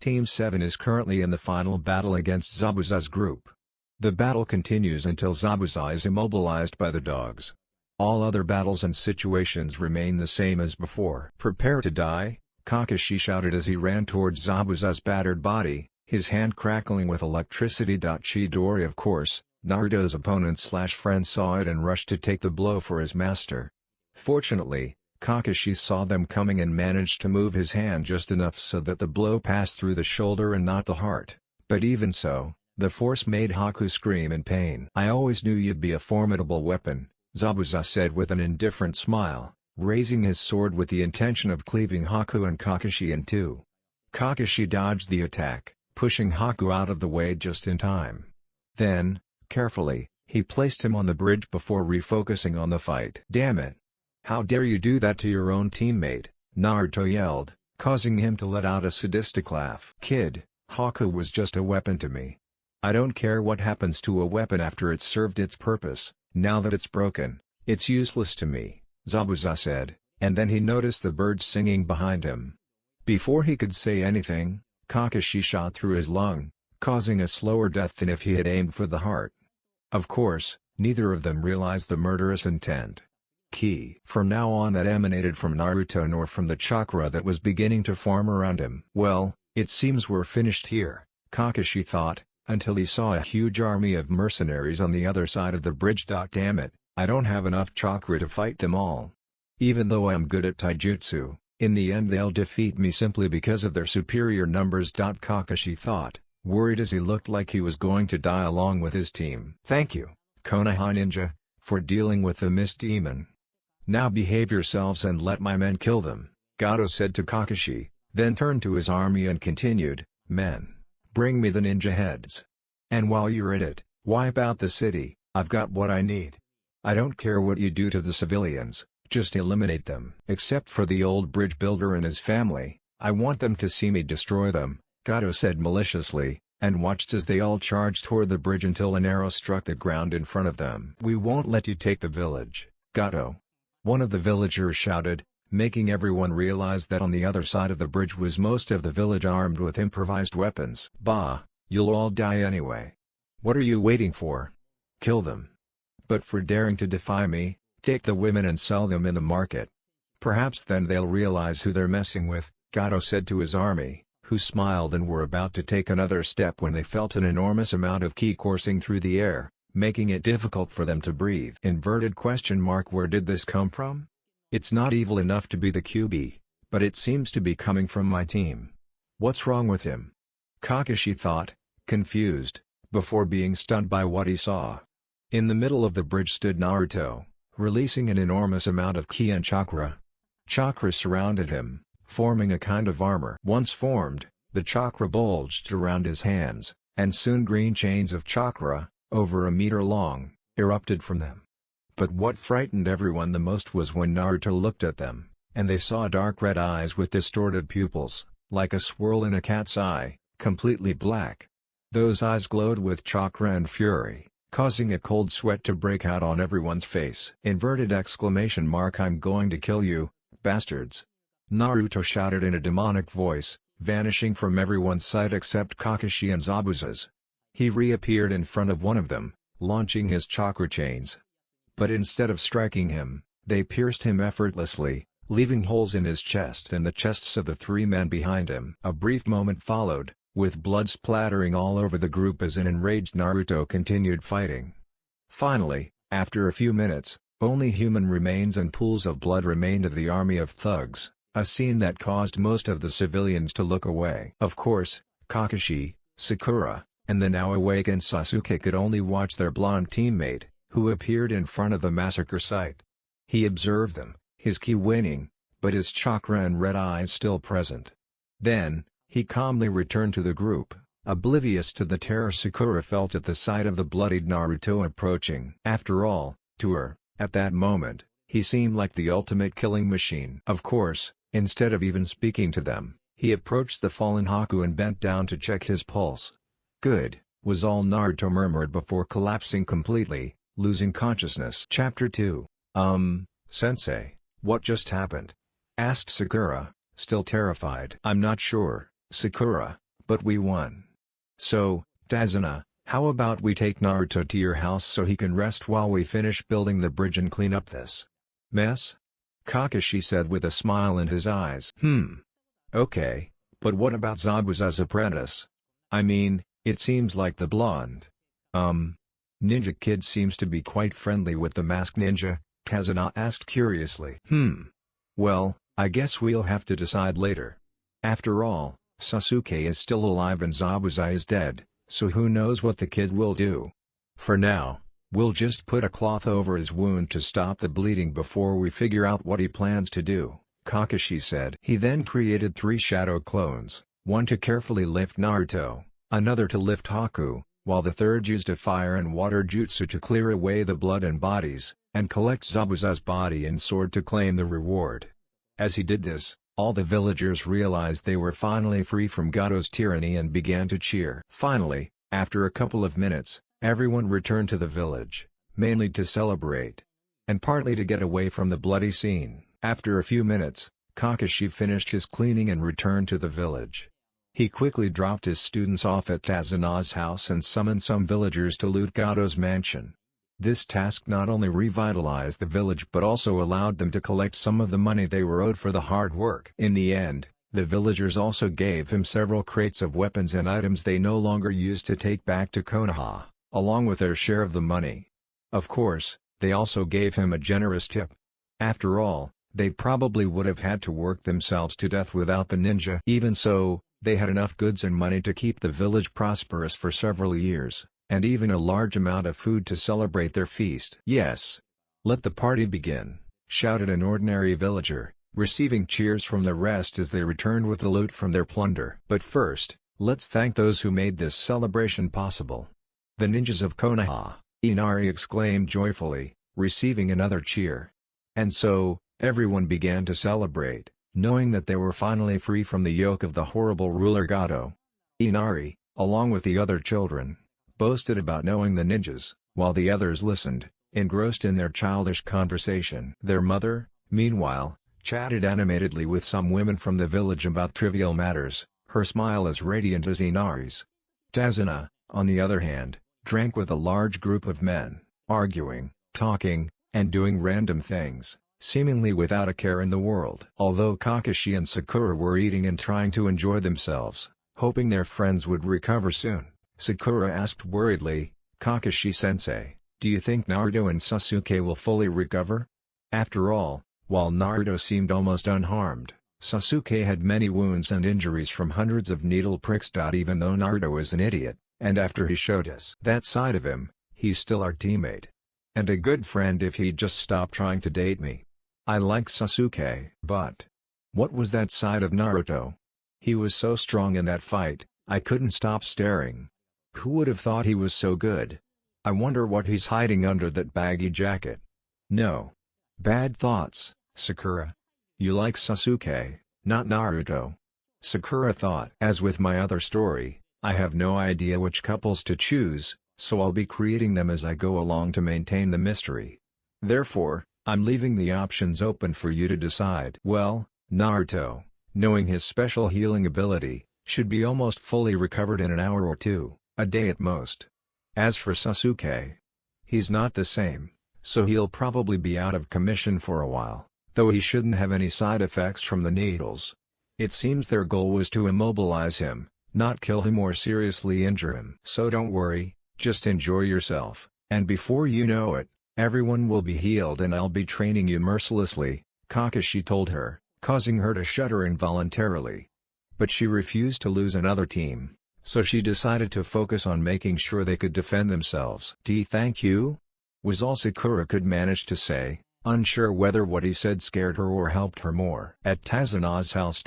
Team 7 is currently in the final battle against Zabuza's group. The battle continues until Zabuza is immobilized by the dogs. All other battles and situations remain the same as before. "Prepare to die," Kakashi shouted as he ran towards Zabuza's battered body, his hand crackling with electricity. Chidori, of course, Naruto's opponent/friend, saw it and rushed to take the blow for his master. Fortunately, Kakashi saw them coming and managed to move his hand just enough so that the blow passed through the shoulder and not the heart, but even so, the force made Haku scream in pain. "I always knew you'd be a formidable weapon," Zabuza said with an indifferent smile, raising his sword with the intention of cleaving Haku and Kakashi in two. Kakashi dodged the attack, pushing Haku out of the way just in time. Then, carefully, he placed him on the bridge before refocusing on the fight. "Damn it! How dare you do that to your own teammate?" Naruto yelled, causing him to let out a sadistic laugh. "Kid, Haku was just a weapon to me. I don't care what happens to a weapon after it's served its purpose. Now that it's broken, it's useless to me," Zabuza said, and then he noticed the birds singing behind him. Before he could say anything, Kakashi shot through his lung, causing a slower death than if he had aimed for the heart. Of course, neither of them realized the murderous intent. From now on that emanated from Naruto nor from the chakra that was beginning to form around him. "Well, it seems we're finished here," Kakashi thought, until he saw a huge army of mercenaries on the other side of the bridge. "Damn it, I don't have enough chakra to fight them all. Even though I'm good at taijutsu, in the end they'll defeat me simply because of their superior numbers." Kakashi thought, worried as he looked like he was going to die along with his team. "Thank you, Konoha Ninja, for dealing with the Mist Demon. Now behave yourselves and let my men kill them," Gato said to Kakashi, then turned to his army and continued, "Men, bring me the ninja heads. And while you're at it, wipe out the city. I've got what I need. I don't care what you do to the civilians, just eliminate them. Except for the old bridge builder and his family, I want them to see me destroy them," Gato said maliciously, and watched as they all charged toward the bridge until an arrow struck the ground in front of them. "We won't let you take the village, Gato," one of the villagers shouted, making everyone realize that on the other side of the bridge was most of the village armed with improvised weapons. "Bah, you'll all die anyway. What are you waiting for? Kill them. But for daring to defy me, take the women and sell them in the market. Perhaps then they'll realize who they're messing with," Gato said to his army, who smiled and were about to take another step when they felt an enormous amount of ki coursing through the air, making it difficult for them to breathe. Where did this come from? It's not evil enough to be the QB, but it seems to be coming from my team. What's wrong with him? Kakashi thought, confused, before being stunned by what he saw. In the middle of the bridge stood Naruto, releasing an enormous amount of ki and chakra. Chakra surrounded him, forming a kind of armor. Once formed, the chakra bulged around his hands, and soon green chains of chakra, over a meter long, erupted from them. But what frightened everyone the most was when Naruto looked at them, and they saw dark red eyes with distorted pupils, like a swirl in a cat's eye, completely black. Those eyes glowed with chakra and fury, causing a cold sweat to break out on everyone's face. "I'm going to kill you, bastards!" Naruto shouted in a demonic voice, vanishing from everyone's sight except Kakashi and Zabuza's. He reappeared in front of one of them, launching his chakra chains. But instead of striking him, they pierced him effortlessly, leaving holes in his chest and the chests of the three men behind him. A brief moment followed, with blood splattering all over the group as an enraged Naruto continued fighting. Finally, after a few minutes, only human remains and pools of blood remained of the army of thugs, a scene that caused most of the civilians to look away. Of course, Kakashi, Sakura, and the now awakened Sasuke could only watch their blonde teammate, who appeared in front of the massacre site. He observed them, his ki waning, but his chakra and red eyes still present. Then, he calmly returned to the group, oblivious to the terror Sakura felt at the sight of the bloodied Naruto approaching. After all, to her, at that moment, he seemed like the ultimate killing machine. Of course, instead of even speaking to them, he approached the fallen Haku and bent down to check his pulse. "Good," was all Naruto murmured before collapsing completely, losing consciousness. Chapter 2 Sensei, what just happened?" asked Sakura, still terrified. "I'm not sure, Sakura, but we won. So, Tazuna, how about we take Naruto to your house so he can rest while we finish building the bridge and clean up this mess? Kakashi said with a smile in his eyes. Okay, but what about Zabuza's apprentice? I mean, it seems like the blonde ninja kid seems to be quite friendly with the masked ninja, Tazuna asked curiously. Well, I guess we'll have to decide later. After all, Sasuke is still alive and Zabuza is dead, so who knows what the kid will do. For now, we'll just put a cloth over his wound to stop the bleeding before we figure out what he plans to do, Kakashi said. He then created 3 shadow clones, one to carefully lift Naruto, another to lift Haku, while the third used a fire and water jutsu to clear away the blood and bodies, and collect Zabuza's body and sword to claim the reward. As he did this, all the villagers realized they were finally free from Gato's tyranny and began to cheer. Finally, after a couple of minutes, everyone returned to the village, mainly to celebrate, and partly to get away from the bloody scene. After a few minutes, Kakashi finished his cleaning and returned to the village. He quickly dropped his students off at Tazuna's house and summoned some villagers to loot Gato's mansion. This task not only revitalized the village but also allowed them to collect some of the money they were owed for the hard work. In the end, the villagers also gave him several crates of weapons and items they no longer used to take back to Konoha, along with their share of the money. Of course, they also gave him a generous tip. After all, they probably would have had to work themselves to death without the ninja. Even so, they had enough goods and money to keep the village prosperous for several years, and even a large amount of food to celebrate their feast. Yes! Let the party begin, shouted an ordinary villager, receiving cheers from the rest as they returned with the loot from their plunder. But first, let's thank those who made this celebration possible. The ninjas of Konoha, Inari exclaimed joyfully, receiving another cheer. And so, everyone began to celebrate, knowing that they were finally free from the yoke of the horrible ruler Gato. Inari, along with the other children, boasted about knowing the ninjas, while the others listened, engrossed in their childish conversation. Their mother, meanwhile, chatted animatedly with some women from the village about trivial matters, her smile as radiant as Inari's. Tazuna, on the other hand, drank with a large group of men, arguing, talking, and doing random things, seemingly without a care in the world. Although Kakashi and Sakura were eating and trying to enjoy themselves, hoping their friends would recover soon, Sakura asked worriedly, "Kakashi-sensei, do you think Naruto and Sasuke will fully recover?" After all, while Naruto seemed almost unharmed, Sasuke had many wounds and injuries from hundreds of needle pricks. Even though Naruto is an idiot, and after he showed us that side of him, he's still our teammate. And a good friend if he'd just stop trying to date me. I like Sasuke. But what was that side of Naruto? He was so strong in that fight, I couldn't stop staring. Who would have thought he was so good? I wonder what he's hiding under that baggy jacket. No. Bad thoughts, Sakura. You like Sasuke, not Naruto. Sakura thought. As with my other story, I have no idea which couples to choose, so I'll be creating them as I go along to maintain the mystery. Therefore, I'm leaving the options open for you to decide. Well, Naruto, knowing his special healing ability, should be almost fully recovered in an hour or two, a day at most. As for Sasuke, he's not the same, so he'll probably be out of commission for a while, though he shouldn't have any side effects from the needles. It seems their goal was to immobilize him, not kill him or seriously injure him. So don't worry, just enjoy yourself, and before you know it, everyone will be healed and I'll be training you mercilessly, Kakashi told her, causing her to shudder involuntarily. But she refused to lose another team, so she decided to focus on making sure they could defend themselves. Thank you? Was all Sakura could manage to say, unsure whether what he said scared her or helped her more. At Tazuna's house,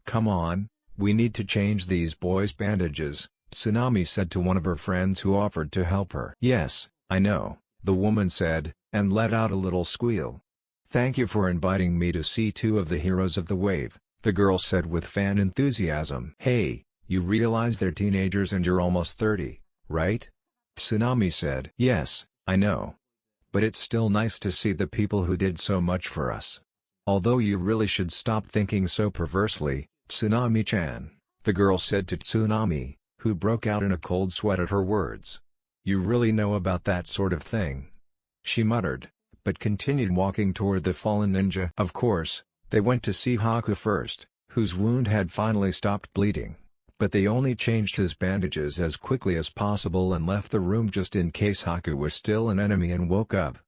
Come on, we need to change these boys' bandages, Tsunami said to one of her friends who offered to help her. Yes, I know, the woman said, and let out a little squeal. Thank you for inviting me to see two of the heroes of the wave, the girl said with fan enthusiasm. Hey, you realize they're teenagers and you're almost 30, right? Tsunami said. Yes, I know. But it's still nice to see the people who did so much for us. Although you really should stop thinking so perversely, Tsunami-chan. the girl said to Tsunami, who broke out in a cold sweat at her words. You really know about that sort of thing? She muttered, but continued walking toward the fallen ninja. Of course, they went to see Haku first, whose wound had finally stopped bleeding, but they only changed his bandages as quickly as possible and left the room just in case Haku was still an enemy and woke up.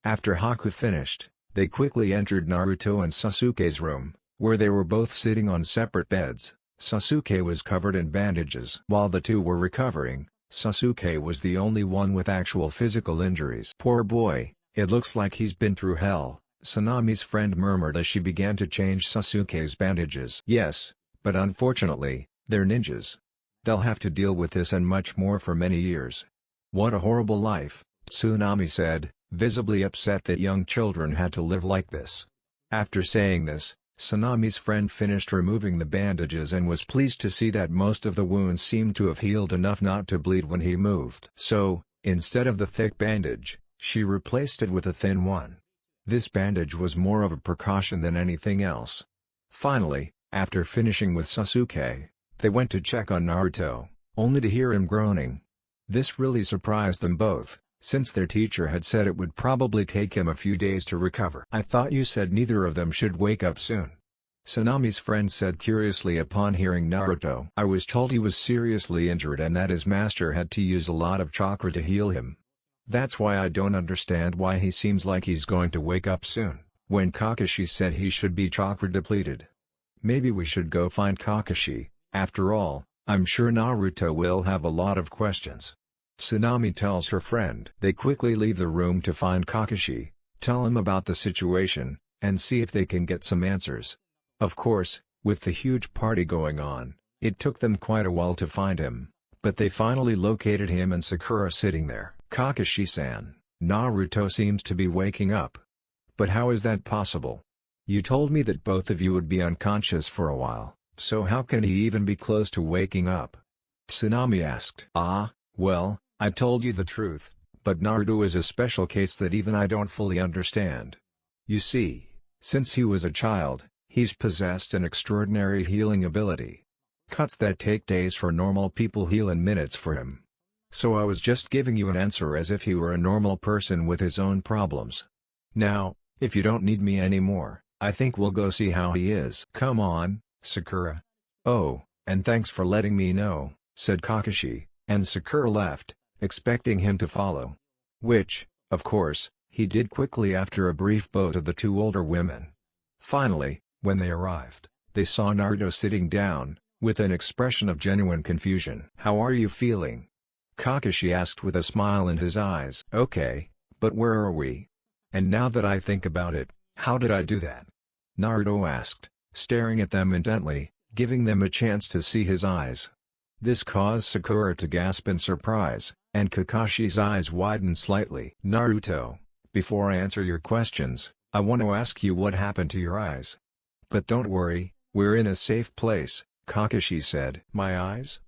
After Haku finished, they quickly entered Naruto and Sasuke's room, where they were both sitting on separate beds. Sasuke was covered in bandages. While the two were recovering, Sasuke was the only one with actual physical injuries. Poor boy, it looks like he's been through hell, Tsunami's friend murmured as she began to change Sasuke's bandages. Yes, but unfortunately, they're ninjas. They'll have to deal with this and much more for many years. What a horrible life, Tsunami said, visibly upset that young children had to live like this. After saying this, Tsunami's friend finished removing the bandages and was pleased to see that most of the wounds seemed to have healed enough not to bleed when he moved. So, instead of the thick bandage, she replaced it with a thin one. This bandage was more of a precaution than anything else. Finally, after finishing with Sasuke, they went to check on Naruto, only to hear him groaning. This really surprised them both, since their teacher had said it would probably take him a few days to recover. I thought you said neither of them should wake up soon, Tsunami's friend said curiously upon hearing Naruto. I was told he was seriously injured and that his master had to use a lot of chakra to heal him. That's why I don't understand why he seems like he's going to wake up soon, when Kakashi said he should be chakra depleted. Maybe we should go find Kakashi, after all, I'm sure Naruto will have a lot of questions. Tsunami tells her friend. They quickly leave the room to find Kakashi, tell him about the situation, and see if they can get some answers. Of course, with the huge party going on, it took them quite a while to find him, but they finally located him and Sakura sitting there. Kakashi-san, Naruto seems to be waking up. But how is that possible? You told me that both of you would be unconscious for a while, so how can he even be close to waking up? Tsunami asked. Well, I told you the truth, but Naruto is a special case that even I don't fully understand. You see, since he was a child, he's possessed an extraordinary healing ability. Cuts that take days for normal people heal in minutes for him. So I was just giving you an answer as if he were a normal person with his own problems. Now, if you don't need me anymore, I think we'll go see how he is. Come on, Sakura. Oh, and thanks for letting me know, said Kakashi, and Sakura left, expecting him to follow. Which, of course, he did quickly after a brief bow to the two older women. Finally, when they arrived, they saw Naruto sitting down, with an expression of genuine confusion. How are you feeling? Kakashi asked with a smile in his eyes. Okay, but where are we? And now that I think about it, how did I do that? Naruto asked, staring at them intently, giving them a chance to see his eyes. This caused Sakura to gasp in surprise, and Kakashi's eyes widened slightly. Naruto, before I answer your questions, I want to ask you what happened to your eyes. But don't worry, we're in a safe place, Kakashi said. My eyes?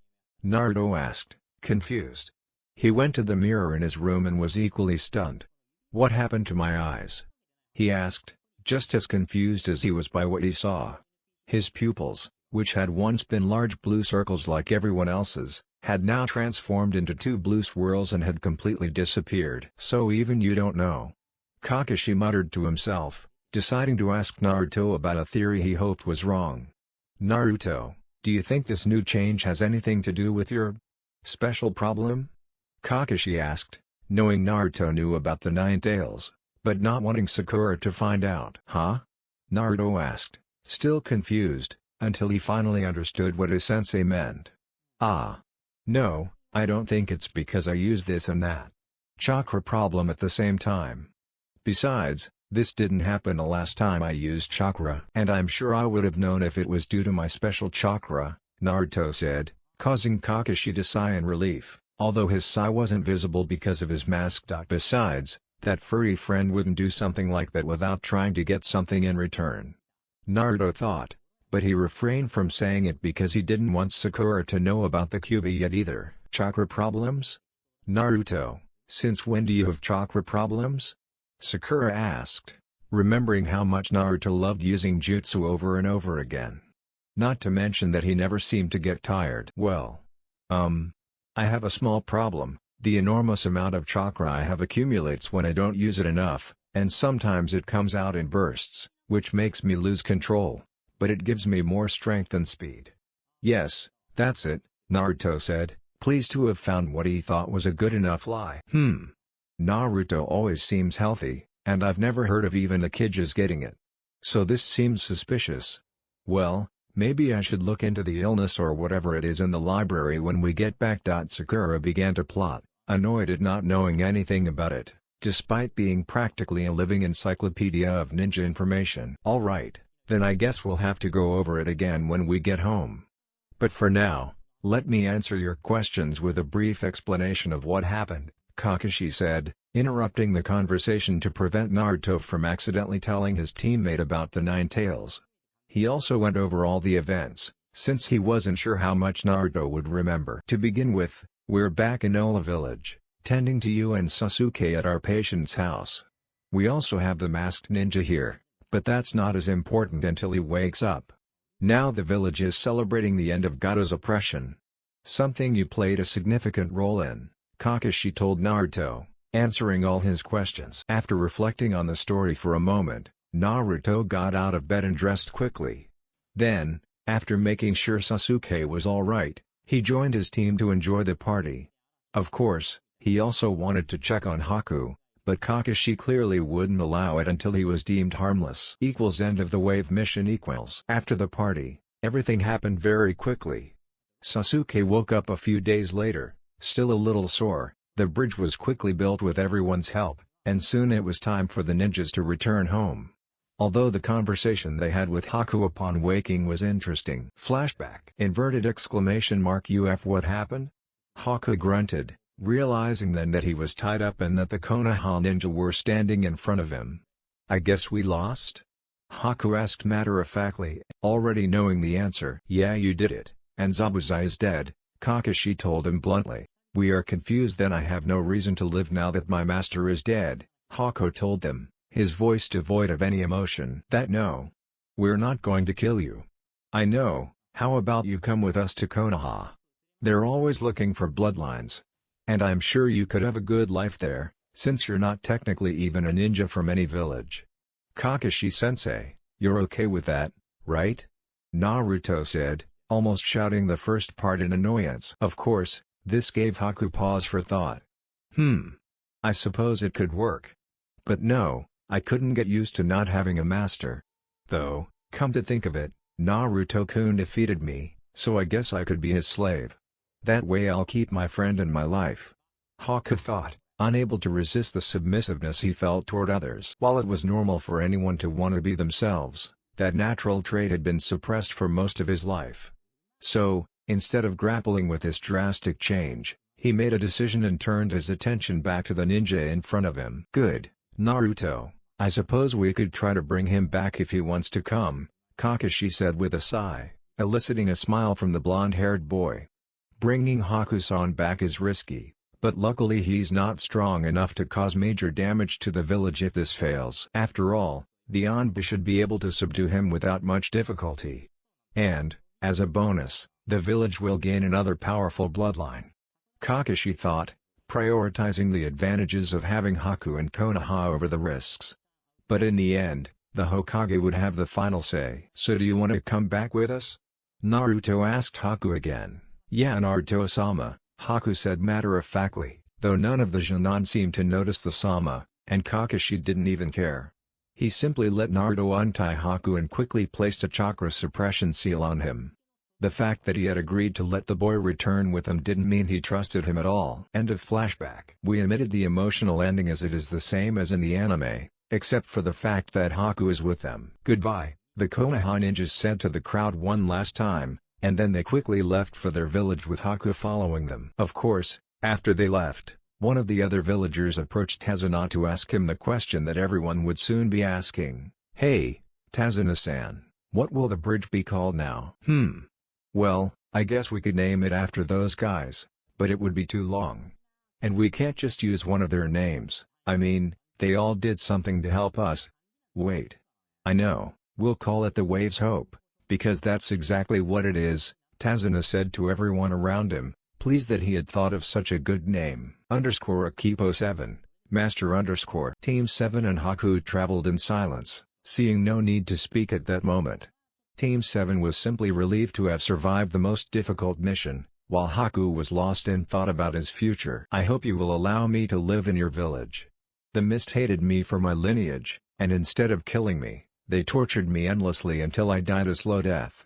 Naruto asked, confused. He went to the mirror in his room and was equally stunned. What happened to my eyes? He asked, just as confused as he was by what he saw. His pupils, which had once been large blue circles like everyone else's, had now transformed into two blue swirls and had completely disappeared. So even you don't know? Kakashi muttered to himself, deciding to ask Naruto about a theory he hoped was wrong. Naruto, do you think this new change has anything to do with your special problem? Kakashi asked, knowing Naruto knew about the 9 tails, but not wanting Sakura to find out. Huh? Naruto asked, still confused, until he finally understood what his sensei meant. No, I don't think it's because I use this and that chakra problem at the same time. Besides, this didn't happen the last time I used chakra. And I'm sure I would have known if it was due to my special chakra, Naruto said, causing Kakashi to sigh in relief, although his sigh wasn't visible because of his mask. Besides, that furry friend wouldn't do something like that without trying to get something in return. Naruto thought, but he refrained from saying it because he didn't want Sakura to know about the Kyuubi yet either. Chakra problems? Naruto, since when do you have chakra problems? Sakura asked, remembering how much Naruto loved using jutsu over and over again. Not to mention that he never seemed to get tired. Well, I have a small problem. The enormous amount of chakra I have accumulates when I don't use it enough, and sometimes it comes out in bursts, which makes me lose control, but it gives me more strength and speed. Yes, that's it, Naruto said, pleased to have found what he thought was a good enough lie. Naruto always seems healthy, and I've never heard of even the Kidges getting it. So this seems suspicious. Well, maybe I should look into the illness or whatever it is in the library when we get back. Sakura began to plot, annoyed at not knowing anything about it, despite being practically a living encyclopedia of ninja information. Alright, then I guess we'll have to go over it again when we get home. But for now, let me answer your questions with a brief explanation of what happened, Kakashi said, interrupting the conversation to prevent Naruto from accidentally telling his teammate about the Nine Tails. He also went over all the events, since he wasn't sure how much Naruto would remember. To begin with, we're back in Ola Village, tending to you and Sasuke at our patient's house. We also have the masked ninja here, but that's not as important until he wakes up. Now the village is celebrating the end of Gato's oppression. Something you played a significant role in, Kakashi told Naruto, answering all his questions. After reflecting on the story for a moment, Naruto got out of bed and dressed quickly. Then, after making sure Sasuke was alright, he joined his team to enjoy the party. Of course, he also wanted to check on Haku, but Kakashi clearly wouldn't allow it until he was deemed harmless. End of the wave mission . After the party, everything happened very quickly. Sasuke woke up a few days later, still a little sore. The bridge was quickly built with everyone's help, and soon it was time for the ninjas to return home. Although the conversation they had with Haku upon waking was interesting. Flashback. What happened? Haku grunted, realizing then that he was tied up and that the Konoha ninja were standing in front of him. I guess we lost? Haku asked matter-of-factly, already knowing the answer. Yeah, you did it, and Zabuza is dead, Kakashi told him bluntly. We are confused. Then I have no reason to live now that my master is dead, Haku told them, his voice devoid of any emotion. No. We're not going to kill you. I know, how about you come with us to Konoha? They're always looking for bloodlines. And I'm sure you could have a good life there, since you're not technically even a ninja from any village. Kakashi-sensei, you're okay with that, right? Naruto said, almost shouting the first part in annoyance. Of course, this gave Haku pause for thought. I suppose it could work. But no, I couldn't get used to not having a master. Though, come to think of it, Naruto-kun defeated me, so I guess I could be his slave. That way I'll keep my friend in my life. Haku thought, unable to resist the submissiveness he felt toward others. While it was normal for anyone to want to be themselves, that natural trait had been suppressed for most of his life. So, instead of grappling with this drastic change, he made a decision and turned his attention back to the ninja in front of him. Good, Naruto, I suppose we could try to bring him back if he wants to come, Kakashi said with a sigh, eliciting a smile from the blonde-haired boy. Bringing Haku-san back is risky, but luckily he's not strong enough to cause major damage to the village if this fails. After all, the Anbu should be able to subdue him without much difficulty. And, as a bonus, the village will gain another powerful bloodline. Kakashi thought, prioritizing the advantages of having Haku and Konoha over the risks. But in the end, the Hokage would have the final say. So do you want to come back with us? Naruto asked Haku again. Yeah, Naruto-sama, Haku said matter-of-factly, though none of the Jonin seemed to notice the sama, and Kakashi didn't even care. He simply let Naruto untie Haku and quickly placed a chakra suppression seal on him. The fact that he had agreed to let the boy return with him didn't mean he trusted him at all. End of flashback. We omitted the emotional ending as it is the same as in the anime, except for the fact that Haku is with them. Goodbye, the Konoha ninjas said to the crowd one last time, and then they quickly left for their village with Haku following them. Of course, after they left, one of the other villagers approached Tazuna to ask him the question that everyone would soon be asking. Hey, Tazuna-san, what will the bridge be called now? Well, I guess we could name it after those guys, but it would be too long. And we can't just use one of their names, I mean, they all did something to help us. Wait. I know, we'll call it the Wave's Hope, Because that's exactly what it is, Tazuna said to everyone around him, pleased that he had thought of such a good name. Akipo 7, Master Team 7 and Haku traveled in silence, seeing no need to speak at that moment. Team 7 was simply relieved to have survived the most difficult mission, while Haku was lost in thought about his future. I hope you will allow me to live in your village. The mist hated me for my lineage, and instead of killing me, they tortured me endlessly until I died a slow death.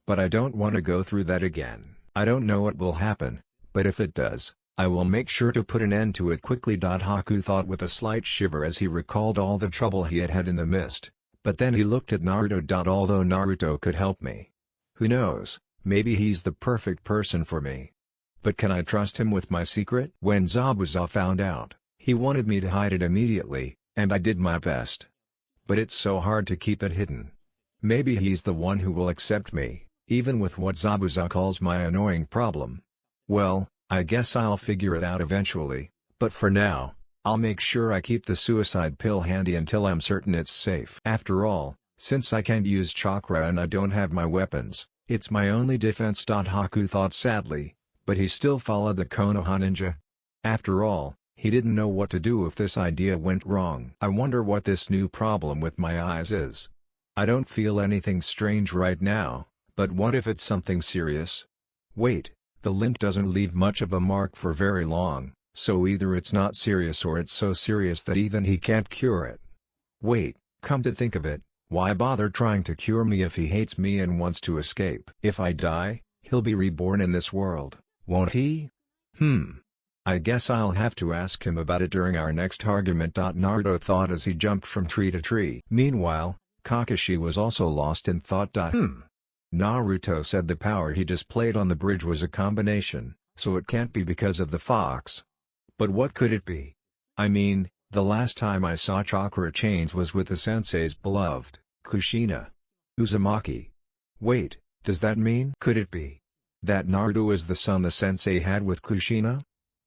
But I don't want to go through that again. I don't know what will happen, but if it does, I will make sure to put an end to it quickly. Haku thought with a slight shiver as he recalled all the trouble he had had in the mist, but then he looked at Naruto. Although Naruto could help me, who knows, maybe he's the perfect person for me. But can I trust him with my secret? When Zabuza found out, he wanted me to hide it immediately, and I did my best. But it's so hard to keep it hidden. Maybe he's the one who will accept me, even with what Zabuza calls my annoying problem. Well, I guess I'll figure it out eventually, but for now, I'll make sure I keep the suicide pill handy until I'm certain it's safe. After all, since I can't use chakra and I don't have my weapons, it's my only defense. Haku thought sadly, but he still followed the Konoha ninja. After all, he didn't know what to do if this idea went wrong. I wonder what this new problem with my eyes is. I don't feel anything strange right now, but what if it's something serious? Wait, the lint doesn't leave much of a mark for very long, so either it's not serious or it's so serious that even he can't cure it. Wait, come to think of it, why bother trying to cure me if he hates me and wants to escape? If I die, he'll be reborn in this world, won't he? I guess I'll have to ask him about it during our next argument. Naruto thought as he jumped from tree to tree. Meanwhile, Kakashi was also lost in thought. Naruto said the power he displayed on the bridge was a combination, so it can't be because of the fox. But what could it be? I mean, the last time I saw chakra chains was with the sensei's beloved, Kushina Uzumaki. Wait, does that mean? Could it be that Naruto is the son the sensei had with Kushina?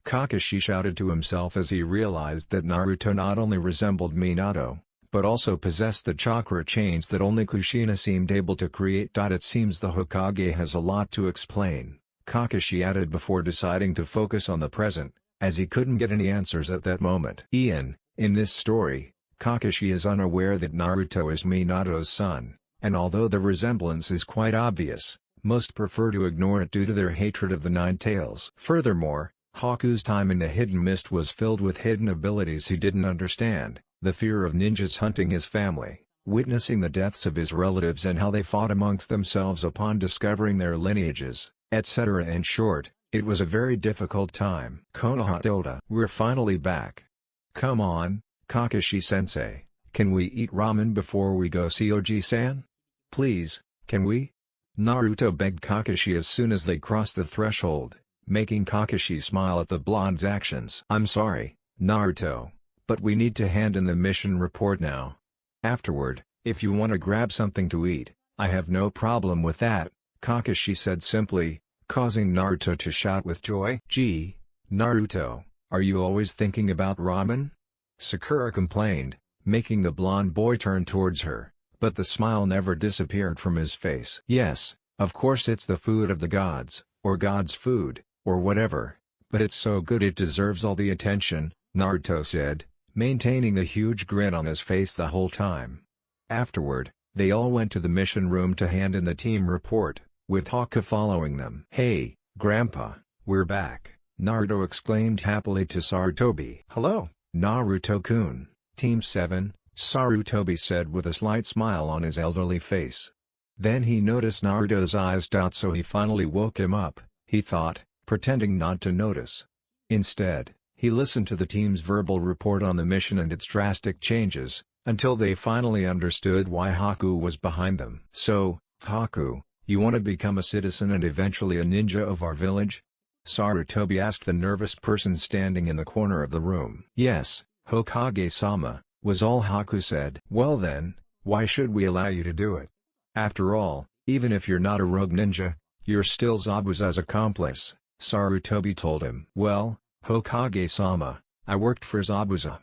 Kakashi shouted to himself as he realized that Naruto not only resembled Minato, but also possessed the chakra chains that only Kushina seemed able to create. It seems the Hokage has a lot to explain, Kakashi added before deciding to focus on the present, as he couldn't get any answers at that moment. In this story, Kakashi is unaware that Naruto is Minato's son, and although the resemblance is quite obvious, most prefer to ignore it due to their hatred of the Nine Tails. Furthermore, Haku's time in the hidden mist was filled with hidden abilities he didn't understand, the fear of ninjas hunting his family, witnessing the deaths of his relatives and how they fought amongst themselves upon discovering their lineages, etc. In short, it was a very difficult time. Konoha, we're finally back. Come on, Kakashi-sensei, can we eat ramen before we go see Oji-san? Please, can we? Naruto begged Kakashi as soon as they crossed the threshold, making Kakashi smile at the blonde's actions. I'm sorry, Naruto, but we need to hand in the mission report now. Afterward, if you want to grab something to eat, I have no problem with that, Kakashi said simply, causing Naruto to shout with joy. Gee, Naruto, are you always thinking about ramen? Sakura complained, making the blonde boy turn towards her, but the smile never disappeared from his face. Yes, of course it's the food of the gods, or God's food, or whatever, but it's so good it deserves all the attention, Naruto said, maintaining the huge grin on his face the whole time. Afterward, they all went to the mission room to hand in the team report, with Haku following them. Hey, Grandpa, we're back, Naruto exclaimed happily to Sarutobi. Hello, Naruto-kun, Team 7, Sarutobi said with a slight smile on his elderly face. Then he noticed Naruto's eyes, so he finally woke him up, he thought, pretending not to notice. Instead, he listened to the team's verbal report on the mission and its drastic changes, until they finally understood why Haku was behind them. So, Haku, you want to become a citizen and eventually a ninja of our village? Sarutobi asked the nervous person standing in the corner of the room. Yes, Hokage-sama, was all Haku said. Well then, why should we allow you to do it? After all, even if you're not a rogue ninja, you're still Zabuza's accomplice, Sarutobi told him. Well, Hokage-sama, I worked for Zabuza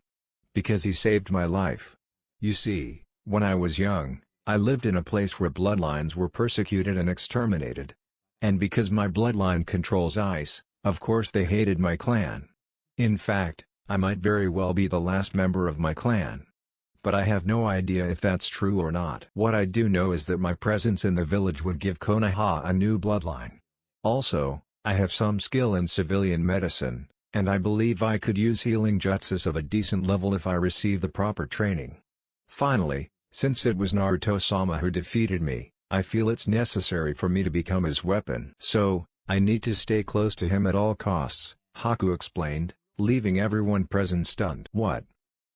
because he saved my life. You see, when I was young, I lived in a place where bloodlines were persecuted and exterminated. And because my bloodline controls ice, of course they hated my clan. In fact, I might very well be the last member of my clan. But I have no idea if that's true or not. What I do know is that my presence in the village would give Konoha a new bloodline. Also, I have some skill in civilian medicine, and I believe I could use healing jutsus of a decent level if I receive the proper training. Finally, since it was Naruto-sama who defeated me, I feel it's necessary for me to become his weapon. So, I need to stay close to him at all costs, Haku explained, leaving everyone present stunned. What?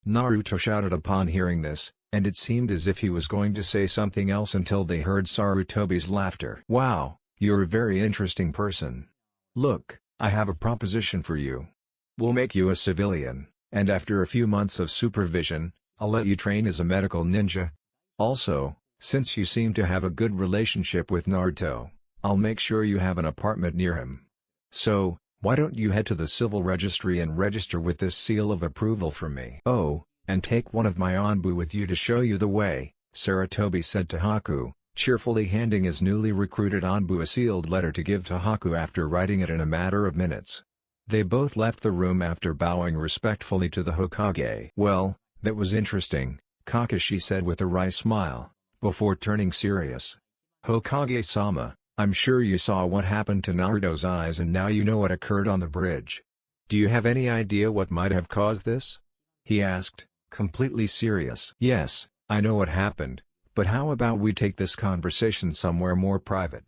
Naruto shouted upon hearing this, and it seemed as if he was going to say something else until they heard Sarutobi's laughter. Wow, you're a very interesting person. Look, I have a proposition for you. We'll make you a civilian, and after a few months of supervision, I'll let you train as a medical ninja. Also, since you seem to have a good relationship with Naruto, I'll make sure you have an apartment near him. So, why don't you head to the civil registry and register with this seal of approval from me? Oh, and take one of my Anbu with you to show you the way, Sarutobi said to Haku, cheerfully handing his newly recruited Anbu a sealed letter to give to Haku after writing it in a matter of minutes. They both left the room after bowing respectfully to the Hokage. Well, that was interesting, Kakashi said with a wry smile, before turning serious. Hokage-sama, I'm sure you saw what happened to Naruto's eyes and now you know what occurred on the bridge. Do you have any idea what might have caused this? He asked, completely serious. Yes, I know what happened, but how about we take this conversation somewhere more private?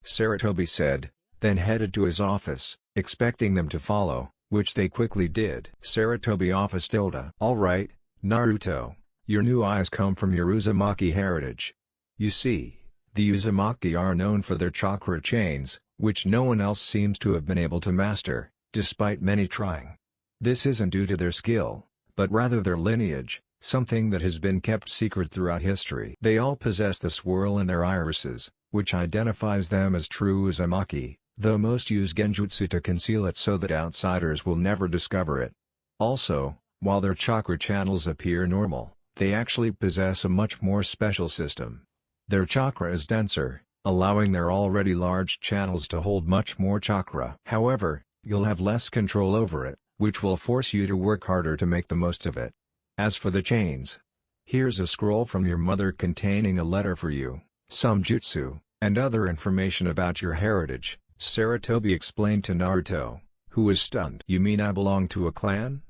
Sarutobi said, then headed to his office, expecting them to follow, which they quickly did. Sarutobi office tilde. Alright, Naruto, your new eyes come from your Uzumaki heritage. You see, the Uzumaki are known for their chakra chains, which no one else seems to have been able to master, despite many trying. This isn't due to their skill, but rather their lineage, something that has been kept secret throughout history. They all possess the swirl in their irises, which identifies them as true Uzumaki, though most use genjutsu to conceal it so that outsiders will never discover it. Also, while their chakra channels appear normal, they actually possess a much more special system. Their chakra is denser, allowing their already large channels to hold much more chakra. However, you'll have less control over it, which will force you to work harder to make the most of it. As for the chains, here's a scroll from your mother containing a letter for you, some jutsu, and other information about your heritage, Sarutobi explained to Naruto, who was stunned. You mean I belong to a clan?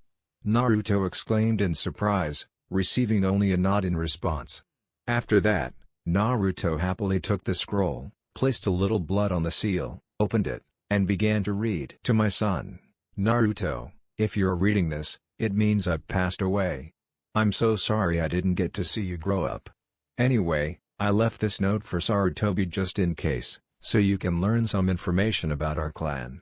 Naruto exclaimed in surprise, receiving only a nod in response. After that, Naruto happily took the scroll, placed a little blood on the seal, opened it, and began to read. To my son, Naruto, if you're reading this, it means I've passed away. I'm so sorry I didn't get to see you grow up. Anyway, I left this note for Sarutobi just in case, so you can learn some information about our clan.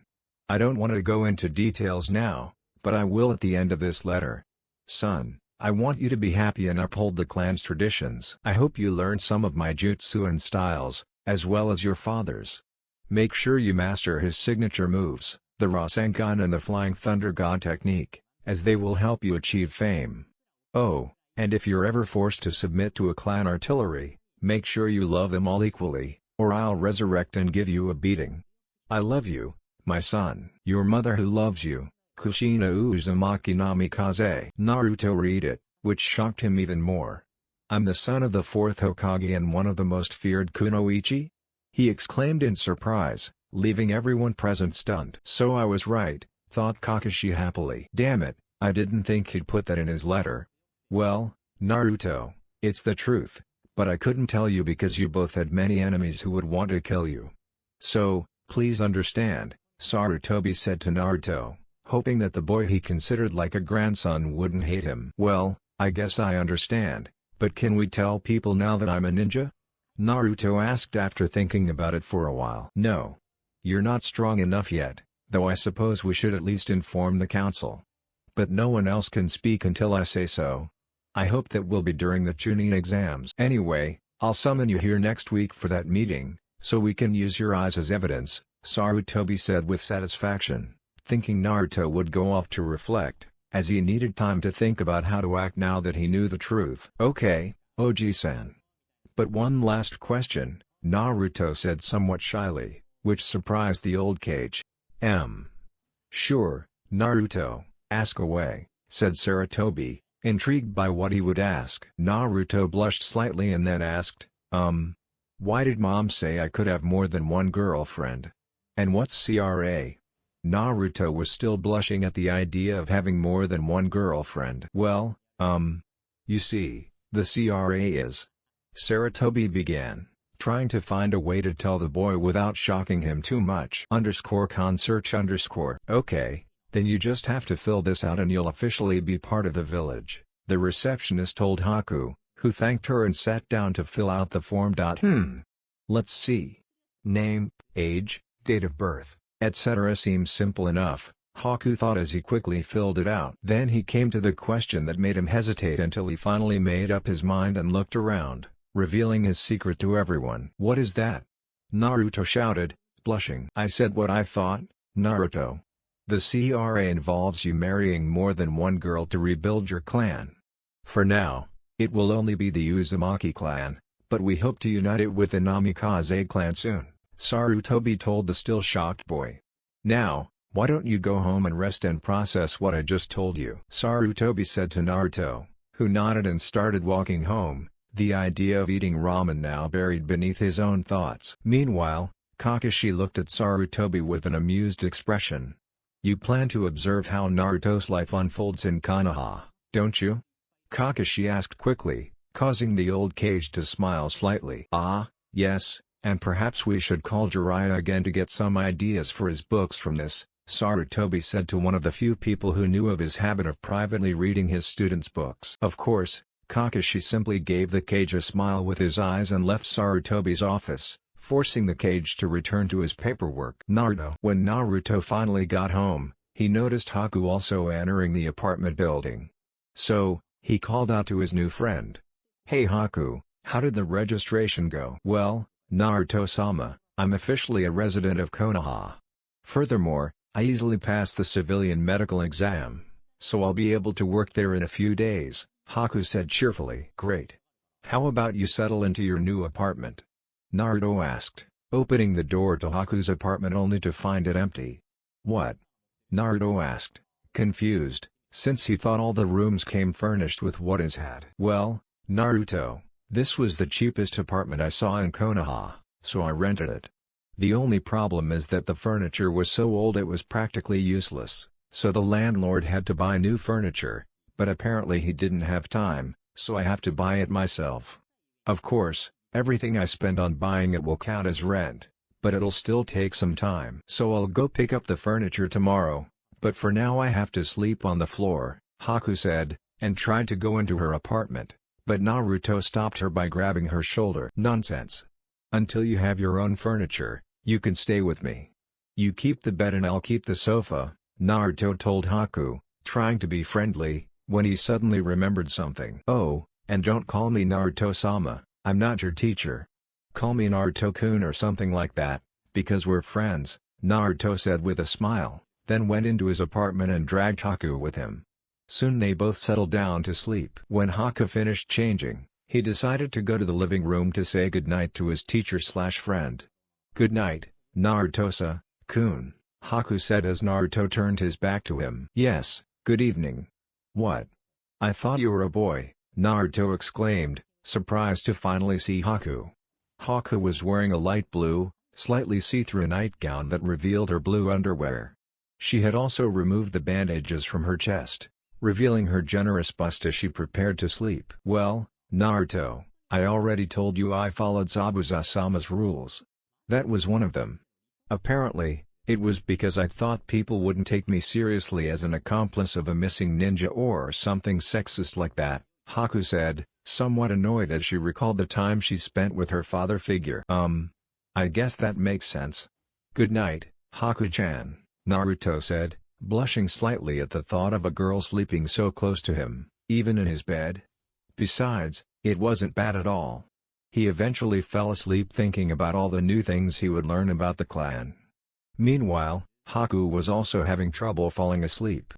I don't want to go into details now, but I will at the end of this letter. Son, I want you to be happy and uphold the clan's traditions. I hope you learn some of my jutsu and styles, as well as your father's. Make sure you master his signature moves, the Rasengan and the Flying Thunder God technique, as they will help you achieve fame. Oh, and if you're ever forced to submit to a clan artillery, make sure you love them all equally, or I'll resurrect and give you a beating. I love you, my son. Your mother who loves you, Kushina Uzumaki Namikaze. Naruto read it, which shocked him even more. I'm the son of the fourth Hokage and one of the most feared kunoichi? He exclaimed in surprise, leaving everyone present stunned. So I was right, thought Kakashi happily. Damn it, I didn't think he'd put that in his letter. Well, Naruto, it's the truth, but I couldn't tell you because you both had many enemies who would want to kill you. So, please understand, Sarutobi said to Naruto, hoping that the boy he considered like a grandson wouldn't hate him. Well, I guess I understand, but can we tell people now that I'm a ninja? Naruto asked after thinking about it for a while. No. You're not strong enough yet, though I suppose we should at least inform the council. But no one else can speak until I say so. I hope that will be during the Chunin exams. Anyway, I'll summon you here next week for that meeting, so we can use your eyes as evidence, Sarutobi said with satisfaction, thinking Naruto would go off to reflect, as he needed time to think about how to act now that he knew the truth. Okay, Oji-san. But one last question, Naruto said somewhat shyly, which surprised the old Kage. Sure, Naruto, ask away, said Sarutobi, intrigued by what he would ask. Naruto blushed slightly and then asked, why did Mom say I could have more than one girlfriend? And what's CRA? Naruto was still blushing at the idea of having more than one girlfriend. Well, you see, the CRA is... Sarutobi began, trying to find a way to tell the boy without shocking him too much. _consearch_. Okay, then you just have to fill this out and you'll officially be part of the village, the receptionist told Haku, who thanked her and sat down to fill out the form. Let's see. Name, age, date of birth, etc. seems simple enough, Haku thought as he quickly filled it out. Then he came to the question that made him hesitate until he finally made up his mind and looked around, revealing his secret to everyone. What is that? Naruto shouted, blushing. I said what I thought, Naruto. The CRA involves you marrying more than one girl to rebuild your clan. For now, it will only be the Uzumaki clan, but we hope to unite it with the Namikaze clan soon, Sarutobi told the still shocked boy. Now, why don't you go home and rest and process what I just told you? Sarutobi said to Naruto, who nodded and started walking home, the idea of eating ramen now buried beneath his own thoughts. Meanwhile, Kakashi looked at Sarutobi with an amused expression. You plan to observe how Naruto's life unfolds in Konoha, don't you? Kakashi asked quickly, causing the old Kage to smile slightly. Ah, yes, and perhaps we should call Jiraiya again to get some ideas for his books from this, Sarutobi said to one of the few people who knew of his habit of privately reading his students' books. Of course, Kakashi simply gave the Kage a smile with his eyes and left Sarutobi's office, forcing the Kage to return to his paperwork. Naruto. When Naruto finally got home, he noticed Haku also entering the apartment building. So, he called out to his new friend. Hey Haku, how did the registration go? Well, Naruto-sama, I'm officially a resident of Konoha. Furthermore, I easily passed the civilian medical exam, so I'll be able to work there in a few days, Haku said cheerfully. Great. How about you settle into your new apartment? Naruto asked, opening the door to Haku's apartment only to find it empty. What? Naruto asked, confused, since he thought all the rooms came furnished with what is had. Well, Naruto, this was the cheapest apartment I saw in Konoha, so I rented it. The only problem is that the furniture was so old it was practically useless, so the landlord had to buy new furniture, but apparently he didn't have time, so I have to buy it myself. Of course, everything I spend on buying it will count as rent, but it'll still take some time. So I'll go pick up the furniture tomorrow, but for now I have to sleep on the floor, Haku said, and tried to go into her apartment, but Naruto stopped her by grabbing her shoulder. Nonsense. Until you have your own furniture, you can stay with me. You keep the bed and I'll keep the sofa, Naruto told Haku, trying to be friendly, when he suddenly remembered something. Oh, and don't call me Naruto-sama, I'm not your teacher. Call me Naruto-kun or something like that, because we're friends, Naruto said with a smile, then went into his apartment and dragged Haku with him. Soon they both settled down to sleep. When Haku finished changing, he decided to go to the living room to say goodnight to his teacher/friend. Good night, Naruto-san, Haku said as Naruto turned his back to him. Yes, good evening. What? I thought you were a boy, Naruto exclaimed, surprised to finally see Haku. Haku was wearing a light blue, slightly see-through nightgown that revealed her blue underwear. She had also removed the bandages from her chest, revealing her generous bust as she prepared to sleep. Well, Naruto, I already told you I followed Zabuza-sama's rules. That was one of them. Apparently, it was because I thought people wouldn't take me seriously as an accomplice of a missing ninja or something sexist like that, Haku said, somewhat annoyed as she recalled the time she spent with her father figure. I guess that makes sense. Good night, Haku-chan, Naruto said, blushing slightly at the thought of a girl sleeping so close to him, even in his bed. Besides, it wasn't bad at all. He eventually fell asleep thinking about all the new things he would learn about the clan. Meanwhile, Haku was also having trouble falling asleep.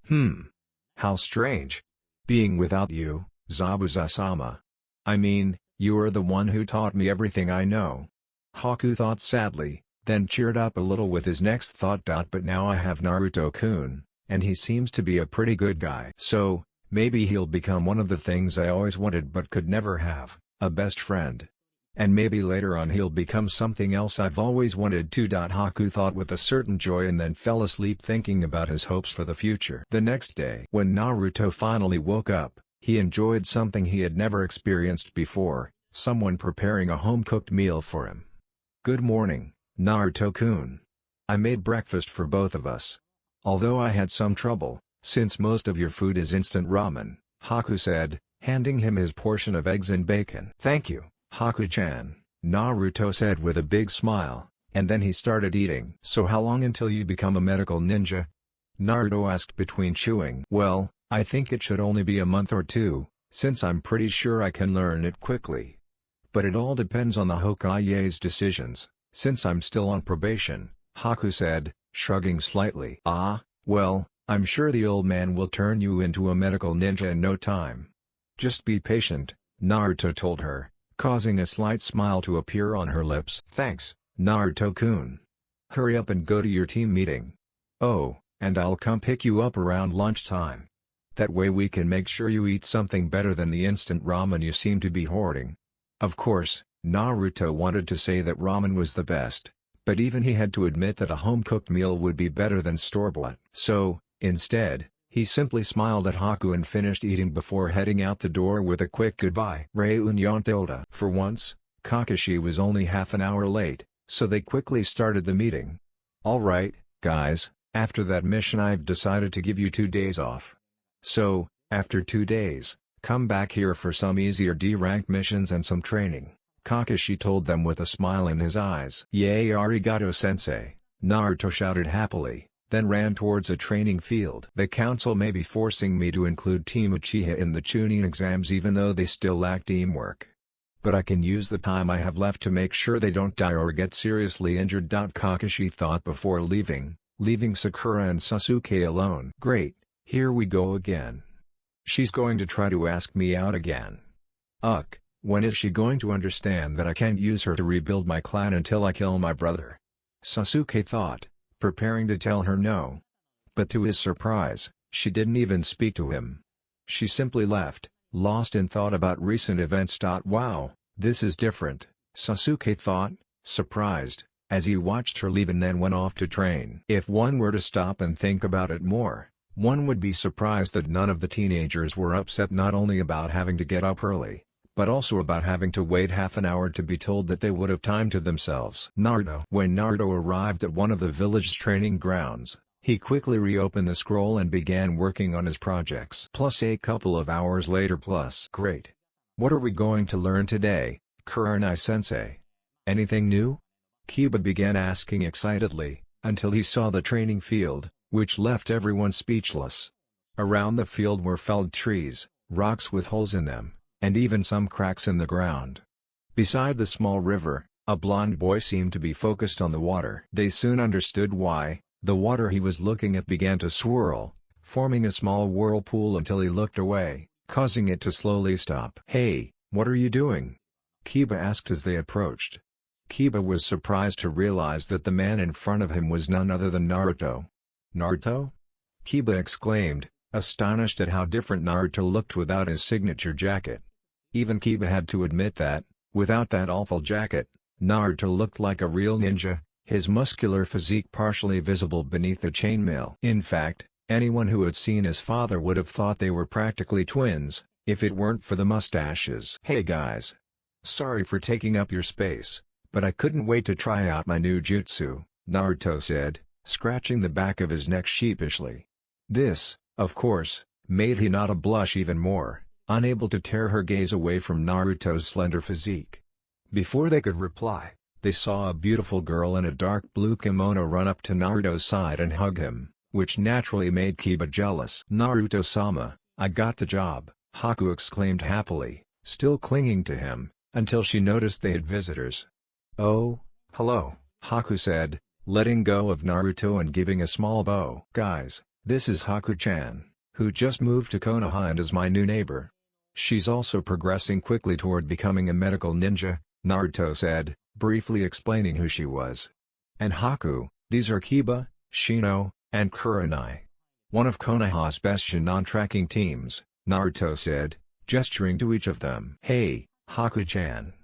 How strange. Being without you, Zabuza-sama. I mean, You are the one who taught me everything I know. Haku thought sadly, then cheered up a little with his next thought. But now I have Naruto-kun, and he seems to be a pretty good guy. So, maybe he'll become one of the things I always wanted but could never have, a best friend. And maybe later on he'll become something else I've always wanted to. Haku thought with a certain joy and then fell asleep thinking about his hopes for the future. The next day, when Naruto finally woke up, he enjoyed something he had never experienced before, someone preparing a home-cooked meal for him. Good morning, Naruto-kun. I made breakfast for both of us. Although I had some trouble, since most of your food is instant ramen, Haku said, handing him his portion of eggs and bacon. Thank you, Haku-chan, Naruto said with a big smile, and then he started eating. So how long until you become a medical ninja? Naruto asked between chewing. Well, I think it should only be a month or two, since I'm pretty sure I can learn it quickly. But it all depends on the Hokage's decisions, since I'm still on probation, Haku said, shrugging slightly. Ah, well, I'm sure the old man will turn you into a medical ninja in no time. Just be patient, Naruto told her, causing a slight smile to appear on her lips. Thanks, Naruto-kun. Hurry up and go to your team meeting. Oh, and I'll come pick you up around lunchtime. That way we can make sure you eat something better than the instant ramen you seem to be hoarding. Of course, Naruto wanted to say that ramen was the best, but even he had to admit that a home-cooked meal would be better than store-bought. So, instead, he simply smiled at Haku and finished eating before heading out the door with a quick goodbye. Reunion. For once, Kakashi was only half an hour late, so they quickly started the meeting. Alright, guys, after that mission I've decided to give you 2 days off. So, after 2 days, come back here for some easier D-rank missions and some training, Kakashi told them with a smile in his eyes. Yay, arigato-sensei, Naruto shouted happily, then ran towards a training field. The council may be forcing me to include Team Uchiha in the Chunin exams even though they still lack teamwork. But I can use the time I have left to make sure they don't die or get seriously injured. Kakashi thought before leaving Sakura and Sasuke alone. Great, here we go again. She's going to try to ask me out again. When is she going to understand that I can't use her to rebuild my clan until I kill my brother? Sasuke thought, preparing to tell her no. But to his surprise, she didn't even speak to him. She simply left, lost in thought about recent events. Wow, this is different, Sasuke thought, surprised, as he watched her leave and then went off to train. If one were to stop and think about it more, one would be surprised that none of the teenagers were upset not only about having to get up early, but also about having to wait half an hour to be told that they would have time to themselves. When Naruto arrived at one of the village training grounds, he quickly reopened the scroll and began working on his projects. Plus a couple of hours later. Great. What are we going to learn today, Kurenai-sensei? Anything new? Kiba began asking excitedly, until he saw the training field, which left everyone speechless. Around the field were felled trees, rocks with holes in them, and even some cracks in the ground. Beside the small river, a blond boy seemed to be focused on the water. They soon understood why. The water he was looking at began to swirl, forming a small whirlpool until he looked away, causing it to slowly stop. Hey, what are you doing? Kiba asked as they approached. Kiba was surprised to realize that the man in front of him was none other than Naruto. Naruto? Kiba exclaimed, astonished at how different Naruto looked without his signature jacket. Even Kiba had to admit that, without that awful jacket, Naruto looked like a real ninja, his muscular physique partially visible beneath the chainmail. In fact, anyone who had seen his father would have thought they were practically twins, if it weren't for the mustaches. Hey guys! Sorry for taking up your space, but I couldn't wait to try out my new jutsu, Naruto said, scratching the back of his neck sheepishly. This, of course, made Hinata blush even more, unable to tear her gaze away from Naruto's slender physique. Before they could reply, they saw a beautiful girl in a dark blue kimono run up to Naruto's side and hug him, which naturally made Kiba jealous. Naruto-sama, I got the job, Haku exclaimed happily, still clinging to him, until she noticed they had visitors. Oh, hello, Haku said, letting go of Naruto and giving a small bow. Guys, this is Haku-chan, who just moved to Konoha and is my new neighbor. She's also progressing quickly toward becoming a medical ninja, Naruto said, briefly explaining who she was. And Haku, these are Kiba, Shino, and Kurenai. One of Konoha's best Shinon tracking teams, Naruto said, gesturing to each of them. Hey, Haku-chan.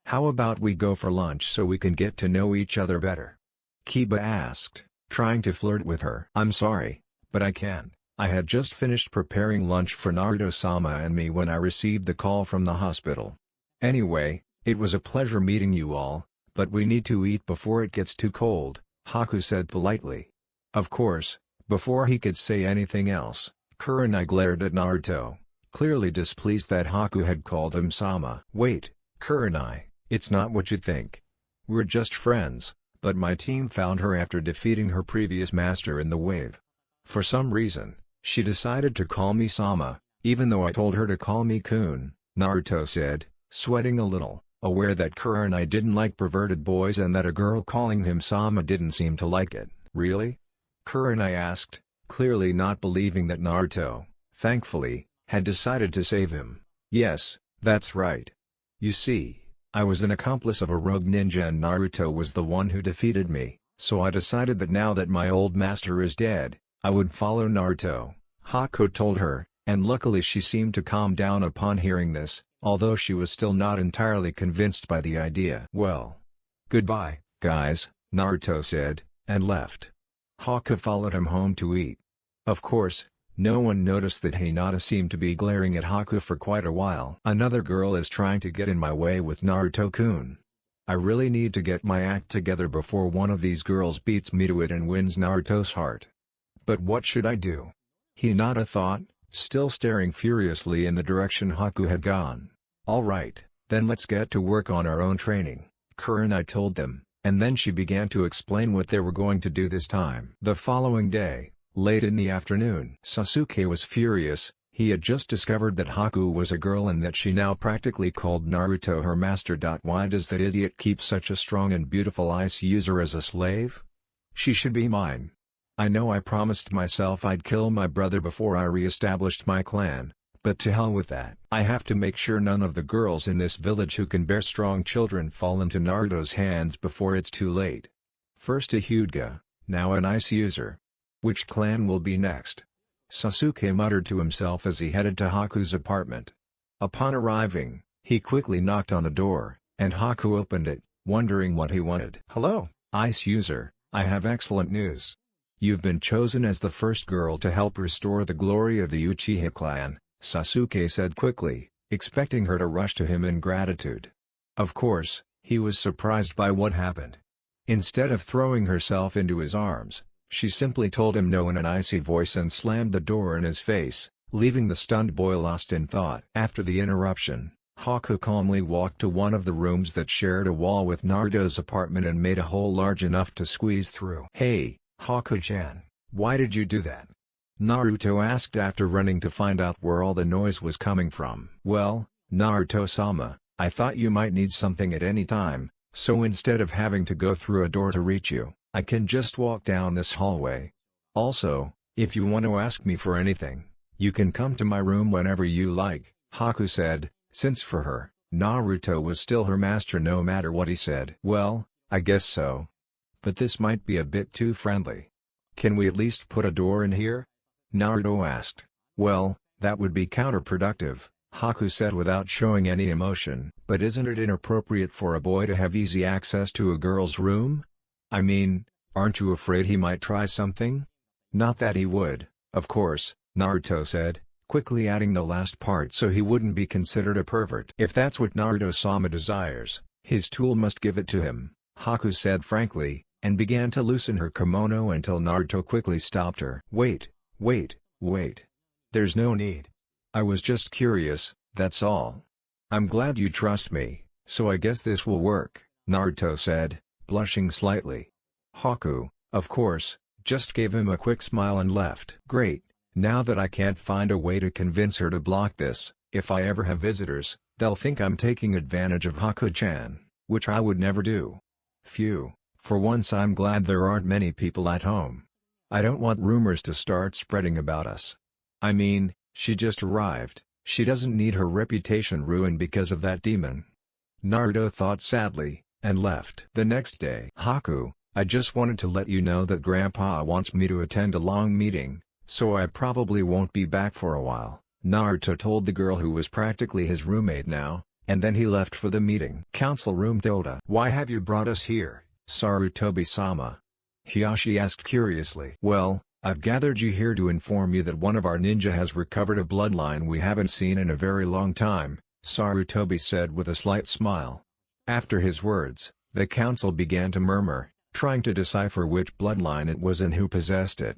How about we go for lunch so we can get to know each other better? Kiba asked, trying to flirt with her. I'm sorry, but I can't. I had just finished preparing lunch for Naruto-sama and me when I received the call from the hospital. Anyway, it was a pleasure meeting you all, but we need to eat before it gets too cold, Haku said politely. Of course, before he could say anything else, Kurenai glared at Naruto, clearly displeased that Haku had called him Sama. Wait, Kurenai, it's not what you think. We're just friends, but my team found her after defeating her previous master in the wave. For some reason, she decided to call me Sama, even though I told her to call me Kun, Naruto said, sweating a little, aware that Kurenai didn't like perverted boys and that a girl calling him Sama didn't seem to like it. Really? Kurenai asked, clearly not believing that Naruto, thankfully, had decided to save him. Yes, that's right. You see, I was an accomplice of a rogue ninja and Naruto was the one who defeated me, so I decided that now that my old master is dead, I would follow Naruto, Haku told her, and luckily she seemed to calm down upon hearing this, although she was still not entirely convinced by the idea. Well, goodbye, guys, Naruto said, and left. Haku followed him home to eat. Of course, no one noticed that Hinata seemed to be glaring at Haku for quite a while. Another girl is trying to get in my way with Naruto-kun. I really need to get my act together before one of these girls beats me to it and wins Naruto's heart. But what should I do? Hinata thought, still staring furiously in the direction Haku had gone. Alright, then let's get to work on our own training, Kurenai told them, and then she began to explain what they were going to do this time. The following day, late in the afternoon, Sasuke was furious. He had just discovered that Haku was a girl and that she now practically called Naruto her master. Why does that idiot keep such a strong and beautiful ice user as a slave? She should be mine. I know I promised myself I'd kill my brother before I re-established my clan, but to hell with that. I have to make sure none of the girls in this village who can bear strong children fall into Naruto's hands before it's too late. First a Hyuga, now an ice user. Which clan will be next? Sasuke muttered to himself as he headed to Haku's apartment. Upon arriving, he quickly knocked on the door, and Haku opened it, wondering what he wanted. Hello, ice user, I have excellent news. You've been chosen as the first girl to help restore the glory of the Uchiha clan, Sasuke said quickly, expecting her to rush to him in gratitude. Of course, he was surprised by what happened. Instead of throwing herself into his arms, she simply told him no in an icy voice and slammed the door in his face, leaving the stunned boy lost in thought. After the interruption, Haku calmly walked to one of the rooms that shared a wall with Naruto's apartment and made a hole large enough to squeeze through. Hey, Haku-chan, why did you do that? Naruto asked after running to find out where all the noise was coming from. Well, Naruto-sama, I thought you might need something at any time, so instead of having to go through a door to reach you, I can just walk down this hallway. Also, if you want to ask me for anything, you can come to my room whenever you like, Haku said, since for her, Naruto was still her master no matter what he said. Well, I guess so. But this might be a bit too friendly. Can we at least put a door in here? Naruto asked. Well, that would be counterproductive, Haku said without showing any emotion. But isn't it inappropriate for a boy to have easy access to a girl's room? I mean, aren't you afraid he might try something? Not that he would, of course, Naruto said, quickly adding the last part so he wouldn't be considered a pervert. If that's what Naruto-sama desires, his tool must give it to him, Haku said frankly, and began to loosen her kimono until Naruto quickly stopped her. Wait. There's no need. I was just curious, that's all. I'm glad you trust me, so I guess this will work, Naruto said, blushing slightly. Haku, of course, just gave him a quick smile and left. Great, now that I can't find a way to convince her to block this, if I ever have visitors, they'll think I'm taking advantage of Haku-chan, which I would never do. Phew. For once I'm glad there aren't many people at home. I don't want rumors to start spreading about us. I mean, she just arrived, She doesn't need her reputation ruined because of that demon. Naruto thought sadly, and left. The next day, Haku, I just wanted to let you know that Grandpa wants me to attend a long meeting, so I probably won't be back for a while, Naruto told the girl who was practically his roommate now, and then he left for the meeting. Council Room Dota. Why have you brought us here, Sarutobi-sama? Hiyashi asked curiously. Well, I've gathered you here to inform you that one of our ninja has recovered a bloodline we haven't seen in a very long time, Sarutobi said with a slight smile. After his words, the council began to murmur, trying to decipher which bloodline it was and who possessed it.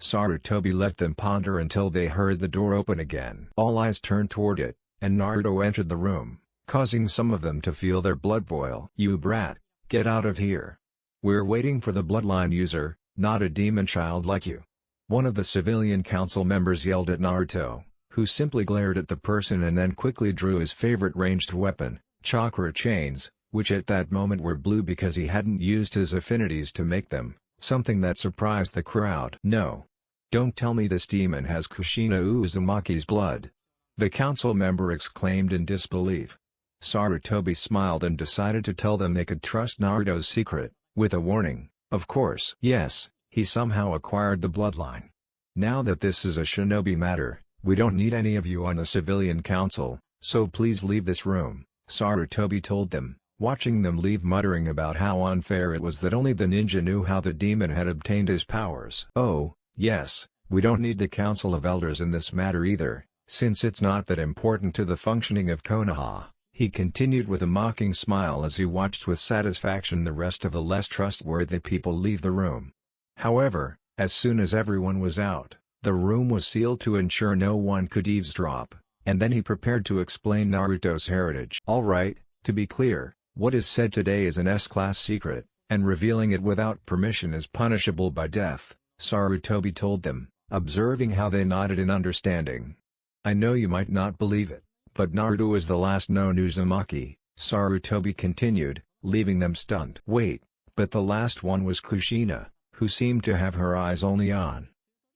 Sarutobi let them ponder until they heard the door open again. All eyes turned toward it, and Naruto entered the room, causing some of them to feel their blood boil. You brat, get out of here. We're waiting for the bloodline user, not a demon child like you. One of the civilian council members yelled at Naruto, who simply glared at the person and then quickly drew his favorite ranged weapon, Chakra chains, which at that moment were blue because he hadn't used his affinities to make them, something that surprised the crowd. No. Don't tell me this demon has Kushina Uzumaki's blood. The council member exclaimed in disbelief. Sarutobi smiled and decided to tell them they could trust Naruto's secret, with a warning, of course. Yes, he somehow acquired the bloodline. Now that this is a shinobi matter, we don't need any of you on the civilian council, so please leave this room, Sarutobi told them, watching them leave muttering about how unfair it was that only the ninja knew how the demon had obtained his powers. Oh, yes, we don't need the council of elders in this matter either, since it's not that important to the functioning of Konoha, he continued with a mocking smile as he watched with satisfaction the rest of the less trustworthy people leave the room. However, as soon as everyone was out, the room was sealed to ensure no one could eavesdrop, and then he prepared to explain Naruto's heritage. Alright, to be clear, what is said today is an S-class secret, and revealing it without permission is punishable by death, Sarutobi told them, observing how they nodded in understanding. I know you might not believe it, but Naruto is the last known Uzumaki, Sarutobi continued, leaving them stunned. Wait, but the last one was Kushina, who seemed to have her eyes only on.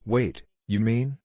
Wait, you mean?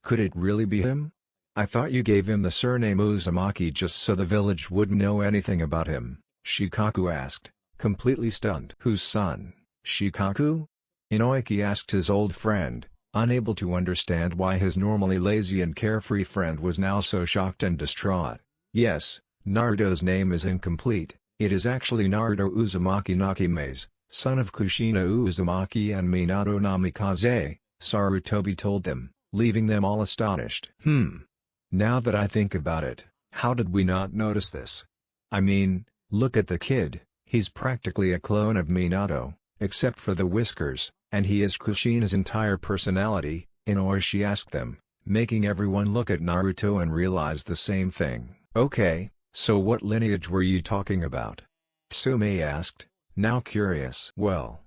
Could it really be him? I thought you gave him the surname Uzumaki just so the village wouldn't know anything about him, Shikaku asked, completely stunned. Whose son, Shikaku? Inoiki asked his old friend, unable to understand why his normally lazy and carefree friend was now so shocked and distraught. Yes, Naruto's name is incomplete, it is actually Naruto Uzumaki Nakimaze, son of Kushina Uzumaki and Minato Namikaze, Sarutobi told them, leaving them all astonished. Now that I think about it, how did we not notice this? I mean, look at the kid, he's practically a clone of Minato, except for the whiskers, and he is Kushina's entire personality, Inoishi asked them, making everyone look at Naruto and realize the same thing. Okay, so what lineage were you talking about? Tsume asked, now curious. Well,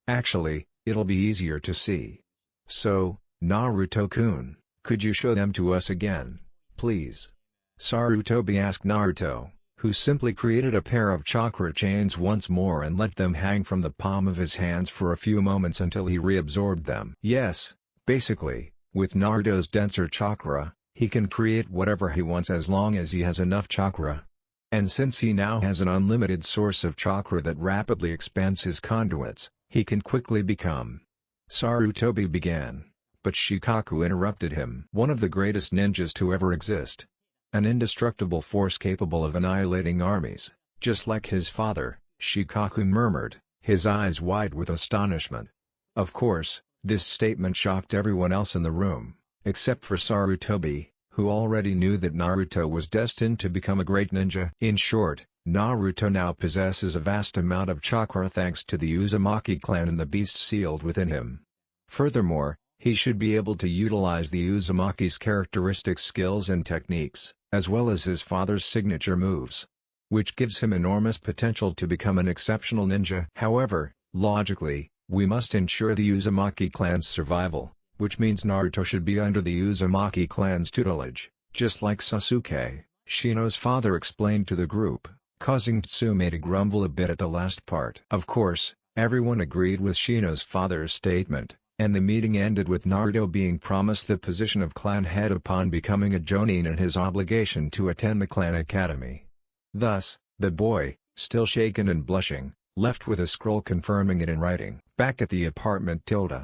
actually, it'll be easier to see. So, Naruto-kun, could you show them to us again, please? Sarutobi asked Naruto, who simply created a pair of chakra chains once more and let them hang from the palm of his hands for a few moments until he reabsorbed them. Yes, basically, with Naruto's denser chakra, he can create whatever he wants as long as he has enough chakra. And since he now has an unlimited source of chakra that rapidly expands his conduits, he can quickly become. Sarutobi began, but Shikaku interrupted him. One of the greatest ninjas to ever exist. An indestructible force capable of annihilating armies, just like his father, Shikaku murmured, his eyes wide with astonishment. Of course, this statement shocked everyone else in the room, except for Sarutobi, who already knew that Naruto was destined to become a great ninja. In short, Naruto now possesses a vast amount of chakra thanks to the Uzumaki clan and the beast sealed within him. Furthermore, he should be able to utilize the Uzumaki's characteristic skills and techniques, as well as his father's signature moves, which gives him enormous potential to become an exceptional ninja. However, logically, we must ensure the Uzumaki clan's survival, which means Naruto should be under the Uzumaki clan's tutelage, just like Sasuke, Shino's father explained to the group, causing Tsume to grumble a bit at the last part. Of course, everyone agreed with Shino's father's statement, And the meeting ended with Naruto being promised the position of clan head upon becoming a Jonin and his obligation to attend the clan academy. Thus, the boy, still shaken and blushing, left with a scroll confirming it in writing. Back at the apartment.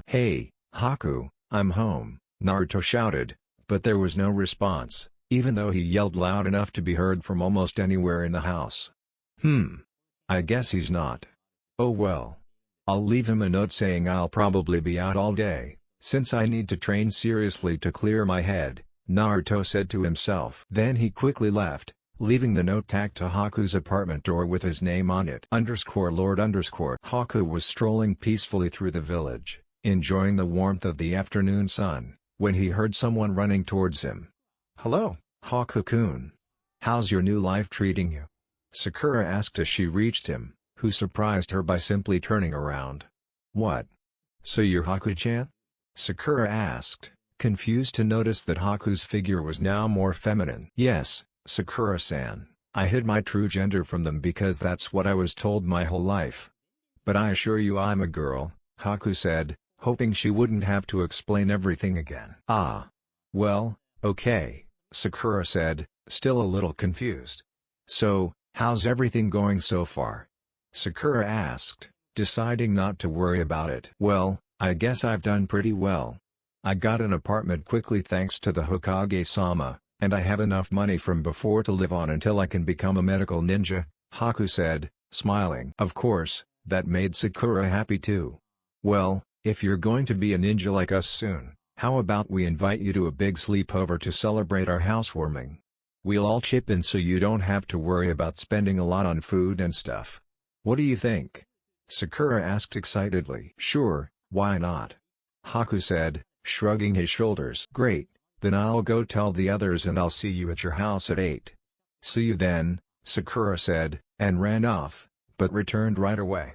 Hey, Haku, I'm home, Naruto shouted, but there was no response, even though he yelled loud enough to be heard from almost anywhere in the house. I guess he's not. Oh well. I'll leave him a note saying I'll probably be out all day, since I need to train seriously to clear my head, Naruto said to himself. Then he quickly left, leaving the note tacked to Haku's apartment door with his name on it. Lord. Haku was strolling peacefully through the village, enjoying the warmth of the afternoon sun, when he heard someone running towards him. Hello, Haku-kun. How's your new life treating you? Sakura asked as she reached him, who surprised her by simply turning around. What? So you're Haku-chan? Sakura asked, confused to notice that Haku's figure was now more feminine. Yes, Sakura-san, I hid my true gender from them because that's what I was told my whole life. But I assure you I'm a girl, Haku said, hoping she wouldn't have to explain everything again. Ah. Well, okay, Sakura said, still a little confused. So, how's everything going so far? Sakura asked, deciding not to worry about it. Well, I guess I've done pretty well. I got an apartment quickly thanks to the Hokage-sama, and I have enough money from before to live on until I can become a medical ninja, Haku said, smiling. Of course, that made Sakura happy too. Well, if you're going to be a ninja like us soon, how about we invite you to a big sleepover to celebrate our housewarming? We'll all chip in so you don't have to worry about spending a lot on food and stuff. What do you think? Sakura asked excitedly. Sure, why not? Haku said, shrugging his shoulders. Great, then I'll go tell the others and I'll see you at your house at 8. See you then, Sakura said, and ran off, but returned right away.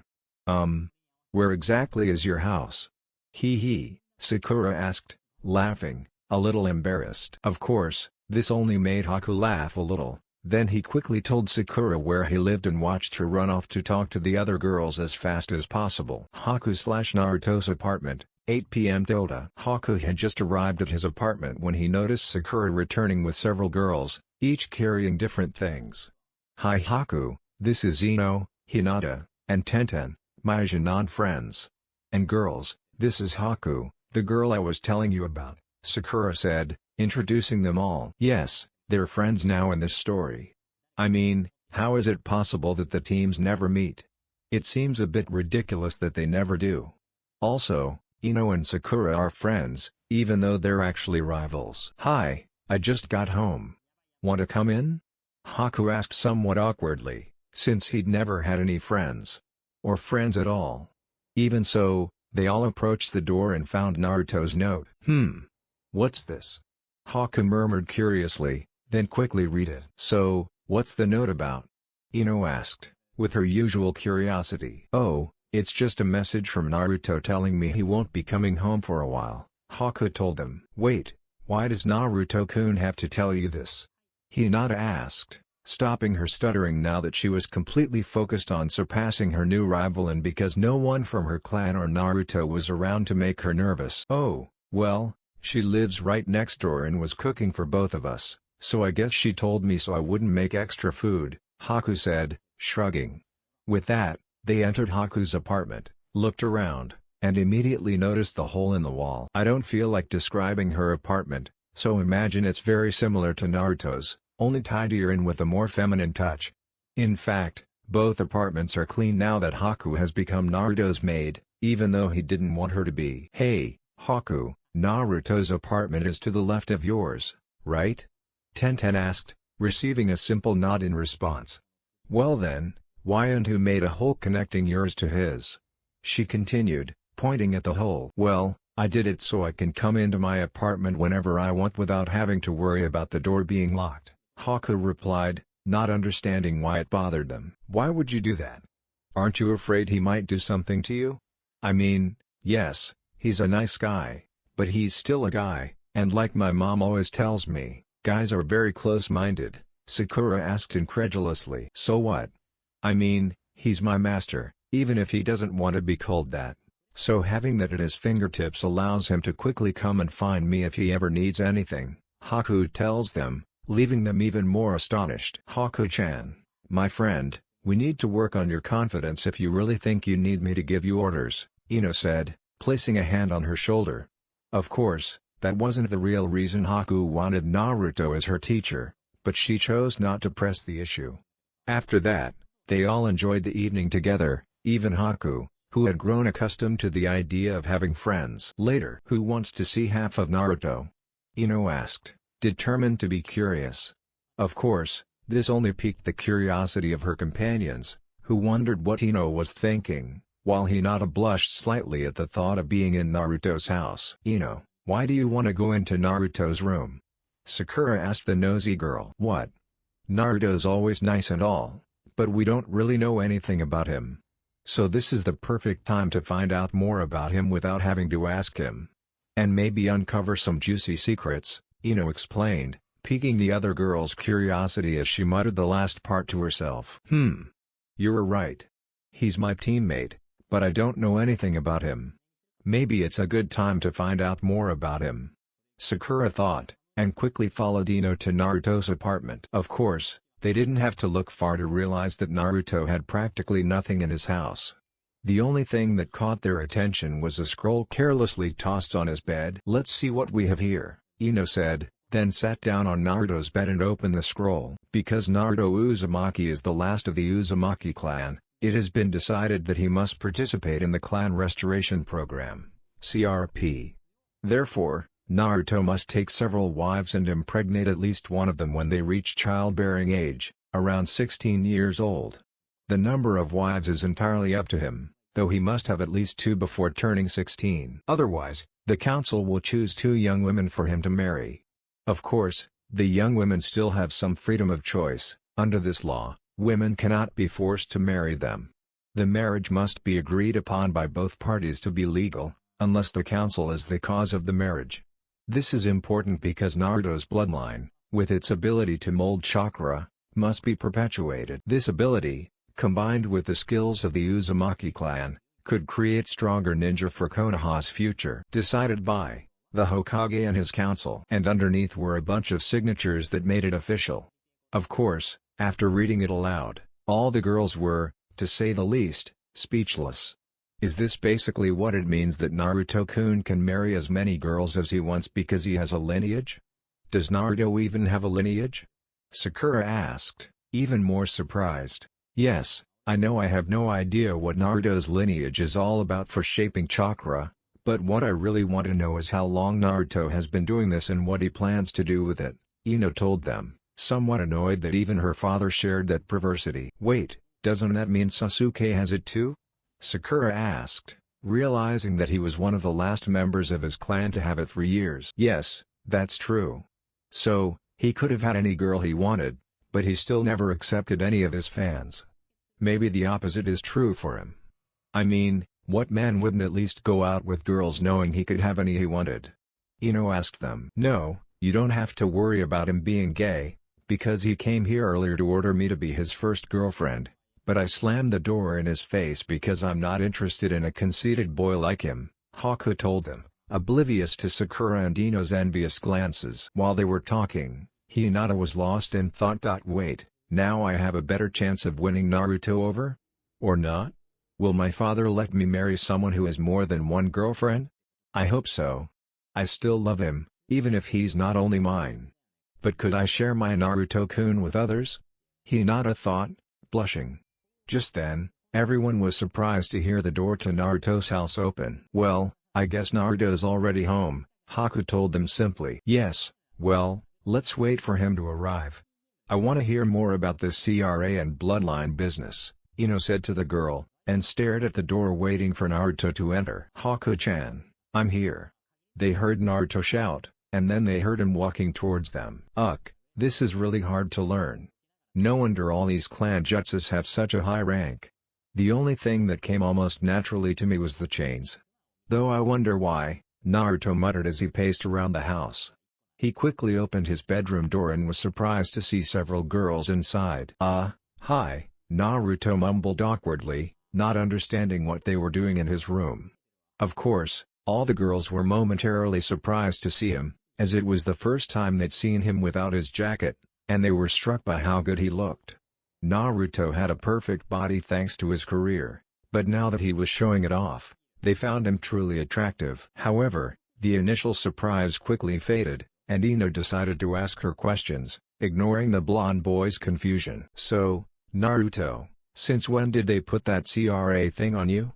Where exactly is your house? Hee, Sakura asked, laughing, a little embarrassed. Of course, this only made Haku laugh a little. Then he quickly told Sakura where he lived and watched her run off to talk to the other girls as fast as possible. Haku/Naruto's apartment, 8 p.m. Haku had just arrived at his apartment when he noticed Sakura returning with several girls, each carrying different things. Hi Haku, this is Ino, Hinata, and Tenten, my Jonin friends. And girls, this is Haku, the girl I was telling you about, Sakura said, introducing them all. Yes, they're friends now in this story. I mean, how is it possible that the teams never meet? It seems a bit ridiculous that they never do. Also, Ino and Sakura are friends, even though they're actually rivals. Hi, I just got home. Want to come in? Haku asked somewhat awkwardly, since he'd never had any friends. Or friends at all. Even so, they all approached the door and found Naruto's note. What's this? Haku murmured curiously, then quickly read it. So, what's the note about? Ino asked, with her usual curiosity. Oh, it's just a message from Naruto telling me he won't be coming home for a while, Haku told them. Wait, why does Naruto-kun have to tell you this? Hinata asked, stopping her stuttering now that she was completely focused on surpassing her new rival and because no one from her clan or Naruto was around to make her nervous. Oh, well, she lives right next door and was cooking for both of us, so I guess she told me so I wouldn't make extra food, Haku said, shrugging. With that, they entered Haku's apartment, looked around, and immediately noticed the hole in the wall. I don't feel like describing her apartment, so imagine it's very similar to Naruto's, only tidier and with a more feminine touch. In fact, both apartments are clean now that Haku has become Naruto's maid, even though he didn't want her to be. Hey, Haku, Naruto's apartment is to the left of yours, right? Tenten asked, receiving a simple nod in response. Well then, why and who made a hole connecting yours to his? She continued, pointing at the hole. Well, I did it so I can come into my apartment whenever I want without having to worry about the door being locked, Haku replied, not understanding why it bothered them. Why would you do that? Aren't you afraid he might do something to you? I mean, yes, he's a nice guy, but he's still a guy, and like my mom always tells me, guys are very close-minded, Sakura asked incredulously. So what? I mean, he's my master, even if he doesn't want to be called that. So having that at his fingertips allows him to quickly come and find me if he ever needs anything, Haku tells them, leaving them even more astonished. Haku-chan, my friend, we need to work on your confidence if you really think you need me to give you orders, Ino said, placing a hand on her shoulder. Of course, that wasn't the real reason Haku wanted Naruto as her teacher, but she chose not to press the issue. After that, they all enjoyed the evening together, even Haku, who had grown accustomed to the idea of having friends. Later, who wants to see half of Naruto? Ino asked, determined to be curious. Of course, this only piqued the curiosity of her companions, who wondered what Ino was thinking, while Hinata blushed slightly at the thought of being in Naruto's house. Ino, why do you want to go into Naruto's room? Sakura asked the nosy girl. What? Naruto's always nice and all, but we don't really know anything about him. So this is the perfect time to find out more about him without having to ask him. And maybe uncover some juicy secrets, Ino explained, piquing the other girl's curiosity as she muttered the last part to herself. You're right. He's my teammate, but I don't know anything about him. Maybe it's a good time to find out more about him. Sakura thought, and quickly followed Ino to Naruto's apartment. Of course, they didn't have to look far to realize that Naruto had practically nothing in his house. The only thing that caught their attention was a scroll carelessly tossed on his bed. Let's see what we have here, Ino said, then sat down on Naruto's bed and opened the scroll. Because Naruto Uzumaki is the last of the Uzumaki clan, it has been decided that he must participate in the Clan Restoration Program, CRP. Therefore, Naruto must take several wives and impregnate at least one of them when they reach childbearing age, around 16 years old. The number of wives is entirely up to him, though he must have at least 2 before turning 16. Otherwise, the council will choose 2 young women for him to marry. Of course, the young women still have some freedom of choice. Under this law, women cannot be forced to marry them. The marriage must be agreed upon by both parties to be legal, unless the council is the cause of the marriage. This is important because Naruto's bloodline, with its ability to mold chakra, must be perpetuated. This ability, combined with the skills of the Uzumaki clan, could create stronger ninja for Konoha's future. Decided by the Hokage and his council. And underneath were a bunch of signatures that made it official. Of course, after reading it aloud, all the girls were, to say the least, speechless. Is this basically what it means that Naruto-kun can marry as many girls as he wants because he has a lineage? Does Naruto even have a lineage? Sakura asked, even more surprised. Yes, I know I have no idea what Naruto's lineage is all about for shaping chakra, but what I really want to know is how long Naruto has been doing this and what he plans to do with it, Ino told them, somewhat annoyed that even her father shared that perversity. Wait, doesn't that mean Sasuke has it too? Sakura asked, realizing that he was one of the last members of his clan to have it for years. Yes, that's true. So, he could have had any girl he wanted, but he still never accepted any of his fans. Maybe the opposite is true for him. I mean, what man wouldn't at least go out with girls knowing he could have any he wanted? Ino asked them. No, you don't have to worry about him being gay, because he came here earlier to order me to be his first girlfriend. But I slammed the door in his face because I'm not interested in a conceited boy like him, Haku told them, oblivious to Sakura and Ino's envious glances. While they were talking, Hinata was lost in thought. Wait, now I have a better chance of winning Naruto over? Or not? Will my father let me marry someone who has more than one girlfriend? I hope so. I still love him, even if he's not only mine. But could I share my Naruto-kun with others? Hinata thought, blushing. Just then, everyone was surprised to hear the door to Naruto's house open. Well, I guess Naruto's already home, Haku told them simply. Yes, well, let's wait for him to arrive. I want to hear more about this CRA and bloodline business, Ino said to the girl, and stared at the door waiting for Naruto to enter. Haku-chan, I'm here. They heard Naruto shout, and then they heard him walking towards them. This is really hard to learn. No wonder all these clan jutsus have such a high rank. The only thing that came almost naturally to me was the chains. Though I wonder why, Naruto muttered as he paced around the house. He quickly opened his bedroom door and was surprised to see several girls inside. Hi, Naruto mumbled awkwardly, not understanding what they were doing in his room. Of course, all the girls were momentarily surprised to see him, as it was the first time they'd seen him without his jacket, and they were struck by how good he looked. Naruto had a perfect body thanks to his career, but now that he was showing it off, they found him truly attractive. However, the initial surprise quickly faded, and Ino decided to ask her questions, ignoring the blonde boy's confusion. "So, Naruto, since when did they put that CRA thing on you?"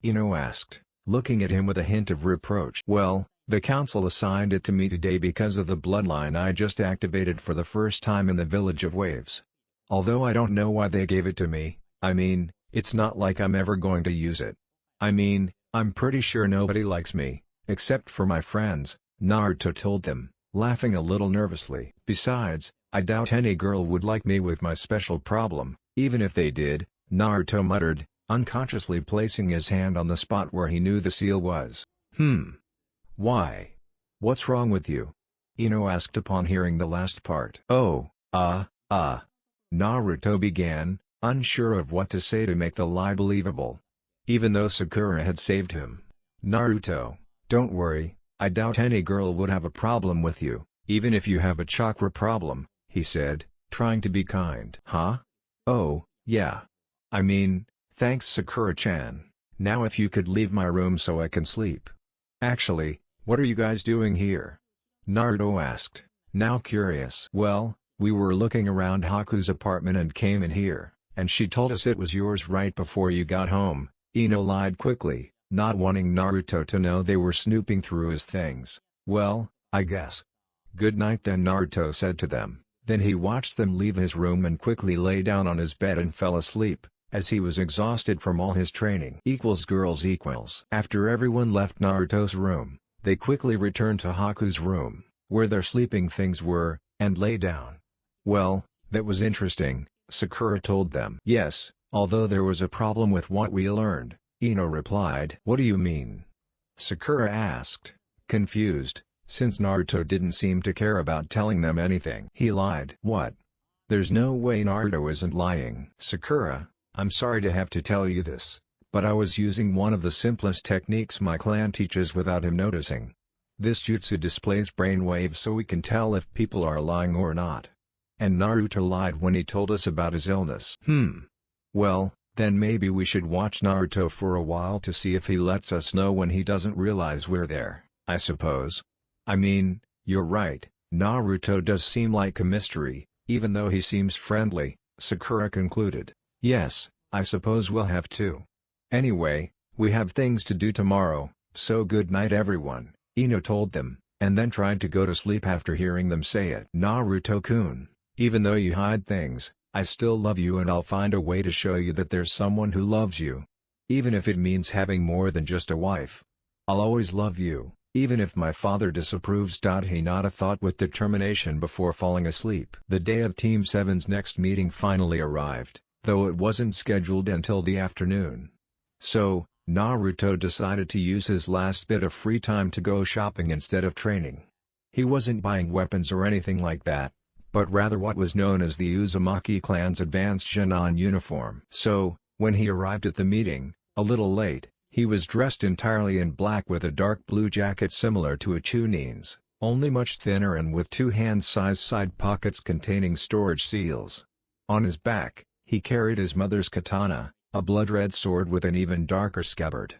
Ino asked, looking at him with a hint of reproach. "Well, the council assigned it to me today because of the bloodline I just activated for the first time in the Village of Waves. Although I don't know why they gave it to me, I mean, it's not like I'm ever going to use it. I mean, I'm pretty sure nobody likes me, except for my friends," Naruto told them, laughing a little nervously. "Besides, I doubt any girl would like me with my special problem, even if they did," Naruto muttered, unconsciously placing his hand on the spot where he knew the seal was. Why? What's wrong with you?" Ino asked upon hearing the last part. Naruto began, unsure of what to say to make the lie believable. Even though Sakura had saved him. "Naruto, don't worry, I doubt any girl would have a problem with you, even if you have a chakra problem," he said, trying to be kind. "Huh? Oh, yeah. I mean, thanks Sakura-chan. Now if you could leave my room so I can sleep." "Actually, what are you guys doing here?" Naruto asked, now curious. "Well, we were looking around Haku's apartment and came in here, and she told us it was yours right before you got home," Ino lied quickly, not wanting Naruto to know they were snooping through his things. "Well, I guess. Good night then," Naruto said to them. Then he watched them leave his room and quickly lay down on his bed and fell asleep, as he was exhausted from all his training. Girls. After everyone left Naruto's room, they quickly returned to Haku's room, where their sleeping things were, and lay down. "Well, that was interesting," Sakura told them. "Yes, although there was a problem with what we learned," Ino replied. "What do you mean?" Sakura asked, confused, since Naruto didn't seem to care about telling them anything. He lied. "What? There's no way Naruto isn't lying." "Sakura, I'm sorry to have to tell you this, but I was using one of the simplest techniques my clan teaches without him noticing. This jutsu displays brainwaves so we can tell if people are lying or not. And Naruto lied when he told us about his illness." Well, then maybe we should watch Naruto for a while to see if he lets us know when he doesn't realize we're there, I suppose. I mean, you're right, Naruto does seem like a mystery, even though he seems friendly," Sakura concluded. "Yes, I suppose we'll have to. Anyway, we have things to do tomorrow, so good night everyone," Ino told them, and then tried to go to sleep after hearing them say it. "Naruto-kun, even though you hide things, I still love you and I'll find a way to show you that there's someone who loves you. Even if it means having more than just a wife. I'll always love you, even if my father disapproves." Hinata thought with determination before falling asleep. The day of Team 7's next meeting finally arrived, though it wasn't scheduled until the afternoon. So, Naruto decided to use his last bit of free time to go shopping instead of training. He wasn't buying weapons or anything like that, but rather what was known as the Uzumaki clan's advanced Genin uniform. So, when he arrived at the meeting, a little late, he was dressed entirely in black with a dark blue jacket similar to a Chunin's, only much thinner and with two hand-sized side pockets containing storage seals. On his back, he carried his mother's katana, a blood-red sword with an even darker scabbard.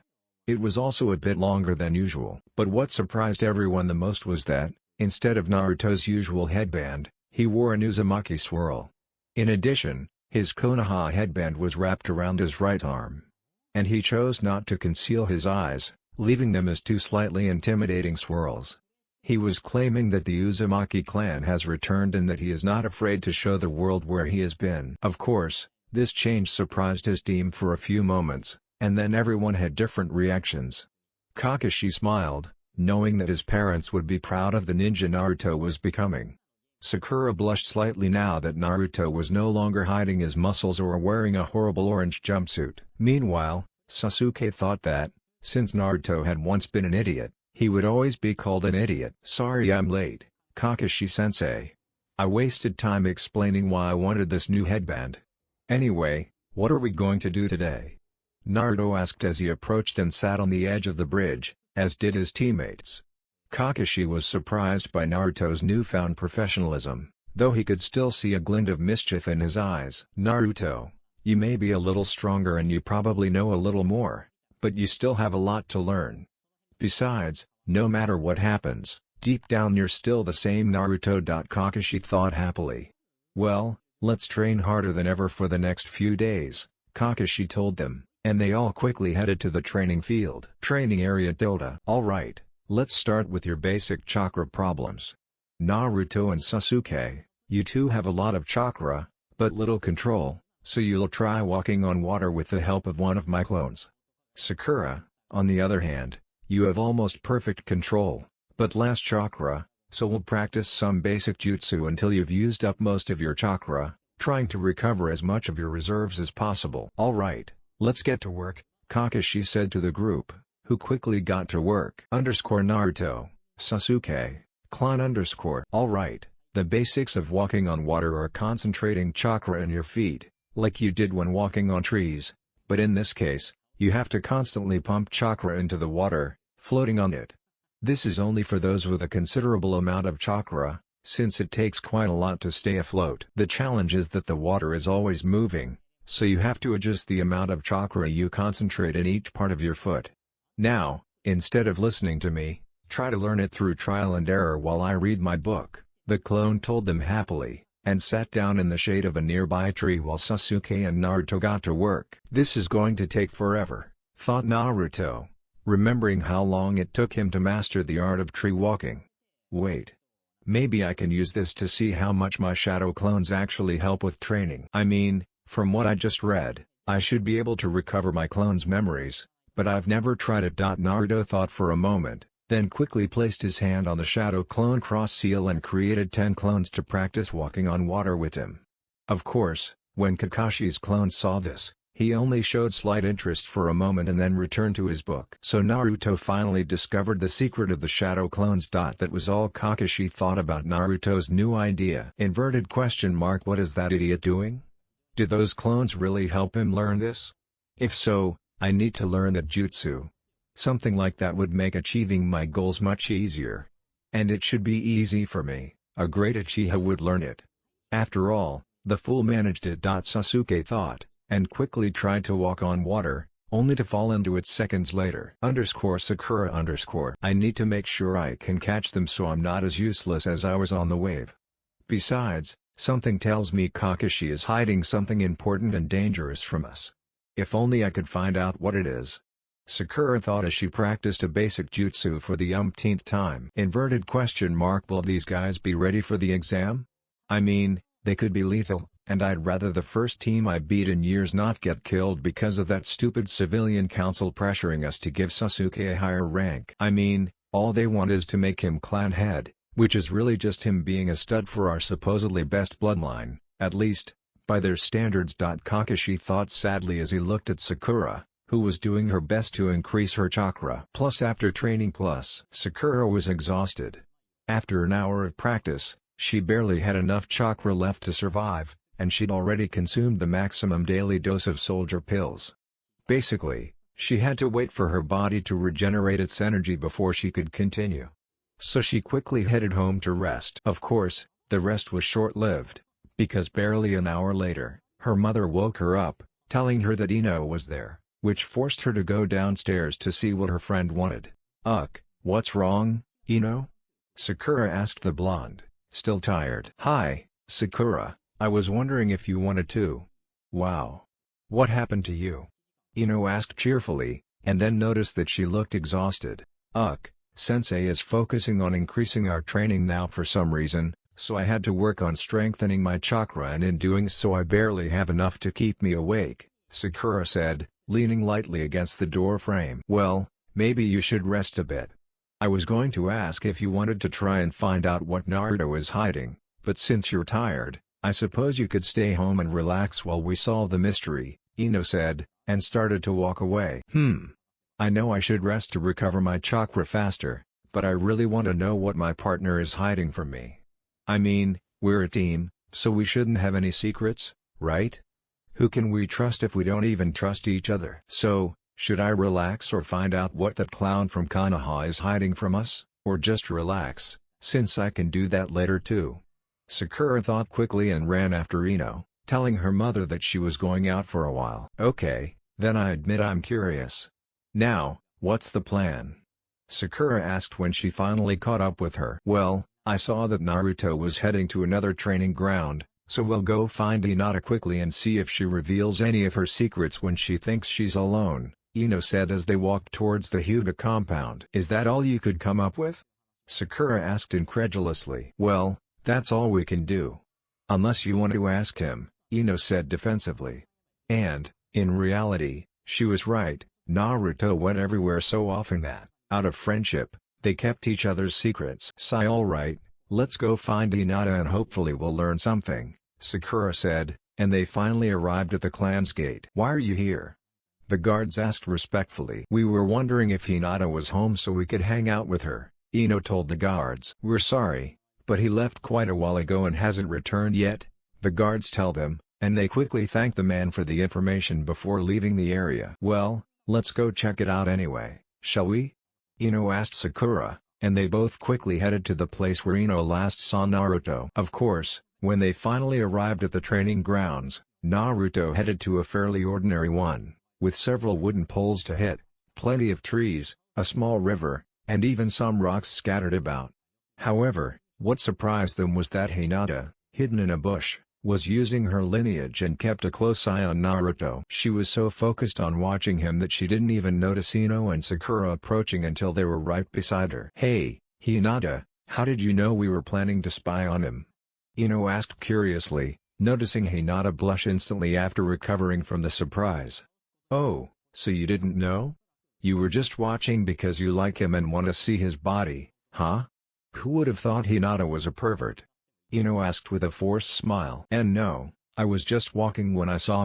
It was also a bit longer than usual. But what surprised everyone the most was that, instead of Naruto's usual headband, he wore an Uzumaki swirl. In addition, his Konoha headband was wrapped around his right arm. And he chose not to conceal his eyes, leaving them as two slightly intimidating swirls. He was claiming that the Uzumaki clan has returned and that he is not afraid to show the world where he has been. Of course, this change surprised his team for a few moments, and then everyone had different reactions. Kakashi smiled, knowing that his parents would be proud of the ninja Naruto was becoming. Sakura blushed slightly now that Naruto was no longer hiding his muscles or wearing a horrible orange jumpsuit. Meanwhile, Sasuke thought that, since Naruto had once been an idiot, he would always be called an idiot. "Sorry I'm late, Kakashi-sensei. I wasted time explaining why I wanted this new headband. Anyway, what are we going to do today?" Naruto asked as he approached and sat on the edge of the bridge, as did his teammates. Kakashi was surprised by Naruto's newfound professionalism, though he could still see a glint of mischief in his eyes. "Naruto, you may be a little stronger and you probably know a little more, but you still have a lot to learn. Besides, no matter what happens, deep down you're still the same Naruto." Kakashi thought happily. "Well, let's train harder than ever for the next few days," Kakashi told them, and they all quickly headed to the training field. Training area tilde. "Alright, let's start with your basic chakra problems. Naruto and Sasuke, you two have a lot of chakra, but little control, so you'll try walking on water with the help of one of my clones. Sakura, on the other hand, you have almost perfect control, but less chakra, so we'll practice some basic jutsu until you've used up most of your chakra, trying to recover as much of your reserves as possible." "Alright, let's get to work," Kakashi said to the group, who quickly got to work. Naruto, Sasuke, clan. "Alright, the basics of walking on water are concentrating chakra in your feet, like you did when walking on trees, but in this case, you have to constantly pump chakra into the water, floating on it. This is only for those with a considerable amount of chakra, since it takes quite a lot to stay afloat. The challenge is that the water is always moving, so you have to adjust the amount of chakra you concentrate in each part of your foot. Now, instead of listening to me, try to learn it through trial and error while I read my book," the clone told them happily, and sat down in the shade of a nearby tree while Sasuke and Naruto got to work. "This is going to take forever," thought Naruto, remembering how long it took him to master the art of tree walking. "Wait. Maybe I can use this to see how much my shadow clones actually help with training. I mean, from what I just read, I should be able to recover my clones' memories, but I've never tried it." Naruto thought for a moment, then quickly placed his hand on the shadow clone cross seal and created 10 clones to practice walking on water with him. Of course, when Kakashi's clone saw this, he only showed slight interest for a moment and then returned to his book. So Naruto finally discovered the secret of the shadow clones. That was all Kakashi thought about Naruto's new idea. What is that idiot doing? Do those clones really help him learn this? If so, I need to learn that jutsu. Something like that would make achieving my goals much easier. And it should be easy for me, a great Uchiha would learn it. After all, the fool managed it. Sasuke thought, and quickly tried to walk on water, only to fall into it seconds later. Sakura. "I need to make sure I can catch them so I'm not as useless as I was on the wave. Besides, something tells me Kakashi is hiding something important and dangerous from us. If only I could find out what it is." Sakura thought as she practiced a basic jutsu for the umpteenth time. "Will these guys be ready for the exam? I mean, they could be lethal, and I'd rather the first team I beat in years not get killed because of that stupid civilian council pressuring us to give Sasuke a higher rank. I mean, all they want is to make him clan head, which is really just him being a stud for our supposedly best bloodline, at least, by their standards." Kakashi thought sadly as he looked at Sakura, who was doing her best to increase her chakra. After training Sakura was exhausted. After an hour of practice, she barely had enough chakra left to survive, and she'd already consumed the maximum daily dose of soldier pills. Basically, she had to wait for her body to regenerate its energy before she could continue. So she quickly headed home to rest. Of course, the rest was short-lived, because barely an hour later, her mother woke her up, telling her that Ino was there, which forced her to go downstairs to see what her friend wanted. What's wrong, Ino?" Sakura asked the blonde, still tired. "Hi, Sakura, I was wondering if you wanted to." "Wow. What happened to you?" Ino asked cheerfully, and then noticed that she looked exhausted. Sensei is focusing on increasing our training now for some reason, so I had to work on strengthening my chakra, and in doing so I barely have enough to keep me awake," Sakura said, leaning lightly against the door frame. "Well, maybe you should rest a bit. I was going to ask if you wanted to try and find out what Naruto is hiding, but since you're tired, I suppose you could stay home and relax while we solve the mystery," Ino said, and started to walk away. I know I should rest to recover my chakra faster, but I really want to know what my partner is hiding from me. I mean, we're a team, so we shouldn't have any secrets, right?" Who can we trust if we don't even trust each other? So, should I relax or find out what that clown from Konoha is hiding from us, or just relax, since I can do that later too? Sakura thought quickly and ran after Ino, telling her mother that she was going out for a while. Okay, then I admit I'm curious. Now, what's the plan? Sakura asked when she finally caught up with her. Well, I saw that Naruto was heading to another training ground, so we'll go find Hinata quickly and see if she reveals any of her secrets when she thinks she's alone, Ino said as they walked towards the Hyuga compound. Is that all you could come up with? Sakura asked incredulously. Well, that's all we can do. Unless you want to ask him, Ino said defensively. And, in reality, she was right. Naruto went everywhere so often that, out of friendship, they kept each other's secrets. Alright, let's go find Hinata and hopefully we'll learn something, Sakura said, and they finally arrived at the clan's gate. Why are you here? The guards asked respectfully. We were wondering if Hinata was home so we could hang out with her, Ino told the guards. We're sorry, but he left quite a while ago and hasn't returned yet, the guards tell them, and they quickly thank the man for the information before leaving the area. Well, let's go check it out anyway, shall we? Ino asked Sakura, and they both quickly headed to the place where Ino last saw Naruto. Of course, when they finally arrived at the training grounds, Naruto headed to a fairly ordinary one, with several wooden poles to hit, plenty of trees, a small river, and even some rocks scattered about. However, what surprised them was that Hinata, hidden in a bush, was using her lineage and kept a close eye on Naruto. She was so focused on watching him that she didn't even notice Ino and Sakura approaching until they were right beside her. Hey, Hinata, how did you know we were planning to spy on him? Ino asked curiously, noticing Hinata blush instantly after recovering from the surprise. Oh, so you didn't know? You were just watching because you like him and want to see his body, huh? Who would have thought Hinata was a pervert? Ino asked with a forced smile. And no, I was just walking when I saw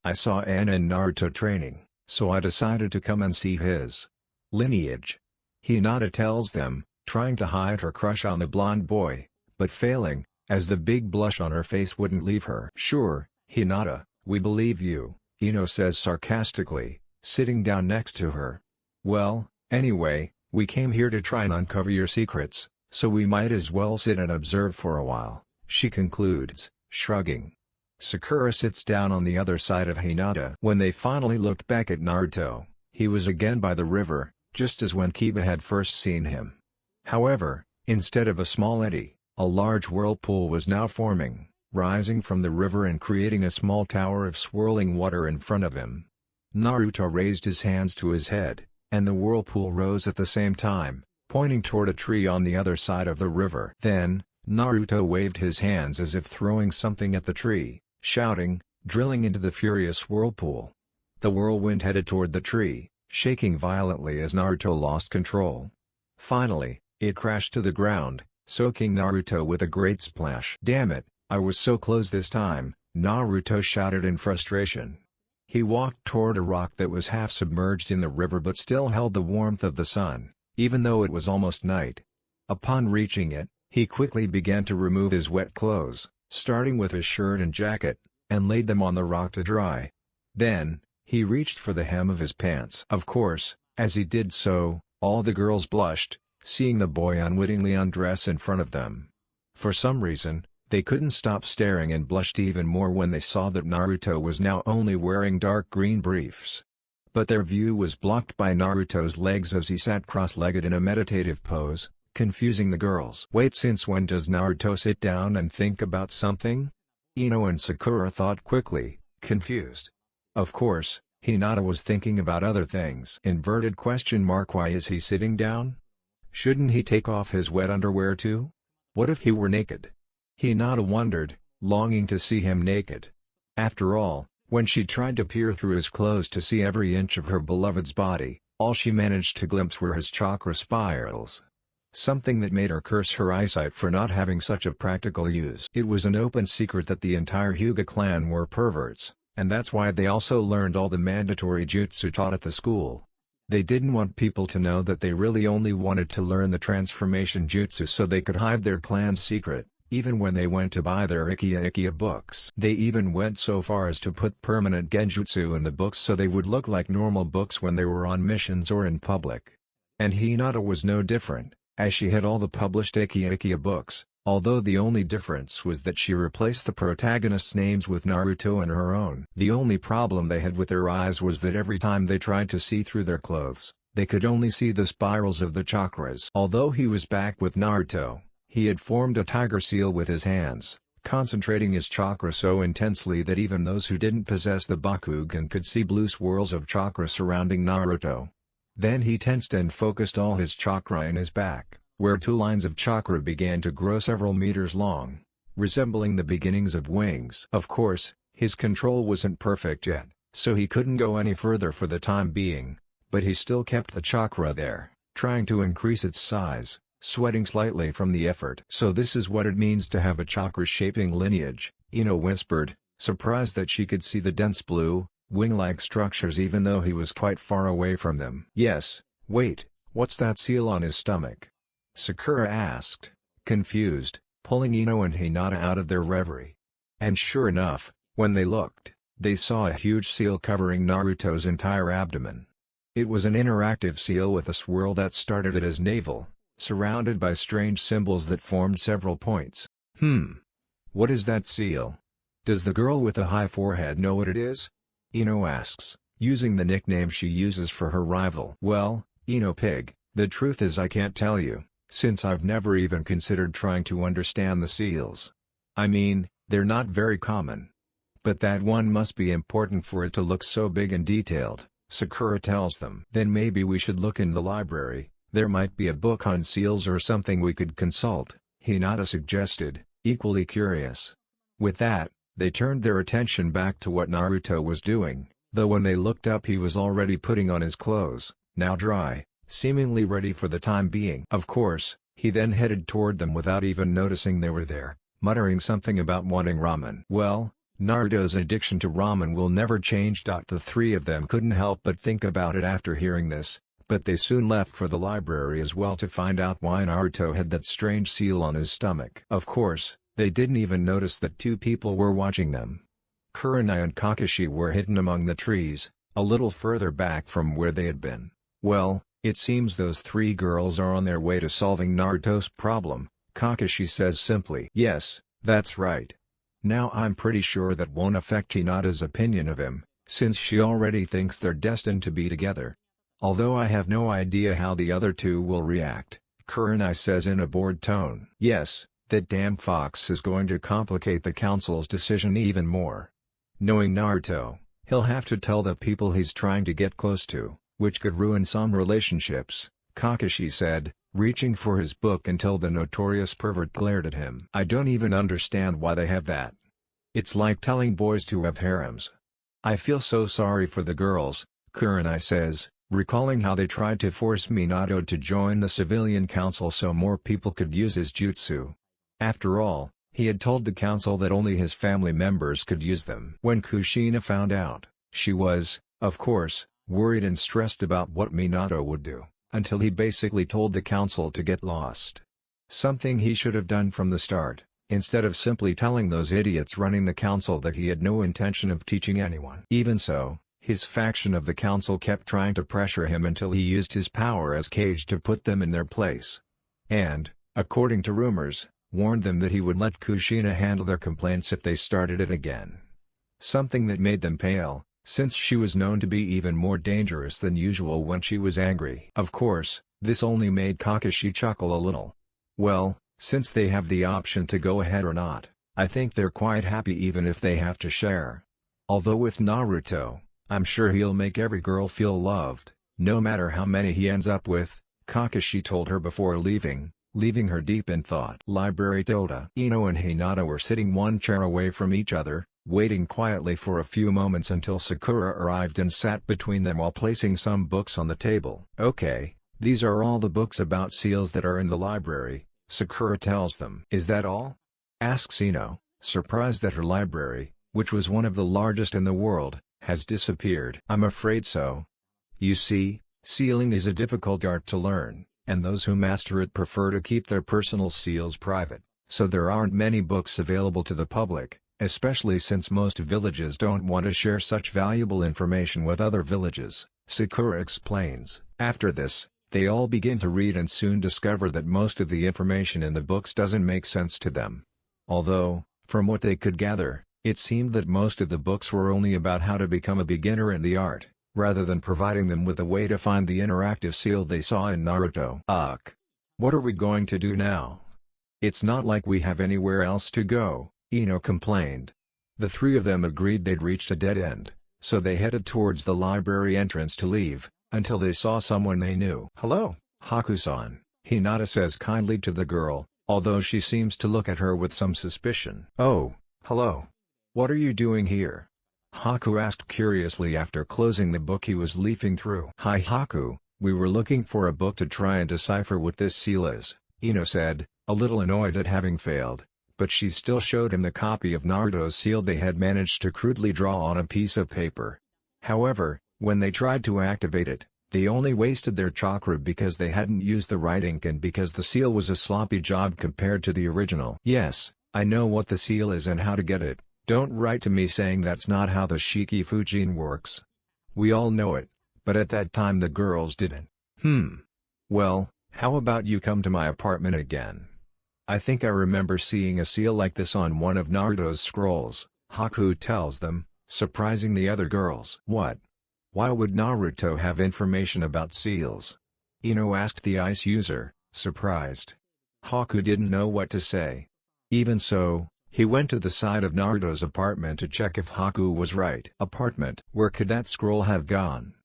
I saw Anna and Naruto training, so I decided to come and see his lineage. Hinata tells them, trying to hide her crush on the blonde boy, but failing, as the big blush on her face wouldn't leave her. Sure, Hinata, we believe you, Ino says sarcastically, sitting down next to her. Well, anyway, we came here to try and uncover your secrets, so we might as well sit and observe for a while, she concludes, shrugging. Sakura sits down on the other side of Hinata. When they finally looked back at Naruto, he was again by the river, just as when Kiba had first seen him. However, instead of a small eddy, a large whirlpool was now forming, rising from the river and creating a small tower of swirling water in front of him. Naruto raised his hands to his head, and the whirlpool rose at the same time, pointing toward a tree on the other side of the river. Then, Naruto waved his hands as if throwing something at the tree, shouting, drilling into the furious whirlpool. The whirlwind headed toward the tree, shaking violently as Naruto lost control. Finally, it crashed to the ground, soaking Naruto with a great splash. Damn it, I was so close this time, Naruto shouted in frustration. He walked toward a rock that was half submerged in the river but still held the warmth of the sun, even though it was almost night. Upon reaching it, he quickly began to remove his wet clothes, starting with his shirt and jacket, and laid them on the rock to dry. Then, he reached for the hem of his pants. Of course, as he did so, all the girls blushed, seeing the boy unwittingly undress in front of them. For some reason, they couldn't stop staring and blushed even more when they saw that Naruto was now only wearing dark green briefs. But their view was blocked by Naruto's legs as he sat cross-legged in a meditative pose, confusing the girls. Wait, since when does Naruto sit down and think about something? Ino and Sakura thought quickly, confused. Of course, Hinata was thinking about other things. Why is he sitting down? Shouldn't he take off his wet underwear too? What if he were naked? Hinata wondered, longing to see him naked. After all, when she tried to peer through his clothes to see every inch of her beloved's body, all she managed to glimpse were his chakra spirals. Something that made her curse her eyesight for not having such a practical use. It was an open secret that the entire Hyuga clan were perverts, and that's why they also learned all the mandatory jutsu taught at the school. They didn't want people to know that they really only wanted to learn the transformation jutsu so they could hide their clan's secret, even when they went to buy their Ikia books. They even went so far as to put permanent genjutsu in the books so they would look like normal books when they were on missions or in public. And Hinata was no different, as she had all the published Ikia books, although the only difference was that she replaced the protagonists' names with Naruto and her own. The only problem they had with their eyes was that every time they tried to see through their clothes, they could only see the spirals of the chakras. Although he was back with Naruto, he had formed a tiger seal with his hands, concentrating his chakra so intensely that even those who didn't possess the Bakugan could see blue swirls of chakra surrounding Naruto. Then he tensed and focused all his chakra in his back, where 2 lines of chakra began to grow several meters long, resembling the beginnings of wings. Of course, his control wasn't perfect yet, so he couldn't go any further for the time being, but he still kept the chakra there, trying to increase its size, sweating slightly from the effort. So this is what it means to have a chakra-shaping lineage, Ino whispered, surprised that she could see the dense blue, wing-like structures even though he was quite far away from them. Yes, wait, what's that seal on his stomach? Sakura asked, confused, pulling Ino and Hinata out of their reverie. And sure enough, when they looked, they saw a huge seal covering Naruto's entire abdomen. It was an interactive seal with a swirl that started at his navel, surrounded by strange symbols that formed several points. What is that seal? Does the girl with the high forehead know what it is? Ino asks, using the nickname she uses for her rival. Well, Ino Pig, the truth is I can't tell you, since I've never even considered trying to understand the seals. I mean, they're not very common. But that one must be important for it to look so big and detailed, Sakura tells them. Then maybe we should look in the library, there might be a book on seals or something we could consult, Hinata suggested, equally curious. With that, they turned their attention back to what Naruto was doing, though when they looked up he was already putting on his clothes, now dry, seemingly ready for the time being. Of course, he then headed toward them without even noticing they were there, muttering something about wanting ramen. Well, Naruto's addiction to ramen will never change. The 3 of them couldn't help but think about it after hearing this, but they soon left for the library as well to find out why Naruto had that strange seal on his stomach. Of course, they didn't even notice that 2 people were watching them. Kurenai and Kakashi were hidden among the trees, a little further back from where they had been. Well, it seems those 3 girls are on their way to solving Naruto's problem, Kakashi says simply. Yes, that's right. Now I'm pretty sure that won't affect Hinata's opinion of him, since she already thinks they're destined to be together. Although I have no idea how the other 2 will react, Kurenai says in a bored tone. Yes, that damn fox is going to complicate the council's decision even more. Knowing Naruto, he'll have to tell the people he's trying to get close to, which could ruin some relationships, Kakashi said, reaching for his book until the notorious pervert glared at him. I don't even understand why they have that. It's like telling boys to have harems. I feel so sorry for the girls, Kurenai says, recalling how they tried to force Minato to join the civilian council so more people could use his jutsu. After all, he had told the council that only his family members could use them. When Kushina found out, she was, of course, worried and stressed about what Minato would do, until he basically told the council to get lost. Something he should have done from the start, instead of simply telling those idiots running the council that he had no intention of teaching anyone. Even so, his faction of the council kept trying to pressure him until he used his power as cage to put them in their place. And, according to rumors, warned them that he would let Kushina handle their complaints if they started it again. Something that made them pale, since she was known to be even more dangerous than usual when she was angry. Of course, this only made Kakashi chuckle a little. Well, since they have the option to go ahead or not, I think they're quite happy even if they have to share. Although with Naruto, I'm sure he'll make every girl feel loved, no matter how many he ends up with, Kakashi told her before leaving her deep in thought. Library tilde. Ino and Hinata were sitting one chair away from each other, waiting quietly for a few moments until Sakura arrived and sat between them while placing some books on the table. Okay, these are all the books about seals that are in the library, Sakura tells them. Is that all? Asks Ino, surprised that her library, which was one of the largest in the world, has disappeared. I'm afraid so. You see, sealing is a difficult art to learn, and those who master it prefer to keep their personal seals private, so there aren't many books available to the public, especially since most villages don't want to share such valuable information with other villages, Sakura explains. After this, they all begin to read and soon discover that most of the information in the books doesn't make sense to them. Although, from what they could gather, it seemed that most of the books were only about how to become a beginner in the art, rather than providing them with a way to find the interactive seal they saw in Naruto. Ugh! What are we going to do now? It's not like we have anywhere else to go, Ino complained. The three of them agreed they'd reached a dead end, so they headed towards the library entrance to leave, until they saw someone they knew. "Hello, Haku-san," Hinata says kindly to the girl, although she seems to look at her with some suspicion. "Oh, hello. What are you doing here?" Haku asked curiously after closing the book he was leafing through. "Hi Haku, we were looking for a book to try and decipher what this seal is," Ino said, a little annoyed at having failed, but she still showed him the copy of Naruto's seal they had managed to crudely draw on a piece of paper. However, when they tried to activate it, they only wasted their chakra because they hadn't used the right ink and because the seal was a sloppy job compared to the original. "Yes, I know what the seal is and how to get it. Don't write to me saying that's not how the Shiki Fujin works. We all know it, but at that time the girls didn't." Well, how about you come to my apartment again? I think I remember seeing a seal like this on one of Naruto's scrolls, Haku tells them, surprising the other girls. "What? Why would Naruto have information about seals?" Ino asked the ice user, surprised. Haku didn't know what to say. Even so, he went to the side of Naruto's apartment to check if Haku was right. Apartment? Where could that scroll have gone?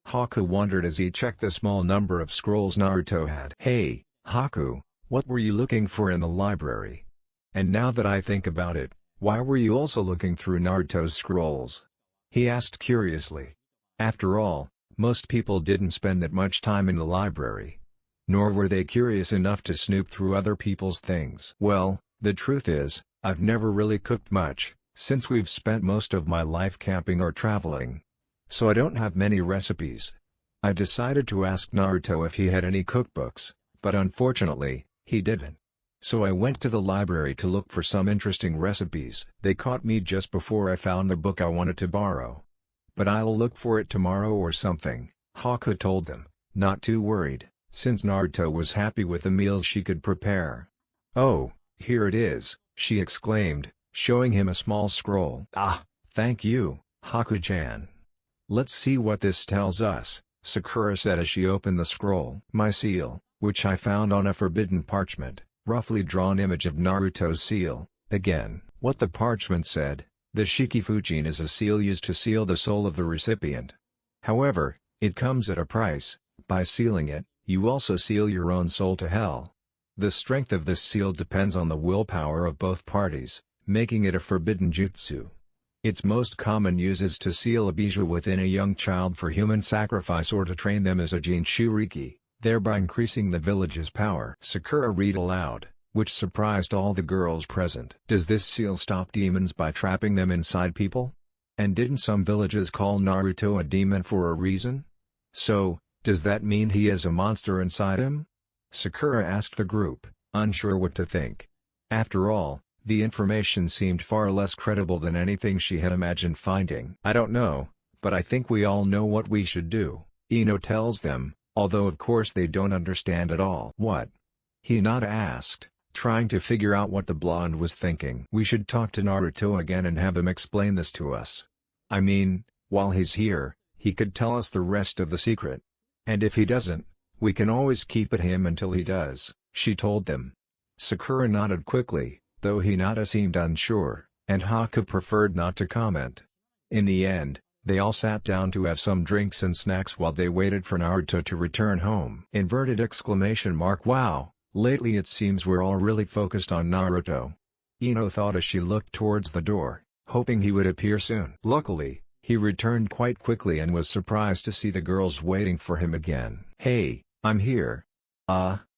Haku wondered as he checked the small number of scrolls Naruto had. "Hey, Haku, what were you looking for in the library? And now that I think about it, why were you also looking through Naruto's scrolls?" he asked curiously. After all, most people didn't spend that much time in the library. Nor were they curious enough to snoop through other people's things. "Well, the truth is, I've never really cooked much, since we've spent most of my life camping or traveling. So I don't have many recipes. I decided to ask Naruto if he had any cookbooks, but unfortunately, he didn't. So I went to the library to look for some interesting recipes. They caught me just before I found the book I wanted to borrow. But I'll look for it tomorrow or something," Haku told them, not too worried, since Naruto was happy with the meals she could prepare. "Oh, here it is," she exclaimed, showing him a small scroll. "Ah, thank you, Haku-chan. Let's see what this tells us," Sakura said as she opened the scroll. "My seal, which I found on a forbidden parchment, roughly drawn image of Naruto's seal." Again, what the parchment said, the Shiki Fujin is a seal used to seal the soul of the recipient. However, it comes at a price. By sealing it, you also seal your own soul to hell. The strength of this seal depends on the willpower of both parties, making it a forbidden jutsu. Its most common use is to seal a bijou within a young child for human sacrifice or to train them as a jinchuriki, thereby increasing the village's power. Sakura read aloud, which surprised all the girls present. "Does this seal stop demons by trapping them inside people? And didn't some villages call Naruto a demon for a reason? So, does that mean he has a monster inside him?" Sakura asked the group, unsure what to think. After all, the information seemed far less credible than anything she had imagined finding. "I don't know, but I think we all know what we should do," Ino tells them, although of course they don't understand at all. "What?" Hinata asked, trying to figure out what the blonde was thinking. "We should talk to Naruto again and have him explain this to us. I mean, while he's here, he could tell us the rest of the secret. And if he doesn't, we can always keep at him until he does," she told them. Sakura nodded quickly, though Hinata seemed unsure, and Haku preferred not to comment. In the end, they all sat down to have some drinks and snacks while they waited for Naruto to return home. Wow, lately it seems we're all really focused on Naruto. Ino thought as she looked towards the door, hoping he would appear soon. Luckily, he returned quite quickly and was surprised to see the girls waiting for him again. "Hey, I'm here."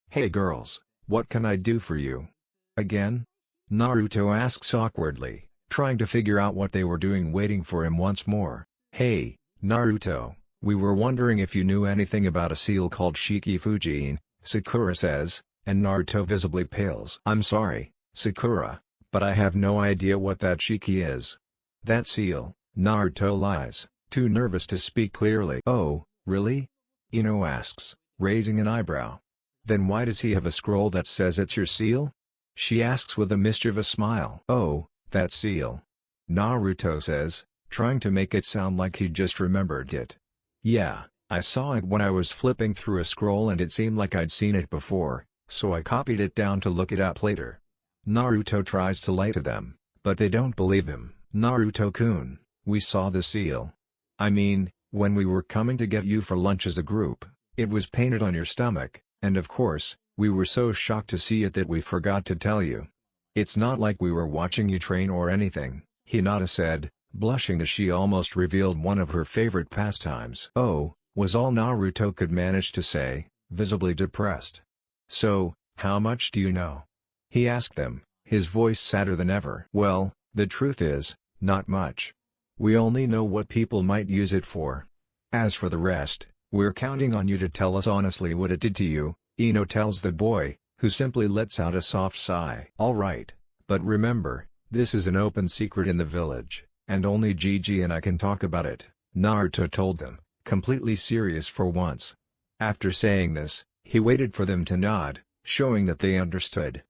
Hey girls, what can I do for you?" "Again?" Naruto asks awkwardly, trying to figure out what they were doing waiting for him once more. "Hey, Naruto, we were wondering if you knew anything about a seal called Shiki Fujin," Sakura says, and Naruto visibly pales. "I'm sorry, Sakura, but I have no idea what that shiki is. That seal, Naruto lies, too nervous to speak clearly. Oh, really? Ino asks, raising an eyebrow. Then why does he have a scroll that says it's your seal? She asks with a mischievous smile. Oh, that seal. Naruto says, trying to make it sound like he just remembered it. Yeah, I saw it when I was flipping through a scroll and it seemed like I'd seen it before, so I copied it down to look it up later. Naruto tries to lie to them, but they don't believe him. Naruto-kun, we saw the seal. I mean, when we were coming to get you for lunch as a group, it was painted on your stomach, and of course, we were so shocked to see it that we forgot to tell you. It's not like we were watching you train or anything, Hinata said, blushing as she almost revealed one of her favorite pastimes. Oh, was all Naruto could manage to say, visibly depressed. So, how much do you know? He asked them, his voice sadder than ever. Well, the truth is, not much. We only know what people might use it for. As for the rest, we're counting on you to tell us honestly what it did to you, Ino tells the boy, who simply lets out a soft sigh. Alright, but remember, this is an open secret in the village, and only Gigi and I can talk about it, Naruto told them, completely serious for once. After saying this, he waited for them to nod, showing that they understood.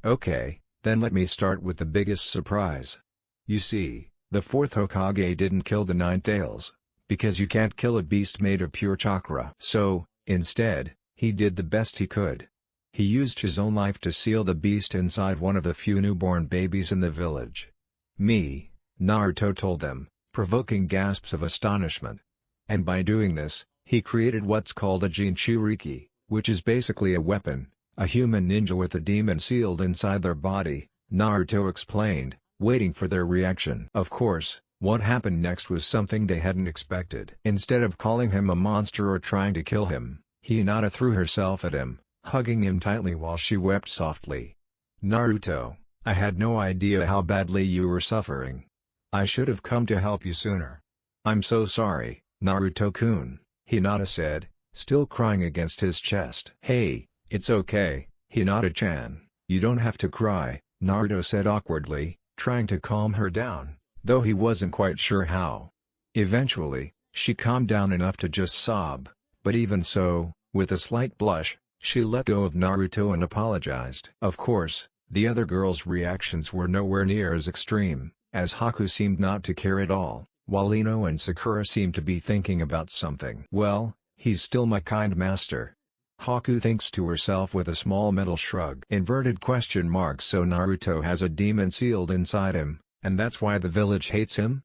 Okay, then let me start with the biggest surprise. You see, the fourth Hokage didn't kill the Nine Tails, because you can't kill a beast made of pure chakra. So, instead, he did the best he could. He used his own life to seal the beast inside one of the few newborn babies in the village. Me, Naruto told them, provoking gasps of astonishment. And by doing this, he created what's called a Jinchuriki, which is basically a weapon, a human ninja with a demon sealed inside their body, Naruto explained, waiting for their reaction. Of course, what happened next was something they hadn't expected. Instead of calling him a monster or trying to kill him, Hinata threw herself at him, hugging him tightly while she wept softly. Naruto, I had no idea how badly you were suffering. I should have come to help you sooner. I'm so sorry, Naruto-kun, Hinata said, still crying against his chest. Hey, it's okay, Hinata-chan, you don't have to cry, Naruto said awkwardly, trying to calm her down, though he wasn't quite sure how. Eventually, she calmed down enough to just sob, but even so, with a slight blush, she let go of Naruto and apologized. Of course, the other girls' reactions were nowhere near as extreme, as Haku seemed not to care at all, while Ino and Sakura seemed to be thinking about something. Well, he's still my kind master. Haku thinks to herself with a small mental shrug. Inverted question mark. So Naruto has a demon sealed inside him, and that's why the village hates him?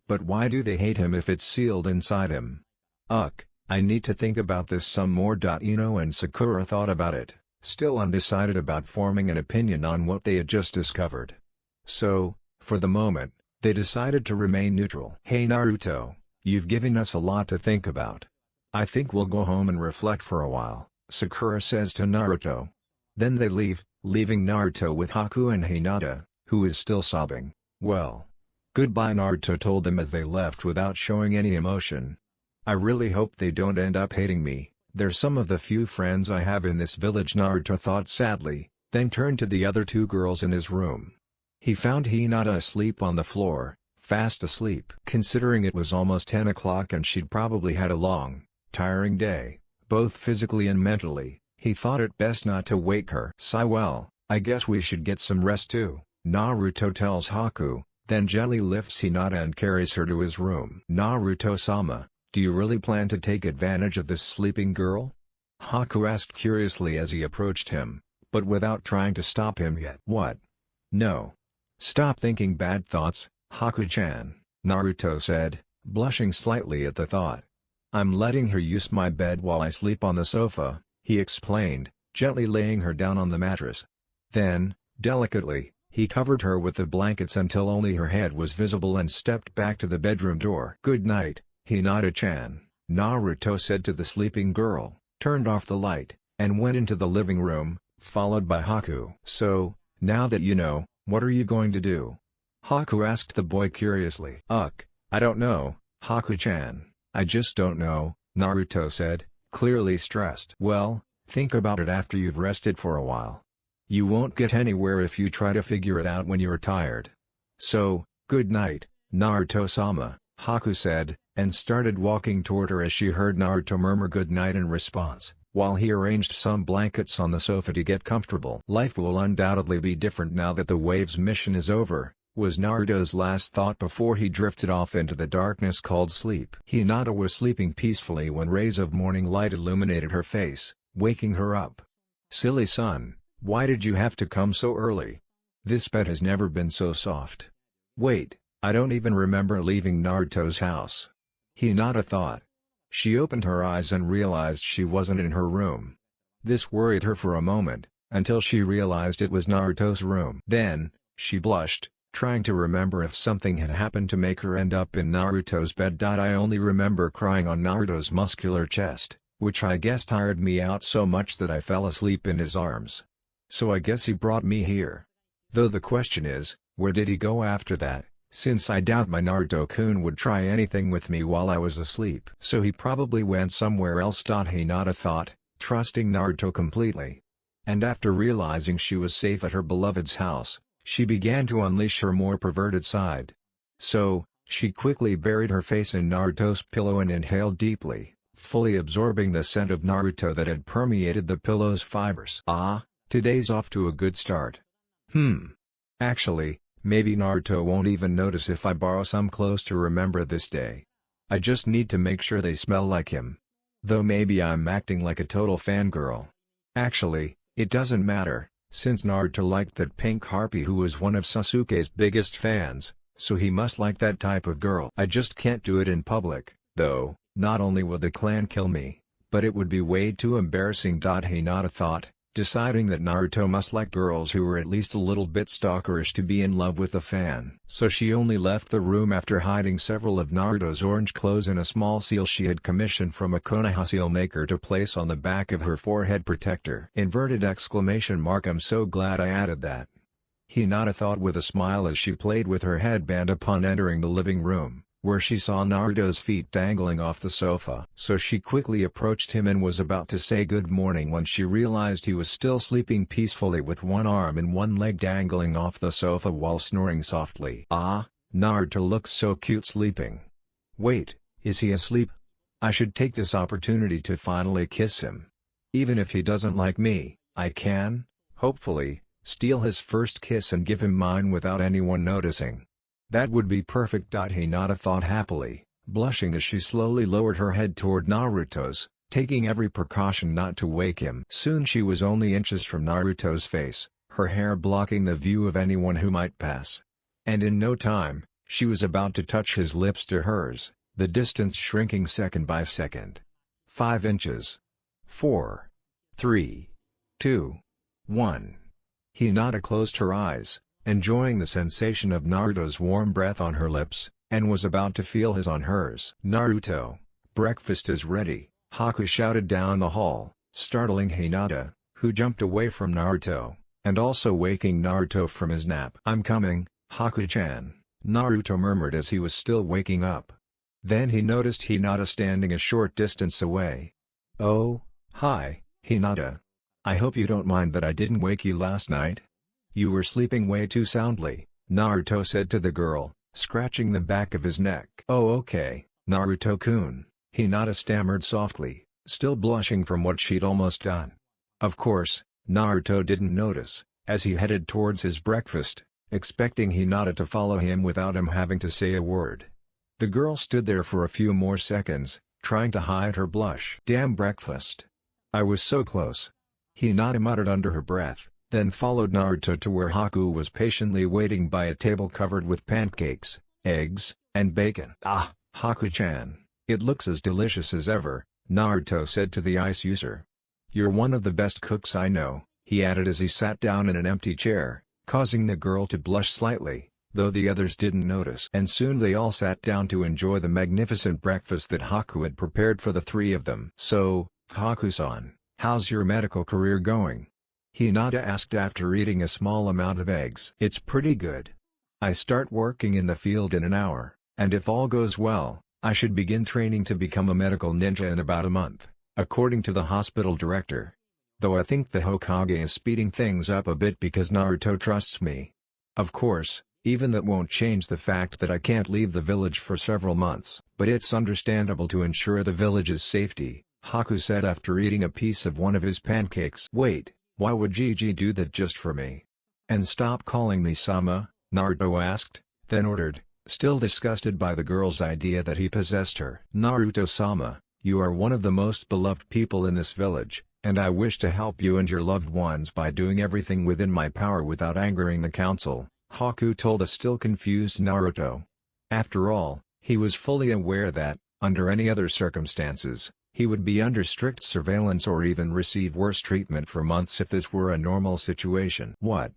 But why do they hate him if it's sealed inside him? I need to think about this some more. Ino and Sakura thought about it, still undecided about forming an opinion on what they had just discovered. So, for the moment, they decided to remain neutral. Hey Naruto, you've given us a lot to think about. I think we'll go home and reflect for a while, Sakura says to Naruto. Then they leave, leaving Naruto with Haku and Hinata, who is still sobbing. Well, goodbye, Naruto told them as they left without showing any emotion. I really hope they don't end up hating me. They're some of the few friends I have in this village, Naruto thought sadly, then turned to the other two girls in his room. He found Hinata asleep on the floor, fast asleep. Considering it was almost 10 o'clock and she'd probably had a long, tiring day, both physically and mentally, he thought it best not to wake her. Sigh. Well, I guess we should get some rest too, Naruto tells Haku, then gently lifts Hinata and carries her to his room. Naruto-sama, do you really plan to take advantage of this sleeping girl? Haku asked curiously as he approached him, but without trying to stop him yet. What? No. Stop thinking bad thoughts, Haku-chan, Naruto said, blushing slightly at the thought. I'm letting her use my bed while I sleep on the sofa, he explained, gently laying her down on the mattress. Then, delicately, he covered her with the blankets until only her head was visible and stepped back to the bedroom door. Good night, Hinata-chan, Naruto said to the sleeping girl, turned off the light, and went into the living room, followed by Haku. So, now that you know, what are you going to do? Haku asked the boy curiously. I don't know, Haku-chan, I just don't know, Naruto said, clearly stressed. Well, think about it after you've rested for a while. You won't get anywhere if you try to figure it out when you're tired. So, good night, Naruto-sama, Haku said, and started walking toward her as she heard Naruto murmur good night in response, while he arranged some blankets on the sofa to get comfortable. Life will undoubtedly be different now that the Waves mission is over, was Naruto's last thought before he drifted off into the darkness called sleep. Hinata was sleeping peacefully when rays of morning light illuminated her face, waking her up. Silly son, why did you have to come so early? This bed has never been so soft. Wait, I don't even remember leaving Naruto's house. Hinata thought. She opened her eyes and realized she wasn't in her room. This worried her for a moment, until she realized it was Naruto's room. Then, she blushed, trying to remember if something had happened to make her end up in Naruto's bed. I only remember crying on Naruto's muscular chest, which I guess tired me out so much that I fell asleep in his arms. So I guess he brought me here. Though the question is, where did he go after that, since I doubt my Naruto-kun would try anything with me while I was asleep. So he probably went somewhere else. Hinata thought, trusting Naruto completely. And after realizing she was safe at her beloved's house, she began to unleash her more perverted side. So, she quickly buried her face in Naruto's pillow and inhaled deeply, fully absorbing the scent of Naruto that had permeated the pillow's fibers. Ah, today's off to a good start. Actually, maybe Naruto won't even notice if I borrow some clothes to remember this day. I just need to make sure they smell like him. Though maybe I'm acting like a total fangirl. Actually, it doesn't matter, since Naruto liked that pink harpy who was one of Sasuke's biggest fans, so he must like that type of girl. I just can't do it in public, though. Not only would the clan kill me, but it would be way too embarrassing. Hinata thought, deciding that Naruto must like girls who were at least a little bit stalkerish to be in love with a fan. So she only left the room after hiding several of Naruto's orange clothes in a small seal she had commissioned from a Konoha seal maker to place on the back of her forehead protector. Inverted exclamation mark. I'm so glad I added that. Hinata thought with a smile as she played with her headband upon entering the living room, where she saw Naruto's feet dangling off the sofa. So she quickly approached him and was about to say good morning when she realized he was still sleeping peacefully with one arm and one leg dangling off the sofa while snoring softly. Ah, Naruto looks so cute sleeping. Wait, is he asleep? I should take this opportunity to finally kiss him. Even if he doesn't like me, I can, hopefully, steal his first kiss and give him mine without anyone noticing. That would be perfect. Hinata thought happily, blushing as she slowly lowered her head toward Naruto's, taking every precaution not to wake him. Soon she was only inches from Naruto's face, her hair blocking the view of anyone who might pass. And in no time, she was about to touch his lips to hers, the distance shrinking second by second. 5 inches. 4. 3. 2. 1. Hinata closed her eyes, enjoying the sensation of Naruto's warm breath on her lips, and was about to feel his on hers. Naruto, breakfast is ready, Haku shouted down the hall, startling Hinata, who jumped away from Naruto, and also waking Naruto from his nap. I'm coming, Haku-chan, Naruto murmured as he was still waking up. Then he noticed Hinata standing a short distance away. Oh, hi, Hinata. I hope you don't mind that I didn't wake you last night. You were sleeping way too soundly, Naruto said to the girl, scratching the back of his neck. Oh okay, Naruto-kun, Hinata stammered softly, still blushing from what she'd almost done. Of course, Naruto didn't notice, as he headed towards his breakfast, expecting Hinata to follow him without him having to say a word. The girl stood there for a few more seconds, trying to hide her blush. Damn breakfast. I was so close. Hinata muttered under her breath, then followed Naruto to where Haku was patiently waiting by a table covered with pancakes, eggs, and bacon. Ah, Haku-chan, it looks as delicious as ever, Naruto said to the ice user. You're one of the best cooks I know, he added as he sat down in an empty chair, causing the girl to blush slightly, though the others didn't notice. And soon they all sat down to enjoy the magnificent breakfast that Haku had prepared for the three of them. So, Haku-san, how's your medical career going? Hinata asked after eating a small amount of eggs. It's pretty good. I start working in the field in an hour, and if all goes well, I should begin training to become a medical ninja in about a month, according to the hospital director. though I think the Hokage is speeding things up a bit because Naruto trusts me. Of course, even that won't change the fact that I can't leave the village for several months. But it's understandable to ensure the village's safety, Haku said after eating a piece of one of his pancakes. Wait, why would Gigi do that just for me? And stop calling me Sama, Naruto asked, then ordered, still disgusted by the girl's idea that he possessed her. Naruto-sama, you are one of the most beloved people in this village, and I wish to help you and your loved ones by doing everything within my power without angering the council, Haku told a still confused Naruto. After all, he was fully aware that, under any other circumstances, he would be under strict surveillance or even receive worse treatment for months if this were a normal situation. What?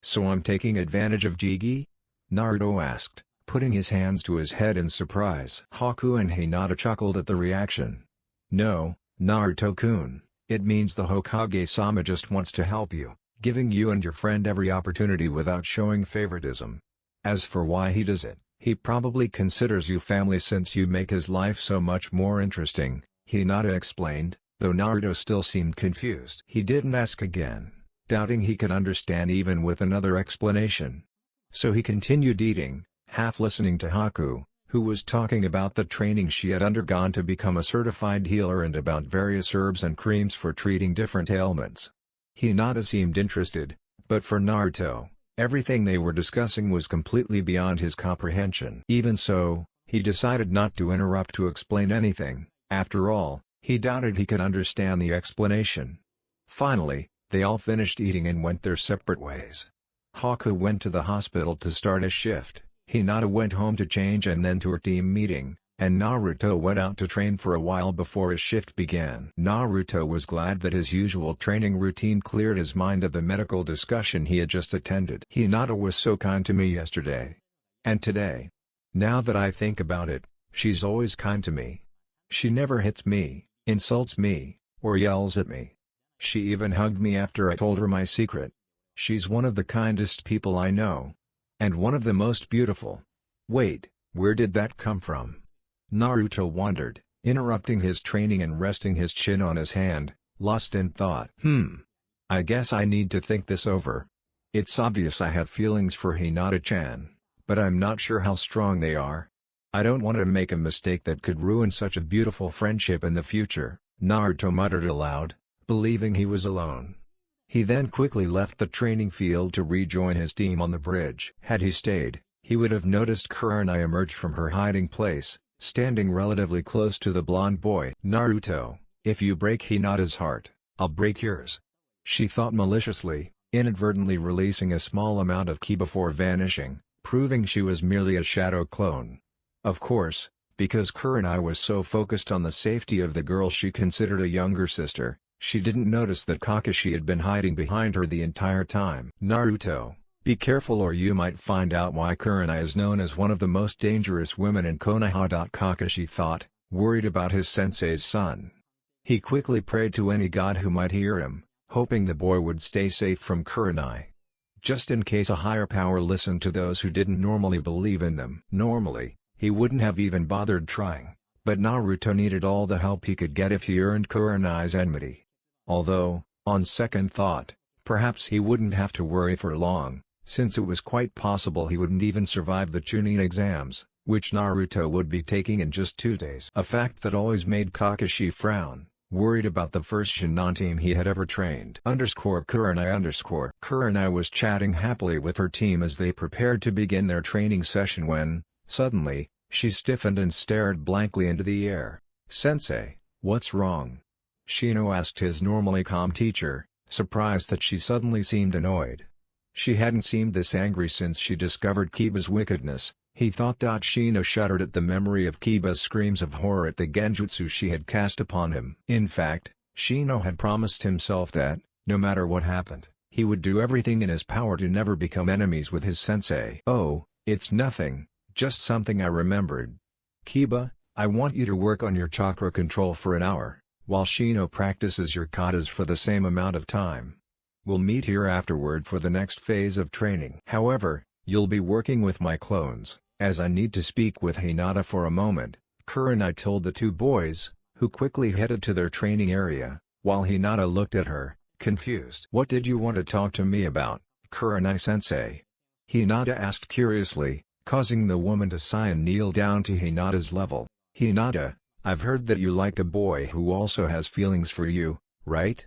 So I'm taking advantage of Gigi? Naruto asked, putting his hands to his head in surprise. Haku and Hinata chuckled at the reaction. No, Naruto-kun, it means the Hokage-sama just wants to help you, giving you and your friend every opportunity without showing favoritism. As for why he does it, he probably considers you family since you make his life so much more interesting, Hinata explained, though Naruto still seemed confused. He didn't ask again, doubting he could understand even with another explanation. So he continued eating, half listening to Haku, who was talking about the training she had undergone to become a certified healer and about various herbs and creams for treating different ailments. Hinata seemed interested, but for Naruto, everything they were discussing was completely beyond his comprehension. Even so, he decided not to interrupt to explain anything. After all, he doubted he could understand the explanation. Finally, they all finished eating and went their separate ways. Haku went to the hospital to start his shift, Hinata went home to change and then to her team meeting, and Naruto went out to train for a while before his shift began. Naruto was glad that his usual training routine cleared his mind of the medical discussion he had just attended. Hinata was so kind to me yesterday. And today. Now that I think about it, she's always kind to me. She never hits me, insults me, or yells at me. She even hugged me after I told her my secret. She's one of the kindest people I know. And one of the most beautiful. Wait, where did that come from? Naruto wondered, interrupting his training and resting his chin on his hand, lost in thought. I guess I need to think this over. It's obvious I have feelings for Hinata-chan, but I'm not sure how strong they are. I don't want to make a mistake that could ruin such a beautiful friendship in the future, Naruto muttered aloud, believing he was alone. He then quickly left the training field to rejoin his team on the bridge. Had he stayed, he would have noticed Kurenai emerge from her hiding place, standing relatively close to the blonde boy. Naruto, if you break Hinata's heart, I'll break yours. She thought maliciously, inadvertently releasing a small amount of ki before vanishing, proving she was merely a shadow clone. Of course, because Kurenai was so focused on the safety of the girl she considered a younger sister, she didn't notice that Kakashi had been hiding behind her the entire time. Naruto, be careful or you might find out why Kurenai is known as one of the most dangerous women in Konoha. Kakashi thought, worried about his sensei's son. He quickly prayed to any god who might hear him, hoping the boy would stay safe from Kurenai. Just in case a higher power listened to those who didn't normally believe in them. Normally, he wouldn't have even bothered trying, but Naruto needed all the help he could get if he earned Kurenai's enmity. Although, on second thought, perhaps he wouldn't have to worry for long, since it was quite possible he wouldn't even survive the Chunin exams, which Naruto would be taking in just 2 days. A fact that always made Kakashi frown, worried about the first Shin'nan team he had ever trained. Kurenai. Kurenai was chatting happily with her team as they prepared to begin their training session when, suddenly, she stiffened and stared blankly into the air. Sensei, what's wrong? Shino asked his normally calm teacher, surprised that she suddenly seemed annoyed. She hadn't seemed this angry since she discovered Kiba's wickedness, he thought. Shino shuddered at the memory of Kiba's screams of horror at the genjutsu she had cast upon him. In fact, Shino had promised himself that, no matter what happened, he would do everything in his power to never become enemies with his sensei. Oh, it's nothing, just something I remembered. Kiba, I want you to work on your chakra control for an hour, while Shino practices your katas for the same amount of time. We'll meet here afterward for the next phase of training. However, you'll be working with my clones, as I need to speak with Hinata for a moment, Kurenai told the 2 boys, who quickly headed to their training area, while Hinata looked at her, confused. "What did you want to talk to me about, Kurenai-sensei?" Hinata asked curiously, causing the woman to sigh and kneel down to Hinata's level. "Hinata, I've heard that you like a boy who also has feelings for you, right?"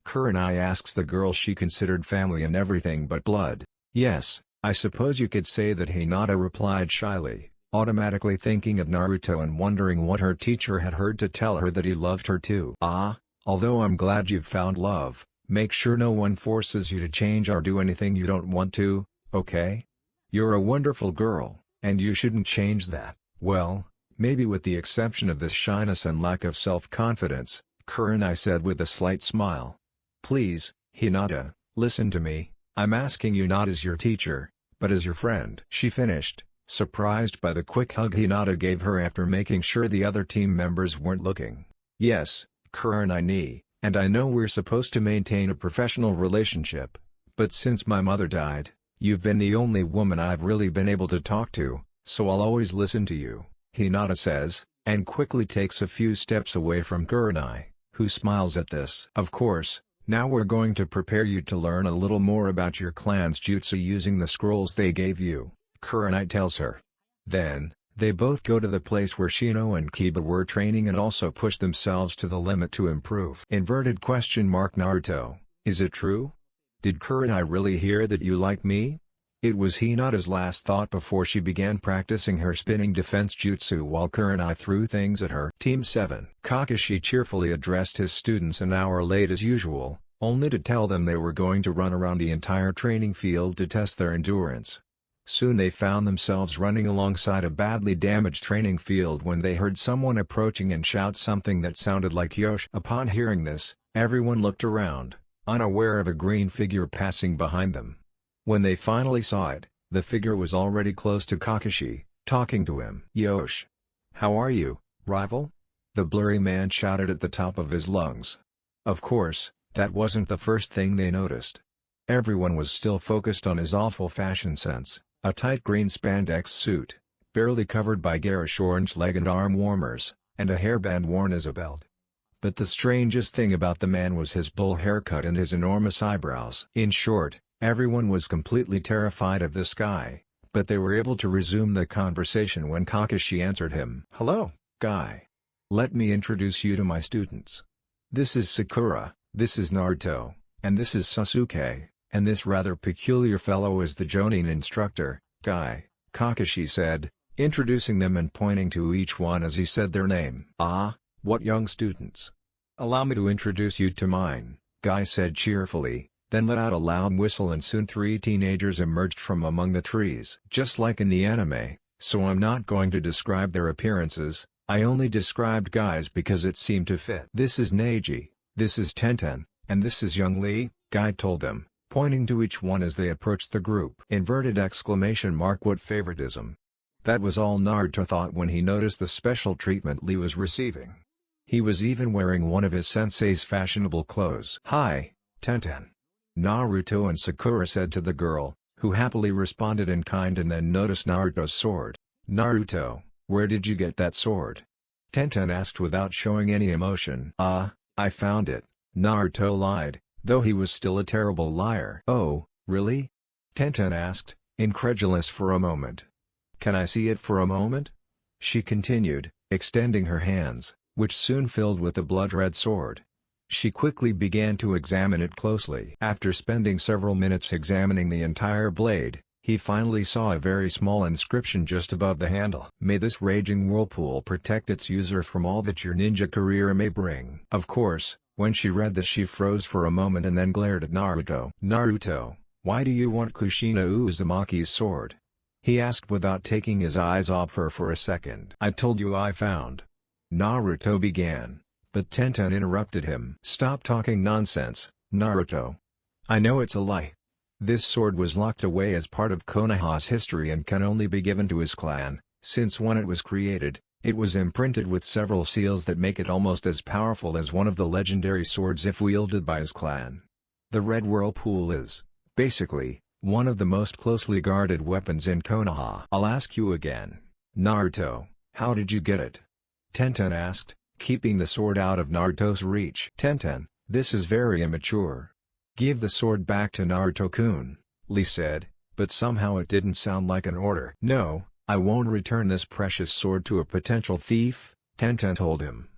Kurenai asks the girl she considered family and everything but blood. "Yes, I suppose you could say that," Hinata replied shyly, automatically thinking of Naruto and wondering what her teacher had heard to tell her that he loved her too. "Ah, although I'm glad you've found love, make sure no one forces you to change or do anything you don't want to, okay? You're a wonderful girl, and you shouldn't change that." "Well, maybe with the exception of this shyness and lack of self-confidence," Kurenai said with a slight smile. "Please, Hinata, listen to me, I'm asking you not as your teacher, but as your friend," she finished, surprised by the quick hug Hinata gave her after making sure the other team members weren't looking. "Yes, Kurenai, and I know we're supposed to maintain a professional relationship, but since my mother died, you've been the only woman I've really been able to talk to, so I'll always listen to you," Hinata says, and quickly takes a few steps away from Kurenai, who smiles at this. "Of course, now we're going to prepare you to learn a little more about your clan's jutsu using the scrolls they gave you," Kurenai tells her. Then, they both go to the place where Shino and Kiba were training and also push themselves to the limit to improve. Naruto, is it true? Did Kurenai really hear that you like me? It was Hinata's last thought before she began practicing her spinning defense jutsu while Kurenai threw things at her. Team 7. Kakashi cheerfully addressed his students an hour late as usual, only to tell them they were going to run around the entire training field to test their endurance. Soon they found themselves running alongside a badly damaged training field when they heard someone approaching and shout something that sounded like Yosh. Upon hearing this, everyone looked around, unaware of a green figure passing behind them. When they finally saw it, the figure was already close to Kakashi, talking to him. "Yosh! How are you, rival?" the blurry man shouted at the top of his lungs. Of course, that wasn't the first thing they noticed. Everyone was still focused on his awful fashion sense, a tight green spandex suit, barely covered by garish orange leg and arm warmers, and a hairband worn as a belt. But the strangest thing about the man was his bull haircut and his enormous eyebrows. In short, everyone was completely terrified of this guy, but they were able to resume the conversation when Kakashi answered him. "Hello, guy. Let me introduce you to my students. This is Sakura, this is Naruto, and this is Sasuke, and this rather peculiar fellow is the Jonin instructor, Guy," Kakashi said, introducing them and pointing to each one as he said their name. "Ah, what young students. Allow me to introduce you to mine," Guy said cheerfully, then let out a loud whistle and soon 3 teenagers emerged from among the trees. Just like in the anime, so I'm not going to describe their appearances, I only described guys because it seemed to fit. "This is Neji, this is Tenten, and this is Young Lee," Guy told them, pointing to each one as they approached the group. What favoritism. That was all Naruto thought when he noticed the special treatment Lee was receiving. He was even wearing one of his sensei's fashionable clothes. "Hi, Tenten," Naruto and Sakura said to the girl, who happily responded in kind and then noticed Naruto's sword. "Naruto, where did you get that sword?" Tenten asked without showing any emotion. I found it," Naruto lied, though he was still a terrible liar. "Oh, really?" Tenten asked, incredulous for a moment. "Can I see it for a moment?" she continued, extending her hands, which soon filled with the blood-red sword. She quickly began to examine it closely. After spending several minutes examining the entire blade, he finally saw a very small inscription just above the handle. "May this raging whirlpool protect its user from all that your ninja career may bring." Of course, when she read this she froze for a moment and then glared at Naruto. "Naruto, why do you want Kushina Uzumaki's sword?" he asked without taking his eyes off her for a second. "I told you I found," Naruto began, but Tenten interrupted him. "Stop talking nonsense, Naruto. I know it's a lie. This sword was locked away as part of Konoha's history and can only be given to his clan, since when it was created, it was imprinted with several seals that make it almost as powerful as one of the legendary swords if wielded by his clan. The Red Whirlpool is, basically, one of the most closely guarded weapons in Konoha." "I'll ask you again, Naruto, how did you get it?" Tenten asked, keeping the sword out of Naruto's reach. "Tenten, this is very immature. "Give the sword back to Naruto-kun," Lee said, but somehow it didn't sound like an order. "No, I won't return this precious sword to a potential thief," Tenten told him.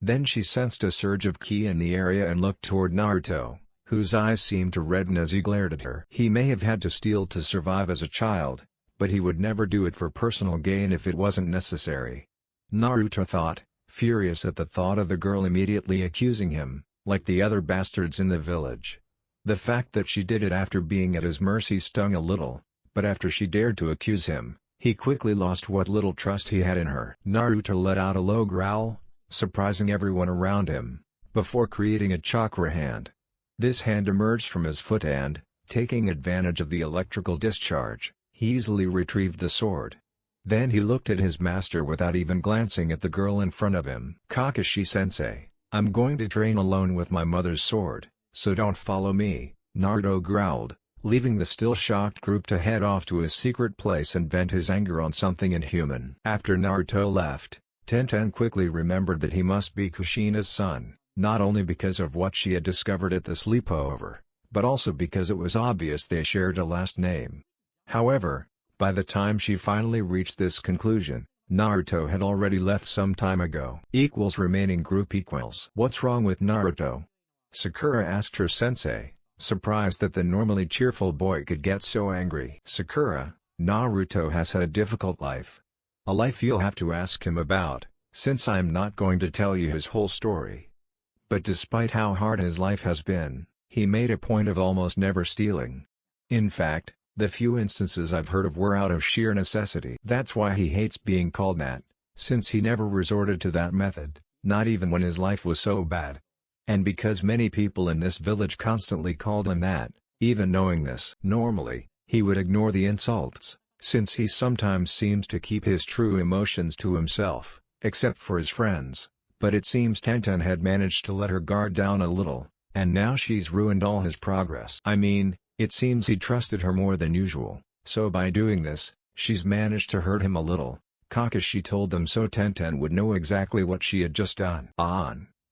Then she sensed a surge of ki in the area and looked toward Naruto, whose eyes seemed to redden as he glared at her. He may have had to steal to survive as a child, but he would never do it for personal gain if it wasn't necessary. Naruto thought, furious at the thought of the girl immediately accusing him, like the other bastards in the village. The fact that she did it after being at his mercy stung a little, but after she dared to accuse him, he quickly lost what little trust he had in her. Naruto let out a low growl, surprising everyone around him, before creating a chakra hand. This hand emerged from his foot and, taking advantage of the electrical discharge, he easily retrieved the sword. Then he looked at his master without even glancing at the girl in front of him. "Kakashi-sensei, I'm going to train alone with my mother's sword, so don't follow me," Naruto growled, leaving the still shocked group to head off to his secret place and vent his anger on something inhuman. After Naruto left, Tenten quickly remembered that he must be Kushina's son, not only because of what she had discovered at the sleepover, but also because it was obvious they shared a last name. However, by the time she finally reached this conclusion, Naruto had already left some time ago. Remaining group equals. "What's wrong with Naruto?" Sakura asked her sensei, surprised that the normally cheerful boy could get so angry. "Sakura, Naruto has had a difficult life. A life you'll have to ask him about, since I'm not going to tell you his whole story. But despite how hard his life has been, he made a point of almost never stealing. In fact, the few instances I've heard of were out of sheer necessity. That's why he hates being called that, since he never resorted to that method, not even when his life was so bad. And because many people in this village constantly called him that, even knowing this. Normally, he would ignore the insults, since he sometimes seems to keep his true emotions to himself, except for his friends, but it seems Tenten had managed to let her guard down a little, and now she's ruined all his progress. I mean, it seems he trusted her more than usual, so by doing this, she's managed to hurt him a little. Kakashi told them so Tenten would know exactly what she had just done.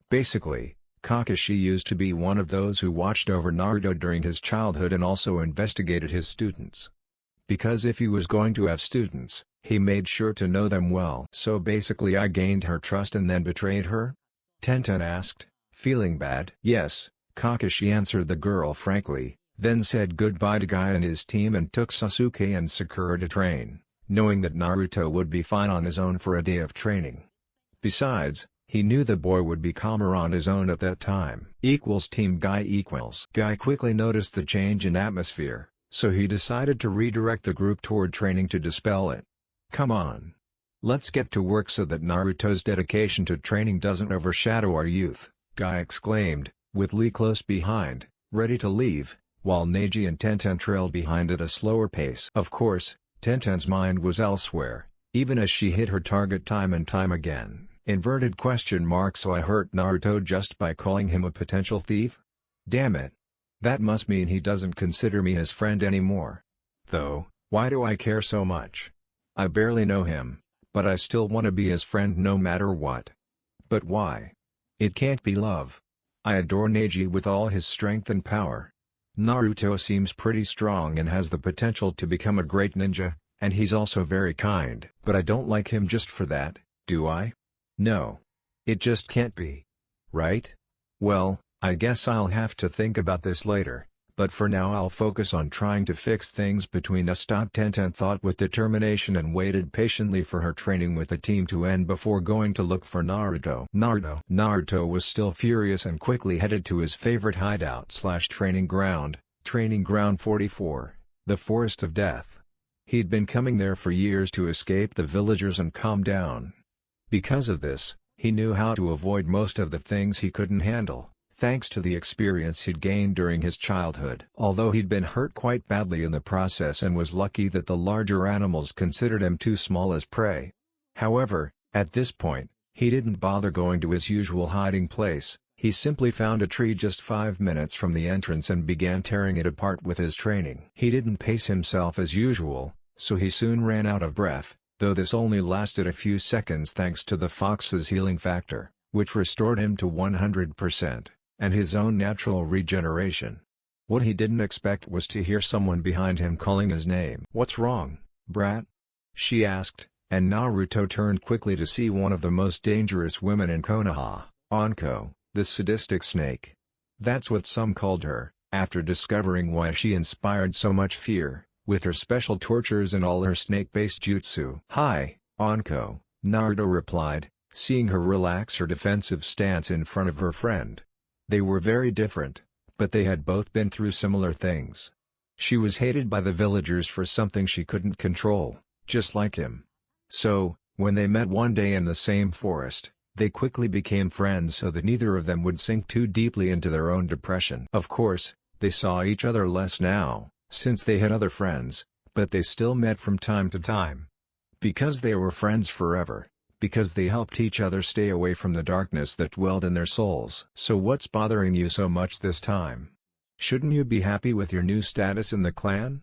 Basically, Kakashi used to be one of those who watched over Naruto during his childhood and also investigated his students. Because if he was going to have students, he made sure to know them well. "So basically I gained her trust and then betrayed her?" Tenten asked, feeling bad. "Yes," Kakashi answered the girl frankly, then said goodbye to Guy and his team and took Sasuke and Sakura to train, knowing that Naruto would be fine on his own for a day of training. Besides, he knew the boy would be calmer on his own at that time. Team Guy. Guy quickly noticed the change in atmosphere, so he decided to redirect the group toward training to dispel it. "Come on. Let's get to work so that Naruto's dedication to training doesn't overshadow our youth," Guy exclaimed, with Lee close behind, ready to leave, while Neji and Tenten trailed behind at a slower pace. Of course, Tenten's mind was elsewhere, even as she hit her target time and time again. So I hurt Naruto just by calling him a potential thief? Damn it. That must mean he doesn't consider me his friend anymore. Though, why do I care so much? I barely know him, but I still want to be his friend no matter what. But why? It can't be love. I adore Neji with all his strength and power. Naruto seems pretty strong and has the potential to become a great ninja, and he's also very kind. But I don't like him just for that, do I? No. It just can't be. Right? Well, I guess I'll have to think about this later, but for now I'll focus on trying to fix things between us. Tenten thought with determination and waited patiently for her training with the team to end before going to look for Naruto. Naruto was still furious and quickly headed to his favorite hideout/training ground, Training Ground 44, the Forest of Death. He'd been coming there for years to escape the villagers and calm down. Because of this, he knew how to avoid most of the things he couldn't handle, thanks to the experience he'd gained during his childhood. Although he'd been hurt quite badly in the process and was lucky that the larger animals considered him too small as prey. However, at this point, he didn't bother going to his usual hiding place. He simply found a tree just 5 minutes from the entrance and began tearing it apart with his training. He didn't pace himself as usual, so he soon ran out of breath, though this only lasted a few seconds thanks to the fox's healing factor, which restored him to 100%, and his own natural regeneration. What he didn't expect was to hear someone behind him calling his name. "What's wrong, brat?" she asked, and Naruto turned quickly to see one of the most dangerous women in Konoha, Anko, the sadistic snake. That's what some called her, after discovering why she inspired so much fear, with her special tortures and all her snake-based jutsu. "Hi, Anko," Naruto replied, seeing her relax her defensive stance in front of her friend. They were very different, but they had both been through similar things. She was hated by the villagers for something she couldn't control, just like him. So, when they met one day in the same forest, they quickly became friends so that neither of them would sink too deeply into their own depression. Of course, they saw each other less now, since they had other friends, but they still met from time to time. Because they were friends forever, because they helped each other stay away from the darkness that dwelled in their souls. "So what's bothering you so much this time? Shouldn't you be happy with your new status in the clan?"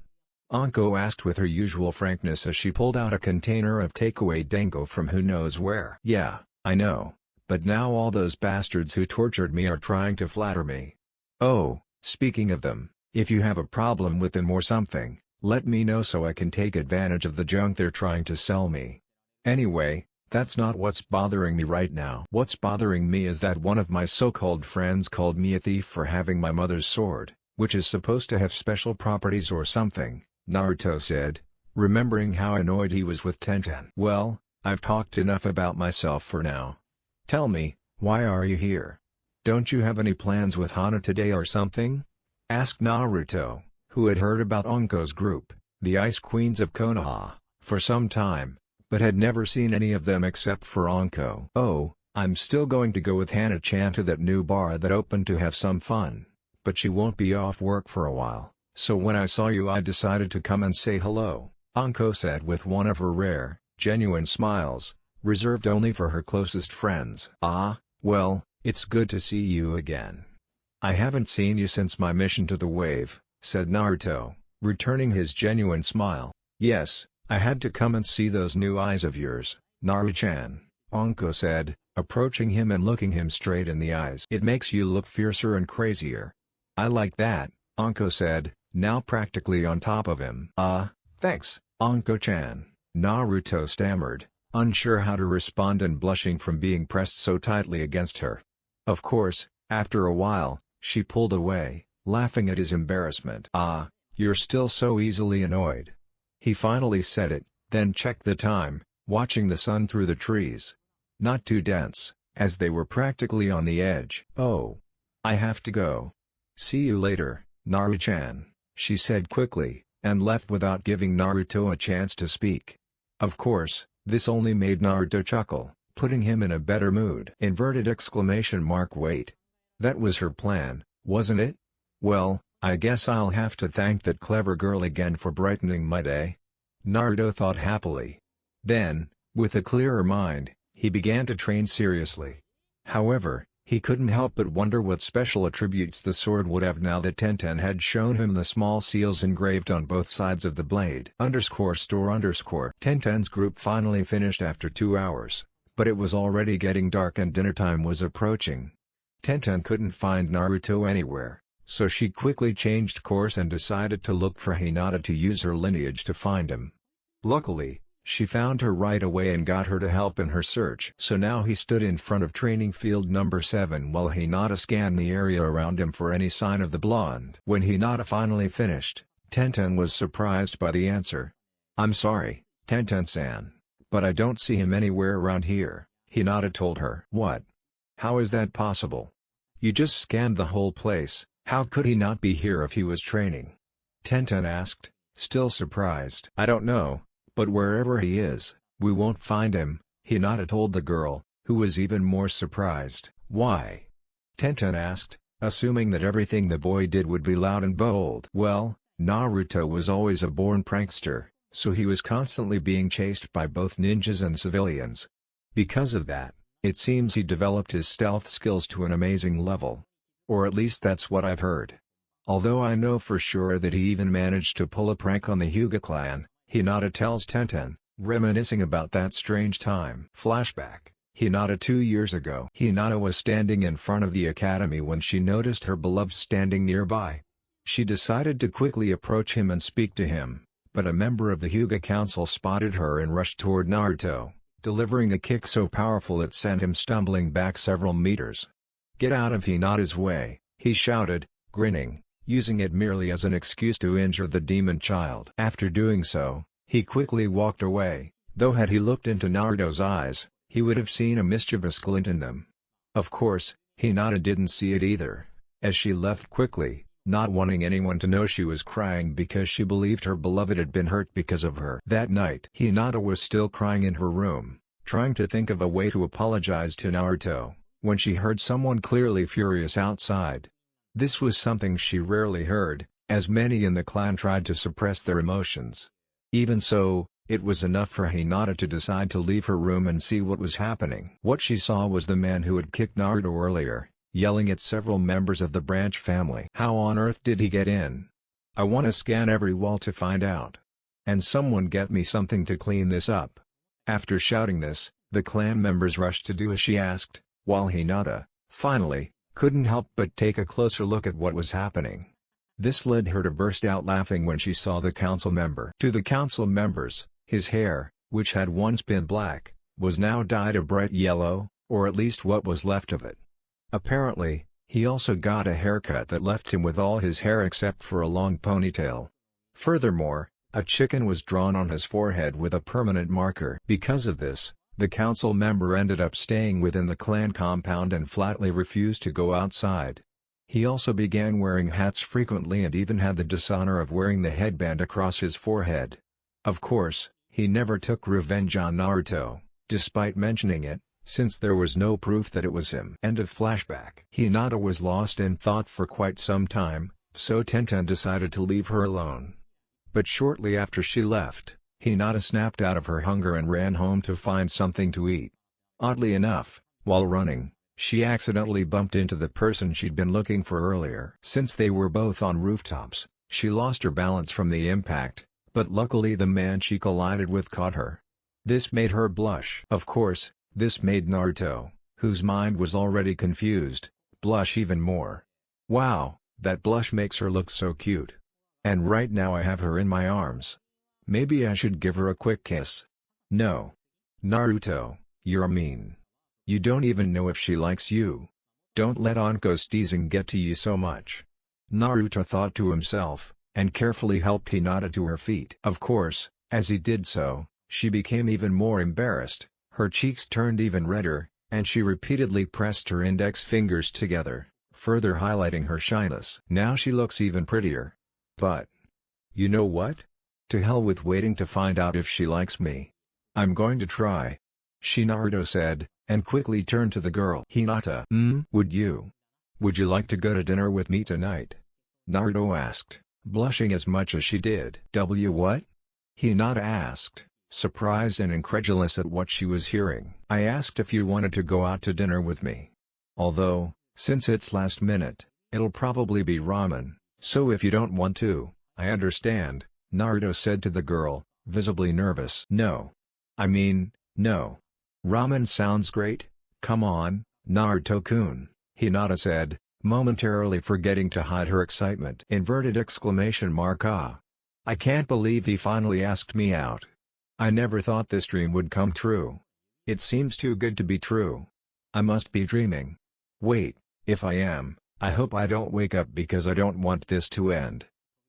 Anko asked with her usual frankness as she pulled out a container of takeaway dango from who knows where. "Yeah, I know, but now all those bastards who tortured me are trying to flatter me. Oh, speaking of them, if you have a problem with them or something, let me know so I can take advantage of the junk they're trying to sell me. Anyway, that's not what's bothering me right now. What's bothering me is that one of my so-called friends called me a thief for having my mother's sword, which is supposed to have special properties or something," Naruto said, remembering how annoyed he was with Tenten. "Well, I've talked enough about myself for now. Tell me, why are you here? Don't you have any plans with Hana today or something?" asked Naruto, who had heard about Anko's group, the Ice Queens of Konoha, for some time, but had never seen any of them except for Anko. "Oh, I'm still going to go with Hana-chan to that new bar that opened to have some fun, but she won't be off work for a while, so when I saw you I decided to come and say hello," Anko said with one of her rare, genuine smiles, reserved only for her closest friends. "Ah, well, it's good to see you again. I haven't seen you since my mission to the wave," said Naruto, returning his genuine smile. "Yes, I had to come and see those new eyes of yours, Naru-chan," Anko said, approaching him and looking him straight in the eyes. "It makes you look fiercer and crazier." "I like that," Anko said, now practically on top of him. Thanks, Anko-chan," Naruto stammered, unsure how to respond and blushing from being pressed so tightly against her. Of course, after a while, she pulled away, laughing at his embarrassment. You're still so easily annoyed." He finally said it, then checked the time, watching the sun through the trees. Not too dense, as they were practically on the edge. "Oh. I have to go. See you later, Naru-chan," she said quickly, and left without giving Naruto a chance to speak. Of course, this only made Naruto chuckle, putting him in a better mood. Wait. That was her plan, wasn't it? Well, I guess I'll have to thank that clever girl again for brightening my day. Naruto thought happily. Then, with a clearer mind, he began to train seriously. However, he couldn't help but wonder what special attributes the sword would have now that Tenten had shown him the small seals engraved on both sides of the blade. _store_. Tenten's group finally finished after 2 hours, but it was already getting dark and dinner time was approaching. Tenten couldn't find Naruto anywhere, so she quickly changed course and decided to look for Hinata to use her lineage to find him. Luckily, she found her right away and got her to help in her search. So now he stood in front of training field number 7 while Hinata scanned the area around him for any sign of the blonde. When Hinata finally finished, Tenten was surprised by the answer. "I'm sorry, Tenten-san, but I don't see him anywhere around here," Hinata told her. "What? How is that possible? You just scanned the whole place, how could he not be here if he was training?" Tenten asked, still surprised. "I don't know. But wherever he is, we won't find him," Hinata told the girl, who was even more surprised. "Why?" Tenten asked, assuming that everything the boy did would be loud and bold. Well, Naruto was always a born prankster, so he was constantly being chased by both ninjas and civilians. Because of that, it seems he developed his stealth skills to an amazing level. Or at least that's what I've heard. Although I know for sure that he even managed to pull a prank on the Hyuga clan, Hinata tells Tenten, reminiscing about that strange time. Flashback, Hinata 2 years ago. Hinata was standing in front of the academy when she noticed her beloved standing nearby. She decided to quickly approach him and speak to him, but a member of the Hyuga Council spotted her and rushed toward Naruto, delivering a kick so powerful it sent him stumbling back several meters. "Get out of Hinata's way," he shouted, grinning, using it merely as an excuse to injure the demon child. After doing so, he quickly walked away, though had he looked into Naruto's eyes, he would have seen a mischievous glint in them. Of course, Hinata didn't see it either, as she left quickly, not wanting anyone to know she was crying because she believed her beloved had been hurt because of her. That night, Hinata was still crying in her room, trying to think of a way to apologize to Naruto, when she heard someone clearly furious outside. This was something she rarely heard, as many in the clan tried to suppress their emotions. Even so, it was enough for Hinata to decide to leave her room and see what was happening. What she saw was the man who had kicked Naruto earlier, yelling at several members of the branch family. How on earth did he get in? I want to scan every wall to find out. And someone get me something to clean this up. After shouting this, the clan members rushed to do as she asked, while Hinata, finally, couldn't help but take a closer look at what was happening. This led her to burst out laughing when she saw the council member. To the council members, his hair, which had once been black, was now dyed a bright yellow, or at least what was left of it. Apparently, he also got a haircut that left him with all his hair except for a long ponytail. Furthermore, a chicken was drawn on his forehead with a permanent marker. Because of this, the council member ended up staying within the clan compound and flatly refused to go outside. He also began wearing hats frequently and even had the dishonor of wearing the headband across his forehead. Of course, he never took revenge on Naruto, despite mentioning it, since there was no proof that it was him. End of flashback. Hinata was lost in thought for quite some time, so Tenten decided to leave her alone. But shortly after she left, Hinata snapped out of her hunger and ran home to find something to eat. Oddly enough, while running, she accidentally bumped into the person she'd been looking for earlier. Since they were both on rooftops, she lost her balance from the impact, but luckily the man she collided with caught her. This made her blush. Of course, this made Naruto, whose mind was already confused, blush even more. Wow, that blush makes her look so cute. And right now I have her in my arms. Maybe I should give her a quick kiss. No. Naruto, you're mean. You don't even know if she likes you. Don't let Anko's teasing get to you so much. Naruto thought to himself, and carefully helped Hinata to her feet. Of course, as he did so, she became even more embarrassed, her cheeks turned even redder, and she repeatedly pressed her index fingers together, further highlighting her shyness. Now she looks even prettier. But, you know what? To hell with waiting to find out if she likes me. I'm going to try. Naruto said, and quickly turned to the girl. Hinata. Would you like to go to dinner with me tonight? Naruto asked, blushing as much as she did. What? Hinata asked, surprised and incredulous at what she was hearing. I asked if you wanted to go out to dinner with me. Although, since it's last minute, it'll probably be ramen, so if you don't want to, I understand, Naruto said to the girl, visibly nervous. No. I mean, no. Ramen sounds great, come on, Naruto-kun, Hinata said, momentarily forgetting to hide her excitement. Inverted exclamation mark ah. I can't believe he finally asked me out. I never thought this dream would come true. It seems too good to be true. I must be dreaming. Wait, if I am, I hope I don't wake up because I don't want this to end.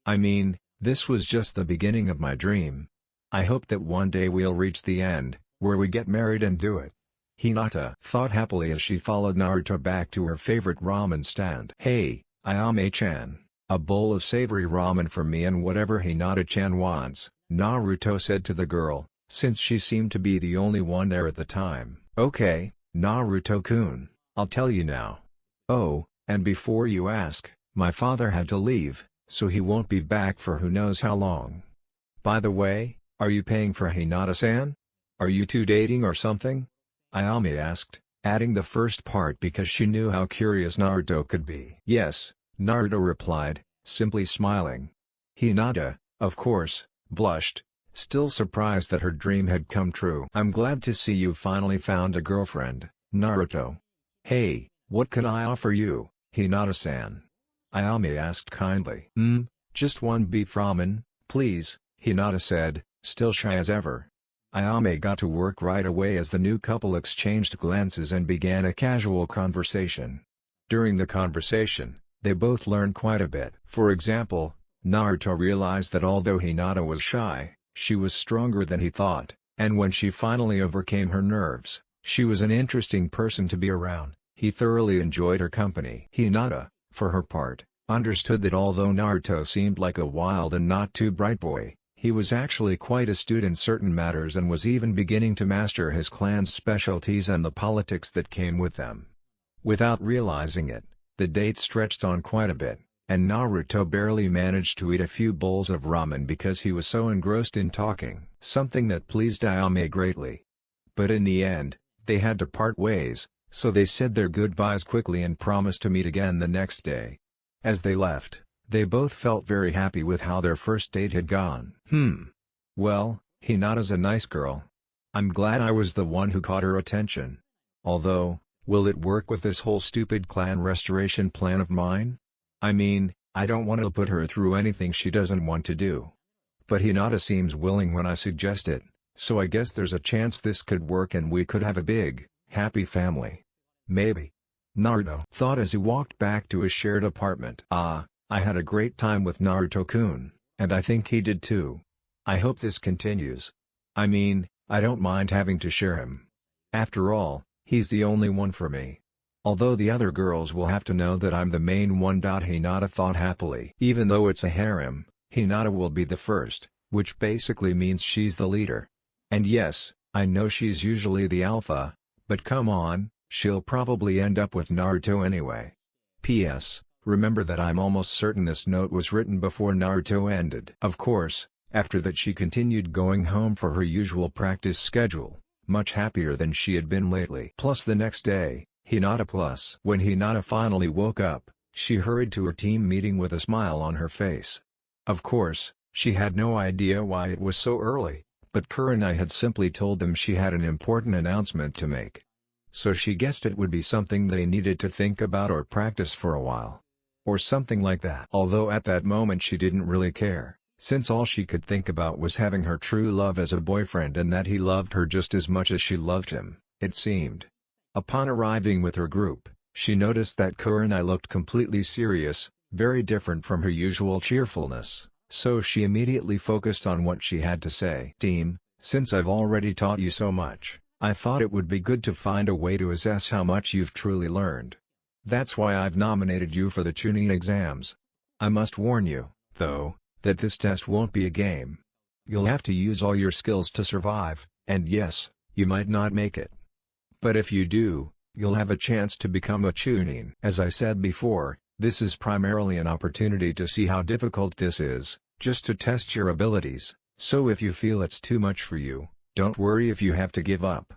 I mean, this was just the beginning of my dream. I hope that one day we'll reach the end, where we get married and do it. Hinata thought happily as she followed Naruto back to her favorite ramen stand. Hey, Ayame-chan, a bowl of savory ramen for me and whatever Hinata-chan wants, Naruto said to the girl, since she seemed to be the only one there at the time. Okay, Naruto-kun, I'll tell you now. Oh, and before you ask, my father had to leave, so he won't be back for who knows how long. By the way, are you paying for Hinata-san? Are you two dating or something? Ayame asked, adding the first part because she knew how curious Naruto could be. Yes, Naruto replied, simply smiling. Hinata, of course, blushed, still surprised that her dream had come true. I'm glad to see you finally found a girlfriend, Naruto. Hey, what can I offer you, Hinata-san? Ayame asked kindly. Just one beef ramen, please, Hinata said, still shy as ever. Ayame got to work right away as the new couple exchanged glances and began a casual conversation. During the conversation, they both learned quite a bit. For example, Naruto realized that although Hinata was shy, she was stronger than he thought, and when she finally overcame her nerves, she was an interesting person to be around. He thoroughly enjoyed her company. Hinata, for her part, understood that although Naruto seemed like a wild and not too bright boy, he was actually quite astute in certain matters and was even beginning to master his clan's specialties and the politics that came with them. Without realizing it, the date stretched on quite a bit, and Naruto barely managed to eat a few bowls of ramen because he was so engrossed in talking, something that pleased Ayame greatly. But in the end, they had to part ways, so they said their goodbyes quickly and promised to meet again the next day. As they left, they both felt very happy with how their first date had gone. Well, Hinata's a nice girl. I'm glad I was the one who caught her attention. Although, will it work with this whole stupid clan restoration plan of mine? I mean, I don't want to put her through anything she doesn't want to do. But Hinata seems willing when I suggest it, so I guess there's a chance this could work and we could have a big, happy family. Maybe. Naruto thought as he walked back to his shared apartment. I had a great time with Naruto-kun, and I think he did too. I hope this continues. I mean, I don't mind having to share him. After all, he's the only one for me. Although the other girls will have to know that I'm the main one. Hinata thought happily. Even though it's a harem, Hinata will be the first, which basically means she's the leader. And yes, I know she's usually the alpha, but come on, she'll probably end up with Naruto anyway. P.S. Remember that I'm almost certain this note was written before Naruto ended. Of course, after that she continued going home for her usual practice schedule, much happier than she had been lately. Plus the next day, When Hinata finally woke up, she hurried to her team meeting with a smile on her face. Of course, she had no idea why it was so early, but Kurenai had simply told them she had an important announcement to make. So she guessed it would be something they needed to think about or practice for a while. Or something like that. Although at that moment she didn't really care, since all she could think about was having her true love as a boyfriend and that he loved her just as much as she loved him, it seemed. Upon arriving with her group, she noticed that Kurenai looked completely serious, very different from her usual cheerfulness, so she immediately focused on what she had to say. Team, since I've already taught you so much, I thought it would be good to find a way to assess how much you've truly learned. That's why I've nominated you for the Chunin exams. I must warn you, though, that this test won't be a game. You'll have to use all your skills to survive, and yes, you might not make it. But if you do, you'll have a chance to become a Chunin. As I said before, this is primarily an opportunity to see how difficult this is, just to test your abilities, so if you feel it's too much for you, don't worry if you have to give up.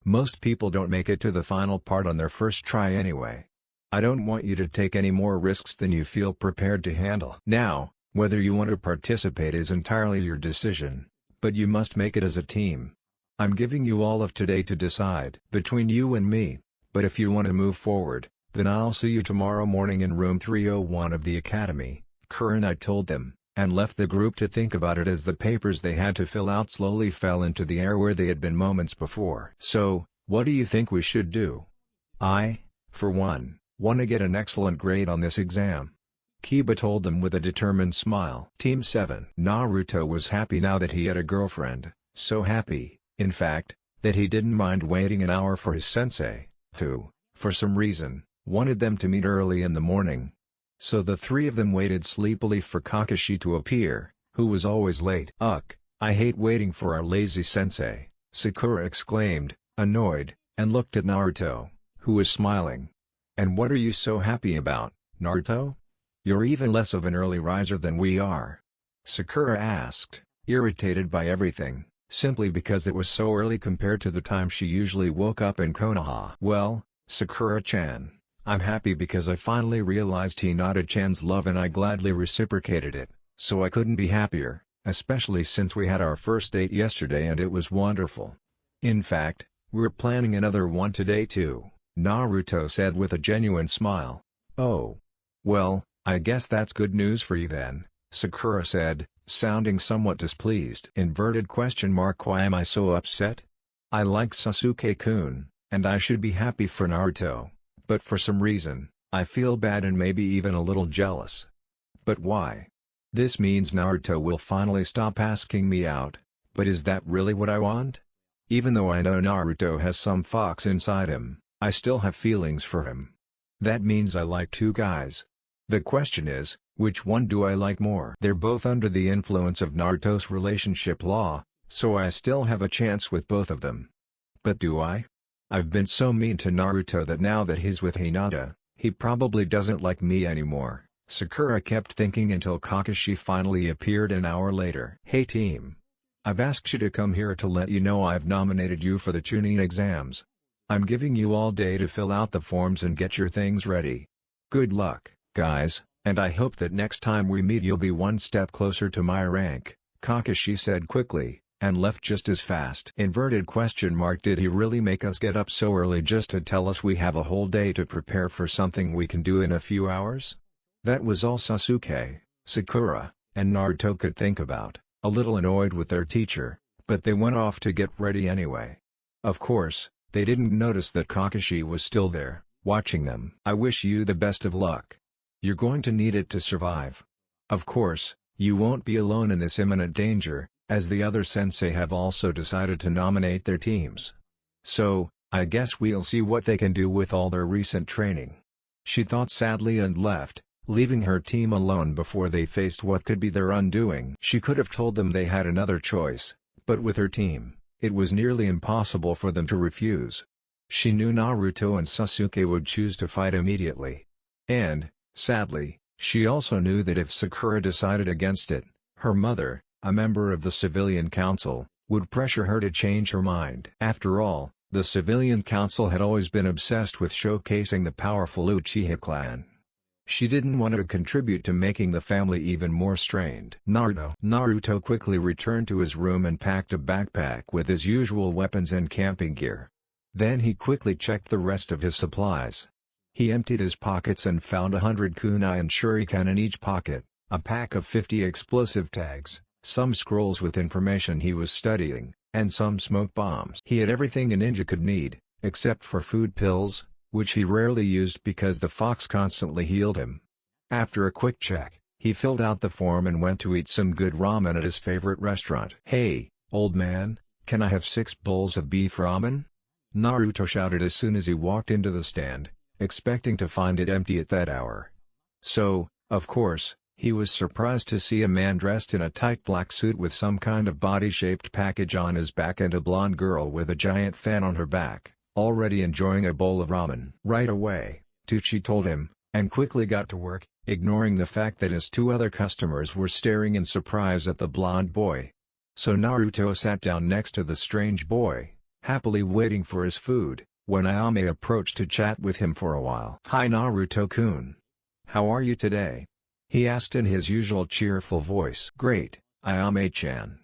Most people don't make it to the final part on their first try anyway. I don't want you to take any more risks than you feel prepared to handle. Now, whether you want to participate is entirely your decision, but you must make it as a team. I'm giving you all of today to decide between you and me, but if you want to move forward, then I'll see you tomorrow morning in room 301 of the academy, Kurenai told them, and left the group to think about it as the papers they had to fill out slowly fell into the air where they had been moments before. So, what do you think we should do? I, for one, want to get an excellent grade on this exam. Kiba told them with a determined smile. Team 7. Naruto was happy now that he had a girlfriend, so happy, in fact, that he didn't mind waiting an hour for his sensei, who, for some reason, wanted them to meet early in the morning. So the three of them waited sleepily for Kakashi to appear, who was always late. I hate waiting for our lazy sensei, Sakura exclaimed, annoyed, and looked at Naruto, who was smiling. And what are you so happy about, Naruto? You're even less of an early riser than we are. Sakura asked, irritated by everything, simply because it was so early compared to the time she usually woke up in Konoha. Well, Sakura-chan, I'm happy because I finally realized Hinata-chan's love and I gladly reciprocated it, so I couldn't be happier, especially since we had our first date yesterday and it was wonderful. In fact, we're planning another one today too, Naruto said with a genuine smile. Oh. Well, I guess that's good news for you then, Sakura said, sounding somewhat displeased. Why am I so upset? I like Sasuke-kun, and I should be happy for Naruto, but for some reason, I feel bad and maybe even a little jealous. But why? This means Naruto will finally stop asking me out, but is that really what I want? Even though I know Naruto has some fox inside him, I still have feelings for him. That means I like two guys. The question is, which one do I like more? They're both under the influence of Naruto's relationship law, so I still have a chance with both of them. But do I? I've been so mean to Naruto that now that he's with Hinata, he probably doesn't like me anymore, Sakura kept thinking until Kakashi finally appeared an hour later. Hey team. I've asked you to come here to let you know I've nominated you for the Chunin exams. I'm giving you all day to fill out the forms and get your things ready. Good luck, guys, and I hope that next time we meet you'll be one step closer to my rank, Kakashi said quickly, and left just as fast. Did he really make us get up so early just to tell us we have a whole day to prepare for something we can do in a few hours? That was all Sasuke, Sakura, and Naruto could think about, a little annoyed with their teacher, but they went off to get ready anyway. Of course, they didn't notice that Kakashi was still there, watching them. I wish you the best of luck. You're going to need it to survive. Of course, you won't be alone in this imminent danger, as the other sensei have also decided to nominate their teams. So, I guess we'll see what they can do with all their recent training. She thought sadly and left, leaving her team alone before they faced what could be their undoing. She could have told them they had another choice, but with her team, it was nearly impossible for them to refuse. She knew Naruto and Sasuke would choose to fight immediately. And, sadly, she also knew that if Sakura decided against it, her mother, a member of the Civilian Council, would pressure her to change her mind. After all, the Civilian Council had always been obsessed with showcasing the powerful Uchiha clan. She didn't want to contribute to making the family even more strained. Naruto quickly returned to his room and packed a backpack with his usual weapons and camping gear. Then he quickly checked the rest of his supplies. He emptied his pockets and found 100 kunai and shuriken in each pocket, a pack of 50 explosive tags, some scrolls with information he was studying, and some smoke bombs. He had everything a ninja could need, except for food pills, which he rarely used because the fox constantly healed him. After a quick check, he filled out the form and went to eat some good ramen at his favorite restaurant. Hey, old man, can I have 6 bowls of beef ramen? Naruto shouted as soon as he walked into the stand, expecting to find it empty at that hour. So, of course, he was surprised to see a man dressed in a tight black suit with some kind of body-shaped package on his back and a blonde girl with a giant fan on her back, already enjoying a bowl of ramen. Right away, Tucci told him, and quickly got to work, ignoring the fact that his 2 other customers were staring in surprise at the blonde boy. So Naruto sat down next to the strange boy, happily waiting for his food, when Ayame approached to chat with him for a while. "Hi Naruto-kun. How are you today?" he asked in his usual cheerful voice. "Great, Ayame-chan.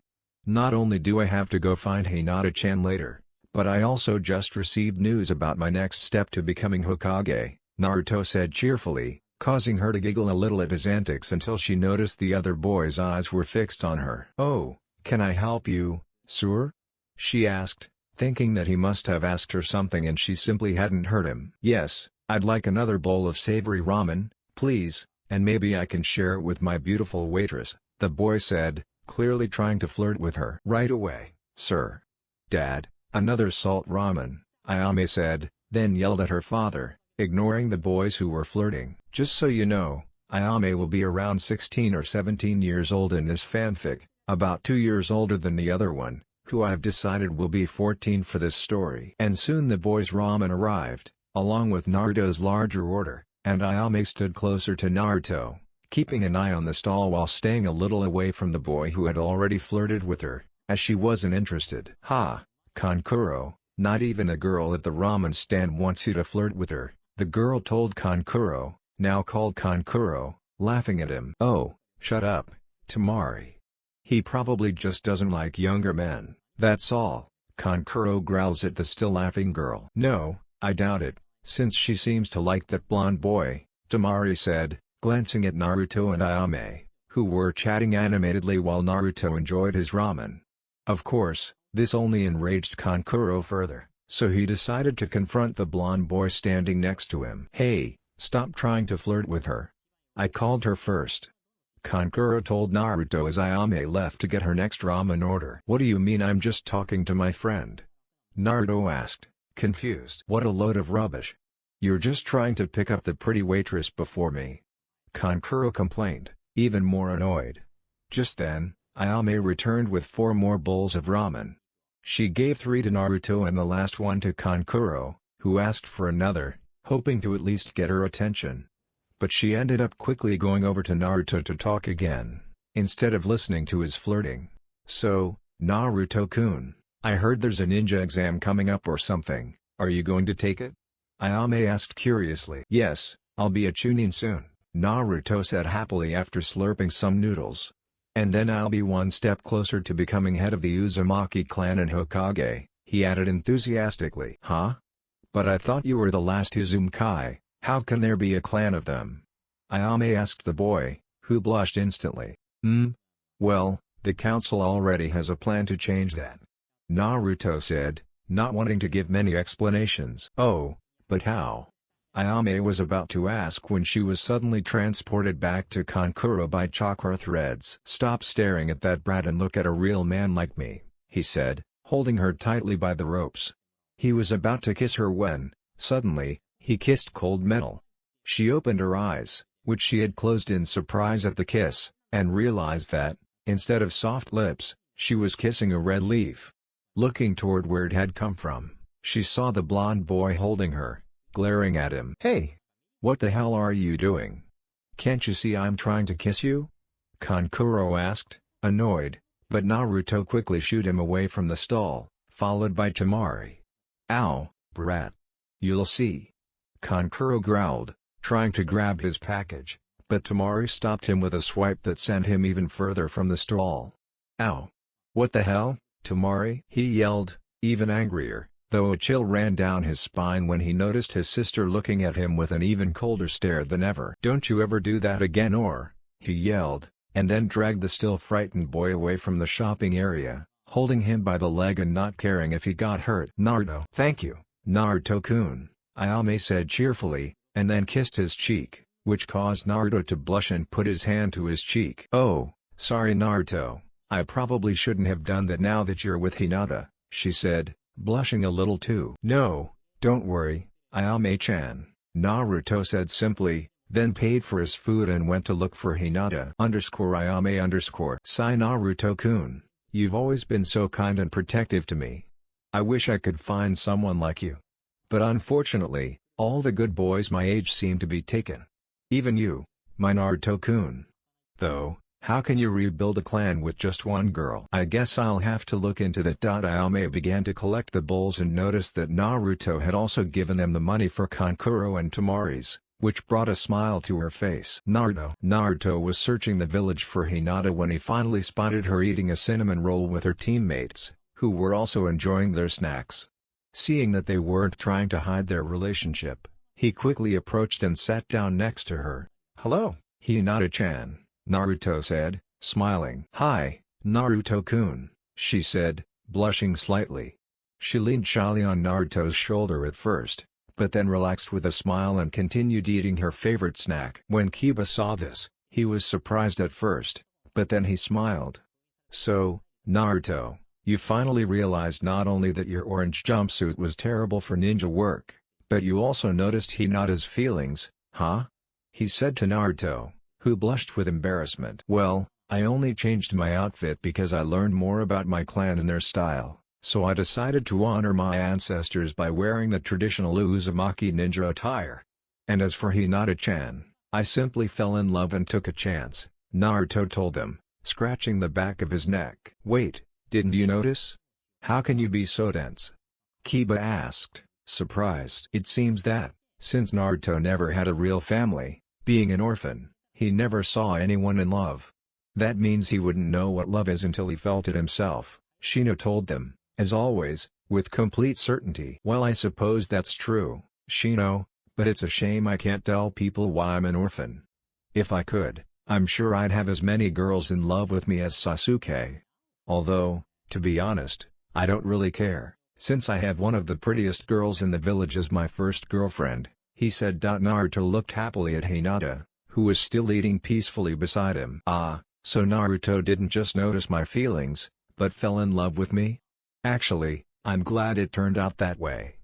Not only do I have to go find Hinata-chan later, but I also just received news about my next step to becoming Hokage," Naruto said cheerfully, causing her to giggle a little at his antics until she noticed the other boy's eyes were fixed on her. "Oh, can I help you, sir?" she asked, thinking that he must have asked her something and she simply hadn't heard him. "Yes, I'd like another bowl of savory ramen, please, and maybe I can share it with my beautiful waitress," the boy said, clearly trying to flirt with her. "Right away, sir." "Dad, another salt ramen," Ayame said, then yelled at her father, ignoring the boys who were flirting. "Just so you know, Ayame will be around 16 or 17 years old in this fanfic, about 2 years older than the other one, who I've decided will be 14 for this story." And soon the boys' ramen arrived, along with Naruto's larger order, and Ayame stood closer to Naruto, keeping an eye on the stall while staying a little away from the boy who had already flirted with her, as she wasn't interested. "Ha, Kankuro, not even the girl at the ramen stand wants you to flirt with her," the girl told Kankuro, now called Kankuro, laughing at him. "Oh, shut up, Tamari. He probably just doesn't like younger men, that's all," Kankuro growls at the still laughing girl. "No, I doubt it, since she seems to like that blonde boy," Tamari said, glancing at Naruto and Ayame, who were chatting animatedly while Naruto enjoyed his ramen. Of course, this only enraged Kankuro further, so he decided to confront the blonde boy standing next to him. "Hey, stop trying to flirt with her. I called her first," Kankuro told Naruto as Ayame left to get her next ramen order. "What do you mean I'm just talking to my friend?" Naruto asked, confused. "What a load of rubbish. You're just trying to pick up the pretty waitress before me," Kankuro complained, even more annoyed. Just then, Ayame returned with 4 more bowls of ramen. She gave 3 to Naruto and the last one to Kankuro, who asked for another, hoping to at least get her attention. But she ended up quickly going over to Naruto to talk again, instead of listening to his flirting. "So, Naruto-kun, I heard there's a ninja exam coming up or something, are you going to take it?" Ayame asked curiously. "Yes, I'll be a chunin soon," Naruto said happily after slurping some noodles. "And then I'll be one step closer to becoming head of the Uzumaki clan and Hokage," he added enthusiastically. "Huh? But I thought you were the last Uzumaki, how can there be a clan of them?" Ayame asked the boy, who blushed instantly. Well, the council already has a plan to change that," Naruto said, not wanting to give many explanations. "Oh, but how?" Ayame was about to ask when she was suddenly transported back to Kankuro by chakra threads. "Stop staring at that brat and look at a real man like me," he said, holding her tightly by the ropes. He was about to kiss her when, suddenly, he kissed cold metal. She opened her eyes, which she had closed in surprise at the kiss, and realized that, instead of soft lips, she was kissing a red leaf. Looking toward where it had come from, she saw the blonde boy holding her, glaring at him. "Hey! What the hell are you doing? Can't you see I'm trying to kiss you?" Kankuro asked, annoyed, but Naruto quickly shooed him away from the stall, followed by Temari. "Ow, brat. You'll see," Kankuro growled, trying to grab his package, but Temari stopped him with a swipe that sent him even further from the stall. "Ow! What the hell, Temari?" he yelled, even angrier, though a chill ran down his spine when he noticed his sister looking at him with an even colder stare than ever. "Don't you ever do that again or," he yelled, and then dragged the still frightened boy away from the shopping area, holding him by the leg and not caring if he got hurt. "Naruto." "Thank you, Naruto-kun," Ayame said cheerfully, and then kissed his cheek, which caused Naruto to blush and put his hand to his cheek. "Oh, sorry Naruto, I probably shouldn't have done that now that you're with Hinata," she said, blushing a little too. "No, don't worry, Ayame-chan," Naruto said simply, then paid for his food and went to look for Hinata_Ayame_. "Sigh Naruto-kun, you've always been so kind and protective to me. I wish I could find someone like you. But unfortunately, all the good boys my age seem to be taken. Even you, my Naruto-kun. Though, how can you rebuild a clan with just one girl?" "I guess I'll have to look into that." Ayame began to collect the bowls and noticed that Naruto had also given them the money for Kankuro and Temari's, which brought a smile to her face. Naruto was searching the village for Hinata when he finally spotted her eating a cinnamon roll with her teammates, who were also enjoying their snacks. Seeing that they weren't trying to hide their relationship, he quickly approached and sat down next to her. "Hello, Hinata-chan," Naruto said, smiling. "Hi, Naruto-kun," she said, blushing slightly. She leaned shyly on Naruto's shoulder at first, but then relaxed with a smile and continued eating her favorite snack. When Kiba saw this, he was surprised at first, but then he smiled. "So, Naruto, you finally realized not only that your orange jumpsuit was terrible for ninja work, but you also noticed Hinata's feelings, huh?" he said to Naruto, who blushed with embarrassment. "Well, I only changed my outfit because I learned more about my clan and their style, so I decided to honor my ancestors by wearing the traditional Uzumaki ninja attire. And as for Hinata-chan, I simply fell in love and took a chance," Naruto told them, scratching the back of his neck. "Wait, didn't you notice? How can you be so dense?" Kiba asked, surprised. It seems that, since Naruto never had a real family, being an orphan, he never saw anyone in love. That means he wouldn't know what love is until he felt it himself, Shino told them, as always, with complete certainty. "Well, I suppose that's true, Shino, but it's a shame I can't tell people why I'm an orphan." If I could, I'm sure I'd have as many girls in love with me as Sasuke. Although, to be honest, I don't really care, since I have one of the prettiest girls in the village as my first girlfriend, he said. Naruto looked happily at Hinata, who was still eating peacefully beside him. Ah, so Naruto didn't just notice my feelings, but fell in love with me? Actually, I'm glad it turned out that way.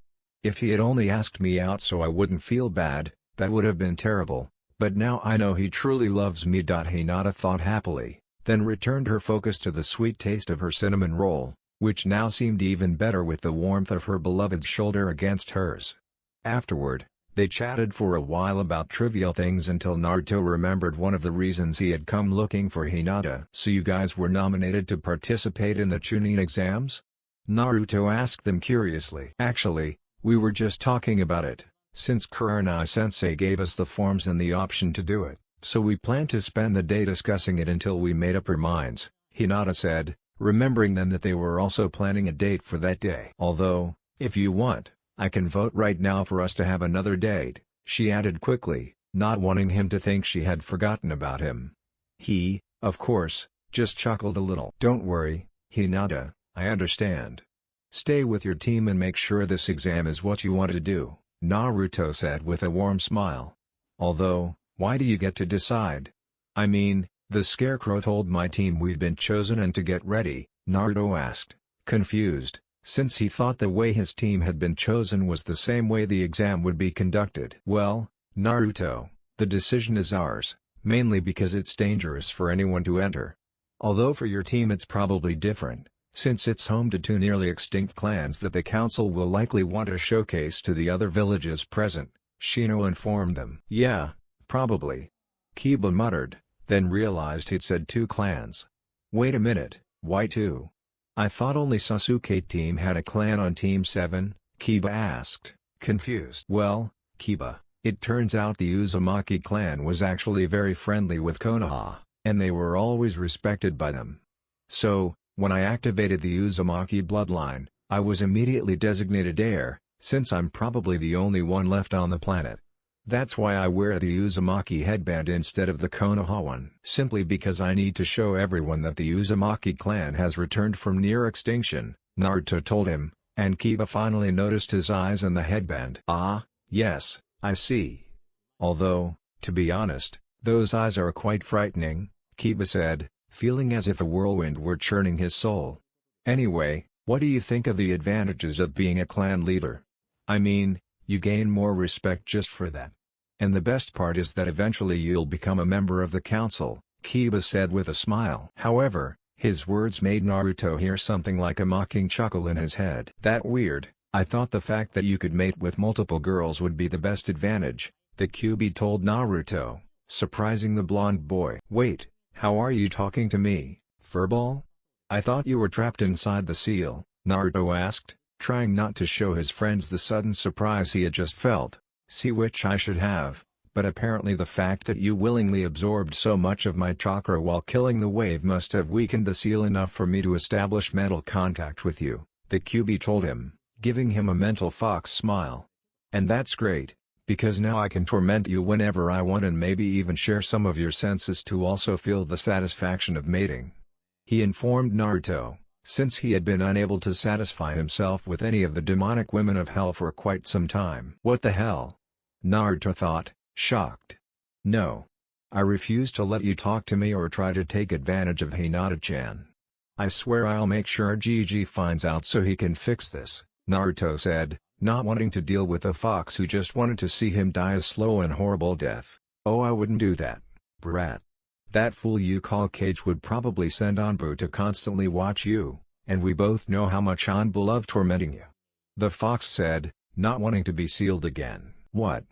If he had only asked me out so I wouldn't feel bad, that would have been terrible, but now I know he truly loves me. Hinata thought happily, then returned her focus to the sweet taste of her cinnamon roll, which now seemed even better with the warmth of her beloved's shoulder against hers. Afterward, they chatted for a while about trivial things until Naruto remembered one of the reasons he had come looking for Hinata. So you guys were nominated to participate in the Chunin exams? Naruto asked them curiously. Actually, we were just talking about it, since Kurenai-sensei gave us the forms and the option to do it, so we planned to spend the day discussing it until we made up our minds, Hinata said, remembering then that they were also planning a date for that day. Although, if you want, I can vote right now for us to have another date, she added quickly, not wanting him to think she had forgotten about him. He, of course, just chuckled a little. Don't worry, Hinata, I understand. Stay with your team and make sure this exam is what you want to do, Naruto said with a warm smile. Although, why do you get to decide? I mean, the Scarecrow told my team we'd been chosen and to get ready, Naruto asked, confused, since he thought the way his team had been chosen was the same way the exam would be conducted. Well, Naruto, the decision is ours, mainly because it's dangerous for anyone to enter. Although for your team it's probably different, since it's home to two nearly extinct clans that the council will likely want to showcase to the other villages present, Shino informed them. Yeah, probably. Kiba muttered, then realized he'd said two clans. Wait a minute, why two? I thought only Sasuke team had a clan on Team 7, Kiba asked, confused. Well, Kiba, it turns out the Uzumaki clan was actually very friendly with Konoha, and they were always respected by them. So, when I activated the Uzumaki bloodline, I was immediately designated heir, since I'm probably the only one left on the planet. That's why I wear the Uzumaki headband instead of the Konoha one. Simply because I need to show everyone that the Uzumaki clan has returned from near extinction, Naruto told him, and Kiba finally noticed his eyes and the headband. Ah, yes, I see. Although, to be honest, those eyes are quite frightening, Kiba said, feeling as if a whirlwind were churning his soul. Anyway, what do you think of the advantages of being a clan leader? I mean, you gain more respect just for that. And the best part is that eventually you'll become a member of the council, Kiba said with a smile. However, his words made Naruto hear something like a mocking chuckle in his head. That weird, I thought the fact that you could mate with multiple girls would be the best advantage, the Kyuubi told Naruto, surprising the blonde boy. Wait, how are you talking to me, furball? I thought you were trapped inside the seal, Naruto asked, trying not to show his friends the sudden surprise he had just felt. See, which I should have, but apparently the fact that you willingly absorbed so much of my chakra while killing the wave must have weakened the seal enough for me to establish mental contact with you, the Kyuubi told him, giving him a mental fox smile. And that's great, because now I can torment you whenever I want and maybe even share some of your senses to also feel the satisfaction of mating. He informed Naruto, since he had been unable to satisfy himself with any of the demonic women of hell for quite some time. What the hell? Naruto thought, shocked. No. I refuse to let you talk to me or try to take advantage of Hinata-chan. I swear I'll make sure Gigi finds out so he can fix this, Naruto said, not wanting to deal with a fox who just wanted to see him die a slow and horrible death. Oh, I wouldn't do that, brat. That fool you call Cage would probably send Anbu to constantly watch you, and we both know how much Anbu loved tormenting you. The fox said, not wanting to be sealed again. What?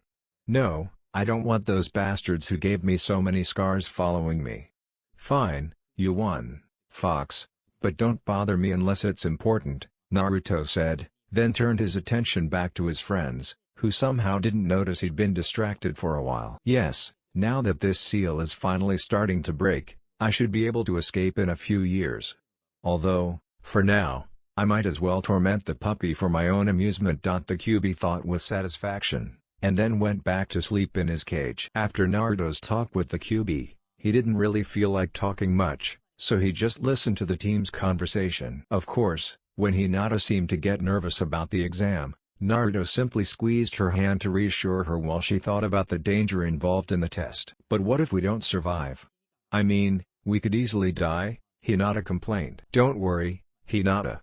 No, I don't want those bastards who gave me so many scars following me. Fine, you won, fox, but don't bother me unless it's important, Naruto said, then turned his attention back to his friends, who somehow didn't notice he'd been distracted for a while. Yes, now that this seal is finally starting to break, I should be able to escape in a few years. Although, for now, I might as well torment the puppy for my own amusement. The Kyuubi thought with satisfaction. and then went back to sleep in his cage. After Naruto's talk with the QB, he didn't really feel like talking much, so he just listened to the team's conversation. Of course, when Hinata seemed to get nervous about the exam, Naruto simply squeezed her hand to reassure her while she thought about the danger involved in the test. "But what if we don't survive? I mean, we could easily die," Hinata complained. "Don't worry, Hinata.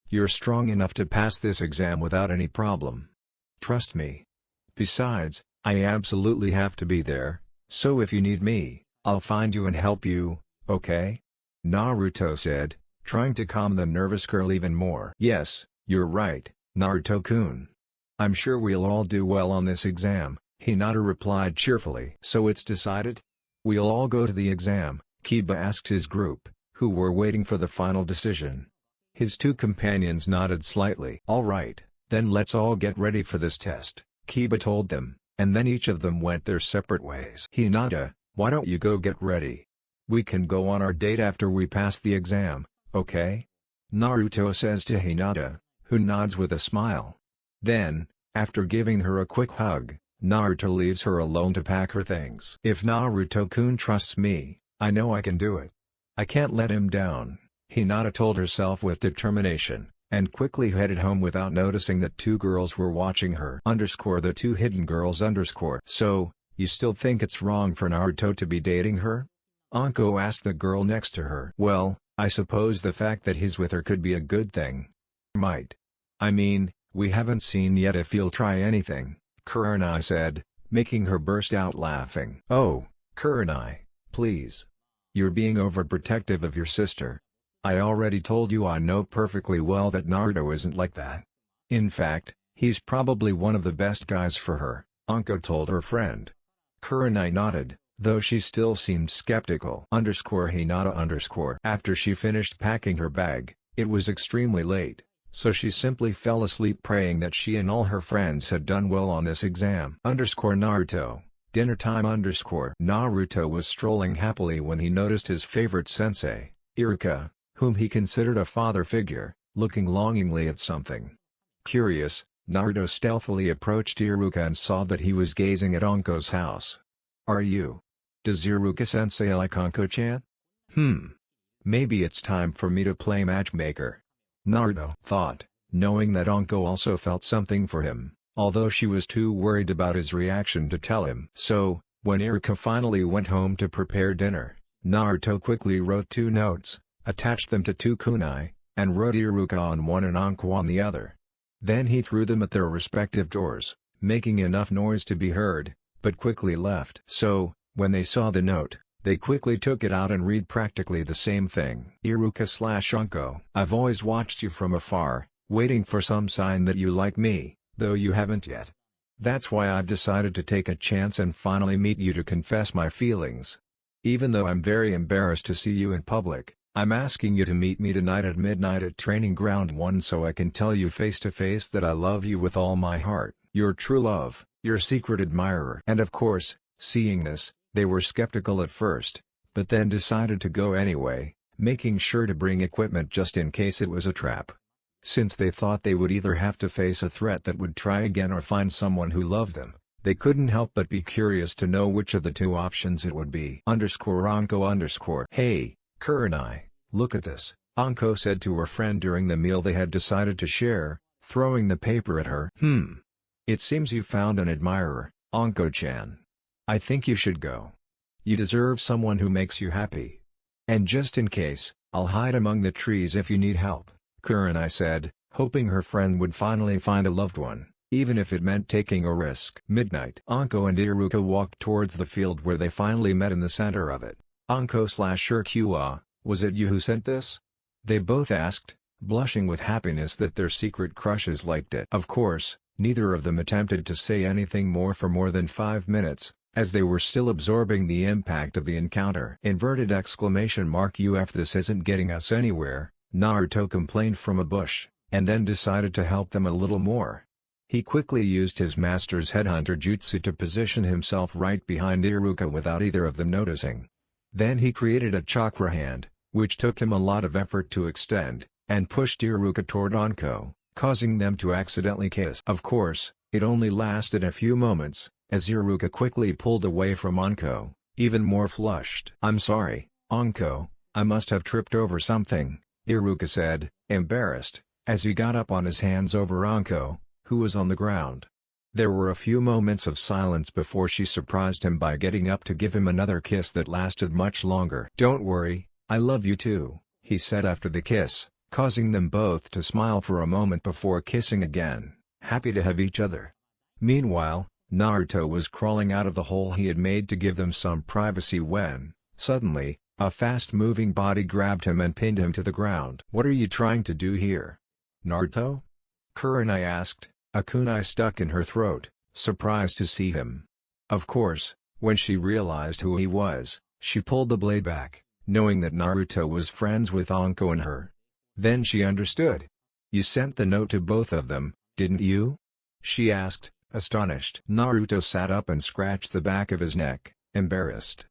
You're strong enough to pass this exam without any problem. Trust me. Besides, I absolutely have to be there, so if you need me, I'll find you and help you, okay?" Naruto said, trying to calm the nervous girl even more. "Yes, you're right, Naruto-kun. I'm sure we'll all do well on this exam," Hinata replied cheerfully. "So it's decided? We'll all go to the exam?" Kiba asked his group, who were waiting for the final decision. His two companions nodded slightly. "All right, then let's all get ready for this test," Kiba told them, and then each of them went their separate ways. "Hinata, why don't you go get ready? We can go on our date after we pass the exam, okay?" Naruto says to Hinata, who nods with a smile. Then, after giving her a quick hug, Naruto leaves her alone to pack her things. "If Naruto-kun trusts me, I know I can do it. I can't let him down," Hinata told herself with determination, and quickly headed home without noticing that two girls were watching her. The two hidden girls. "So, you still think it's wrong for Naruto to be dating her?" Anko asked the girl next to her. "Well, I suppose the fact that he's with her could be a good thing. Might. I mean, we haven't seen yet if he'll try anything," Kurenai said, making her burst out laughing. "Oh, Kurenai, please. You're being overprotective of your sister. I already told you I know perfectly well that Naruto isn't like that. In fact, he's probably one of the best guys for her," Anko told her friend. Kurenai nodded, though she still seemed skeptical. Hinata. After she finished packing her bag, it was extremely late, so she simply fell asleep praying that she and all her friends had done well on this exam. Naruto. Dinner time. Naruto was strolling happily when he noticed his favorite sensei, Iruka, whom he considered a father figure, looking longingly at something. Curious, Naruto stealthily approached Iruka and saw that he was gazing at Anko's house. "Are you? Does Iruka-sensei like Anko-chan? Maybe it's time for me to play matchmaker," Naruto thought, knowing that Anko also felt something for him, although she was too worried about his reaction to tell him. So, when Iruka finally went home to prepare dinner, Naruto quickly wrote 2 notes, attached them to 2 kunai, and wrote Iruka on one and Anko on the other. Then he threw them at their respective doors, making enough noise to be heard, but quickly left. So, when they saw the note, they quickly took it out and read practically the same thing. Iruka/Anko. "I've always watched you from afar, waiting for some sign that you like me, though you haven't yet. That's why I've decided to take a chance and finally meet you to confess my feelings. Even though I'm very embarrassed to see you in public, I'm asking you to meet me tonight at midnight at Training Ground 1 so I can tell you face to face that I love you with all my heart. Your true love, your secret admirer." And of course, seeing this, they were skeptical at first, but then decided to go anyway, making sure to bring equipment just in case it was a trap. Since they thought they would either have to face a threat that would try again or find someone who loved them, they couldn't help but be curious to know which of the 2 options it would be. Anko. "Hey, Kurenai, look at this," Anko said to her friend during the meal they had decided to share, throwing the paper at her. It seems you found an admirer, Anko-chan. I think you should go. You deserve someone who makes you happy. And just in case, I'll hide among the trees if you need help," Kurenai said, hoping her friend would finally find a loved one, even if it meant taking a risk. Midnight. Anko and Iruka walked towards the field where they finally met in the center of it. "Anko/Urqua, was it you who sent this?" they both asked, blushing with happiness that their secret crushes liked it. Of course, neither of them attempted to say anything more for more than 5 minutes, as they were still absorbing the impact of the encounter. "UF this isn't getting us anywhere," Naruto complained from a bush, and then decided to help them a little more. He quickly used his master's headhunter jutsu to position himself right behind Iruka without either of them noticing. Then he created a chakra hand, which took him a lot of effort to extend, and pushed Iruka toward Anko, causing them to accidentally kiss. Of course, It only lasted a few moments, as Iruka quickly pulled away from Anko, even more flushed. "I'm sorry, Anko, I must have tripped over something," Iruka said, embarrassed, as he got up on his hands over Anko, who was on the ground. There were a few moments of silence before she surprised him by getting up to give him another kiss that lasted much longer. "Don't worry, I love you too," he said after the kiss, causing them both to smile for a moment before kissing again, happy to have each other. Meanwhile, Naruto was crawling out of the hole he had made to give them some privacy when, suddenly, a fast-moving body grabbed him and pinned him to the ground. "What are you trying to do here, Naruto?" Kurenai asked, a kunai stuck in her throat, surprised to see him. Of course, when she realized who he was, she pulled the blade back, knowing that Naruto was friends with Anko and her. Then she understood. "You sent the note to both of them, didn't you?" she asked, astonished. Naruto sat up and scratched the back of his neck, embarrassed.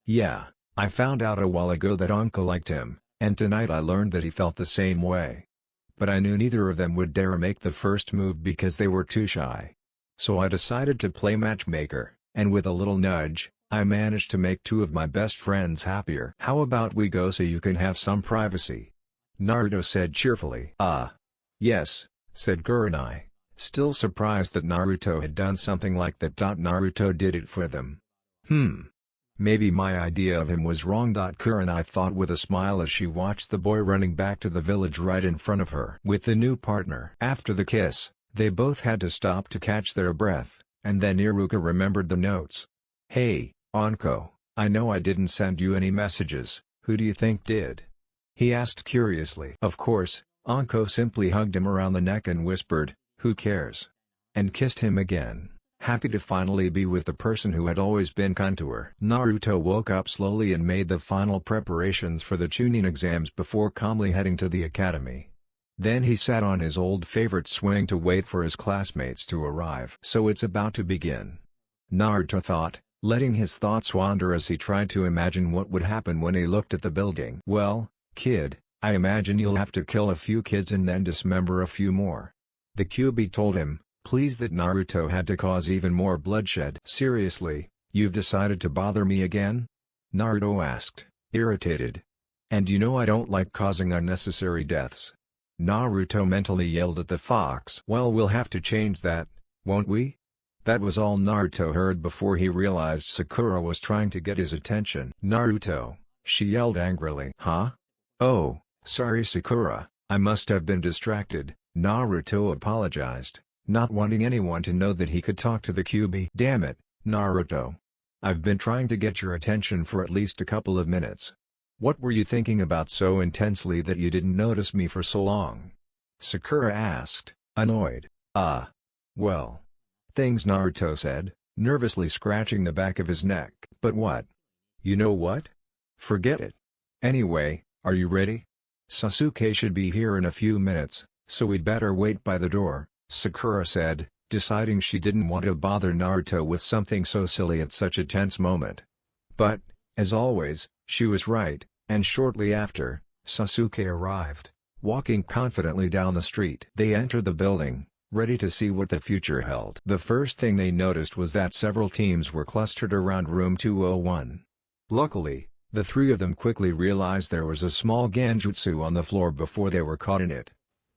Yeah, I found out a while ago that Anko liked him, and tonight I learned that he felt the same way. But I knew neither of them would dare make the first move because they were too shy. So I decided to play matchmaker, and with a little nudge, I managed to make two of my best friends happier. "How about we go so you can have some privacy?" Naruto said cheerfully. Yes," said Kurenai, still surprised that Naruto had done something like that. Naruto did it for them. Maybe my idea of him was wrong. Kurenai thought with a smile as she watched the boy running back to the village right in front of her with the new partner. After the kiss, they both had to stop to catch their breath, and then Iruka remembered the notes. "Hey, Anko, I know I didn't send you any messages, who do you think did?" he asked curiously. Of course, Anko simply hugged him around the neck and whispered, "Who cares?" and kissed him again, happy to finally be with the person who had always been kind to her. Naruto woke up slowly and made the final preparations for the Chunin exams before calmly heading to the academy. Then he sat on his old favorite swing to wait for his classmates to arrive. "So it's about to begin," Naruto thought, letting his thoughts wander as he tried to imagine what would happen when he looked at the building. "Well, kid, I imagine you'll have to kill a few kids and then dismember a few more," the Kyuubi told him, pleased that Naruto had to cause even more bloodshed. "Seriously, you've decided to bother me again?" Naruto asked, irritated. "And you know I don't like causing unnecessary deaths," Naruto mentally yelled at the fox. "Well, we'll have to change that, won't we?" That was all Naruto heard before he realized Sakura was trying to get his attention. "Naruto," she yelled angrily. "Huh? Oh, sorry Sakura, I must have been distracted," Naruto apologized, not wanting anyone to know that he could talk to the Kyuubi. "Damn it, Naruto. I've been trying to get your attention for at least a couple of minutes. What were you thinking about so intensely that you didn't notice me for so long?" Sakura asked, annoyed. Well. Things," Naruto said, nervously scratching the back of his neck. "But what? You know what? Forget it. Anyway, are you ready? Sasuke should be here in a few minutes, so we'd better wait by the door," Sakura said, deciding she didn't want to bother Naruto with something so silly at such a tense moment. But, as always, she was right, and shortly after, Sasuke arrived, walking confidently down the street. They entered the building, ready to see what the future held. The first thing they noticed was that several teams were clustered around room 201. Luckily, the three of them quickly realized there was a small genjutsu on the floor before they were caught in it.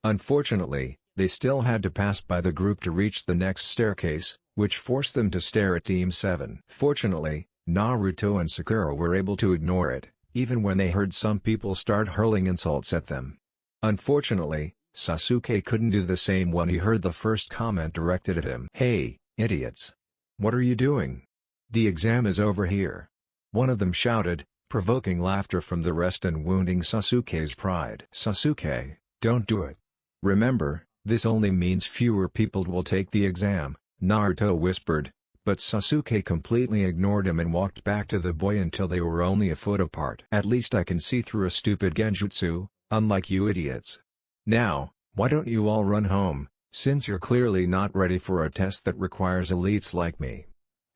Unfortunately, they still had to pass by the group to reach the next staircase, which forced them to stare at Team 7. Fortunately, Naruto and Sakura were able to ignore it, even when they heard some people start hurling insults at them. Unfortunately, Sasuke couldn't do the same when he heard the first comment directed at him. "Hey, idiots! What are you doing? The exam is over here," one of them shouted, provoking laughter from the rest and wounding Sasuke's pride. "Sasuke, don't do it. Remember, this only means fewer people will take the exam," Naruto whispered, but Sasuke completely ignored him and walked back to the boy until they were only a foot apart. "At least I can see through a stupid genjutsu, unlike you idiots. Now, why don't you all run home, since you're clearly not ready for a test that requires elites like me,"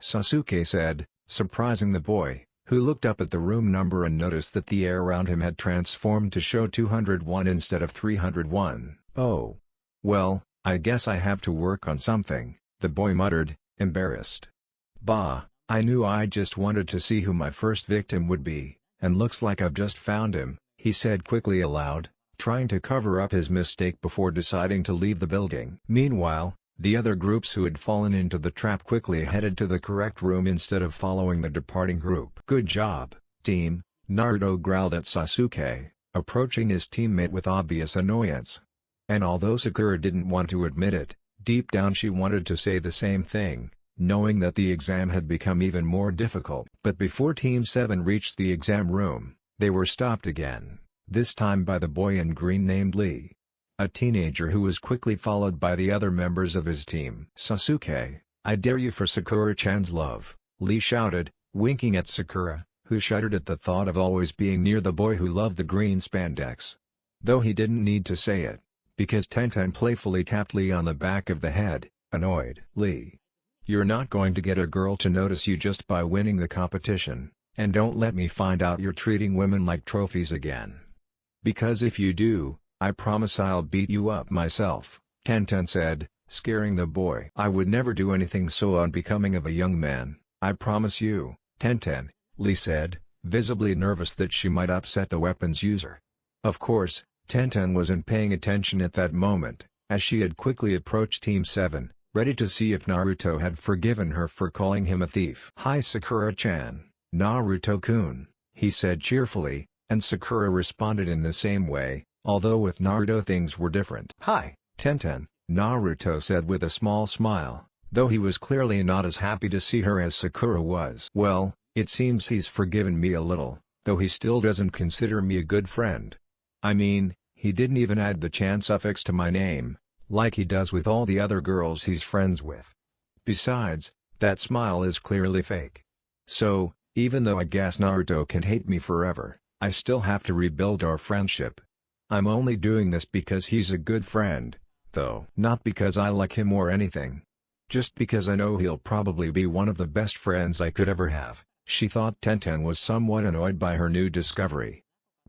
Sasuke said, surprising the boy, who looked up at the room number and noticed that the air around him had transformed to show 201 instead of 301. "Oh. Well, I guess I have to work on something, the boy muttered, embarrassed. Bah, I knew I just wanted to see who my first victim would be, and looks like I've just found him, he said quickly aloud, trying to cover up his mistake before deciding to leave the building. Meanwhile, the other groups who had fallen into the trap quickly headed to the correct room instead of following the departing group. Good job, team, Naruto growled at Sasuke, approaching his teammate with obvious annoyance. And although Sakura didn't want to admit it, deep down she wanted to say the same thing, knowing that the exam had become even more difficult. But before Team 7 reached the exam room, they were stopped again, this time by the boy in green named Lee. A teenager who was quickly followed by the other members of his team. Sasuke, I dare you for Sakura-chan's love, Lee shouted, winking at Sakura, who shuddered at the thought of always being near the boy who loved the green spandex. Though he didn't need to say it, because Tenten playfully tapped Lee on the back of the head, annoyed. Lee, you're not going to get a girl to notice you just by winning the competition, and don't let me find out you're treating women like trophies again. Because if you do, I promise I'll beat you up myself, Tenten said, scaring the boy. I would never do anything so unbecoming of a young man, I promise you, Tenten, Lee said, visibly nervous that she might upset the weapon's user. Of course, Tenten wasn't paying attention at that moment, as she had quickly approached Team 7, ready to see if Naruto had forgiven her for calling him a thief. Hi Sakura-chan, Naruto-kun, he said cheerfully, and Sakura responded in the same way, although with Naruto things were different. Hi, Tenten, Naruto said with a small smile, though he was clearly not as happy to see her as Sakura was. Well, it seems he's forgiven me a little, though he still doesn't consider me a good friend. I mean, he didn't even add the chan suffix to my name, like he does with all the other girls he's friends with. Besides, that smile is clearly fake. So, even though I guess Naruto can hate me forever, I still have to rebuild our friendship. I'm only doing this because he's a good friend, though. Not because I like him or anything. Just because I know he'll probably be one of the best friends I could ever have, she thought. Tenten was somewhat annoyed by her new discovery.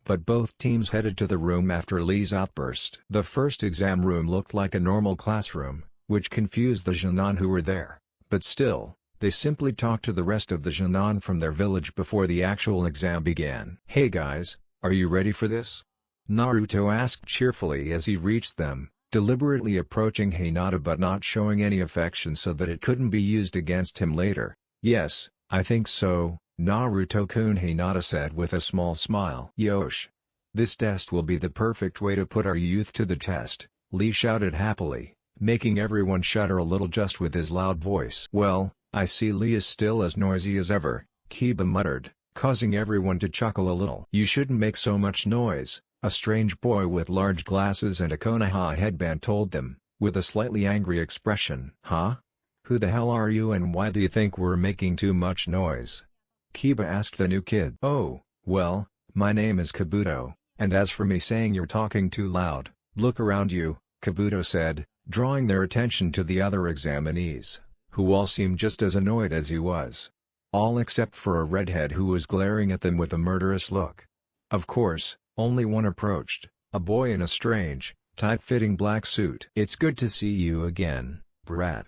But both teams headed to the room after Lee's outburst. The first exam room looked like a normal classroom, which confused the Genin who were there, but still, they simply talked to the rest of the Genin from their village before the actual exam began. Hey guys, are you ready for this? Naruto asked cheerfully as he reached them, deliberately approaching Hinata but not showing any affection so that it couldn't be used against him later. Yes, I think so, Naruto-kun, Hinata said with a small smile. Yosh! This test will be the perfect way to put our youth to the test, Lee shouted happily, making everyone shudder a little just with his loud voice. Well, I see Lee is still as noisy as ever, Kiba muttered, causing everyone to chuckle a little. You shouldn't make so much noise, a strange boy with large glasses and a Konoha headband told them, with a slightly angry expression. Huh? Who the hell are you and why do you think we're making too much noise? Kiba asked the new kid. Oh, well, my name is Kabuto, and as for me saying you're talking too loud, look around you, Kabuto said, drawing their attention to the other examinees, who all seemed just as annoyed as he was. All except for a redhead who was glaring at them with a murderous look. Of course, only one approached, a boy in a strange, tight-fitting black suit. It's good to see you again, brat.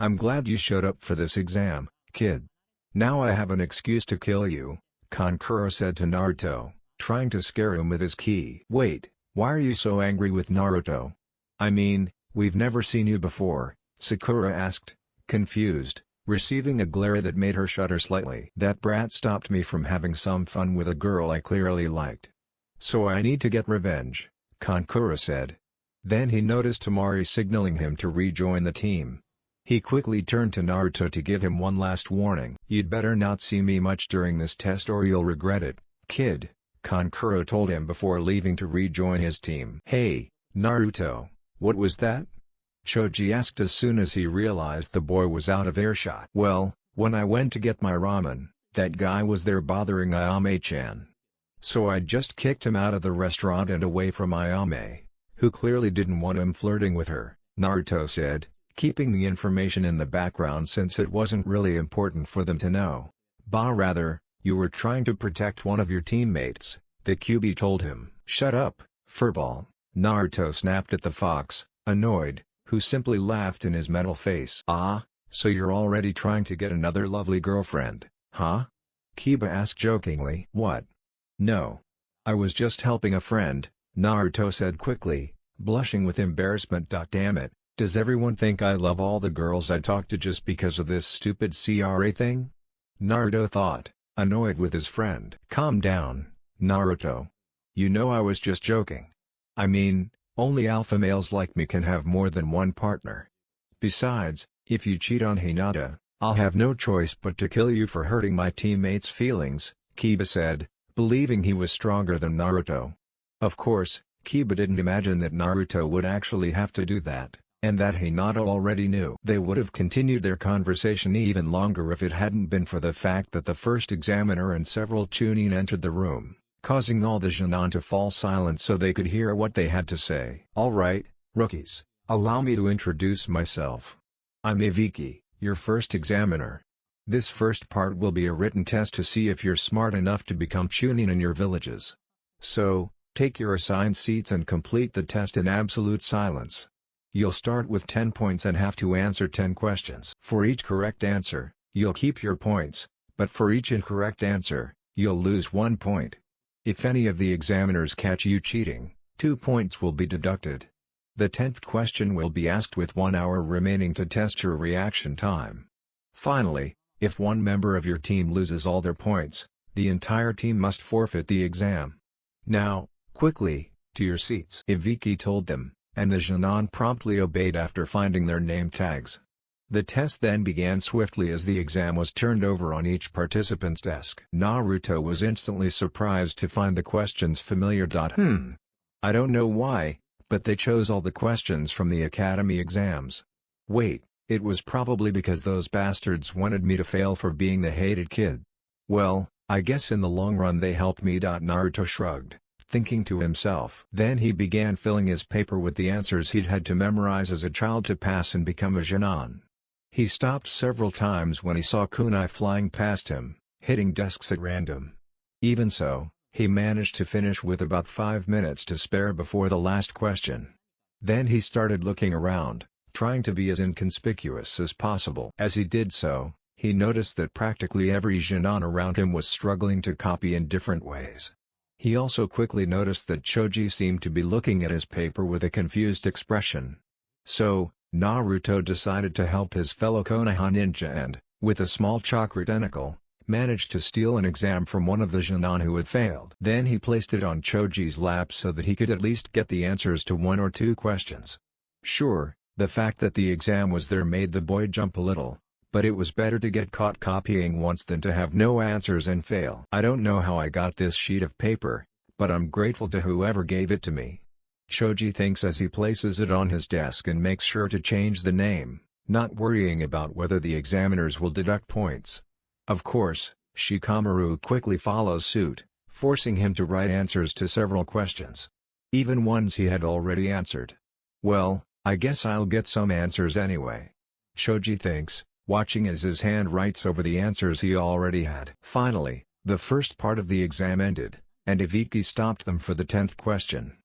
I'm glad you showed up for this exam, kid. Now I have an excuse to kill you, Kankuro said to Naruto, trying to scare him with his ki. Wait, why are you so angry with Naruto? I mean, we've never seen you before, Sakura asked, confused, receiving a glare that made her shudder slightly. That brat stopped me from having some fun with a girl I clearly liked. So I need to get revenge, Kankuro said. Then he noticed Temari signaling him to rejoin the team. He quickly turned to Naruto to give him one last warning. You'd better not see me much during this test or you'll regret it, kid, Kankuro told him before leaving to rejoin his team. Hey, Naruto, what was that? Choji asked as soon as he realized the boy was out of earshot. Well, when I went to get my ramen, that guy was there bothering Ayame-chan. So I just kicked him out of the restaurant and away from Ayame, who clearly didn't want him flirting with her, Naruto said, keeping the information in the background since it wasn't really important for them to know. Bah, rather, you were trying to protect one of your teammates, the Kyuubi told him. Shut up, furball, Naruto snapped at the fox, annoyed, who simply laughed in his metal face. "Ah, so you're already trying to get another lovely girlfriend, huh?" Kiba asked jokingly. "What? No. I was just helping a friend," Naruto said quickly, blushing with embarrassment. "Damn it, does everyone think I love all the girls I talk to just because of this stupid CRA thing?" Naruto thought, annoyed with his friend. "Calm down, Naruto. You know I was just joking. I mean, only alpha males like me can have more than one partner. Besides, if you cheat on Hinata, I'll have no choice but to kill you for hurting my teammates' feelings," Kiba said, believing he was stronger than Naruto. Of course, Kiba didn't imagine that Naruto would actually have to do that, and that Hinata already knew. They would have continued their conversation even longer if it hadn't been for the fact that the first examiner and several Chunin entered the room, causing all the Junon to fall silent so they could hear what they had to say. "Alright, rookies, allow me to introduce myself. I'm Ibiki, your first examiner. This first part will be a written test to see if you're smart enough to become Chunin in your villages. So, take your assigned seats and complete the test in absolute silence. You'll start with 10 points and have to answer 10 questions. For each correct answer, you'll keep your points, but for each incorrect answer, you'll lose 1 point. If any of the examiners catch you cheating, 2 points will be deducted. The 10th question will be asked with 1 hour remaining to test your reaction time. Finally, if one member of your team loses all their points, the entire team must forfeit the exam. Now, quickly, to your seats," Ibiki told them, and the Junon promptly obeyed after finding their name tags. The test then began swiftly as the exam was turned over on each participant's desk. Naruto was instantly surprised to find the questions familiar. I don't know why, but they chose all the questions from the academy exams. Wait, it was probably because those bastards wanted me to fail for being the hated kid. Well, I guess in the long run they helped me. Naruto shrugged, thinking to himself. Then he began filling his paper with the answers he'd had to memorize as a child to pass and become a Junon. He stopped several times when he saw kunai flying past him, hitting desks at random. Even so, he managed to finish with about 5 minutes to spare before the last question. Then he started looking around, trying to be as inconspicuous as possible. As he did so, he noticed that practically every Junon around him was struggling to copy in different ways. He also quickly noticed that Choji seemed to be looking at his paper with a confused expression. So, Naruto decided to help his fellow Konoha ninja and, with a small chakra tentacle, managed to steal an exam from one of the Junon who had failed. Then he placed it on Choji's lap so that he could at least get the answers to 1 or 2 questions. Sure, the fact that the exam was there made the boy jump a little, but it was better to get caught copying once than to have no answers and fail. "I don't know how I got this sheet of paper, but I'm grateful to whoever gave it to me," Choji thinks as he places it on his desk and makes sure to change the name, not worrying about whether the examiners will deduct points. Of course, Shikamaru quickly follows suit, forcing him to write answers to several questions. Even ones he had already answered. "Well, I guess I'll get some answers anyway," Choji thinks, watching as his hand writes over the answers he already had. Finally, the first part of the exam ended, and Ibiki stopped them for the 10th question.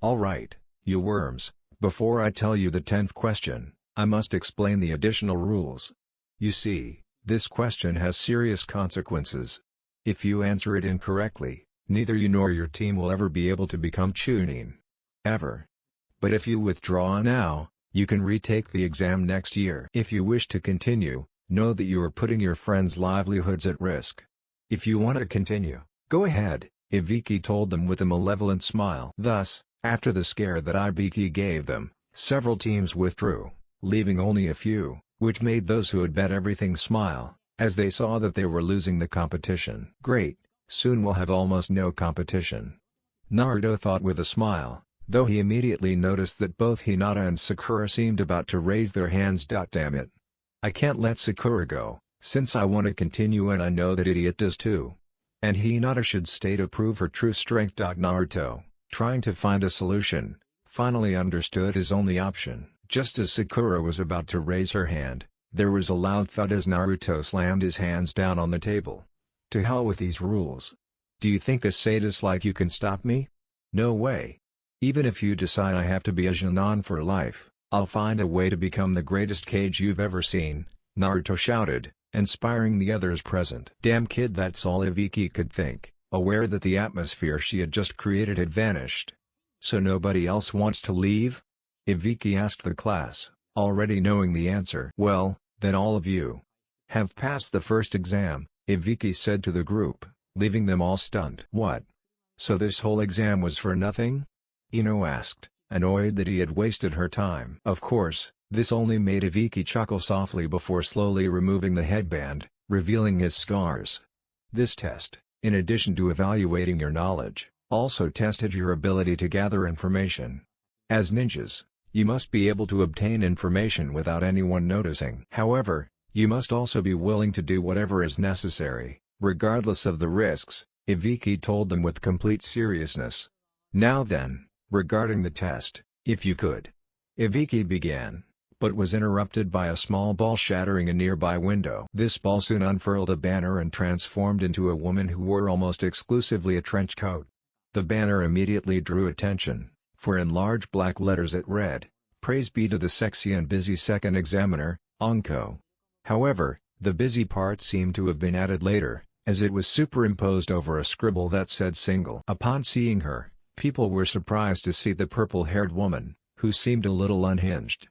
"Alright, you worms, before I tell you the 10th question, I must explain the additional rules. You see, this question has serious consequences. If you answer it incorrectly, neither you nor your team will ever be able to become Chunin. Ever. But if you withdraw now, you can retake the exam next year. If you wish to continue, know that you are putting your friends' livelihoods at risk. If you want to continue, go ahead," Ibiki told them with a malevolent smile. Thus, after the scare that Ibiki gave them, several teams withdrew, leaving only a few, which made those who had bet everything smile, as they saw that they were losing the competition. "Great, soon we'll have almost no competition," Naruto thought with a smile, though he immediately noticed that both Hinata and Sakura seemed about to raise their hands. Damn it. I can't let Sakura go, since I want to continue and I know that idiot does too. And Hinata should stay to prove her true strength. Naruto, trying to find a solution, finally understood his only option. Just as Sakura was about to raise her hand, there was a loud thud as Naruto slammed his hands down on the table. "To hell with these rules. Do you think a sadist like you can stop me? No way. Even if you decide I have to be a Junon for life, I'll find a way to become the greatest Kage you've ever seen," Naruto shouted, inspiring the others present. "Damn kid," that's all Ibiki could think, aware that the atmosphere she had just created had vanished. "So nobody else wants to leave?" Ibiki asked the class, already knowing the answer. "Well, then all of you have passed the first exam," Ibiki said to the group, leaving them all stunned. "What? So this whole exam was for nothing?" Ino asked, annoyed that he had wasted her time. Of course, this only made Ibiki chuckle softly before slowly removing the headband, revealing his scars. This test, in addition to evaluating your knowledge, also tested your ability to gather information. As ninjas, you must be able to obtain information without anyone noticing. However, you must also be willing to do whatever is necessary, regardless of the risks, Ibiki told them with complete seriousness. "Now then, regarding the test, if you could," Ibiki began, but was interrupted by a small ball shattering a nearby window. This ball soon unfurled a banner and transformed into a woman who wore almost exclusively a trench coat. The banner immediately drew attention, for in large black letters it read, "Praise be to the sexy and busy second examiner, Anko." However, the busy part seemed to have been added later, as it was superimposed over a scribble that said single. Upon seeing her, people were surprised to see the purple-haired woman, who seemed a little unhinged.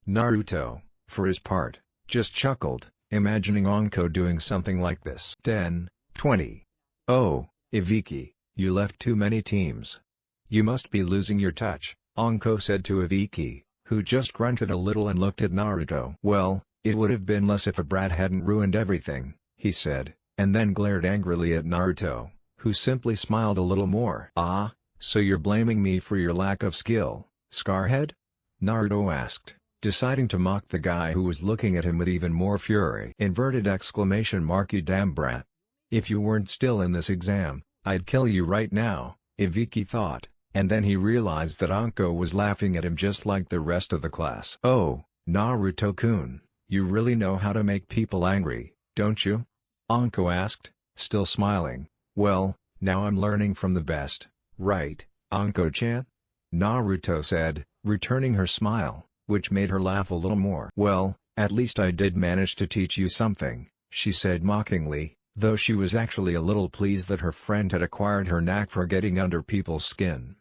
Naruto, for his part, just chuckled, imagining Anko doing something like this. 10, 20. "Oh, Ibiki, you left too many teams. You must be losing your touch," Anko said to Ibiki, who just grunted a little and looked at Naruto. "Well, it would have been less if a brat hadn't ruined everything," he said, and then glared angrily at Naruto, who simply smiled a little more. "Ah, so you're blaming me for your lack of skill, Scarhead?" Naruto asked, deciding to mock the guy who was looking at him with even more fury. Inverted exclamation mark, "You damn brat. If you weren't still in this exam, I'd kill you right now," Ibiki thought, and then he realized that Anko was laughing at him just like the rest of the class. "Oh, Naruto-kun, you really know how to make people angry, don't you?" Anko asked, still smiling. "Well, now I'm learning from the best, right, Anko-chan?" Naruto said, returning her smile, which made her laugh a little more. "Well, at least I did manage to teach you something," she said mockingly, though she was actually a little pleased that her friend had acquired her knack for getting under people's skin.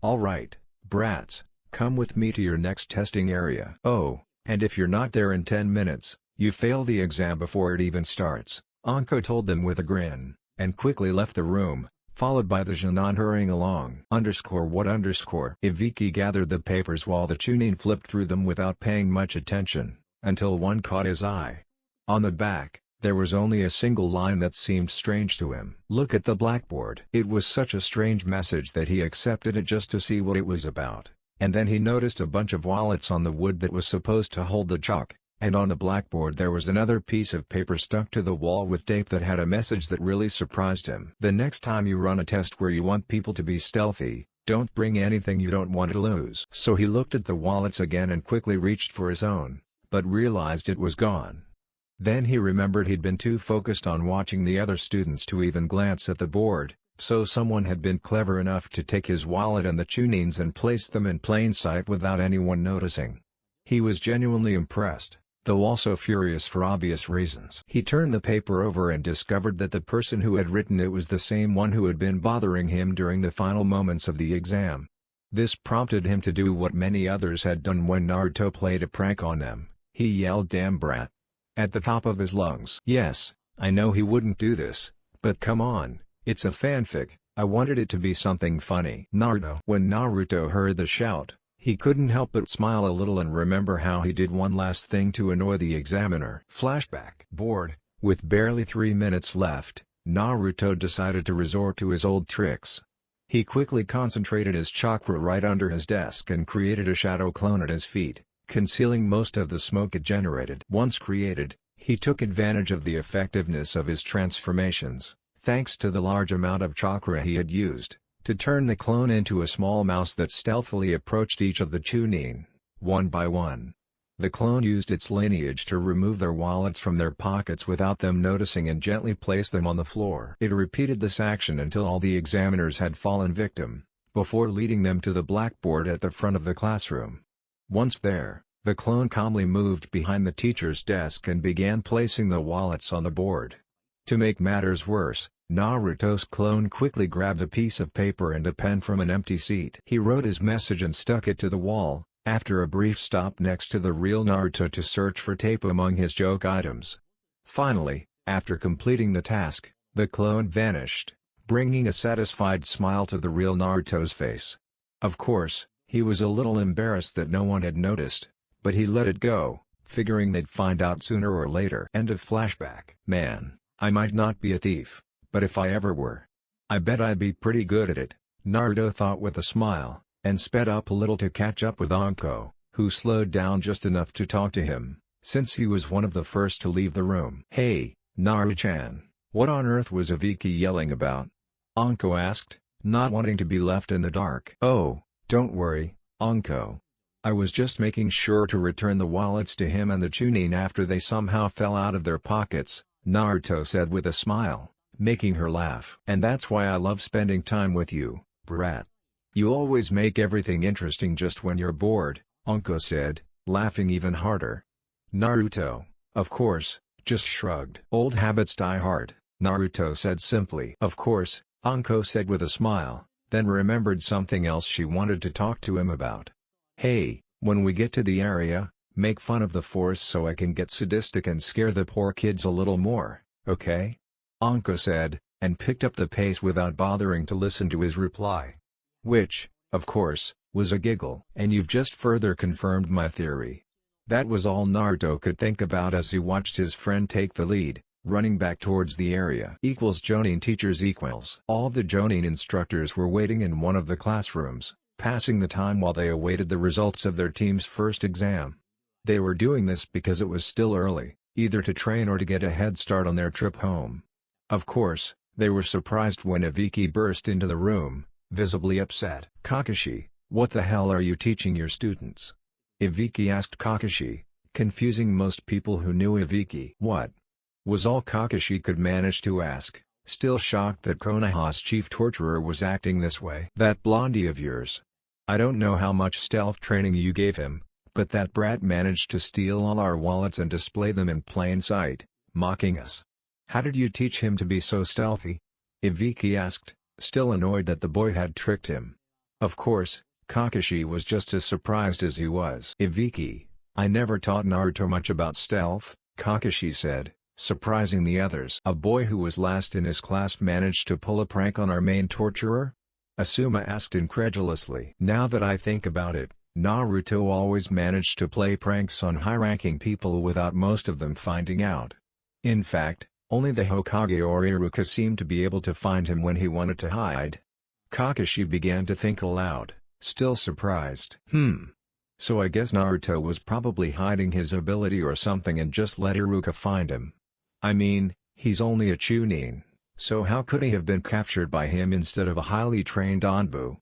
"All right, brats, come with me to your next testing area. Oh, and if you're not there in 10 minutes, you fail the exam before it even starts," Anko told them with a grin, and quickly left the room, followed by the Junon hurrying along. What Ibiki gathered the papers while the Chunin flipped through them without paying much attention, until one caught his eye. On the back, there was only a single line that seemed strange to him. "Look at the blackboard." It was such a strange message that he accepted it just to see what it was about, and then he noticed a bunch of wallets on the wood that was supposed to hold the chalk, and on the blackboard there was another piece of paper stuck to the wall with tape that had a message that really surprised him. "The next time you run a test where you want people to be stealthy, don't bring anything you don't want to lose." So he looked at the wallets again and quickly reached for his own, but realized it was gone. Then he remembered he'd been too focused on watching the other students to even glance at the board, so someone had been clever enough to take his wallet and the Chunins and place them in plain sight without anyone noticing. He was genuinely impressed, though also furious for obvious reasons. He turned the paper over and discovered that the person who had written it was the same one who had been bothering him during the final moments of the exam. This prompted him to do what many others had done when Naruto played a prank on them. He yelled, "Damn brat!" at the top of his lungs. Yes, I know he wouldn't do this, but come on, it's a fanfic, I wanted it to be something funny. Naruto. When Naruto heard the shout, he couldn't help but smile a little and remember how he did one last thing to annoy the examiner. Flashback. Bored, with barely 3 minutes left, Naruto decided to resort to his old tricks. He quickly concentrated his chakra right under his desk and created a shadow clone at his feet, concealing most of the smoke it generated. Once created, he took advantage of the effectiveness of his transformations, thanks to the large amount of chakra he had used, to turn the clone into a small mouse that stealthily approached each of the Chunin, one by one. The clone used its lineage to remove their wallets from their pockets without them noticing and gently place them on the floor. It repeated this action until all the examiners had fallen victim, before leading them to the blackboard at the front of the classroom. Once there, the clone calmly moved behind the teacher's desk and began placing the wallets on the board. To make matters worse, Naruto's clone quickly grabbed a piece of paper and a pen from an empty seat. He wrote his message and stuck it to the wall, after a brief stop next to the real Naruto to search for tape among his joke items. Finally, after completing the task, the clone vanished, bringing a satisfied smile to the real Naruto's face. Of course, he was a little embarrassed that no one had noticed, but he let it go, figuring they'd find out sooner or later. End of flashback. Man, I might not be a thief, but if I ever were, I bet I'd be pretty good at it, Naruto thought with a smile, and sped up a little to catch up with Anko, who slowed down just enough to talk to him, since he was one of the first to leave the room. "Hey, Naru-chan, what on earth was Ibiki yelling about?" Anko asked, not wanting to be left in the dark. "Oh, don't worry, Anko. I was just making sure to return the wallets to him and the Chunin after they somehow fell out of their pockets," Naruto said with a smile, making her laugh. "And that's why I love spending time with you, brat. You always make everything interesting just when you're bored," Anko said, laughing even harder. Naruto, of course, just shrugged. "Old habits die hard," Naruto said simply. "Of course," Anko said with a smile, then remembered something else she wanted to talk to him about. "Hey, when we get to the area, make fun of the forest so I can get sadistic and scare the poor kids a little more, okay?" Anko said, and picked up the pace without bothering to listen to his reply. Which, of course, was a giggle. "And you've just further confirmed my theory." That was all Naruto could think about as he watched his friend take the lead, running back towards the area. Jonin teachers. All the Jonin instructors were waiting in one of the classrooms, passing the time while they awaited the results of their team's first exam. They were doing this because it was still early, either to train or to get a head start on their trip home. Of course, they were surprised when Ibiki burst into the room, visibly upset. "Kakashi, what the hell are you teaching your students?" Ibiki asked Kakashi, confusing most people who knew Ibiki. "What?" was all Kakashi could manage to ask, still shocked that Konoha's chief torturer was acting this way. "That blondie of yours. I don't know how much stealth training you gave him, but that brat managed to steal all our wallets and display them in plain sight, mocking us. How did you teach him to be so stealthy?" Ibiki asked, still annoyed that the boy had tricked him. Of course, Kakashi was just as surprised as he was. "Ibiki, I never taught Naruto much about stealth," Kakashi said, surprising the others. "A boy who was last in his class managed to pull a prank on our main torturer?" Asuma asked incredulously. "Now that I think about it, Naruto always managed to play pranks on high-ranking people without most of them finding out. In fact, only the Hokage or Iruka seemed to be able to find him when he wanted to hide." Kakashi began to think aloud, still surprised. So I guess Naruto was probably hiding his ability or something and just let Iruka find him. I mean, he's only a Chunin, so how could he have been captured by him instead of a highly trained Anbu?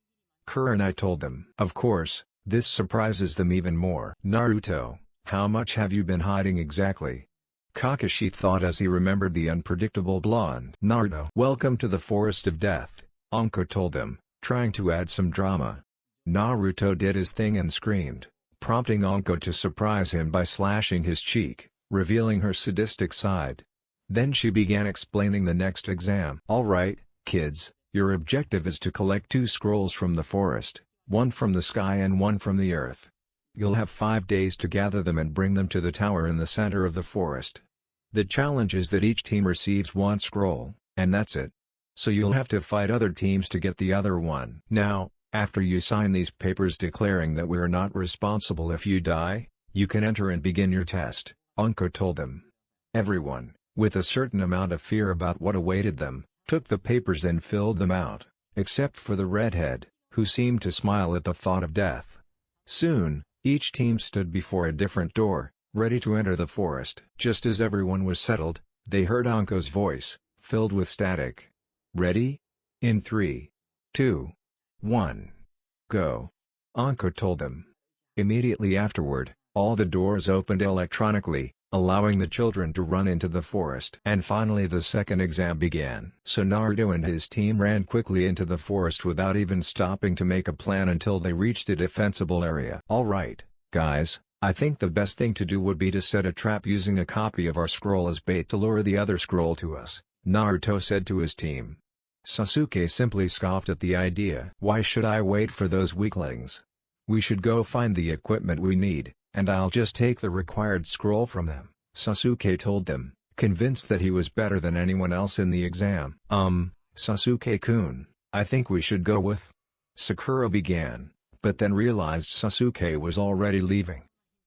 Kurenai told them. Of course, this surprises them even more. "Naruto, how much have you been hiding exactly?" Kakashi thought as he remembered the unpredictable blonde. "Naruto. Welcome to the Forest of Death," Anko told them, trying to add some drama. Naruto did his thing and screamed, prompting Anko to surprise him by slashing his cheek, revealing her sadistic side. Then she began explaining the next exam. "Alright, kids, your objective is to collect 2 scrolls from the forest, one from the sky and one from the earth. You'll have 5 days to gather them and bring them to the tower in the center of the forest. The challenge is that each team receives 1 scroll, and that's it. So you'll have to fight other teams to get the other one. Now, after you sign these papers declaring that we're not responsible if you die, you can enter and begin your test," Anko told them. Everyone, with a certain amount of fear about what awaited them, took the papers and filled them out, except for the redhead, who seemed to smile at the thought of death. Soon, each team stood before a different door, ready to enter the forest. Just as everyone was settled, they heard Anko's voice, filled with static. "Ready? In 3, 2, 1. Go," Anko told them. Immediately afterward, all the doors opened electronically, allowing the children to run into the forest. And finally the second exam began. So Naruto and his team ran quickly into the forest without even stopping to make a plan until they reached a defensible area. "Alright, Guys, I think the best thing to do would be to set a trap using a copy of our scroll as bait to lure the other scroll to us, Naruto said to his team. Sasuke simply scoffed at the idea. Why should I wait for those weaklings? We should go find the equipment we need, and I'll just take the required scroll from them, Sasuke told them, convinced that he was better than anyone else in the exam. Sasuke-kun, I think we should go with... Sakura began, but then realized Sasuke was already leaving.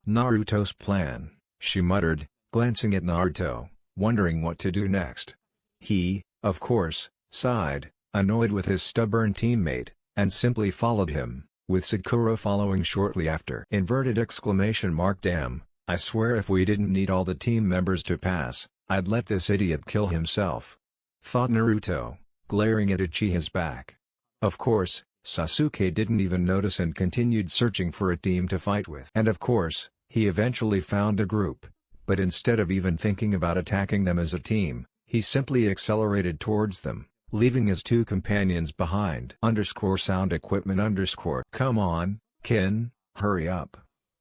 Naruto's plan, she muttered, glancing at Naruto, wondering what to do next. He, of course, sighed, annoyed with his stubborn teammate, and simply followed him, with Sakura following shortly after. Damn, I swear if we didn't need all the team members to pass, I'd let this idiot kill himself, thought Naruto, glaring at Uchiha's back. Of course, Sasuke didn't even notice and continued searching for a team to fight with. And of course, he eventually found a group, but instead of even thinking about attacking them as a team, he simply accelerated towards them, leaving his two companions behind. _sound equipment_. Come on, Kin, hurry up.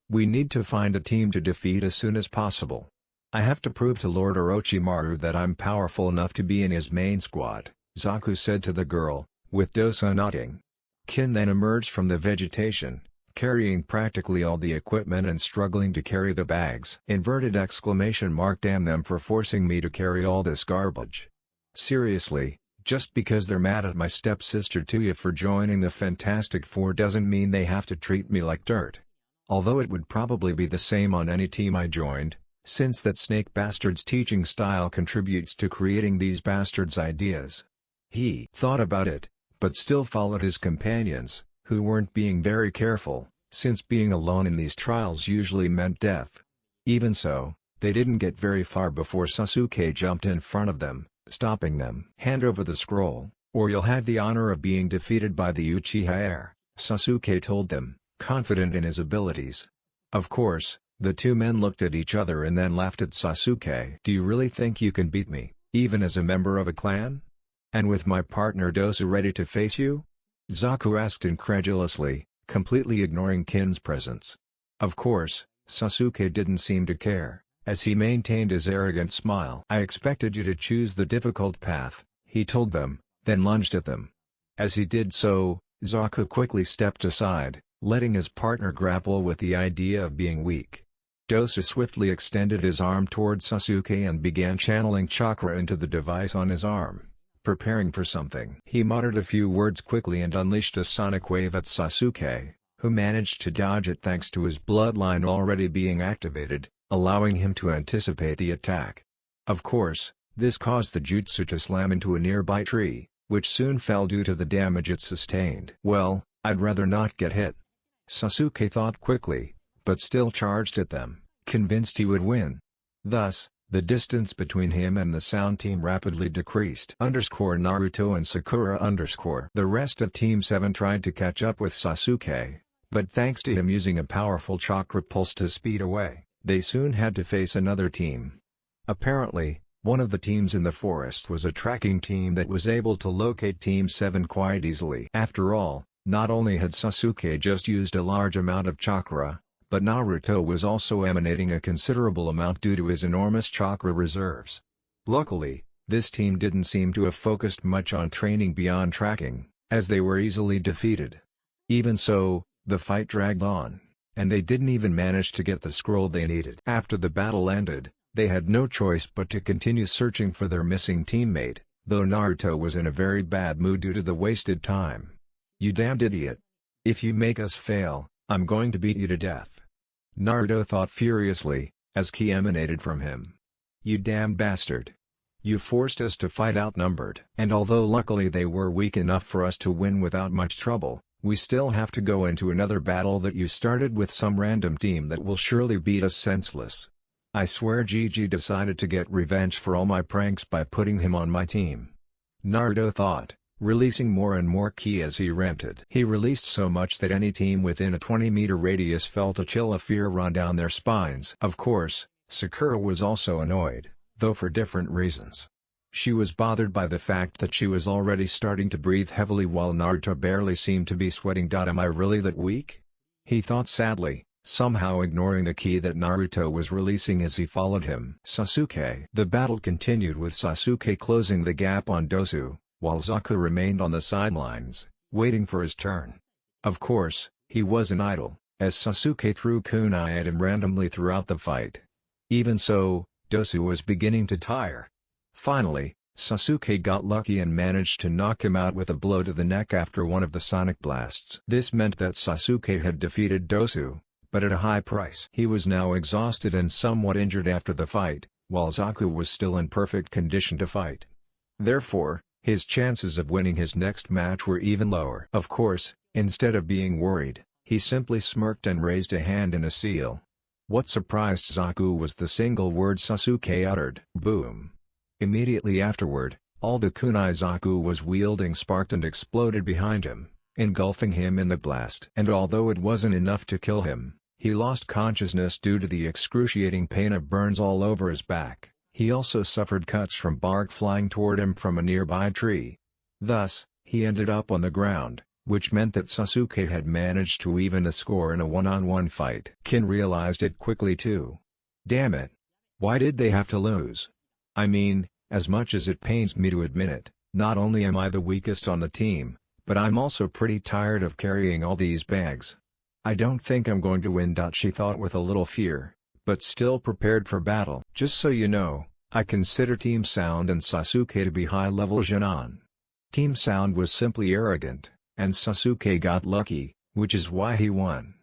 We need to find a team to defeat as soon as possible. I have to prove to Lord Orochimaru that I'm powerful enough to be in his main squad, Zaku said to the girl, with Dosa nodding. Kin then emerged from the vegetation, carrying practically all the equipment and struggling to carry the bags. Damn them for forcing me to carry all this garbage. Seriously, just because they're mad at my stepsister Tuya for joining the Fantastic Four doesn't mean they have to treat me like dirt. Although it would probably be the same on any team I joined, since that snake bastard's teaching style contributes to creating these bastards' ideas. He thought about it, but still followed his companions, who weren't being very careful, since being alone in these trials usually meant death. Even so, they didn't get very far before Sasuke jumped in front of them, stopping them. Hand over the scroll, or you'll have the honor of being defeated by the Uchiha heir, Sasuke told them, confident in his abilities. Of course, the two men looked at each other and then laughed at Sasuke. Do you really think you can beat me, even as a member of a clan? And with my partner Dosa ready to face you? Zaku asked incredulously, completely ignoring Kin's presence. Of course, Sasuke didn't seem to care, as he maintained his arrogant smile. I expected you to choose the difficult path, he told them, then lunged at them. As he did so, Zaku quickly stepped aside, letting his partner grapple with the idea of being weak. Dosa swiftly extended his arm towards Sasuke and began channeling chakra into the device on his arm, preparing for something. He muttered a few words quickly and unleashed a sonic wave at Sasuke, who managed to dodge it thanks to his bloodline already being activated, allowing him to anticipate the attack. Of course, this caused the jutsu to slam into a nearby tree, which soon fell due to the damage it sustained. Well, I'd rather not get hit. Sasuke thought quickly, but still charged at them, convinced he would win. Thus, the distance between him and the sound team rapidly decreased. Naruto and Sakura. The rest of Team 7 tried to catch up with Sasuke, but thanks to him using a powerful chakra pulse to speed away, they soon had to face another team. Apparently, one of the teams in the forest was a tracking team that was able to locate Team 7 quite easily. After all, not only had Sasuke just used a large amount of chakra, but Naruto was also emanating a considerable amount due to his enormous chakra reserves. Luckily, this team didn't seem to have focused much on training beyond tracking, as they were easily defeated. Even so, the fight dragged on, and they didn't even manage to get the scroll they needed. After the battle ended, they had no choice but to continue searching for their missing teammate, though Naruto was in a very bad mood due to the wasted time. You damned idiot. If you make us fail, I'm going to beat you to death. Naruto thought furiously, as ki emanated from him. You damn bastard. You forced us to fight outnumbered. And although luckily they were weak enough for us to win without much trouble, we still have to go into another battle that you started with some random team that will surely beat us senseless. I swear Gigi decided to get revenge for all my pranks by putting him on my team. Naruto thought, releasing more and more ki as he ranted. He released so much that any team within a 20-meter radius felt a chill of fear run down their spines. Of course, Sakura was also annoyed, though for different reasons. She was bothered by the fact that she was already starting to breathe heavily while Naruto barely seemed to be sweating. Am I really that weak? He thought sadly, somehow ignoring the ki that Naruto was releasing as he followed him. Sasuke. The battle continued with Sasuke closing the gap on Dosu, while Zaku remained on the sidelines, waiting for his turn. Of course, he wasn't idle, as Sasuke threw kunai at him randomly throughout the fight. Even so, Dosu was beginning to tire. Finally, Sasuke got lucky and managed to knock him out with a blow to the neck after one of the sonic blasts. This meant that Sasuke had defeated Dosu, but at a high price. He was now exhausted and somewhat injured after the fight, while Zaku was still in perfect condition to fight. Therefore, his chances of winning his next match were even lower. Of course, instead of being worried, he simply smirked and raised a hand in a seal. What surprised Zaku was the single word Sasuke uttered. Boom. Immediately afterward, all the kunai Zaku was wielding sparked and exploded behind him, engulfing him in the blast. And although it wasn't enough to kill him, he lost consciousness due to the excruciating pain of burns all over his back. He also suffered cuts from bark flying toward him from a nearby tree. Thus, he ended up on the ground, which meant that Sasuke had managed to even the score in a one-on-one fight. Kin realized it quickly too. Damn it! Why did they have to lose? I mean, as much as it pains me to admit it, not only am I the weakest on the team, but I'm also pretty tired of carrying all these bags. I don't think I'm going to win. She thought with a little fear, but still prepared for battle. Just so you know, I consider Team Sound and Sasuke to be high-level Genin. Team Sound was simply arrogant, and Sasuke got lucky, which is why he won.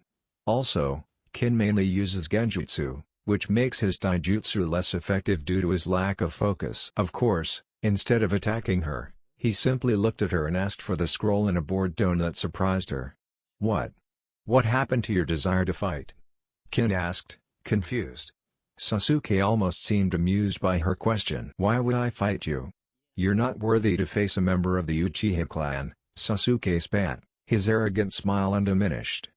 Also, Kin mainly uses genjutsu, which makes his taijutsu less effective due to his lack of focus. Of course, instead of attacking her, he simply looked at her and asked for the scroll in a board tone that surprised her. What? What happened to your desire to fight? Kin asked, confused. Sasuke almost seemed amused by her question. Why would I fight you? You're not worthy to face a member of the Uchiha clan, Sasuke spat, his arrogant smile undiminished.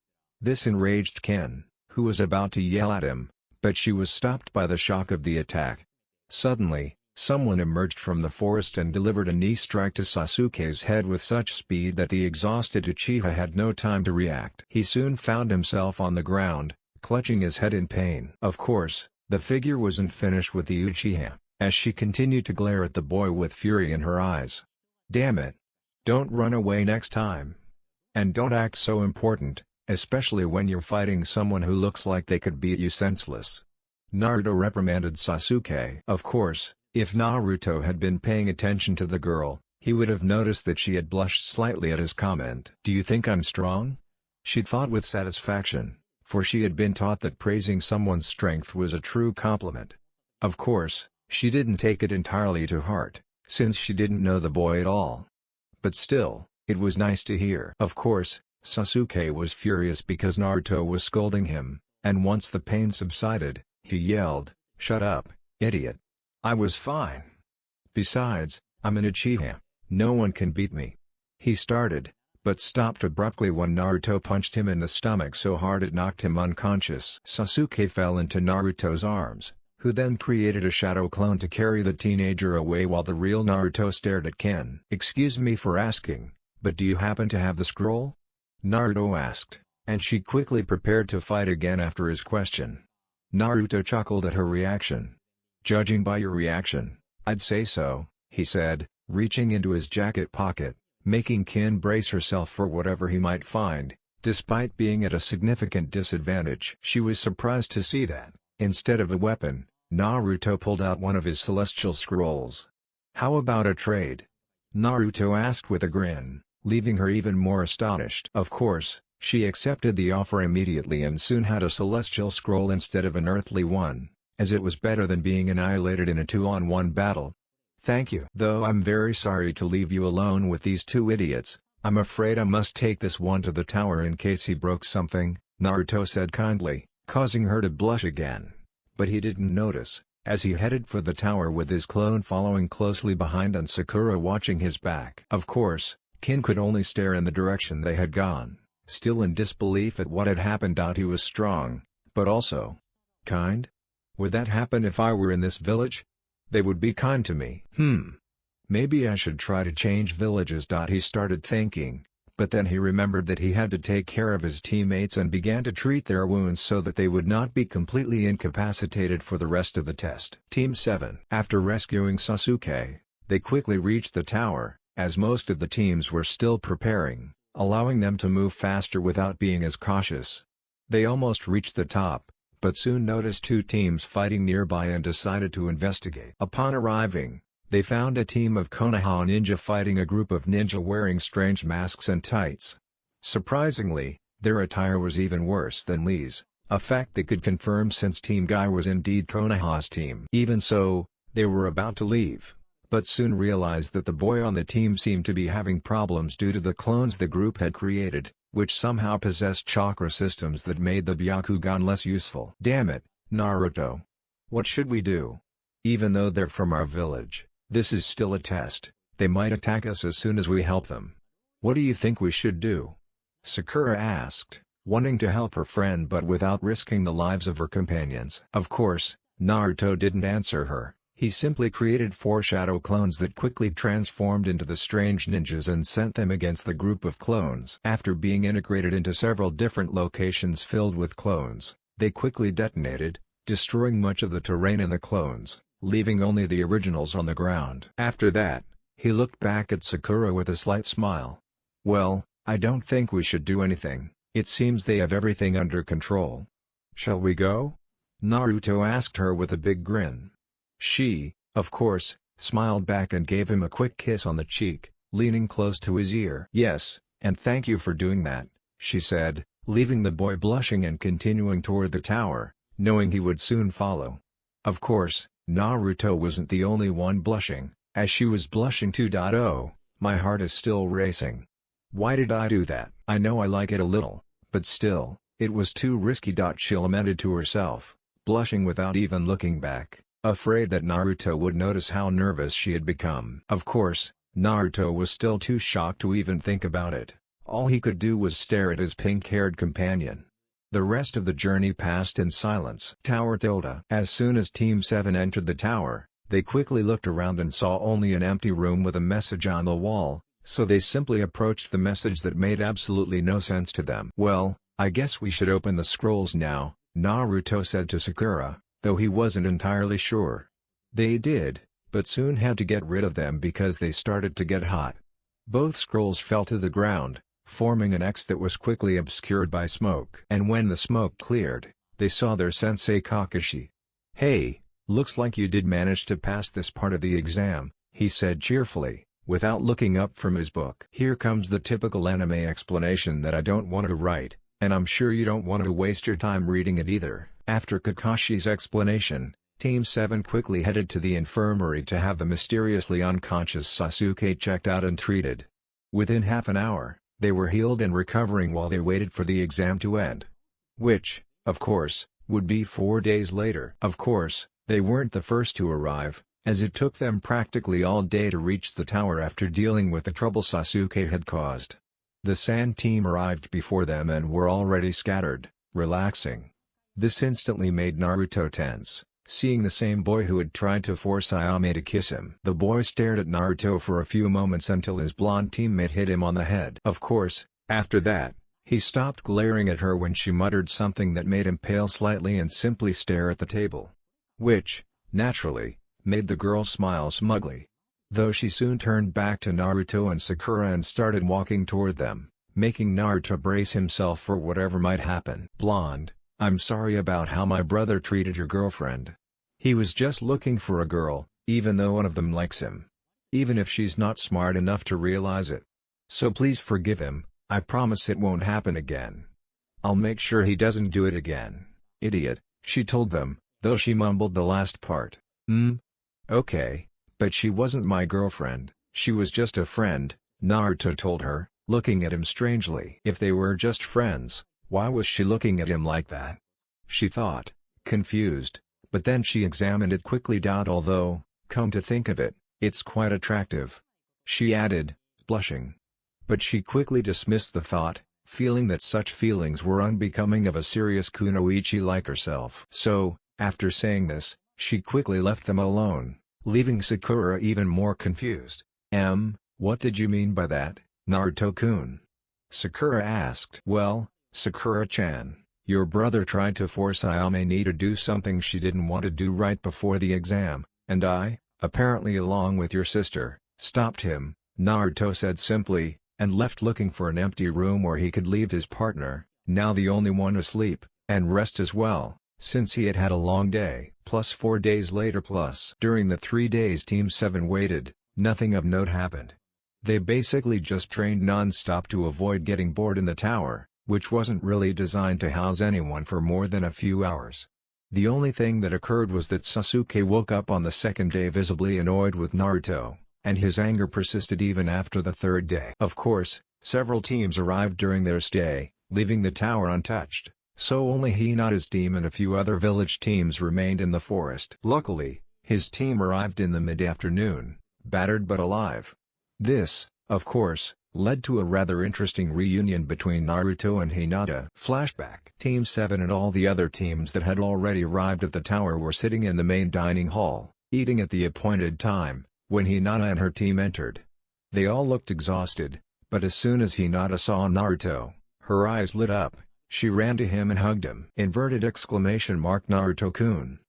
This enraged Kin, who was about to yell at him, but she was stopped by the shock of the attack. Suddenly, someone emerged from the forest and delivered a knee strike to Sasuke's head with such speed that the exhausted Uchiha had no time to react. He soon found himself on the ground, clutching his head in pain. Of course, the figure wasn't finished with the Uchiha, as she continued to glare at the boy with fury in her eyes. Damn it! Don't run away next time. And don't act so important, especially when you're fighting someone who looks like they could beat you senseless. Naruto reprimanded Sasuke. Of course, if Naruto had been paying attention to the girl, he would have noticed that she had blushed slightly at his comment. Do you think I'm strong? She thought with satisfaction, for she had been taught that praising someone's strength was a true compliment. Of course, she didn't take it entirely to heart, since she didn't know the boy at all. But still, it was nice to hear. Of course, Sasuke was furious because Naruto was scolding him, and once the pain subsided, he yelled, "Shut up, idiot! I was fine. Besides, I'm an Uchiha, no one can beat me." He started, but stopped abruptly when Naruto punched him in the stomach so hard it knocked him unconscious. Sasuke fell into Naruto's arms, who then created a shadow clone to carry the teenager away while the real Naruto stared at Ken. "Excuse me for asking, but do you happen to have the scroll?" Naruto asked, and she quickly prepared to fight again after his question. Naruto chuckled at her reaction. "Judging by your reaction, I'd say so," he said, reaching into his jacket pocket, making Kin brace herself for whatever he might find, despite being at a significant disadvantage. She was surprised to see that, instead of a weapon, Naruto pulled out one of his celestial scrolls. "How about a trade?" Naruto asked with a grin, leaving her even more astonished. Of course, she accepted the offer immediately and soon had a celestial scroll instead of an earthly one, as it was better than being annihilated in a 2-on-1 battle. "Thank you. Though I'm very sorry to leave you alone with these two idiots, I'm afraid I must take this one to the tower in case he broke something," Naruto said kindly, causing her to blush again. But he didn't notice, as he headed for the tower with his clone following closely behind and Sakura watching his back. Of course, Kin could only stare in the direction they had gone, still in disbelief at what had happened. He was strong, but also kind? Would that happen if I were in this village? They would be kind to me. Maybe I should try to change villages. He started thinking, But then he remembered that he had to take care of his teammates and began to treat their wounds so that they would not be completely incapacitated for the rest of the test. Team 7. After rescuing Sasuke, they quickly reached the tower, as most of the teams were still preparing, allowing them to move faster without being as cautious. They almost reached the top, but soon noticed two teams fighting nearby and decided to investigate. Upon arriving, they found a team of Konoha ninja fighting a group of ninja wearing strange masks and tights. Surprisingly, their attire was even worse than Lee's, a fact they could confirm since Team Guy was indeed Konoha's team. Even so, they were about to leave, but soon realized that the boy on the team seemed to be having problems due to the clones the group had created, which somehow possessed chakra systems that made the Byakugan less useful. Damn it, Naruto. What should we do? Even though they're from our village, this is still a test. They might attack us as soon as we help them. What do you think we should do? Sakura asked, wanting to help her friend but without risking the lives of her companions. Of course, Naruto didn't answer her. He simply created 4 shadow clones that quickly transformed into the strange ninjas and sent them against the group of clones. After being integrated into several different locations filled with clones, they quickly detonated, destroying much of the terrain and the clones, leaving only the originals on the ground. After that, he looked back at Sakura with a slight smile. Well, I don't think we should do anything. It seems they have everything under control. Shall we go? Naruto asked her with a big grin. She, of course, smiled back and gave him a quick kiss on the cheek, leaning close to his ear. Yes, and thank you for doing that, she said, leaving the boy blushing and continuing toward the tower, knowing he would soon follow. Of course, Naruto wasn't the only one blushing, as she was blushing too. Oh, my heart is still racing. Why did I do that? I know I like it a little, but still, it was too risky. She lamented to herself, blushing without even looking back, afraid that Naruto would notice how nervous she had become. Of course, Naruto was still too shocked to even think about it. All he could do was stare at his pink-haired companion. The rest of the journey passed in silence. Tower tilde. As soon as Team 7 entered the tower, they quickly looked around and saw only an empty room with a message on the wall, so they simply approached the message that made absolutely no sense to them. Well, I guess we should open the scrolls now, Naruto said to Sakura, though he wasn't entirely sure. They did, but soon had to get rid of them because they started to get hot. Both scrolls fell to the ground, forming an X that was quickly obscured by smoke. And when the smoke cleared, they saw their sensei Kakashi. Hey, looks like you did manage to pass this part of the exam, he said cheerfully, without looking up from his book. Here comes the typical anime explanation that I don't want to write, and I'm sure you don't want to waste your time reading it either. After Kakashi's explanation, Team 7 quickly headed to the infirmary to have the mysteriously unconscious Sasuke checked out and treated. Within half an hour, they were healed and recovering while they waited for the exam to end. Which, of course, would be 4 days later. Of course, they weren't the first to arrive, as it took them practically all day to reach the tower after dealing with the trouble Sasuke had caused. The Sand team arrived before them and were already scattered, relaxing. This instantly made Naruto tense, seeing the same boy who had tried to force Ayame to kiss him. The boy stared at Naruto for a few moments until his blonde teammate hit him on the head. Of course, after that, he stopped glaring at her when she muttered something that made him pale slightly and simply stare at the table. Which, naturally, made the girl smile smugly. Though she soon turned back to Naruto and Sakura and started walking toward them, making Naruto brace himself for whatever might happen. Blonde, I'm sorry about how my brother treated your girlfriend. He was just looking for a girl, even though one of them likes him. Even if she's not smart enough to realize it. So please forgive him, I promise it won't happen again. I'll make sure he doesn't do it again. Idiot, she told them, though she mumbled the last part. Okay, but she wasn't my girlfriend, she was just a friend, Naruto told her, looking at him strangely. If they were just friends, why was she looking at him like that? She thought, confused, but then she examined it quickly. Although, come to think of it, it's quite attractive. She added, blushing. But she quickly dismissed the thought, feeling that such feelings were unbecoming of a serious kunoichi like herself. So, after saying this, she quickly left them alone, leaving Sakura even more confused. What did you mean by that, Naruto-kun? Sakura asked. Well, Sakura-chan, your brother tried to force Ayame to do something she didn't want to do right before the exam, and I, apparently along with your sister, stopped him, Naruto said simply, and left looking for an empty room where he could leave his partner, now the only one asleep, and rest as well, since he had had a long day. Plus 4 days later during the 3 days Team 7 waited, nothing of note happened. They basically just trained non-stop to avoid getting bored in the tower, which wasn't really designed to house anyone for more than a few hours. The only thing that occurred was that Sasuke woke up on the second day visibly annoyed with Naruto, and his anger persisted even after the third day. Of course, several teams arrived during their stay, leaving the tower untouched, so only Hinata's team and a few other village teams remained in the forest. Luckily, his team arrived in the mid-afternoon, battered but alive. This, of course, led to a rather interesting reunion between Naruto and Hinata. Flashback. Team 7 and all the other teams that had already arrived at the tower were sitting in the main dining hall, eating at the appointed time, when Hinata and her team entered. They all looked exhausted, but as soon as Hinata saw Naruto, her eyes lit up. She ran to him and hugged him. Naruto-kun.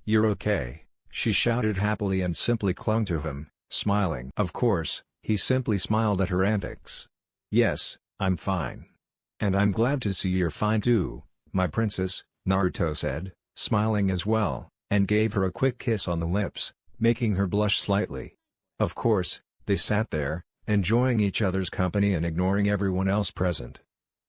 You're okay, she shouted happily and simply clung to him, smiling. Of course, he simply smiled at her antics. Yes, I'm fine. And I'm glad to see you're fine too, my princess, Naruto said, smiling as well, and gave her a quick kiss on the lips, making her blush slightly. Of course, they sat there, enjoying each other's company and ignoring everyone else present.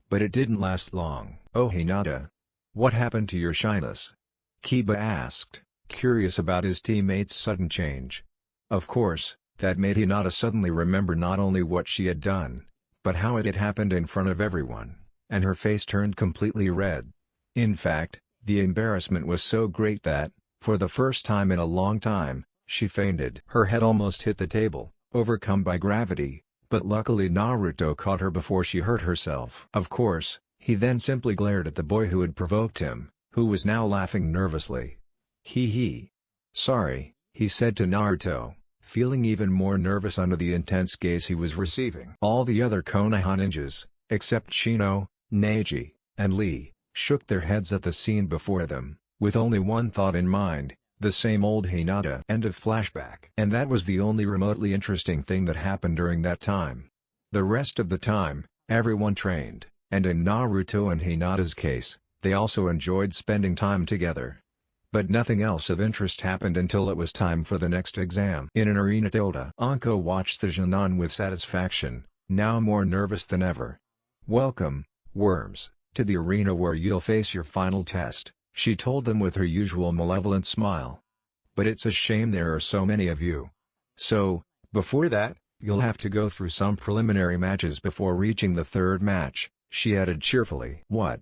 But it didn't last long. Oh Hinata. What happened to your shyness? Kiba asked, curious about his teammate's sudden change. Of course, that made Hinata suddenly remember not only what she had done, but how it had happened in front of everyone, and her face turned completely red. In fact, the embarrassment was so great that, for the first time in a long time, she fainted. Her head almost hit the table, overcome by gravity, but luckily Naruto caught her before she hurt herself. Of course, he then simply glared at the boy who had provoked him, who was now laughing nervously. Hee. Sorry, he said to Naruto, feeling even more nervous under the intense gaze he was receiving. All the other Konoha ninjas, except Shino, Neji, and Lee, shook their heads at the scene before them, with only one thought in mind, the same old Hinata. End of flashback. And that was the only remotely interesting thing that happened during that time. The rest of the time, everyone trained, and in Naruto and Hinata's case, they also enjoyed spending time together. But nothing else of interest happened until it was time for the next exam. In an arena Anko watched the Junon with satisfaction, now more nervous than ever. Welcome, worms, to the arena where you'll face your final test, she told them with her usual malevolent smile. But it's a shame there are so many of you. So, before that, you'll have to go through some preliminary matches before reaching the third match, she added cheerfully. What?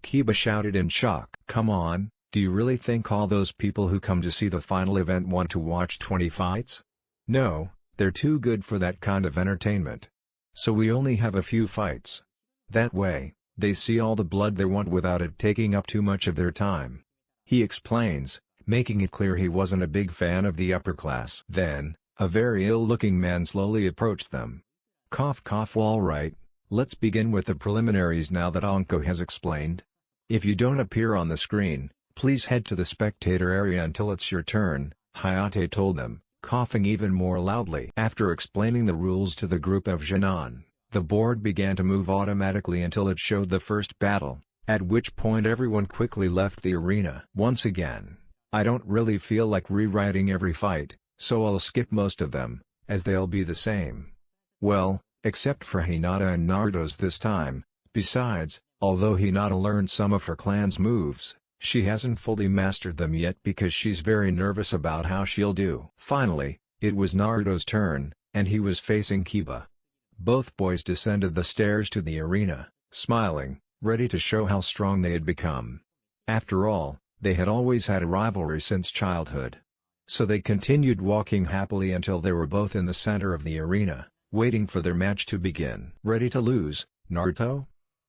Kiba shouted in shock. Come on. Do you really think all those people who come to see the final event want to watch 20 fights? No, they're too good for that kind of entertainment. So we only have a few fights. That way, they see all the blood they want without it taking up too much of their time. He explains, making it clear he wasn't a big fan of the upper class. Then, a very ill-looking man slowly approached them. Cough cough. All right, let's begin with the preliminaries now that Anko has explained. If you don't appear on the screen, please head to the spectator area until it's your turn, Hayate told them, coughing even more loudly. After explaining the rules to the group of Junon, the board began to move automatically until it showed the first battle, at which point everyone quickly left the arena. Once again, I don't really feel like rewriting every fight, so I'll skip most of them, as they'll be the same. Well, except for Hinata and Naruto's this time. Besides, although Hinata learned some of her clan's moves, she hasn't fully mastered them yet because she's very nervous about how she'll do. Finally, it was Naruto's turn, and he was facing Kiba. Both boys descended the stairs to the arena, smiling, ready to show how strong they had become. After all, they had always had a rivalry since childhood. So they continued walking happily until they were both in the center of the arena, waiting for their match to begin. Ready to lose, Naruto?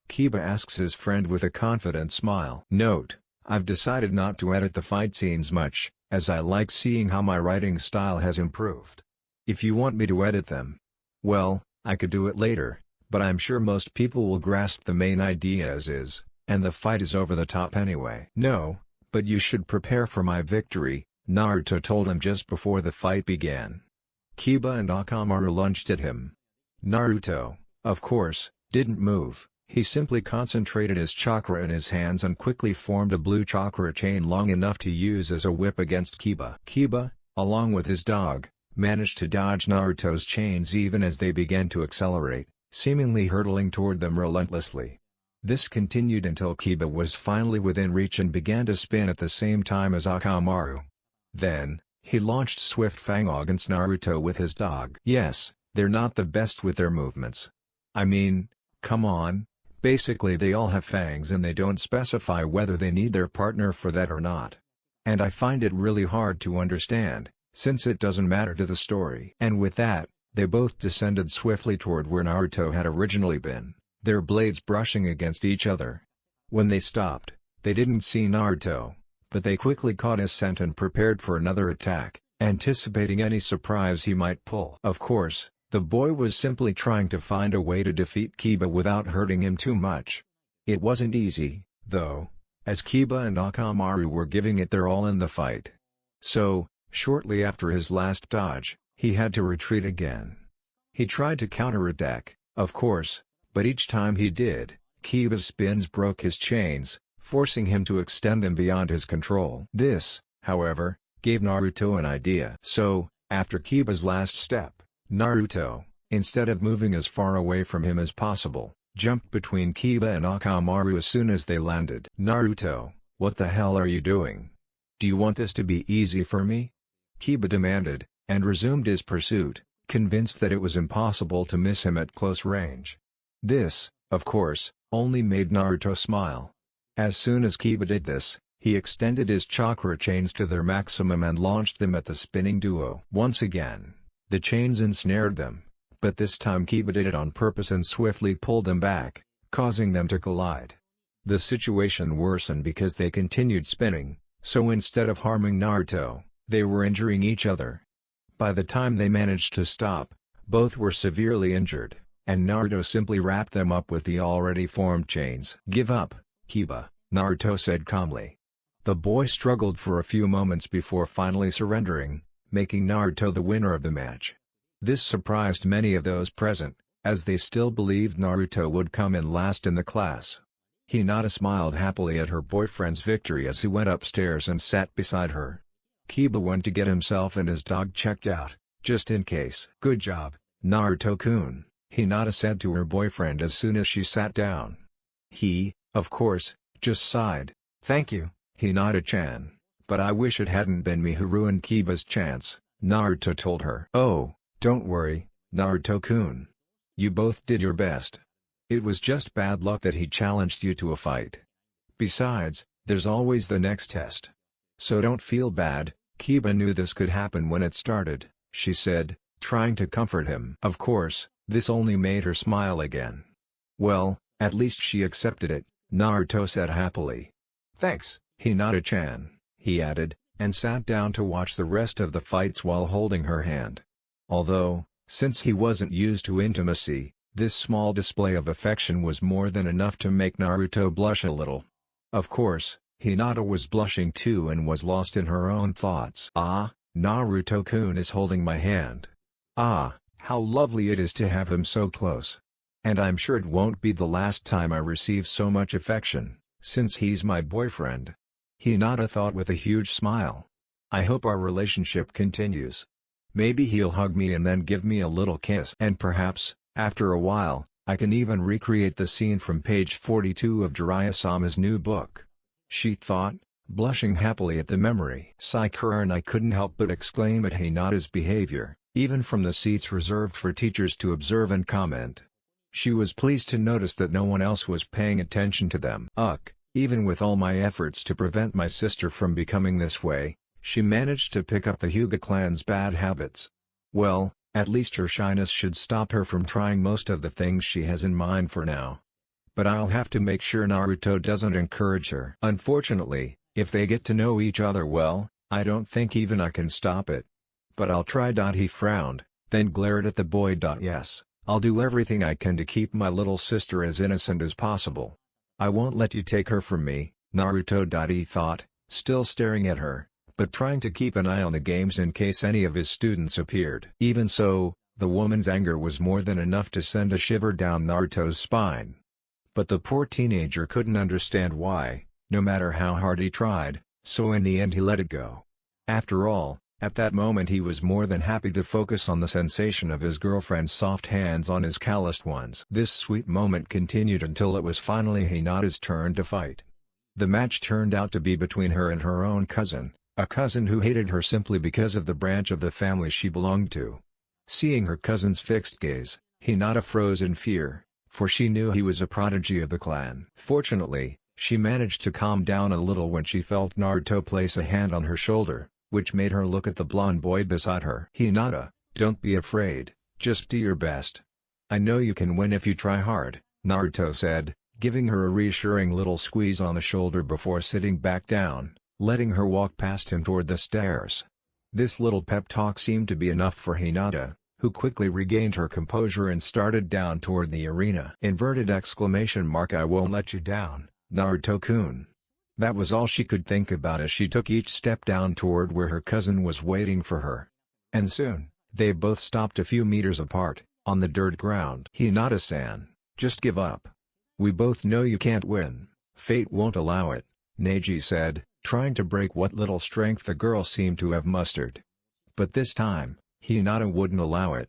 Kiba asks his friend with a confident smile. Note: I've decided not to edit the fight scenes much, as I like seeing how my writing style has improved. If you want me to edit them, well, I could do it later, But I'm sure most people will grasp the main idea as is, and the fight is over the top anyway. No, but you should prepare for my victory, Naruto told him just before the fight began. Kiba and Akamaru lunged at him. Naruto, of course, didn't move. He simply concentrated his chakra in his hands and quickly formed a blue chakra chain long enough to use as a whip against Kiba. Kiba, along with his dog, managed to dodge Naruto's chains even as they began to accelerate, seemingly hurtling toward them relentlessly. This continued until Kiba was finally within reach and began to spin at the same time as Akamaru. Then, he launched Swift Fang against Naruto with his dog. Yes, they're not the best with their movements. I mean, come on, basically they all have fangs and they don't specify whether they need their partner for that or not. And I find it really hard to understand, since it doesn't matter to the story. And with that, they both descended swiftly toward where Naruto had originally been, their blades brushing against each other. When they stopped, they didn't see Naruto, but they quickly caught his scent and prepared for another attack, anticipating any surprise he might pull. Of course, the boy was simply trying to find a way to defeat Kiba without hurting him too much. It wasn't easy, though, as Kiba and Akamaru were giving it their all in the fight. So, shortly after his last dodge, he had to retreat again. He tried to counterattack, of course, but each time he did, Kiba's spins broke his chains, forcing him to extend them beyond his control. This, however, gave Naruto an idea. So, after Kiba's last step, Naruto, instead of moving as far away from him as possible, jumped between Kiba and Akamaru as soon as they landed. "Naruto, what the hell are you doing? Do you want this to be easy for me?" Kiba demanded, and resumed his pursuit, convinced that it was impossible to miss him at close range. This, of course, only made Naruto smile. As soon as Kiba did this, he extended his chakra chains to their maximum and launched them at the spinning duo. Once again, the chains ensnared them, but this time Kiba did it on purpose and swiftly pulled them back, causing them to collide. The situation worsened because they continued spinning, so instead of harming Naruto, they were injuring each other. By the time they managed to stop, both were severely injured, and Naruto simply wrapped them up with the already formed chains. "Give up, Kiba," Naruto said calmly. The boy struggled for a few moments before finally surrendering, making Naruto the winner of the match. This surprised many of those present, as they still believed Naruto would come in last in the class. Hinata smiled happily at her boyfriend's victory as he went upstairs and sat beside her. Kiba went to get himself and his dog checked out, just in case. "Good job, Naruto-kun," Hinata said to her boyfriend as soon as she sat down. He, of course, just sighed. "Thank you, Hinata-chan, but I wish it hadn't been me who ruined Kiba's chance," Naruto told her. "Oh, don't worry, Naruto-kun. You both did your best. It was just bad luck that he challenged you to a fight. Besides, there's always the next test. So don't feel bad." Kiba knew this could happen when it started, she said, trying to comfort him. Of course, this only made her smile again. "Well, at least she accepted it," Naruto said happily. "Thanks, Hinata-chan," he added, and sat down to watch the rest of the fights while holding her hand. Although, since he wasn't used to intimacy, this small display of affection was more than enough to make Naruto blush a little. Of course, Hinata was blushing too and was lost in her own thoughts. "Ah, Naruto-kun is holding my hand. Ah, how lovely it is to have him so close. And I'm sure it won't be the last time I receive so much affection, since he's my boyfriend." Hinata thought with a huge smile. "I hope our relationship continues. Maybe he'll hug me and then give me a little kiss. And perhaps, after a while, I can even recreate the scene from page 42 of Jiraiya-sama's new book," she thought, blushing happily at the memory. Sakura and I couldn't help but exclaim at Hinata's behavior, even from the seats reserved for teachers to observe and comment. She was pleased to notice that no one else was paying attention to them. Even with all my efforts to prevent my sister from becoming this way, she managed to pick up the Hyuga clan's bad habits. Well, at least her shyness should stop her from trying most of the things she has in mind for now. But I'll have to make sure Naruto doesn't encourage her. Unfortunately, if they get to know each other well, I don't think even I can stop it. But I'll try. He frowned, then glared at the boy. "Yes, I'll do everything I can to keep my little sister as innocent as possible. I won't let you take her from me, Naruto. He thought, still staring at her, but trying to keep an eye on the games in case any of his students appeared. Even so, the woman's anger was more than enough to send a shiver down Naruto's spine. But the poor teenager couldn't understand why, no matter how hard he tried, so in the end he let it go. After all, at that moment he was more than happy to focus on the sensation of his girlfriend's soft hands on his calloused ones. This sweet moment continued until it was finally Hinata's turn to fight. The match turned out to be between her and her own cousin, a cousin who hated her simply because of the branch of the family she belonged to. Seeing her cousin's fixed gaze, Hinata froze in fear, for she knew he was a prodigy of the clan. Fortunately, she managed to calm down a little when she felt Naruto place a hand on her shoulder, which made her look at the blonde boy beside her. "Hinata, don't be afraid, just do your best. I know you can win if you try hard," Naruto said, giving her a reassuring little squeeze on the shoulder before sitting back down, letting her walk past him toward the stairs. This little pep talk seemed to be enough for Hinata, who quickly regained her composure and started down toward the arena. "I won't let you down, Naruto-kun." That was all she could think about as she took each step down toward where her cousin was waiting for her. And soon, they both stopped a few meters apart, on the dirt ground. "Hinata-san, just give up. We both know you can't win, fate won't allow it," Neji said, trying to break what little strength the girl seemed to have mustered. But this time, Hinata wouldn't allow it.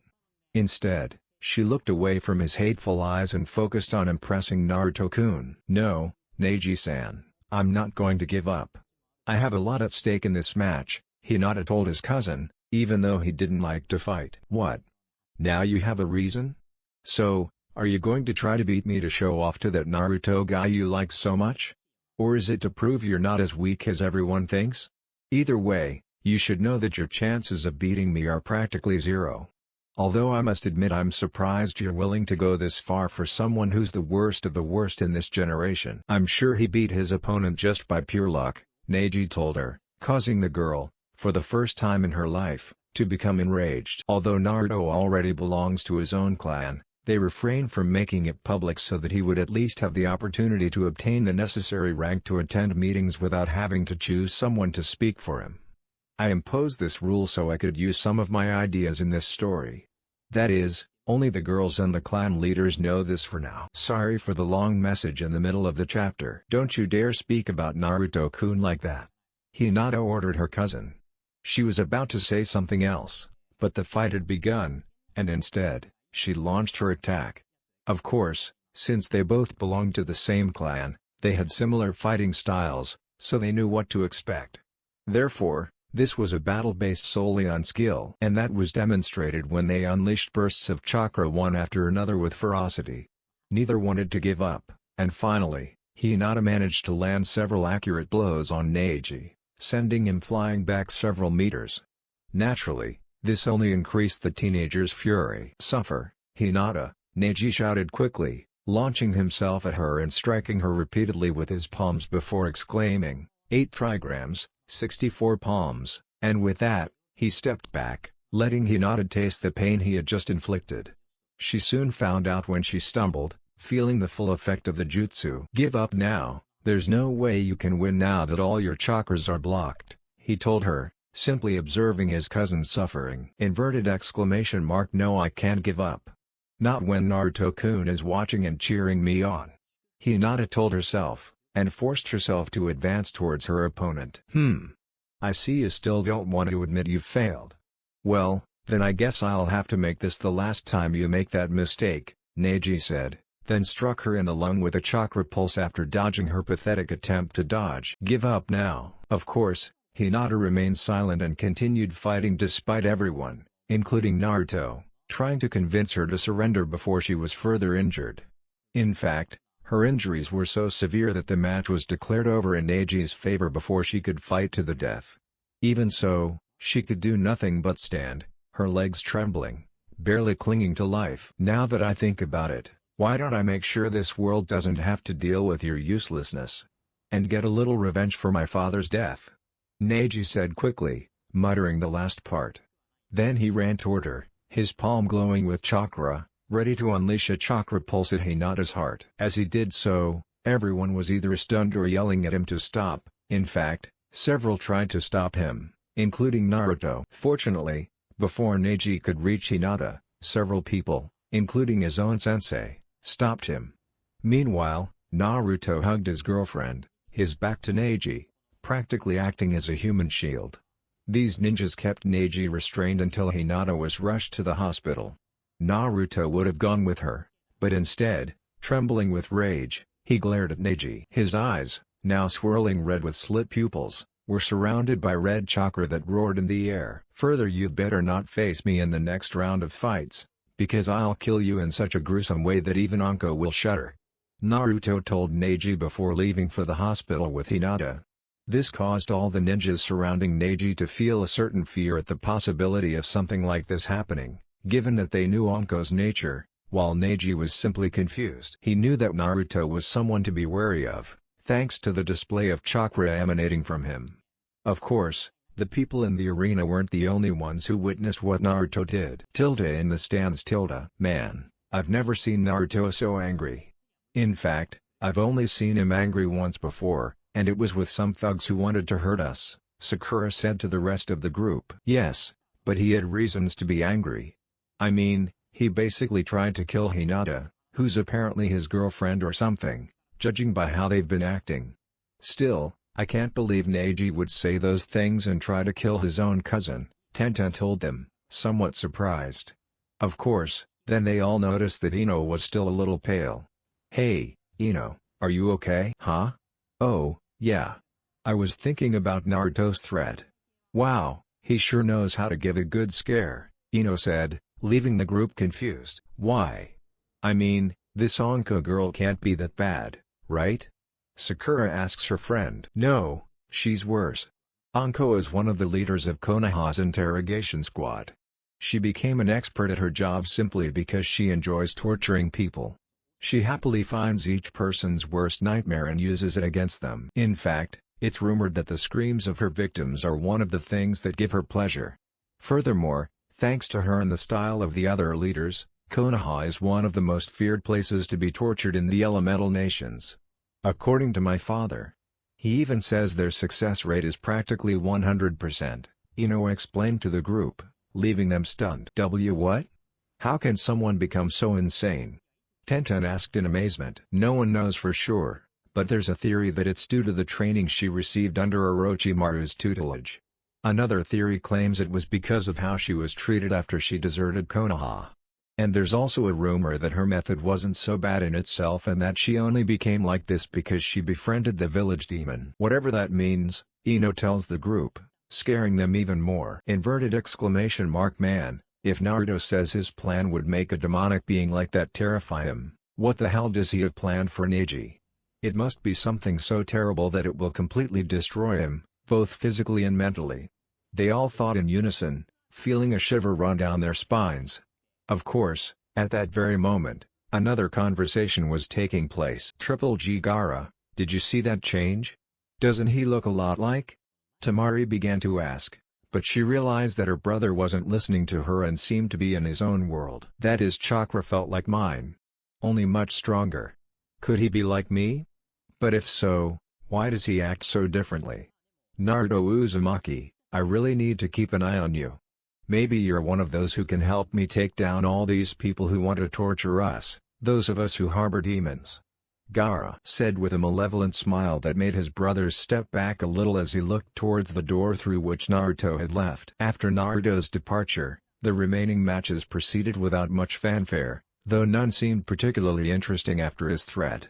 Instead, she looked away from his hateful eyes and focused on impressing Naruto-kun. "No, Neji-san, I'm not going to give up. I have a lot at stake in this match," Hinata told his cousin, even though he didn't like to fight. "What? Now you have a reason? So, are you going to try to beat me to show off to that Naruto guy you like so much? Or is it to prove you're not as weak as everyone thinks? Either way, you should know that your chances of beating me are practically zero. Although I must admit I'm surprised you're willing to go this far for someone who's the worst of the worst in this generation." "I'm sure he beat his opponent just by pure luck," Neji told her, causing the girl, for the first time in her life, to become enraged. Although Naruto already belongs to his own clan, they refrained from making it public so that he would at least have the opportunity to obtain the necessary rank to attend meetings without having to choose someone to speak for him. "I imposed this rule so I could use some of my ideas in this story. That is, only the girls and the clan leaders know this for now." "Sorry for the long message in the middle of the chapter." "Don't you dare speak about Naruto-kun like that," Hinata ordered her cousin. She was about to say something else, but the fight had begun, and instead, she launched her attack. Of course, since they both belonged to the same clan, they had similar fighting styles, so they knew what to expect. Therefore, this was a battle based solely on skill. And that was demonstrated when they unleashed bursts of chakra one after another with ferocity. Neither wanted to give up, and finally, Hinata managed to land several accurate blows on Neji, sending him flying back several meters. Naturally, this only increased the teenager's fury. "Suffer, Hinata," Neji shouted quickly, launching himself at her and striking her repeatedly with his palms before exclaiming, 8 trigrams, 64 palms," and with that, he stepped back, letting Hinata taste the pain he had just inflicted. She soon found out when she stumbled, feeling the full effect of the jutsu. "Give up now, there's no way you can win now that all your chakras are blocked," he told her, simply observing his cousin's suffering. "No, I can't give up. Not when Naruto-kun is watching and cheering me on," Hinata told herself, and forced herself to advance towards her opponent. I see you still don't want to admit you've failed. Well, then I guess I'll have to make this the last time you make that mistake," Neji said, then struck her in the lung with a chakra pulse after dodging her pathetic attempt to dodge. "Give up now." Of course, Hinata remained silent and continued fighting despite everyone, including Naruto, trying to convince her to surrender before she was further injured. In fact, her injuries were so severe that the match was declared over in Neji's favor before she could fight to the death. Even so, she could do nothing but stand, her legs trembling, barely clinging to life. "Now that I think about it, why don't I make sure this world doesn't have to deal with your uselessness? And get a little revenge for my father's death?" Neji said quickly, muttering the last part. Then he ran toward her, his palm glowing with chakra, ready to unleash a chakra pulse at Hinata's heart. As he did so, everyone was either stunned or yelling at him to stop. In fact, several tried to stop him, including Naruto. Fortunately, before Neji could reach Hinata, several people, including his own sensei, stopped him. Meanwhile, Naruto hugged his girlfriend, his back to Neji, practically acting as a human shield. These ninjas kept Neji restrained until Hinata was rushed to the hospital. Naruto would have gone with her, but instead, trembling with rage, he glared at Neji. His eyes, now swirling red with slit pupils, were surrounded by red chakra that roared in the air. Further, you'd better not face me in the next round of fights, because I'll kill you in such a gruesome way that even Anko will shudder. Naruto told Neji before leaving for the hospital with Hinata. This caused all the ninjas surrounding Neji to feel a certain fear at the possibility of something like this happening, given that they knew Anko's nature, while Neji was simply confused. He knew that Naruto was someone to be wary of, thanks to the display of chakra emanating from him. Of course, the people in the arena weren't the only ones who witnessed what Naruto did. In the stands. Man, I've never seen Naruto so angry. In fact, I've only seen him angry once before, and it was with some thugs who wanted to hurt us, Sakura said to the rest of the group. Yes, but he had reasons to be angry. I mean, he basically tried to kill Hinata, who's apparently his girlfriend or something, judging by how they've been acting. Still, I can't believe Neji would say those things and try to kill his own cousin, Tenten told them, somewhat surprised. Of course, then they all noticed that Ino was still a little pale. Hey, Ino, are you okay? Huh? Oh, yeah. I was thinking about Naruto's threat. Wow, he sure knows how to give a good scare, Ino said, leaving the group confused. Why? I mean, this Anko girl can't be that bad, right? Sakura asks her friend. No, she's worse. Anko is one of the leaders of Konoha's interrogation squad. She became an expert at her job simply because she enjoys torturing people. She happily finds each person's worst nightmare and uses it against them. In fact, it's rumored that the screams of her victims are one of the things that give her pleasure. Furthermore, thanks to her and the style of the other leaders, Konoha is one of the most feared places to be tortured in the elemental nations. According to my father. He even says their success rate is practically 100%, Ino explained to the group, leaving them stunned. What? How can someone become so insane? Tenten asked in amazement. No one knows for sure, but there's a theory that it's due to the training she received under Orochimaru's tutelage. Another theory claims it was because of how she was treated after she deserted Konoha. And there's also a rumor that her method wasn't so bad in itself and that she only became like this because she befriended the village demon. Whatever that means, Ino tells the group, scaring them even more. Man, if Naruto says his plan would make a demonic being like that terrify him, what the hell does he have planned for Neji? It must be something so terrible that it will completely destroy him, both physically and mentally. They all thought in unison, feeling a shiver run down their spines. Of course, at that very moment, another conversation was taking place. Gaara, did you see that change? Doesn't he look a lot like? Temari began to ask, but she realized that her brother wasn't listening to her and seemed to be in his own world. That his chakra felt like mine. Only much stronger. Could he be like me? But if so, why does he act so differently? Naruto Uzumaki, I really need to keep an eye on you. Maybe you're one of those who can help me take down all these people who want to torture us, those of us who harbor demons. Gaara said with a malevolent smile that made his brothers step back a little as he looked towards the door through which Naruto had left. After Naruto's departure, the remaining matches proceeded without much fanfare, though none seemed particularly interesting after his threat.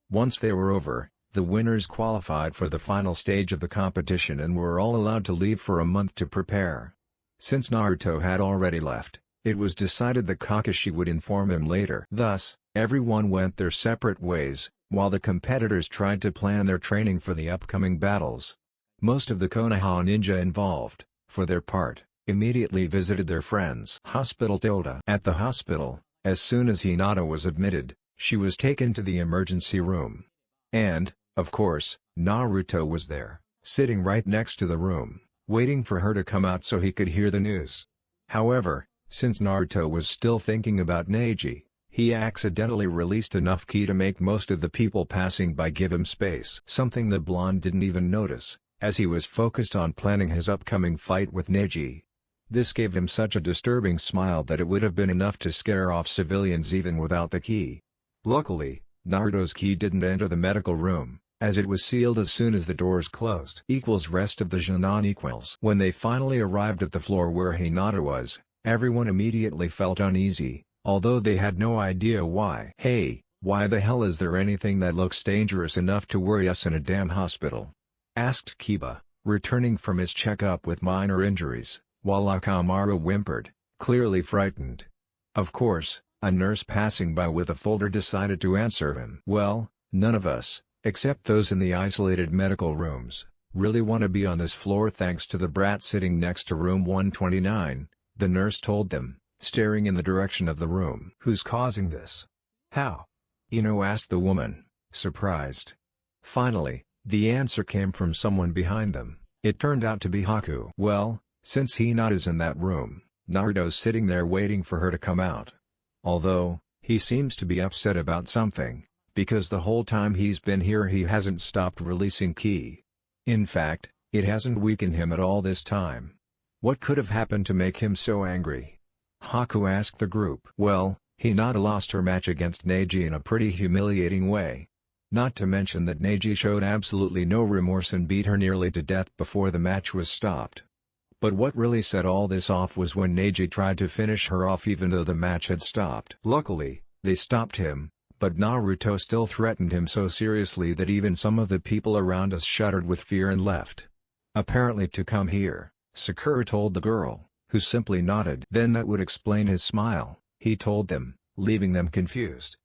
Once they were over, the winners qualified for the final stage of the competition and were all allowed to leave for a month to prepare. Since Naruto had already left, it was decided that Kakashi would inform him later. Thus, everyone went their separate ways, while the competitors tried to plan their training for the upcoming battles. Most of the Konoha ninja involved, for their part, immediately visited their friends' hospital. At the hospital, as soon as Hinata was admitted, she was taken to the emergency room. And, of course, Naruto was there, sitting right next to the room, waiting for her to come out so he could hear the news. However, since Naruto was still thinking about Neji, He accidentally released enough ki to make most of the people passing by give him space. Something the blonde didn't even notice, as he was focused on planning his upcoming fight with Neji. This gave him such a disturbing smile that it would have been enough to scare off civilians even without the ki. Luckily, Naruto's ki didn't enter the medical room, as it was sealed as soon as the doors closed. Rest of the Jonin. When they finally arrived at the floor where Hinata was, everyone immediately felt uneasy, although they had no idea why. "Hey, why the hell is there anything that looks dangerous enough to worry us in a damn hospital?" asked Kiba, returning from his checkup with minor injuries, while Akamaru whimpered, clearly frightened. Of course, a nurse passing by with a folder decided to answer him. "Well, none of us, except those in the isolated medical rooms, really want to be on this floor thanks to the brat sitting next to room 129, the nurse told them, staring in the direction of the room. "Who's causing this? How?" asked the woman, surprised. Finally, the answer came from someone behind them. It turned out to be Haku. "Well, since Hinata's in that room, Naruto's sitting there waiting for her to come out. Although, he seems to be upset about something, because the whole time he's been here he hasn't stopped releasing ki. In fact, it hasn't weakened him at all this time. What could have happened to make him so angry?" Haku asked the group. "Well, Hinata lost her match against Neji in a pretty humiliating way. Not to mention that Neji showed absolutely no remorse and beat her nearly to death before the match was stopped. But what really set all this off was when Neji tried to finish her off even though the match had stopped. Luckily, they stopped him, but Naruto still threatened him so seriously that even some of the people around us shuddered with fear and left. Apparently to come here, Sakura told the girl, who simply nodded. Then that would explain his smile, he told them, leaving them confused.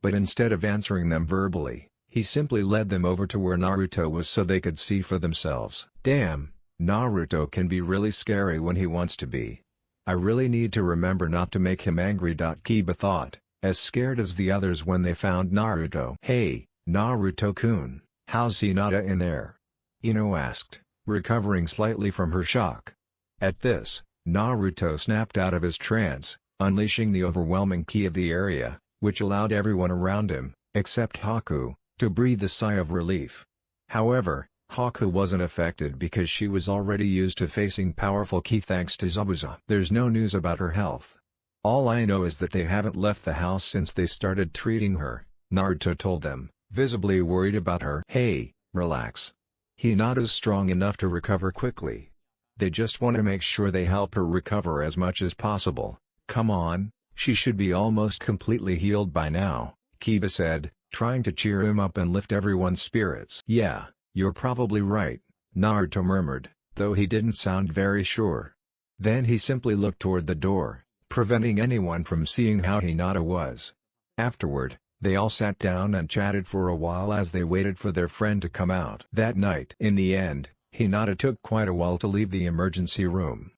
But instead of answering them verbally, he simply led them over to where Naruto was so they could see for themselves. Damn, Naruto can be really scary when he wants to be. I really need to remember not to make him angry. Kiba thought, as scared as the others when they found Naruto. "Hey, Naruto-kun, how's Hinata in there?" Ino asked, recovering slightly from her shock. At this, Naruto snapped out of his trance, unleashing the overwhelming ki of the area, which allowed everyone around him, except Haku, to breathe a sigh of relief. However, Haku wasn't affected because she was already used to facing powerful ki thanks to Zabuza. "There's no news about her health. All I know is that they haven't left the house since they started treating her," Naruto told them, visibly worried about her. "Hey, relax. Hinata's strong enough to recover quickly. They just want to make sure they help her recover as much as possible. Come on, she should be almost completely healed by now," Kiba said, trying to cheer him up and lift everyone's spirits. "Yeah, you're probably right," Naruto murmured, though he didn't sound very sure. Then he simply looked toward the door, preventing anyone from seeing how Hinata was. Afterward, they all sat down and chatted for a while as they waited for their friend to come out. That night, in the end, Hinata took quite a while to leave the emergency room.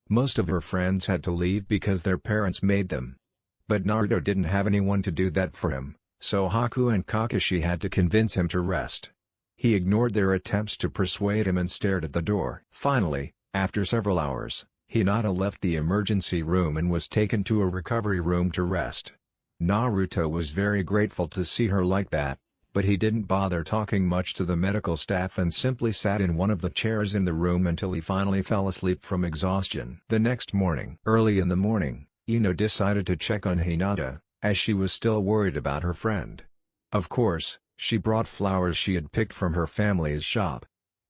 Most of her friends had to leave because their parents made them. But Naruto didn't have anyone to do that for him, so Haku and Kakashi had to convince him to rest. He ignored their attempts to persuade him and stared at the door. Finally, after several hours, Hinata left the emergency room and was taken to a recovery room to rest. Naruto was very grateful to see her like that, but he didn't bother talking much to the medical staff and simply sat in one of the chairs in the room until he finally fell asleep from exhaustion. The next morning, early in the morning, Ino decided to check on Hinata, as she was still worried about her friend. Of course, she brought flowers she had picked from her family's shop.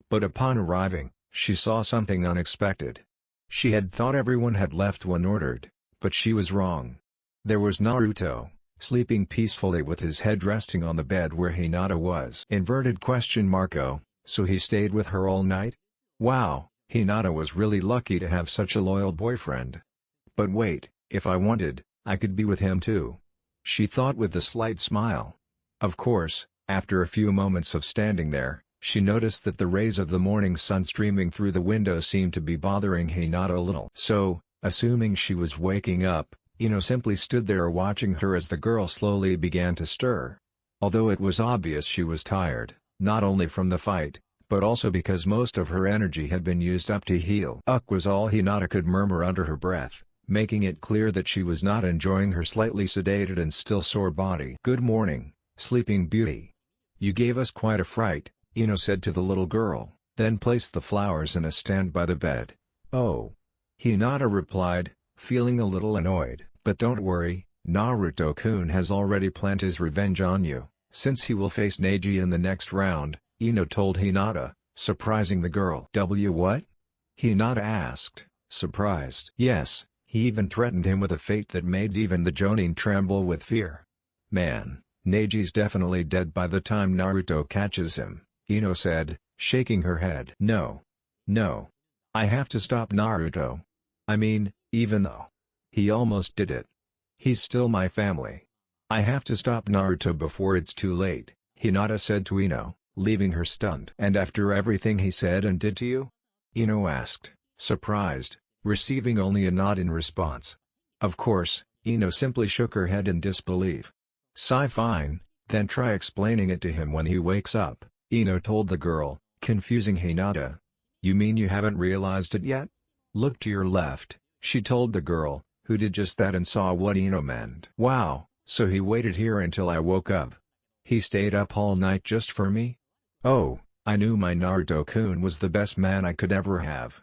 But upon arriving, she saw something unexpected. She had thought everyone had left when ordered, but she was wrong. There was Naruto, sleeping peacefully with his head resting on the bed where Hinata was. So he stayed with her all night? Wow, Hinata was really lucky to have such a loyal boyfriend. But wait, if I wanted, I could be with him too, she thought with a slight smile. Of course, after a few moments of standing there, she noticed that the rays of the morning sun streaming through the window seemed to be bothering Hinata a little. So, assuming she was waking up, Ino simply stood there watching her as the girl slowly began to stir. Although it was obvious she was tired, not only from the fight, but also because most of her energy had been used up to heal. Was all Hinata could murmur under her breath, making it clear that she was not enjoying her slightly sedated and still sore body. "Good morning, Sleeping Beauty. You gave us quite a fright," Ino said to the little girl, then placed the flowers in a stand by the bed. "Oh." Hinata replied, feeling a little annoyed. "But don't worry, Naruto-kun has already planned his revenge on you, since he will face Neji in the next round," Ino told Hinata, surprising the girl. What?" Hinata asked, surprised. "Yes, he even threatened him with a fate that made even the Jonin tremble with fear." "Man, Neji's definitely dead by the time Naruto catches him," Ino said, shaking her head. No. I have to stop Naruto. I mean, even though he almost did it, he's still my family. I have to stop Naruto before it's too late," Hinata said to Ino, leaving her stunned. "And after everything he said and did to you?" Ino asked, surprised, receiving only a nod in response. Of course, Ino simply shook her head in disbelief. "Fine, then try explaining it to him when he wakes up," Ino told the girl, confusing Hinata. "You mean you haven't realized it yet? Look to your left," she told the girl, who did just that and saw what Ino meant. "Wow, so he waited here until I woke up. He stayed up all night just for me? Oh, I knew my Naruto-kun was the best man I could ever have.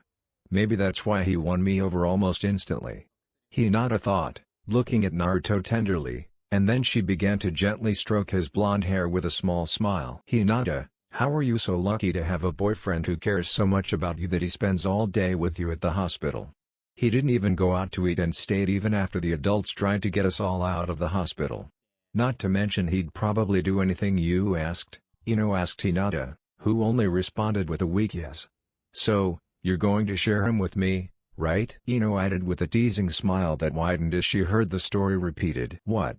Maybe that's why he won me over almost instantly," Hinata thought, looking at Naruto tenderly, and then she began to gently stroke his blonde hair with a small smile. "Hinata, how are you so lucky to have a boyfriend who cares so much about you that he spends all day with you at the hospital? He didn't even go out to eat and stayed even after the adults tried to get us all out of the hospital. Not to mention he'd probably do anything you asked," Ino asked Hinata, who only responded with a weak yes. "So, you're going to share him with me, right?" Ino added with a teasing smile that widened as she heard the story repeated. "What?"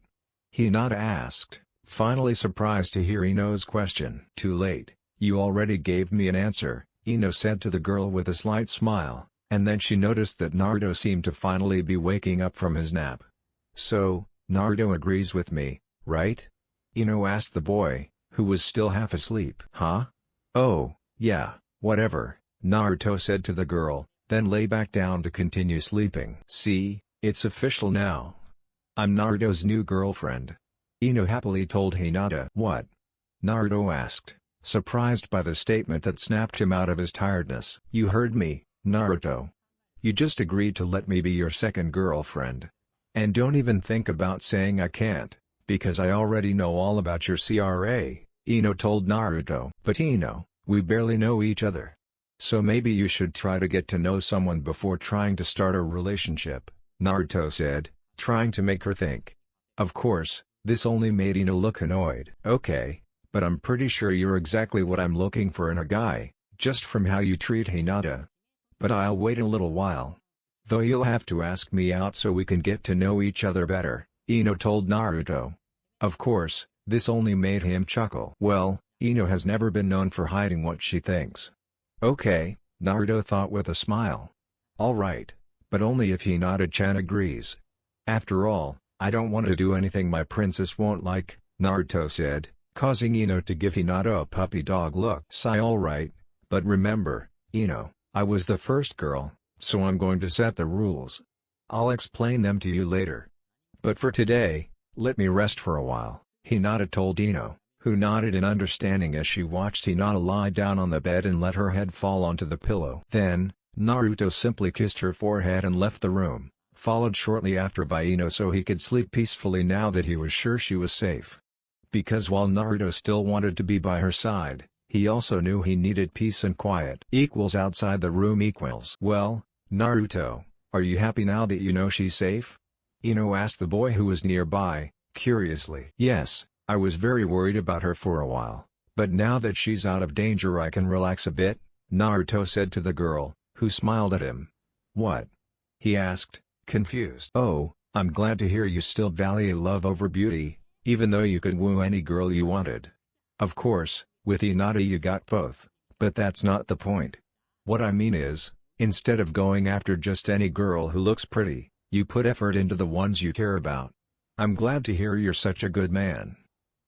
Hinata asked, finally surprised to hear Ino's question. "Too late, you already gave me an answer," Ino said to the girl with a slight smile, and then she noticed that Naruto seemed to finally be waking up from his nap. "So, Naruto agrees with me, right?" Ino asked the boy, who was still half asleep. "Huh? Oh, yeah, whatever," Naruto said to the girl, then lay back down to continue sleeping. "See, it's official now. I'm Naruto's new girlfriend," Ino happily told Hinata. "What?" Naruto asked, surprised by the statement that snapped him out of his tiredness. "You heard me, Naruto. You just agreed to let me be your second girlfriend. And don't even think about saying I can't, because I already know all about your CRA," Ino told Naruto. "But Ino, we barely know each other. So maybe you should try to get to know someone before trying to start a relationship," Naruto said, trying to make her think. Of course, this only made Ino look annoyed. "Okay, but I'm pretty sure you're exactly what I'm looking for in a guy, just from how you treat Hinata. But I'll wait a little while. Though you'll have to ask me out so we can get to know each other better," Ino told Naruto. Of course, this only made him chuckle. Well, Ino has never been known for hiding what she thinks. "Okay," Naruto thought with a smile. "All right, but only if Hinata-chan agrees. After all, I don't want to do anything my princess won't like," Naruto said, causing Ino to give Hinata a puppy dog look. "All right, but remember, Ino, I was the first girl, so I'm going to set the rules. I'll explain them to you later. But for today, let me rest for a while," Hinata told Ino, who nodded in understanding as she watched Hinata lie down on the bed and let her head fall onto the pillow. Then, Naruto simply kissed her forehead and left the room, followed shortly after by Ino so he could sleep peacefully now that he was sure she was safe. Because while Naruto still wanted to be by her side, he also knew he needed peace and quiet. Outside the room equals. "Well, Naruto, are you happy now that you know she's safe?" Ino asked the boy who was nearby, curiously. "Yes, I was very worried about her for a while, but now that she's out of danger I can relax a bit," Naruto said to the girl, who smiled at him. "What?" he asked, confused. "Oh, I'm glad to hear you still value love over beauty, even though you could woo any girl you wanted. Of course, with Hinata you got both, but that's not the point. What I mean is, instead of going after just any girl who looks pretty, you put effort into the ones you care about. I'm glad to hear you're such a good man.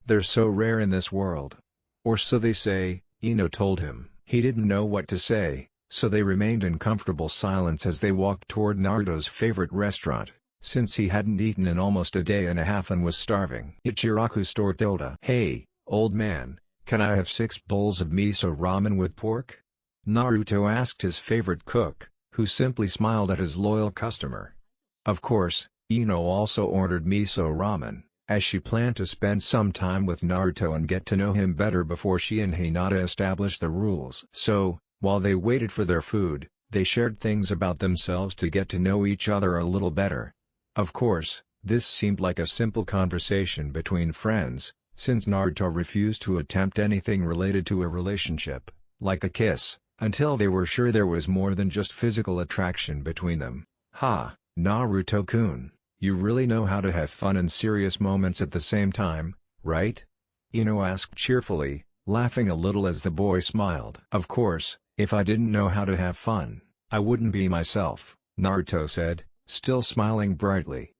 They're so rare in this world. Or so they say," Ino told him. He didn't know what to say, So they remained in comfortable silence as they walked toward Naruto's favorite restaurant, since he hadn't eaten in almost a day and a half and was starving. Ichiraku store tilde. Hey, old man, can I have 6 bowls of miso ramen with pork? Naruto asked his favorite cook, who simply smiled at his loyal customer. Of course, Ino also ordered miso ramen, as she planned to spend some time with Naruto and get to know him better before she and Hinata established the rules. So, while they waited for their food, they shared things about themselves to get to know each other a little better. Of course, this seemed like a simple conversation between friends, since Naruto refused to attempt anything related to a relationship, like a kiss, until they were sure there was more than just physical attraction between them. Ha, Naruto-kun, you really know how to have fun and serious moments at the same time, right? Ino asked cheerfully, laughing a little as the boy smiled. Of course, if I didn't know how to have fun, I wouldn't be myself, Naruto said, still smiling brightly.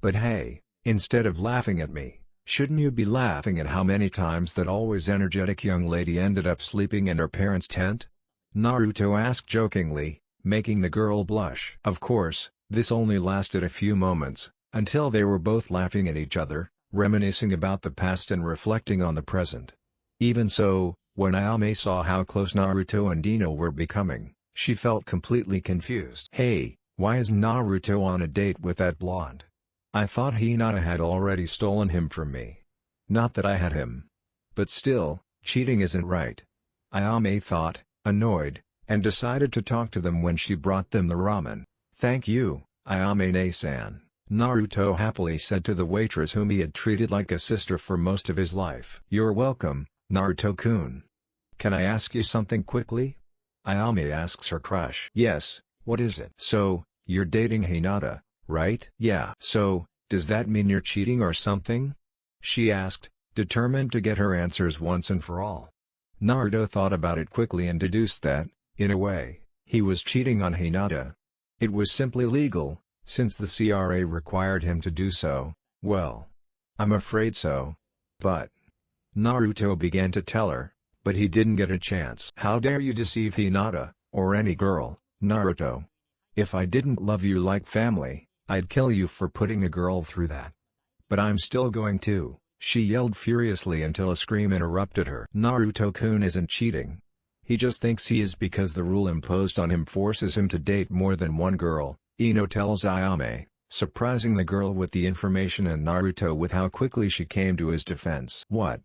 But hey, instead of laughing at me, shouldn't you be laughing at how many times that always energetic young lady ended up sleeping in her parents' tent? Naruto asked jokingly, making the girl blush. Of course, this only lasted a few moments, until they were both laughing at each other, reminiscing about the past and reflecting on the present. Even so, when Ayame saw how close Naruto and Ino were becoming, she felt completely confused. Hey, why is Naruto on a date with that blonde? I thought Hinata had already stolen him from me. Not that I had him. But still, cheating isn't right. Ayame thought, annoyed, and decided to talk to them when she brought them the ramen. Thank you, Ayame-ne-san, Naruto happily said to the waitress whom he had treated like a sister for most of his life. You're welcome, Naruto-kun. Can I ask you something quickly? Ayame asks her crush. Yes, what is it? So, you're dating Hinata, right? Yeah. So, does that mean you're cheating or something? She asked, determined to get her answers once and for all. Naruto thought about it quickly and deduced that, in a way, he was cheating on Hinata. It was simply legal, since the CRA required him to do so. Well, I'm afraid so. But Naruto began to tell her, but he didn't get a chance. How dare you deceive Hinata, or any girl, Naruto? If I didn't love you like family, I'd kill you for putting a girl through that. But I'm still going to, she yelled furiously until a scream interrupted her. Naruto-kun isn't cheating. He just thinks he is because the rule imposed on him forces him to date more than one girl, Ino tells Ayame, surprising the girl with the information and Naruto with how quickly she came to his defense. What?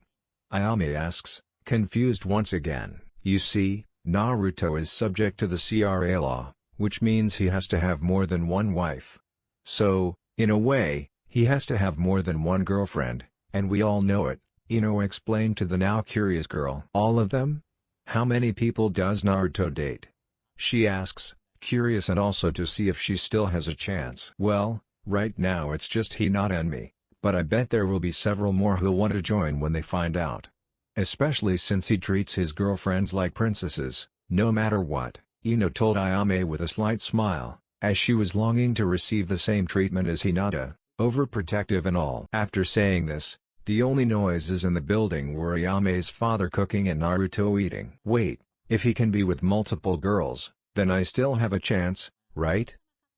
Ayame asks, confused once again. You see, Naruto is subject to the CRA law, which means he has to have more than one wife. So, in a way, he has to have more than one girlfriend, and we all know it, Ino explained to the now curious girl. All of them? How many people does Naruto date? She asks, curious and also to see if she still has a chance. Well, right now it's just Hinata and me, but I bet there will be several more who'll want to join when they find out. Especially since he treats his girlfriends like princesses, no matter what, Ino told Ayame with a slight smile, as she was longing to receive the same treatment as Hinata, overprotective and all. After saying this, the only noises in the building were Ayame's father cooking and Naruto eating. Wait, if he can be with multiple girls, then I still have a chance, right?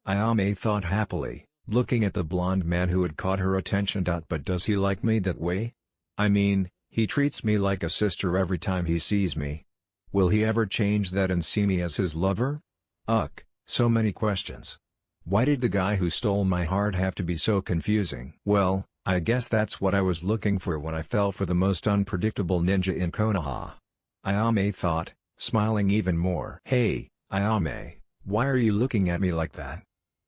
Ayame thought happily, looking at the blonde man who had caught her attention. But does he like me that way? I mean, he treats me like a sister every time he sees me. Will he ever change that and see me as his lover? Ugh, so many questions. Why did the guy who stole my heart have to be so confusing? Well, I guess that's what I was looking for when I fell for the most unpredictable ninja in Konoha. Ayame thought, smiling even more. Hey, Ayame, why are you looking at me like that?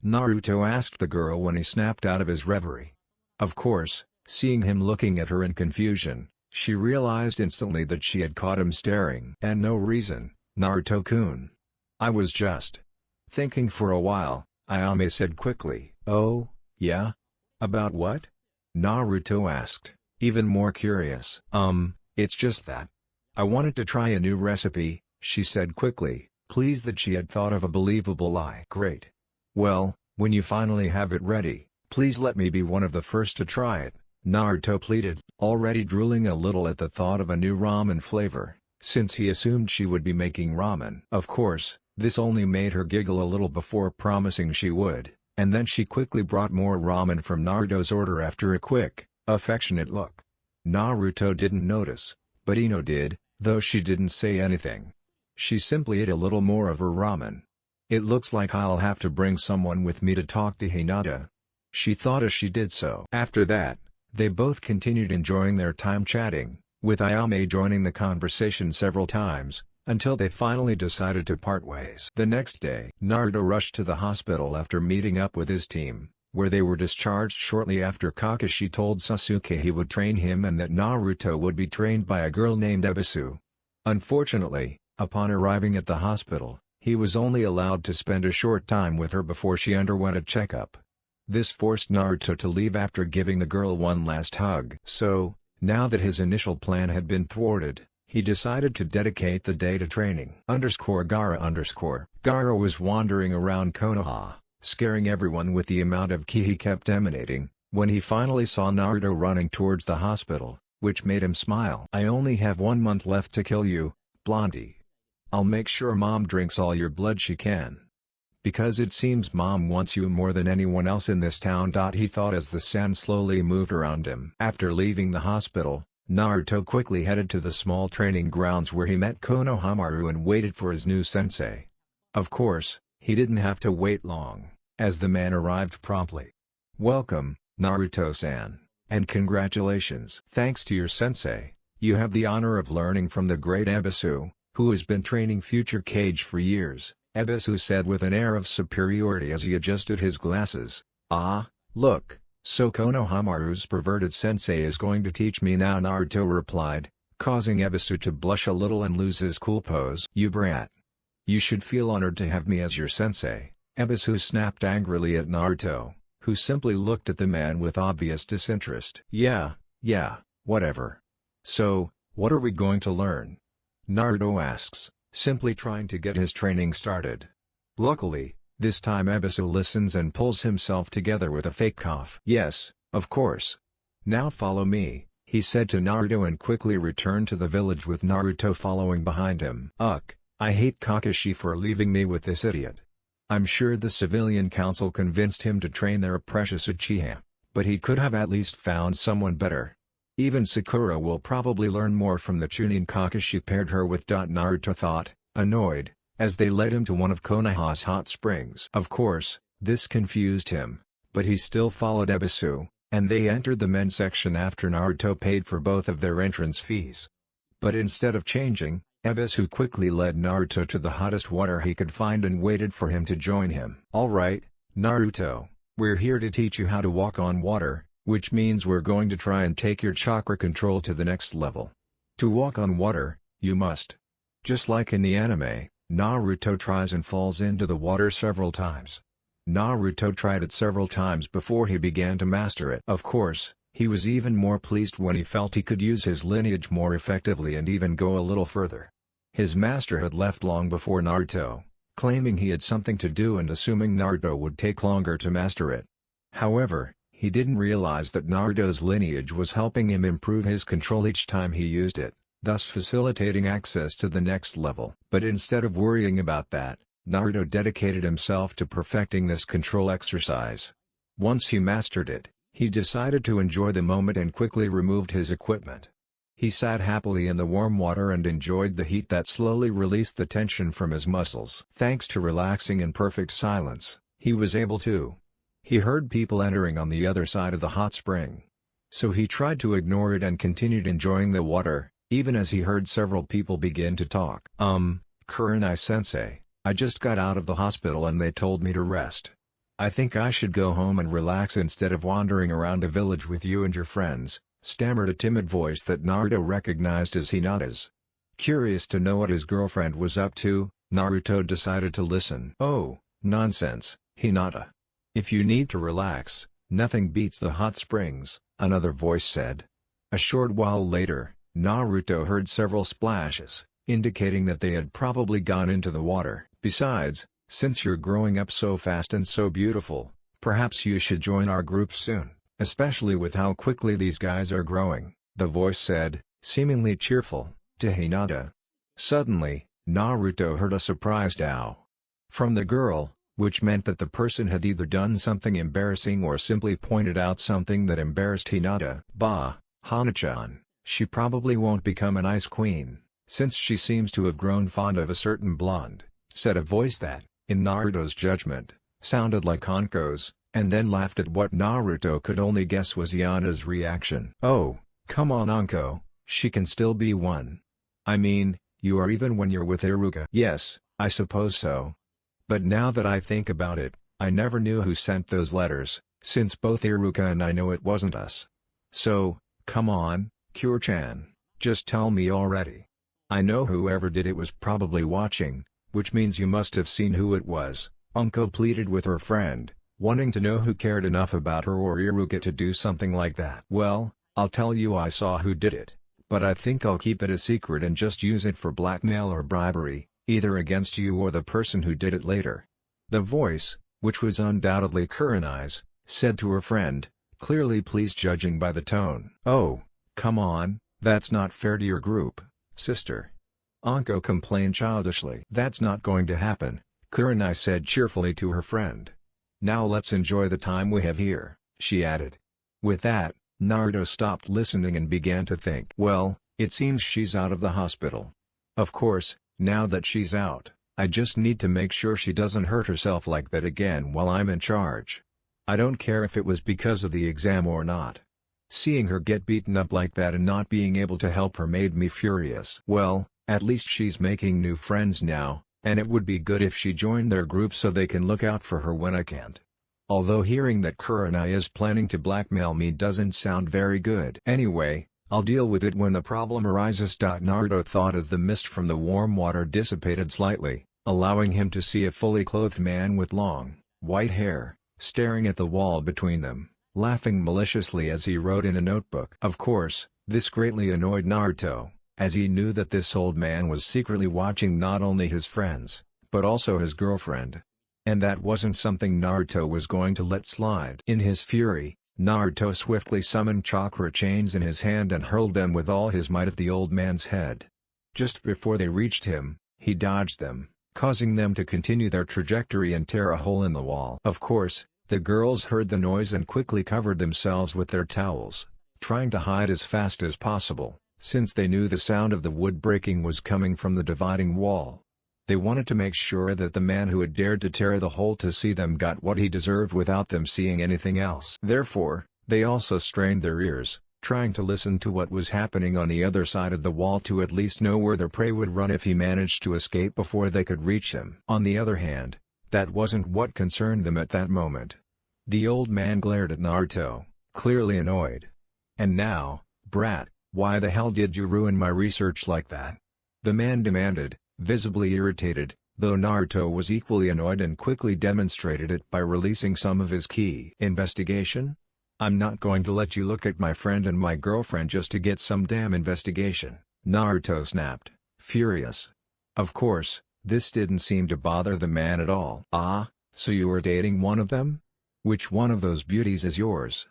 Naruto asked the girl when he snapped out of his reverie. Of course, seeing him looking at her in confusion, she realized instantly that she had caught him staring. And no reason, Naruto-kun. I was just thinking for a while, Ayame said quickly. Oh, yeah? About what? Naruto asked, even more curious. It's just that I wanted to try a new recipe, she said quickly, pleased that she had thought of a believable lie. Great. Well, when you finally have it ready, please let me be one of the first to try it, Naruto pleaded, already drooling a little at the thought of a new ramen flavor, since he assumed she would be making ramen. Of course, This only made her giggle a little before promising she would, and then she quickly brought more ramen from Naruto's order after a quick, affectionate look. Naruto didn't notice, but Ino did, though she didn't say anything. She simply ate a little more of her ramen. "It looks like I'll have to bring someone with me to talk to Hinata," she thought as she did so. After that, they both continued enjoying their time chatting, with Ayame joining the conversation several times, until they finally decided to part ways. The next day, Naruto rushed to the hospital after meeting up with his team, where they were discharged shortly after Kakashi told Sasuke he would train him and that Naruto would be trained by a girl named Ebisu. Unfortunately, upon arriving at the hospital, he was only allowed to spend a short time with her before she underwent a checkup. This forced Naruto to leave after giving the girl one last hug. So, now that his initial plan had been thwarted, he decided to dedicate the day to training. Gaara was wandering around Konoha, scaring everyone with the amount of ki he kept emanating, when he finally saw Naruto running towards the hospital, which made him smile. "I only have 1 month left to kill you, Blondie. I'll make sure Mom drinks all your blood she can. Because it seems Mom wants you more than anyone else in this town." He thought as the sand slowly moved around him. After leaving the hospital, Naruto quickly headed to the small training grounds where he met Konohamaru and waited for his new sensei. Of course, he didn't have to wait long, as the man arrived promptly. "Welcome, Naruto-san, and congratulations. Thanks to your sensei, you have the honor of learning from the great Ebisu, who has been training future Kage for years," Ebisu said with an air of superiority as he adjusted his glasses. "Ah, look, so Konohamaru's perverted sensei is going to teach me now," Naruto replied, causing Ebisu to blush a little and lose his cool pose. "You brat. You should feel honored to have me as your sensei," Ebisu snapped angrily at Naruto, who simply looked at the man with obvious disinterest. Yeah, whatever. "So, what are we going to learn?" Naruto asks, simply trying to get his training started. Luckily, this time Ebisu listens and pulls himself together with a fake cough. "Yes, of course. Now follow me," he said to Naruto and quickly returned to the village with Naruto following behind him. I hate Kakashi for leaving me with this idiot. I'm sure the civilian council convinced him to train their precious Uchiha, but he could have at least found someone better. Even Sakura will probably learn more from the Chunin Kakashi paired her with. Naruto thought, annoyed, as they led him to one of Konoha's hot springs. Of course, this confused him, but he still followed Ebisu, and they entered the men's section after Naruto paid for both of their entrance fees. But instead of changing, Ebisu quickly led Naruto to the hottest water he could find and waited for him to join him. "Alright, Naruto, we're here to teach you how to walk on water, which means we're going to try and take your chakra control to the next level. To walk on water, you must." Just like in the anime, Naruto tries and falls into the water several times. Naruto tried it several times before he began to master it. Of course, he was even more pleased when he felt he could use his lineage more effectively and even go a little further. His master had left long before Naruto, claiming he had something to do and assuming Naruto would take longer to master it. However, he didn't realize that Naruto's lineage was helping him improve his control each time he used it, thus facilitating access to the next level. But instead of worrying about that, Naruto dedicated himself to perfecting this control exercise. Once he mastered it, he decided to enjoy the moment and quickly removed his equipment. He sat happily in the warm water and enjoyed the heat that slowly released the tension from his muscles. Thanks to relaxing in perfect silence, he was able to. He heard people entering on the other side of the hot spring. So he tried to ignore it and continued enjoying the water, even as he heard several people begin to talk. Kurenai-sensei, I just got out of the hospital and they told me to rest. I think I should go home and relax instead of wandering around the village with you and your friends," stammered a timid voice that Naruto recognized as Hinata's. Curious to know what his girlfriend was up to, Naruto decided to listen. "Oh, nonsense, Hinata. If you need to relax, nothing beats the hot springs," another voice said. A short while later, Naruto heard several splashes, indicating that they had probably gone into the water. "Besides, since you're growing up so fast and so beautiful, perhaps you should join our group soon, especially with how quickly these guys are growing," the voice said, seemingly cheerful, to Hinata. Suddenly, Naruto heard a surprised "ow" from the girl, which meant that the person had either done something embarrassing or simply pointed out something that embarrassed Hinata. Bah, Hana-chan, she probably won't become an ice queen, since she seems to have grown fond of a certain blonde, said a voice that, in Naruto's judgment, sounded like Hanko's, and then laughed at what Naruto could only guess was Yana's reaction. Oh, come on Anko, she can still be one. I mean, you are even when you're with Iruka. Yes, I suppose so. But now that I think about it, I never knew who sent those letters, since both Iruka and I know it wasn't us. So, come on, Kure-chan, just tell me already. I know whoever did it was probably watching, which means you must have seen who it was, Anko pleaded with her friend, wanting to know who cared enough about her or Iruka to do something like that. Well, I'll tell you I saw who did it, but I think I'll keep it a secret and just use it for blackmail or bribery, either against you or the person who did it later. The voice, which was undoubtedly Kurenai's, said to her friend, clearly pleased judging by the tone. Oh, come on, that's not fair to your group, sister. Anko complained childishly. That's not going to happen, Kurenai said cheerfully to her friend. Now let's enjoy the time we have here, she added. With that, Naruto stopped listening and began to think. Well, it seems she's out of the hospital. Of course, now that she's out, I just need to make sure she doesn't hurt herself like that again while I'm in charge. I don't care if it was because of the exam or not. Seeing her get beaten up like that and not being able to help her made me furious. Well, at least she's making new friends now, and it would be good if she joined their group so they can look out for her when I can't. Although hearing that Kurenai is planning to blackmail me doesn't sound very good. Anyway, I'll deal with it when the problem arises. Naruto thought as the mist from the warm water dissipated slightly, allowing him to see a fully clothed man with long, white hair, staring at the wall between them, laughing maliciously as he wrote in a notebook. Of course, this greatly annoyed Naruto, as he knew that this old man was secretly watching not only his friends, but also his girlfriend. And that wasn't something Naruto was going to let slide. In his fury, Naruto swiftly summoned chakra chains in his hand and hurled them with all his might at the old man's head. Just before they reached him, he dodged them, causing them to continue their trajectory and tear a hole in the wall. Of course, the girls heard the noise and quickly covered themselves with their towels, trying to hide as fast as possible, since they knew the sound of the wood breaking was coming from the dividing wall. They wanted to make sure that the man who had dared to tear the hole to see them got what he deserved without them seeing anything else. Therefore, they also strained their ears, trying to listen to what was happening on the other side of the wall to at least know where their prey would run if he managed to escape before they could reach him. On the other hand, that wasn't what concerned them at that moment. The old man glared at Naruto, clearly annoyed. And now, brat, why the hell did you ruin my research like that? The man demanded, visibly irritated, though Naruto was equally annoyed and quickly demonstrated it by releasing some of his ki. Investigation? I'm not going to let you look at my friend and my girlfriend just to get some damn investigation, Naruto snapped, furious. Of course, this didn't seem to bother the man at all. Ah, so you were dating one of them? Which one of those beauties is yours?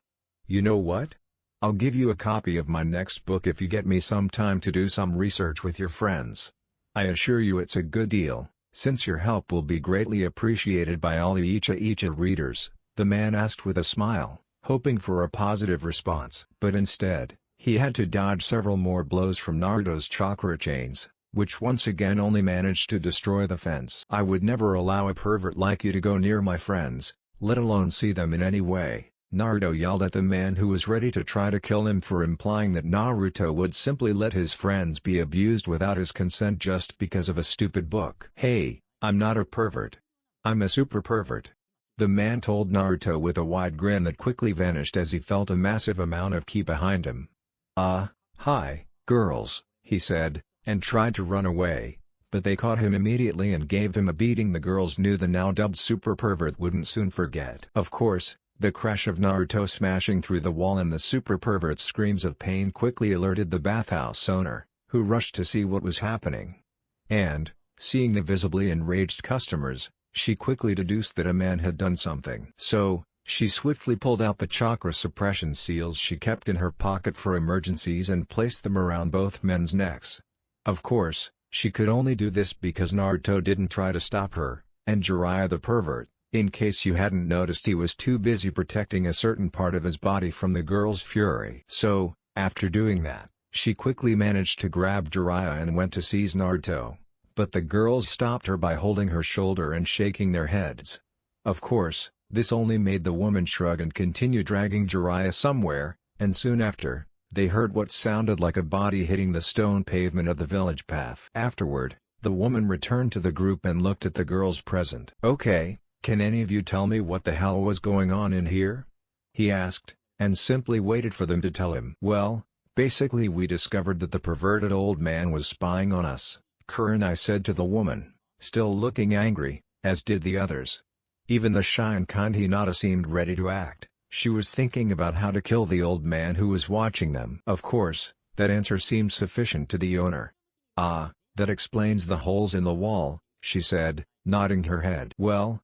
You know what? I'll give you a copy of my next book if you get me some time to do some research with your friends. I assure you it's a good deal, since your help will be greatly appreciated by all the Icha readers, the man asked with a smile, hoping for a positive response. But instead, he had to dodge several more blows from Naruto's chakra chains, which once again only managed to destroy the fence. I would never allow a pervert like you to go near my friends, let alone see them in any way, Naruto yelled at the man who was ready to try to kill him for implying that Naruto would simply let his friends be abused without his consent just because of a stupid book. Hey, I'm not a pervert. I'm a super pervert. The man told Naruto with a wide grin that quickly vanished as he felt a massive amount of ki behind him. Hi, girls, he said, and tried to run away, but they caught him immediately and gave him a beating the girls knew the now dubbed super pervert wouldn't soon forget. Of course, the crash of Naruto smashing through the wall and the super pervert's screams of pain quickly alerted the bathhouse owner, who rushed to see what was happening. And, seeing the visibly enraged customers, she quickly deduced that a man had done something. So, she swiftly pulled out the chakra suppression seals she kept in her pocket for emergencies and placed them around both men's necks. Of course, she could only do this because Naruto didn't try to stop her, And Jiraiya the pervert, in case you hadn't noticed, he was too busy protecting a certain part of his body from the girl's fury. So, after doing that, she quickly managed to grab Jiraiya and went to seize Naruto. But the girls stopped her by holding her shoulder and shaking their heads. Of course, this only made the woman shrug and continue dragging Jiraiya somewhere, and soon after, they heard what sounded like a body hitting the stone pavement of the village path. Afterward, the woman returned to the group and looked at the girls present. "Okay, can any of you tell me what the hell was going on in here?" he asked, and simply waited for them to tell him. "Well, basically we discovered that the perverted old man was spying on us," Kurenai said to the woman, still looking angry, as did the others. Even the shy and kind Hinata seemed ready to act. She was thinking about how to kill the old man who was watching them. Of course, that answer seemed sufficient to the owner. "Ah, that explains the holes in the wall," she said, nodding her head. "Well,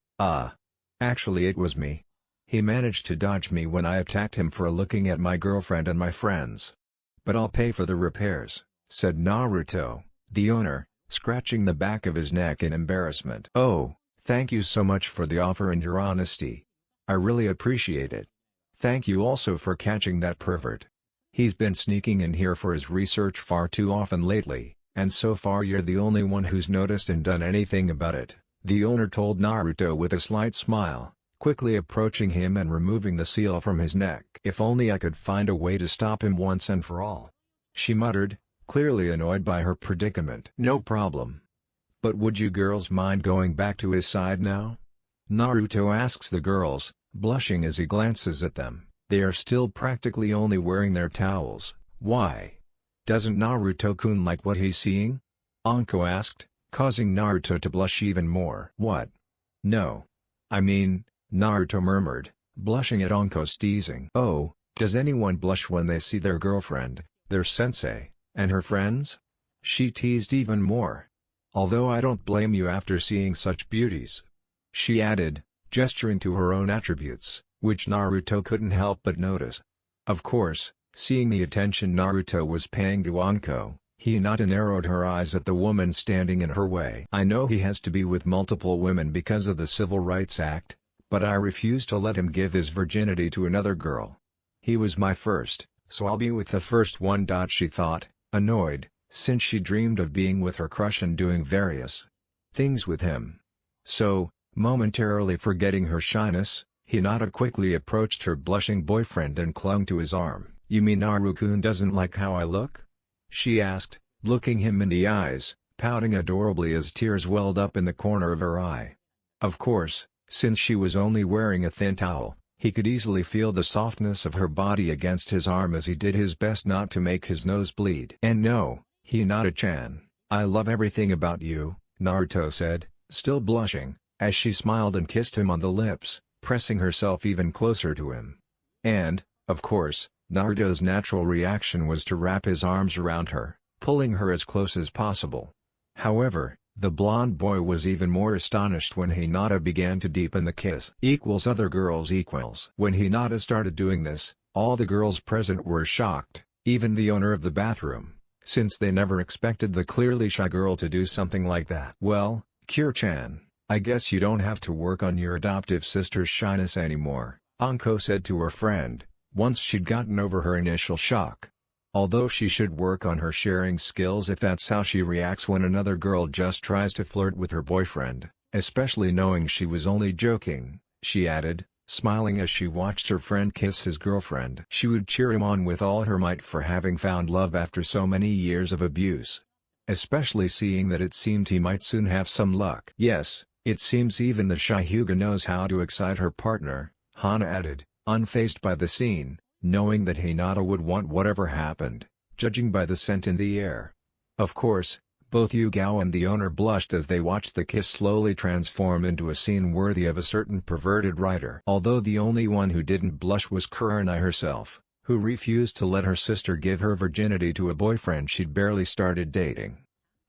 actually it was me. He managed to dodge me when I attacked him for looking at my girlfriend and my friends. But I'll pay for the repairs," said Naruto, the owner, scratching the back of his neck in embarrassment. "Oh, thank you so much for the offer and your honesty. I really appreciate it. Thank you also for catching that pervert. He's been sneaking in here for his research far too often lately, and so far you're the only one who's noticed and done anything about it," the owner told Naruto with a slight smile, quickly approaching him and removing the seal from his neck. "If only I could find a way to stop him once and for all," she muttered, clearly annoyed by her predicament. "No problem. But would you girls mind going back to his side now?" Naruto asks the girls, blushing as he glances at them. They are still practically only wearing their towels. "Why? Doesn't Naruto-kun like what he's seeing?" Anko asked, causing Naruto to blush even more. "What? No. I mean," Naruto murmured, blushing at Anko's teasing. "Oh, does anyone blush when they see their girlfriend, their sensei, and her friends?" she teased even more. "Although I don't blame you after seeing such beauties," she added, gesturing to her own attributes, which Naruto couldn't help but notice. Of course, seeing the attention Naruto was paying to Anko, Hinata narrowed her eyes at the woman standing in her way. "I know he has to be with multiple women because of the Civil Rights Act, but I refuse to let him give his virginity to another girl. He was my first, so I'll be with the first one." She thought, annoyed, since she dreamed of being with her crush and doing various things with him. So, momentarily forgetting her shyness, Hinata quickly approached her blushing boyfriend and clung to his arm. "You mean Naruto-kun doesn't like how I look?" she asked, looking him in the eyes, pouting adorably as tears welled up in the corner of her eye. Of course, since she was only wearing a thin towel, he could easily feel the softness of her body against his arm as he did his best not to make his nose bleed. "And no, Hinata-chan, I love everything about you," Naruto said, still blushing, as she smiled and kissed him on the lips, pressing herself even closer to him. And, of course, Naruto's natural reaction was to wrap his arms around her, pulling her as close as possible. However, the blonde boy was even more astonished when Hinata began to deepen the kiss. Other girls equals. When Hinata started doing this, all the girls present were shocked, even the owner of the bathroom, since they never expected the clearly shy girl to do something like that. "Well, Kure-chan, I guess you don't have to work on your adoptive sister's shyness anymore," Anko said to her friend, once she'd gotten over her initial shock. "Although she should work on her sharing skills if that's how she reacts when another girl just tries to flirt with her boyfriend, especially knowing she was only joking," she added, smiling as she watched her friend kiss his girlfriend. She would cheer him on with all her might for having found love after so many years of abuse. Especially seeing that it seemed he might soon have some luck. "Yes, it seems even the shy Hyuga knows how to excite her partner," Hana added, unfazed by the scene, knowing that Hinata would want whatever happened, judging by the scent in the air. Of course, both Yugao and the owner blushed as they watched the kiss slowly transform into a scene worthy of a certain perverted writer. Although the only one who didn't blush was Kurenai herself, who refused to let her sister give her virginity to a boyfriend she'd barely started dating.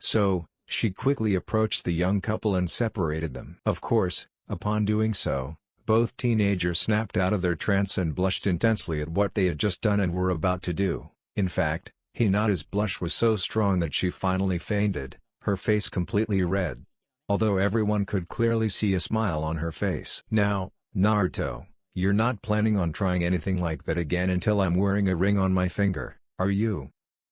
So, she quickly approached the young couple and separated them. Of course, upon doing so, both teenagers snapped out of their trance and blushed intensely at what they had just done and were about to do. In fact, Hinata's blush was so strong that she finally fainted, her face completely red. although everyone could clearly see a smile on her face. "Now, Naruto, you're not planning on trying anything like that again until I'm wearing a ring on my finger, are you?"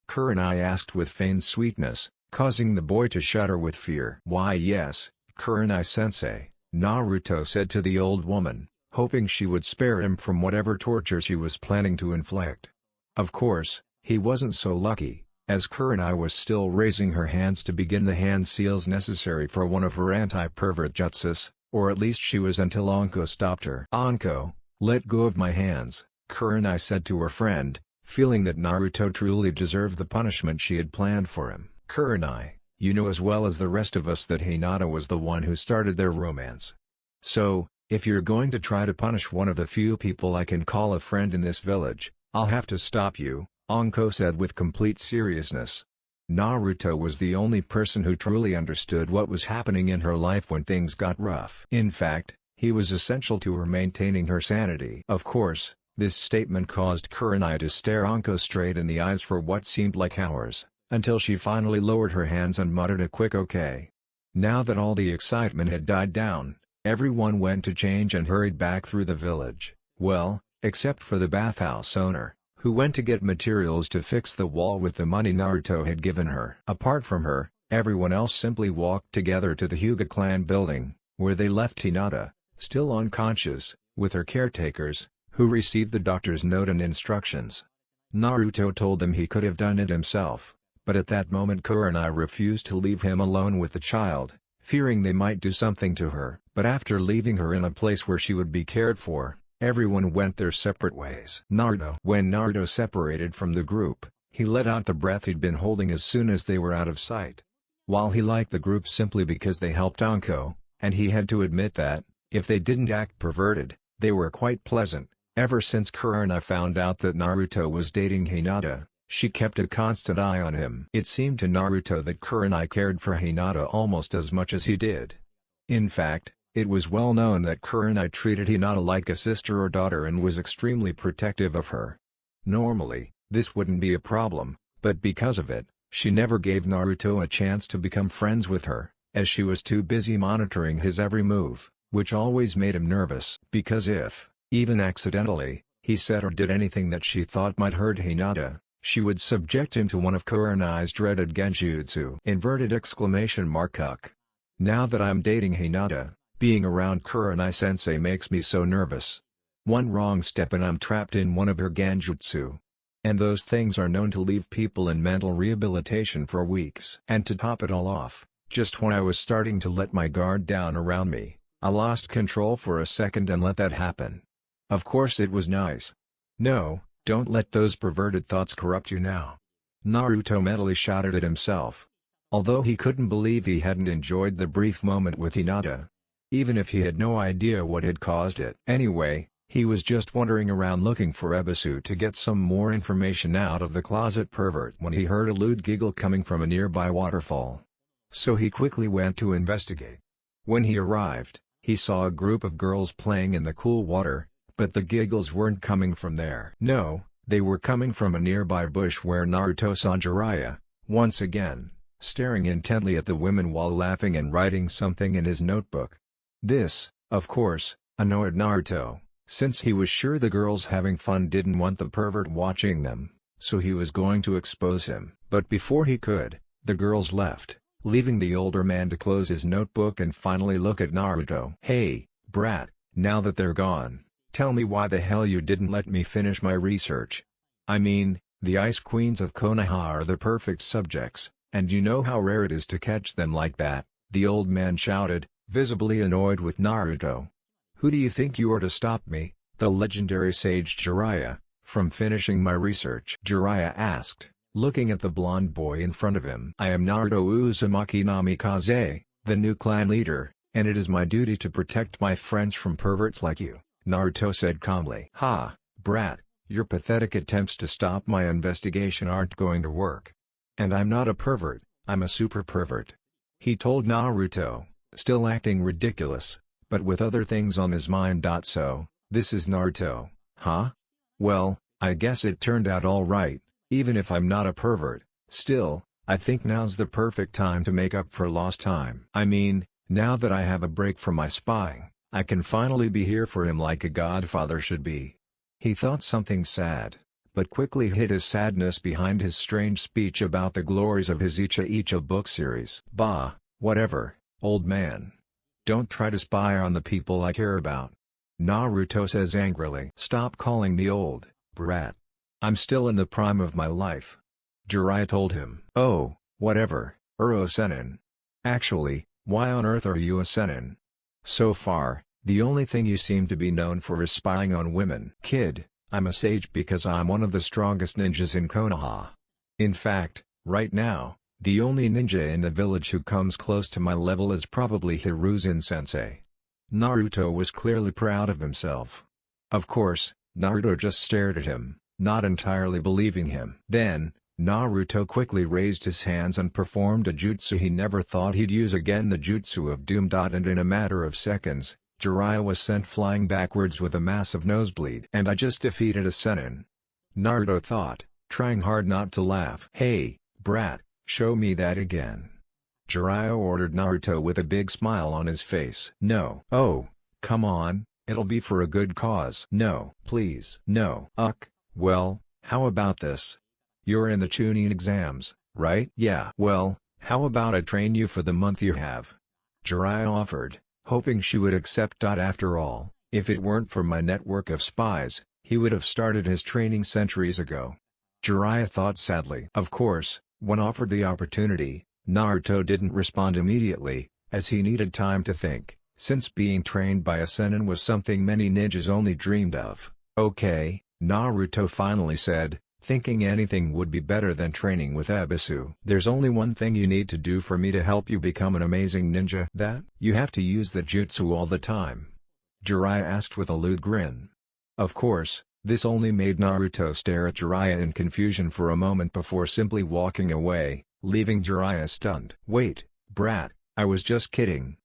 Kurenai asked with feigned sweetness, causing the boy to shudder with fear. "Why yes, Kurenai-sensei," Naruto said to the old woman, hoping she would spare him from whatever torture she was planning to inflict. Of course, he wasn't so lucky, as Kurenai was still raising her hands to begin the hand seals necessary for one of her anti-pervert jutsus, or at least she was until Anko stopped her. "Anko, let go of my hands," Kurenai said to her friend, feeling that Naruto truly deserved the punishment she had planned for him. "Kurenai, you know as well as the rest of us that Hinata was the one who started their romance. So, if you're going to try to punish one of the few people I can call a friend in this village, I'll have to stop you," Anko said with complete seriousness. Naruto was the only person who truly understood what was happening in her life when things got rough. In fact, he was essential to her maintaining her sanity. Of course, this statement caused Kurenai to stare Anko straight in the eyes for what seemed like hours, until she finally lowered her hands and muttered a quick okay. Now that all the excitement had died down, everyone went to change and hurried back through the village, well, except for the bathhouse owner, who went to get materials to fix the wall with the money Naruto had given her. Apart from her, everyone else simply walked together to the Hyuga clan building, where they left Hinata, still unconscious, with her caretakers, who received the doctor's note and instructions. Naruto told them he could have done it himself, but at that moment Kurenai refused to leave him alone with the child, fearing they might do something to her. But after leaving her in a place where she would be cared for, everyone went their separate ways. When Naruto separated from the group, he let out the breath he'd been holding as soon as they were out of sight. While he liked the group simply because they helped Anko, and he had to admit that, if they didn't act perverted, they were quite pleasant. Ever since Kurenai found out that Naruto was dating Hinata, she kept a constant eye on him. It seemed to Naruto that Kurenai cared for Hinata almost as much as he did. In fact, it was well known that Kurenai treated Hinata like a sister or daughter and was extremely protective of her. Normally, this wouldn't be a problem, but because of it, she never gave Naruto a chance to become friends with her, as she was too busy monitoring his every move, which always made him nervous. Because if, even accidentally, he said or did anything that she thought might hurt Hinata, she would subject him to one of Kurenai's dreaded genjutsu. Now that I'm dating Hinata, being around Kurenai-sensei makes me so nervous. One wrong step and I'm trapped in one of her genjutsu. And those things are known to leave people in mental rehabilitation for weeks. And to top it all off, just when I was starting to let my guard down around me, I lost control for a second and let that happen. Of course it was nice. No, don't let those perverted thoughts corrupt you now. Naruto mentally shouted at himself. Although he couldn't believe he hadn't enjoyed the brief moment with Hinata. Even if he had no idea what had caused it. Anyway, he was just wandering around looking for Ebisu to get some more information out of the closet pervert when he heard a lewd giggle coming from a nearby waterfall. So he quickly went to investigate. When he arrived, he saw a group of girls playing in the cool water, but the giggles weren't coming from there. No, they were coming from a nearby bush where Naruto saw Jiraiya, once again, staring intently at the women while laughing and writing something in his notebook. This, of course, annoyed Naruto, since he was sure the girls having fun didn't want the pervert watching them, so he was going to expose him. But before he could, the girls left, leaving the older man to close his notebook and finally look at Naruto. "Hey, brat, now that they're gone, tell me why the hell you didn't let me finish my research. I mean, the Ice Queens of Konoha are the perfect subjects, and you know how rare it is to catch them like that," the old man shouted, visibly annoyed with Naruto. "Who do you think you are to stop me, the legendary sage Jiraiya, from finishing my research?" Jiraiya asked, looking at the blonde boy in front of him. "I am Naruto Uzumaki Namikaze, the new clan leader, and it is my duty to protect my friends from perverts like you," Naruto said calmly. "Ha, brat, your pathetic attempts to stop my investigation aren't going to work. And I'm not a pervert, I'm a super pervert," he told Naruto, still acting ridiculous, but with other things on his mind. "So, this is Naruto, huh? Well, I guess it turned out alright, even if I'm not a pervert. Still, I think now's the perfect time to make up for lost time. I mean, Now that I have a break from my spying, I can finally be here for him like a godfather should be. He thought something sad, but quickly hid his sadness behind his strange speech about the glories of his Icha Icha book series. Bah, whatever, old man. Don't try to spy on the people I care about. Naruto says angrily. Stop calling me old, brat. I'm still in the prime of my life. Jiraiya told him. Oh, whatever, Uro Senin. Actually, why on earth are you a Senin? So far, the only thing you seem to be known for is spying on women. Kid, I'm a sage because I'm one of the strongest ninjas in Konoha. In fact, right now, the only ninja in the village who comes close to my level is probably Hiruzen-sensei. Naruto was clearly proud of himself. Of course, Naruto just stared at him, not entirely believing him. Then, Naruto quickly raised his hands and performed a jutsu he never thought he'd use again, the jutsu of doom. And in a matter of seconds, Jiraiya was sent flying backwards with a massive nosebleed. And I just defeated a Senin. Naruto thought, trying hard not to laugh. Hey, brat, show me that again. Jiraiya ordered Naruto with a big smile on his face. No. Oh, come on, it'll be for a good cause. No. Please. No. Well, how about this? You're in the Chunin exams, right? Yeah. Well, how about I train you for the month you have? Jiraiya offered, hoping she would accept. After all, if it weren't for my network of spies, he would have started his training centuries ago. Jiraiya thought sadly. Of course, when offered the opportunity, Naruto didn't respond immediately, as he needed time to think, since being trained by a Senin was something many ninjas only dreamed of. Okay, Naruto finally said, thinking anything would be better than training with Ebisu. There's only one thing you need to do for me to help you become an amazing ninja. That? You have to use the jutsu all the time? Jiraiya asked with a lewd grin. Of course, this only made Naruto stare at Jiraiya in confusion for a moment before simply walking away, leaving Jiraiya stunned. Wait, brat, I was just kidding.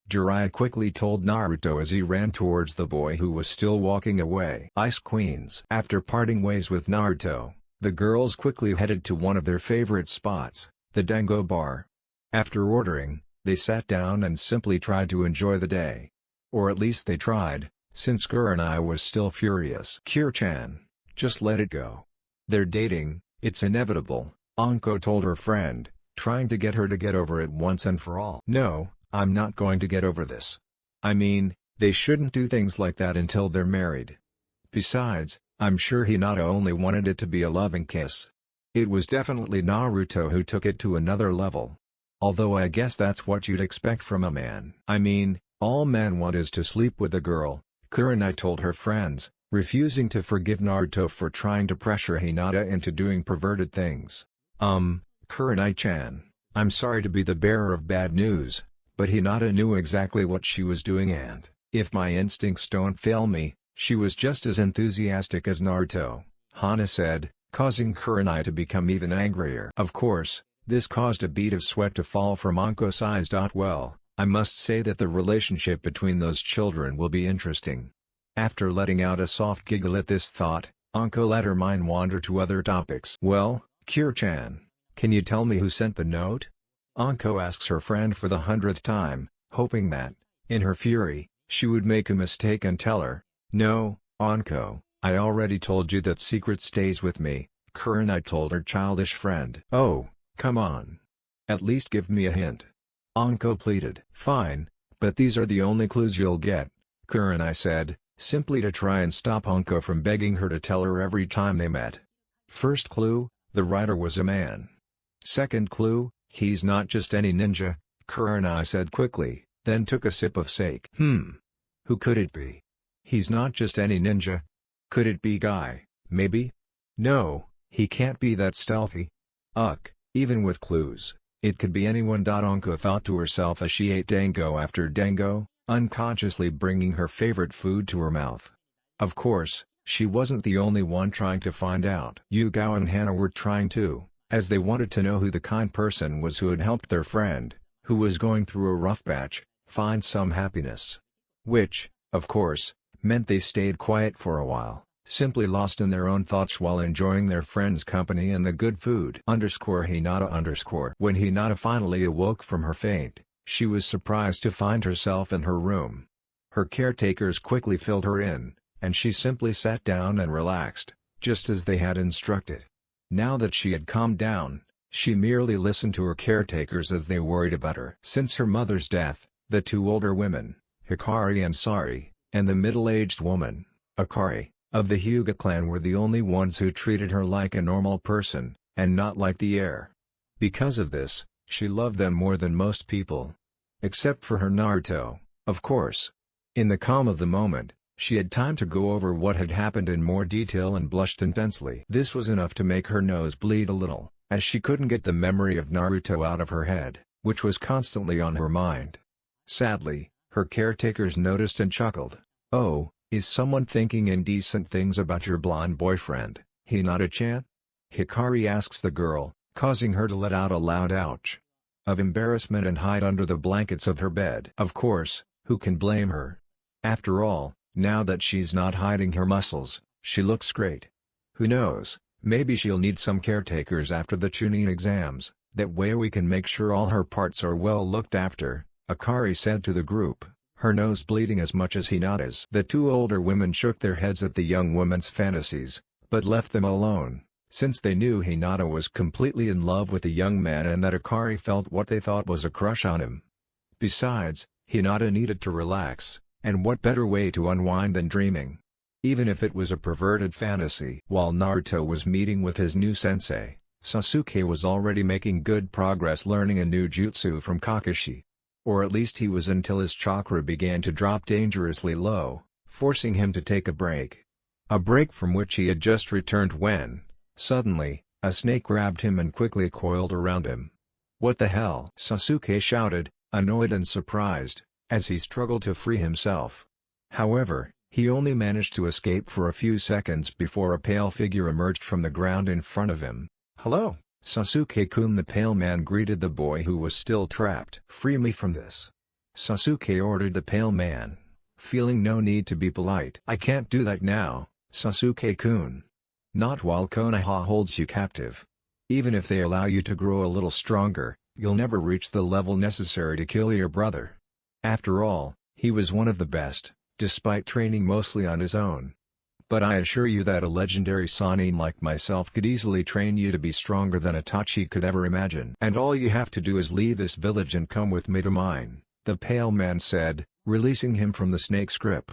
Jiraiya quickly told Naruto as he ran towards the boy who was still walking away. Ice Queens. After parting ways with Naruto, the girls quickly headed to one of their favorite spots, the Dango Bar. After ordering, they sat down and simply tried to enjoy the day. Or at least they tried, since Kurenai was still furious. Kure-chan, just let it go. They're dating, it's inevitable, Anko told her friend, trying to get her to get over it once and for all. No, I'm not going to get over this. I mean, they shouldn't do things like that until they're married. Besides, I'm sure Hinata only wanted it to be a loving kiss. It was definitely Naruto who took it to another level. Although I guess that's what you'd expect from a man. I mean, all men want is to sleep with a girl, Kurenai told her friends, refusing to forgive Naruto for trying to pressure Hinata into doing perverted things. Kurenai-chan, I'm sorry to be the bearer of bad news, but Hinata knew exactly what she was doing and, if my instincts don't fail me, she was just as enthusiastic as Naruto, Hana said, causing Kurenai to become even angrier. Of course, this caused a bead of sweat to fall from Anko's eyes. Well, I must say that the relationship between those children will be interesting. After letting out a soft giggle at this thought, Anko let her mind wander to other topics. Well, Kure-chan, can you tell me who sent the note? Anko asks her friend for the 100th time, hoping that, in her fury, she would make a mistake and tell her. No, Anko, I already told you that secret stays with me, Kurenai told her childish friend. Oh, come on. At least give me a hint. Anko pleaded. Fine, but these are the only clues you'll get, Kurenai said, simply to try and stop Anko from begging her to tell her every time they met. First clue, the writer was a man. Second clue, he's not just any ninja, Kurenai said quickly, then took a sip of sake. Who could it be? He's not just any ninja. Could it be Guy, maybe? No, he can't be that stealthy. Even with clues, it could be anyone. Anko thought to herself as she ate dango after dango, unconsciously bringing her favorite food to her mouth. Of course, she wasn't the only one trying to find out. Yugao and Hana were trying too, as they wanted to know who the kind person was who had helped their friend, who was going through a rough patch, find some happiness. Which, of course, meant they stayed quiet for a while, simply lost in their own thoughts while enjoying their friend's company and the good food. Hinata. When Hinata finally awoke from her faint, She was surprised to find herself in her room. Her caretakers quickly filled her in, and she simply sat down and relaxed, just as they had instructed. Now that she had calmed down, she merely listened to her caretakers as they worried about her. Since her mother's death, the two older women, Hikari and Sari, and the middle-aged woman, Akari, of the Hyuga clan were the only ones who treated her like a normal person, and not like the heir. Because of this, she loved them more than most people. Except for her Naruto, of course. In the calm of the moment, she had time to go over what had happened in more detail and blushed intensely. This was enough to make her nose bleed a little, as she couldn't get the memory of Naruto out of her head, which was constantly on her mind. Sadly, her caretakers noticed and chuckled. "Oh, is someone thinking indecent things about your blonde boyfriend, Hinata-chan?" Hikari asks the girl, causing her to let out a loud ouch of embarrassment and hide under the blankets of her bed. Of course, who can blame her? After all, now that she's not hiding her muscles, she looks great. Who knows, maybe she'll need some caretakers after the Chunin exams, that way we can make sure all her parts are well looked after, Akari said to the group, her nose bleeding as much as Hinata's. The two older women shook their heads at the young woman's fantasies, but left them alone, since they knew Hinata was completely in love with the young man and that Akari felt what they thought was a crush on him. Besides, Hinata needed to relax, and what better way to unwind than dreaming? Even if it was a perverted fantasy. While Naruto was meeting with his new sensei, Sasuke was already making good progress learning a new jutsu from Kakashi. Or at least he was until his chakra began to drop dangerously low, forcing him to take a break. A break from which he had just returned when, suddenly, a snake grabbed him and quickly coiled around him. "What the hell?" Sasuke shouted, annoyed and surprised, as he struggled to free himself. However, he only managed to escape for a few seconds before a pale figure emerged from the ground in front of him. "Hello, Sasuke-kun." The pale man greeted the boy who was still trapped. "Free me from this," Sasuke ordered the pale man, feeling no need to be polite. "I can't do that now, Sasuke-kun. Not while Konoha holds you captive. Even if they allow you to grow a little stronger, you'll never reach the level necessary to kill your brother. After all, he was one of the best, despite training mostly on his own. But I assure you that a legendary Sannin like myself could easily train you to be stronger than Itachi could ever imagine. And all you have to do is leave this village and come with me to mine," the pale man said, releasing him from the snake's grip.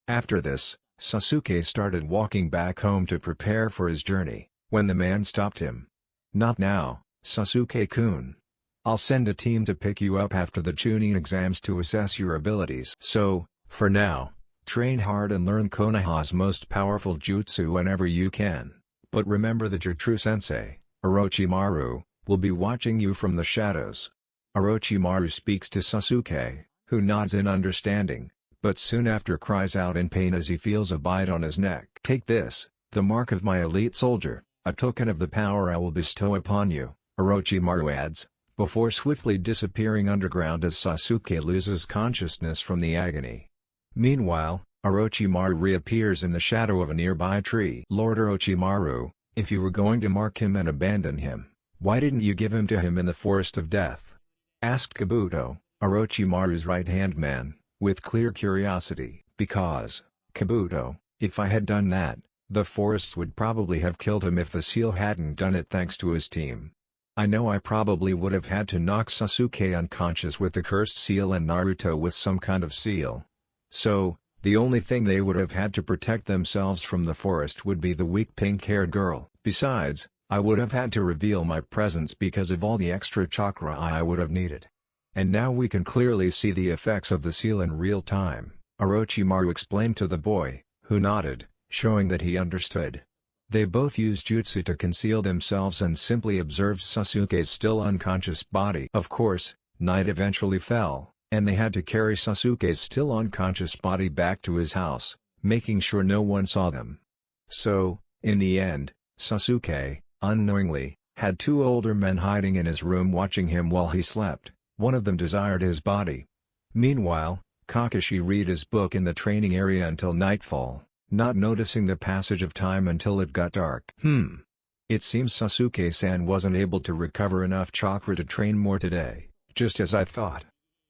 After this, Sasuke started walking back home to prepare for his journey, when the man stopped him. "Not now, Sasuke-kun. I'll send a team to pick you up after the Chunin exams to assess your abilities. So, for now, train hard and learn Konoha's most powerful jutsu whenever you can, but remember that your true sensei, Orochimaru, will be watching you from the shadows." Orochimaru speaks to Sasuke, who nods in understanding, but soon after cries out in pain as he feels a bite on his neck. "Take this, the mark of my elite soldier, a token of the power I will bestow upon you," Orochimaru adds, before swiftly disappearing underground as Sasuke loses consciousness from the agony. Meanwhile, Orochimaru reappears in the shadow of a nearby tree. "Lord Orochimaru, if you were going to mark him and abandon him, why didn't you give him to him in the Forest of Death?" asked Kabuto, Orochimaru's right-hand man, with clear curiosity. "Because, Kabuto, if I had done that, the forest would probably have killed him if the seal hadn't done it thanks to his team. I know I probably would have had to knock Sasuke unconscious with the cursed seal and Naruto with some kind of seal. So, the only thing they would have had to protect themselves from the forest would be the weak pink-haired girl. Besides, I would have had to reveal my presence because of all the extra chakra I would have needed. And now we can clearly see the effects of the seal in real time," Orochimaru explained to the boy, who nodded, showing that he understood. They both used jutsu to conceal themselves and simply observed Sasuke's still unconscious body. Of course, night eventually fell, and they had to carry Sasuke's still unconscious body back to his house, making sure no one saw them. So, in the end, Sasuke, unknowingly, had two older men hiding in his room watching him while he slept. One of them desired his body. Meanwhile, Kakashi read his book in the training area until nightfall, not noticing the passage of time until it got dark. It seems Sasuke-san wasn't able to recover enough chakra to train more today, just as I thought.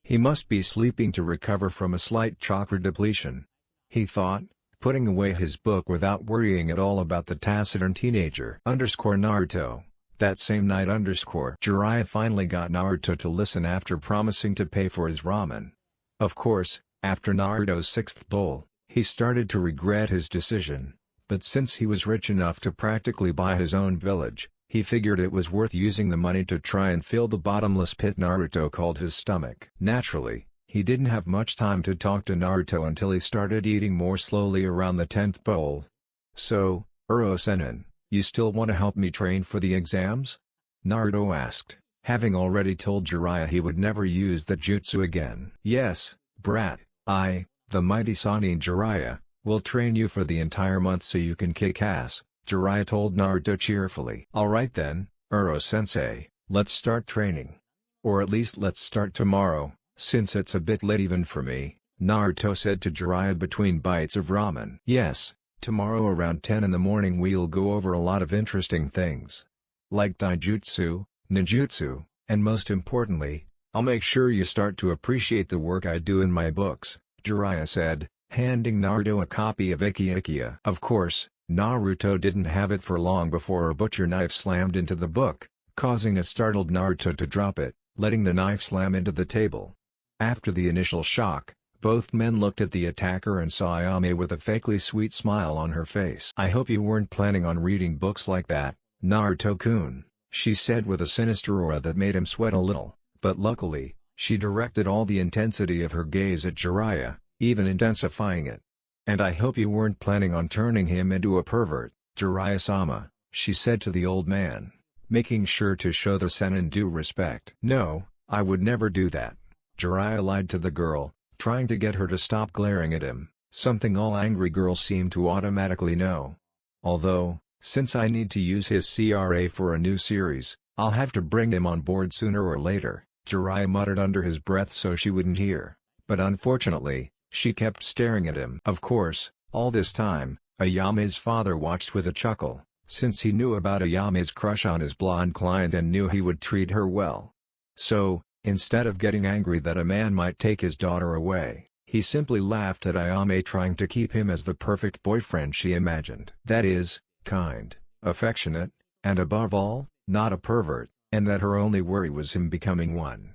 He must be sleeping to recover from a slight chakra depletion. He thought, putting away his book without worrying at all about the taciturn teenager. Naruto. That same night. Jiraiya finally got Naruto to listen after promising to pay for his ramen. Of course, after Naruto's 6th bowl, he started to regret his decision, but since he was rich enough to practically buy his own village, he figured it was worth using the money to try and fill the bottomless pit Naruto called his stomach. Naturally, he didn't have much time to talk to Naruto until he started eating more slowly around the 10th bowl. "So, Uro-sennin, you still want to help me train for the exams?" Naruto asked, having already told Jiraiya he would never use that jutsu again. "Yes, brat, the mighty Sannin Jiraiya, will train you for the entire month so you can kick ass," Jiraiya told Naruto cheerfully. "Alright then, Uro-sensei, let's start training. Or at least let's start tomorrow, since it's a bit late even for me," Naruto said to Jiraiya between bites of ramen. "Yes, tomorrow around 10 in the morning we'll go over a lot of interesting things. Like Daijutsu, Ninjutsu, and most importantly, I'll make sure you start to appreciate the work I do in my books," Jiraiya said, handing Naruto a copy of Ikiikia. Of course, Naruto didn't have it for long before a butcher knife slammed into the book, causing a startled Naruto to drop it, letting the knife slam into the table. After the initial shock, both men looked at the attacker and saw Ayame with a fakely sweet smile on her face. "I hope you weren't planning on reading books like that, Naruto-kun," she said with a sinister aura that made him sweat a little, but luckily, she directed all the intensity of her gaze at Jiraiya, even intensifying it. "And I hope you weren't planning on turning him into a pervert, Jiraiya-sama," she said to the old man, making sure to show the sennin due respect. "No, I would never do that," Jiraiya lied to the girl, trying to get her to stop glaring at him, something all angry girls seem to automatically know. "Although, since I need to use his CRA for a new series, I'll have to bring him on board sooner or later," Jiraiya muttered under his breath so she wouldn't hear, but unfortunately, she kept staring at him. Of course, all this time, Ayame's father watched with a chuckle, since he knew about Ayame's crush on his blonde client and knew he would treat her well. So, instead of getting angry that a man might take his daughter away, he simply laughed at Ayame trying to keep him as the perfect boyfriend she imagined. That is, kind, affectionate, and above all, not a pervert, and that her only worry was him becoming one.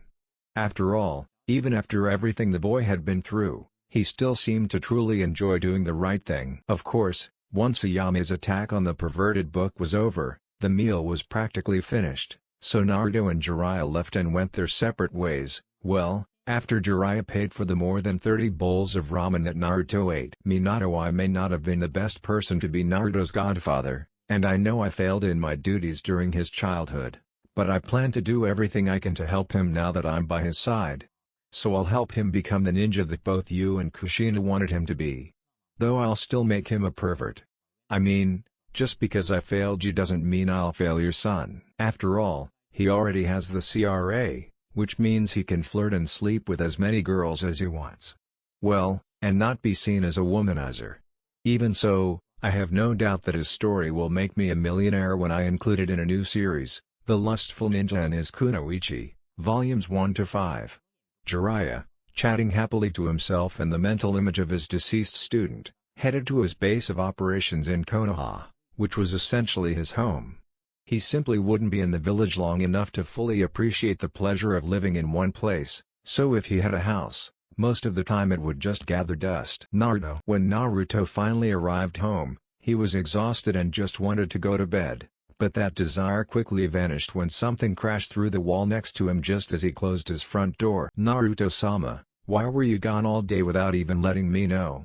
After all, even after everything the boy had been through, he still seemed to truly enjoy doing the right thing. Of course, once Ayame's attack on the perverted book was over, the meal was practically finished, so Naruto and Jiraiya left and went their separate ways. Well, after Jiraiya paid for the more than 30 bowls of ramen that Naruto ate. Minato, I may not have been the best person to be Naruto's godfather, and I know I failed in my duties during his childhood, but I plan to do everything I can to help him now that I'm by his side. So I'll help him become the ninja that both you and Kushina wanted him to be. Though I'll still make him a pervert. I mean, just because I failed you doesn't mean I'll fail your son. After all, he already has the CRA, which means he can flirt and sleep with as many girls as he wants. Well, and not be seen as a womanizer. Even so, I have no doubt that his story will make me a millionaire when I include it in a new series, The Lustful Ninja and His Kunoichi, Volumes 1-5. Jiraiya, chatting happily to himself and the mental image of his deceased student, headed to his base of operations in Konoha, which was essentially his home. He simply wouldn't be in the village long enough to fully appreciate the pleasure of living in one place, so if he had a house, most of the time it would just gather dust. Naruto. When Naruto finally arrived home, he was exhausted and just wanted to go to bed, but that desire quickly vanished when something crashed through the wall next to him just as he closed his front door. "Naruto-sama, why were you gone all day without even letting me know?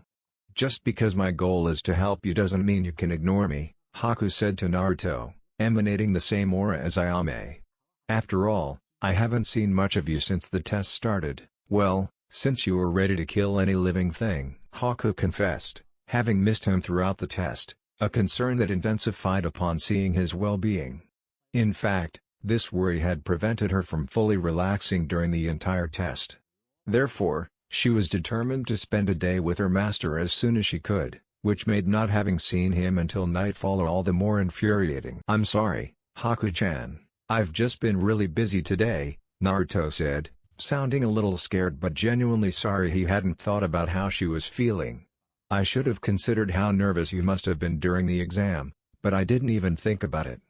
Just because my goal is to help you doesn't mean you can ignore me," Haku said to Naruto, emanating the same aura as Ayame. "After all, I haven't seen much of you since the test started." "Well, since you were ready to kill any living thing," Haku confessed, having missed him throughout the test, a concern that intensified upon seeing his well-being. In fact, this worry had prevented her from fully relaxing during the entire test. Therefore, she was determined to spend a day with her master as soon as she could, which made not having seen him until nightfall all the more infuriating. "I'm sorry, Haku-chan, I've just been really busy today," Naruto said, sounding a little scared but genuinely sorry he hadn't thought about how she was feeling. "I should have considered how nervous you must have been during the exam, but I didn't even think about it.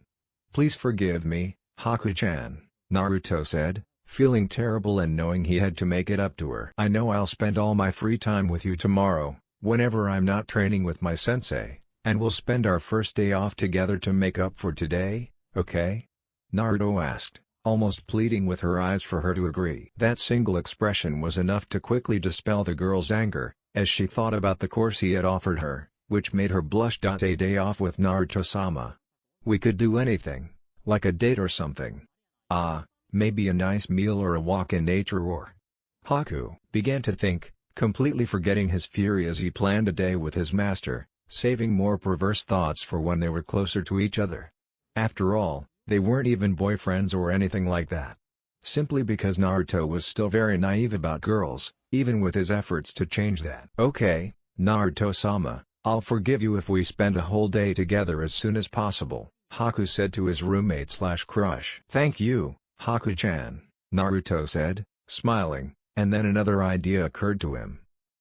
Please forgive me, Haku-chan," Naruto said, feeling terrible and knowing he had to make it up to her. "I know I'll spend all my free time with you tomorrow, whenever I'm not training with my sensei, and we'll spend our first day off together to make up for today, okay?" Naruto asked, almost pleading with her eyes for her to agree. That single expression was enough to quickly dispel the girl's anger, as she thought about the course he had offered her, which made her blush. A day off with Naruto-sama. We could do anything, like a date or something. Maybe a nice meal or a walk in nature or... Haku began to think, completely forgetting his fury as he planned a day with his master, saving more perverse thoughts for when they were closer to each other. After all, they weren't even boyfriends or anything like that. Simply because Naruto was still very naive about girls, even with his efforts to change that. "Okay, Naruto-sama, I'll forgive you if we spend a whole day together as soon as possible," Haku said to his roommate/crush. "Thank you, Haku-chan," Naruto said, smiling, and then another idea occurred to him.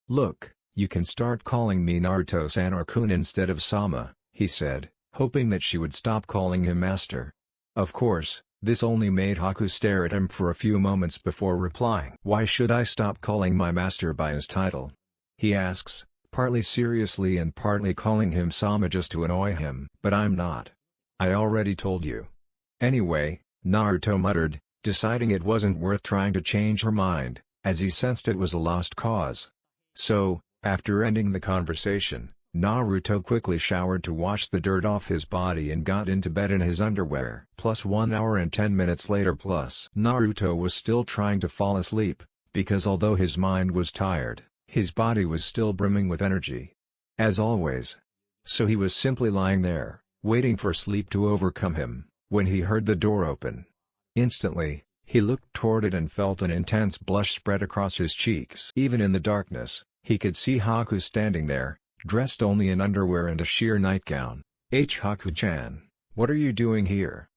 "Look, you can start calling me Naruto-san or Kun instead of Sama," he said, hoping that she would stop calling him master. Of course, this only made Haku stare at him for a few moments before replying. "Why should I stop calling my master by his title?" he asks, partly seriously and partly calling him Sama just to annoy him. "But I'm not. I already told you." "Anyway," Naruto muttered, deciding it wasn't worth trying to change her mind, as he sensed it was a lost cause. So, after ending the conversation, Naruto quickly showered to wash the dirt off his body and got into bed in his underwear. Plus 1 hour and 10 minutes later. Naruto was still trying to fall asleep, because although his mind was tired, his body was still brimming with energy. As always. So he was simply lying there, waiting for sleep to overcome him, when he heard the door open. Instantly, he looked toward it and felt an intense blush spread across his cheeks. Even in the darkness, he could see Haku standing there, dressed only in underwear and a sheer nightgown. "Haku-chan, what are you doing here?"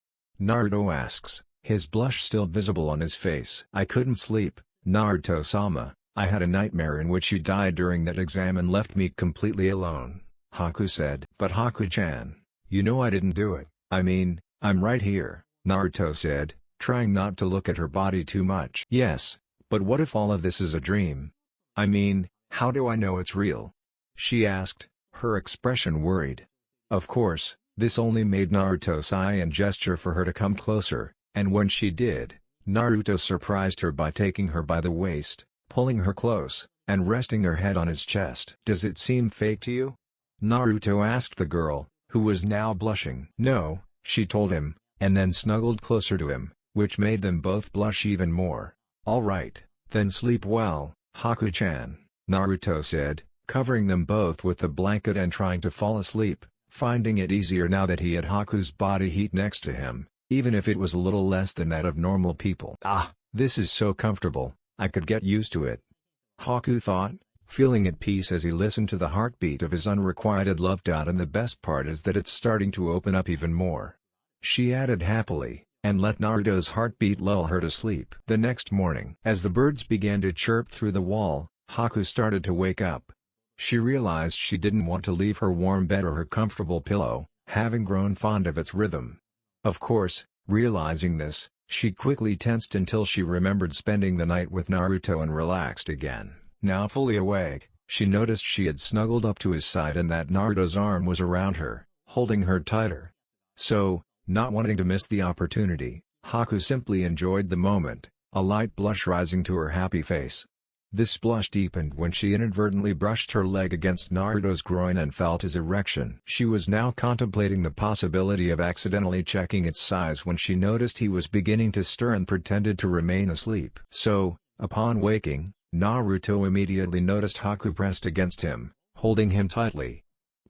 Naruto asks, his blush still visible on his face. "I couldn't sleep, Naruto-sama. I had a nightmare in which you died during that exam and left me completely alone," Haku said. "But Haku-chan, you know I didn't do it. I mean, I'm right here," Naruto said, trying not to look at her body too much. "Yes, but what if all of this is a dream? I mean, how do I know it's real?" she asked, her expression worried. Of course, this only made Naruto sigh and gesture for her to come closer, and when she did, Naruto surprised her by taking her by the waist, pulling her close, and resting her head on his chest. "Does it seem fake to you?" Naruto asked the girl, who was now blushing. "No," she told him, and then snuggled closer to him, which made them both blush even more. "All right, then sleep well, Haku-chan," Naruto said, covering them both with the blanket and trying to fall asleep, finding it easier now that he had Haku's body heat next to him, even if it was a little less than that of normal people. This is so comfortable, I could get used to it," Haku thought, feeling at peace as he listened to the heartbeat of his unrequited love. "And the best part is that it's starting to open up even more," she added happily, and let Naruto's heartbeat lull her to sleep. The next morning, as the birds began to chirp through the wall, Haku started to wake up. She realized she didn't want to leave her warm bed or her comfortable pillow, having grown fond of its rhythm. Of course, realizing this, she quickly tensed until she remembered spending the night with Naruto and relaxed again. Now fully awake, she noticed she had snuggled up to his side and that Naruto's arm was around her, holding her tighter. So, not wanting to miss the opportunity, Haku simply enjoyed the moment, a light blush rising to her happy face. This blush deepened when she inadvertently brushed her leg against Naruto's groin and felt his erection. She was now contemplating the possibility of accidentally checking its size when she noticed he was beginning to stir and pretended to remain asleep. So, upon waking, Naruto immediately noticed Haku pressed against him, holding him tightly.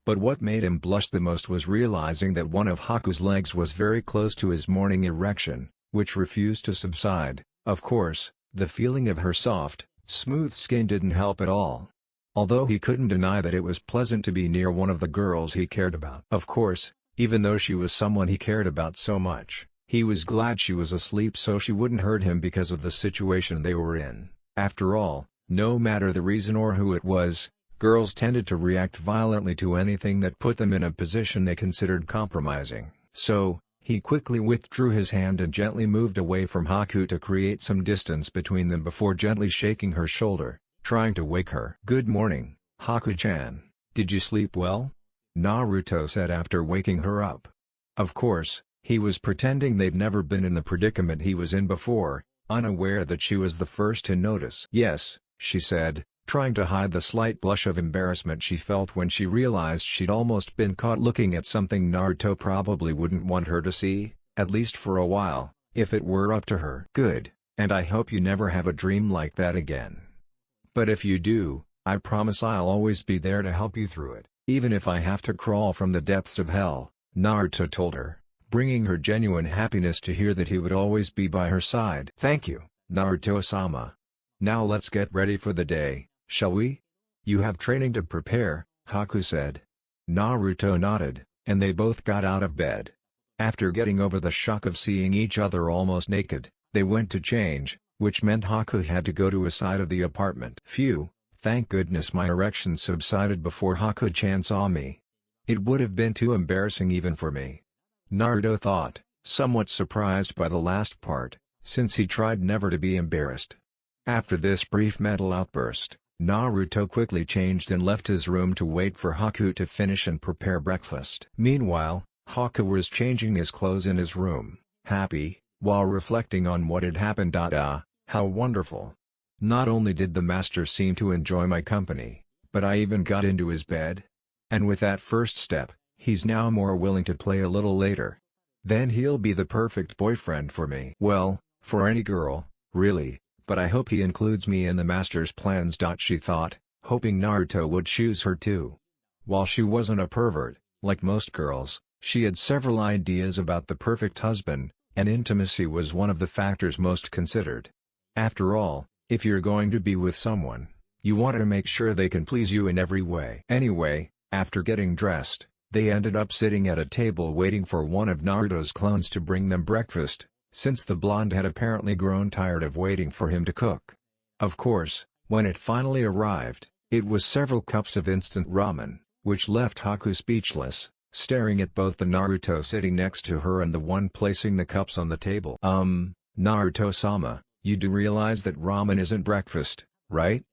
But what made him blush the most was realizing that one of Haku's legs was very close to his morning erection, which refused to subside. Of course, the feeling of her soft, smooth skin didn't help at all. Although he couldn't deny that it was pleasant to be near one of the girls he cared about. Of course, even though she was someone he cared about so much, He was glad she was asleep so she wouldn't hurt him because of the situation they were in. After all, no matter the reason or who it was, girls tended to react violently to anything that put them in a position they considered compromising. So, he quickly withdrew his hand and gently moved away from Haku to create some distance between them before gently shaking her shoulder, trying to wake her. "Good morning, Haku-chan. Did you sleep well?" Naruto said after waking her up. Of course, he was pretending they'd never been in the predicament he was in before, unaware that she was the first to notice. "Yes," she said, trying to hide the slight blush of embarrassment she felt when she realized she'd almost been caught looking at something Naruto probably wouldn't want her to see, at least for a while, if it were up to her. "Good, and I hope you never have a dream like that again. But if you do, I promise I'll always be there to help you through it, even if I have to crawl from the depths of hell," Naruto told her, bringing her genuine happiness to hear that he would always be by her side. "Thank you, Naruto-sama. Now let's get ready for the day, shall we?" "You have training to prepare," Haku said. Naruto nodded, and they both got out of bed. After getting over the shock of seeing each other almost naked, they went to change, which meant Haku had to go to a side of the apartment. "Phew, thank goodness my erection subsided before Haku-chan saw me. It would have been too embarrassing even for me," Naruto thought, somewhat surprised by the last part, since he tried never to be embarrassed. After this brief mental outburst, Naruto quickly changed and left his room to wait for Haku to finish and prepare breakfast. Meanwhile, Haku was changing his clothes in his room, happy, while reflecting on what had happened. How wonderful. Not only did the master seem to enjoy my company, but I even got into his bed. And with that first step, he's now more willing to play a little later. Then he'll be the perfect boyfriend for me. Well, for any girl, really, but I hope he includes me in the master's plans. She thought, hoping Naruto would choose her too. While she wasn't a pervert, like most girls, she had several ideas about the perfect husband, and intimacy was one of the factors most considered. After all, if you're going to be with someone, you want to make sure they can please you in every way. Anyway, after getting dressed, they ended up sitting at a table waiting for one of Naruto's clones to bring them breakfast, since the blonde had apparently grown tired of waiting for him to cook. Of course, when it finally arrived, it was several cups of instant ramen, which left Haku speechless, staring at both the Naruto sitting next to her and the one placing the cups on the table. Naruto-sama, you do realize that ramen isn't breakfast, right?"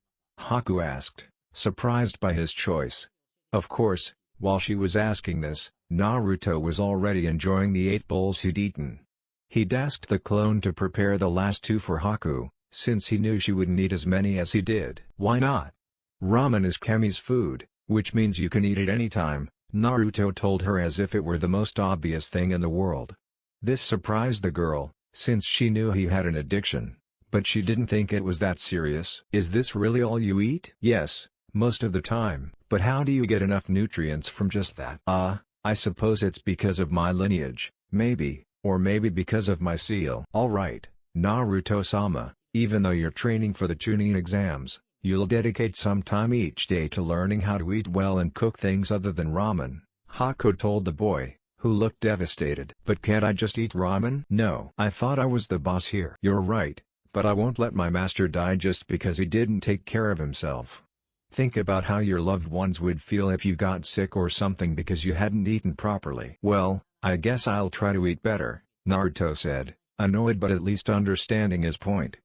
Haku asked, surprised by his choice. Of course, while she was asking this, Naruto was already enjoying the 8 bowls he'd eaten. He'd asked the clone to prepare the last 2 for Haku, since he knew she wouldn't eat as many as he did. "Why not? Ramen is Kemi's food, which means you can eat it anytime," Naruto told her as if it were the most obvious thing in the world. This surprised the girl, since she knew he had an addiction, but she didn't think it was that serious. "Is this really all you eat?" "Yes, most of the time, but how do you get enough nutrients from just that?" I suppose it's because of my lineage, maybe, or maybe because of my seal." "Alright, Naruto-sama, even though you're training for the Chunin exams, you'll dedicate some time each day to learning how to eat well and cook things other than ramen," Haku told the boy, who looked devastated. "But can't I just eat ramen?" "No. I thought I was the boss here." "You're right, but I won't let my master die just because he didn't take care of himself. Think about how your loved ones would feel if you got sick or something because you hadn't eaten properly." "Well, I guess I'll try to eat better," Naruto said, annoyed but at least understanding his point.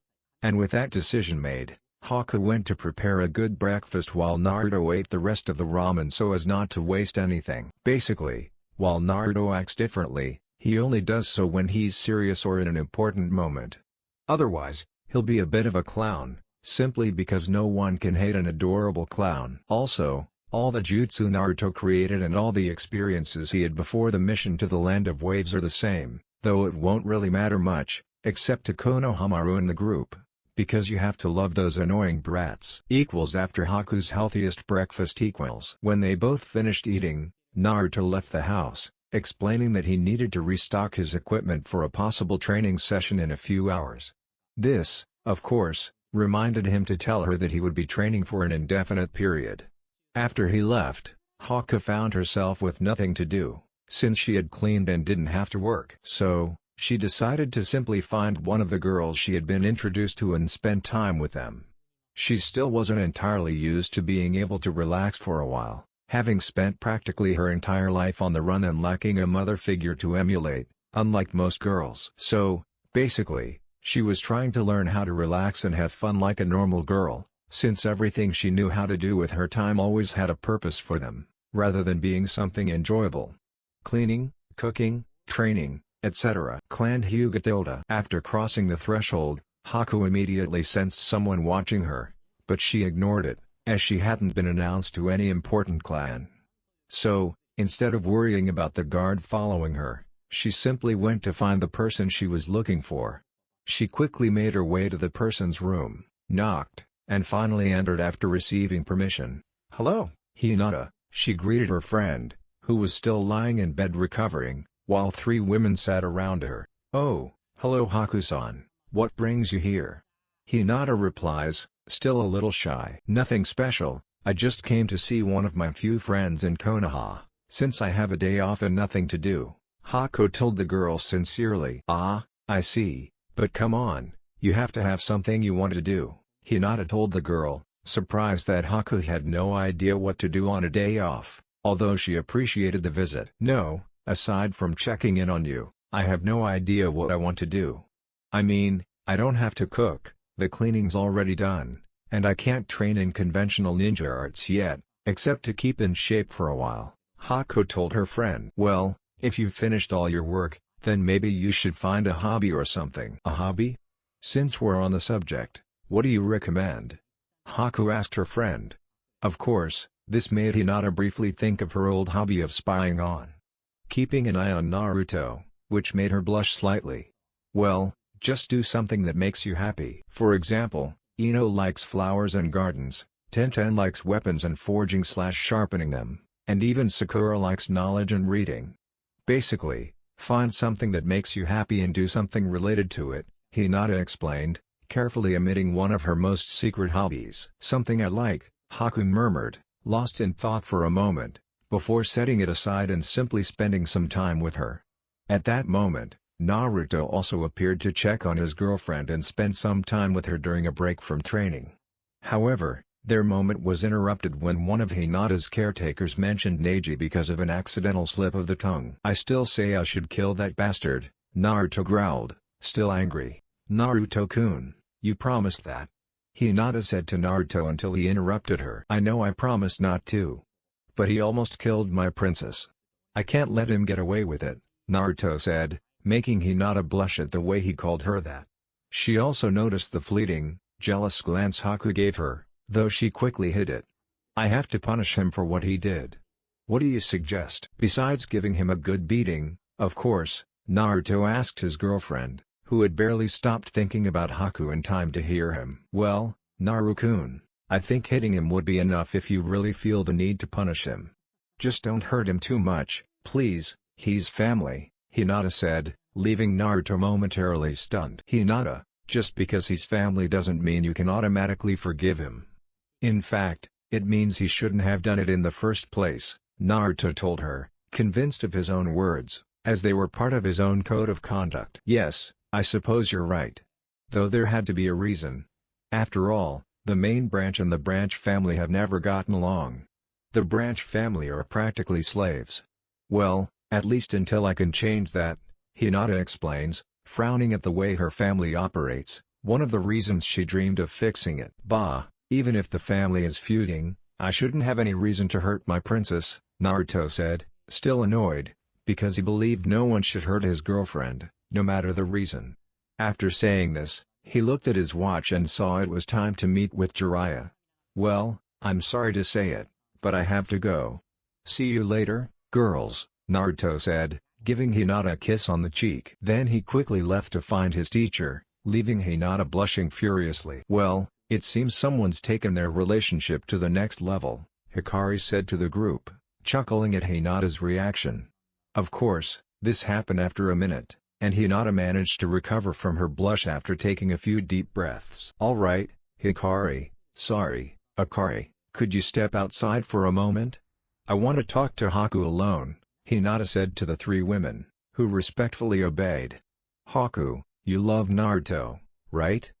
And with that decision made, Haku went to prepare a good breakfast while Naruto ate the rest of the ramen so as not to waste anything. Basically, while Naruto acts differently, he only does so when he's serious or in an important moment. Otherwise, he'll be a bit of a clown, simply because no one can hate an adorable clown. Also, all the jutsu Naruto created and all the experiences he had before the mission to the Land of Waves are the same, though it won't really matter much, except to Konohamaru and the group, because you have to love those annoying brats. After Haku's healthiest breakfast. When they both finished eating, Naruto left the house, explaining that he needed to restock his equipment for a possible training session in a few hours. This, of course, reminded him to tell her that he would be training for an indefinite period. After he left, Haku found herself with nothing to do, since she had cleaned and didn't have to work. So, She decided to simply find one of the girls she had been introduced to and spend time with them. She still wasn't entirely used to being able to relax for a while, having spent practically her entire life on the run and lacking a mother figure to emulate, unlike most girls. So, basically, she was trying to learn how to relax and have fun like a normal girl, since everything she knew how to do with her time always had a purpose for them, rather than being something enjoyable. Cleaning, cooking, training, etc. Clan Hyuga. After crossing the threshold, Haku immediately sensed someone watching her, but she ignored it, as she hadn't been announced to any important clan. So, instead of worrying about the guard following her, she simply went to find the person she was looking for. She quickly made her way to the person's room, knocked, and finally entered after receiving permission. "Hello, Hinata," she greeted her friend, who was still lying in bed recovering, while three women sat around her. "Oh, hello Haku-san, what brings you here?" Hinata replies, still a little shy. "Nothing special, I just came to see one of my few friends in Konoha, since I have a day off and nothing to do," Haku told the girl sincerely. "Ah, I see, but come on, you have to have something you want to do," Hinata told the girl, surprised that Haku had no idea what to do on a day off, although she appreciated the visit. "No, aside from checking in on you, I have no idea what I want to do. I mean, I don't have to cook, the cleaning's already done, and I can't train in conventional ninja arts yet, except to keep in shape for a while," Haku told her friend. "Well, if you've finished all your work, then maybe you should find a hobby or something." "A hobby? Since we're on the subject, what do you recommend?" Haku asked her friend. Of course, this made Hinata briefly think of her old hobby of spying on, keeping an eye on Naruto, which made her blush slightly. "Well, just do something that makes you happy. For example, Ino likes flowers and gardens, Tenten likes weapons and forging/sharpening them, and even Sakura likes knowledge and reading. Basically, find something that makes you happy and do something related to it," Hinata explained, carefully omitting one of her most secret hobbies. "Something I like," Haku murmured, lost in thought for a moment, before setting it aside and simply spending some time with her. At that moment, Naruto also appeared to check on his girlfriend and spend some time with her during a break from training. However, their moment was interrupted when one of Hinata's caretakers mentioned Neji because of an accidental slip of the tongue. "I still say I should kill that bastard," Naruto growled, still angry. "Naruto-kun, you promised that," Hinata said to Naruto until he interrupted her. "I know I promised not to. But he almost killed my princess. I can't let him get away with it," Naruto said, making Hinata blush at the way he called her that. She also noticed the fleeting, jealous glance Haku gave her, though she quickly hid it. "I have to punish him for what he did. What do you suggest?" "Besides giving him a good beating, of course," Naruto asked his girlfriend, who had barely stopped thinking about Haku in time to hear him. "Well, Naru-kun, I think hitting him would be enough if you really feel the need to punish him. Just don't hurt him too much, please, he's family," Hinata said, leaving Naruto momentarily stunned. "Hinata, just because he's family doesn't mean you can automatically forgive him. In fact, it means he shouldn't have done it in the first place," Naruto told her, convinced of his own words, as they were part of his own code of conduct. "Yes, I suppose you're right. Though there had to be a reason. After all, the main branch and the branch family have never gotten along. The branch family are practically slaves. Well, at least until I can change that," Hinata explains, frowning at the way her family operates, one of the reasons she dreamed of fixing it. "Bah, even if the family is feuding, I shouldn't have any reason to hurt my princess," Naruto said, still annoyed, because he believed no one should hurt his girlfriend, no matter the reason. After saying this, he looked at his watch and saw it was time to meet with Jiraiya. "Well, I'm sorry to say it, but I have to go. See you later, girls," Naruto said, giving Hinata a kiss on the cheek. Then he quickly left to find his teacher, leaving Hinata blushing furiously. "Well, it seems someone's taken their relationship to the next level," Hikari said to the group, chuckling at Hinata's reaction. Of course, this happened after a minute, and Hinata managed to recover from her blush after taking a few deep breaths. "All right, Hikari, sorry, Akari, could you step outside for a moment? I want to talk to Haku alone," Hinata said to the three women, who respectfully obeyed. Haku, you love Naruto, right?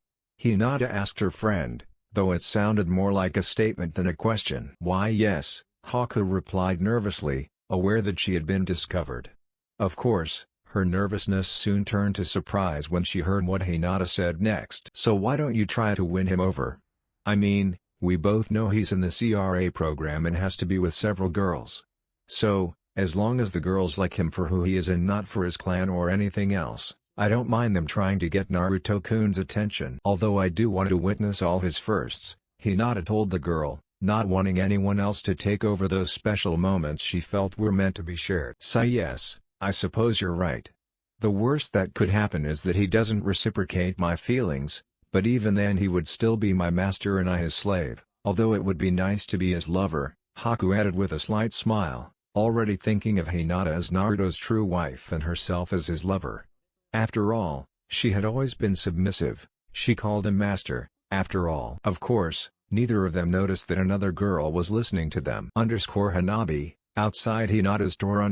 Hinata asked her friend, though it sounded more like a statement than a question. Why yes, Haku replied nervously, aware that she had been discovered. Of course, her nervousness soon turned to surprise when she heard what Hinata said next. So why don't you try to win him over? I mean, we both know he's in the CRA program and has to be with several girls. So, as long as the girls like him for who he is and not for his clan or anything else, I don't mind them trying to get Naruto-kun's attention. Although I do want to witness all his firsts, Hinata told the girl, not wanting anyone else to take over those special moments she felt were meant to be shared. So yes, I suppose you're right. The worst that could happen is that he doesn't reciprocate my feelings, but even then he would still be my master and I his slave, although it would be nice to be his lover, Haku added with a slight smile, already thinking of Hinata as Naruto's true wife and herself as his lover. After all, she had always been submissive, she called him master, after all. Of course, neither of them noticed that another girl was listening to them. Hanabi, outside Hinata's door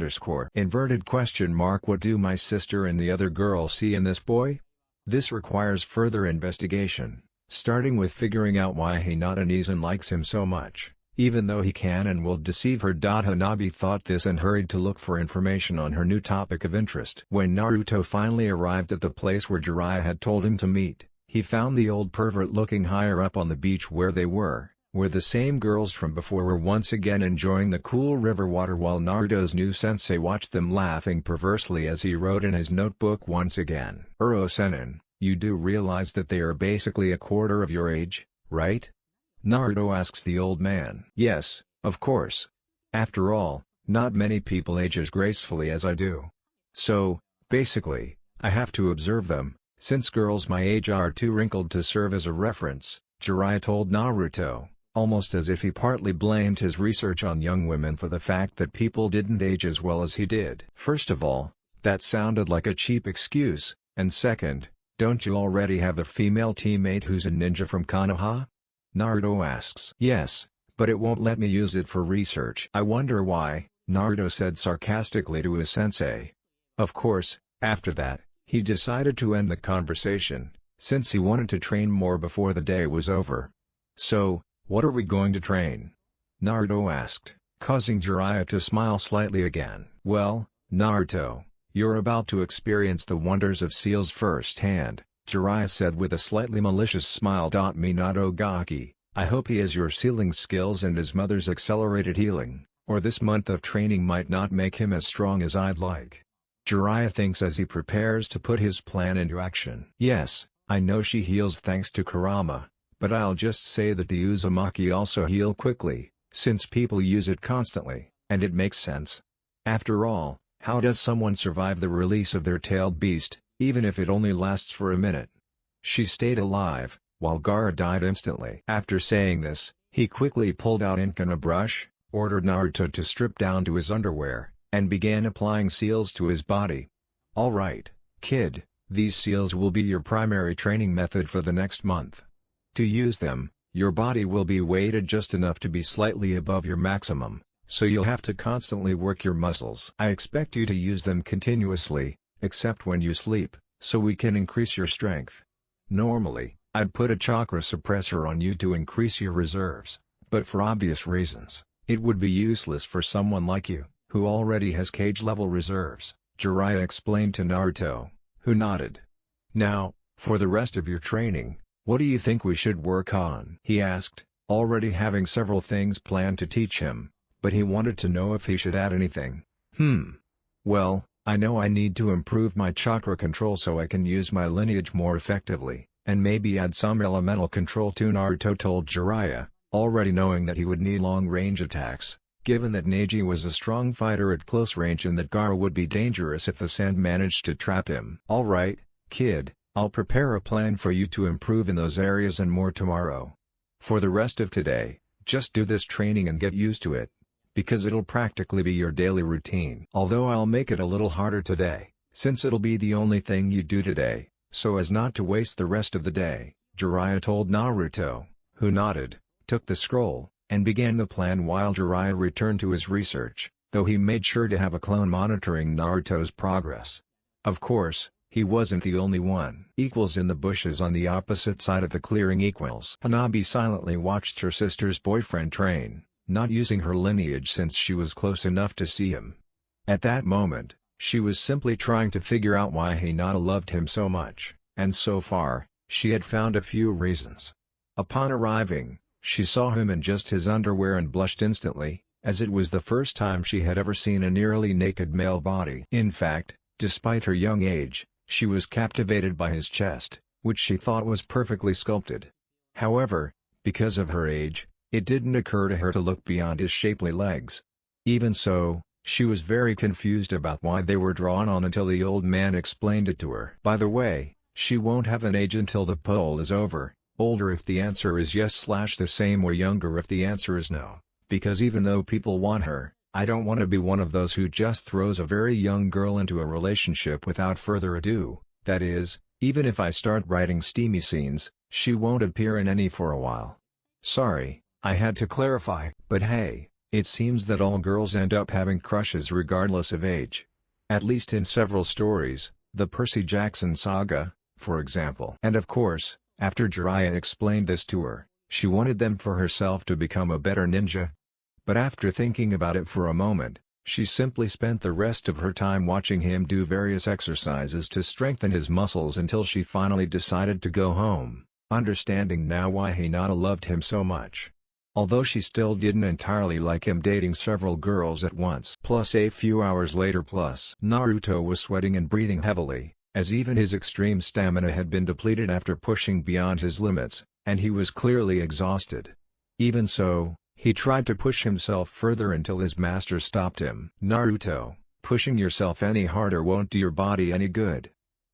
inverted question mark. What do my sister and the other girl see in this boy? This requires further investigation, starting with figuring out why Hinata Nizan likes him so much, even though he can and will deceive her. Hanabi thought this and hurried to look for information on her new topic of interest. When Naruto finally arrived at the place where Jiraiya had told him to meet, he found the old pervert looking higher up on the beach where they were, where the same girls from before were once again enjoying the cool river water while Naruto's new sensei watched them laughing perversely as he wrote in his notebook once again. Uro-senin, you do realize that they are basically a quarter of your age, right? Naruto asks the old man. Yes, of course. After all, not many people age as gracefully as I do. So, basically, I have to observe them, since girls my age are too wrinkled to serve as a reference, Jiraiya told Naruto, almost as if he partly blamed his research on young women for the fact that people didn't age as well as he did. First of all, that sounded like a cheap excuse, and second, don't you already have a female teammate who's a ninja from Konoha? Naruto asks. Yes, but it won't let me use it for research. I wonder why, Naruto said sarcastically to his sensei. Of course, after that, he decided to end the conversation, since he wanted to train more before the day was over. So, what are we going to train? Naruto asked, causing Jiraiya to smile slightly again. Well, Naruto, you're about to experience the wonders of seals firsthand, Jiraiya said with a slightly malicious smile. Minato Gaki, I hope he has your sealing skills and his mother's accelerated healing, or this month of training might not make him as strong as I'd like. Jiraiya thinks as he prepares to put his plan into action. Yes, I know she heals thanks to Kurama, but I'll just say that the Uzumaki also heal quickly, since people use it constantly, and it makes sense. After all, how does someone survive the release of their tailed beast, even if it only lasts for a minute? She stayed alive, while Gaara died instantly. After saying this, he quickly pulled out ink and a brush, ordered Naruto to strip down to his underwear, and began applying seals to his body. Alright, kid, these seals will be your primary training method for the next month. To use them, your body will be weighted just enough to be slightly above your maximum, so you'll have to constantly work your muscles. I expect you to use them continuously, except when you sleep, so we can increase your strength. Normally, I'd put a chakra suppressor on you to increase your reserves, but for obvious reasons, it would be useless for someone like you, who already has cage-level reserves, Jiraiya explained to Naruto, who nodded. Now, for the rest of your training, what do you think we should work on? He asked, already having several things planned to teach him, but he wanted to know if he should add anything. Well, I know I need to improve my chakra control so I can use my lineage more effectively, and maybe add some elemental control too, Naruto told Jiraiya, already knowing that he would need long-range attacks, given that Neji was a strong fighter at close range and that Gaara would be dangerous if the sand managed to trap him. Alright, kid, I'll prepare a plan for you to improve in those areas and more tomorrow. For the rest of today, just do this training and get used to it, because it'll practically be your daily routine. Although I'll make it a little harder today, since it'll be the only thing you do today, so as not to waste the rest of the day, Jiraiya told Naruto, who nodded, took the scroll, and began the plan while Jiraiya returned to his research, though he made sure to have a clone monitoring Naruto's progress. Of course, he wasn't the only one. Equals in the bushes on the opposite side of the clearing equals. Hanabi silently watched her sister's boyfriend train, not using her lineage since she was close enough to see him. At that moment, she was simply trying to figure out why Hinata loved him so much, and so far, she had found a few reasons. Upon arriving, she saw him in just his underwear and blushed instantly, as it was the first time she had ever seen a nearly naked male body. In fact, despite her young age, she was captivated by his chest, which she thought was perfectly sculpted. However, because of her age, it didn't occur to her to look beyond his shapely legs. Even so, she was very confused about why they were drawn on until the old man explained it to her. By the way, she won't have an age until the poll is over, older if the answer is yes/the same, or younger if the answer is no, because even though people want her, I don't want to be one of those who just throws a very young girl into a relationship without further ado. That is, even if I start writing steamy scenes, she won't appear in any for a while. Sorry, I had to clarify. But hey, it seems that all girls end up having crushes regardless of age. At least in several stories, the Percy Jackson saga, for example. And of course, after Jiraiya explained this to her, she wanted them for herself to become a better ninja. But after thinking about it for a moment, she simply spent the rest of her time watching him do various exercises to strengthen his muscles until she finally decided to go home, understanding now why Hinata loved him so much. Although she still didn't entirely like him dating several girls at once. Plus a few hours later. Naruto was sweating and breathing heavily, as even his extreme stamina had been depleted after pushing beyond his limits, and he was clearly exhausted. Even so, he tried to push himself further until his master stopped him. Naruto, pushing yourself any harder won't do your body any good.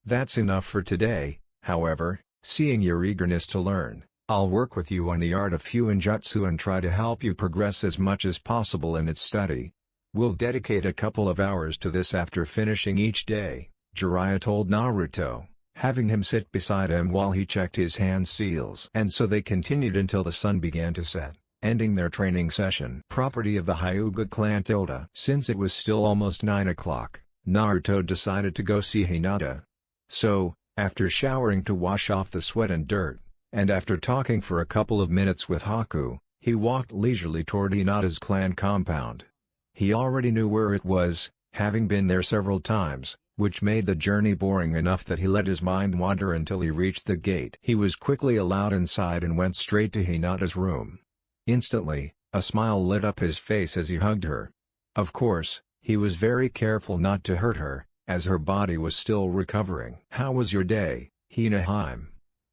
That's enough for today. However, seeing your eagerness to learn, I'll work with you on the art of Fuinjutsu and try to help you progress as much as possible in its study. We'll dedicate a couple of hours to this after finishing each day, Jiraiya told Naruto, having him sit beside him while he checked his hand seals. And so they continued until the sun began to set, ending their training session. Property of the Hyuga clan. Since it was still almost 9 o'clock, Naruto decided to go see Hinata. So, after showering to wash off the sweat and dirt, and after talking for a couple of minutes with Haku, he walked leisurely toward Hinata's clan compound. He already knew where it was, having been there several times, which made the journey boring enough that he let his mind wander until he reached the gate. He was quickly allowed inside and went straight to Hinata's room. Instantly, a smile lit up his face as he hugged her. Of course, he was very careful not to hurt her, as her body was still recovering. "How was your day, Hina-hime?"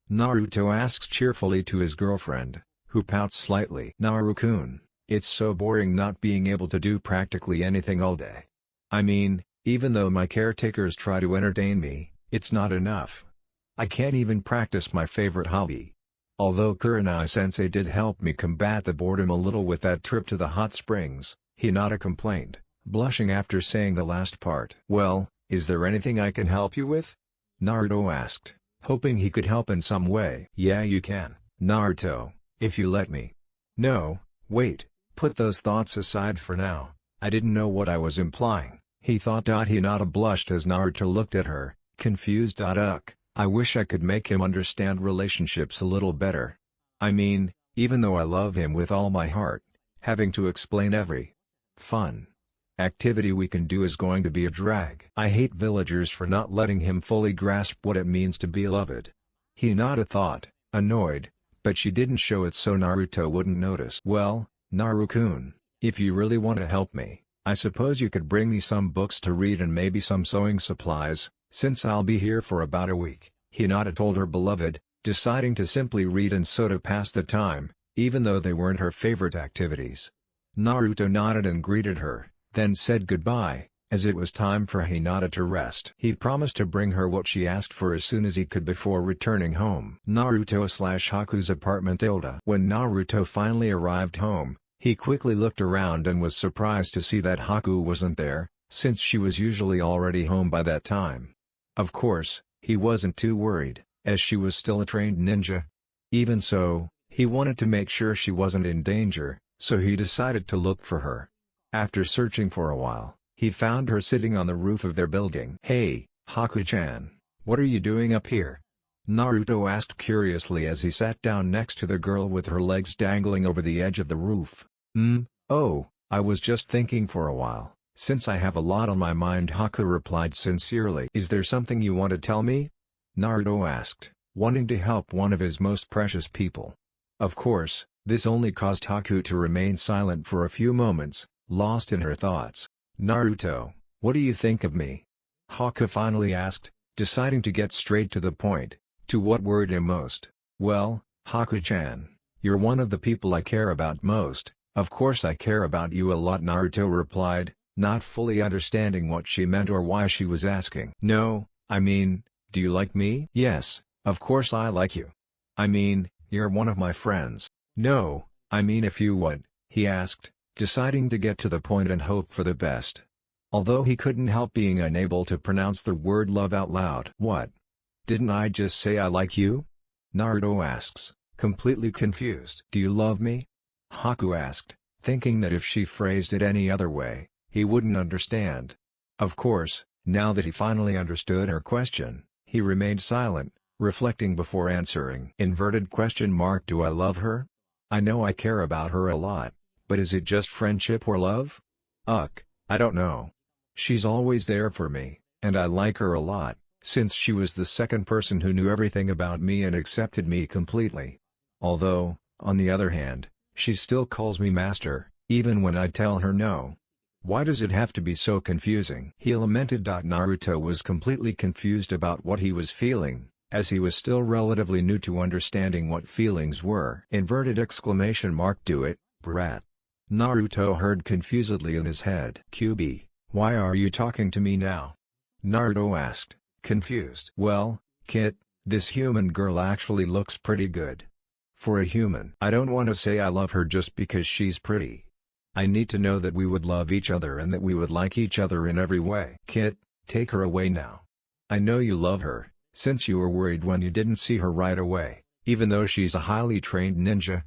Naruto asks cheerfully to his girlfriend, who pouts slightly. "Naru-kun, it's so boring not being able to do practically anything all day. I mean, even though my caretakers try to entertain me, it's not enough. I can't even practice my favorite hobby. Although Kurenai-sensei did help me combat the boredom a little with that trip to the hot springs," Hinata complained, blushing after saying the last part. "Well, is there anything I can help you with?" Naruto asked, hoping he could help in some way. "Yeah, you can, Naruto, if you let me." "No, wait, put those thoughts aside for now, I didn't know what I was implying," he thought. Hinata blushed as Naruto looked at her, confused. I wish I could make him understand relationships a little better. I mean, even though I love him with all my heart, having to explain every fun activity we can do is going to be a drag. I hate villagers for not letting him fully grasp what it means to be loved. Hinata thought, annoyed, but she didn't show it so Naruto wouldn't notice. "Well, Naru-kun, if you really want to help me, I suppose you could bring me some books to read and maybe some sewing supplies, since I'll be here for about a week," Hinata told her beloved, deciding to simply read and sew to pass the time, even though they weren't her favorite activities. Naruto nodded and greeted her, then said goodbye, as it was time for Hinata to rest. He promised to bring her what she asked for as soon as he could before returning home. Naruto/Haku's apartment. When Naruto finally arrived home, he quickly looked around and was surprised to see that Haku wasn't there, since she was usually already home by that time. Of course, he wasn't too worried, as she was still a trained ninja. Even so, he wanted to make sure she wasn't in danger, so he decided to look for her. After searching for a while, he found her sitting on the roof of their building. "Hey, Haku-chan. What are you doing up here? Naruto asked curiously as he sat down next to the girl with her legs dangling over the edge of the roof. Oh, I was just thinking for a while, since I have a lot on my mind, Haku replied sincerely. Is there something you want to tell me? Naruto asked, wanting to help one of his most precious people. Of course, this only caused Haku to remain silent for a few moments, lost in her thoughts. Naruto, what do you think of me? Haku finally asked, deciding to get straight to the point. To what worried him most? Well, Haku-chan, you're one of the people I care about most. Of course I care about you a lot, Naruto replied, not fully understanding what she meant or why she was asking. No, I mean, do you like me? Yes, of course I like you. I mean, you're one of my friends. No, I mean if you would, he asked, deciding to get to the point and hope for the best. Although he couldn't help being unable to pronounce the word love out loud. What? Didn't I just say I like you? Naruto asks, completely confused. Do you love me? Haku asked, thinking that if she phrased it any other way, he wouldn't understand. Of course, now that he finally understood her question, he remained silent, reflecting before answering. Inverted question mark. Do I love her? I know I care about her a lot, but is it just friendship or love? I don't know. She's always there for me, and I like her a lot, since she was the second person who knew everything about me and accepted me completely. Although, on the other hand, she still calls me master, even when I tell her no. Why does it have to be so confusing? He lamented. Naruto was completely confused about what he was feeling, as he was still relatively new to understanding what feelings were. Inverted exclamation mark. Do it, brat. Naruto heard confusedly in his head. QB, why are you talking to me now? Naruto asked, confused. Well, Kit, this human girl actually looks pretty good. For a human. I don't want to say I love her just because she's pretty. I need to know that we would love each other and that we would like each other in every way. Kit, take her away now. I know you love her, since you were worried when you didn't see her right away, even though she's a highly trained ninja.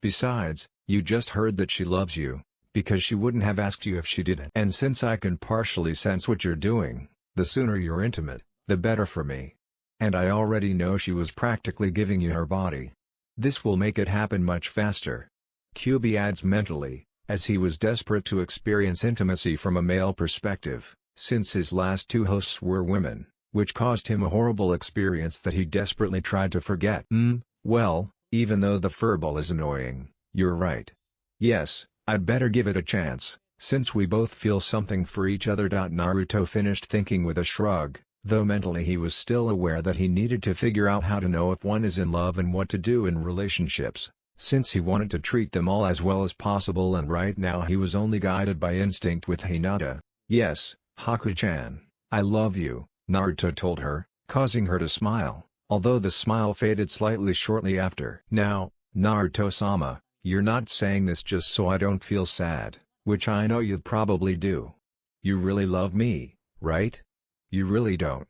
Besides, you just heard that she loves you, because she wouldn't have asked you if she didn't. And since I can partially sense what you're doing, the sooner you're intimate, the better for me. And I already know she was practically giving you her body. This will make it happen much faster. QB adds mentally, as he was desperate to experience intimacy from a male perspective, since his last two hosts were women, which caused him a horrible experience that he desperately tried to forget. Well, even though the furball is annoying, you're right. Yes, I'd better give it a chance, since we both feel something for each other. Naruto finished thinking with a shrug, though mentally he was still aware that he needed to figure out how to know if one is in love and what to do in relationships, since he wanted to treat them all as well as possible, and right now he was only guided by instinct with Hinata. Yes, Haku-chan, I love you, Naruto told her, causing her to smile, although the smile faded slightly shortly after. Now, Naruto-sama, you're not saying this just so I don't feel sad, which I know you probably do. You really love me, right? You really don't?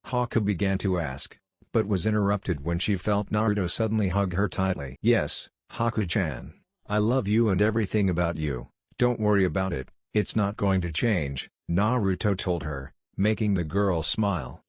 Haku began to ask, but was interrupted when she felt Naruto suddenly hug her tightly. Yes, Haku-chan, I love you and everything about you, don't worry about it, it's not going to change, Naruto told her, making the girl smile.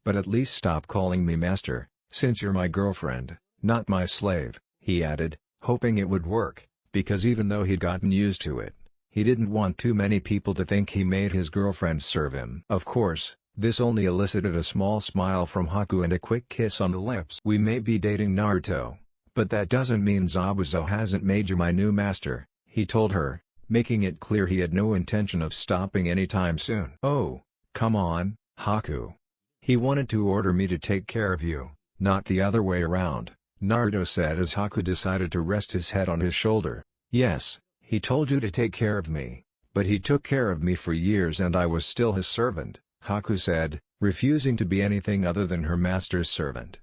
But at least stop calling me master, since you're my girlfriend, not my slave, he added, hoping it would work, because even though he'd gotten used to it, he didn't want too many people to think he made his girlfriend serve him. Of course, this only elicited a small smile from Haku and a quick kiss on the lips. We may be dating, Naruto, but that doesn't mean Zabuza hasn't made you my new master, he told her, making it clear he had no intention of stopping anytime soon. Oh, come on, Haku. He wanted to order me to take care of you, not the other way around, Naruto said as Haku decided to rest his head on his shoulder. Yes, he told you to take care of me, but he took care of me for years and I was still his servant, Haku said, refusing to be anything other than her master's servant.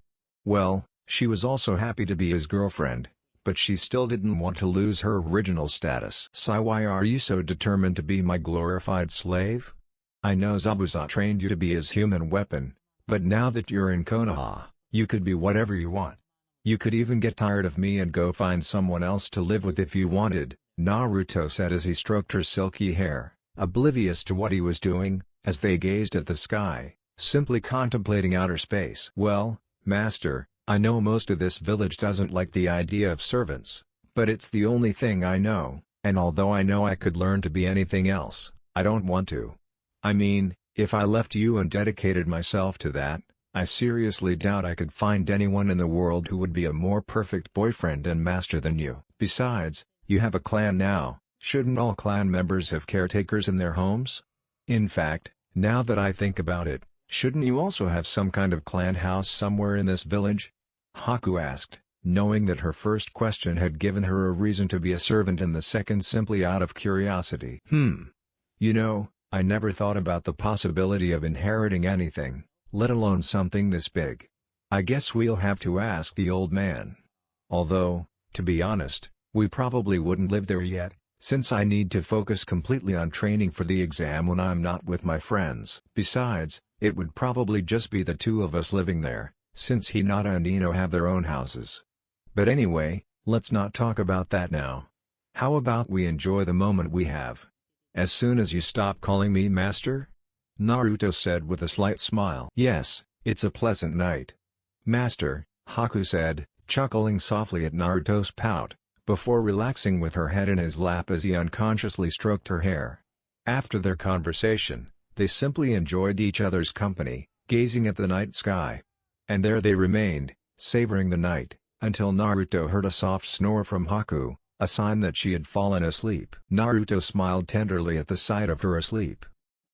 Well, she was also happy to be his girlfriend, but she still didn't want to lose her original status. So why are you so determined to be my glorified slave? I know Zabuza trained you to be his human weapon, but now that you're in Konoha, you could be whatever you want. You could even get tired of me and go find someone else to live with if you wanted, Naruto said as he stroked her silky hair, oblivious to what he was doing, as they gazed at the sky, simply contemplating outer space. "Well, Master, I know most of this village doesn't like the idea of servants, but it's the only thing I know, and although I know I could learn to be anything else, I don't want to. I mean, if I left you and dedicated myself to that, I seriously doubt I could find anyone in the world who would be a more perfect boyfriend and master than you. Besides, you have a clan now, shouldn't all clan members have caretakers in their homes? In fact, now that I think about it, shouldn't you also have some kind of clan house somewhere in this village?" Haku asked, knowing that her first question had given her a reason to be a servant and the second simply out of curiosity. You know, I never thought about the possibility of inheriting anything, let alone something this big. I guess we'll have to ask the old man. Although, to be honest, we probably wouldn't live there yet, since I need to focus completely on training for the exam when I'm not with my friends. Besides, it would probably just be the two of us living there, since Hinata and Ino have their own houses. But anyway, let's not talk about that now. How about we enjoy the moment we have? As soon as you stop calling me Master? Naruto said with a slight smile. "Yes, it's a pleasant night, Master," Haku said, chuckling softly at Naruto's pout, before relaxing with her head in his lap as he unconsciously stroked her hair. After their conversation, they simply enjoyed each other's company, gazing at the night sky. And there they remained, savoring the night, until Naruto heard a soft snore from Haku, a sign that she had fallen asleep. Naruto smiled tenderly at the sight of her asleep.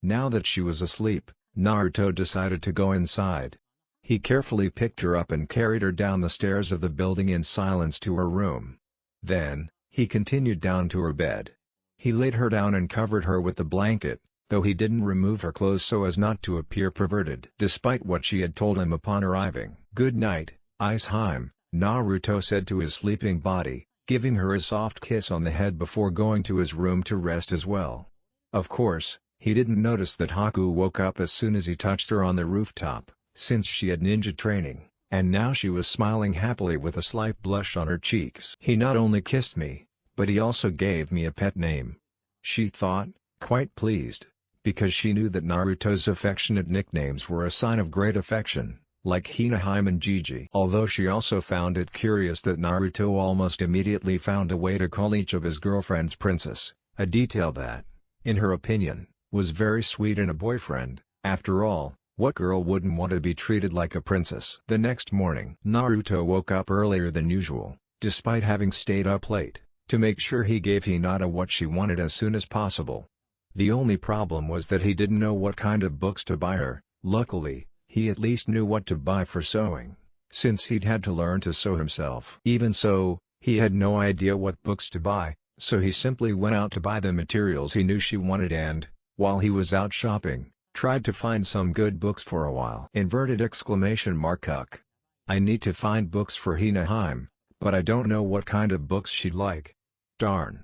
Now that she was asleep, Naruto decided to go inside. He carefully picked her up and carried her down the stairs of the building in silence to her room. Then, he continued down to her bed. He laid her down and covered her with the blanket, though he didn't remove her clothes so as not to appear perverted. Despite what she had told him upon arriving. "Good night, Harem," Naruto said to his sleeping body, giving her a soft kiss on the head before going to his room to rest as well. Of course, he didn't notice that Haku woke up as soon as he touched her on the rooftop, since she had ninja training, and now she was smiling happily with a slight blush on her cheeks. "He not only kissed me, but he also gave me a pet name," she thought, quite pleased, because she knew that Naruto's affectionate nicknames were a sign of great affection, like Hinaheim and Gigi. Although she also found it curious that Naruto almost immediately found a way to call each of his girlfriends princess, a detail that, in her opinion, was very sweet in a boyfriend. After all, what girl wouldn't want to be treated like a princess? The next morning, Naruto woke up earlier than usual, despite having stayed up late, to make sure he gave Hinata what she wanted as soon as possible. The only problem was that he didn't know what kind of books to buy her. Luckily, he at least knew what to buy for sewing, since he'd had to learn to sew himself. Even so, he had no idea what books to buy, so he simply went out to buy the materials he knew she wanted and, while he was out shopping, tried to find some good books for a while. !Huck. I need to find books for Hinaheim, but I don't know what kind of books she'd like. Darn.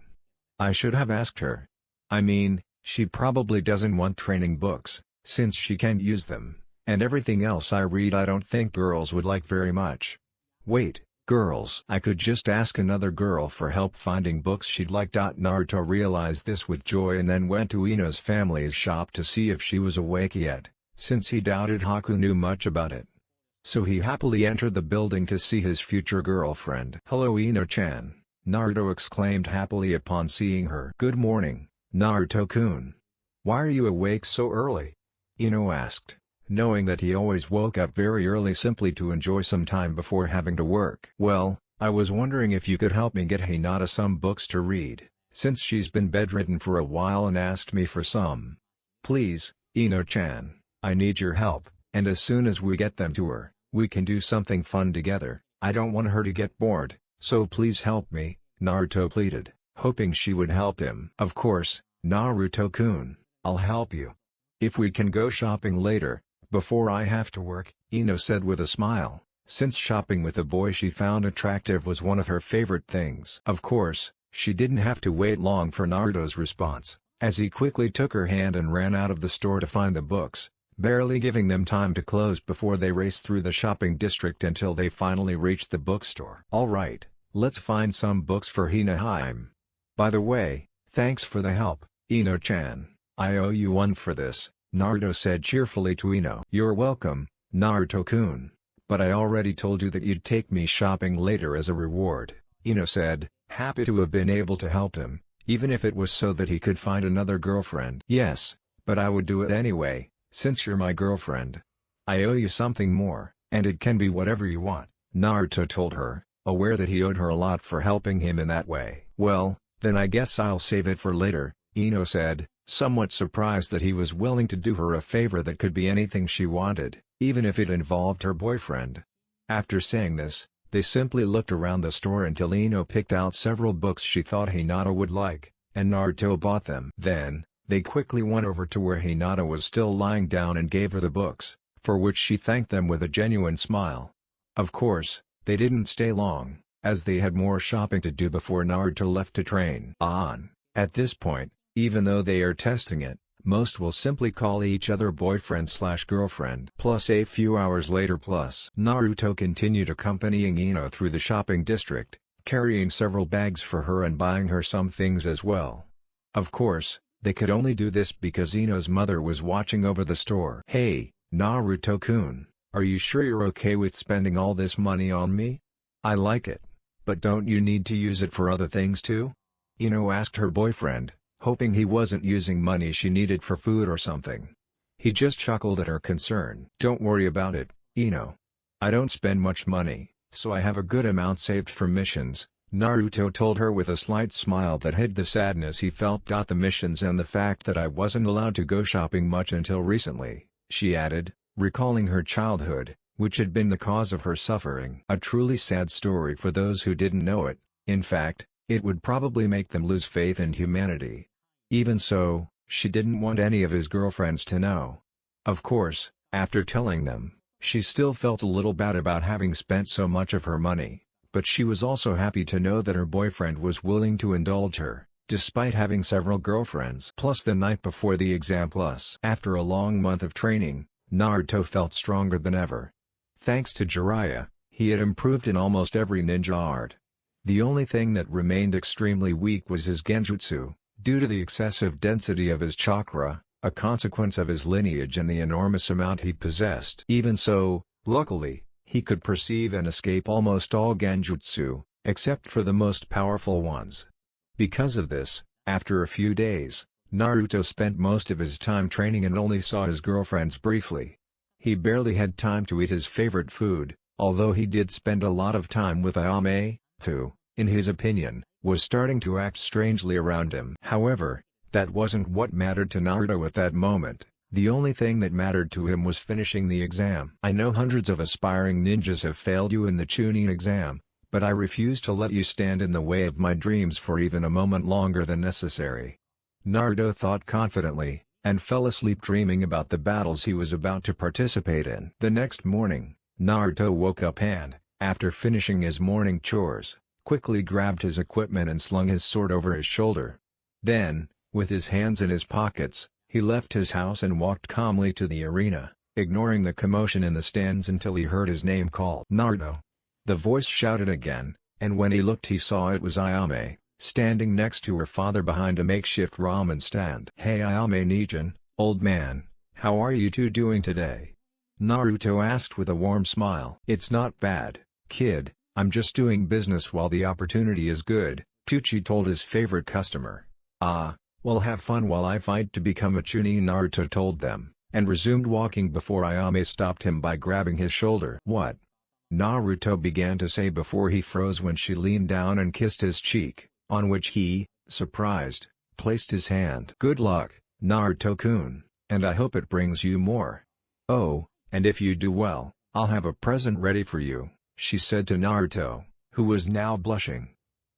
I should have asked her. I mean, she probably doesn't want training books, since she can't use them, and everything else I read I don't think girls would like very much. Wait, girls? I could just ask another girl for help finding books she'd like. Naruto realized this with joy and then went to Ino's family's shop to see if she was awake yet, since he doubted Haku knew much about it. So he happily entered the building to see his future girlfriend. "Hello Ino-chan," Naruto exclaimed happily upon seeing her. "Good morning, Naruto-kun. Why are you awake so early?" Ino asked, knowing that he always woke up very early simply to enjoy some time before having to work. "Well, I was wondering if you could help me get Hinata some books to read, since she's been bedridden for a while and asked me for some. Please, Ino-chan, I need your help, and as soon as we get them to her, we can do something fun together. I don't want her to get bored, so please help me," Naruto pleaded, hoping she would help him. "Of course, Naruto-kun, I'll help you. If we can go shopping later, before I have to work," Ino said with a smile, since shopping with a boy she found attractive was one of her favorite things. Of course, she didn't have to wait long for Naruto's response, as he quickly took her hand and ran out of the store to find the books, barely giving them time to close before they raced through the shopping district until they finally reached the bookstore. "Alright, let's find some books for Hinaheim. By the way, thanks for the help, Ino-chan. I owe you one for this," Naruto said cheerfully to Ino. "You're welcome, Naruto-kun. But I already told you that you'd take me shopping later as a reward," Ino said, happy to have been able to help him, even if it was so that he could find another girlfriend. "Yes, but I would do it anyway, since you're my girlfriend. I owe you something more, and it can be whatever you want," Naruto told her, aware that he owed her a lot for helping him in that way. "Well, then I guess I'll save it for later," Ino said, somewhat surprised that he was willing to do her a favor that could be anything she wanted, even if it involved her boyfriend. After saying this, they simply looked around the store until Ino picked out several books she thought Hinata would like, and Naruto bought them. Then, they quickly went over to where Hinata was still lying down and gave her the books, for which she thanked them with a genuine smile. Of course, they didn't stay long, as they had more shopping to do before Naruto left to train on. At this point, even though they are testing it, most will simply call each other boyfriend/girlfriend. Plus a few hours later Naruto continued accompanying Ino through the shopping district, carrying several bags for her and buying her some things as well. Of course, they could only do this because Ino's mother was watching over the store. "Hey, Naruto-kun, are you sure you're okay with spending all this money on me? I like it, but don't you need to use it for other things too?" Ino asked her boyfriend, hoping he wasn't using money she needed for food or something. He just chuckled at her concern. "Don't worry about it, Ino. I don't spend much money, so I have a good amount saved for missions," Naruto told her with a slight smile that hid the sadness he felt. "The missions and the fact that I wasn't allowed to go shopping much until recently," she added, recalling her childhood, which had been the cause of her suffering. A truly sad story for those who didn't know it. In fact, it would probably make them lose faith in humanity. Even so, she didn't want any of his girlfriends to know. Of course, after telling them, she still felt a little bad about having spent so much of her money, but she was also happy to know that her boyfriend was willing to indulge her, despite having several girlfriends. Plus the night before the exam. After a long month of training, Naruto felt stronger than ever. Thanks to Jiraiya, he had improved in almost every ninja art. The only thing that remained extremely weak was his genjutsu, due to the excessive density of his chakra, a consequence of his lineage and the enormous amount he possessed. Even so, luckily, he could perceive and escape almost all genjutsu, except for the most powerful ones. Because of this, after a few days, Naruto spent most of his time training and only saw his girlfriends briefly. He barely had time to eat his favorite food, although he did spend a lot of time with Ayame, who, in his opinion, was starting to act strangely around him. However, that wasn't what mattered to Naruto at that moment. The only thing that mattered to him was finishing the exam. "I know hundreds of aspiring ninjas have failed you in the Chunin exam, but I refuse to let you stand in the way of my dreams for even a moment longer than necessary," Naruto thought confidently, and fell asleep dreaming about the battles he was about to participate in. The next morning, Naruto woke up and, after finishing his morning chores, quickly grabbed his equipment and slung his sword over his shoulder. Then, with his hands in his pockets, he left his house and walked calmly to the arena, ignoring the commotion in the stands until he heard his name called. "Naruto!" The voice shouted again, and when he looked he saw it was Ayame, standing next to her father behind a makeshift ramen stand. "Hey Ayame-Nichan, old man, how are you two doing today?" Naruto asked with a warm smile. "It's not bad, kid, I'm just doing business while the opportunity is good," Tucci told his favorite customer. "Ah, well have fun while I fight to become a Chunin," Naruto told them, and resumed walking before Ayame stopped him by grabbing his shoulder. "What?" Naruto began to say before he froze when she leaned down and kissed his cheek, on which he, surprised, placed his hand. "Good luck, Naruto-kun, and I hope it brings you more. Oh, and if you do well, I'll have a present ready for you," she said to Naruto, who was now blushing.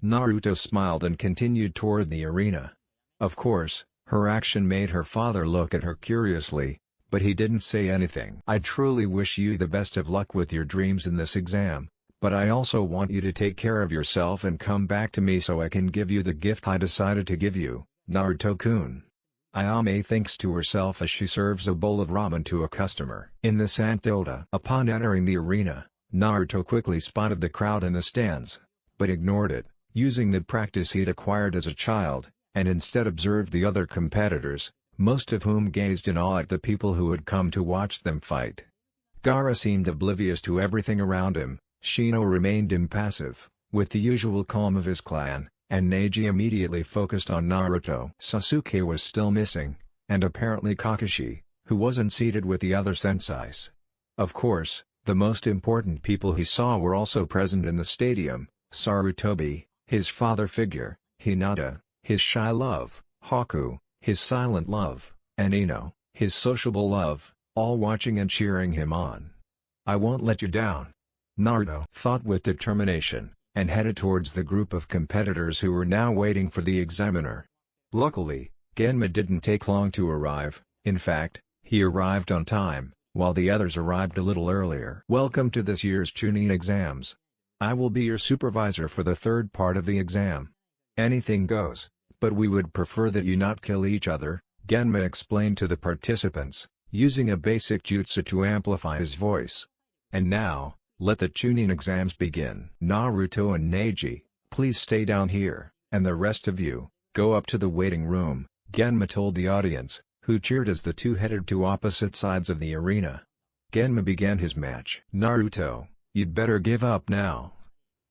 Naruto smiled and continued toward the arena. Of course, her action made her father look at her curiously, but he didn't say anything. "I truly wish you the best of luck with your dreams in this exam, but I also want you to take care of yourself and come back to me so I can give you the gift I decided to give you, Naruto-kun." Ayame thinks to herself as she serves a bowl of ramen to a customer. In the Santilda. Upon entering the arena, Naruto quickly spotted the crowd in the stands, but ignored it, using the practice he'd acquired as a child, and instead observed the other competitors, most of whom gazed in awe at the people who had come to watch them fight. Gaara seemed oblivious to everything around him, Shino remained impassive, with the usual calm of his clan, and Neji immediately focused on Naruto. Sasuke was still missing, and apparently Kakashi, who wasn't seated with the other senseis. Of course, the most important people he saw were also present in the stadium: Sarutobi, his father figure, Hinata, his shy love, Haku, his silent love, and Ino, his sociable love, all watching and cheering him on. "I won't let you down," Naruto thought with determination, and headed towards the group of competitors who were now waiting for the examiner. Luckily, Genma didn't take long to arrive. In fact, he arrived on time, while the others arrived a little earlier. "Welcome to this year's Chunin exams. I will be your supervisor for the third part of the exam. Anything goes, but we would prefer that you not kill each other," Genma explained to the participants, using a basic jutsu to amplify his voice. "And now, let the Chunin exams begin. Naruto and Neji, please stay down here, and the rest of you, go up to the waiting room," Genma told the audience, who cheered as the two headed to opposite sides of the arena. Genma began his match. "Naruto, you'd better give up now.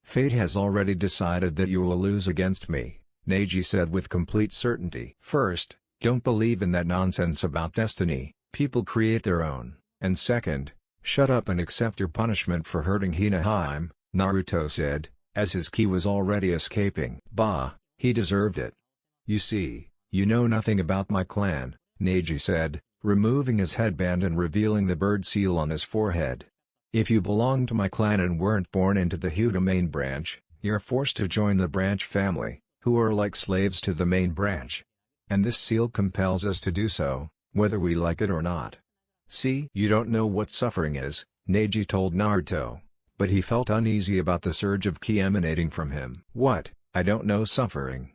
Fate has already decided that you will lose against me," Neji said with complete certainty. "First, don't believe in that nonsense about destiny, people create their own, and second, shut up and accept your punishment for hurting Harem," Naruto said, as his ki was already escaping. "Bah, he deserved it." "You see, you know nothing about my clan," Neji said, removing his headband and revealing the bird seal on his forehead. "If you belong to my clan and weren't born into the Hyuga main branch, you're forced to join the branch family, who are like slaves to the main branch. And this seal compels us to do so, whether we like it or not. See, you don't know what suffering is," Neji told Naruto, but he felt uneasy about the surge of ki emanating from him. "What, I don't know suffering?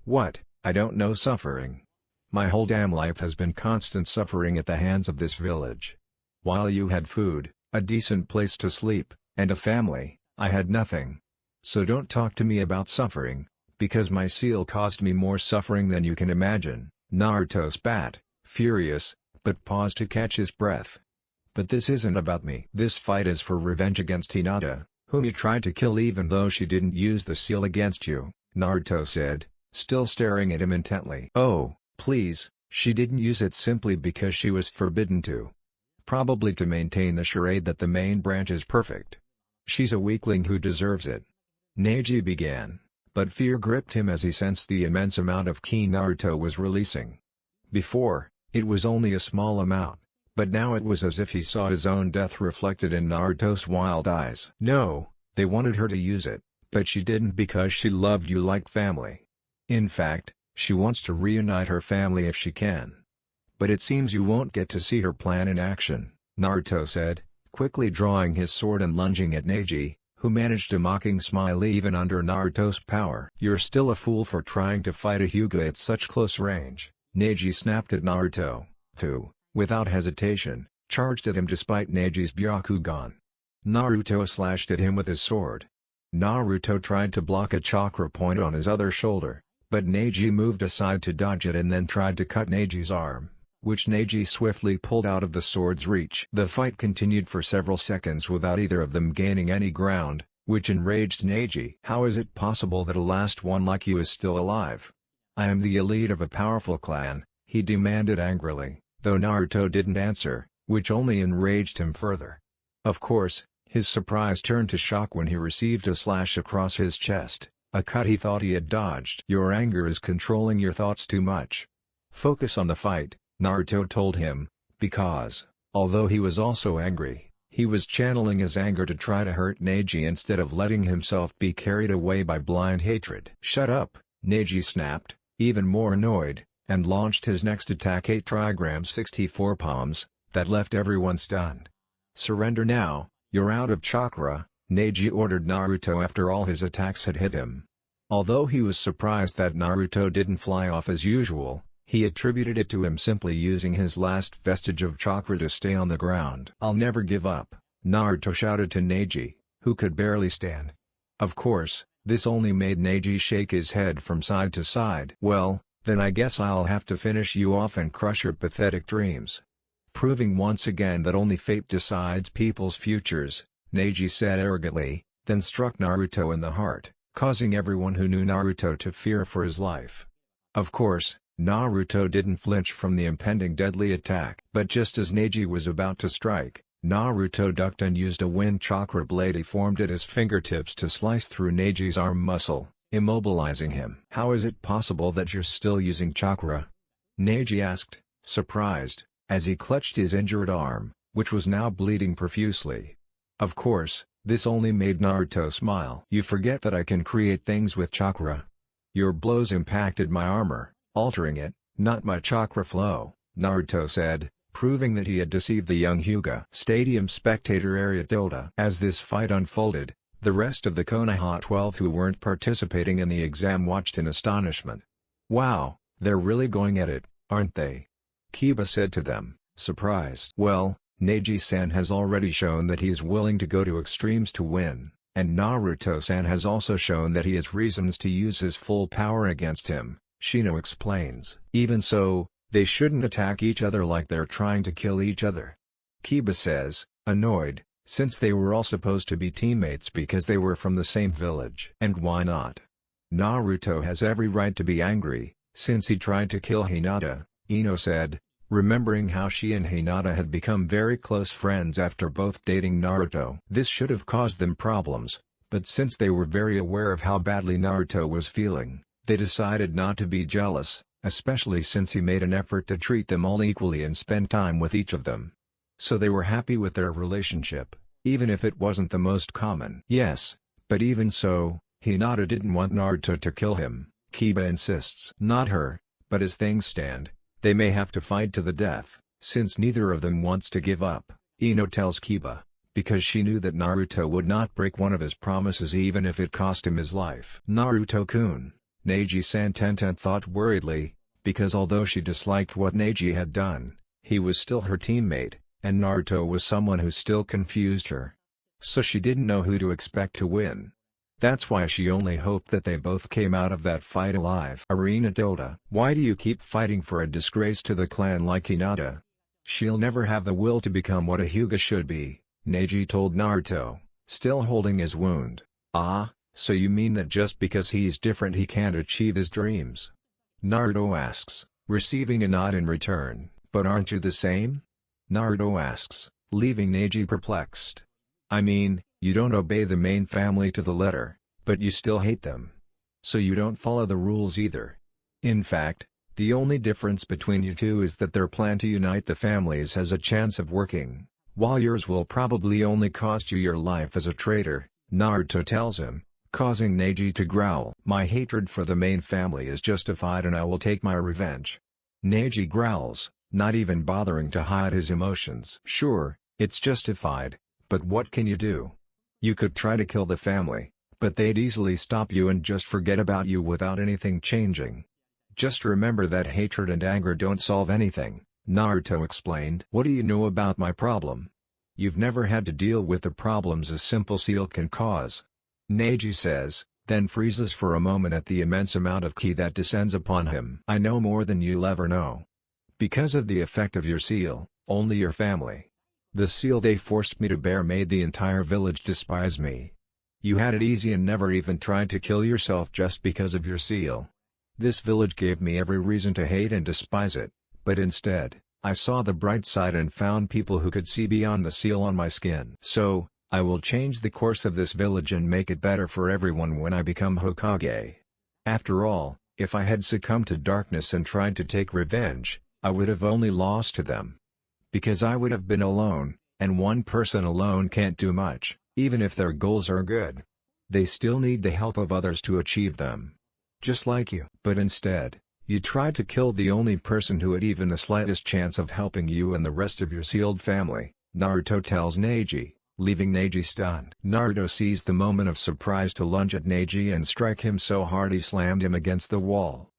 What, I don't know suffering? My whole damn life has been constant suffering at the hands of this village. While you had food, a decent place to sleep, and a family, I had nothing. So don't talk to me about suffering, because my seal caused me more suffering than you can imagine." Naruto spat, furious, but paused to catch his breath. "But this isn't about me. This fight is for revenge against Hinata, whom you tried to kill even though she didn't use the seal against you," Naruto said, still staring at him intently. "Oh, please, she didn't use it simply because she was forbidden to. Probably to maintain the charade that the main branch is perfect. She's a weakling who deserves it." Neji began, but fear gripped him as he sensed the immense amount of ki Naruto was releasing. Before, it was only a small amount, but now it was as if he saw his own death reflected in Naruto's wild eyes. "No, they wanted her to use it, but she didn't because she loved you like family. In fact, she wants to reunite her family if she can. But it seems you won't get to see her plan in action," Naruto said, quickly drawing his sword and lunging at Neji, who managed a mocking smile even under Naruto's power. "You're still a fool for trying to fight a Hyuga at such close range," Neji snapped at Naruto, who, without hesitation, charged at him despite Neji's Byakugan. Naruto slashed at him with his sword. Naruto tried to block a chakra point on his other shoulder, but Neji moved aside to dodge it and then tried to cut Neji's arm, which Neji swiftly pulled out of the sword's reach. The fight continued for several seconds without either of them gaining any ground, which enraged Neji. "How is it possible that a last one like you is still alive? I am the elite of a powerful clan," he demanded angrily, though Naruto didn't answer, which only enraged him further. Of course, his surprise turned to shock when he received a slash across his chest, a cut he thought he had dodged. "Your anger is controlling your thoughts too much. Focus on the fight," Naruto told him, because, although he was also angry, he was channeling his anger to try to hurt Neji instead of letting himself be carried away by blind hatred. "Shut up," Neji snapped, even more annoyed, and launched his next attack, 8 trigram 64 palms, that left everyone stunned. "Surrender now, you're out of chakra," Neji ordered Naruto after all his attacks had hit him. Although he was surprised that Naruto didn't fly off as usual, he attributed it to him simply using his last vestige of chakra to stay on the ground. "I'll never give up," Naruto shouted to Neji, who could barely stand. Of course, this only made Neji shake his head from side to side. "Well, Then I guess I'll have to finish you off and crush your pathetic dreams. Proving once again that only fate decides people's futures, Neji said arrogantly, then struck Naruto in the heart, causing everyone who knew Naruto to fear for his life. Of course, Naruto didn't flinch from the impending deadly attack. But just as Neji was about to strike, Naruto ducked and used a wind chakra blade he formed at his fingertips to slice through Neji's arm muscle, immobilizing him. "How is it possible that you're still using chakra?" Neji asked, surprised, as he clutched his injured arm, which was now bleeding profusely. Of course, this only made Naruto smile. "You forget that I can create things with chakra. Your blows impacted my armor, altering it, not my chakra flow," Naruto said, proving that he had deceived the young Hyuga. Stadium spectator area tilde. As this fight unfolded, the rest of the Konoha 12 who weren't participating in the exam watched in astonishment. "Wow, they're really going at it, aren't they?" Kiba said to them, surprised. "Well, Neji-san has already shown that he is willing to go to extremes to win, and Naruto-san has also shown that he has reasons to use his full power against him," Shino explains. "Even so, they shouldn't attack each other like they're trying to kill each other," Kiba says, annoyed, since they were all supposed to be teammates because they were from the same village. "And why not? Naruto has every right to be angry, since he tried to kill Hinata," Ino said, remembering how she and Hinata had become very close friends after both dating Naruto. This should have caused them problems, but since they were very aware of how badly Naruto was feeling, they decided not to be jealous, especially since he made an effort to treat them all equally and spend time with each of them. So they were happy with their relationship, even if it wasn't the most common. "Yes, but even so, Hinata didn't want Naruto to kill him," Kiba insists. "Not her, but as things stand, they may have to fight to the death, since neither of them wants to give up," Ino tells Kiba, because she knew that Naruto would not break one of his promises even if it cost him his life. "Naruto-kun," Neji-san Tenten thought worriedly, because although she disliked what Neji had done, he was still her teammate, and Naruto was someone who still confused her. So she didn't know who to expect to win. That's why she only hoped that they both came out of that fight alive. Arena tilde. "Why do you keep fighting for a disgrace to the clan like Hinata? She'll never have the will to become what a Hyuga should be," Neji told Naruto, still holding his wound. "Ah, so you mean that just because he's different he can't achieve his dreams?" Naruto asks, receiving a nod in return. "But aren't you the same?" Naruto asks, leaving Neji perplexed. "I mean, you don't obey the main family to the letter, but you still hate them. So you don't follow the rules either. In fact, the only difference between you two is that their plan to unite the families has a chance of working, while yours will probably only cost you your life as a traitor," Naruto tells him, causing Neji to growl. "My hatred for the main family is justified and I will take my revenge." Neji growls, not even bothering to hide his emotions. "Sure, it's justified, but what can you do? You could try to kill the family, but they'd easily stop you and just forget about you without anything changing. Just remember that hatred and anger don't solve anything," Naruto explained. "What do you know about my problem? You've never had to deal with the problems a simple seal can cause," Neji says, then freezes for a moment at the immense amount of ki that descends upon him. "I know more than you'll ever know. Because of the effect of your seal, only your family. The seal they forced me to bear made the entire village despise me. You had it easy and never even tried to kill yourself just because of your seal. This village gave me every reason to hate and despise it, but instead, I saw the bright side and found people who could see beyond the seal on my skin. So, I will change the course of this village and make it better for everyone when I become Hokage. After all, if I had succumbed to darkness and tried to take revenge, I would have only lost to them. Because I would have been alone, and one person alone can't do much, even if their goals are good. They still need the help of others to achieve them. Just like you. But instead, you tried to kill the only person who had even the slightest chance of helping you and the rest of your sealed family," Naruto tells Neji, leaving Neji stunned. Naruto seized the moment of surprise to lunge at Neji and strike him so hard he slammed him against the wall.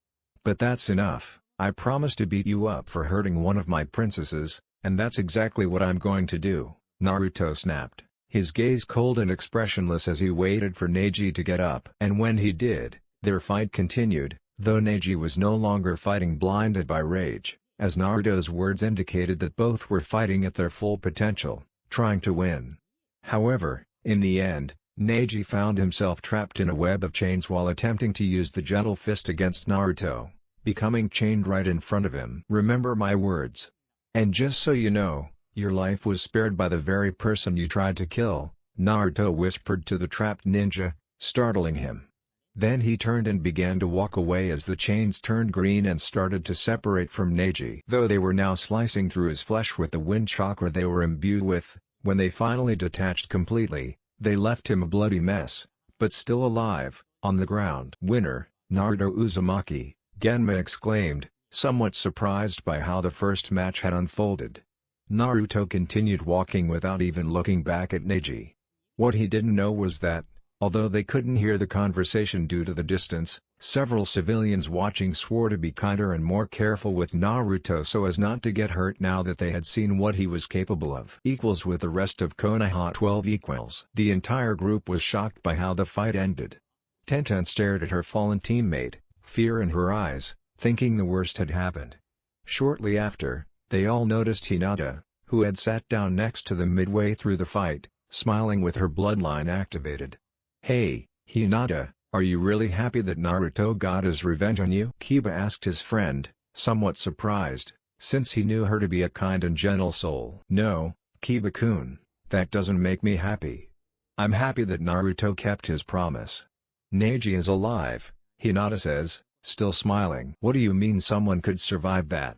"But that's enough. I promised to beat you up for hurting one of my princesses, and that's exactly what I'm going to do," Naruto snapped, his gaze cold and expressionless as he waited for Neji to get up. And when he did, their fight continued, Though Neji was no longer fighting blinded by rage, as Naruto's words indicated that both were fighting at their full potential, trying to win. However, in the end, Neji found himself trapped in a web of chains while attempting to use the gentle fist against Naruto, becoming chained right in front of him. "Remember my words. And just so you know, your life was spared by the very person you tried to kill," Naruto whispered to the trapped ninja, startling him. Then he turned and began to walk away as the chains turned green and started to separate from Neji. Though they were now slicing through his flesh with the wind chakra they were imbued with, when they finally detached completely, they left him a bloody mess, but still alive, on the ground. "Winner, Naruto Uzumaki," Genma exclaimed, somewhat surprised by how the first match had unfolded. Naruto continued walking without even looking back at Neji. What he didn't know was that, although they couldn't hear the conversation due to the distance, several civilians watching swore to be kinder and more careful with Naruto so as not to get hurt now that they had seen what he was capable of. Equals with the rest of Konoha 12 equals. The entire group was shocked by how the fight ended. Tenten stared at her fallen teammate, fear in her eyes, thinking the worst had happened. Shortly after, they all noticed Hinata, who had sat down next to them midway through the fight, smiling with her bloodline activated. "Hey, Hinata, are you really happy that Naruto got his revenge on you?" Kiba asked his friend, somewhat surprised, since he knew her to be a kind and gentle soul. "No, Kiba-kun, that doesn't make me happy. I'm happy that Naruto kept his promise. Neji is alive," Hinata says, still smiling. "What do you mean someone could survive that?"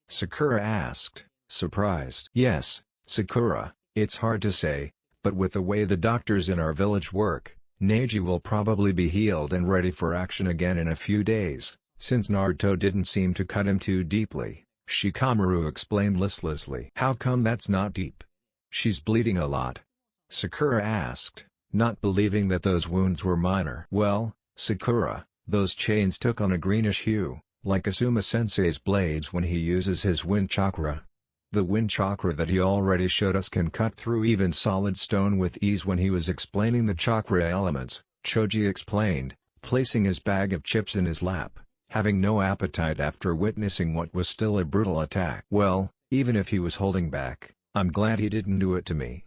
Sakura asked, surprised. "Yes, Sakura, it's hard to say, but with the way the doctors in our village work, Neji will probably be healed and ready for action again in a few days, since Naruto didn't seem to cut him too deeply," Shikamaru explained listlessly. "How come that's not deep? She's bleeding a lot?" Sakura asked, not believing that those wounds were minor. "Well, Sakura, those chains took on a greenish hue, like Asuma-sensei's blades when he uses his wind chakra. The wind chakra that he already showed us can cut through even solid stone with ease." When he was explaining the chakra elements, Choji explained, placing his bag of chips in his lap, having no appetite after witnessing what was still a brutal attack. "Well, even if he was holding back, I'm glad he didn't do it to me."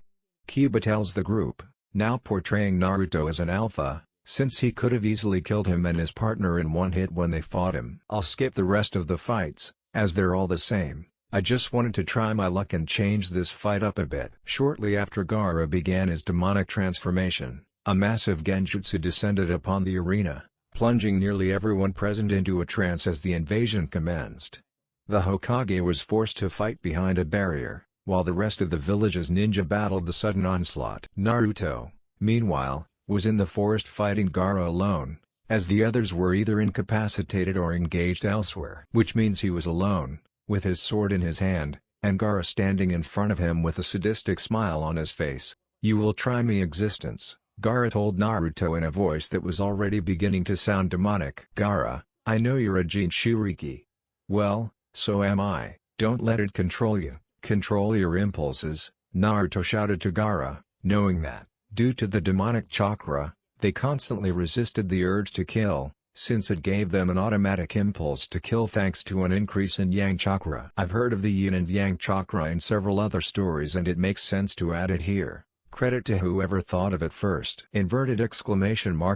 Kiba tells the group, now portraying Naruto as an alpha, since he could have easily killed him and his partner in one hit when they fought him. "I'll skip the rest of the fights, as they're all the same. I just wanted to try my luck and change this fight up a bit." Shortly after Gaara began his demonic transformation, a massive genjutsu descended upon the arena, plunging nearly everyone present into a trance as the invasion commenced. The Hokage was forced to fight behind a barrier, while the rest of the village's ninja battled the sudden onslaught. Naruto, meanwhile, was in the forest fighting Gaara alone, as the others were either incapacitated or engaged elsewhere. Which means he was alone, with his sword in his hand, and Gaara standing in front of him with a sadistic smile on his face. "You will try me, existence," Gaara told Naruto in a voice that was already beginning to sound demonic. "Gaara, I know you're a Jinchuriki. Well, so am I. Don't let it control you, control your impulses," Naruto shouted to Gaara, knowing that, due to the demonic chakra, they constantly resisted the urge to kill, since it gave them an automatic impulse to kill thanks to an increase in yang chakra. I've heard of the yin and yang chakra in several other stories and it makes sense to add it here. Credit to whoever thought of it first.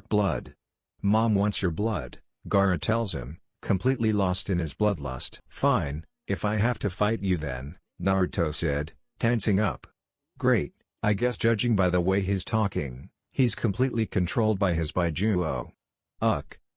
Blood. "Mom wants your blood," Gaara tells him, completely lost in his bloodlust. "Fine, if I have to fight you then," Naruto said, tensing up. "Great, I guess judging by the way he's talking, he's completely controlled by his Baijuo.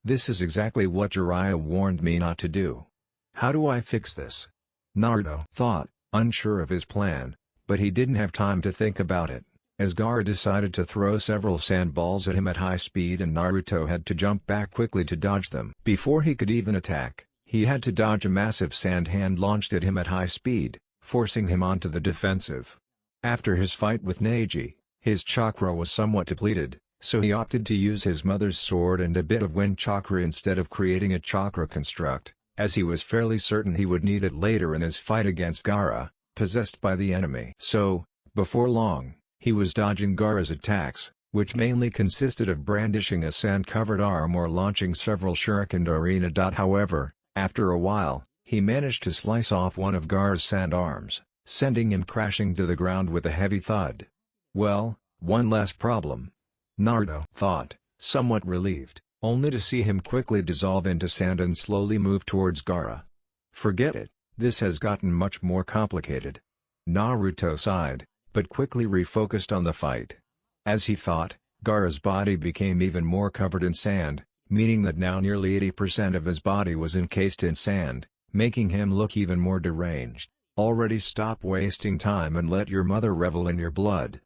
This is exactly what Jiraiya warned me not to do. How do I fix this?" Naruto thought, unsure of his plan, but he didn't have time to think about it, as Gaara decided to throw several sandballs at him at high speed and Naruto had to jump back quickly to dodge them. Before he could even attack, he had to dodge a massive sand hand launched at him at high speed, forcing him onto the defensive. After his fight with Neji, his chakra was somewhat depleted, so he opted to use his mother's sword and a bit of wind chakra instead of creating a chakra construct, as he was fairly certain he would need it later in his fight against Gaara, possessed by the enemy. So, before long, he was dodging Gaara's attacks, which mainly consisted of brandishing a sand-covered arm or launching several shuriken arena. However, after a while, he managed to slice off one of Gaara's sand arms, sending him crashing to the ground with a heavy thud. Well, one less problem. Naruto thought, somewhat relieved, only to see him quickly dissolve into sand and slowly move towards Gaara. Forget it, this has gotten much more complicated. Naruto sighed, but quickly refocused on the fight. As he thought, Gaara's body became even more covered in sand, meaning that now nearly 80% of his body was encased in sand, making him look even more deranged. Already stop wasting time and let your mother revel in your blood.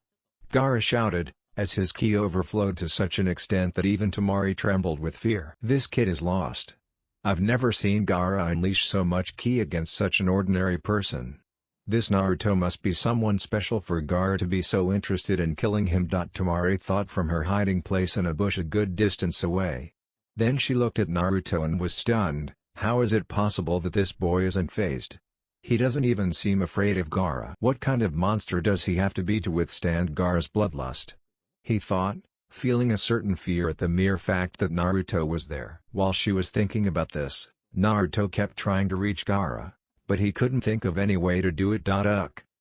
Gaara shouted, as his ki overflowed to such an extent that even Temari trembled with fear. This kid is lost. I've never seen Gaara unleash so much ki against such an ordinary person. This Naruto must be someone special for Gaara to be so interested in killing him. Temari thought from her hiding place in a bush a good distance away. Then she looked at Naruto and was stunned. How is it possible that this boy isn't fazed? He doesn't even seem afraid of Gaara. What kind of monster does he have to be to withstand Gaara's bloodlust? He thought, feeling a certain fear at the mere fact that Naruto was there. While she was thinking about this, Naruto kept trying to reach Gaara, but he couldn't think of any way to do it.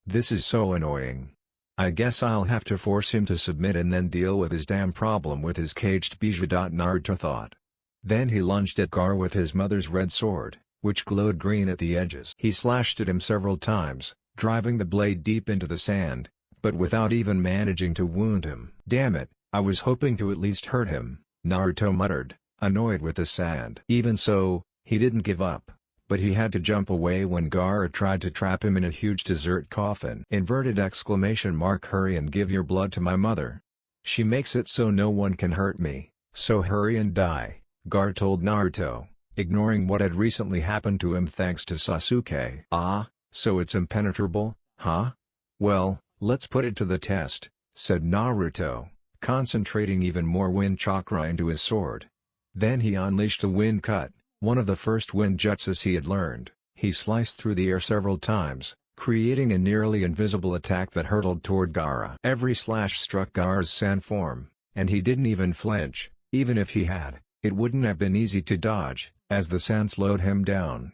This is so annoying. I guess I'll have to force him to submit and then deal with his damn problem with his caged bijou. Naruto thought. Then he lunged at Gaara with his mother's red sword, which glowed green at the edges. He slashed at him several times, driving the blade deep into the sand, but without even managing to wound him. Damn it, I was hoping to at least hurt him, Naruto muttered, annoyed with the sand. Even so, he didn't give up, but he had to jump away when Gaara tried to trap him in a huge dessert coffin. Hurry and give your blood to my mother. She makes it so no one can hurt me, so hurry and die, Gaara told Naruto, ignoring what had recently happened to him thanks to Sasuke. Ah, so it's impenetrable, huh? Well, let's put it to the test, said Naruto, concentrating even more wind chakra into his sword. Then he unleashed the wind cut, one of the first wind jutsus he had learned. He sliced through the air several times, creating a nearly invisible attack that hurtled toward Gaara. Every slash struck Gaara's sand form, and he didn't even flinch. Even if he had, it wouldn't have been easy to dodge, as the sand slowed him down.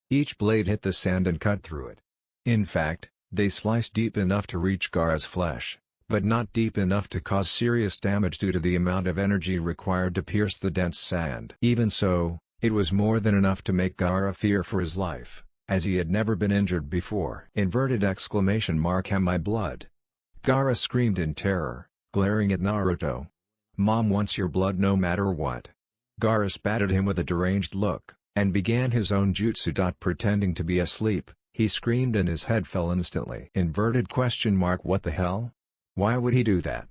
Each blade hit the sand and cut through it. In fact, they sliced deep enough to reach Gaara's flesh, but not deep enough to cause serious damage due to the amount of energy required to pierce the dense sand. Even so, it was more than enough to make Gaara fear for his life, as he had never been injured before. Am my blood? Gaara screamed in terror, glaring at Naruto. Mom wants your blood no matter what. Gaara spat at him with a deranged look, and began his own jutsu. Pretending to be asleep, he screamed and his head fell instantly. What the hell? Why would he do that?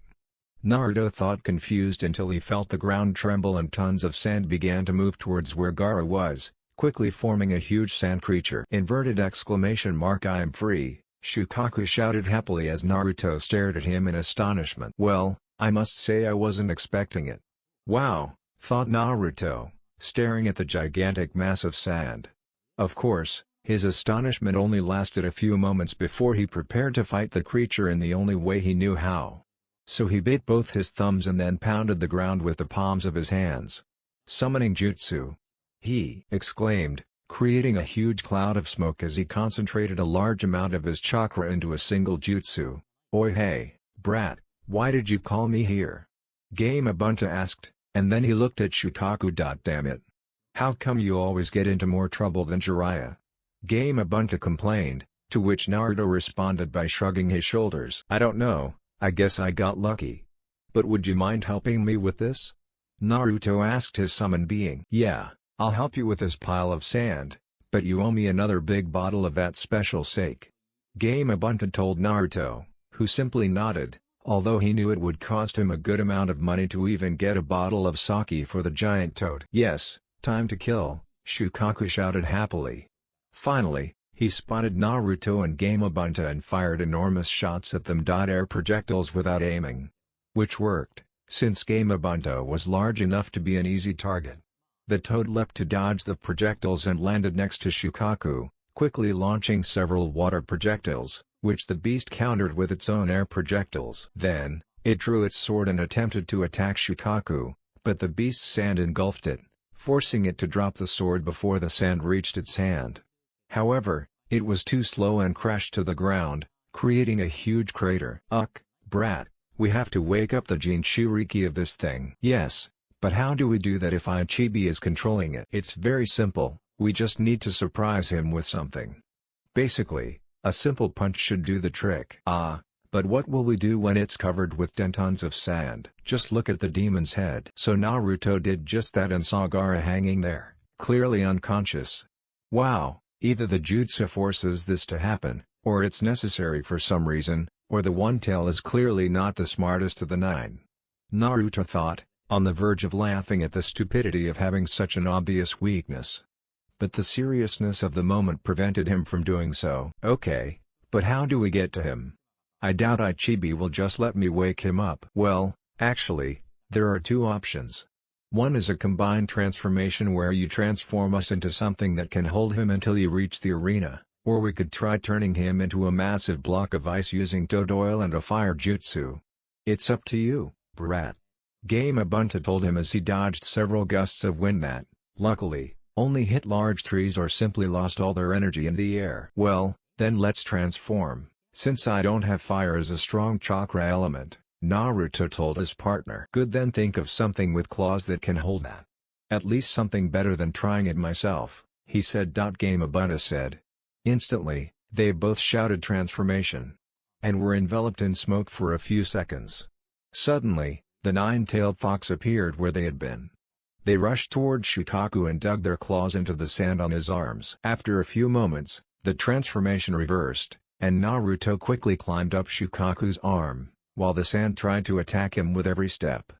Naruto thought, confused, until he felt the ground tremble and tons of sand began to move towards where Gaara was, quickly forming a huge sand creature. I am free, Shukaku shouted happily as Naruto stared at him in astonishment. Well, I must say I wasn't expecting it. Wow, thought Naruto, staring at the gigantic mass of sand. Of course, his astonishment only lasted a few moments before he prepared to fight the creature in the only way he knew how. So he bit both his thumbs and then pounded the ground with the palms of his hands. Summoning jutsu! He exclaimed, creating a huge cloud of smoke as he concentrated a large amount of his chakra into a single jutsu. Oi hey, brat, why did you call me here? Gamabunta asked, and then he looked at Shukaku. Damn it. How come you always get into more trouble than Jiraiya? Gamabunta complained, to which Naruto responded by shrugging his shoulders. I don't know, I guess I got lucky. But would you mind helping me with this? Naruto asked his summoned being. Yeah, I'll help you with this pile of sand, but you owe me another big bottle of that special sake. Gamabunta told Naruto, who simply nodded, although he knew it would cost him a good amount of money to even get a bottle of sake for the giant toad. Yes, time to kill, Shukaku shouted happily. Finally, he spotted Naruto and Gamabunta and fired enormous shots at them. Air projectiles without aiming. Which worked, since Gamabunta was large enough to be an easy target. The toad leapt to dodge the projectiles and landed next to Shukaku, quickly launching several water projectiles, which the beast countered with its own air projectiles. Then, It drew its sword and attempted to attack Shukaku, but the beast's sand engulfed it, forcing it to drop the sword before the sand reached its hand. However, it was too slow and crashed to the ground, creating a huge crater. "Ugh, brat, we have to wake up the Jinchuriki of this thing." "Yes, but how do we do that if Ichibi is controlling it?" "It's very simple, we just need to surprise him with something. Basically, a simple punch should do the trick." "Ah, but what will we do when it's covered with 10 tons of sand?" "Just look at the demon's head." So Naruto did just that and saw Gaara hanging there, clearly unconscious. Wow, either the jutsu forces this to happen, or it's necessary for some reason, or the One Tail is clearly not the smartest of the 9. Naruto thought, on the verge of laughing at the stupidity of having such an obvious weakness. But the seriousness of the moment prevented him from doing so. "Okay, but how do we get to him? I doubt Ichibi will just let me wake him up." "Well, actually, there are 2 options. One is a combined transformation where you transform us into something that can hold him until you reach the arena, or we could try turning him into a massive block of ice using toad oil and a fire jutsu. It's up to you, brat." Game Abunta told him as he dodged several gusts of wind that, luckily, only hit large trees or simply lost all their energy in the air. "Well, then let's transform, since I don't have fire as a strong chakra element," Naruto told his partner. "Good, then think of something with claws that can hold that. At least something better than trying it myself," he said. Game Abunta said. Instantly, they both shouted transformation, and were enveloped in smoke for a few seconds. Suddenly, the 9-tailed fox appeared where they had been. They rushed toward Shukaku and dug their claws into the sand on his arms. After a few moments, the transformation reversed, and Naruto quickly climbed up Shukaku's arm, while the sand tried to attack him with every step.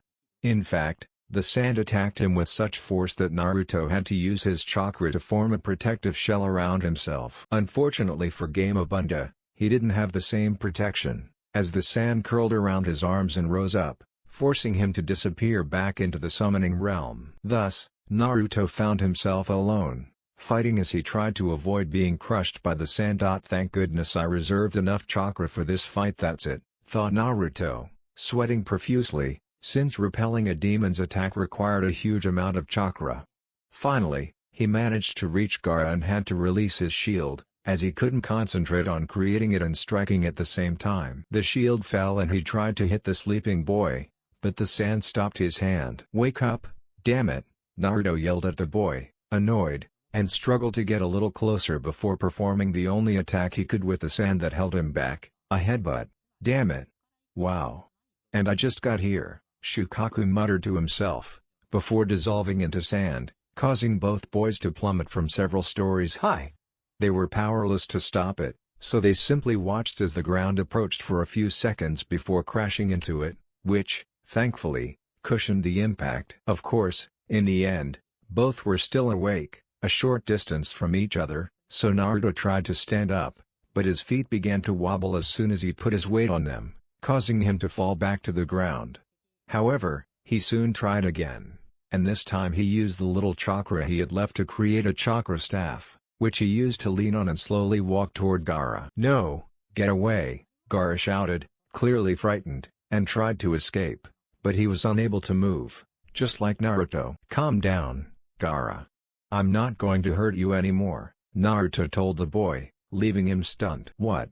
In fact, the sand attacked him with such force that Naruto had to use his chakra to form a protective shell around himself. Unfortunately for Game Abunta, he didn't have the same protection, as the sand curled around his arms and rose up, forcing him to disappear back into the summoning realm. Thus, Naruto found himself alone, fighting as he tried to avoid being crushed by the sand. "Thank goodness I reserved enough chakra for this fight, that's it," thought Naruto, sweating profusely, since repelling a demon's attack required a huge amount of chakra. Finally, he managed to reach Gaara and had to release his shield, as he couldn't concentrate on creating it and striking at the same time. The shield fell and he tried to hit the sleeping boy, but the sand stopped his hand. "Wake up, damn it," Naruto yelled at the boy, annoyed, and struggled to get a little closer before performing the only attack he could with the sand that held him back, a headbutt. "Damn it. Wow. And I just got here," Shukaku muttered to himself, before dissolving into sand, causing both boys to plummet from several stories high. They were powerless to stop it, so they simply watched as the ground approached for a few seconds before crashing into it, which, thankfully, cushioned the impact. Of course, in the end, both were still awake, a short distance from each other, so Naruto tried to stand up, but his feet began to wobble as soon as he put his weight on them, causing him to fall back to the ground. However, he soon tried again, and this time he used the little chakra he had left to create a chakra staff, which he used to lean on and slowly walk toward Gaara. "No, get away," Gaara shouted, clearly frightened, and tried to escape, but he was unable to move, just like Naruto. "Calm down, Gaara. I'm not going to hurt you anymore," Naruto told the boy, leaving him stunned. "What?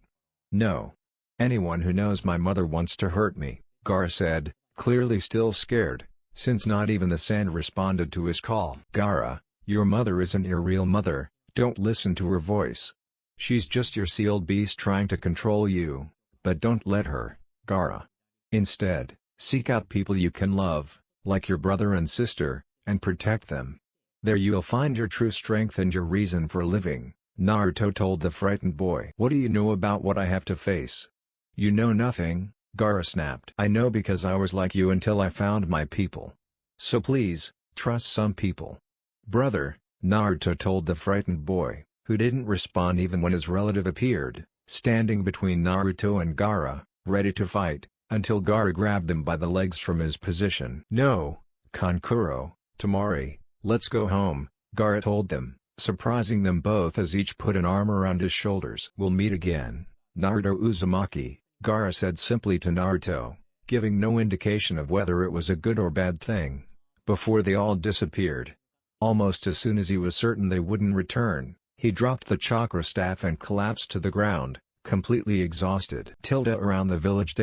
No. Anyone who knows my mother wants to hurt me," Gaara said, clearly still scared, since not even the sand responded to his call. "Gaara, your mother isn't your real mother, don't listen to her voice. She's just your sealed beast trying to control you, but don't let her, Gaara. Instead, seek out people you can love, like your brother and sister, and protect them. There you'll find your true strength and your reason for living," Naruto told the frightened boy. "What do you know about what I have to face?" "You know nothing," Gaara snapped. "I know because I was like you until I found my people. So please, trust some people." "Brother," Naruto told the frightened boy, who didn't respond even when his relative appeared, standing between Naruto and Gaara, ready to fight, until Gaara grabbed him by the legs from his position. "No, Kankuro, Tamari, let's go home," Gaara told them, surprising them both as each put an arm around his shoulders. "We'll meet again, Naruto Uzumaki," Gaara said simply to Naruto, giving no indication of whether it was a good or bad thing, before they all disappeared. Almost as soon as he was certain they wouldn't return, he dropped the chakra staff and collapsed to the ground, completely exhausted. Around the village.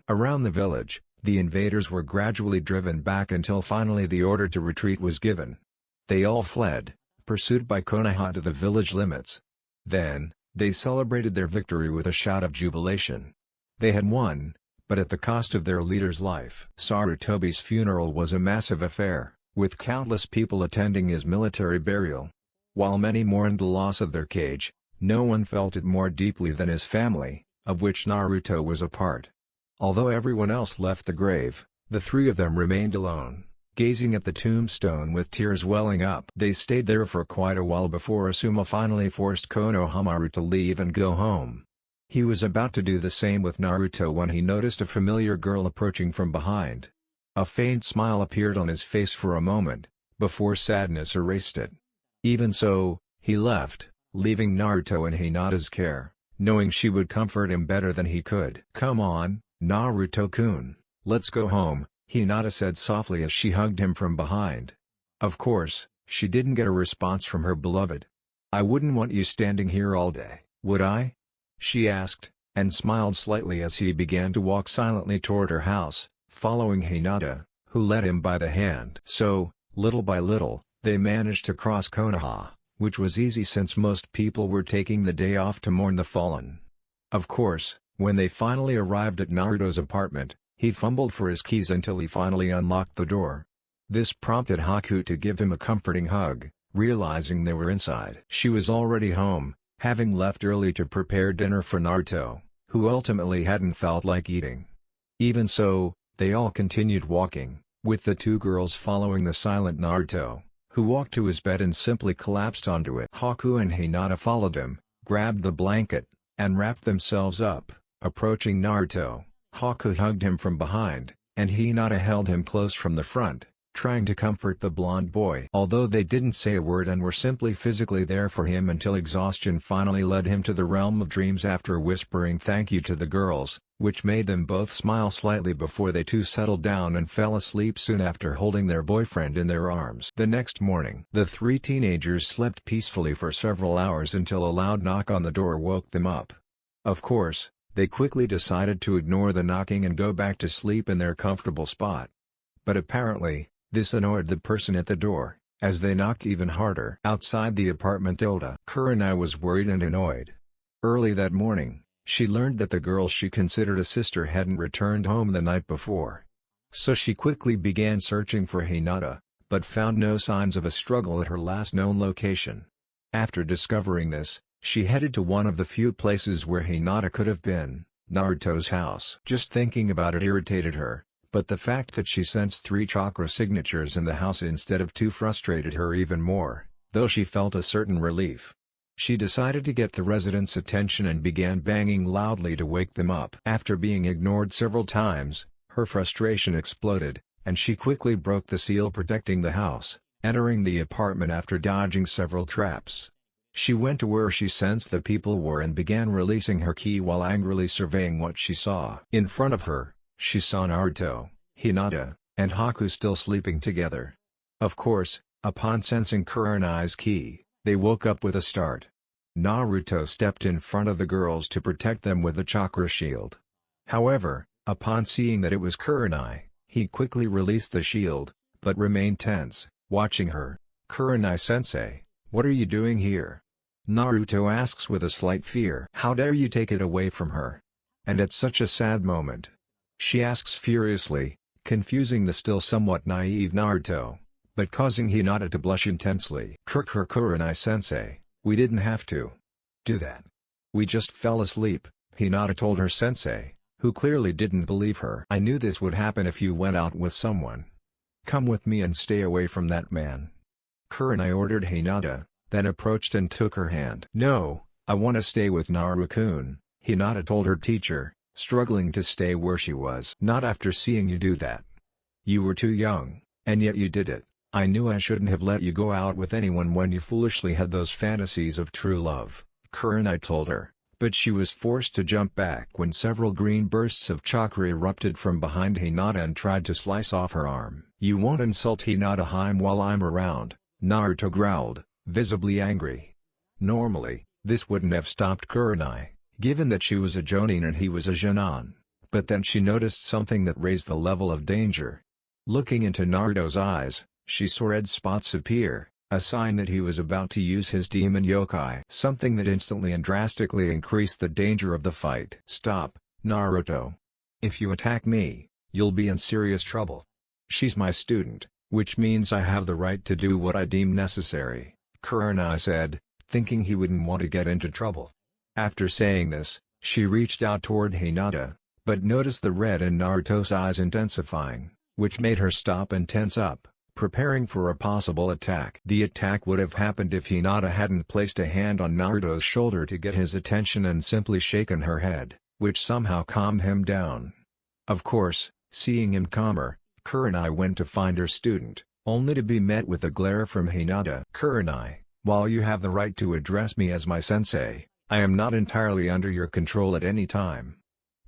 Around the village, the invaders were gradually driven back until finally the order to retreat was given. They all fled, pursued by Konoha to the village limits. Then, they celebrated their victory with a shout of jubilation. They had won, but at the cost of their leader's life. Sarutobi's funeral was a massive affair, with countless people attending his military burial. While many mourned the loss of their Kage, no one felt it more deeply than his family, of which Naruto was a part. Although everyone else left the grave, the three of them remained alone, gazing at the tombstone with tears welling up. They stayed there for quite a while before Asuma finally forced Konohamaru to leave and go home. He was about to do the same with Naruto when he noticed a familiar girl approaching from behind. A faint smile appeared on his face for a moment, before sadness erased it. Even so, he left, leaving Naruto in Hinata's care, knowing she would comfort him better than he could. "Come on, Naruto-kun, let's go home," Hinata said softly as she hugged him from behind. Of course, she didn't get a response from her beloved. "I wouldn't want you standing here all day, would I?" she asked, and smiled slightly as he began to walk silently toward her house, following Hinata, who led him by the hand. So, little by little, they managed to cross Konoha, which was easy since most people were taking the day off to mourn the fallen. Of course, when they finally arrived at Naruto's apartment, he fumbled for his keys until he finally unlocked the door. This prompted Haku to give him a comforting hug, realizing they were inside. She was already home, having left early to prepare dinner for Naruto, who ultimately hadn't felt like eating. Even so, they all continued walking, with the two girls following the silent Naruto, who walked to his bed and simply collapsed onto it. Haku and Hinata followed him, grabbed the blanket, and wrapped themselves up. Approaching Naruto, Haku hugged him from behind, and Hinata held him close from the front, trying to comfort the blonde boy. Although they didn't say a word and were simply physically there for him until exhaustion finally led him to the realm of dreams after whispering thank you to the girls, which made them both smile slightly before they too settled down and fell asleep soon after holding their boyfriend in their arms. The next morning, the three teenagers slept peacefully for several hours until a loud knock on the door woke them up. Of course, they quickly decided to ignore the knocking and go back to sleep in their comfortable spot. But apparently, this annoyed the person at the door, as they knocked even harder. Outside the apartment, Kurenai was worried and annoyed. Early that morning, she learned that the girl she considered a sister hadn't returned home the night before. So she quickly began searching for Hinata, but found no signs of a struggle at her last known location. After discovering this, she headed to one of the few places where Hinata could have been, Naruto's house. Just thinking about it irritated her, but the fact that she sensed 3 chakra signatures in the house instead of 2 frustrated her even more, though she felt a certain relief. She decided to get the residents' attention and began banging loudly to wake them up. After being ignored several times, her frustration exploded, and she quickly broke the seal protecting the house, entering the apartment after dodging several traps. She went to where she sensed the people were and began releasing her ki while angrily surveying what she saw. In front of her, she saw Naruto, Hinata, and Haku still sleeping together. Of course, upon sensing Kurenai's ki, they woke up with a start. Naruto stepped in front of the girls to protect them with the chakra shield. However, upon seeing that it was Kurenai, he quickly released the shield, but remained tense, watching her. "Kurenai-sensei, what are you doing here?" Naruto asks with a slight fear. "How dare you take it away from her? And at such a sad moment?" she asks furiously, confusing the still somewhat naive Naruto, but causing Hinata to blush intensely. "Kurenai-sensei, we didn't have to do that. We just fell asleep," Hinata told her sensei, who clearly didn't believe her. "I knew this would happen if you went out with someone. Come with me and stay away from that man." Kurenai ordered Hinata, then approached and took her hand. "No, I want to stay with Naru-kun," Hinata told her teacher, struggling to stay where she was. "Not after seeing you do that. You were too young, and yet you did it. I knew I shouldn't have let you go out with anyone when you foolishly had those fantasies of true love," Kurenai told her, but she was forced to jump back when several green bursts of chakra erupted from behind Hinata and tried to slice off her arm. "You won't insult Hinata Harem while I'm around," Naruto growled, visibly angry. Normally, this wouldn't have stopped Kurenai, given that she was a Jonin and he was a Jonin, but then she noticed something that raised the level of danger. Looking into Naruto's eyes, she saw red spots appear, a sign that he was about to use his demon yokai. Something that instantly and drastically increased the danger of the fight. "Stop, Naruto. If you attack me, you'll be in serious trouble. She's my student, which means I have the right to do what I deem necessary," Kurenai said, thinking he wouldn't want to get into trouble. After saying this, she reached out toward Hinata, but noticed the red in Naruto's eyes intensifying, which made her stop and tense up, preparing for a possible attack. The attack would have happened if Hinata hadn't placed a hand on Naruto's shoulder to get his attention and simply shaken her head, which somehow calmed him down. Of course, seeing him calmer, Kurenai went to find her student, only to be met with a glare from Hinata. "Kurenai, while you have the right to address me as my sensei, I am not entirely under your control at any time.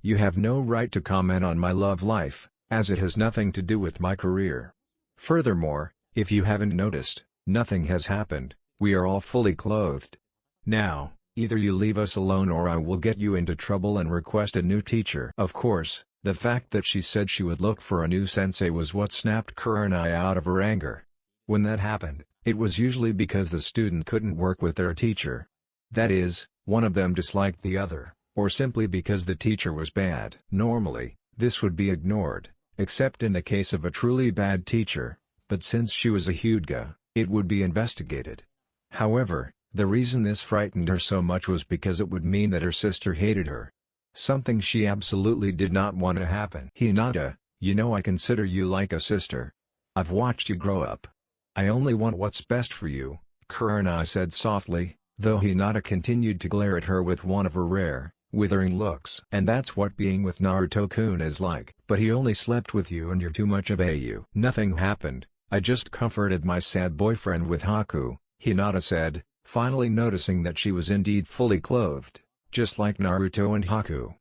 You have no right to comment on my love life, as it has nothing to do with my career. Furthermore, if you haven't noticed, nothing has happened, we are all fully clothed. Now, either you leave us alone or I will get you into trouble and request a new teacher." Of course, the fact that she said she would look for a new sensei was what snapped Kurenai out of her anger. When that happened, it was usually because the student couldn't work with their teacher. That is, one of them disliked the other, or simply because the teacher was bad. Normally, this would be ignored, except in the case of a truly bad teacher, but since she was a Hyuga, it would be investigated. However, the reason this frightened her so much was because it would mean that her sister hated her. Something she absolutely did not want to happen. "Hinata, you know I consider you like a sister. I've watched you grow up. I only want what's best for you," Kurenai said softly, though Hinata continued to glare at her with one of her rare, withering looks. "And that's what being with Naruto-kun is like. But he only slept with you and you're too much of a you." "Nothing happened, I just comforted my sad boyfriend with Haku," Hinata said, finally noticing that she was indeed fully clothed, just like Naruto and Haku.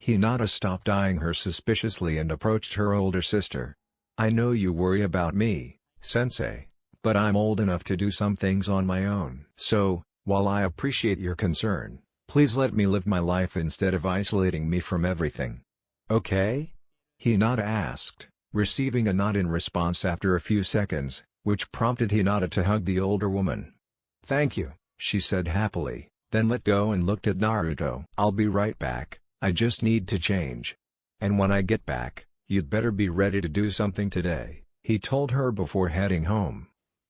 Hinata stopped eyeing her suspiciously and approached her older sister. "I know you worry about me, sensei, but I'm old enough to do some things on my own. So, while I appreciate your concern, please let me live my life instead of isolating me from everything. Okay?" Hinata asked, receiving a nod in response after a few seconds, which prompted Hinata to hug the older woman. "Thank you," she said happily, then let go and looked at Naruto. "I'll be right back, I just need to change. And when I get back, you'd better be ready to do something today," he told her before heading home.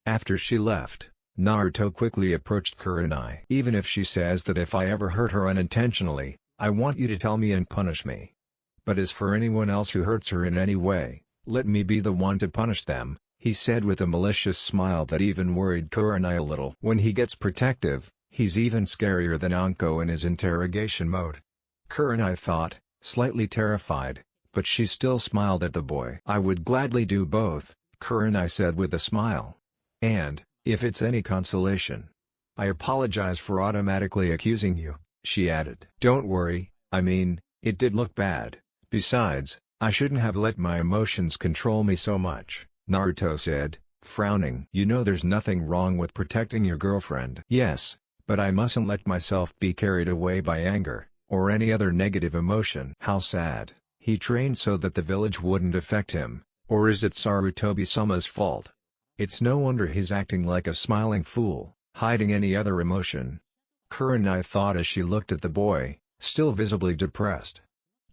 After she left, Naruto quickly approached Kurenai. "Even if she says that if I ever hurt her unintentionally, I want you to tell me and punish me. But as for anyone else who hurts her in any way, let me be the one to punish them," he said with a malicious smile that even worried Kurenai a little. When he gets protective, he's even scarier than Anko in his interrogation mode. Kurenai thought, slightly terrified, but she still smiled at the boy. "I would gladly do both," Kurenai said with a smile. "And, if it's any consolation, I apologize for automatically accusing you," she added. "Don't worry, I mean, it did look bad. Besides, I shouldn't have let my emotions control me so much," Naruto said, frowning. "You know there's nothing wrong with protecting your girlfriend." "Yes, but I mustn't let myself be carried away by anger, or any other negative emotion." "How sad. He trained so that the village wouldn't affect him, or is it Sarutobi-sama's fault? It's no wonder he's acting like a smiling fool, hiding any other emotion," Kurenai thought as she looked at the boy, still visibly depressed.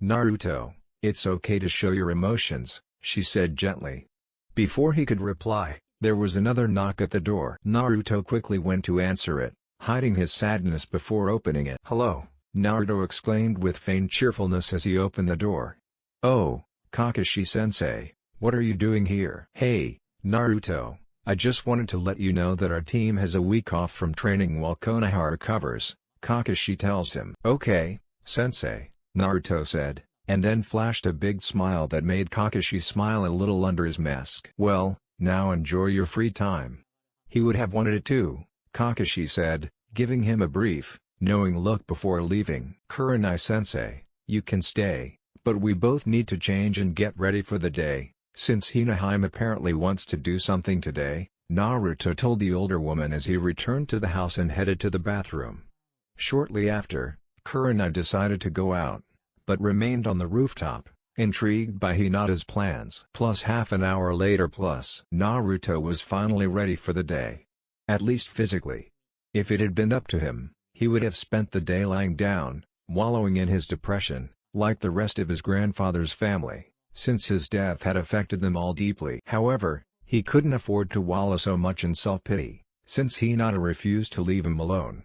"Naruto, it's okay to show your emotions," she said gently. Before he could reply, there was another knock at the door. Naruto quickly went to answer it, hiding his sadness before opening it. "Hello," Naruto exclaimed with feigned cheerfulness as he opened the door. "Oh, Kakashi-sensei, what are you doing here?" "Hey, Naruto, I just wanted to let you know that our team has a week off from training while Konoha recovers," Kakashi tells him. "Okay, sensei," Naruto said, and then flashed a big smile that made Kakashi smile a little under his mask. "Well, now enjoy your free time." He would have wanted it too, Kakashi said, giving him a brief, knowing look before leaving. "Kurenai-sensei, you can stay, but we both need to change and get ready for the day, since Hinaheim apparently wants to do something today," Naruto told the older woman as he returned to the house and headed to the bathroom. Shortly after, Kurenai decided to go out, but remained on the rooftop, intrigued by Hinata's plans. Plus half an hour later Naruto was finally ready for the day. At least physically. If it had been up to him, he would have spent the day lying down, wallowing in his depression, like the rest of his grandfather's family, since his death had affected them all deeply. However, he couldn't afford to wallow so much in self-pity, since Hinata refused to leave him alone.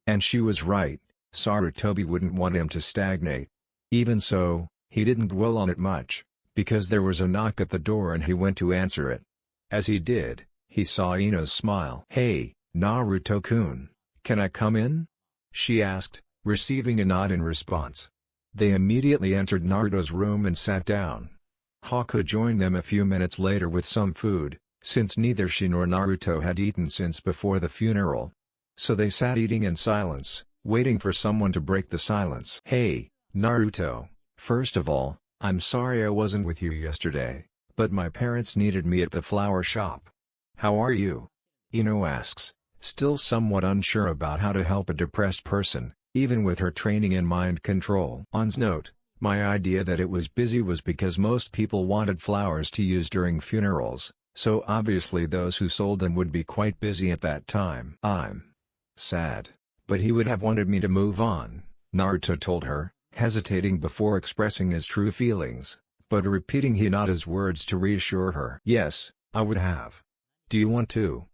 And she was right, Sarutobi wouldn't want him to stagnate. Even so, he didn't dwell on it much, because there was a knock at the door and he went to answer it. As he did, he saw Ino's smile. "Hey, Naruto-kun, can I come in?" she asked, receiving a nod in response. They immediately entered Naruto's room and sat down. Haku joined them a few minutes later with some food, since neither she nor Naruto had eaten since before the funeral. So they sat eating in silence, waiting for someone to break the silence. "Hey, Naruto, first of all, I'm sorry I wasn't with you yesterday, but my parents needed me at the flower shop. How are you?" Ino asks, still somewhat unsure about how to help a depressed person, even with her training in mind control. On note, my idea that it was busy was because most people wanted flowers to use during funerals, so obviously those who sold them would be quite busy at that time. "I'm sad, but he would have wanted me to move on," Naruto told her, hesitating before expressing his true feelings, but repeating Hinata's words to reassure her. "Yes, I would have. Do you want to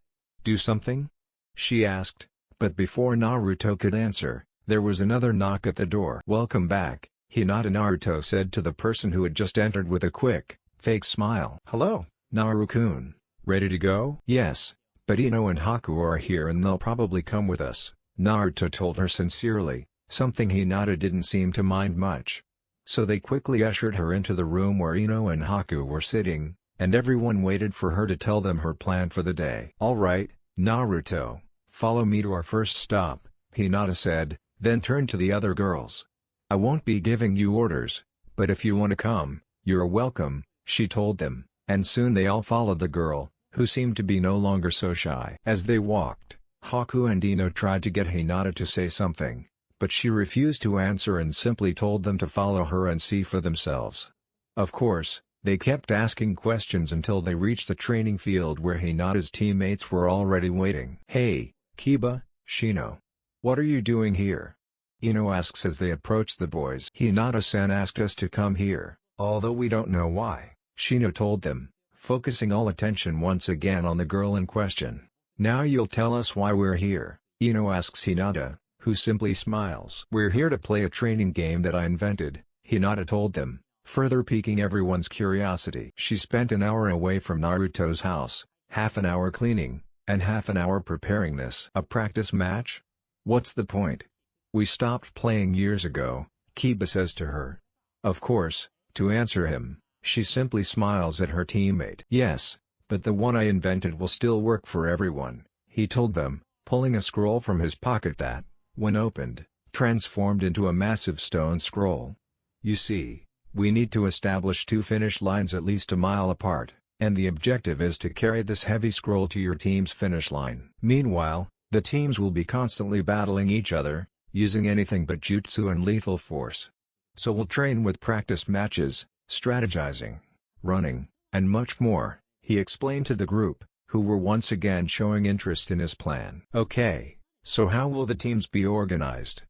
do something?" she asked, but before Naruto could answer, there was another knock at the door. "Welcome back, Hinata," Naruto said to the person who had just entered with a quick, fake smile. "Hello, Naru-kun. Ready to go?" "Yes, but Ino and Haku are here and they'll probably come with us," Naruto told her sincerely, something Hinata didn't seem to mind much. So they quickly ushered her into the room where Ino and Haku were sitting, and everyone waited for her to tell them her plan for the day. "All right, Naruto, follow me to our first stop," Hinata said, then turned to the other girls. "I won't be giving you orders, but if you want to come, you're welcome," she told them, and soon they all followed the girl, who seemed to be no longer so shy. As they walked, Haku and Ino tried to get Hinata to say something, but she refused to answer and simply told them to follow her and see for themselves. Of course, they kept asking questions until they reached the training field where Hinata's teammates were already waiting. "Hey, Kiba, Shino. What are you doing here?" Ino asks as they approach the boys. "Hinata-san asked us to come here, although we don't know why," Shino told them, focusing all attention once again on the girl in question. "Now you'll tell us why we're here," Ino asks Hinata, who simply smiles. "We're here to play a training game that I invented," Hinata told them, further piquing everyone's curiosity. She spent an hour away from Naruto's house, half an hour cleaning, and half an hour preparing this. "A practice match? What's the point? We stopped playing years ago," Kiba says to her. Of course, to answer him, she simply smiles at her teammate. "Yes, but the one I invented will still work for everyone," he told them, pulling a scroll from his pocket that, when opened, transformed into a massive stone scroll. "You see, we need to establish 2 finish lines at least a mile apart, and the objective is to carry this heavy scroll to your team's finish line. Meanwhile, the teams will be constantly battling each other, using anything but jutsu and lethal force. So we'll train with practice matches, strategizing, running, and much more," he explained to the group, who were once again showing interest in his plan. "Okay, so how will the teams be organized?"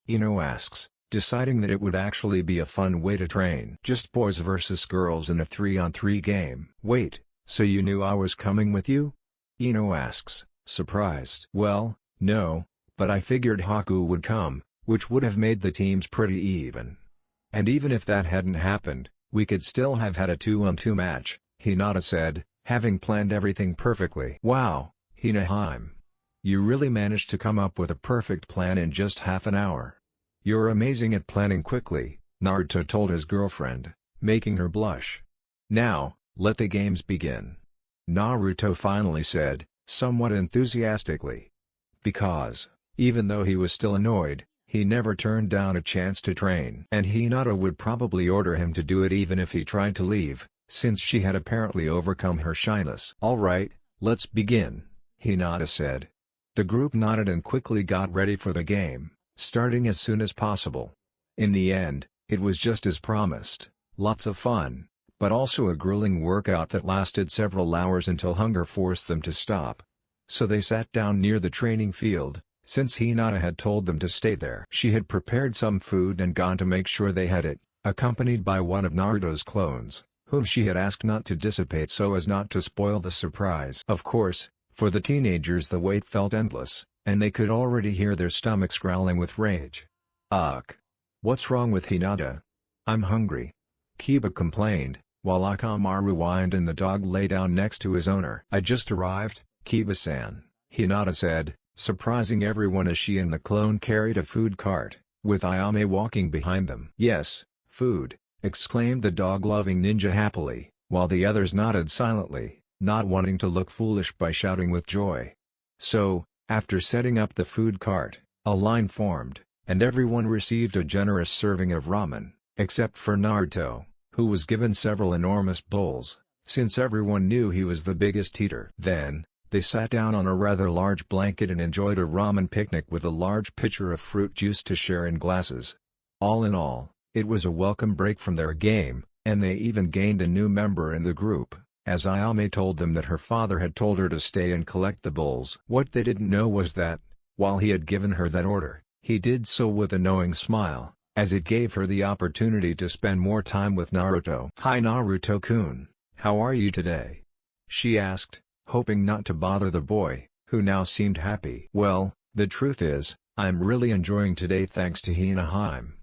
Ino asks, deciding that it would actually be a fun way to train. "Just boys versus girls in a 3-on-3 game." "Wait, so you knew I was coming with you?" Ino asks, surprised. "Well, no, but I figured Haku would come, which would have made the teams pretty even. And even if that hadn't happened, we could still have had a 2-on-2 match," Hinata said, having planned everything perfectly. "Wow, Hinaheim. You really managed to come up with a perfect plan in just half an hour. You're amazing at planning quickly," Naruto told his girlfriend, making her blush. "Now, let the games begin," Naruto finally said, somewhat enthusiastically. "Because Even though he was still annoyed, he never turned down a chance to train. And Hinata would probably order him to do it even if he tried to leave, since she had apparently overcome her shyness. "Alright, let's begin," Hinata said. The group nodded and quickly got ready for the game, starting as soon as possible. In the end, it was just as promised, lots of fun, but also a grueling workout that lasted several hours until hunger forced them to stop. So they sat down near the training field, since Hinata had told them to stay there. She had prepared some food and gone to make sure they had it, accompanied by one of Naruto's clones, whom she had asked not to dissipate so as not to spoil the surprise. Of course, for the teenagers the wait felt endless, and they could already hear their stomachs growling with rage. "Ugh! What's wrong with Hinata? I'm hungry," Kiba complained, while Akamaru whined and the dog lay down next to his owner. "I just arrived, Kiba-san," Hinata said, surprising everyone as she and the clone carried a food cart, with Ayame walking behind them. "Yes, food," exclaimed the dog-loving ninja happily, while the others nodded silently, not wanting to look foolish by shouting with joy. So, after setting up the food cart, a line formed, and everyone received a generous serving of ramen, except for Naruto, who was given several enormous bowls, since everyone knew he was the biggest eater. Then, they sat down on a rather large blanket and enjoyed a ramen picnic with a large pitcher of fruit juice to share in glasses. All in all, it was a welcome break from their game, and they even gained a new member in the group, as Ayame told them that her father had told her to stay and collect the bowls. What they didn't know was that, while he had given her that order, he did so with a knowing smile, as it gave her the opportunity to spend more time with Naruto. "Hi Naruto-kun, how are you today?" she asked, hoping not to bother the boy, who now seemed happy. "Well, the truth is, I'm really enjoying today thanks to Harem.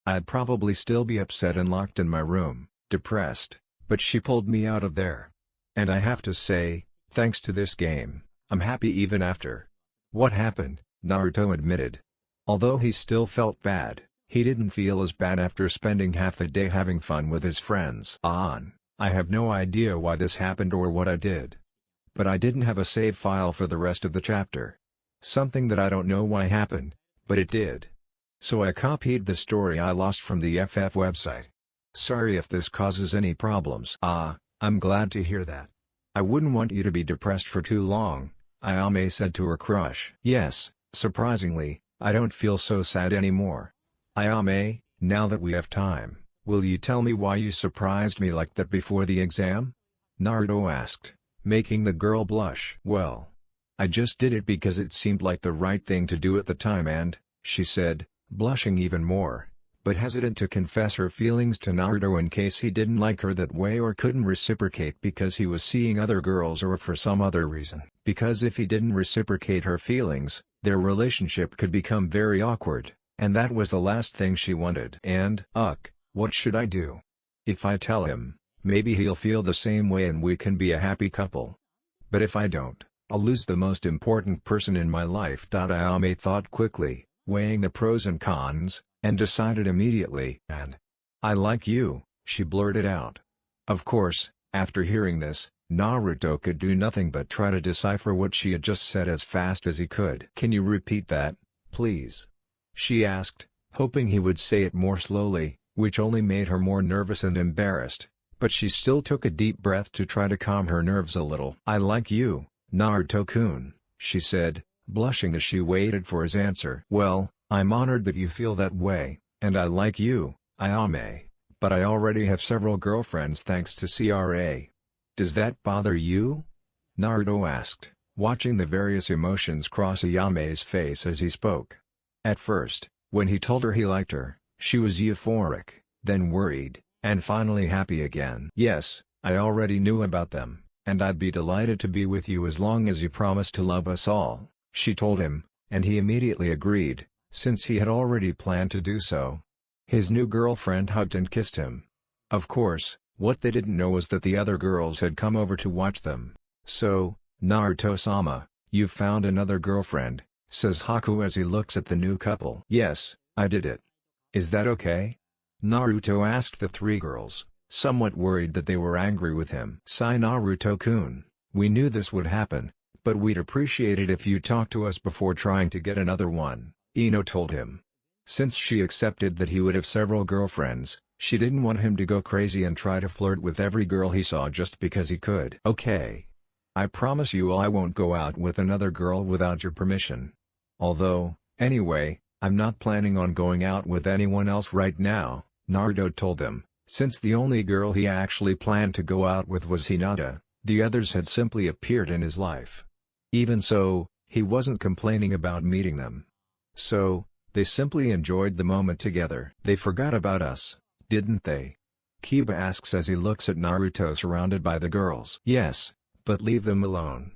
I'd probably still be upset and locked in my room, depressed, but she pulled me out of there. And I have to say, thanks to this game, I'm happy even after." "What happened?" Naruto admitted. Although he still felt bad, he didn't feel as bad after spending half the day having fun with his friends. I have no idea why this happened or what I did. But I didn't have a save file for the rest of the chapter. Something that I don't know why happened, but it did. So I copied the story I lost from the FF website. Sorry if this causes any problems." I'm glad to hear that. I wouldn't want you to be depressed for too long," Ayame said to her crush. "Yes, surprisingly, I don't feel so sad anymore. Ayame, now that we have time, will you tell me why you surprised me like that before the exam?" Naruto asked, making the girl blush. "Well, I just did it because it seemed like the right thing to do at the time and," she said, blushing even more, but hesitant to confess her feelings to Naruto in case he didn't like her that way or couldn't reciprocate because he was seeing other girls or for some other reason. Because if he didn't reciprocate her feelings, their relationship could become very awkward, and that was the last thing she wanted. "And, what should I do? If I tell him, maybe he'll feel the same way and we can be a happy couple. But if I don't, I'll lose the most important person in my life." Ayame thought quickly, weighing the pros and cons, and decided immediately. "And I like you," she blurted out. Of course, after hearing this, Naruto could do nothing but try to decipher what she had just said as fast as he could. "Can you repeat that, please?" she asked, hoping he would say it more slowly, which only made her more nervous and embarrassed, but she still took a deep breath to try to calm her nerves a little. "I like you, Naruto-kun," she said, blushing as she waited for his answer. "Well, I'm honored that you feel that way, and I like you, Ayame, but I already have several girlfriends thanks to CRA. Does that bother you?" Naruto asked, watching the various emotions cross Ayame's face as he spoke. At first, when he told her he liked her, she was euphoric, then worried, and finally happy again. "Yes, I already knew about them, and I'd be delighted to be with you as long as you promise to love us all," she told him, and he immediately agreed, since he had already planned to do so. His new girlfriend hugged and kissed him. Of course, what they didn't know was that the other girls had come over to watch them. "So, Naruto-sama, you've found another girlfriend," says Haku as he looks at the new couple. "Yes, I did it. Is that okay?" Naruto asked the three girls, somewhat worried that they were angry with him. "Sigh Naruto-kun, we knew this would happen, But we'd appreciate it if you talk to us before trying to get another one, Ino told him. Since she accepted that he would have several girlfriends, she didn't want him to go crazy and try to flirt with every girl he saw just because he could. Okay. I promise you I won't go out with another girl without your permission. Although, anyway, I'm not planning on going out with anyone else right now, Naruto told them. Since the only girl he actually planned to go out with was Hinata, the others had simply appeared in his life. Even so, he wasn't complaining about meeting them. So, they simply enjoyed the moment together. They forgot about us, didn't they? Kiba asks as he looks at Naruto surrounded by the girls. Yes, but leave them alone.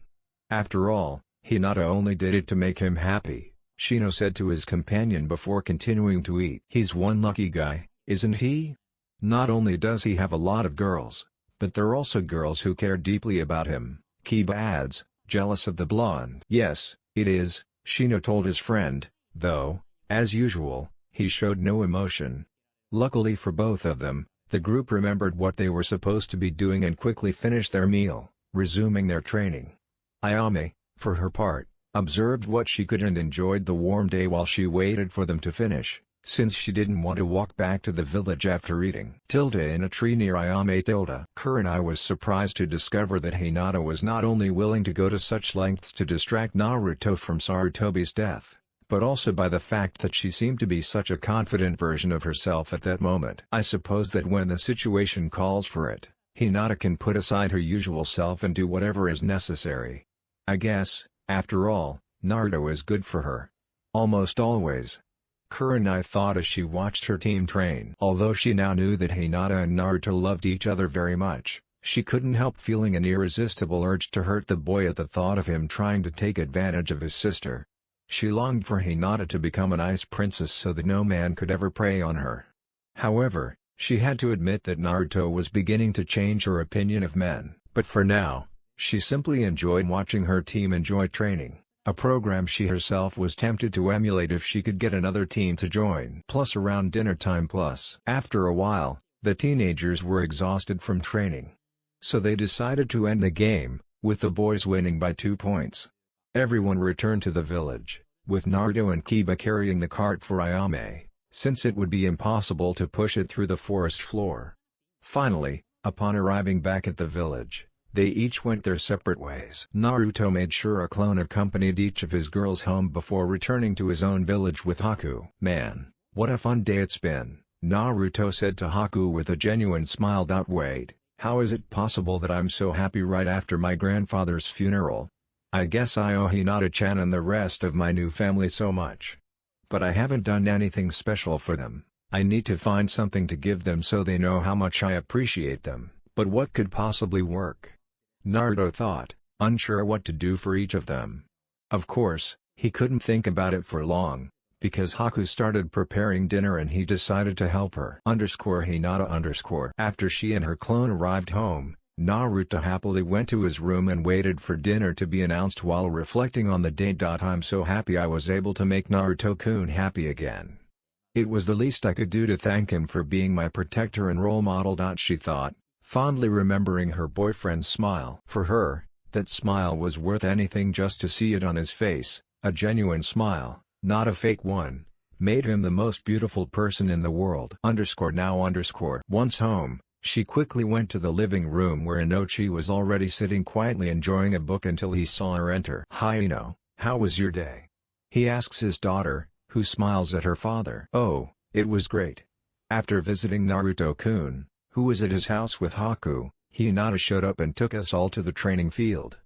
After all, Hinata only did it to make him happy, Shino said to his companion before continuing to eat. He's one lucky guy, isn't he? Not only does he have a lot of girls, but there are also girls who care deeply about him, Kiba adds, jealous of the blonde. Yes, it is, Shino told his friend, though, as usual, he showed no emotion. Luckily for both of them, the group remembered what they were supposed to be doing and quickly finished their meal, resuming their training. Ayame, for her part, observed what she could and enjoyed the warm day while she waited for them to finish, since she didn't want to walk back to the village after eating. In a tree near Ayame. Kurenai was surprised to discover that Hinata was not only willing to go to such lengths to distract Naruto from Sarutobi's death, but also by the fact that she seemed to be such a confident version of herself at that moment. I suppose that when the situation calls for it, Hinata can put aside her usual self and do whatever is necessary. I guess, after all, Naruto is good for her. Almost always. Kurenai thought as she watched her team train. Although she now knew that Hinata and Naruto loved each other very much, she couldn't help feeling an irresistible urge to hurt the boy at the thought of him trying to take advantage of his sister. She longed for Hinata to become an ice princess so that no man could ever prey on her. However, she had to admit that Naruto was beginning to change her opinion of men. But for now, she simply enjoyed watching her team enjoy training, a program she herself was tempted to emulate if she could get another team to join. Plus around dinner time plus. After a while, the teenagers were exhausted from training. So they decided to end the game, with the boys winning by 2 points. Everyone returned to the village, with Naruto and Kiba carrying the cart for Ayame, since it would be impossible to push it through the forest floor. Finally, upon arriving back at the village, they each went their separate ways. Naruto made sure a clone accompanied each of his girls home before returning to his own village with Haku. Man, what a fun day it's been, Naruto said to Haku with a genuine smile. Wait, how is it possible that I'm so happy right after my grandfather's funeral? I guess I owe Hinata-chan and the rest of my new family so much. But I haven't done anything special for them. I need to find something to give them so they know how much I appreciate them. But what could possibly work? Naruto thought, unsure what to do for each of them. Of course, he couldn't think about it for long, because Haku started preparing dinner and he decided to help her. Hinata. After she and her clone arrived home, Naruto happily went to his room and waited for dinner to be announced while reflecting on the day. I'm so happy I was able to make Naruto-kun happy again. It was the least I could do to thank him for being my protector and role model. She thought, fondly remembering her boyfriend's smile. For her, that smile was worth anything just to see it on his face, a genuine smile, not a fake one, made him the most beautiful person in the world. Once home, she quickly went to the living room where Inochi was already sitting quietly enjoying a book until he saw her enter. Hi Ino, how was your day? He asks his daughter, who smiles at her father. Oh, it was great. After visiting Naruto-kun, who was at his house with Haku, Hinata showed up and took us all to the training field.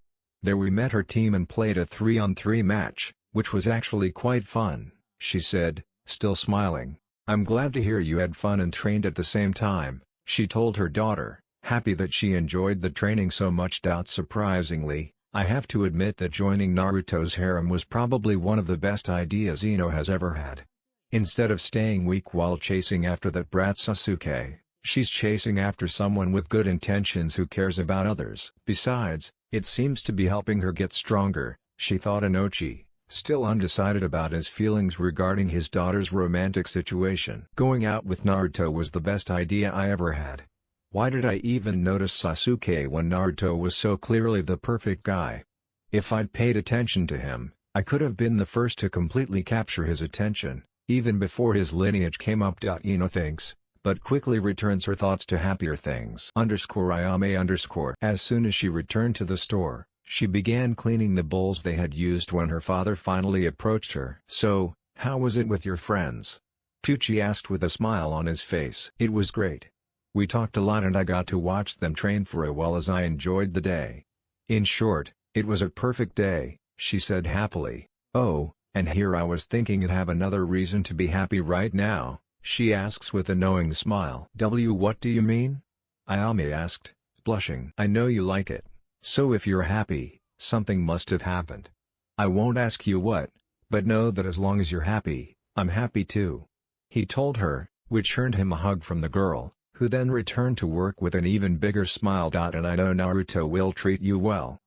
There we met her team and played a 3-on-3 match, which was actually quite fun, she said, still smiling. I'm glad to hear you had fun and trained at the same time, she told her daughter, happy that she enjoyed the training so much. Surprisingly, I have to admit that joining Naruto's harem was probably one of the best ideas Ino has ever had. Instead of staying weak while chasing after that brat Sasuke, she's chasing after someone with good intentions who cares about others. Besides, it seems to be helping her get stronger, she thought. Inochi, still undecided about his feelings regarding his daughter's romantic situation. Going out with Naruto was the best idea I ever had. Why did I even notice Sasuke when Naruto was so clearly the perfect guy? If I'd paid attention to him, I could have been the first to completely capture his attention, even before his lineage came up. Ina thinks, but quickly returns her thoughts to happier things. Ayame_. As soon as she returned to the store, she began cleaning the bowls they had used when her father finally approached her. "So, how was it with your friends?" Tucci asked with a smile on his face. "It was great. We talked a lot and I got to watch them train for a while as I enjoyed the day. In short, it was a perfect day," she said happily. "Oh, and here I was thinking you'd have another reason to be happy right now," she asks with a knowing smile. What do you mean?" Ayame asked, blushing. "I know you like it. So if you're happy, something must have happened. I won't ask you what, but know that as long as you're happy, I'm happy too," he told her, which earned him a hug from the girl, who then returned to work with an even bigger smile. "And I know Naruto will treat you well.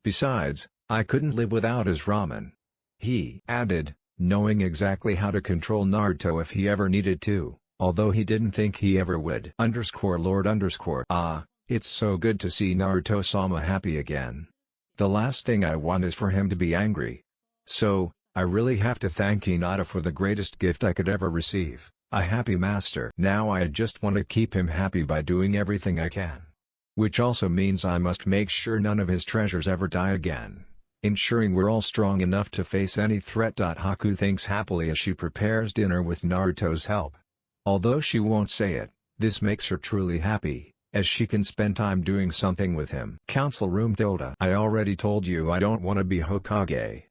Besides, I couldn't live without his ramen," he added, knowing exactly how to control Naruto if he ever needed to, although he didn't think he ever would. Lord. Ah, it's so good to see Naruto-sama happy again. The last thing I want is for him to be angry. So, I really have to thank Hinata for the greatest gift I could ever receive, a happy master. Now I just want to keep him happy by doing everything I can. Which also means I must make sure none of his treasures ever die again, ensuring we're all strong enough to face any threat." Haku thinks happily as she prepares dinner with Naruto's help. Although she won't say it, this makes her truly happy, as she can spend time doing something with him. Council room. "I already told you I don't want to be Hokage.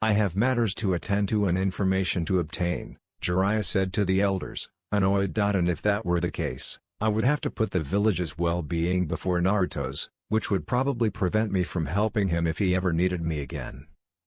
I have matters to attend to and information to obtain," Jiraiya said to the elders, annoyed. "And if that were the case, I would have to put the village's well-being before Naruto's, which would probably prevent me from helping him if he ever needed me again,"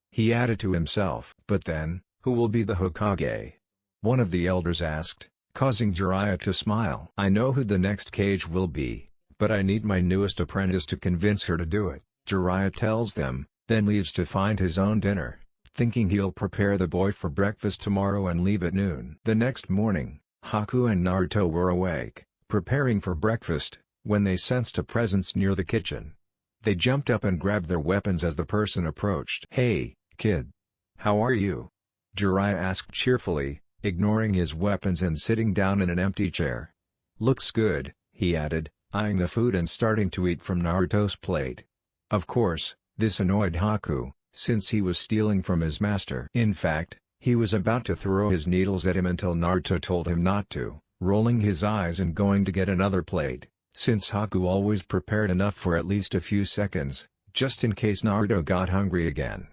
he added to himself. "But then, who will be the Hokage?" one of the elders asked, causing Jiraiya to smile. "I know who the next Kage will be, but I need my newest apprentice to convince her to do it," Jiraiya tells them, then leaves to find his own dinner, thinking he'll prepare the boy for breakfast tomorrow and leave at noon. The next morning, Haku and Naruto were awake, preparing for breakfast, when they sensed a presence near the kitchen. They jumped up and grabbed their weapons as the person approached. "Hey, kid. How are you?" Jiraiya asked cheerfully, ignoring his weapons and sitting down in an empty chair. "Looks good," he added, eyeing the food and starting to eat from Naruto's plate. Of course, this annoyed Haku, since he was stealing from his master. In fact, he was about to throw his needles at him until Naruto told him not to, rolling his eyes and going to get another plate, since Haku always prepared enough for at least a few seconds, just in case Naruto got hungry again.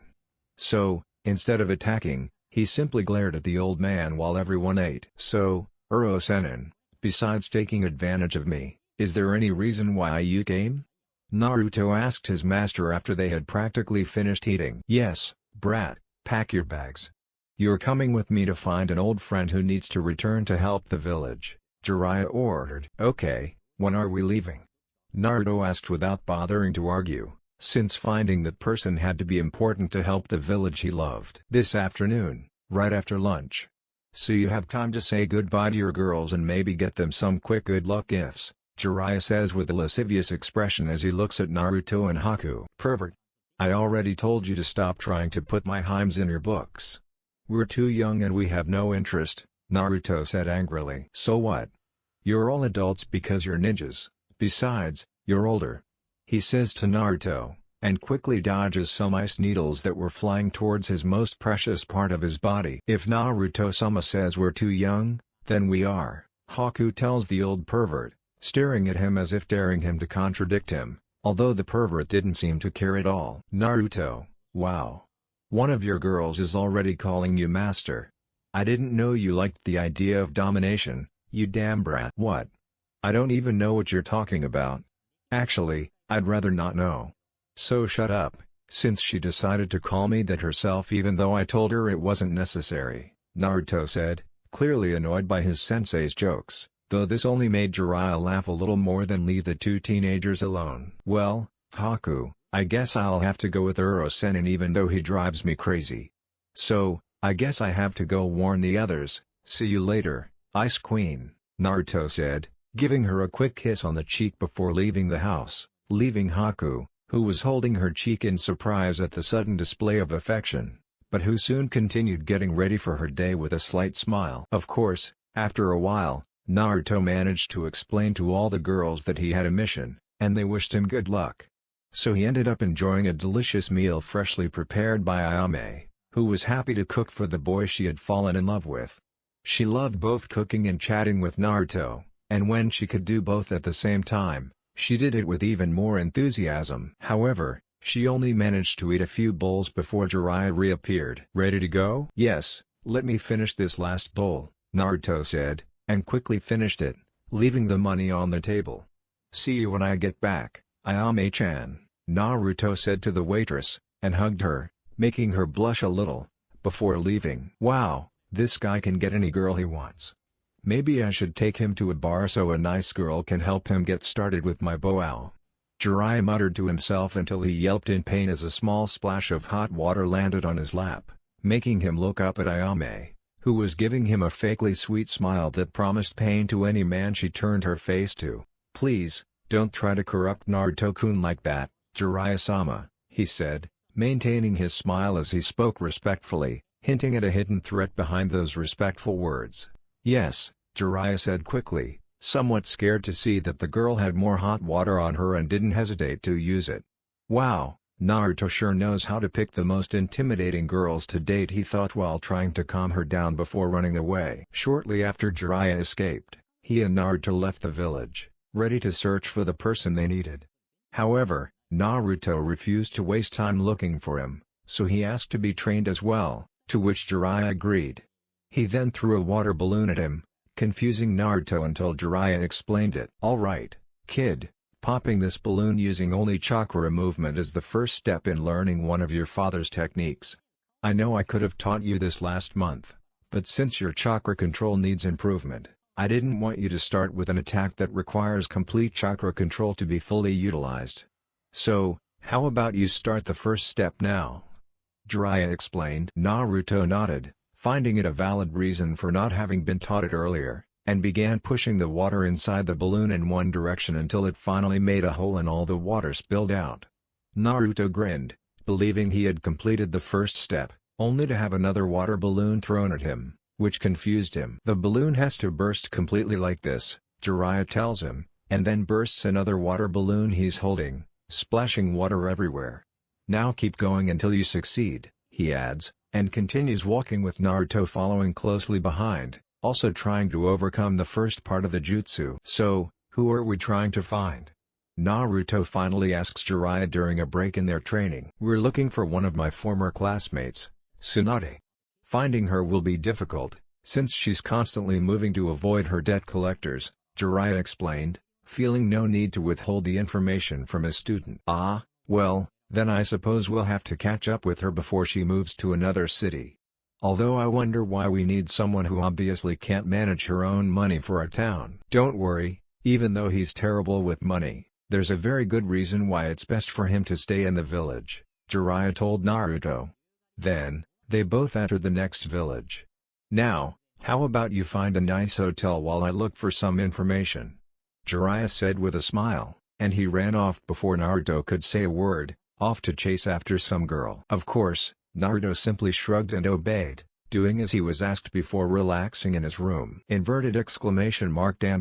So, instead of attacking, he simply glared at the old man while everyone ate. "So, Uro-sennin, besides taking advantage of me, is there any reason why you came?" Naruto asked his master after they had practically finished eating. "Yes, brat, pack your bags. You're coming with me to find an old friend who needs to return to help the village," Jiraiya ordered. "Okay, when are we leaving?" Naruto asked without bothering to argue, since finding that person had to be important to help the village he loved. "This afternoon, right after lunch. So you have time to say goodbye to your girls and maybe get them some quick good luck gifts," Jiraiya says with a lascivious expression as he looks at Naruto and Haku. "Pervert. I already told you to stop trying to put my hymns in your books. We're too young and we have no interest," Naruto said angrily. "So what? You're all adults because you're ninjas, besides, you're older," he says to Naruto, and quickly dodges some ice needles that were flying towards his most precious part of his body. "If Naruto-sama says we're too young, then we are," Haku tells the old pervert, staring at him as if daring him to contradict him, although the pervert didn't seem to care at all. "Naruto, wow. One of your girls is already calling you master. I didn't know you liked the idea of domination, you damn brat." "What? I don't even know what you're talking about. Actually, I'd rather not know. So shut up," since she decided to call me that herself even though I told her it wasn't necessary, Naruto said, clearly annoyed by his sensei's jokes, though this only made Jiraiya laugh a little more than leave the two teenagers alone. "Well, Haku, I guess I'll have to go with Uro-sennin even though he drives me crazy. So, I guess I have to go warn the others. See you later, Ice Queen," Naruto said, giving her a quick kiss on the cheek before leaving the house, leaving Haku, who was holding her cheek in surprise at the sudden display of affection, but who soon continued getting ready for her day with a slight smile. Of course, after a while, Naruto managed to explain to all the girls that he had a mission, and they wished him good luck. So he ended up enjoying a delicious meal freshly prepared by Ayame, who was happy to cook for the boy she had fallen in love with. She loved both cooking and chatting with Naruto, and when she could do both at the same time, she did it with even more enthusiasm. However, she only managed to eat a few bowls before Jiraiya reappeared. "Ready to go?" "Yes, let me finish this last bowl," Naruto said, and quickly finished it, leaving the money on the table. "See you when I get back, Ayame-chan," Naruto said to the waitress, and hugged her, making her blush a little, before leaving. "Wow, this guy can get any girl he wants. Maybe I should take him to a bar so a nice girl can help him get started with my boao," Jiraiya muttered to himself until he yelped in pain as a small splash of hot water landed on his lap, making him look up at Ayame, who was giving him a fakely sweet smile that promised pain to any man she turned her face to. "Please, don't try to corrupt Naruto-kun like that, Jiraiya-sama," he said, maintaining his smile as he spoke respectfully, hinting at a hidden threat behind those respectful words. "Yes," Jiraiya said quickly, somewhat scared to see that the girl had more hot water on her and didn't hesitate to use it. "Wow, Naruto sure knows how to pick the most intimidating girls to date," he thought while trying to calm her down before running away. Shortly after Jiraiya escaped, he and Naruto left the village, ready to search for the person they needed. However, Naruto refused to waste time looking for him, so he asked to be trained as well, to which Jiraiya agreed. He then threw a water balloon at him, confusing Naruto until Jiraiya explained it. "All right, kid, popping this balloon using only chakra movement is the first step in learning one of your father's techniques. I know I could have taught you this last month, but since your chakra control needs improvement, I didn't want you to start with an attack that requires complete chakra control to be fully utilized. So, how about you start the first step now?" Jiraiya explained. Naruto nodded, finding it a valid reason for not having been taught it earlier, and began pushing the water inside the balloon in one direction until it finally made a hole and all the water spilled out. Naruto grinned, believing he had completed the first step, only to have another water balloon thrown at him, which confused him. "The balloon has to burst completely like this," Jiraiya tells him, and then bursts another water balloon he's holding, splashing water everywhere. "Now keep going until you succeed," he adds, and continues walking with Naruto following closely behind, also trying to overcome the first part of the jutsu. "So, who are we trying to find?" Naruto finally asks Jiraiya during a break in their training. "We're looking for one of my former classmates, Tsunade. Finding her will be difficult, since she's constantly moving to avoid her debt collectors," Jiraiya explained, feeling no need to withhold the information from his student. "Ah, well, then I suppose we'll have to catch up with her before she moves to another city. Although I wonder why we need someone who obviously can't manage her own money for a town." "Don't worry, even though he's terrible with money, there's a very good reason why it's best for him to stay in the village," Jiraiya told Naruto. Then, they both entered the next village. "Now, how about you find a nice hotel while I look for some information?" Jiraiya said with a smile, and he ran off before Naruto could say a word, off to chase after some girl. Of course, Naruto simply shrugged and obeyed, doing as he was asked before relaxing in his room. "Damn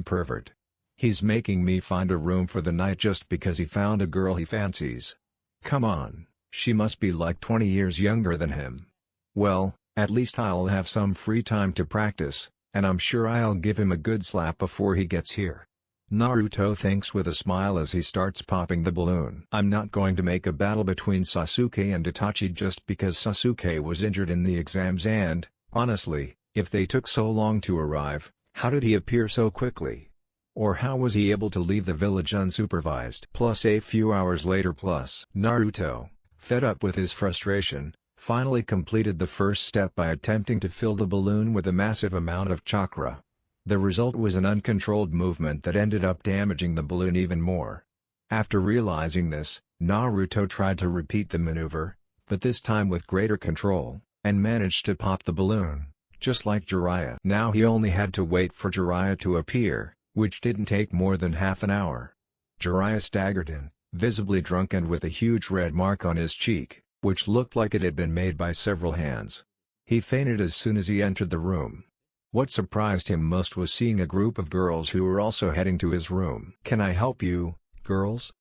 pervert. He's making me find a room for the night just because he found a girl he fancies. Come on, she must be like 20 years younger than him. Well, at least I'll have some free time to practice, and I'm sure I'll give him a good slap before he gets here." Naruto thinks with a smile as he starts popping the balloon. "I'm not going to make a battle between Sasuke and Itachi just because Sasuke was injured in the exams and, honestly, if they took so long to arrive, how did he appear so quickly? Or how was he able to leave the village unsupervised?" Plus a few hours later Naruto, fed up with his frustration, finally completed the first step by attempting to fill the balloon with a massive amount of chakra. The result was an uncontrolled movement that ended up damaging the balloon even more. After realizing this, Naruto tried to repeat the maneuver, but this time with greater control, and managed to pop the balloon, just like Jiraiya. Now he only had to wait for Jiraiya to appear, which didn't take more than half an hour. Jiraiya staggered in, visibly drunk and with a huge red mark on his cheek, which looked like it had been made by several hands. He fainted as soon as he entered the room. What surprised him most was seeing a group of girls who were also heading to his room. "Can I help you, girls?"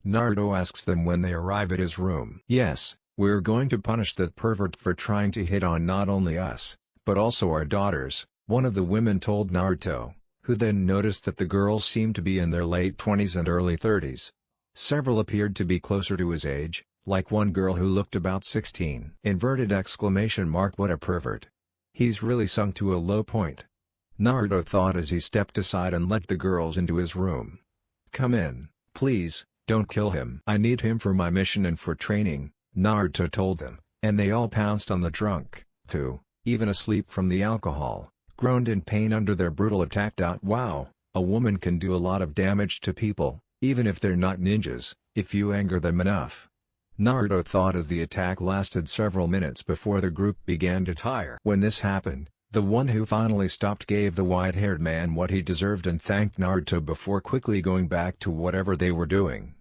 Naruto asks them when they arrive at his room. "Yes, we're going to punish that pervert for trying to hit on not only us, but also our daughters," one of the women told Naruto, who then noticed that the girls seemed to be in their late 20s and early 30s. Several appeared to be closer to his age, like one girl who looked about 16. What a pervert. He's really sunk to a low point. Naruto thought as he stepped aside and let the girls into his room. "Come in, please, don't kill him. I need him for my mission and for training," Naruto told them, and they all pounced on the drunk, who, even asleep from the alcohol, groaned in pain under their brutal attack. Wow, a woman can do a lot of damage to people, even if they're not ninjas, if you anger them enough. Naruto thought as the attack lasted several minutes before the group began to tire. When this happened, the one who finally stopped gave the white-haired man what he deserved and thanked Naruto before quickly going back to whatever they were doing.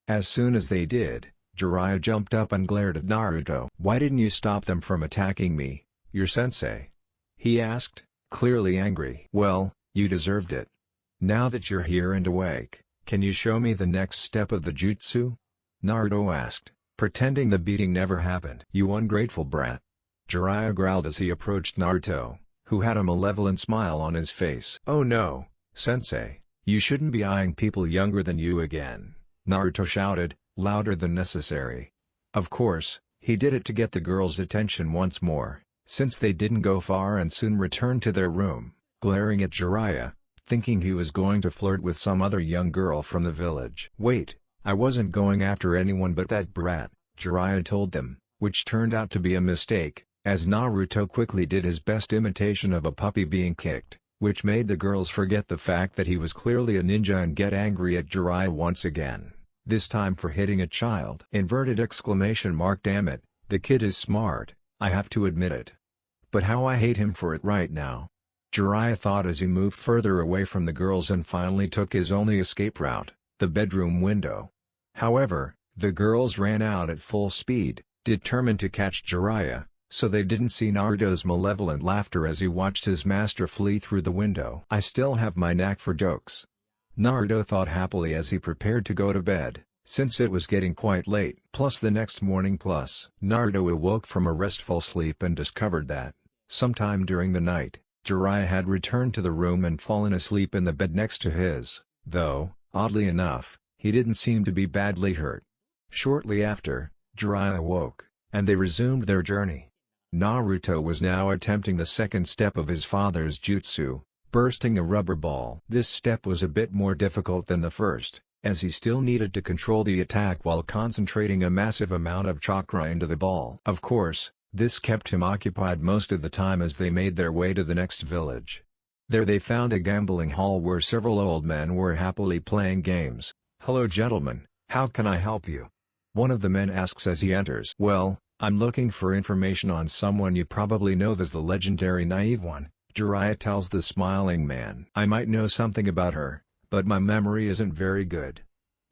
As soon as they did, Jiraiya jumped up and glared at Naruto. "Why didn't you stop them from attacking me, your sensei?" he asked, clearly angry. "Well, you deserved it. Now that you're here and awake, can you show me the next step of the jutsu?" Naruto asked, pretending the beating never happened. "You ungrateful brat." Jiraiya growled as he approached Naruto, who had a malevolent smile on his face. "Oh no, sensei, you shouldn't be eyeing people younger than you again," Naruto shouted, louder than necessary. Of course, he did it to get the girls' attention once more, since they didn't go far and soon returned to their room, glaring at Jiraiya, thinking he was going to flirt with some other young girl from the village. "Wait, I wasn't going after anyone but that brat," Jiraiya told them, which turned out to be a mistake, as Naruto quickly did his best imitation of a puppy being kicked, which made the girls forget the fact that he was clearly a ninja and get angry at Jiraiya once again, this time for hitting a child. Damn it, the kid is smart, I have to admit it. But how I hate him for it right now. Jiraiya thought as he moved further away from the girls and finally took his only escape route, the bedroom window. However, the girls ran out at full speed, determined to catch Jiraiya, so they didn't see Naruto's malevolent laughter as he watched his master flee through the window. "I still have my knack for jokes," Naruto thought happily as he prepared to go to bed, since it was getting quite late. The next morning Naruto awoke from a restful sleep and discovered that, sometime during the night, Jiraiya had returned to the room and fallen asleep in the bed next to his, though, oddly enough, he didn't seem to be badly hurt. Shortly after, Jiraiya awoke, and they resumed their journey. Naruto was now attempting the second step of his father's jutsu, bursting a rubber ball. This step was a bit more difficult than the first, as he still needed to control the attack while concentrating a massive amount of chakra into the ball. Of course, this kept him occupied most of the time as they made their way to the next village. There they found a gambling hall where several old men were happily playing games. "Hello gentlemen, how can I help you?" one of the men asks as he enters. "Well, I'm looking for information on someone you probably know as the legendary Naive One," Jiraiya tells the smiling man. "I might know something about her, but my memory isn't very good.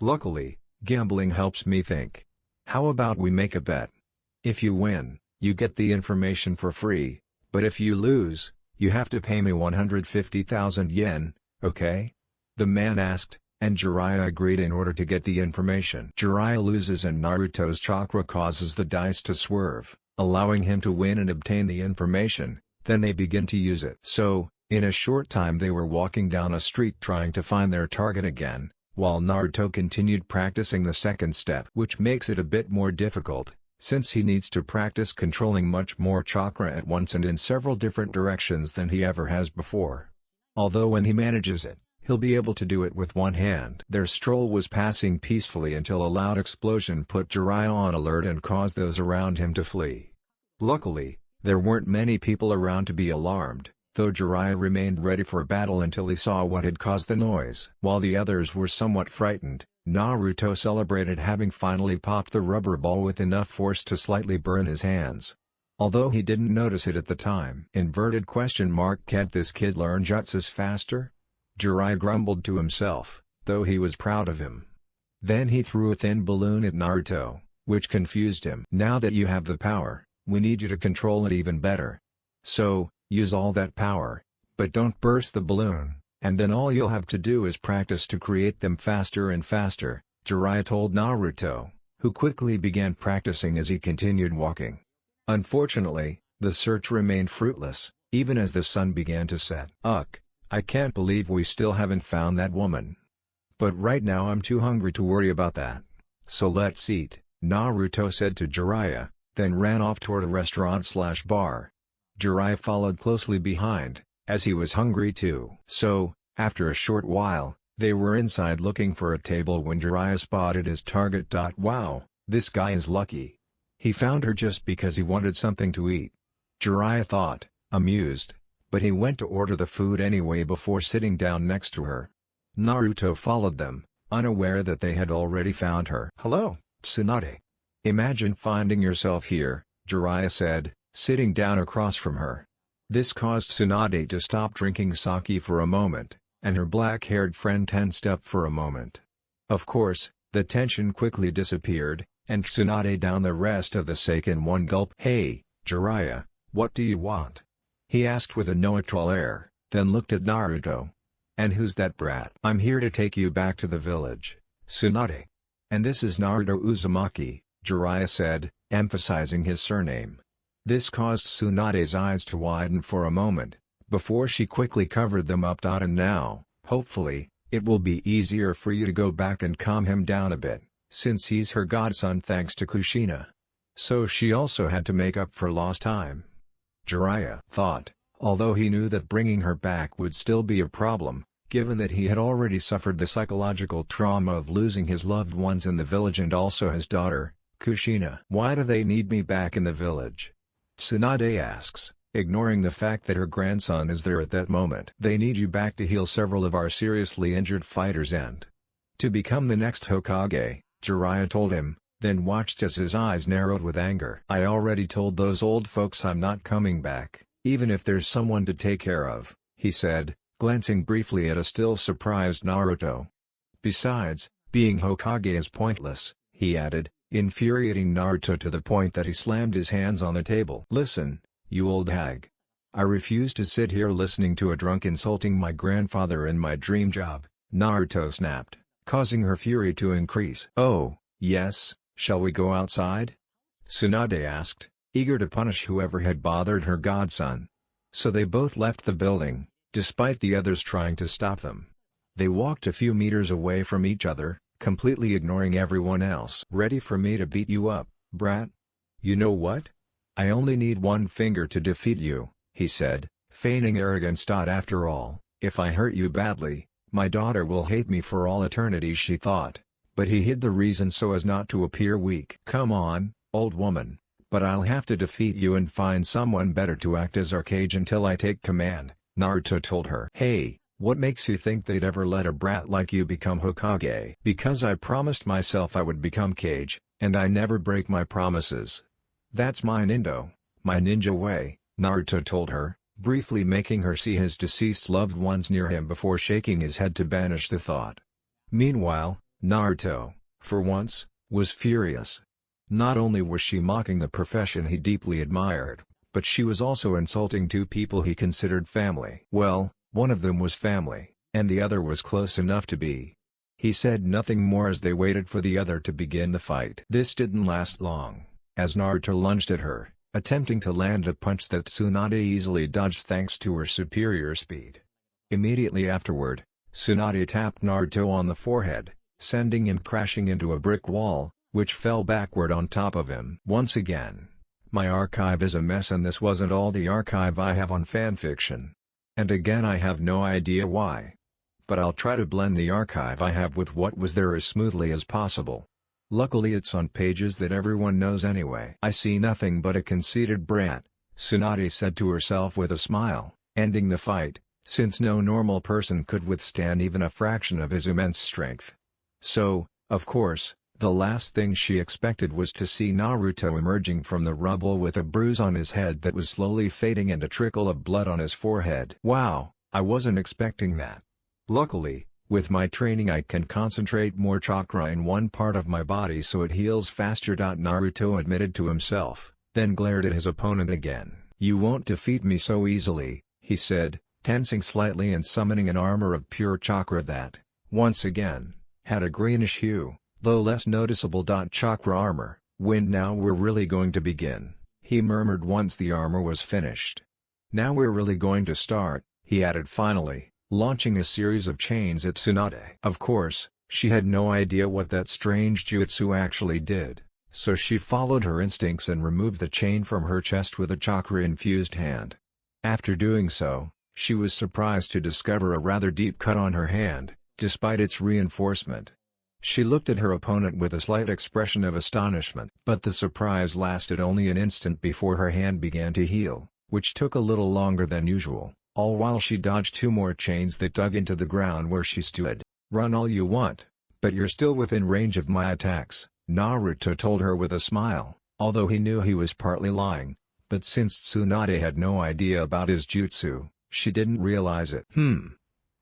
Luckily, gambling helps me think. How about we make a bet? If you win, you get the information for free, but if you lose, you have to pay me 150,000 yen, okay?" the man asked, and Jiraiya agreed in order to get the information. Jiraiya loses and Naruto's chakra causes the dice to swerve, allowing him to win and obtain the information, then they begin to use it. So, in a short time they were walking down a street trying to find their target again, while Naruto continued practicing the second step, which makes it a bit more difficult, since he needs to practice controlling much more chakra at once and in several different directions than he ever has before. Although when he manages it, he'll be able to do it with one hand. Their stroll was passing peacefully until a loud explosion put Jiraiya on alert and caused those around him to flee. Luckily, there weren't many people around to be alarmed, though Jiraiya remained ready for battle until he saw what had caused the noise. While the others were somewhat frightened, Naruto celebrated having finally popped the rubber ball with enough force to slightly burn his hands. Although he didn't notice it at the time. Can't this kid learn jutsus faster? Jiraiya grumbled to himself, though he was proud of him. Then he threw a thin balloon at Naruto, which confused him. "Now that you have the power, we need you to control it even better. So, use all that power, but don't burst the balloon, and then all you'll have to do is practice to create them faster and faster," Jiraiya told Naruto, who quickly began practicing as he continued walking. Unfortunately, the search remained fruitless, even as the sun began to set. "Ugh, I can't believe we still haven't found that woman. But right now I'm too hungry to worry about that. So let's eat," Naruto said to Jiraiya, then ran off toward a restaurant/bar. Jiraiya followed closely behind, as he was hungry too. So, after a short while, they were inside looking for a table when Jiraiya spotted his target. "Wow, this guy is lucky. He found her just because he wanted something to eat," Jiraiya thought, amused, but he went to order the food anyway before sitting down next to her. Naruto followed them, unaware that they had already found her. "Hello, Tsunade. Imagine finding yourself here," Jiraiya said, sitting down across from her. This caused Tsunade to stop drinking sake for a moment, and her black-haired friend tensed up for a moment. Of course, the tension quickly disappeared, and Tsunade downed the rest of the sake in one gulp. "Hey, Jiraiya, what do you want?" he asked with a neutral air, then looked at Naruto. "And who's that brat?" "I'm here to take you back to the village, Tsunade. And this is Naruto Uzumaki," Jiraiya said, emphasizing his surname. This caused Tsunade's eyes to widen for a moment, before she quickly covered them up. "And now, hopefully, it will be easier for you to go back and calm him down a bit, since he's her godson thanks to Kushina." So she also had to make up for lost time, Jiraiya thought, although he knew that bringing her back would still be a problem, given that he had already suffered the psychological trauma of losing his loved ones in the village and also his daughter, Kushina. "Why do they need me back in the village?" Tsunade asks, ignoring the fact that her grandson is there at that moment. "They need you back to heal several of our seriously injured fighters and to become the next Hokage," Jiraiya told him, then watched as his eyes narrowed with anger. "I already told those old folks I'm not coming back, even if there's someone to take care of," he said, glancing briefly at a still surprised Naruto. "Besides, being Hokage is pointless," he added, infuriating Naruto to the point that he slammed his hands on the table. "Listen, you old hag. I refuse to sit here listening to a drunk insulting my grandfather in my dream job," Naruto snapped, causing her fury to increase. "Oh, yes, shall we go outside?" Tsunade asked, eager to punish whoever had bothered her godson. So they both left the building, despite the others trying to stop them. They walked a few meters away from each other, completely ignoring everyone else. "Ready for me to beat you up, brat? You know what? I only need one finger to defeat you," he said, feigning arrogance. "After all, if I hurt you badly, my daughter will hate me for all eternity," she thought, but he hid the reason so as not to appear weak. "Come on, old woman, but I'll have to defeat you and find someone better to act as our cage until I take command," Naruto told her. "Hey, what makes you think they'd ever let a brat like you become Hokage?" "Because I promised myself I would become Kage, and I never break my promises. That's my ninja way," Naruto told her, briefly making her see his deceased loved ones near him before shaking his head to banish the thought. Meanwhile, Naruto, for once, was furious. Not only was she mocking the profession he deeply admired, but she was also insulting two people he considered family. Well, one of them was family, and the other was close enough to be. He said nothing more as they waited for the other to begin the fight. This didn't last long, as Naruto lunged at her, attempting to land a punch that Tsunade easily dodged thanks to her superior speed. Immediately afterward, Tsunade tapped Naruto on the forehead, sending him crashing into a brick wall, which fell backward on top of him. "Once again, my archive is a mess, and this wasn't all the archive I have on fanfiction. And again I have no idea why. But I'll try to blend the archive I have with what was there as smoothly as possible. Luckily it's on pages that everyone knows anyway." "I see nothing but a conceited brat," Tsunade said to herself with a smile, ending the fight, since no normal person could withstand even a fraction of his immense strength. So, of course, the last thing she expected was to see Naruto emerging from the rubble with a bruise on his head that was slowly fading and a trickle of blood on his forehead. "Wow, I wasn't expecting that. Luckily, With my training I can concentrate more chakra in one part of my body so it heals faster. Naruto admitted to himself, then glared at his opponent again. "You won't defeat me so easily," he said, tensing slightly and summoning an armor of pure chakra that, once again, had a greenish hue, though less noticeable. "Chakra armor, when now we're really going to begin," he murmured once the armor was finished. "Now we're really going to start," he added finally, launching a series of chains at Tsunade. Of course, she had no idea what that strange jutsu actually did, so she followed her instincts and removed the chain from her chest with a chakra-infused hand. After doing so, she was surprised to discover a rather deep cut on her hand, despite its reinforcement. She looked at her opponent with a slight expression of astonishment. But the surprise lasted only an instant before her hand began to heal, which took a little longer than usual, all while she dodged two more chains that dug into the ground where she stood. "Run all you want, but you're still within range of my attacks," Naruto told her with a smile, although he knew he was partly lying. But since Tsunade had no idea about his jutsu, she didn't realize it.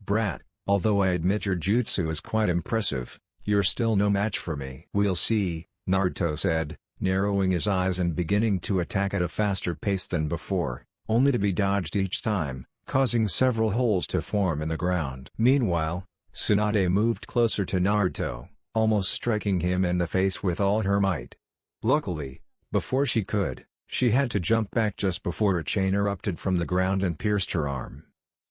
Brat, although I admit your jutsu is quite impressive, you're still no match for me." "We'll see," Naruto said, narrowing his eyes and beginning to attack at a faster pace than before, only to be dodged each time, causing several holes to form in the ground. Meanwhile, Tsunade moved closer to Naruto, almost striking him in the face with all her might. Luckily, before she could, she had to jump back just before a chain erupted from the ground and pierced her arm.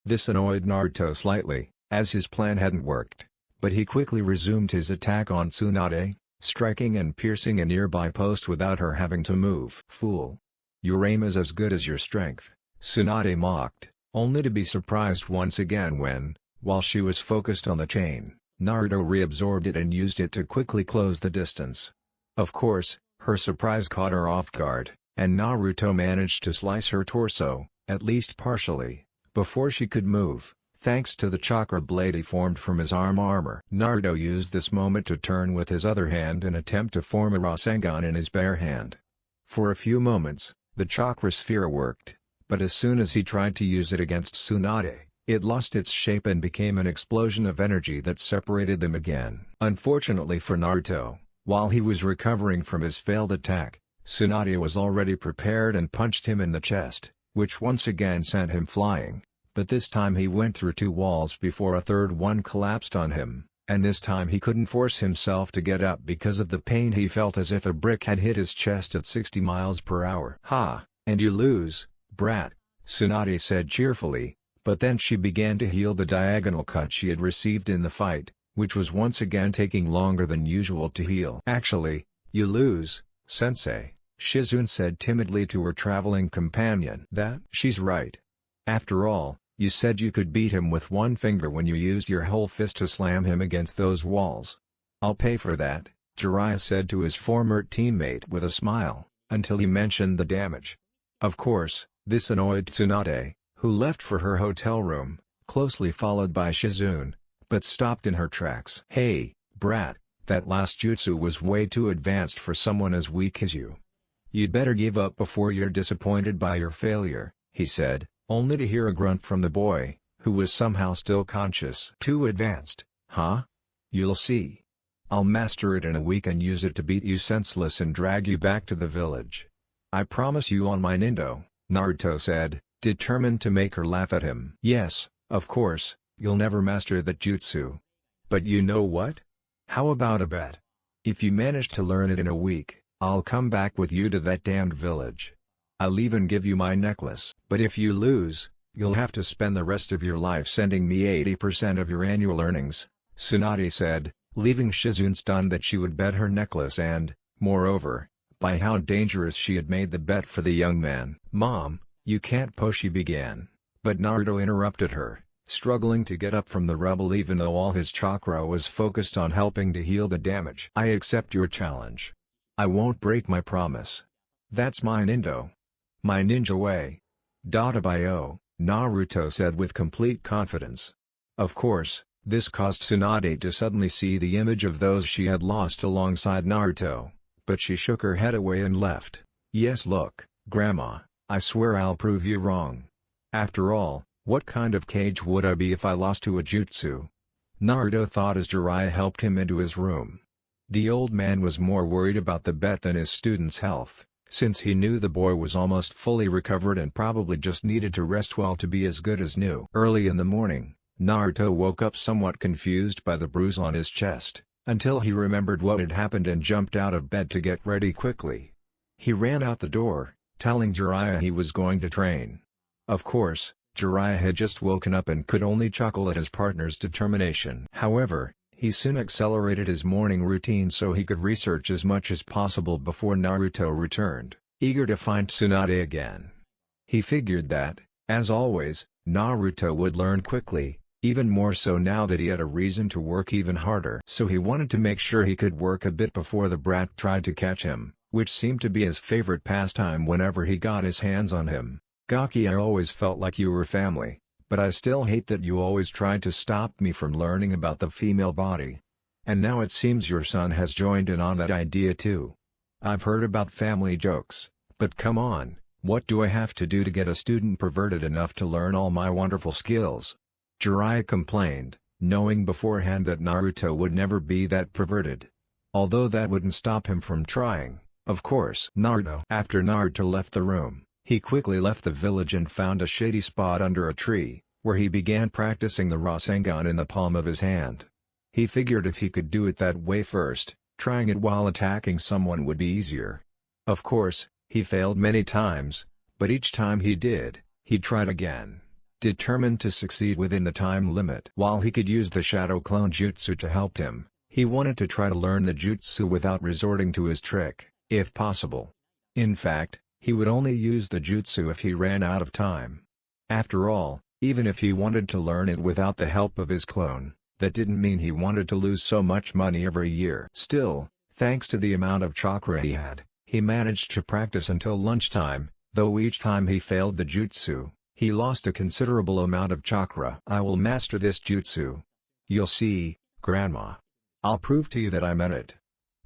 This annoyed Naruto slightly, as his plan hadn't worked, but he quickly resumed his attack on Tsunade, striking and piercing a nearby post without her having to move. "Fool! Your aim is as good as your strength," Tsunade mocked, only to be surprised once again when, while she was focused on the chain, Naruto reabsorbed it and used it to quickly close the distance. Of course, her surprise caught her off guard, and Naruto managed to slice her torso, at least partially, before she could move, thanks to the chakra blade he formed from his armor. Naruto used this moment to turn with his other hand and attempt to form a Rasengan in his bare hand. For a few moments, the chakra sphere worked, but as soon as he tried to use it against Tsunade, it lost its shape and became an explosion of energy that separated them again. Unfortunately for Naruto, while he was recovering from his failed attack, Tsunade was already prepared and punched him in the chest, which once again sent him flying, but this time he went through two walls before a third one collapsed on him, and this time he couldn't force himself to get up because of the pain he felt as if a brick had hit his chest at 60 miles per hour. "Ha, and you lose, brat," Tsunade said cheerfully, but then she began to heal the diagonal cut she had received in the fight, which was once again taking longer than usual to heal. "Actually, you lose, sensei," Shizune said timidly to her traveling companion. She's right. After all, you said you could beat him with one finger when you used your whole fist to slam him against those walls. "I'll pay for that," Jiraiya said to his former teammate with a smile, until he mentioned the damage. Of course, this annoyed Tsunade, who left for her hotel room, closely followed by Shizune, but stopped in her tracks. "Hey, brat, that last jutsu was way too advanced for someone as weak as you. You'd better give up before you're disappointed by your failure," he said, only to hear a grunt from the boy, who was somehow still conscious. "Too advanced, huh? You'll see. I'll master it in a week and use it to beat you senseless and drag you back to the village. I promise you on my Nindo," Naruto said, determined to make her laugh at him. "Yes, of course, you'll never master that jutsu. But you know what? How about a bet? If you manage to learn it in a week, I'll come back with you to that damned village. I'll even give you my necklace. But if you lose, you'll have to spend the rest of your life sending me 80% of your annual earnings," Tsunade said, leaving Shizune stunned that she would bet her necklace and, moreover, by how dangerous she had made the bet for the young man. "Mom, you can't she began, but Naruto interrupted her, struggling to get up from the rubble even though all his chakra was focused on helping to heal the damage. "I accept your challenge. I won't break my promise. That's my Nindo. My ninja way. Databayo," Naruto said with complete confidence. Of course, this caused Tsunade to suddenly see the image of those she had lost alongside Naruto, but she shook her head away and left. "Yes, look, Grandma, I swear I'll prove you wrong. After all, what kind of cage would I be if I lost to a jutsu?" Naruto thought as Jiraiya helped him into his room. The old man was more worried about the bet than his student's health, since he knew the boy was almost fully recovered and probably just needed to rest well to be as good as new. Early in the morning, Naruto woke up somewhat confused by the bruise on his chest, until he remembered what had happened and jumped out of bed to get ready quickly. He ran out the door, telling Jiraiya he was going to train. Of course, Jiraiya had just woken up and could only chuckle at his partner's determination. However, he soon accelerated his morning routine so he could research as much as possible before Naruto returned, eager to find Tsunade again. He figured that, as always, Naruto would learn quickly, even more so now that he had a reason to work even harder. So he wanted to make sure he could work a bit before the brat tried to catch him, which seemed to be his favorite pastime whenever he got his hands on him. Gaki, I always felt like you were family, but I still hate that you always tried to stop me from learning about the female body. And now it seems your son has joined in on that idea too. I've heard about family jokes, but come on, what do I have to do to get a student perverted enough to learn all my wonderful skills? Jiraiya complained, knowing beforehand that Naruto would never be that perverted. Although that wouldn't stop him from trying, of course. After Naruto left the room, he quickly left the village and found a shady spot under a tree, where he began practicing the Rasengan in the palm of his hand. He figured if he could do it that way first, trying it while attacking someone would be easier. Of course, he failed many times, but each time he did, he tried again, determined to succeed within the time limit. While he could use the Shadow Clone Jutsu to help him, he wanted to try to learn the jutsu without resorting to his trick, if possible. In fact, he would only use the jutsu if he ran out of time. After all, even if he wanted to learn it without the help of his clone, that didn't mean he wanted to lose so much money every year. Still, thanks to the amount of chakra he had, he managed to practice until lunchtime, though each time he failed the jutsu, he lost a considerable amount of chakra. I will master this jutsu. You'll see, Grandma. I'll prove to you that I meant it.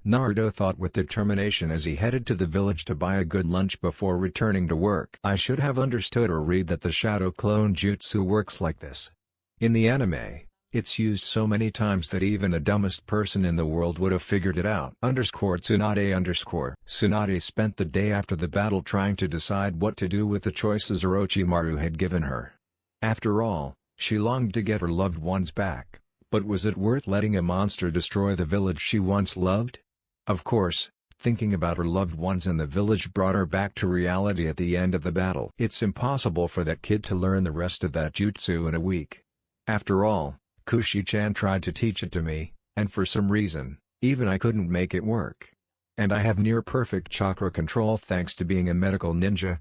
Naruto thought with determination as he headed to the village to buy a good lunch before returning to work. I should have understood or read that the Shadow Clone Jutsu works like this. In the anime, it's used so many times that even the dumbest person in the world would have figured it out. Tsunade. Tsunade spent the day after the battle trying to decide what to do with the choices Orochimaru had given her. After all, she longed to get her loved ones back, but was it worth letting a monster destroy the village she once loved? Of course, thinking about her loved ones in the village brought her back to reality at the end of the battle. It's impossible for that kid to learn the rest of that jutsu in a week. After all, Kushi-chan tried to teach it to me, and for some reason, even I couldn't make it work. And I have near-perfect chakra control thanks to being a medical ninja.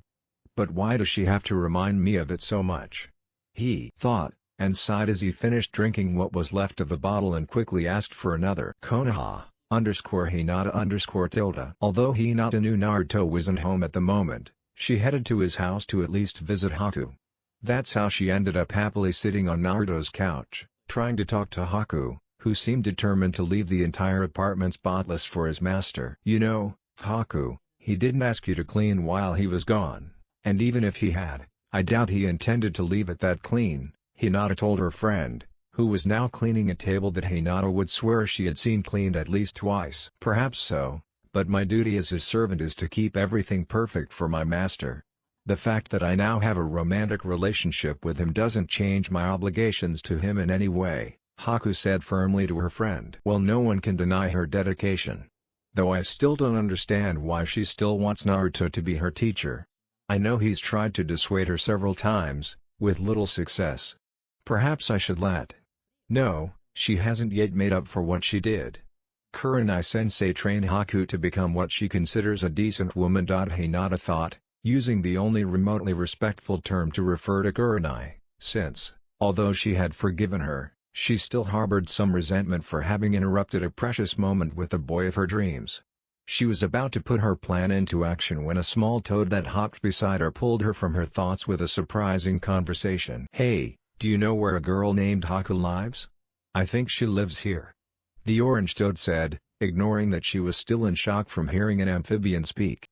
But why does she have to remind me of it so much? He thought, and sighed as he finished drinking what was left of the bottle and quickly asked for another. Konoha_Hinata_tilde. Although Hinata knew Naruto wasn't home at the moment, she headed to his house to at least visit Haku. That's how she ended up happily sitting on Naruto's couch, trying to talk to Haku, who seemed determined to leave the entire apartment spotless for his master. You know, Haku, he didn't ask you to clean while he was gone, and even if he had, I doubt he intended to leave it that clean, Hinata told her friend, who was now cleaning a table that Hinata would swear she had seen cleaned at least twice. Perhaps so, but my duty as his servant is to keep everything perfect for my master. The fact that I now have a romantic relationship with him doesn't change my obligations to him in any way, Haku said firmly to her friend. Well, no one can deny her dedication. Though I still don't understand why she still wants Naruto to be her teacher. I know he's tried to dissuade her several times, with little success. Perhaps I should let. No, she hasn't yet made up for what she did. Kurenai-sensei train Haku to become what she considers a decent woman. Hinata thought, using the only remotely respectful term to refer to Kurenai, since, although she had forgiven her, she still harbored some resentment for having interrupted a precious moment with the boy of her dreams. She was about to put her plan into action when a small toad that hopped beside her pulled her from her thoughts with a surprising conversation. Hey, do you know where a girl named Haku lives? I think she lives here. The orange toad said, ignoring that she was still in shock from hearing an amphibian speak.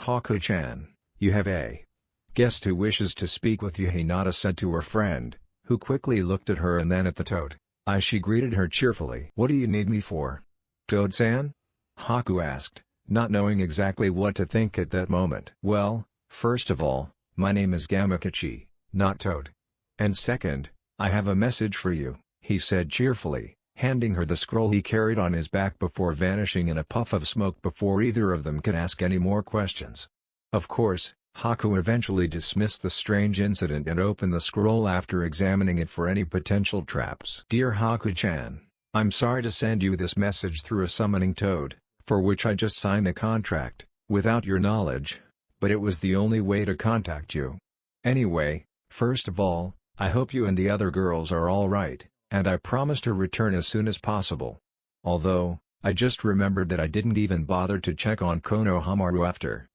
Haku-chan, you have a guest who wishes to speak with you, Hinata said to her friend, who quickly looked at her and then at the toad. She greeted her cheerfully. "What do you need me for, Toad-san?" Haku asked, not knowing exactly what to think at that moment. "Well, first of all, my name is Gamakachi, not Toad. And second, I have a message for you," he said cheerfully, handing her the scroll he carried on his back before vanishing in a puff of smoke before either of them could ask any more questions. Of course, Haku eventually dismissed the strange incident and opened the scroll after examining it for any potential traps. "Dear Haku-chan, I'm sorry to send you this message through a summoning toad, for which I just signed the contract, without your knowledge, but it was the only way to contact you. Anyway, first of all, I hope you and the other girls are all right, and I promise to return as soon as possible. Although, I just remembered that I didn't even bother to check on Konohamaru after.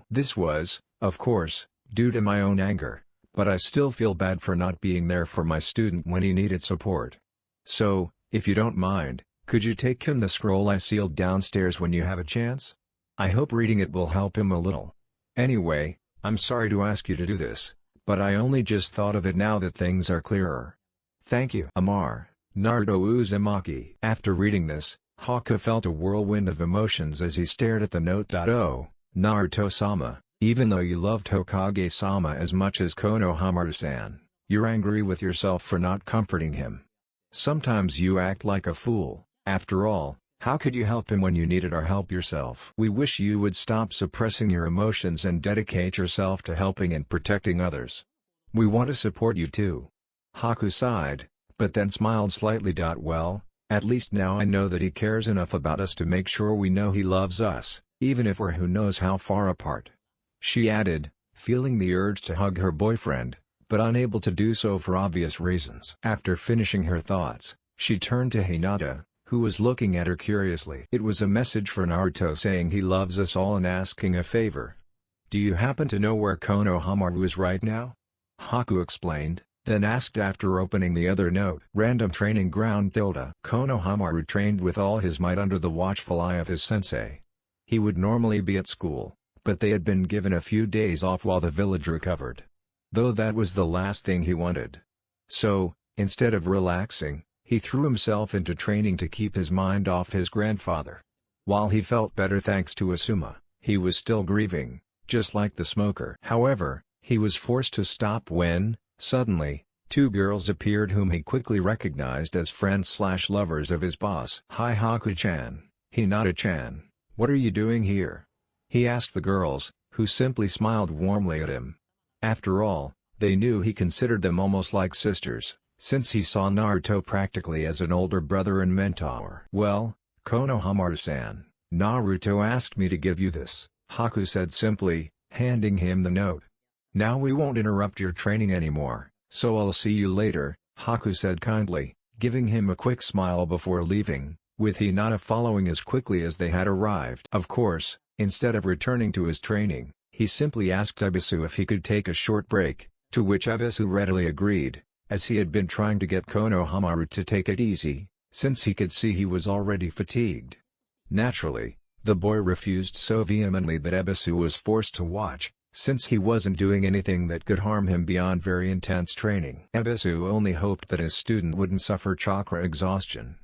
This was, of course, due to my own anger, but I still feel bad for not being there for my student when he needed support. So, if you don't mind, could you take him the scroll I sealed downstairs when you have a chance? I hope reading it will help him a little. Anyway, I'm sorry to ask you to do this, but I only just thought of it now that things are clearer. Thank you. Amar, Naruto Uzumaki." After reading this, Haku felt a whirlwind of emotions as he stared at the note. "Oh, Naruto-sama, even though you loved Hokage-sama as much as Konohamaru-san, you're angry with yourself for not comforting him. Sometimes you act like a fool. After all, how could you help him when you needed our help yourself? We wish you would stop suppressing your emotions and dedicate yourself to helping and protecting others. We want to support you too." Haku sighed, but then smiled slightly. "Well, at least now I know that he cares enough about us to make sure we know he loves us, even if we're who knows how far apart," she added, feeling the urge to hug her boyfriend, but unable to do so for obvious reasons. After finishing her thoughts, she turned to Hinata, who was looking at her curiously. "It was a message for Naruto saying he loves us all and asking a favor. Do you happen to know where Konohamaru is right now?" Haku explained, then asked after opening the other note. "Random training ground. Konohamaru trained with all his might under the watchful eye of his sensei. He would normally be at school, but they had been given a few days off while the village recovered. Though that was the last thing he wanted. So, instead of relaxing, he threw himself into training to keep his mind off his grandfather. While he felt better thanks to Asuma, he was still grieving, just like the smoker. However, he was forced to stop when, suddenly, two girls appeared whom he quickly recognized as friends/lovers of his boss. "Hi Haku-chan, Hinata-chan, what are you doing here?" he asked the girls, who simply smiled warmly at him. After all, they knew he considered them almost like sisters, since he saw Naruto practically as an older brother and mentor. "Well, Konohamaru-san, Naruto asked me to give you this," Haku said simply, handing him the note. "Now we won't interrupt your training anymore, so I'll see you later," Haku said kindly, giving him a quick smile before leaving, with Hinata following as quickly as they had arrived. Of course, instead of returning to his training, he simply asked Ebisu if he could take a short break, to which Ebisu readily agreed, as he had been trying to get Konohamaru to take it easy, since he could see he was already fatigued. Naturally, the boy refused so vehemently that Ebisu was forced to watch, since he wasn't doing anything that could harm him beyond very intense training. Ebisu only hoped that his student wouldn't suffer chakra exhaustion.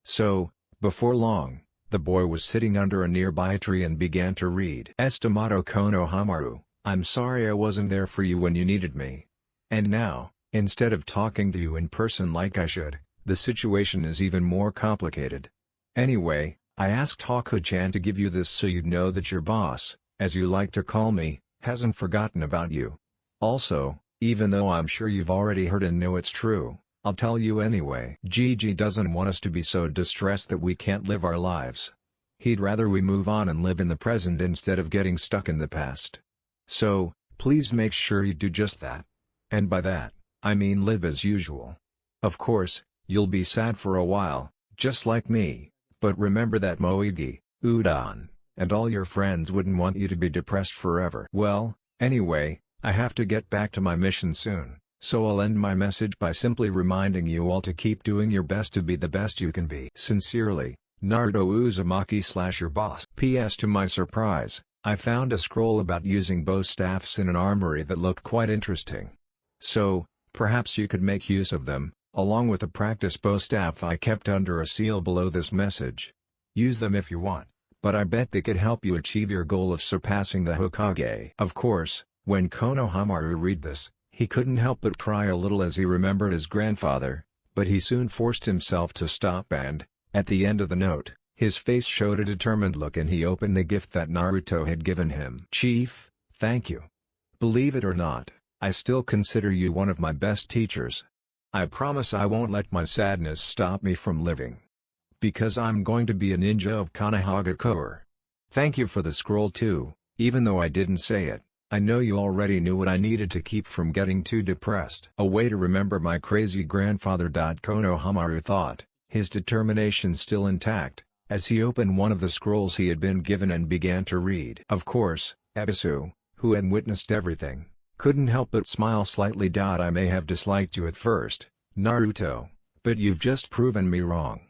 So, before long, the boy was sitting under a nearby tree and began to read. "Estimato Konohamaru, I'm sorry I wasn't there for you when you needed me. And now, instead of talking to you in person like I should, the situation is even more complicated. Anyway, I asked Haku-chan to give you this so you'd know that your boss, as you like to call me, hasn't forgotten about you. Also, even though I'm sure you've already heard and know it's true, I'll tell you anyway. Gigi doesn't want us to be so distressed that we can't live our lives. He'd rather we move on and live in the present instead of getting stuck in the past. So, please make sure you do just that. And by that, I mean live as usual. Of course, you'll be sad for a while, just like me, but remember that Moegi, Udon, and all your friends wouldn't want you to be depressed forever." Well, anyway, I have to get back to my mission soon. So I'll end my message by simply reminding you all to keep doing your best to be the best you can be. Sincerely, Naruto Uzumaki/your boss. P.S. To my surprise, I found a scroll about using bow staffs in an armory that looked quite interesting. So, Perhaps you could make use of them, along with the practice bow staff I kept under a seal below this message. Use them if you want, but I bet they could help you achieve your goal of surpassing the Hokage." Of course, when Konohamaru read this, he couldn't help but cry a little as he remembered his grandfather, but he soon forced himself to stop and, at the end of the note, his face showed a determined look and he opened the gift that Naruto had given him. "Chief, thank you. Believe it or not, I still consider you one of my best teachers. I promise I won't let my sadness stop me from living. Because I'm going to be a ninja of Konohagakure. Thank you for the scroll too, even though I didn't say it. I know you already knew what I needed to keep from getting too depressed." A way to remember my crazy grandfather. Konohamaru thought, his determination still intact, as he opened one of the scrolls he had been given and began to read. Of course, Ebisu, who had witnessed everything, couldn't help but smile slightly. "I may have disliked you at first, Naruto, but you've just proven me wrong.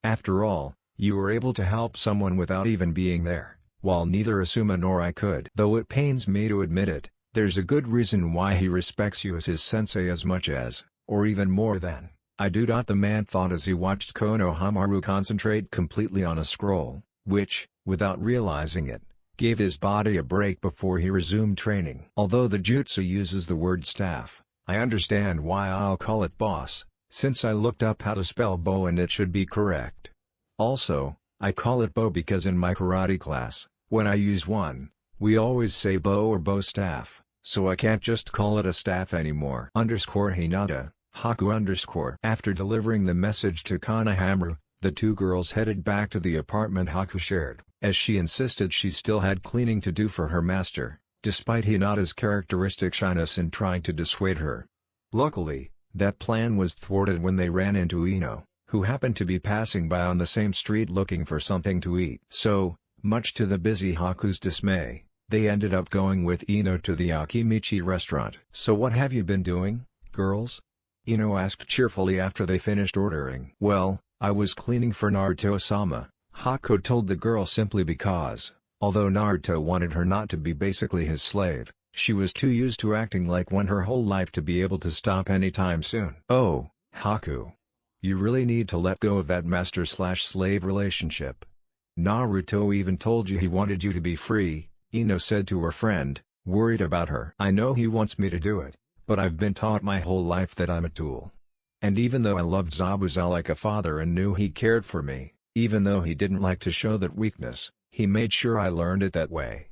After all, you were able to help someone without even being there, while neither Asuma nor I could. Though it pains me to admit it, there's a good reason why he respects you as his sensei as much as, or even more than, I do." The man thought as he watched Konohamaru concentrate completely on a scroll, which, without realizing it, gave his body a break before he resumed training. "Although the jutsu uses the word staff, I understand why I'll call it boss, since I looked up how to spell bow and it should be correct. Also, I call it bow because in my karate class, when I use one, we always say bow or bow staff, so I can't just call it a staff anymore." Hinata, Haku. After delivering the message to Konohamaru, the two girls headed back to the apartment Haku shared, as she insisted she still had cleaning to do for her master, despite Hinata's characteristic shyness in trying to dissuade her. Luckily, that plan was thwarted when they ran into Ino, who happened to be passing by on the same street looking for something to eat. So, much to the busy Haku's dismay, they ended up going with Ino to the Akimichi restaurant. "So what have you been doing, girls?" Ino asked cheerfully after they finished ordering. "Well, I was cleaning for Naruto-sama," Haku told the girl simply because, although Naruto wanted her not to be basically his slave, she was too used to acting like one her whole life to be able to stop anytime soon. "Oh, Haku. You really need to let go of that master-slash-slave relationship. Naruto even told you he wanted you to be free," Ino said to her friend, worried about her. "I know he wants me to do it, but I've been taught my whole life that I'm a tool. And even though I loved Zabuza like a father and knew he cared for me, even though he didn't like to show that weakness, he made sure I learned it that way.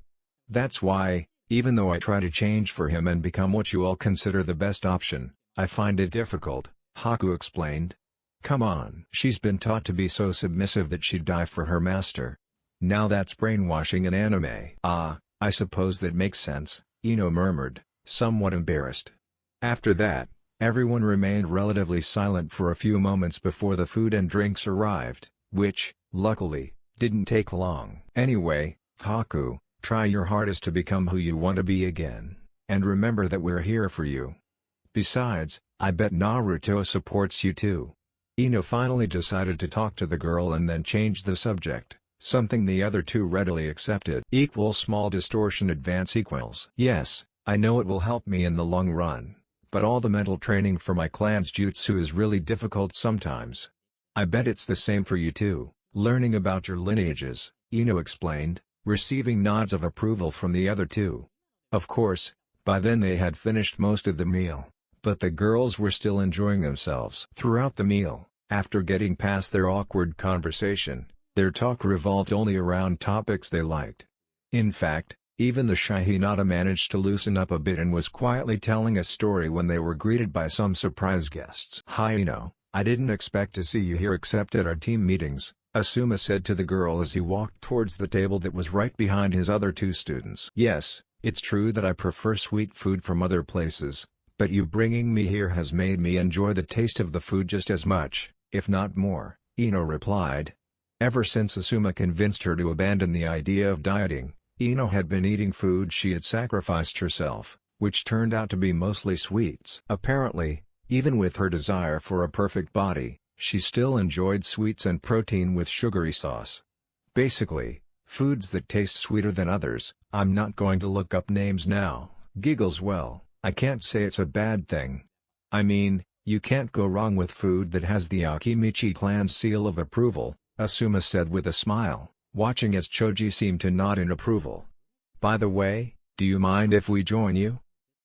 That's why, even though I try to change for him and become what you all consider the best option, I find it difficult," Haku explained. "Come on. She's been taught to be so submissive that she'd die for her master. Now that's brainwashing in anime." "Ah, I suppose that makes sense," Ino murmured, somewhat embarrassed. After that, everyone remained relatively silent for a few moments before the food and drinks arrived, which, luckily, didn't take long. "Anyway, Haku, try your hardest to become who you want to be again, and remember that we're here for you. Besides, I bet Naruto supports you too." Ino finally decided to talk to the girl and then changed the subject, something the other two readily accepted. Small distortion advance equals. "Yes, I know it will help me in the long run, but all the mental training for my clan's jutsu is really difficult sometimes. I bet it's the same for you too, learning about your lineages," Ino explained, receiving nods of approval from the other two. Of course, by then they had finished most of the meal, but the girls were still enjoying themselves. Throughout the meal, after getting past their awkward conversation, their talk revolved only around topics they liked. In fact, even the shy Hinata managed to loosen up a bit and was quietly telling a story when they were greeted by some surprise guests. "Hi Ino, I didn't expect to see you here except at our team meetings," Asuma said to the girl as he walked towards the table that was right behind his other two students. "Yes, it's true that I prefer sweet food from other places, but you bringing me here has made me enjoy the taste of the food just as much, if not more," Ino replied. Ever since Asuma convinced her to abandon the idea of dieting, Ino had been eating food she had sacrificed herself, which turned out to be mostly sweets. Apparently, even with her desire for a perfect body, she still enjoyed sweets and protein with sugary sauce. Basically, foods that taste sweeter than others. "I'm not going to look up names now," giggles. "Well, I can't say it's a bad thing. I mean, you can't go wrong with food that has the Akimichi clan's seal of approval, Asuma said with a smile, watching as Choji seemed to nod in approval. By the way, do you mind if we join you?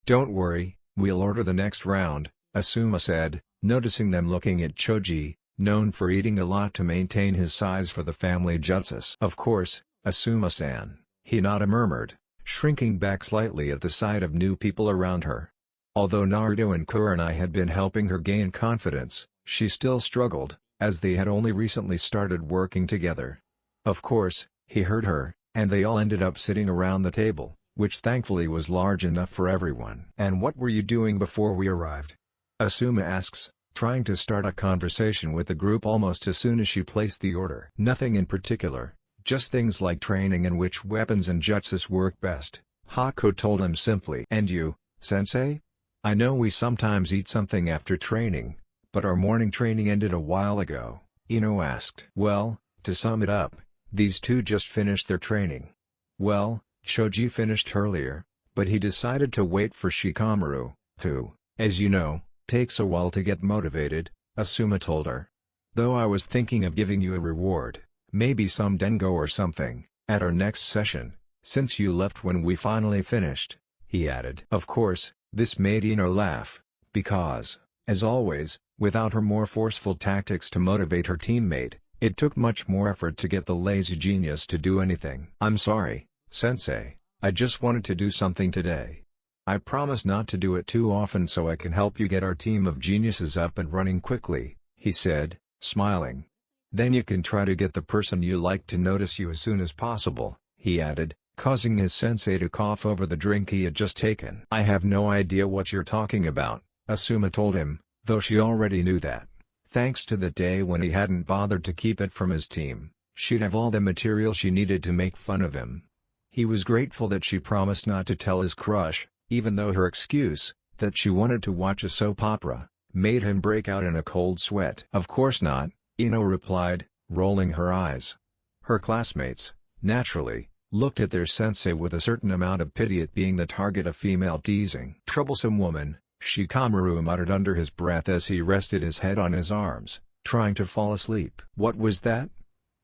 Don't worry, we'll order the next round, Asuma said, noticing them looking at Choji, known for eating a lot to maintain his size for the family jutsus. Of course, Asuma-san, Hinata murmured, shrinking back slightly at the sight of new people around her. Although Naruto and Kurenai had been helping her gain confidence, she still struggled, as they had only recently started working together. Of course, he heard her, and they all ended up sitting around the table, which thankfully was large enough for everyone. And what were you doing before we arrived? Asuma asks, trying to start a conversation with the group almost as soon as she placed the order. Nothing in particular, just things like training and which weapons and jutsus work best, Haku told him simply. And you, sensei? I know we sometimes eat something after training, but our morning training ended a while ago, Ino asked. Well, to sum it up, these two just finished their training. Well, Choji finished earlier, but he decided to wait for Shikamaru, who, as you know, takes a while to get motivated, Asuma told her. Though I was thinking of giving you a reward, maybe some dengo or something, at our next session, since you left when we finally finished, he added. Of course, this made Ino laugh, because, as always, without her more forceful tactics to motivate her teammate, it took much more effort to get the lazy genius to do anything. I'm sorry, sensei, I just wanted to do something today. I promise not to do it too often so I can help you get our team of geniuses up and running quickly, he said, smiling. Then you can try to get the person you like to notice you as soon as possible, he added, causing his sensei to cough over the drink he had just taken. I have no idea what you're talking about, Asuma told him, though she already knew that. Thanks to the day when he hadn't bothered to keep it from his team, she'd have all the material she needed to make fun of him. He was grateful that she promised not to tell his crush, even though her excuse, that she wanted to watch a soap opera, made him break out in a cold sweat. Of course not, Ino replied, rolling her eyes. Her classmates, naturally, looked at their sensei with a certain amount of pity at being the target of female teasing. Troublesome woman, Shikamaru muttered under his breath as he rested his head on his arms, trying to fall asleep. What was that?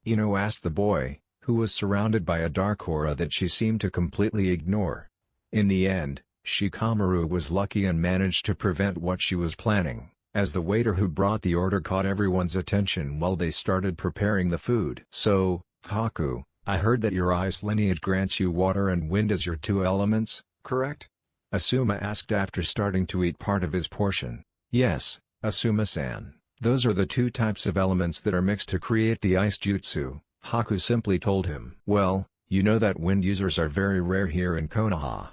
Ino asked the boy, who was surrounded by a dark aura that she seemed to completely ignore. In the end, Shikamaru was lucky and managed to prevent what she was planning, as the waiter who brought the order caught everyone's attention while they started preparing the food. So, Haku, I heard that your ice lineage grants you water and wind as your two elements, correct? Asuma asked after starting to eat part of his portion. Yes, Asuma-san, those are the two types of elements that are mixed to create the ice jutsu, Haku simply told him. Well, you know that wind users are very rare here in Konoha.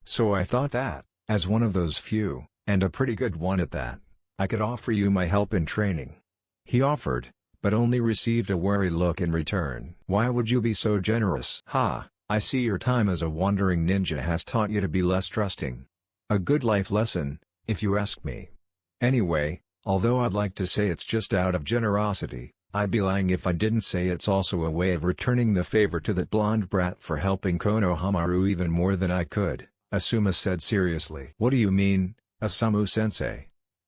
So I thought that, as one of those few, and a pretty good one at that, I could offer you my help in training. He offered, but only received a wary look in return. Why would you be so generous? Ha, I see your time as a wandering ninja has taught you to be less trusting. A good life lesson, if you ask me. Anyway, although I'd like to say it's just out of generosity, I'd be lying if I didn't say it's also a way of returning the favor to that blonde brat for helping Konohamaru even more than I could, Asuma said seriously. What do you mean, Asamu-sensei?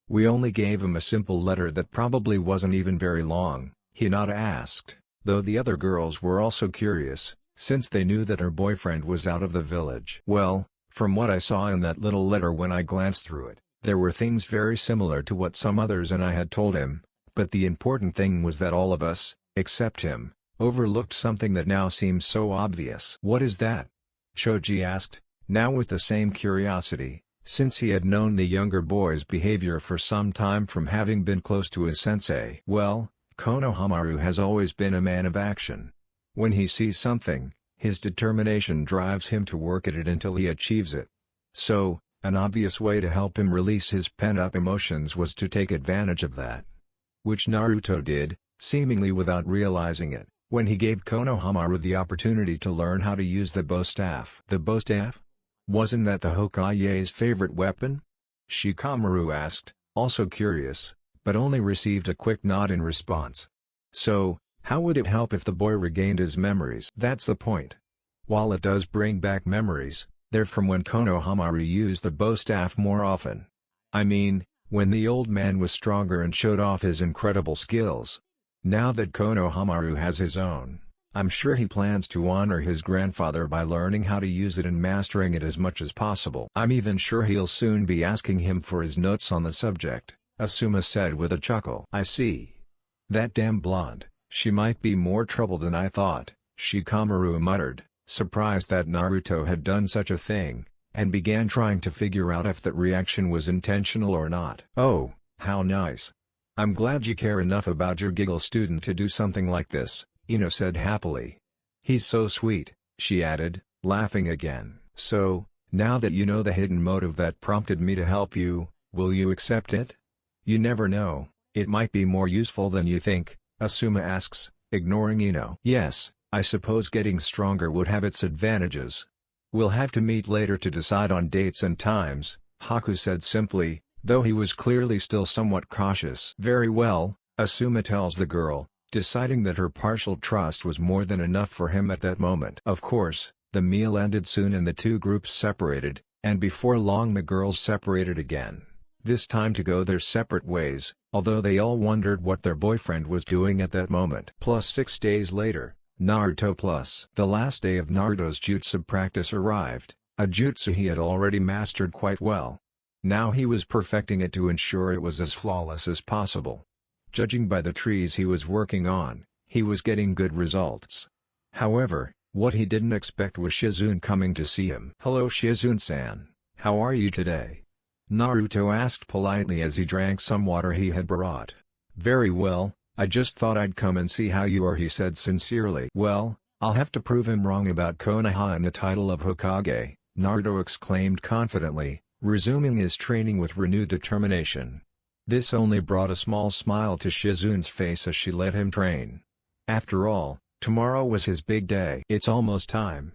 We only gave him a simple letter that probably wasn't even very long, Hinata asked, though the other girls were also curious, since they knew that her boyfriend was out of the village. Well, from what I saw in that little letter when I glanced through it, there were things very similar to what some others and I had told him, but the important thing was that all of us, except him, overlooked something that now seems so obvious. What is that? Choji asked, now with the same curiosity, since he had known the younger boy's behavior for some time from having been close to his sensei. Well, Konohamaru has always been a man of action. When he sees something, his determination drives him to work at it until he achieves it. So, an obvious way to help him release his pent-up emotions was to take advantage of that. Which Naruto did, seemingly without realizing it, when he gave Konohamaru the opportunity to learn how to use the bow staff. The bow staff? Wasn't that the Hokage's favorite weapon? Shikamaru asked, also curious, but only received a quick nod in response. So, how would it help if the boy regained his memories? That's the point. While it does bring back memories, they're from when Konohamaru used the bow staff more often. I mean, when the old man was stronger and showed off his incredible skills. Now that Konohamaru has his own, I'm sure he plans to honor his grandfather by learning how to use it and mastering it as much as possible. I'm even sure he'll soon be asking him for his notes on the subject, Asuma said with a chuckle. I see. That damn blonde, she might be more trouble than I thought, Shikamaru muttered, surprised that Naruto had done such a thing, and began trying to figure out if that reaction was intentional or not. Oh, how nice. I'm glad you care enough about your giggle student to do something like this, Ino said happily. He's so sweet, she added, laughing again. So, now that you know the hidden motive that prompted me to help you, will you accept it? You never know, it might be more useful than you think, Asuma asks, ignoring Ino. Yes, I suppose getting stronger would have its advantages. We'll have to meet later to decide on dates and times, Haku said simply, though he was clearly still somewhat cautious. Very well, Asuma tells the girl, deciding that her partial trust was more than enough for him at that moment. Of course, the meal ended soon and the two groups separated, and before long the girls separated again, this time to go their separate ways, although they all wondered what their boyfriend was doing at that moment. Plus 6 days later, Naruto plus. The last day of Naruto's jutsu practice arrived, a jutsu he had already mastered quite well. Now he was perfecting it to ensure it was as flawless as possible. Judging by the trees he was working on, he was getting good results. However, what he didn't expect was Shizune coming to see him. Hello Shizune-san, how are you today? Naruto asked politely as he drank some water he had brought. Very well, I just thought I'd come and see how you are, he said sincerely. Well, I'll have to prove him wrong about Konoha and the title of Hokage, Naruto exclaimed confidently, resuming his training with renewed determination. This only brought a small smile to Shizune's face as she let him train. After all, tomorrow was his big day. It's almost time.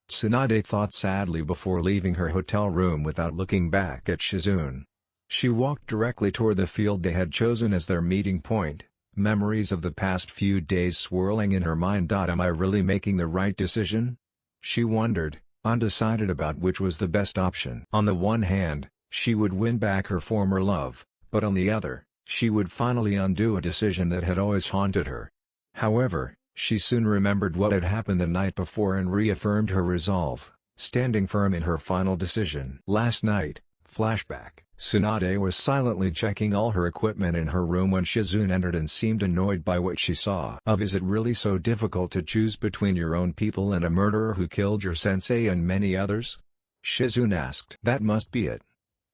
Tsunade thought sadly before leaving her hotel room without looking back at Shizune. She walked directly toward the field they had chosen as their meeting point, memories of the past few days swirling in her mind. Am I really making the right decision? She wondered, undecided about which was the best option. On the one hand, she would win back her former love, but on the other, she would finally undo a decision that had always haunted her. However, she soon remembered what had happened the night before and reaffirmed her resolve, standing firm in her final decision. Last night, flashback, Tsunade was silently checking all her equipment in her room when Shizune entered and seemed annoyed by what she saw. Is it really so difficult to choose between your own people and a murderer who killed your sensei and many others? Shizune asked. That must be it.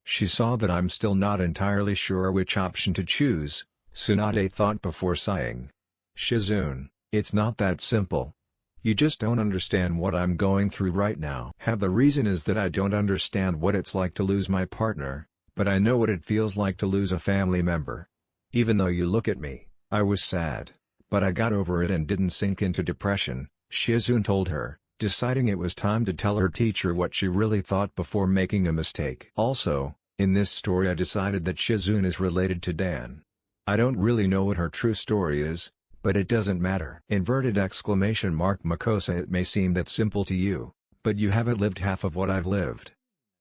She saw that I'm still not entirely sure which option to choose, Tsunade thought before sighing. Shizune, it's not that simple. You just don't understand what I'm going through right now. The reason is that I don't understand what it's like to lose my partner, but I know what it feels like to lose a family member. Even though you look at me, I was sad, but I got over it and didn't sink into depression, Shizune told her, deciding it was time to tell her teacher what she really thought before making a mistake. Also, in this story I decided that Shizune is related to Dan. I don't really know what her true story is, but it doesn't matter. Inverted exclamation mark Makosa. It may seem that simple to you, but you haven't lived half of what I've lived.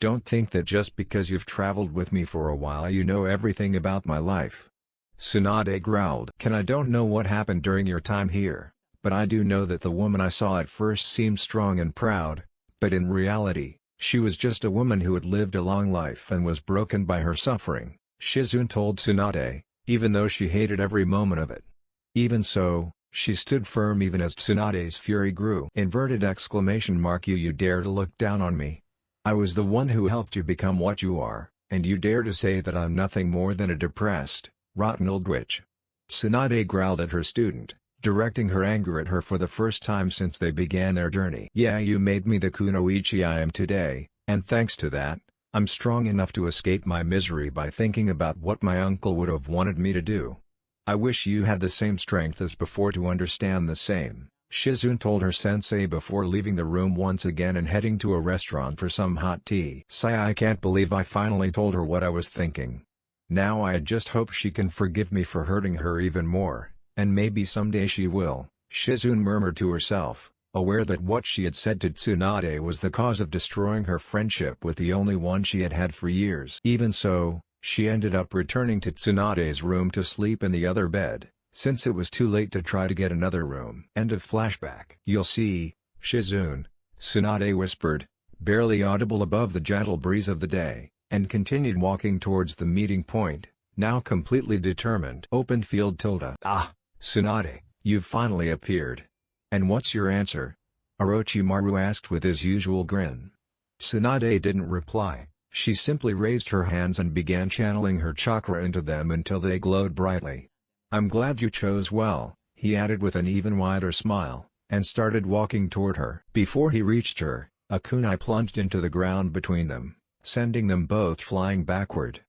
Don't think that just because you've traveled with me for a while you know everything about my life. Tsunade growled. I don't know what happened during your time here, but I do know that the woman I saw at first seemed strong and proud, but in reality, she was just a woman who had lived a long life and was broken by her suffering, Shizune told Tsunade, even though she hated every moment of it. Even so, she stood firm even as Tsunade's fury grew. Inverted exclamation mark. You dare to look down on me? I was the one who helped you become what you are, and you dare to say that I'm nothing more than a depressed, rotten old witch. Tsunade growled at her student, directing her anger at her for the first time since they began their journey. Yeah, you made me the kunoichi I am today, and thanks to that, I'm strong enough to escape my misery by thinking about what my uncle would have wanted me to do. I wish you had the same strength as before to understand the same, Shizune told her sensei before leaving the room once again and heading to a restaurant for some hot tea. I can't believe I finally told her what I was thinking. Now I just hope she can forgive me for hurting her even more, and maybe someday she will, Shizune murmured to herself, aware that what she had said to Tsunade was the cause of destroying her friendship with the only one she had had for years. Even so, She ended up returning to Tsunade's room to sleep in the other bed, since it was too late to try to get another room. End of flashback. You'll see, Shizune, Tsunade whispered, barely audible above the gentle breeze of the day, and continued walking towards the meeting point, now completely determined. Open field tilde. Ah, Tsunade, you've finally appeared. And what's your answer? Orochimaru asked with his usual grin. Tsunade didn't reply, she simply raised her hands and began channeling her chakra into them until they glowed brightly. I'm glad you chose well, he added with an even wider smile, and started walking toward her. Before he reached her, a kunai plunged into the ground between them, sending them both flying backward.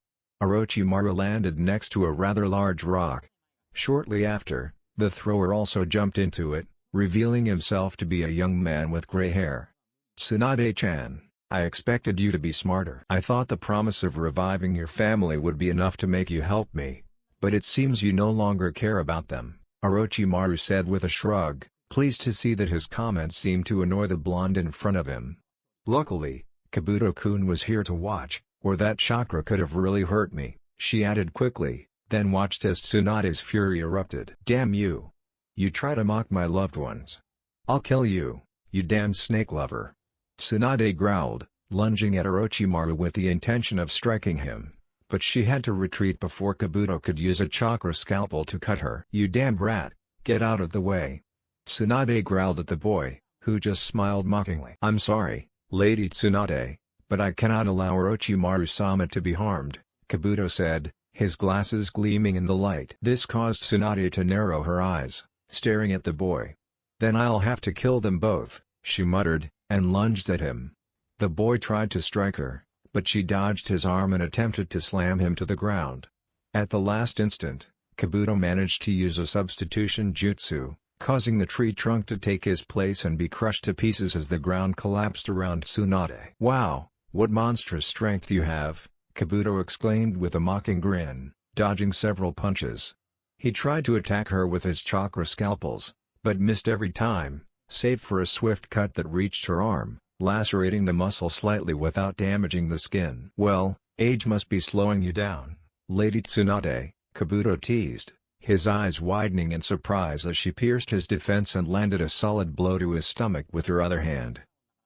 Orochimaru landed next to a rather large rock. Shortly after, the thrower also jumped into it, revealing himself to be a young man with gray hair. Tsunade-chan, I expected you to be smarter. I thought the promise of reviving your family would be enough to make you help me. But it seems you no longer care about them, Orochimaru said with a shrug, pleased to see that his comments seemed to annoy the blonde in front of him. Luckily, Kabuto-kun was here to watch, or that chakra could have really hurt me, she added quickly, then watched as Tsunade's fury erupted. Damn you! You try to mock my loved ones. I'll kill you, you damn snake lover. Tsunade growled, lunging at Orochimaru with the intention of striking him, but she had to retreat before Kabuto could use a chakra scalpel to cut her. You damn brat, get out of the way. Tsunade growled at the boy, who just smiled mockingly. I'm sorry, Lady Tsunade, but I cannot allow Orochimaru-sama to be harmed, Kabuto said, his glasses gleaming in the light. This caused Tsunade to narrow her eyes, staring at the boy. Then I'll have to kill them both, she muttered, and lunged at him. The boy tried to strike her, but she dodged his arm and attempted to slam him to the ground. At the last instant, Kabuto managed to use a substitution jutsu, causing the tree trunk to take his place and be crushed to pieces as the ground collapsed around Tsunade. Wow, what monstrous strength you have, Kabuto exclaimed with a mocking grin, dodging several punches. He tried to attack her with his chakra scalpels, but missed every time, save for a swift cut that reached her arm, lacerating the muscle slightly without damaging the skin. Well, age must be slowing you down, Lady Tsunade, Kabuto teased, his eyes widening in surprise as she pierced his defense and landed a solid blow to his stomach with her other hand.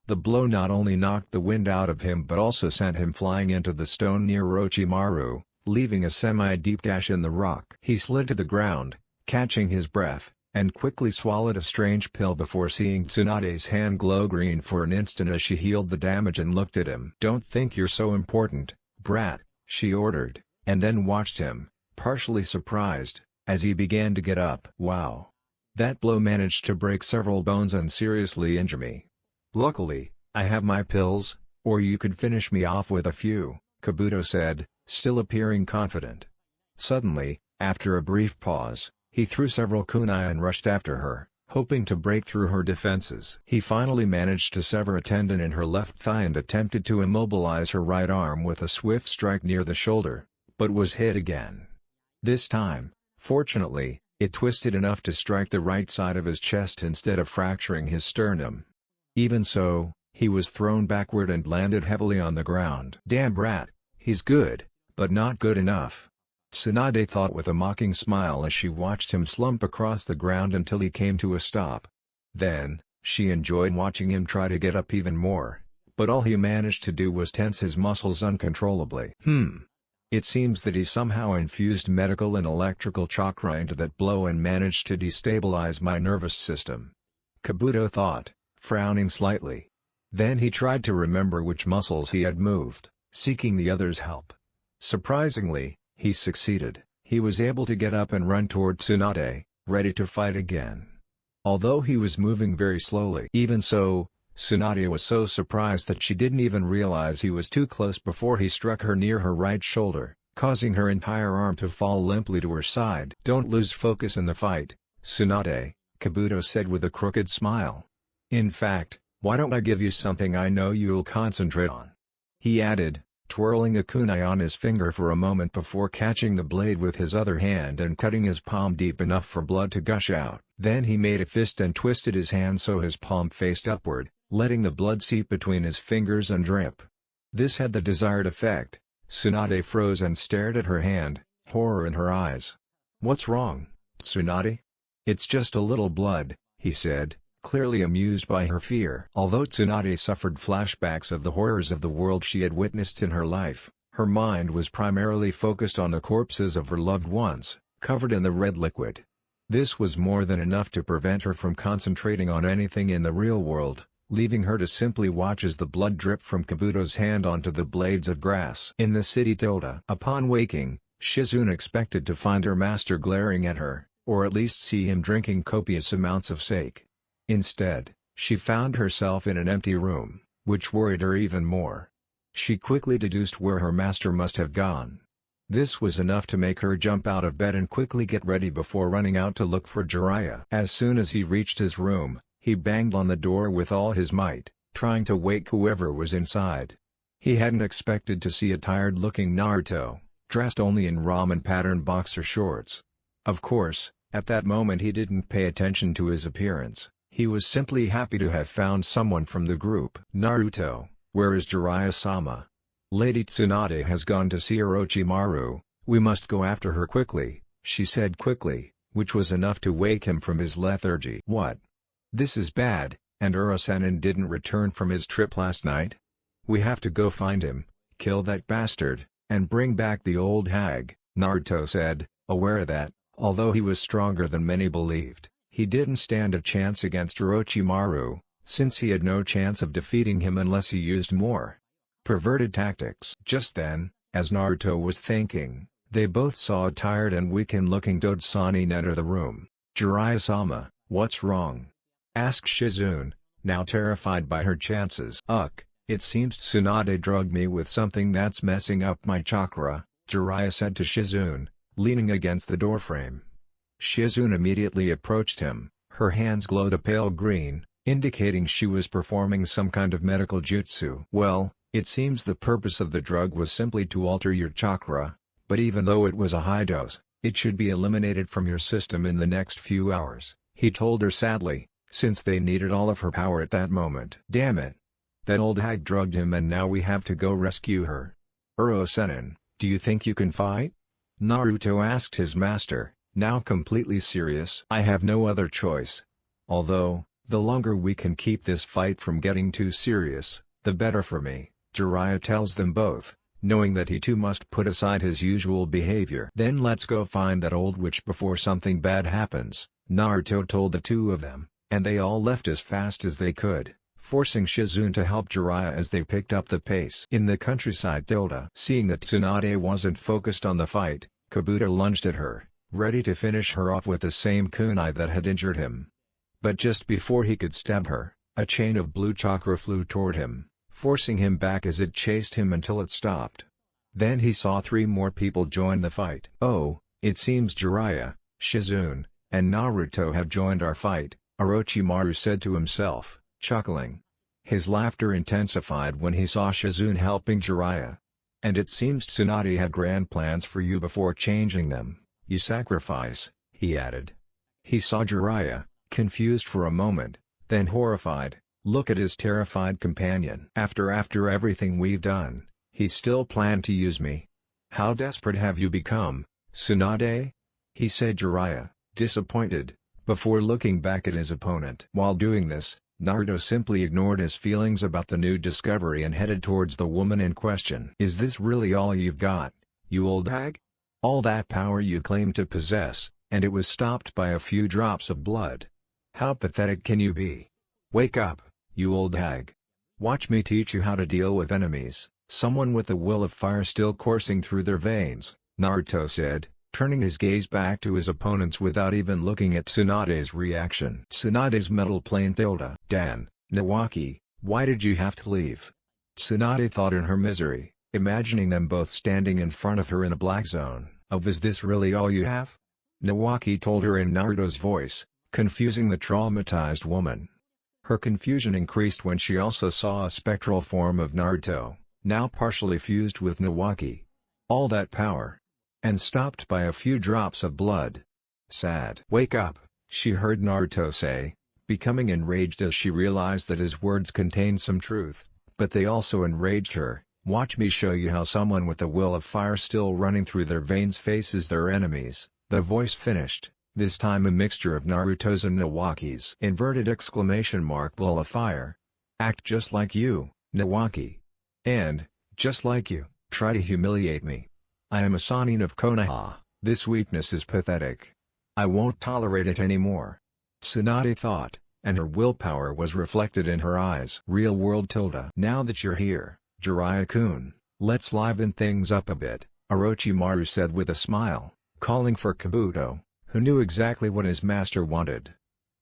The blow not only knocked the wind out of him but also sent him flying into the stone near Orochimaru, leaving a semi-deep gash in the rock. He slid to the ground, catching his breath, and quickly swallowed a strange pill before seeing Tsunade's hand glow green for an instant as she healed the damage and looked at him. Don't think you're so important, brat, she ordered, and then watched him, partially surprised, as he began to get up. Wow! That blow managed to break several bones and seriously injure me. Luckily, I have my pills, or you could finish me off with a few, Kabuto said, still appearing confident. Suddenly, after a brief pause, he threw several kunai and rushed after her, hoping to break through her defenses. He finally managed to sever a tendon in her left thigh and attempted to immobilize her right arm with a swift strike near the shoulder, but was hit again. This time, fortunately, it twisted enough to strike the right side of his chest instead of fracturing his sternum. Even so, he was thrown backward and landed heavily on the ground. Damn brat, he's good, but not good enough, Tsunade thought with a mocking smile as she watched him slump across the ground until he came to a stop. Then, she enjoyed watching him try to get up even more, but all he managed to do was tense his muscles uncontrollably. It seems that he somehow infused medical and electrical chakra into that blow and managed to destabilize my nervous system, Kabuto thought, frowning slightly. Then he tried to remember which muscles he had moved, seeking the other's help. Surprisingly, he succeeded. He was able to get up and run toward Tsunade, ready to fight again. Although he was moving very slowly. Even so, Tsunade was so surprised that she didn't even realize he was too close before he struck her near her right shoulder, causing her entire arm to fall limply to her side. Don't lose focus in the fight, Tsunade, Kabuto said with a crooked smile. In fact, why don't I give you something I know you'll concentrate on? He added, twirling a kunai on his finger for a moment before catching the blade with his other hand and cutting his palm deep enough for blood to gush out. Then he made a fist and twisted his hand so his palm faced upward, letting the blood seep between his fingers and drip. This had the desired effect, Tsunade froze and stared at her hand, horror in her eyes. "What's wrong, Tsunade?" "It's just a little blood," he said, clearly amused by her fear. Although Tsunade suffered flashbacks of the horrors of the world she had witnessed in her life, her mind was primarily focused on the corpses of her loved ones, covered in the red liquid. This was more than enough to prevent her from concentrating on anything in the real world, leaving her to simply watch as the blood dripped from Kabuto's hand onto the blades of grass. In the city Tilda. Upon waking, Shizune expected to find her master glaring at her, or at least see him drinking copious amounts of sake. Instead, she found herself in an empty room, which worried her even more. She quickly deduced where her master must have gone. This was enough to make her jump out of bed and quickly get ready before running out to look for Jiraiya. As soon as he reached his room, he banged on the door with all his might, trying to wake whoever was inside. He hadn't expected to see a tired-looking Naruto, dressed only in ramen pattern boxer shorts. Of course, at that moment he didn't pay attention to his appearance, he was simply happy to have found someone from the group. "Naruto, where is Jiraiya-sama?" "Lady Tsunade has gone to see Orochimaru, we must go after her quickly," she said quickly, which was enough to wake him from his lethargy. "What? This is bad, and Urasanin didn't return from his trip last night? We have to go find him, kill that bastard, and bring back the old hag," Naruto said, aware that, although he was stronger than many believed, he didn't stand a chance against Orochimaru, since he had no chance of defeating him unless he used more perverted tactics. Just then, as Naruto was thinking, they both saw a tired and weakened-looking Dodsanin enter the room. "Jiraiya-sama, what's wrong?" asked Shizune, now terrified by her chances. It seems Tsunade drugged me with something that's messing up my chakra," Jiraiya said to Shizune, leaning against the doorframe. Shizune immediately approached him, her hands glowed a pale green, indicating she was performing some kind of medical jutsu. "Well, it seems the purpose of the drug was simply to alter your chakra, but even though it was a high dose, it should be eliminated from your system in the next few hours," he told her sadly, since they needed all of her power at that moment. "Damn it! That old hag drugged him and now we have to go rescue her. Uro-sennin, do you think you can fight?" Naruto asked his master, now completely serious. "I have no other choice. Although, the longer we can keep this fight from getting too serious, the better for me," Jiraiya tells them both, knowing that he too must put aside his usual behavior. "Then let's go find that old witch before something bad happens," Naruto told the two of them, and they all left as fast as they could, forcing Shizune to help Jiraiya as they picked up the pace. In the countryside seeing that Tsunade wasn't focused on the fight, Kabuto lunged at her, ready to finish her off with the same kunai that had injured him. But just before he could stab her, a chain of blue chakra flew toward him, forcing him back as it chased him until it stopped. Then he saw 3 more people join the fight. "Oh, it seems Jiraiya, Shizune, and Naruto have joined our fight," Orochimaru said to himself, chuckling. His laughter intensified when he saw Shizune helping Jiraiya. "And it seems Tsunade had grand plans for you before changing them, you sacrifice," he added. He saw Jiraiya, confused for a moment, then horrified, look at his terrified companion. After everything we've done, he still planned to use me. "How desperate have you become, Tsunade?" he said Jiraiya, disappointed, before looking back at his opponent. While doing this, Naruto simply ignored his feelings about the new discovery and headed towards the woman in question. "Is this really all you've got, you old hag? All that power you claim to possess, and it was stopped by a few drops of blood? How pathetic can you be? Wake up, you old hag. Watch me teach you how to deal with enemies." "Someone with the will of fire still coursing through their veins," Naruto said, turning his gaze back to his opponents without even looking at Tsunade's reaction. Tsunade's metal plane "Dan, Nawaki, why did you have to leave?" Tsunade thought in her misery, imagining them both standing in front of her in a black zone. "Is this really all you have?" Nawaki told her in Naruto's voice, confusing the traumatized woman. Her confusion increased when she also saw a spectral form of Naruto, now partially fused with Nawaki. "All that power, and stopped by a few drops of blood. Sad." "Wake up," she heard Naruto say, becoming enraged as she realized that his words contained some truth, but they also enraged her, Watch me show you how someone with the will of fire still running through their veins faces their enemies." The voice finished, this time a mixture of Naruto's and Nawaki's will of fire. "Act just like you, Nawaki. And, just like you, try to humiliate me. I am a Sannin of Konoha. This weakness is pathetic. I won't tolerate it anymore." Tsunade thought, and her willpower was reflected in her eyes. Real world tilde. "Now that you're here, Jiraiya-kun, let's liven things up a bit," Orochimaru said with a smile, calling for Kabuto, who knew exactly what his master wanted.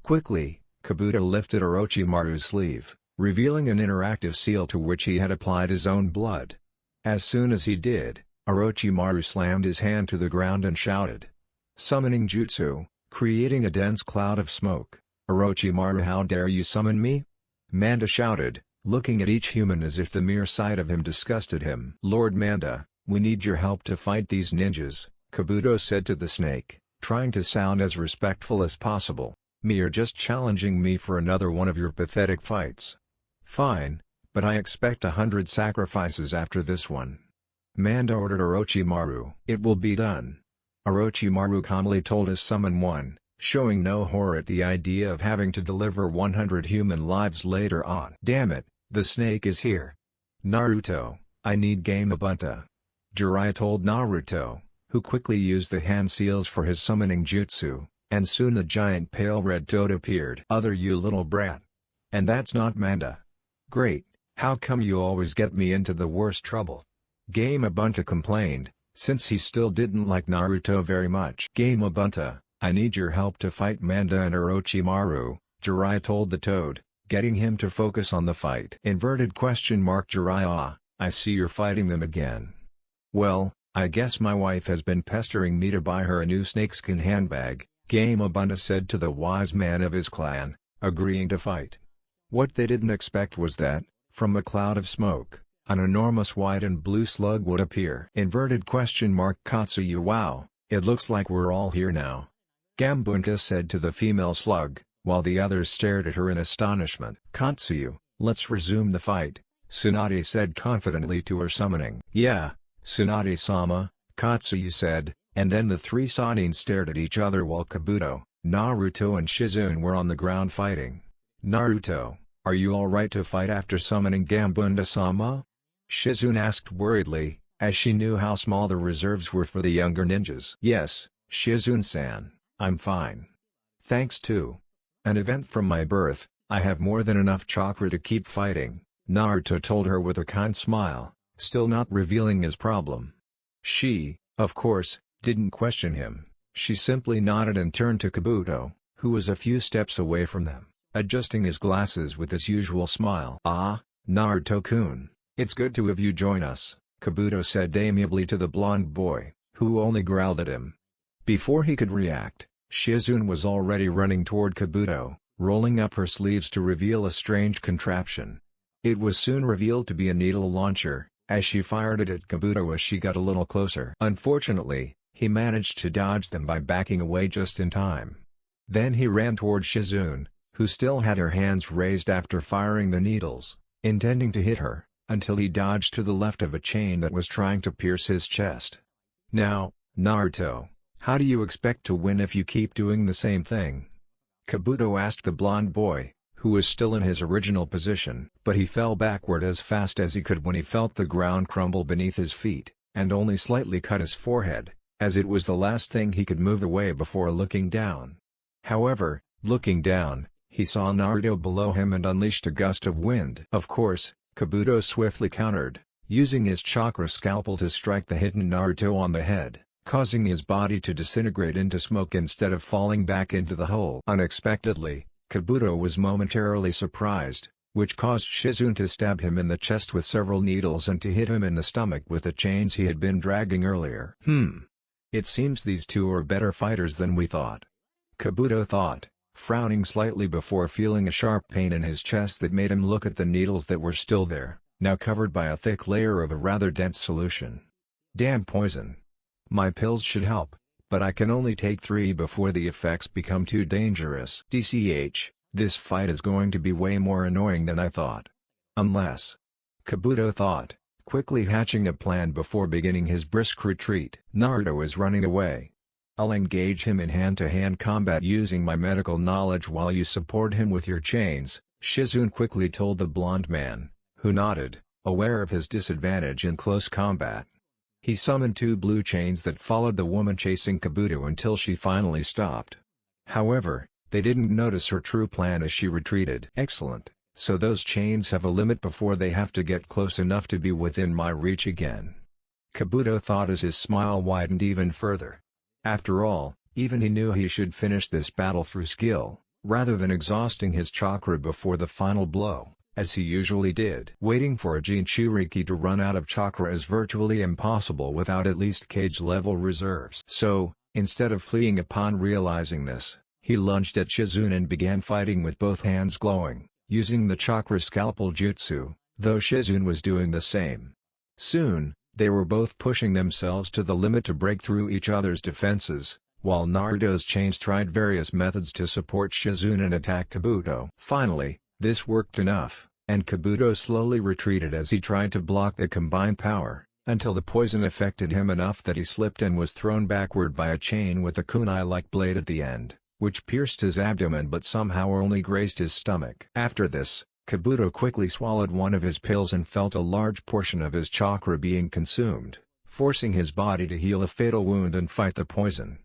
Quickly, Kabuto lifted Orochimaru's sleeve, revealing an interactive seal to which he had applied his own blood. As soon as he did, Orochimaru slammed his hand to the ground and shouted. Summoning jutsu, creating a dense cloud of smoke. "Orochimaru, how dare you summon me?" Manda shouted, looking at each human as if the mere sight of him disgusted him. "Lord Manda, we need your help to fight these ninjas," Kabuto said to the snake, trying to sound as respectful as possible. "You're just challenging me for another one of your pathetic fights." "Fine, but I expect 100 sacrifices after this one," Manda ordered Orochimaru. "It will be done." Orochimaru calmly told his summon one, showing no horror at the idea of having to deliver 100 human lives later on. "Damn it, the snake is here. Naruto, I need Game Ubuntu," Jiraiya told Naruto, who quickly used the hand seals for his summoning jutsu, and soon the giant pale red toad appeared. "Other you little brat. And that's not Manda. Great, how come you always get me into the worst trouble?" Game Ubuntu complained, since he still didn't like Naruto very much. "Game Ubuntu, I need your help to fight Manda and Orochimaru," Jiraiya told the toad, getting him to focus on the fight. Jiraiya, I see you're fighting them again. "Well, I guess my wife has been pestering me to buy her a new snakeskin handbag," Game Ubuntu said to the wise man of his clan, agreeing to fight. What they didn't expect was that, from a cloud of smoke, an enormous white and blue slug would appear. Katsuyu, wow, it looks like we're all here now," Gambunta said to the female slug, while the others stared at her in astonishment. "Katsuyu, let's resume the fight," Tsunade said confidently to her summoning. "Yeah, Tsunade-sama," Katsuyu said, and then the three Sannin stared at each other while Kabuto, Naruto and Shizune were on the ground fighting. "Naruto, are you alright to fight after summoning Gambunda-sama?" Shizune asked worriedly, as she knew how small the reserves were for the younger ninjas. "Yes, Shizune-san, I'm fine. Thanks to an event from my birth, I have more than enough chakra to keep fighting," Naruto told her with a kind smile, still not revealing his problem. She, of course, didn't question him. She simply nodded and turned to Kabuto, who was a few steps away from them, adjusting his glasses with his usual smile. "Ah, Naruto-kun, it's good to have you join us," Kabuto said amiably to the blonde boy, who only growled at him. Before he could react, Shizune was already running toward Kabuto, rolling up her sleeves to reveal a strange contraption. It was soon revealed to be a needle launcher, as she fired it at Kabuto as she got a little closer. Unfortunately, he managed to dodge them by backing away just in time. Then he ran toward Shizune, who still had her hands raised after firing the needles, intending to hit her, until he dodged to the left of a chain that was trying to pierce his chest. "Now, Naruto, how do you expect to win if you keep doing the same thing?" Kabuto asked the blonde boy, who was still in his original position. But he fell backward as fast as he could when he felt the ground crumble beneath his feet, and only slightly cut his forehead, as it was the last thing he could move away before looking down. However, looking down, he saw Naruto below him and unleashed a gust of wind. Of course, Kabuto swiftly countered, using his chakra scalpel to strike the hidden Naruto on the head, causing his body to disintegrate into smoke instead of falling back into the hole. Unexpectedly, Kabuto was momentarily surprised, which caused Shizune to stab him in the chest with several needles and to hit him in the stomach with the chains he had been dragging earlier. It seems these two are better fighters than we thought," Kabuto thought, frowning slightly before feeling a sharp pain in his chest that made him look at the needles that were still there, now covered by a thick layer of a rather dense solution. "Damn poison. My pills should help, but I can only take 3 before the effects become too dangerous. DCH, this fight is going to be way more annoying than I thought. Unless," Kabuto thought, quickly hatching a plan before beginning his brisk retreat. Naruto is running away. I'll engage him in hand-to-hand combat using my medical knowledge while you support him with your chains, Shizune quickly told the blonde man, who nodded, aware of his disadvantage in close combat. He summoned 2 blue chains that followed the woman chasing Kabuto until she finally stopped. However, they didn't notice her true plan as she retreated. Excellent, so those chains have a limit before they have to get close enough to be within my reach again. Kabuto thought as his smile widened even further. After all, even he knew he should finish this battle through skill, rather than exhausting his chakra before the final blow, as he usually did. Waiting for a Jinchuriki to run out of chakra is virtually impossible without at least cage-level reserves. So, instead of fleeing upon realizing this, he lunged at Shizune and began fighting with both hands glowing, using the chakra scalpel jutsu, though Shizune was doing the same. Soon, they were both pushing themselves to the limit to break through each other's defenses, while Naruto's chains tried various methods to support Shizune and attack Kabuto. Finally, this worked enough, and Kabuto slowly retreated as he tried to block the combined power, until the poison affected him enough that he slipped and was thrown backward by a chain with a kunai-like blade at the end, which pierced his abdomen but somehow only grazed his stomach. After this, Kabuto quickly swallowed one of his pills and felt a large portion of his chakra being consumed, forcing his body to heal a fatal wound and fight the poison.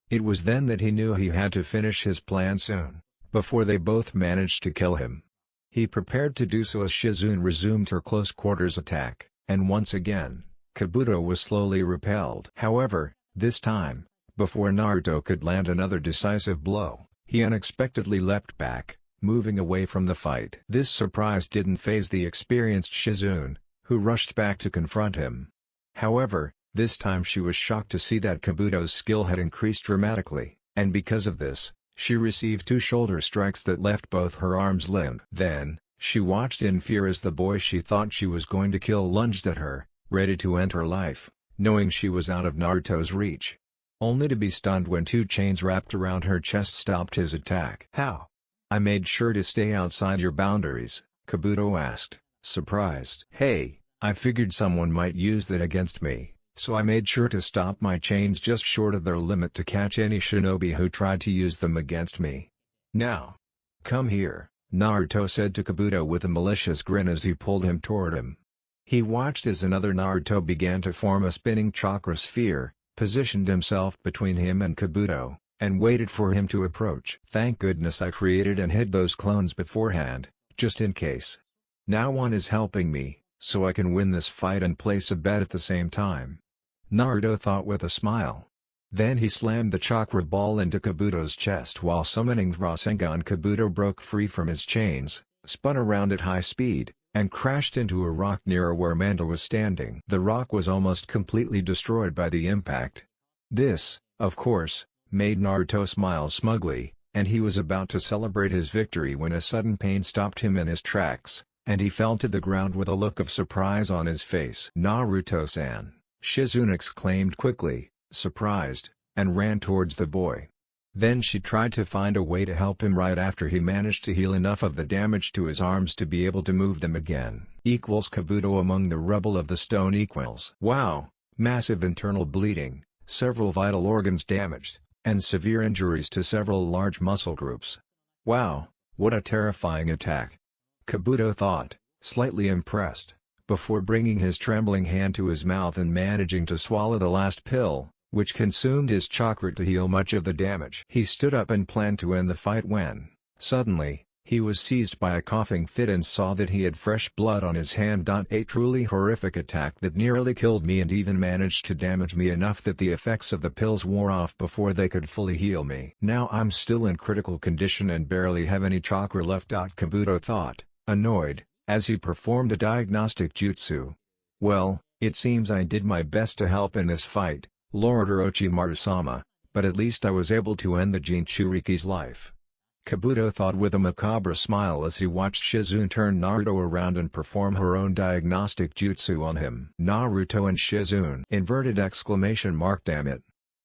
It was then that he knew he had to finish his plan soon, before they both managed to kill him. He prepared to do so as Shizune resumed her close-quarters attack, and once again, Kabuto was slowly repelled. However, this time, before Naruto could land another decisive blow, he unexpectedly leapt back, moving away from the fight. This surprise didn't faze the experienced Shizune, who rushed back to confront him. However, this time she was shocked to see that Kabuto's skill had increased dramatically, and because of this, she received 2 shoulder strikes that left both her arms limp. Then, she watched in fear as the boy she thought she was going to kill lunged at her, ready to end her life, knowing she was out of Naruto's reach. Only to be stunned when 2 chains wrapped around her chest stopped his attack. "How?" "I made sure to stay outside your boundaries," Kabuto asked, surprised. "Hey, I figured someone might use that against me. So I made sure to stop my chains just short of their limit to catch any shinobi who tried to use them against me. Now, come here," Naruto said to Kabuto with a malicious grin as he pulled him toward him. He watched as another Naruto began to form a spinning chakra sphere, positioned himself between him and Kabuto, and waited for him to approach. "Thank goodness I created and hid those clones beforehand, just in case. Now one is helping me, so I can win this fight and place a bet at the same time," Naruto thought with a smile. Then he slammed the chakra ball into Kabuto's chest while summoning Rasengan. Kabuto broke free from his chains, spun around at high speed, and crashed into a rock near where Manda was standing. The rock was almost completely destroyed by the impact. This, of course, made Naruto smile smugly, and he was about to celebrate his victory when a sudden pain stopped him in his tracks, and he fell to the ground with a look of surprise on his face. "Naruto-san!" Shizune exclaimed quickly, surprised, and ran towards the boy. Then she tried to find a way to help him right after he managed to heal enough of the damage to his arms to be able to move them again. Kabuto among the rubble of the stone equals. Wow, massive internal bleeding, several vital organs damaged, and severe injuries to several large muscle groups. Wow, what a terrifying attack. Kabuto thought, slightly impressed, before bringing his trembling hand to his mouth and managing to swallow the last pill, which consumed his chakra to heal much of the damage. He stood up and planned to end the fight when, suddenly, he was seized by a coughing fit and saw that he had fresh blood on his hand. A truly horrific attack that nearly killed me and even managed to damage me enough that the effects of the pills wore off before they could fully heal me. Now I'm still in critical condition and barely have any chakra left. Kabuto thought, annoyed, as he performed a diagnostic jutsu. Well, it seems I did my best to help in this fight, Lord Orochimaru-sama, but at least I was able to end the Jinchuriki's life. Kabuto thought with a macabre smile as he watched Shizune turn Naruto around and perform her own diagnostic jutsu on him. Naruto and Shizune! Damn it.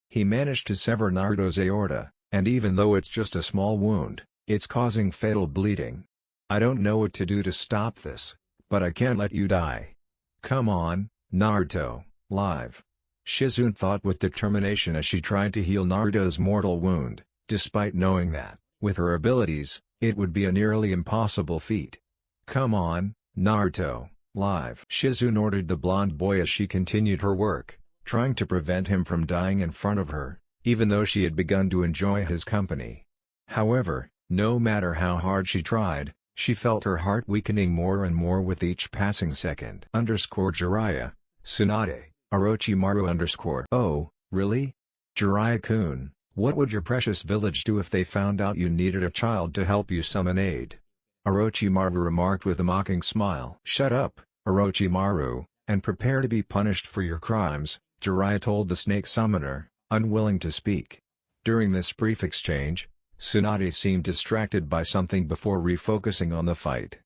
He managed to sever Naruto's aorta, and even though it's just a small wound, it's causing fatal bleeding. I don't know what to do to stop this, but I can't let you die. Come on, Naruto, live. Shizune thought with determination as she tried to heal Naruto's mortal wound, despite knowing that, with her abilities, it would be a nearly impossible feat. Come on, Naruto, live. Shizune ordered the blonde boy as she continued her work, trying to prevent him from dying in front of her, even though she had begun to enjoy his company. However, no matter how hard she tried, she felt her heart weakening more and more with each passing second. Jiraiya, Tsunade, Orochimaru. Oh, really? Jiraiya-kun, what would your precious village do if they found out you needed a child to help you summon aid? Orochimaru remarked with a mocking smile. Shut up, Orochimaru, and prepare to be punished for your crimes, Jiraiya told the snake summoner, unwilling to speak. During this brief exchange, Tsunade seemed distracted by something before refocusing on the fight.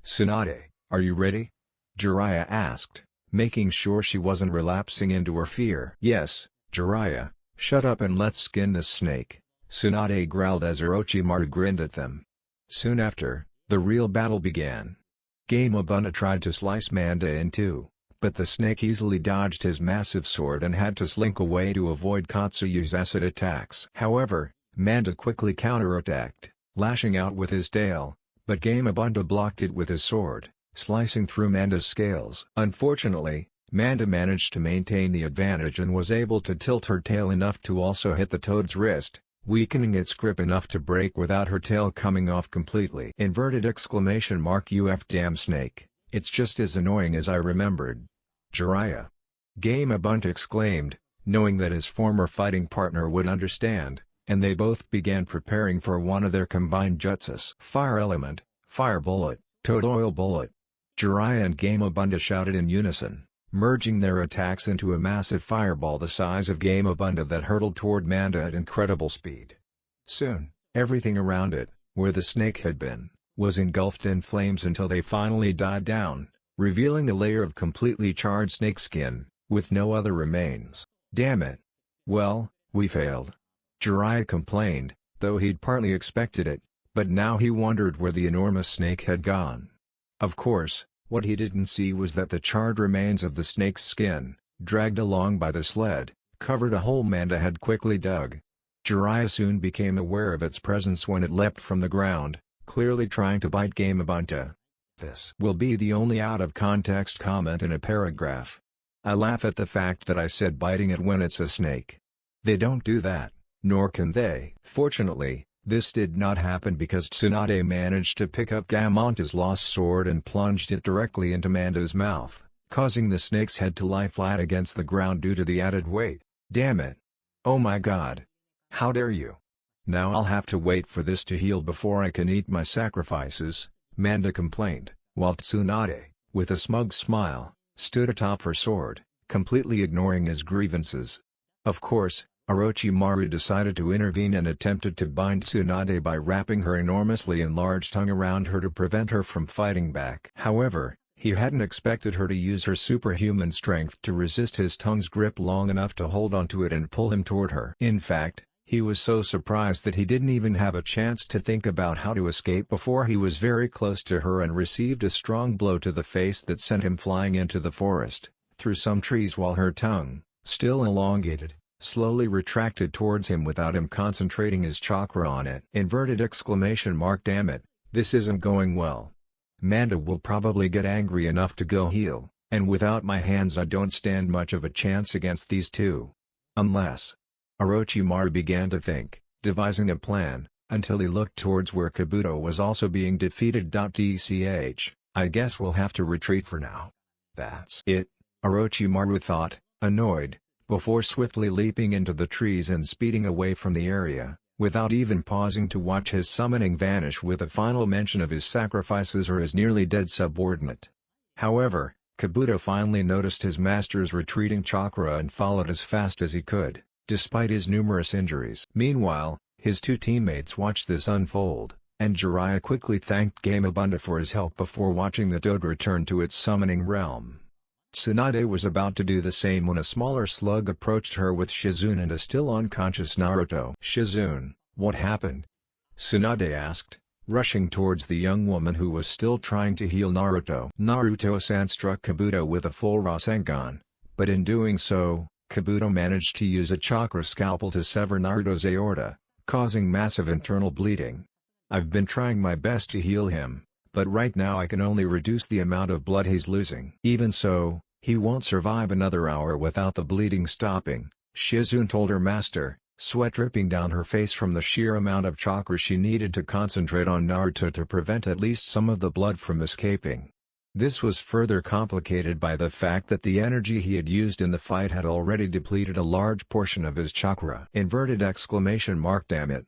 Tsunade, are you ready? Jiraiya asked, making sure she wasn't relapsing into her fear. Yes, Jiraiya, shut up and let's skin this snake, Tsunade growled as Orochimaru grinned at them. Soon after, the real battle began. Gamabunta tried to slice Manda in two, but the snake easily dodged his massive sword and had to slink away to avoid Katsuyu's acid attacks. However, Manda quickly counterattacked, lashing out with his tail, but Gamabunta blocked it with his sword, slicing through Manda's scales. Unfortunately, Manda managed to maintain the advantage and was able to tilt her tail enough to also hit the toad's wrist, weakening its grip enough to break without her tail coming off completely. !UF damn snake, it's just as annoying as I remembered. Jiraiya. Gamabunta exclaimed, knowing that his former fighting partner would understand, and they both began preparing for one of their combined jutsus. Fire Element, Fire Bullet, Toad Oil Bullet. Jiraiya and Gamabunta shouted in unison, merging their attacks into a massive fireball the size of Gamabunta that hurtled toward Manda at incredible speed. Soon, everything around it, where the snake had been, was engulfed in flames until they finally died down, revealing a layer of completely charred snakeskin, with no other remains. Damn it! Well, we failed. Jiraiya complained, though he'd partly expected it, but now he wondered where the enormous snake had gone. Of course, what he didn't see was that the charred remains of the snake's skin, dragged along by the sled, covered a hole Manda had quickly dug. Jiraiya soon became aware of its presence when it leapt from the ground, clearly trying to bite Gamabunta. This will be the only out-of-context comment in a paragraph. I laugh at the fact that I said biting it when it's a snake. They don't do that, nor can they. Fortunately, this did not happen because Tsunade managed to pick up Gamabunta's lost sword and plunged it directly into Manda's mouth, causing the snake's head to lie flat against the ground due to the added weight. Damn it! Oh my god! How dare you! Now I'll have to wait for this to heal before I can eat my sacrifices, Manda complained, while Tsunade, with a smug smile, stood atop her sword, completely ignoring his grievances. Of course, Orochimaru decided to intervene and attempted to bind Tsunade by wrapping her enormously enlarged tongue around her to prevent her from fighting back. However, he hadn't expected her to use her superhuman strength to resist his tongue's grip long enough to hold onto it and pull him toward her. In fact, he was so surprised that he didn't even have a chance to think about how to escape before he was very close to her and received a strong blow to the face that sent him flying into the forest, through some trees while her tongue, still elongated, slowly retracted towards him without him concentrating his chakra on it. Damn it, this isn't going well. Manda will probably get angry enough to go heal, and without my hands I don't stand much of a chance against these two. Unless... Orochimaru began to think, devising a plan, until he looked towards where Kabuto was also being defeated. DCH, I guess we'll have to retreat for now. That's it, Orochimaru thought, annoyed, before swiftly leaping into the trees and speeding away from the area, without even pausing to watch his summoning vanish with a final mention of his sacrifices or his nearly dead subordinate. However, Kabuto finally noticed his master's retreating chakra and followed as fast as he could, despite his numerous injuries. Meanwhile, his two teammates watched this unfold, and Jiraiya quickly thanked Gamabunta for his help before watching the toad return to its summoning realm. Tsunade was about to do the same when a smaller slug approached her with Shizune and a still unconscious Naruto. Shizune, what happened? Tsunade asked, rushing towards the young woman who was still trying to heal Naruto. Naruto-san struck Kabuto with a full Rasengan, but in doing so, Kabuto managed to use a chakra scalpel to sever Naruto's aorta, causing massive internal bleeding. I've been trying my best to heal him, but right now I can only reduce the amount of blood he's losing. Even so, he won't survive another hour without the bleeding stopping, Shizune told her master, sweat dripping down her face from the sheer amount of chakra she needed to concentrate on Naruto to prevent at least some of the blood from escaping. This was further complicated by the fact that the energy he had used in the fight had already depleted a large portion of his chakra. Damn it.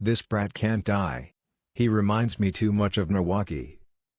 This brat can't die. He reminds me too much of Nawaki.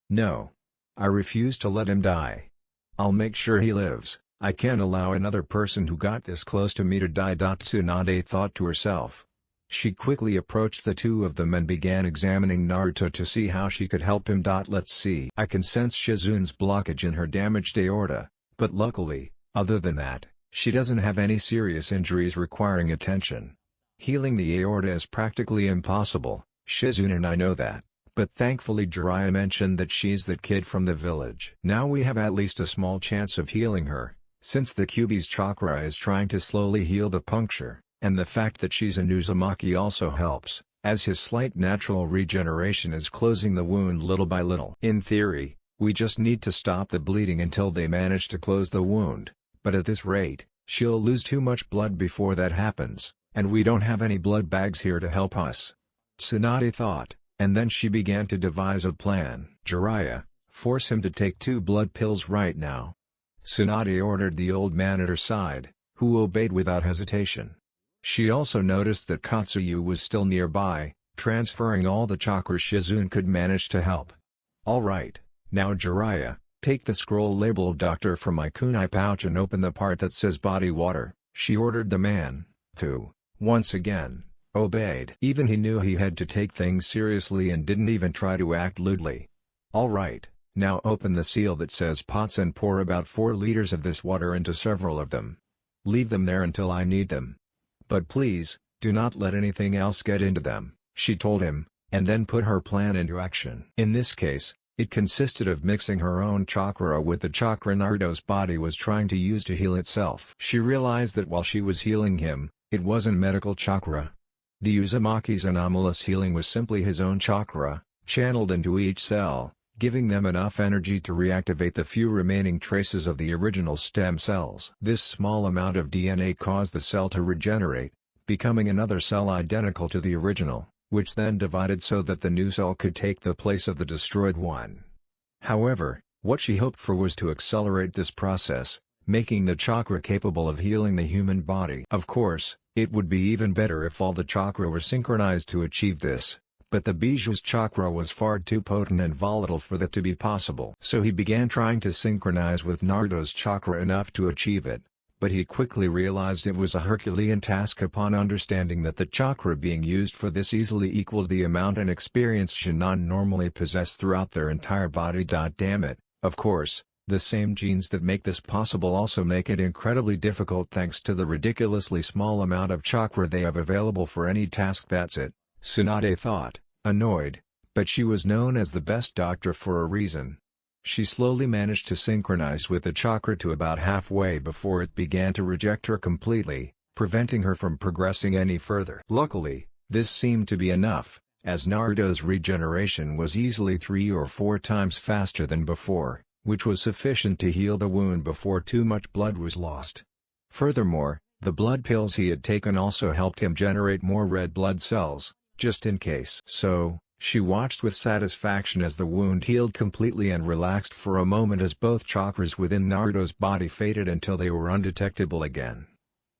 No. I refuse to let him die. I'll make sure he lives. I can't allow another person who got this close to me to die. Tsunade thought to herself. She quickly approached the two of them and began examining Naruto to see how she could help him. Let's see. I can sense Shizune's blockage in her damaged aorta, but luckily, other than that, she doesn't have any serious injuries requiring attention. Healing the aorta is practically impossible, Shizune and I know that, but thankfully Jiraiya mentioned that she's that kid from the village. Now we have at least a small chance of healing her, since the Kyuubi's chakra is trying to slowly heal the puncture. And the fact that she's a Uzumaki also helps, as his slight natural regeneration is closing the wound little by little. In theory, we just need to stop the bleeding until they manage to close the wound, but at this rate, she'll lose too much blood before that happens, and we don't have any blood bags here to help us. Tsunade thought, and then she began to devise a plan. Jiraiya, force him to take 2 blood pills right now. Tsunade ordered the old man at her side, who obeyed without hesitation. She also noticed that Katsuyu was still nearby, transferring all the chakra Shizune could manage to help. Alright, now Jiraiya, take the scroll labeled doctor from my kunai pouch and open the part that says body water, she ordered the man, who, once again, obeyed. Even he knew he had to take things seriously and didn't even try to act lewdly. Alright, now open the seal that says pots and pour about 4 liters of this water into several of them. Leave them there until I need them. But please, do not let anything else get into them, she told him, and then put her plan into action. In this case, it consisted of mixing her own chakra with the chakra Naruto's body was trying to use to heal itself. She realized that while she was healing him, it wasn't medical chakra. The Uzumaki's anomalous healing was simply his own chakra, channeled into each cell, giving them enough energy to reactivate the few remaining traces of the original stem cells. This small amount of DNA caused the cell to regenerate, becoming another cell identical to the original, which then divided so that the new cell could take the place of the destroyed one. However, what she hoped for was to accelerate this process, making the chakra capable of healing the human body. Of course, it would be even better if all the chakra were synchronized to achieve this. But the Bijuu's chakra was far too potent and volatile for that to be possible. So he began trying to synchronize with Naruto's chakra enough to achieve it, but he quickly realized it was a Herculean task upon understanding that the chakra being used for this easily equaled the amount and experience Shin'an normally possess throughout their entire body. Damn it, of course, the same genes that make this possible also make it incredibly difficult thanks to the ridiculously small amount of chakra they have available for any task. That's it. Tsunade thought, annoyed, but she was known as the best doctor for a reason. She slowly managed to synchronize with the chakra to about halfway before it began to reject her completely, preventing her from progressing any further. Luckily, this seemed to be enough, as Naruto's regeneration was easily 3 or 4 times faster than before, which was sufficient to heal the wound before too much blood was lost. Furthermore, the blood pills he had taken also helped him generate more red blood cells, just in case. So, she watched with satisfaction as the wound healed completely and relaxed for a moment as both chakras within Naruto's body faded until they were undetectable again.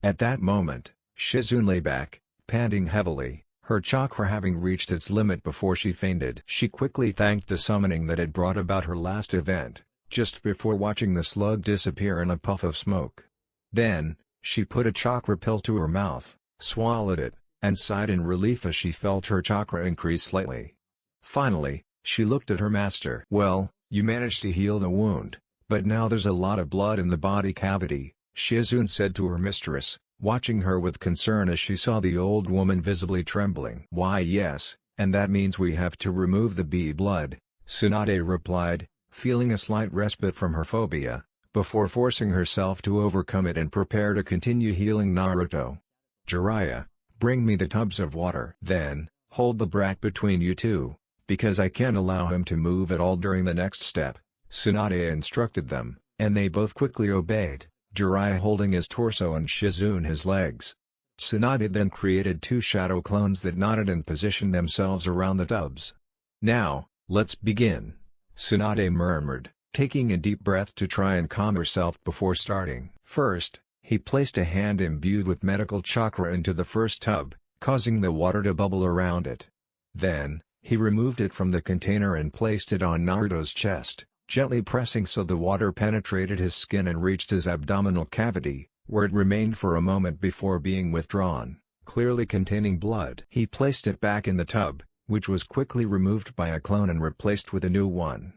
At that moment, Shizune lay back, panting heavily, her chakra having reached its limit before she fainted. She quickly thanked the summoning that had brought about her last event, just before watching the slug disappear in a puff of smoke. Then, she put a chakra pill to her mouth, swallowed it, and sighed in relief as she felt her chakra increase slightly. Finally, she looked at her master. Well, you managed to heal the wound, but now there's a lot of blood in the body cavity, Shizune said to her mistress, watching her with concern as she saw the old woman visibly trembling. Why yes, "And that means we have to remove the bee blood," Tsunade replied, feeling a slight respite from her phobia, before forcing herself to overcome it and prepare to continue healing Naruto. "Jiraiya, bring me the tubs of water. Then, hold the brat between you two, because I can't allow him to move at all during the next step," Tsunade instructed them, and they both quickly obeyed, Jiraiya holding his torso and Shizune his legs. Tsunade then created two shadow clones that nodded and positioned themselves around the tubs. "Now, let's begin," Tsunade murmured, taking a deep breath to try and calm herself before starting. First, he placed a hand imbued with medical chakra into the first tub, causing the water to bubble around it. Then, he removed it from the container and placed it on Naruto's chest, gently pressing so the water penetrated his skin and reached his abdominal cavity, where it remained for a moment before being withdrawn, clearly containing blood. He placed it back in the tub, which was quickly removed by a clone and replaced with a new one.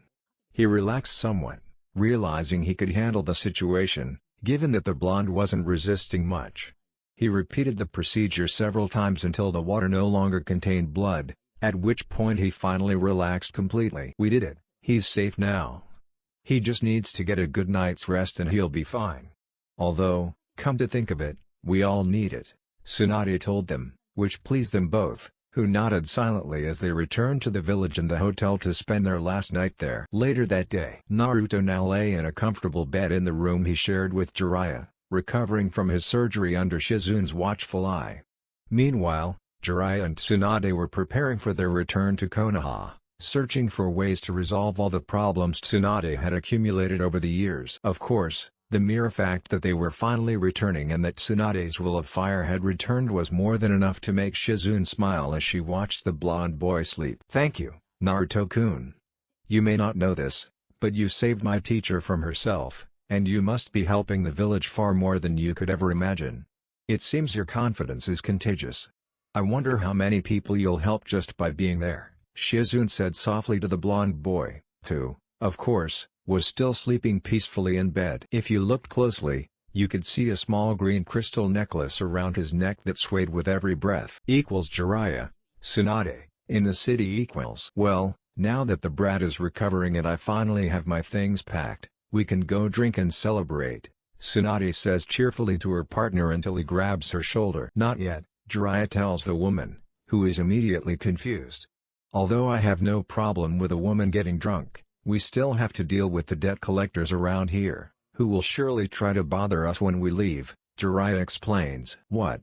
He relaxed somewhat, realizing he could handle the situation, given that the blonde wasn't resisting much. He repeated the procedure several times until the water no longer contained blood, at which point he finally relaxed completely. "We did it, he's safe now. He just needs to get a good night's rest and he'll be fine. Although, come to think of it, we all need it," Tsunade told them, which pleased them both, who nodded silently as they returned to the village and the hotel to spend their last night there. Later that day, Naruto now lay in a comfortable bed in the room he shared with Jiraiya, recovering from his surgery under Shizune's watchful eye. Meanwhile, Jiraiya and Tsunade were preparing for their return to Konoha, searching for ways to resolve all the problems Tsunade had accumulated over the years. Of course, the mere fact that they were finally returning and that Tsunade's will of fire had returned was more than enough to make Shizune smile as she watched the blonde boy sleep. "Thank you, Naruto-kun. You may not know this, but you saved my teacher from herself, and you must be helping the village far more than you could ever imagine. It seems your confidence is contagious. I wonder how many people you'll help just by being there," Shizune said softly to the blonde boy, who, of course, was still sleeping peacefully in bed. If you looked closely, you could see a small green crystal necklace around his neck that swayed with every breath. Jiraiya, Tsunade, in the city equals. "Well, now that the brat is recovering and I finally have my things packed, we can go drink and celebrate," Tsunade says cheerfully to her partner until he grabs her shoulder. "Not yet," Jiraiya tells the woman, who is immediately confused. "Although I have no problem with a woman getting drunk, we still have to deal with the debt collectors around here, who will surely try to bother us when we leave," Jiraiya explains. "What?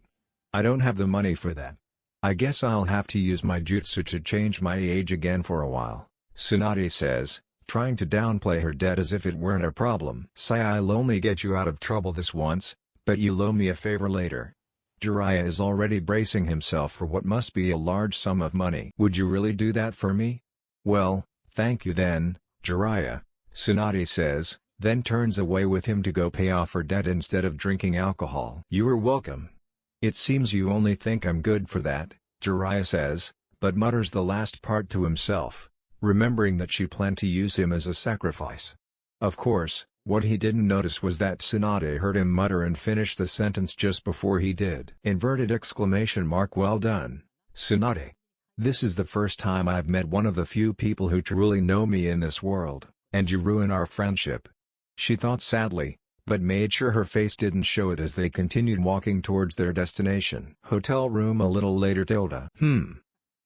I don't have the money for that. I guess I'll have to use my jutsu to change my age again for a while," Tsunade says, trying to downplay her debt as if it weren't a problem. "Say I'll only get you out of trouble this once, but you'll owe me a favor later." Jiraiya is already bracing himself for what must be a large sum of money. "Would you really do that for me?" "Well, thank you then, Jiraiya," Tsunade says, then turns away with him to go pay off her debt instead of drinking alcohol. "You're welcome. It seems you only think I'm good for that," Jiraiya says, but mutters the last part to himself, remembering that she planned to use him as a sacrifice. Of course, what he didn't notice was that Tsunade heard him mutter and finish the sentence just before he did. "Well done, Tsunade. This is the first time I've met one of the few people who truly know me in this world, and you ruin our friendship," she thought sadly, but made sure her face didn't show it as they continued walking towards their destination. Hotel room a little later.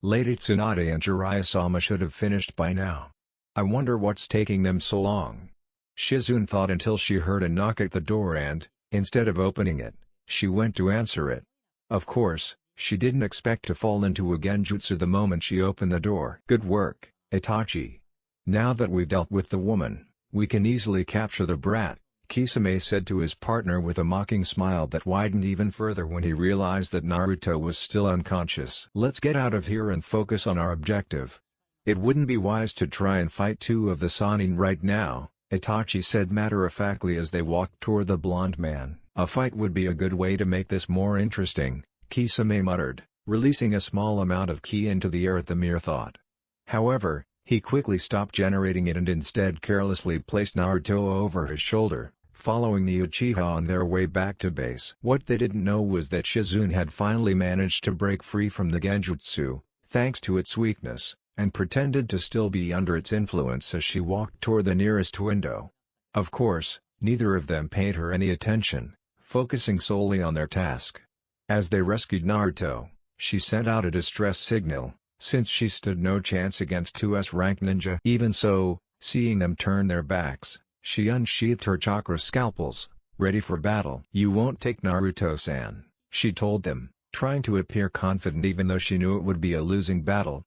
Lady Tsunade and Jiraiya-sama should have finished by now. I wonder what's taking them so long. Shizune thought until she heard a knock at the door and, instead of opening it, she went to answer it. Of course, she didn't expect to fall into a genjutsu the moment she opened the door. "Good work, Itachi. Now that we've dealt with the woman, we can easily capture the brat," Kisame said to his partner with a mocking smile that widened even further when he realized that Naruto was still unconscious. "Let's get out of here and focus on our objective. It wouldn't be wise to try and fight two of the Sannin right now," Itachi said matter-of-factly as they walked toward the blonde man. "A fight would be a good way to make this more interesting," Kisame muttered, releasing a small amount of ki into the air at the mere thought. However, he quickly stopped generating it and instead carelessly placed Naruto over his shoulder, following the Uchiha on their way back to base. What they didn't know was that Shizune had finally managed to break free from the genjutsu, thanks to its weakness, and pretended to still be under its influence as she walked toward the nearest window. Of course, neither of them paid her any attention, focusing solely on their task. As they rescued Naruto, she sent out a distress signal, since she stood no chance against two S-rank ninja. Even so, seeing them turn their backs, she unsheathed her chakra scalpels, ready for battle. "You won't take Naruto-san," she told them, trying to appear confident even though she knew it would be a losing battle.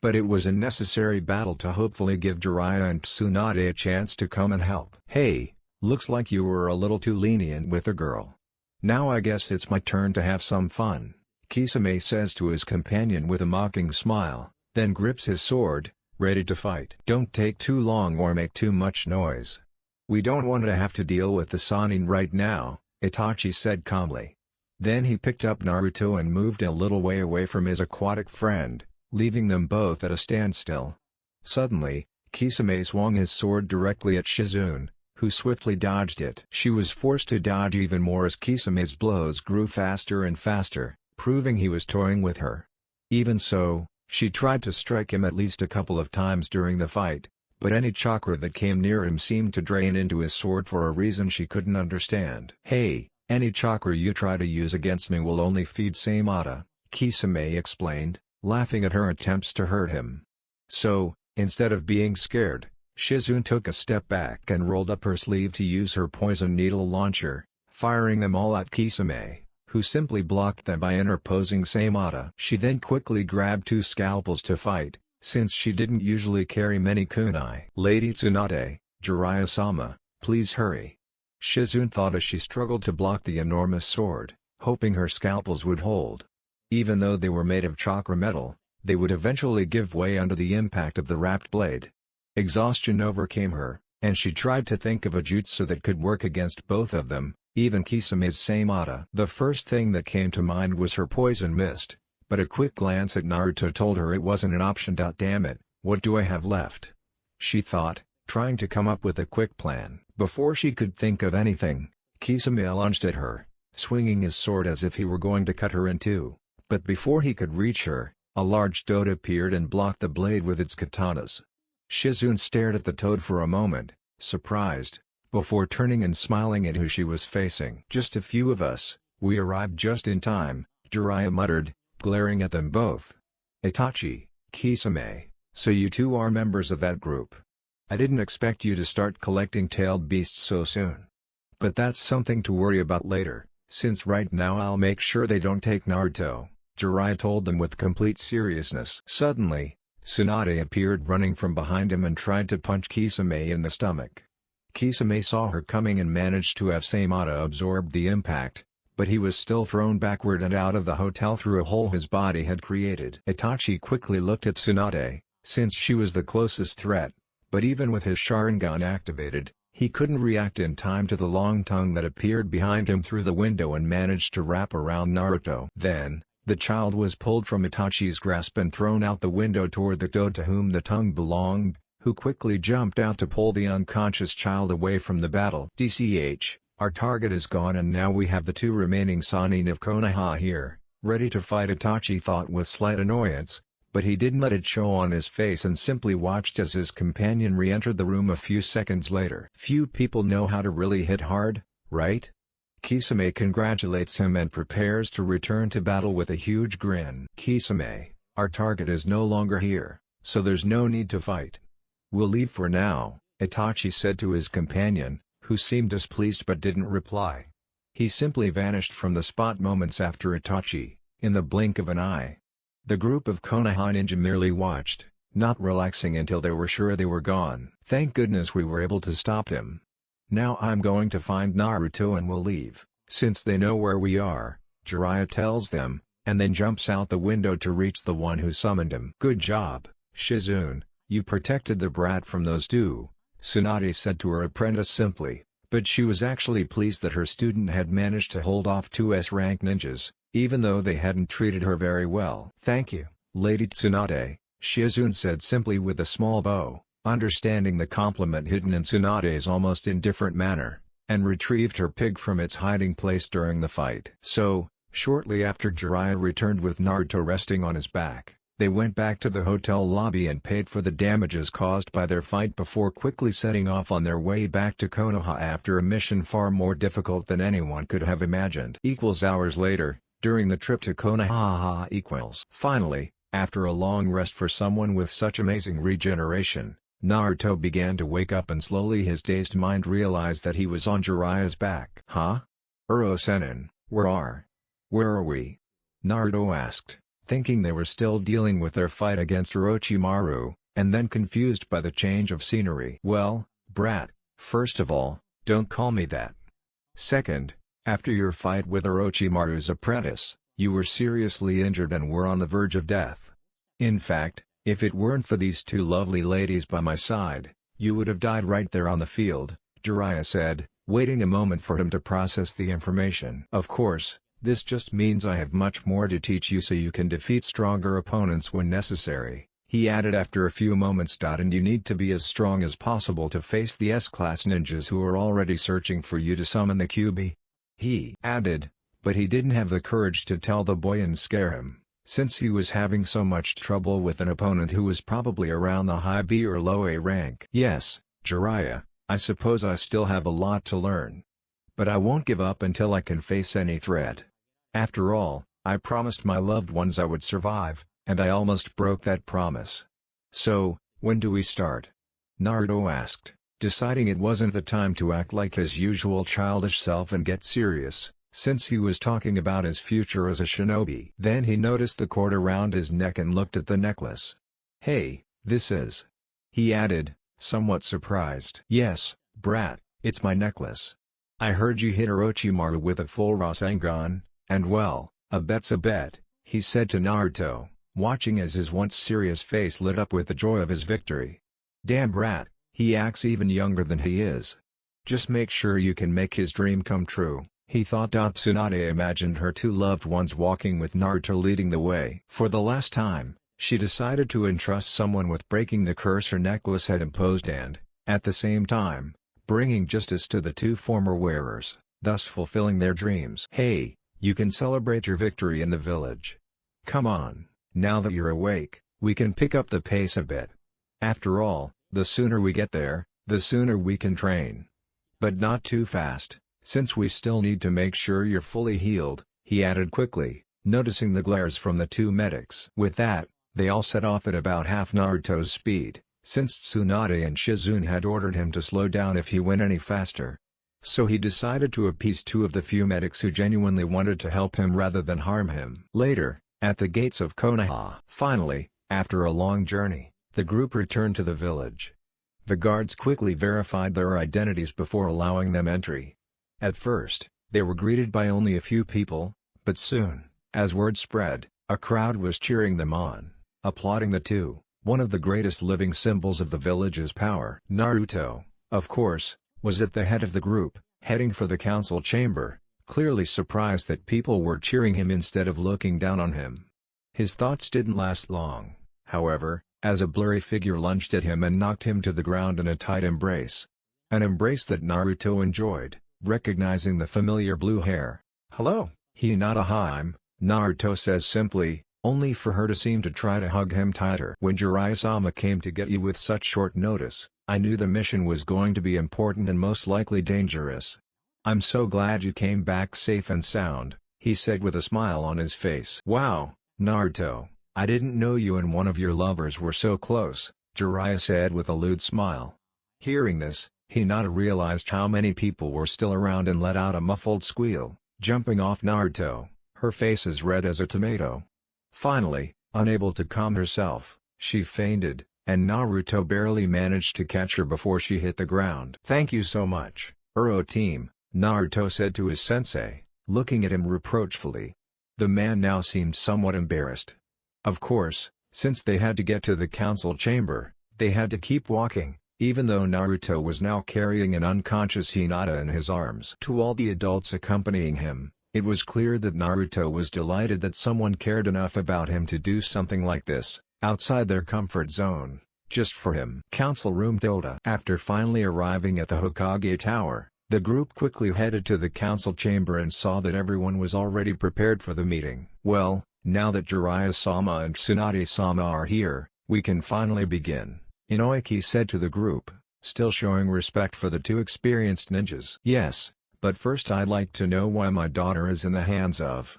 But it was a necessary battle to hopefully give Jiraiya and Tsunade a chance to come and help. "Hey, looks like you were a little too lenient with the girl. Now I guess it's my turn to have some fun," Kisame says to his companion with a mocking smile, then grips his sword, ready to fight. "Don't take too long or make too much noise. We don't want to have to deal with the Sannin right now," Itachi said calmly. Then he picked up Naruto and moved a little way away from his aquatic friend, leaving them both at a standstill. Suddenly, Kisame swung his sword directly at Shizune, who swiftly dodged it. She was forced to dodge even more as Kisame's blows grew faster and faster, proving he was toying with her. Even so, she tried to strike him at least a couple of times during the fight, but any chakra that came near him seemed to drain into his sword for a reason she couldn't understand. "Hey, any chakra you try to use against me will only feed Samata," Kisame explained, laughing at her attempts to hurt him. So, instead of being scared, Shizune took a step back and rolled up her sleeve to use her poison needle launcher, firing them all at Kisame, who simply blocked them by interposing Samata. She then quickly grabbed two scalpels to fight, since she didn't usually carry many kunai. "Lady Tsunade, Jiraiya-sama, please hurry," Shizune thought as she struggled to block the enormous sword, hoping her scalpels would hold. Even though they were made of chakra metal, they would eventually give way under the impact of the wrapped blade. Exhaustion overcame her, and she tried to think of a jutsu that could work against both of them, even Kisame's Samata. The first thing that came to mind was her poison mist, but a quick glance at Naruto told her it wasn't an option. "Damn it, what do I have left?" she thought, trying to come up with a quick plan. Before she could think of anything, Kisame lunged at her, swinging his sword as if he were going to cut her in two, but before he could reach her, a large toad appeared and blocked the blade with its katanas. Shizune stared at the toad for a moment, surprised, before turning and smiling at who she was facing. "Just a few of us, we arrived just in time," Jiraiya muttered, glaring at them both. "Itachi, Kisame, so you two are members of that group. I didn't expect you to start collecting tailed beasts so soon. But that's something to worry about later, since right now I'll make sure they don't take Naruto," Jiraiya told them with complete seriousness. Suddenly, Tsunade appeared running from behind him and tried to punch Kisame in the stomach. Kisame saw her coming and managed to have Samata absorb the impact, but he was still thrown backward and out of the hotel through a hole his body had created. Itachi quickly looked at Tsunade, since she was the closest threat, but even with his Sharingan activated, he couldn't react in time to the long tongue that appeared behind him through the window and managed to wrap around Naruto. Then, the child was pulled from Itachi's grasp and thrown out the window toward the toad to whom the tongue belonged, who quickly jumped out to pull the unconscious child away from the battle. "DCH, our target is gone and now we have the two remaining Sannin of Konoha here, ready to fight," Itachi thought with slight annoyance, but he didn't let it show on his face and simply watched as his companion re-entered the room a few seconds later. "Few people know how to really hit hard, right?" Kisame congratulates him and prepares to return to battle with a huge grin. "Kisame, our target is no longer here, so there's no need to fight. We'll leave for now," Itachi said to his companion, who seemed displeased but didn't reply. He simply vanished from the spot moments after Itachi, in the blink of an eye. The group of Konoha ninja merely watched, not relaxing until they were sure they were gone. "Thank goodness we were able to stop him. Now I'm going to find Naruto and we'll leave, since they know where we are," Jiraiya tells them, and then jumps out the window to reach the one who summoned him. "Good job, Shizune, you protected the brat from those two," Tsunade said to her apprentice simply, but she was actually pleased that her student had managed to hold off two S-rank ninjas, even though they hadn't treated her very well. "Thank you, Lady Tsunade," Shizune said simply with a small bow, understanding the compliment hidden in Tsunade's almost indifferent manner, and retrieved her pig from its hiding place during the fight. So, shortly after Jiraiya returned with Naruto resting on his back, They went back to the hotel lobby and paid for the damages caused by their fight before quickly setting off on their way back to Konoha after a mission far more difficult than anyone could have imagined. Hours later, during the trip to Konoha. Finally, after a long rest for someone with such amazing regeneration, Naruto began to wake up and slowly his dazed mind realized that he was on Jiraiya's back. Huh? Uro-sennin, where are we? Naruto asked, thinking they were still dealing with their fight against Orochimaru, and then confused by the change of scenery. Well, brat, first of all, don't call me that. Second, after your fight with Orochimaru's apprentice, you were seriously injured and were on the verge of death. In fact, if it weren't for these two lovely ladies by my side, you would have died right there on the field, Jiraiya said, waiting a moment for him to process the information. Of course, this just means I have much more to teach you so you can defeat stronger opponents when necessary, he added after a few moments. And you need to be as strong as possible to face the S-class ninjas who are already searching for you to summon the QB. He added, but he didn't have the courage to tell the boy and scare him, since he was having so much trouble with an opponent who was probably around the high B or low A rank. Yes, Jiraiya, I suppose I still have a lot to learn. But I won't give up until I can face any threat. After all, I promised my loved ones I would survive, and I almost broke that promise. So, when do we start? Naruto asked, deciding it wasn't the time to act like his usual childish self and get serious, since he was talking about his future as a shinobi. Then he noticed the cord around his neck and looked at the necklace. Hey, this is... he added, somewhat surprised. Yes, brat, it's my necklace. I heard you hit Orochimaru with a full Rasengan, and well, a bet's a bet, he said to Naruto, watching as his once serious face lit up with the joy of his victory. Damn brat, he acts even younger than he is. Just make sure you can make his dream come true, he thought. Tsunade imagined her two loved ones walking with Naruto leading the way. For the last time, she decided to entrust someone with breaking the curse her necklace had imposed and, at the same time, bringing justice to the two former wearers, thus fulfilling their dreams. Hey, you can celebrate your victory in the village. Come on, now that you're awake, we can pick up the pace a bit. After all, the sooner we get there, the sooner we can train. But not too fast, since we still need to make sure you're fully healed, he added quickly, noticing the glares from the two medics. With that, they all set off at about half Naruto's speed, since Tsunade and Shizune had ordered him to slow down if he went any faster. So he decided to appease two of the few medics who genuinely wanted to help him rather than harm him. Later, at the gates of Konoha. Finally, after a long journey, the group returned to the village. The guards quickly verified their identities before allowing them entry. At first, they were greeted by only a few people, but soon, as word spread, a crowd was cheering them on, applauding the two. One of the greatest living symbols of the village's power. Naruto, of course, was at the head of the group, heading for the council chamber, clearly surprised that people were cheering him instead of looking down on him. His thoughts didn't last long, however, as a blurry figure lunged at him and knocked him to the ground in a tight embrace. An embrace that Naruto enjoyed, recognizing the familiar blue hair. Hello, Hinata Harem, Naruto says simply, only for her to seem to try to hug him tighter. When Jiraiya-sama came to get you with such short notice, I knew the mission was going to be important and most likely dangerous. I'm so glad you came back safe and sound, he said with a smile on his face. Wow, Naruto, I didn't know you and one of your lovers were so close, Jiraiya said with a lewd smile. Hearing this, Hinata realized how many people were still around and let out a muffled squeal, jumping off Naruto, her face as red as a tomato. Finally, unable to calm herself, she fainted, and Naruto barely managed to catch her before she hit the ground. Thank you so much, Uro team, Naruto said to his sensei, looking at him reproachfully. The man now seemed somewhat embarrassed. Of course, since they had to get to the council chamber, they had to keep walking, even though Naruto was now carrying an unconscious Hinata in his arms. To all the adults accompanying him, it was clear that Naruto was delighted that someone cared enough about him to do something like this, outside their comfort zone, just for him. Council room tilde. After finally arriving at the Hokage Tower, the group quickly headed to the council chamber and saw that everyone was already prepared for the meeting. Well, Now that Jiraiya-sama and Tsunade-sama are here, we can finally begin, Inoiki said to the group, still showing respect for the two experienced ninjas. Yes, but first I'd like to know why my daughter is in the hands of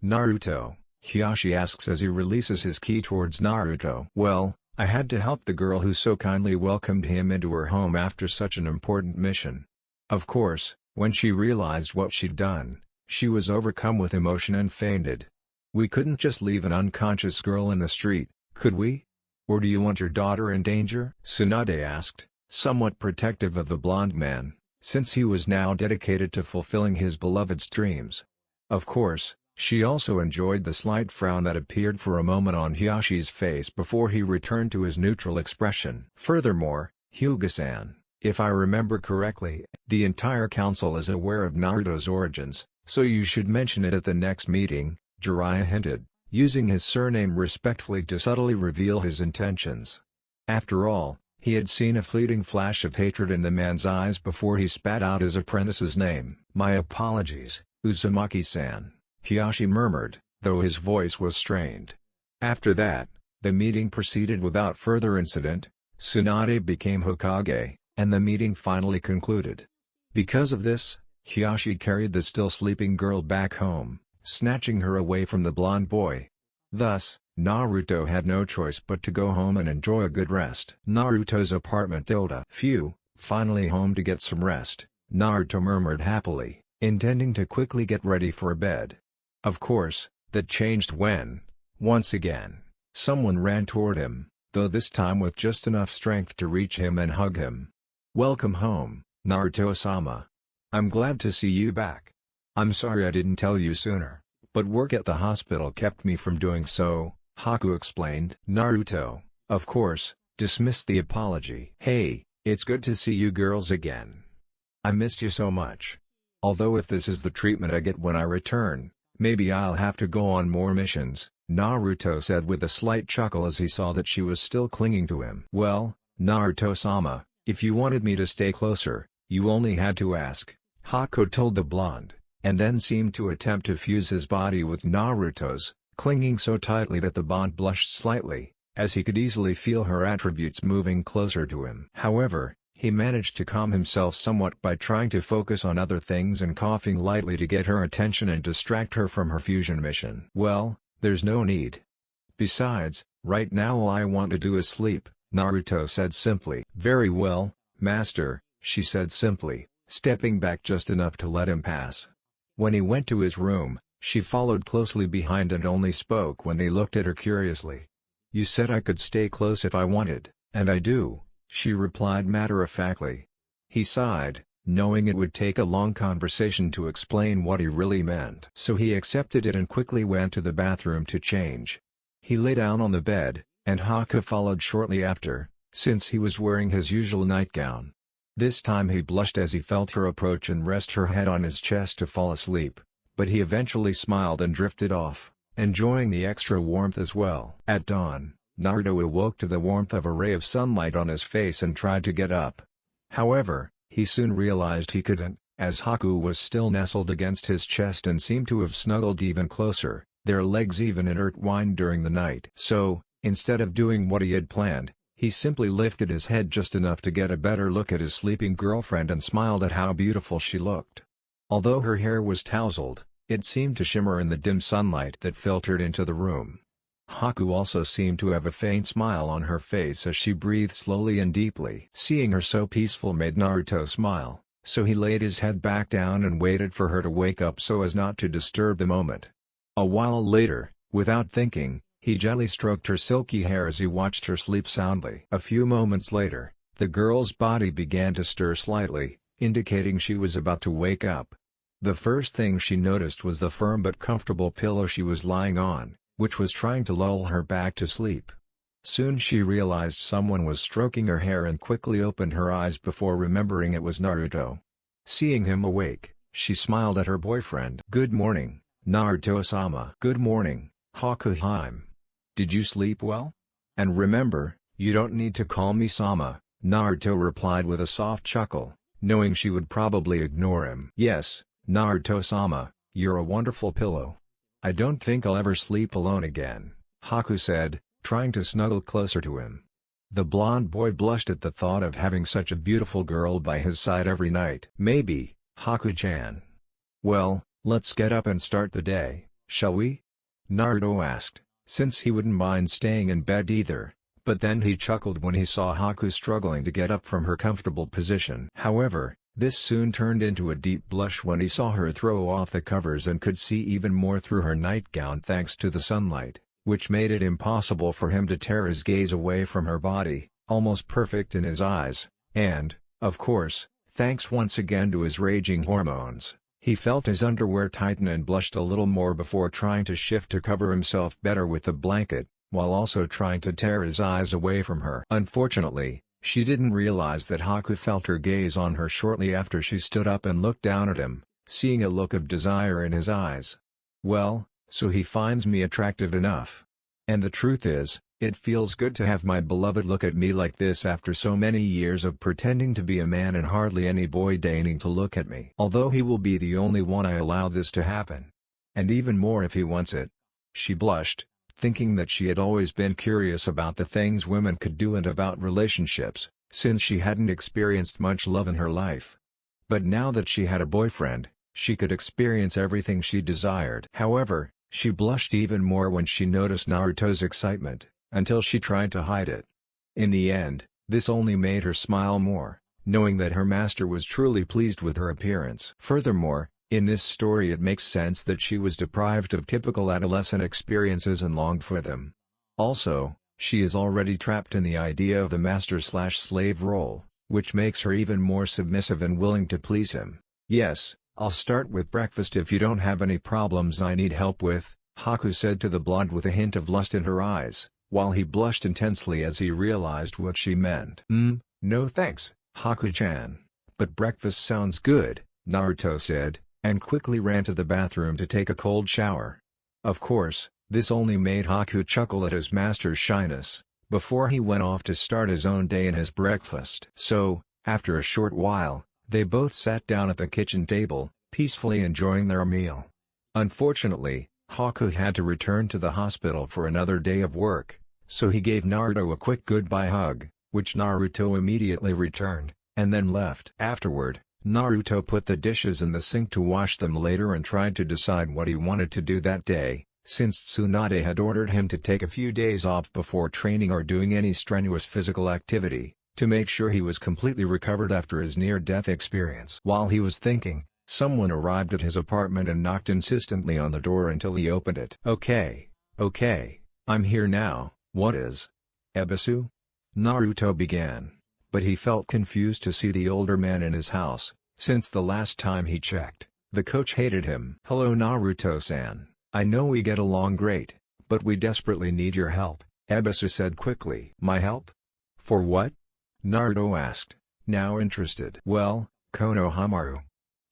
Naruto, Hiyashi asks as he releases his ki towards Naruto. Well, I had to help the girl who so kindly welcomed him into her home after such an important mission. Of course, when she realized what she'd done, she was overcome with emotion and fainted. We couldn't just leave an unconscious girl in the street, could we? Or do you want your daughter in danger? Tsunade asked, somewhat protective of the blonde man, since he was now dedicated to fulfilling his beloved's dreams. Of course, she also enjoyed the slight frown that appeared for a moment on Hiyashi's face before he returned to his neutral expression. Furthermore, Hyuga-san, if I remember correctly, the entire council is aware of Naruto's origins, so you should mention it at the next meeting, Jiraiya hinted, using his surname respectfully to subtly reveal his intentions. After all, he had seen a fleeting flash of hatred in the man's eyes before he spat out his apprentice's name. My apologies, Uzumaki-san, Hiyashi murmured, though his voice was strained. After that, the meeting proceeded without further incident. Tsunade became Hokage, and the meeting finally concluded. Because of this, Hiyashi carried the still sleeping girl back home, snatching her away from the blonde boy. Thus, Naruto had no choice but to go home and enjoy a good rest. Naruto's apartment. Phew, finally home to get some rest, Naruto murmured happily, intending to quickly get ready for bed. Of course, that changed when, once again, someone ran toward him, though this time with just enough strength to reach him and hug him. Welcome home, Naruto-sama. I'm glad to see you back. I'm sorry I didn't tell you sooner, but work at the hospital kept me from doing so, Haku explained. Naruto, of course, dismissed the apology. Hey, it's good to see you girls again. I missed you so much. Although if this is the treatment I get when I return, maybe I'll have to go on more missions, Naruto said with a slight chuckle as he saw that she was still clinging to him. Well, Naruto-sama, if you wanted me to stay closer, you only had to ask, Haku told the blonde, and then seemed to attempt to fuse his body with Naruto's, clinging so tightly that the bond blushed slightly, as he could easily feel her attributes moving closer to him. However, he managed to calm himself somewhat by trying to focus on other things and coughing lightly to get her attention and distract her from her fusion mission. Well, there's no need. Besides, right now all I want to do is sleep, Naruto said simply. Very well, master, she said simply, stepping back just enough to let him pass. When he went to his room, she followed closely behind and only spoke when he looked at her curiously. You said I could stay close if I wanted, and I do, she replied matter-of-factly. He sighed, knowing it would take a long conversation to explain what he really meant. So he accepted it and quickly went to the bathroom to change. He lay down on the bed, and Haku followed shortly after, since he was wearing his usual nightgown. This time he blushed as he felt her approach and rest her head on his chest to fall asleep, but he eventually smiled and drifted off, enjoying the extra warmth as well. At dawn, Naruto awoke to the warmth of a ray of sunlight on his face and tried to get up. However, he soon realized he couldn't, as Haku was still nestled against his chest and seemed to have snuggled even closer, their legs even intertwined during the night. So, instead of doing what he had planned, he simply lifted his head just enough to get a better look at his sleeping girlfriend and smiled at how beautiful she looked. Although her hair was tousled, it seemed to shimmer in the dim sunlight that filtered into the room. Haku also seemed to have a faint smile on her face as she breathed slowly and deeply. Seeing her so peaceful made Naruto smile, so he laid his head back down and waited for her to wake up so as not to disturb the moment. A while later, without thinking, he gently stroked her silky hair as he watched her sleep soundly. A few moments later, the girl's body began to stir slightly, indicating she was about to wake up. The first thing she noticed was the firm but comfortable pillow she was lying on, which was trying to lull her back to sleep. Soon she realized someone was stroking her hair and quickly opened her eyes before remembering it was Naruto. Seeing him awake, she smiled at her boyfriend. Good morning, Naruto-sama. Good morning, Haku-hime. Did you sleep well? And remember, you don't need to call me Sama, Naruto replied with a soft chuckle, knowing she would probably ignore him. Yes, Naruto-sama, you're a wonderful pillow. I don't think I'll ever sleep alone again, Haku said, trying to snuggle closer to him. The blonde boy blushed at the thought of having such a beautiful girl by his side every night. Maybe, Haku-chan. Well, let's get up and start the day, shall we? Naruto asked, since he wouldn't mind staying in bed either, but then he chuckled when he saw Haku struggling to get up from her comfortable position. However, this soon turned into a deep blush when he saw her throw off the covers and could see even more through her nightgown thanks to the sunlight, which made it impossible for him to tear his gaze away from her body, almost perfect in his eyes, and, of course, thanks once again to his raging hormones, he felt his underwear tighten and blushed a little more before trying to shift to cover himself better with the blanket, while also trying to tear his eyes away from her. Unfortunately, she didn't realize that Haku felt her gaze on her shortly after she stood up and looked down at him, seeing a look of desire in his eyes. Well, so he finds me attractive enough. And the truth is, it feels good to have my beloved look at me like this after so many years of pretending to be a man and hardly any boy deigning to look at me. Although he will be the only one I allow this to happen. And even more if he wants it. She blushed, thinking that she had always been curious about the things women could do and about relationships, since she hadn't experienced much love in her life. But now that she had a boyfriend, she could experience everything she desired. However, she blushed even more when she noticed Naruto's excitement, until she tried to hide it. In the end, this only made her smile more, knowing that her master was truly pleased with her appearance. Furthermore, in this story it makes sense that she was deprived of typical adolescent experiences and longed for them. Also, she is already trapped in the idea of the master/slave role, which makes her even more submissive and willing to please him. Yes, I'll start with breakfast if you don't have any problems I need help with, Haku said to the blonde with a hint of lust in her eyes, while he blushed intensely as he realized what she meant. No thanks, Haku-chan. But breakfast sounds good, Naruto said, and quickly ran to the bathroom to take a cold shower. Of course, this only made Haku chuckle at his master's shyness, before he went off to start his own day and his breakfast. So, after a short while, they both sat down at the kitchen table, peacefully enjoying their meal. Unfortunately, Haku had to return to the hospital for another day of work, so he gave Naruto a quick goodbye hug, which Naruto immediately returned, and then left. Afterward, Naruto put the dishes in the sink to wash them later and tried to decide what he wanted to do that day, since Tsunade had ordered him to take a few days off before training or doing any strenuous physical activity, to make sure he was completely recovered after his near-death experience. While he was thinking, someone arrived at his apartment and knocked insistently on the door until he opened it. Okay, I'm here now, what is? Ebisu? Naruto began, but he felt confused to see the older man in his house, since the last time he checked, the coach hated him. Hello Naruto-san, I know we get along great, but we desperately need your help, Ebisu said quickly. My help? For what? Naruto asked, now interested. Well, Konohamaru.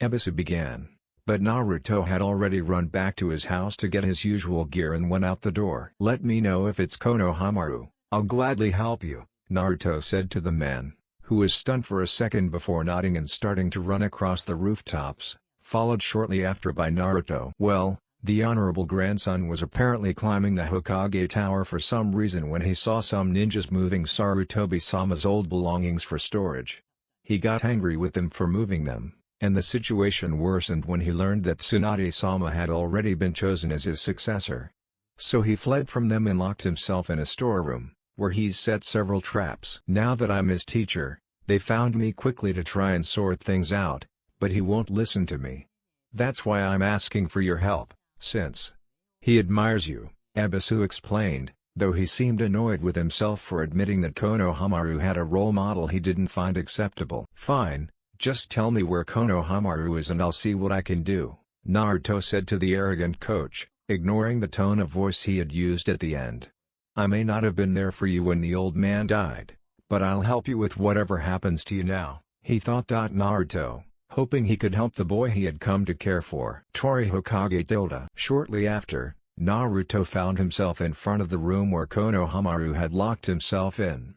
Ebisu began, but Naruto had already run back to his house to get his usual gear and went out the door. Let me know if it's Konohamaru, I'll gladly help you, Naruto said to the man, who was stunned for a second before nodding and starting to run across the rooftops, followed shortly after by Naruto. Well, the honorable grandson was apparently climbing the Hokage Tower for some reason when he saw some ninjas moving Sarutobi-sama's old belongings for storage. He got angry with them for moving them, and the situation worsened when he learned that Tsunade-sama had already been chosen as his successor. So he fled from them and locked himself in a storeroom, where he's set several traps. Now that I'm his teacher, they found me quickly to try and sort things out, but he won't listen to me. That's why I'm asking for your help, since he admires you, Ebisu explained, though he seemed annoyed with himself for admitting that Konohamaru had a role model he didn't find acceptable. Fine, just tell me where Konohamaru is and I'll see what I can do, Naruto said to the arrogant coach, ignoring the tone of voice he had used at the end. I may not have been there for you when the old man died, but I'll help you with whatever happens to you now, he thought. Naruto, hoping he could help the boy he had come to care for. Tori Hokage tilde. Shortly after, Naruto found himself in front of the room where Konohamaru had locked himself in.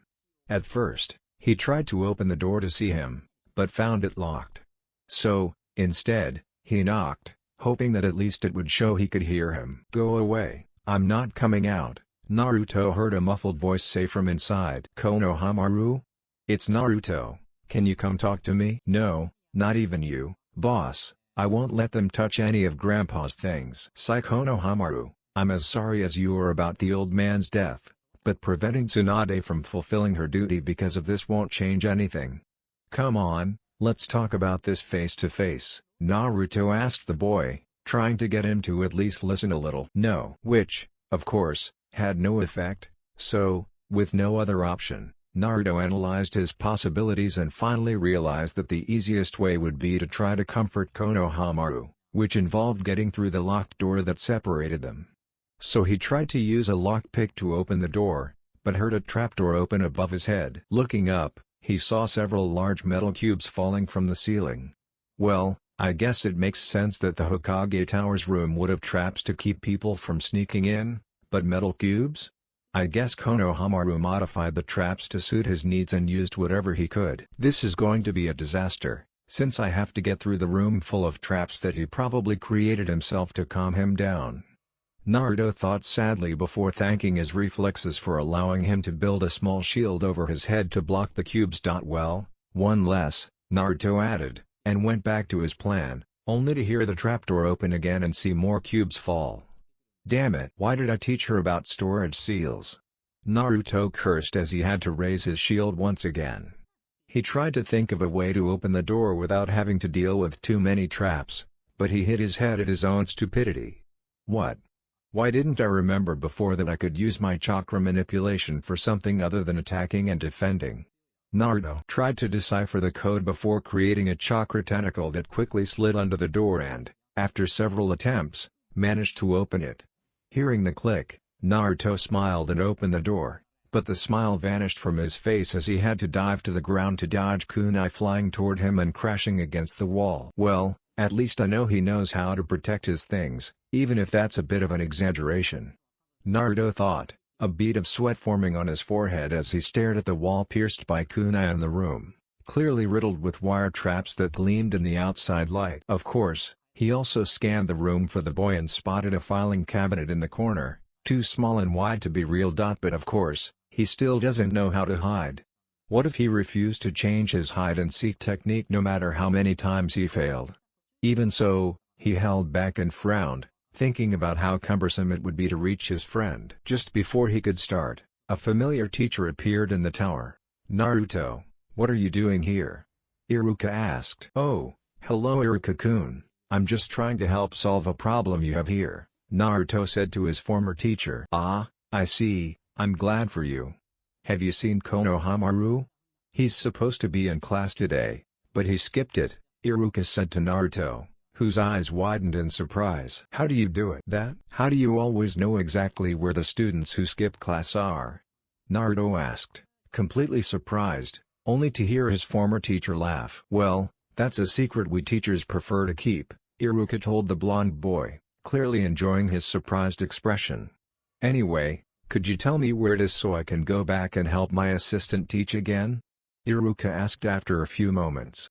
At first, he tried to open the door to see him, but found it locked. So, instead, he knocked, hoping that at least it would show he could hear him. "Go away, I'm not coming out," Naruto heard a muffled voice say from inside. "Konohamaru? It's Naruto, can you come talk to me?" "No, not even you, boss, I won't let them touch any of Grandpa's things." "Sigh Konohamaru, I'm as sorry as you are about the old man's death, but preventing Tsunade from fulfilling her duty because of this won't change anything. Come on, let's talk about this face to face," Naruto asked the boy, trying to get him to at least listen a little. "No." Which, of course, had no effect, so, with no other option, Naruto analyzed his possibilities and finally realized that the easiest way would be to try to comfort Konohamaru, which involved getting through the locked door that separated them. So he tried to use a lockpick to open the door, but heard a trapdoor open above his head. Looking up, he saw several large metal cubes falling from the ceiling. Well, I guess it makes sense that the Hokage Tower's room would have traps to keep people from sneaking in, but metal cubes? I guess Konohamaru modified the traps to suit his needs and used whatever he could. This is going to be a disaster, since I have to get through the room full of traps that he probably created himself to calm him down. Naruto thought sadly before thanking his reflexes for allowing him to build a small shield over his head to block the cubes. "Well, one less," Naruto added, and went back to his plan, only to hear the trapdoor open again and see more cubes fall. "Damn it! Why did I teach her about storage seals?" Naruto cursed as he had to raise his shield once again. He tried to think of a way to open the door without having to deal with too many traps, but he hit his head at his own stupidity. What? Why didn't I remember before that I could use my chakra manipulation for something other than attacking and defending? Naruto tried to decipher the code before creating a chakra tentacle that quickly slid under the door and, after several attempts, managed to open it. Hearing the click, Naruto smiled and opened the door, but the smile vanished from his face as he had to dive to the ground to dodge kunai flying toward him and crashing against the wall. "Well, at least I know he knows how to protect his things, even if that's a bit of an exaggeration," Naruto thought, a bead of sweat forming on his forehead as he stared at the wall pierced by kunai in the room, clearly riddled with wire traps that gleamed in the outside light. Of course, he also scanned the room for the boy and spotted a filing cabinet in the corner, too small and wide to be real. But of course, he still doesn't know how to hide. What if he refused to change his hide-and-seek technique no matter how many times he failed? Even so, he held back and frowned, thinking about how cumbersome it would be to reach his friend. Just before he could start, a familiar teacher appeared in the tower. "Naruto, what are you doing here?" Iruka asked. "Oh, hello Iruka-kun, I'm just trying to help solve a problem you have here," Naruto said to his former teacher. "Ah, I see, I'm glad for you. Have you seen Konohamaru? He's supposed to be in class today, but he skipped it," Iruka said to Naruto, whose eyes widened in surprise. "How do you do it? How do you always know exactly where the students who skip class are?" Naruto asked, completely surprised, only to hear his former teacher laugh. "Well, that's a secret we teachers prefer to keep," Iruka told the blonde boy, clearly enjoying his surprised expression. "Anyway, could you tell me where it is so I can go back and help my assistant teach again?" Iruka asked after a few moments.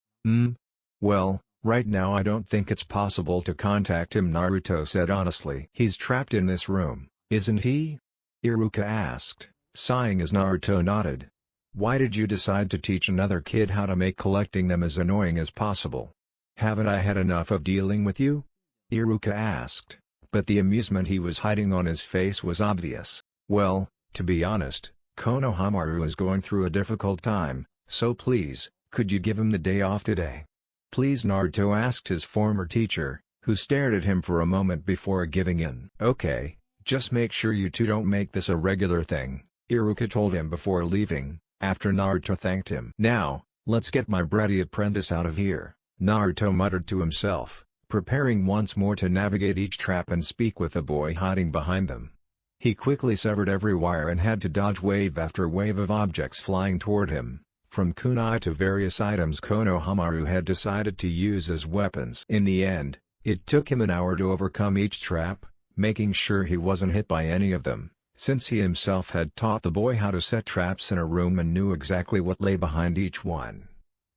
Well, right now I don't think it's possible to contact him," Naruto said honestly. "He's trapped in this room, isn't he?" Iruka asked, sighing as Naruto nodded. "Why did you decide to teach another kid how to make collecting them as annoying as possible? Haven't I had enough of dealing with you?" Iruka asked, but the amusement he was hiding on his face was obvious. "Well, to be honest, Konohamaru is going through a difficult time, so please, could you give him the day off today? Please?" Naruto asked his former teacher, who stared at him for a moment before giving in. "Okay, just make sure you two don't make this a regular thing," Iruka told him before leaving, after Naruto thanked him. "Now, let's get my bratty apprentice out of here," Naruto muttered to himself, preparing once more to navigate each trap and speak with the boy hiding behind them. He quickly severed every wire and had to dodge wave after wave of objects flying toward him, from kunai to various items Konohamaru had decided to use as weapons. In the end, it took him an hour to overcome each trap, making sure he wasn't hit by any of them, since he himself had taught the boy how to set traps in a room and knew exactly what lay behind each one.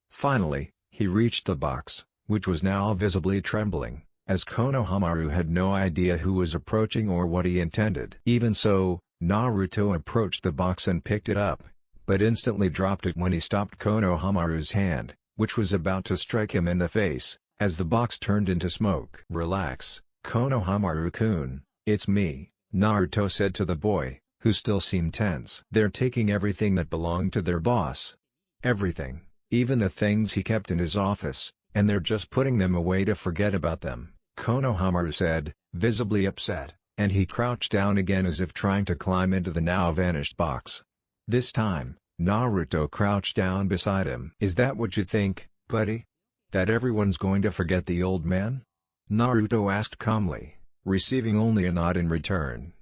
Finally, he reached the box, which was now visibly trembling, as Konohamaru had no idea who was approaching or what he intended. Even so, Naruto approached the box and picked it up, but instantly dropped it when he stopped Konohamaru's hand, which was about to strike him in the face, as the box turned into smoke. "Relax, Konohamaru-kun, it's me," Naruto said to the boy, who still seemed tense. "They're taking everything that belonged to their boss. Everything, even the things he kept in his office, and they're just putting them away to forget about them," Konohamaru said, visibly upset, and he crouched down again as if trying to climb into the now-vanished box. This time, Naruto crouched down beside him. "Is that what you think, buddy? That everyone's going to forget the old man?" Naruto asked calmly, receiving only a nod in return.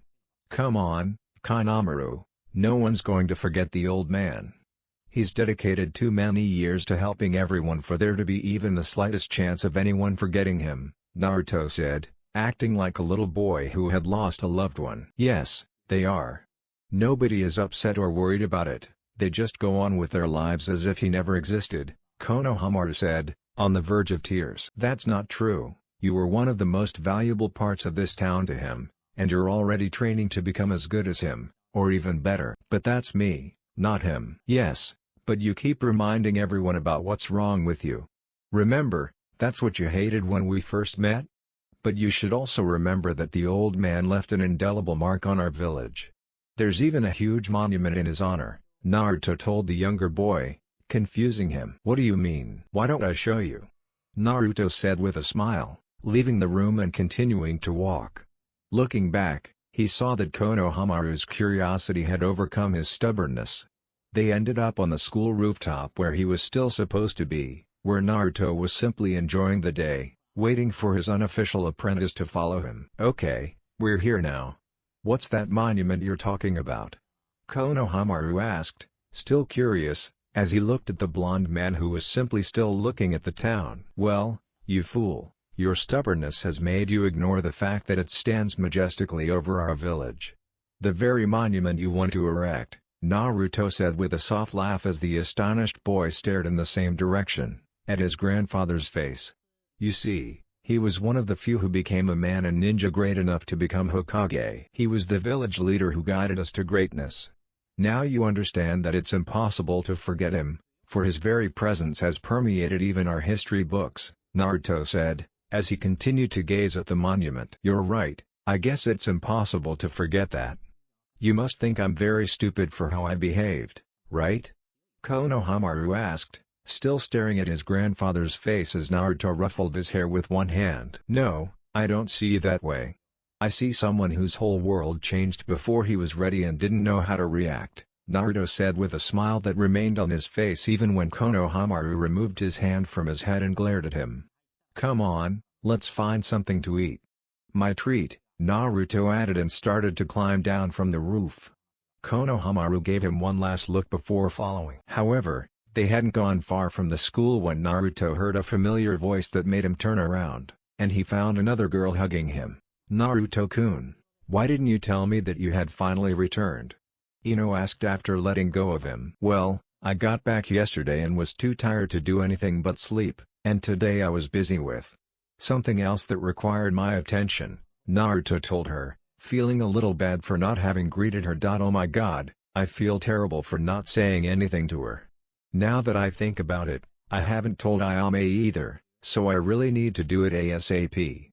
"Come on, Konohamaru, no one's going to forget the old man. He's dedicated too many years to helping everyone for there to be even the slightest chance of anyone forgetting him," Naruto said, acting like a little boy who had lost a loved one. "Yes, they are. Nobody is upset or worried about it, they just go on with their lives as if he never existed," Konohamaru said, on the verge of tears. "That's not true, you were one of the most valuable parts of this town to him, and you're already training to become as good as him, or even better." "But that's me, not him." "Yes, but you keep reminding everyone about what's wrong with you. Remember, that's what you hated when we first met? But you should also remember that the old man left an indelible mark on our village. There's even a huge monument in his honor," Naruto told the younger boy, confusing him. "What do you mean?" "Why don't I show you?" Naruto said with a smile, leaving the room and continuing to walk. Looking back, he saw that Konohamaru's curiosity had overcome his stubbornness. They ended up on the school rooftop where he was still supposed to be, where Naruto was simply enjoying the day, waiting for his unofficial apprentice to follow him. "Okay, we're here now. What's that monument you're talking about?" Konohamaru asked, still curious, as he looked at the blond man who was simply still looking at the town. "Well, you fool, your stubbornness has made you ignore the fact that it stands majestically over our village. The very monument you want to erect," Naruto said with a soft laugh as the astonished boy stared in the same direction, at his grandfather's face. "You see, he was one of the few who became a man and ninja great enough to become Hokage. He was the village leader who guided us to greatness. Now you understand that it's impossible to forget him, for his very presence has permeated even our history books," Naruto said, as he continued to gaze at the monument. "You're right, I guess it's impossible to forget that. You must think I'm very stupid for how I behaved, right?" Konohamaru asked, still staring at his grandfather's face as Naruto ruffled his hair with one hand. "No, I don't see you that way. I see someone whose whole world changed before he was ready and didn't know how to react," Naruto said with a smile that remained on his face even when Konohamaru removed his hand from his head and glared at him. "Come on, let's find something to eat." "My treat," Naruto added and started to climb down from the roof. Konohamaru gave him one last look before following. However, they hadn't gone far from the school when Naruto heard a familiar voice that made him turn around, and he found another girl hugging him. "Naruto-kun, why didn't you tell me that you had finally returned?" Ino asked after letting go of him. "Well, I got back yesterday and was too tired to do anything but sleep, and today I was busy with something else that required my attention," Naruto told her, feeling a little bad for not having greeted her. "Oh my god, I feel terrible for not saying anything to her. Now that I think about it, I haven't told Ayame either, so I really need to do it ASAP."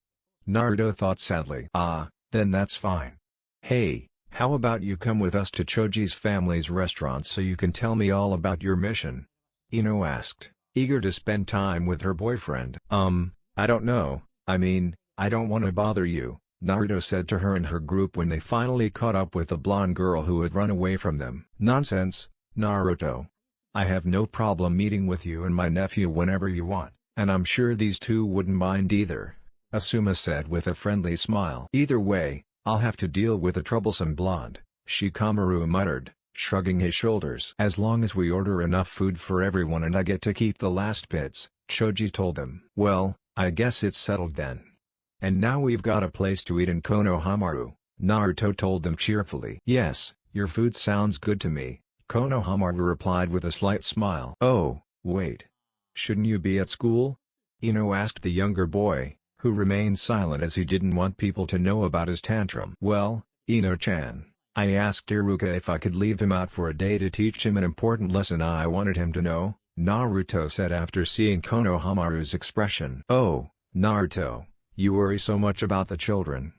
Naruto thought sadly. "Ah, then that's fine. Hey, how about you come with us to Choji's family's restaurant so you can tell me all about your mission?" Ino asked, eager to spend time with her boyfriend. I don't know, I mean, I don't want to bother you," Naruto said to her and her group when they finally caught up with the blonde girl who had run away from them. "Nonsense, Naruto. I have no problem meeting with you and my nephew whenever you want, and I'm sure these two wouldn't mind either," Asuma said with a friendly smile. "Either way, I'll have to deal with a troublesome blonde," Shikamaru muttered, shrugging his shoulders. "As long as we order enough food for everyone and I get to keep the last bits," Choji told them. "Well, I guess it's settled then. And now we've got a place to eat in Konohamaru," Naruto told them cheerfully. "Yes, your food sounds good to me," Konohamaru replied with a slight smile. "Oh, wait. Shouldn't you be at school?" Ino asked the younger boy, who remained silent as he didn't want people to know about his tantrum. "Well, Ino-chan, I asked Iruka if I could leave him out for a day to teach him an important lesson I wanted him to know," Naruto said after seeing Konohamaru's expression. "Oh, Naruto, you worry so much about the children.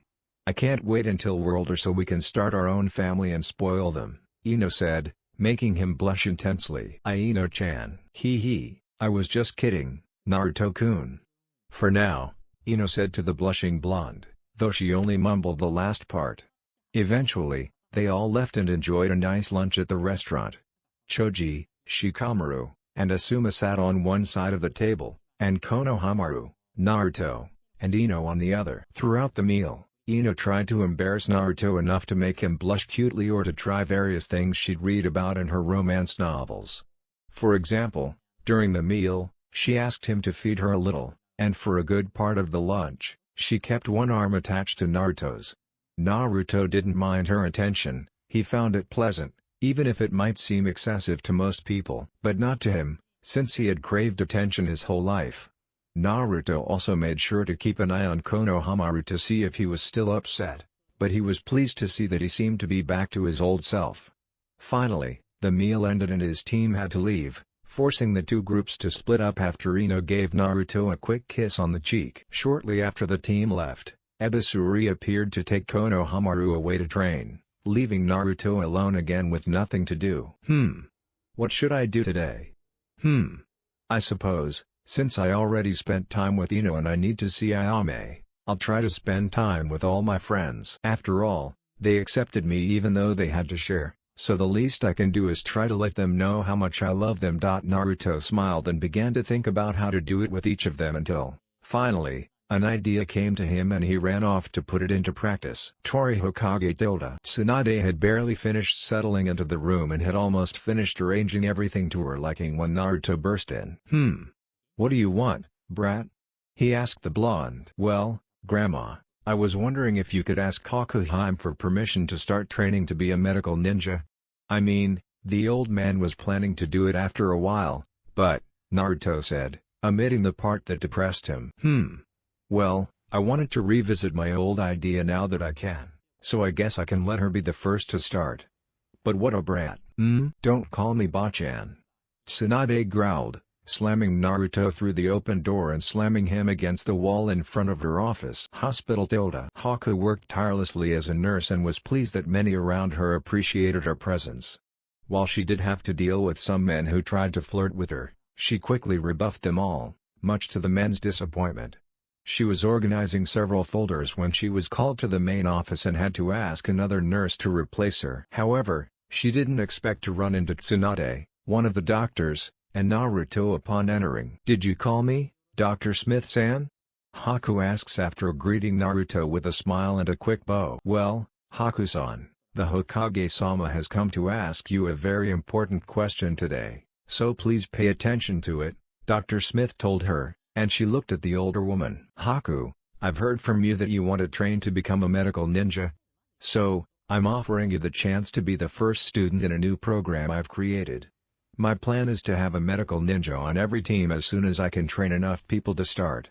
I can't wait until we're older so we can start our own family and spoil them," Ino said, making him blush intensely. "Ino-chan. Hee, I was just kidding, Naruto-kun. For now," Ino said to the blushing blonde, though she only mumbled the last part. Eventually, they all left and enjoyed a nice lunch at the restaurant. Choji, Shikamaru, and Asuma sat on one side of the table, and Konohamaru, Naruto, and Ino on the other. Throughout the meal, Ino tried to embarrass Naruto enough to make him blush cutely or to try various things she'd read about in her romance novels. For example, during the meal, she asked him to feed her a little, and for a good part of the lunch, she kept one arm attached to Naruto's. Naruto didn't mind her attention, he found it pleasant, even if it might seem excessive to most people. But not to him, since he had craved attention his whole life. Naruto also made sure to keep an eye on Konohamaru to see if he was still upset, but he was pleased to see that he seemed to be back to his old self. Finally, the meal ended and his team had to leave, forcing the two groups to split up after Ino gave Naruto a quick kiss on the cheek. Shortly after the team left, Ebisuri appeared to take Konohamaru away to train, leaving Naruto alone again with nothing to do. What should I do today? I suppose, since I already spent time with Ino and I need to see Ayame, I'll try to spend time with all my friends. After all, they accepted me even though they had to share, so the least I can do is try to let them know how much I love them. Naruto smiled and began to think about how to do it with each of them until, finally, an idea came to him and he ran off to put it into practice. Tori Hokage Tsunade had barely finished settling into the room and had almost finished arranging everything to her liking when Naruto burst in. What do you want, brat?" he asked the blonde. "Well, Grandma, I was wondering if you could ask Hakuheim for permission to start training to be a medical ninja. I mean, the old man was planning to do it after a while, but," Naruto said, omitting the part that depressed him. Well, I wanted to revisit my old idea now that I can, so I guess I can let her be the first to start." "But what a brat." "Don't call me Bachan," Tsunade growled, slamming Naruto through the open door and slamming him against the wall in front of her office. Hospital. Haku worked tirelessly as a nurse and was pleased that many around her appreciated her presence. While she did have to deal with some men who tried to flirt with her, she quickly rebuffed them all, much to the men's disappointment. She was organizing several folders when she was called to the main office and had to ask another nurse to replace her. However, she didn't expect to run into Tsunade, one of the doctors, and Naruto upon entering. "Did you call me, Dr. Smith-san?" Haku asks after greeting Naruto with a smile and a quick bow. "Well, Haku-san, the Hokage-sama has come to ask you a very important question today, so please pay attention to it," Dr. Smith told her, and she looked at the older woman. "Haku, I've heard from you that you want to train to become a medical ninja. So, I'm offering you the chance to be the first student in a new program I've created. My plan is to have a medical ninja on every team as soon as I can train enough people to start.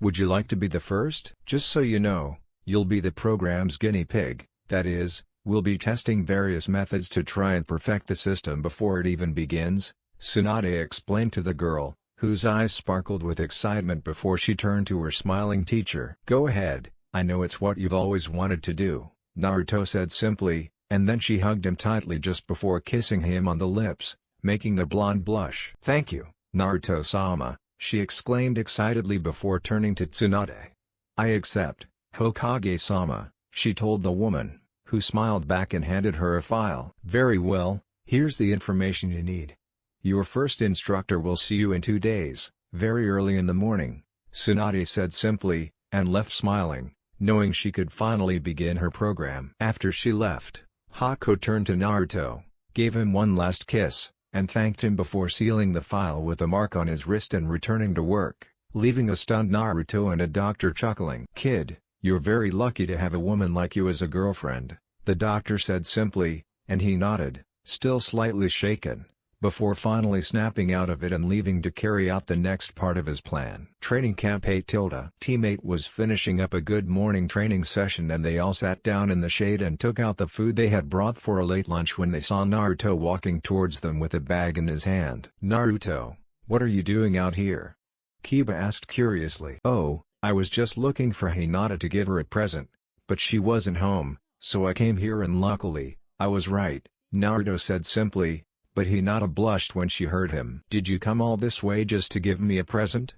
Would you like to be the first? Just so you know, you'll be the program's guinea pig, that is, we'll be testing various methods to try and perfect the system before it even begins," Tsunade explained to the girl, whose eyes sparkled with excitement before she turned to her smiling teacher. "Go ahead, I know it's what you've always wanted to do," Naruto said simply, and then she hugged him tightly just before kissing him on the lips, making the blonde blush. "Thank you, Naruto-sama," she exclaimed excitedly before turning to Tsunade. "I accept, Hokage-sama," she told the woman, who smiled back and handed her a file. "Very well, here's the information you need. Your first instructor will see you in 2 days, very early in the morning," Tsunade said simply, and left smiling, knowing she could finally begin her program. After she left, Haku turned to Naruto, gave him one last kiss, and thanked him before sealing the file with a mark on his wrist and returning to work, leaving a stunned Naruto and a doctor chuckling. "Kid, you're very lucky to have a woman like you as a girlfriend," the doctor said simply, and he nodded, still slightly shaken. before finally snapping out of it and leaving to carry out the next part of his plan. Training Camp 8 teammate was finishing up a good morning training session and they all sat down in the shade and took out the food they had brought for a late lunch when they saw Naruto walking towards them with a bag in his hand. "Naruto, what are you doing out here?" Kiba asked curiously. "Oh, I was just looking for Hinata to give her a present, but she wasn't home, so I came here and luckily, I was right," Naruto said simply, but Hinata blushed when she heard him. "Did you come all this way just to give me a present?"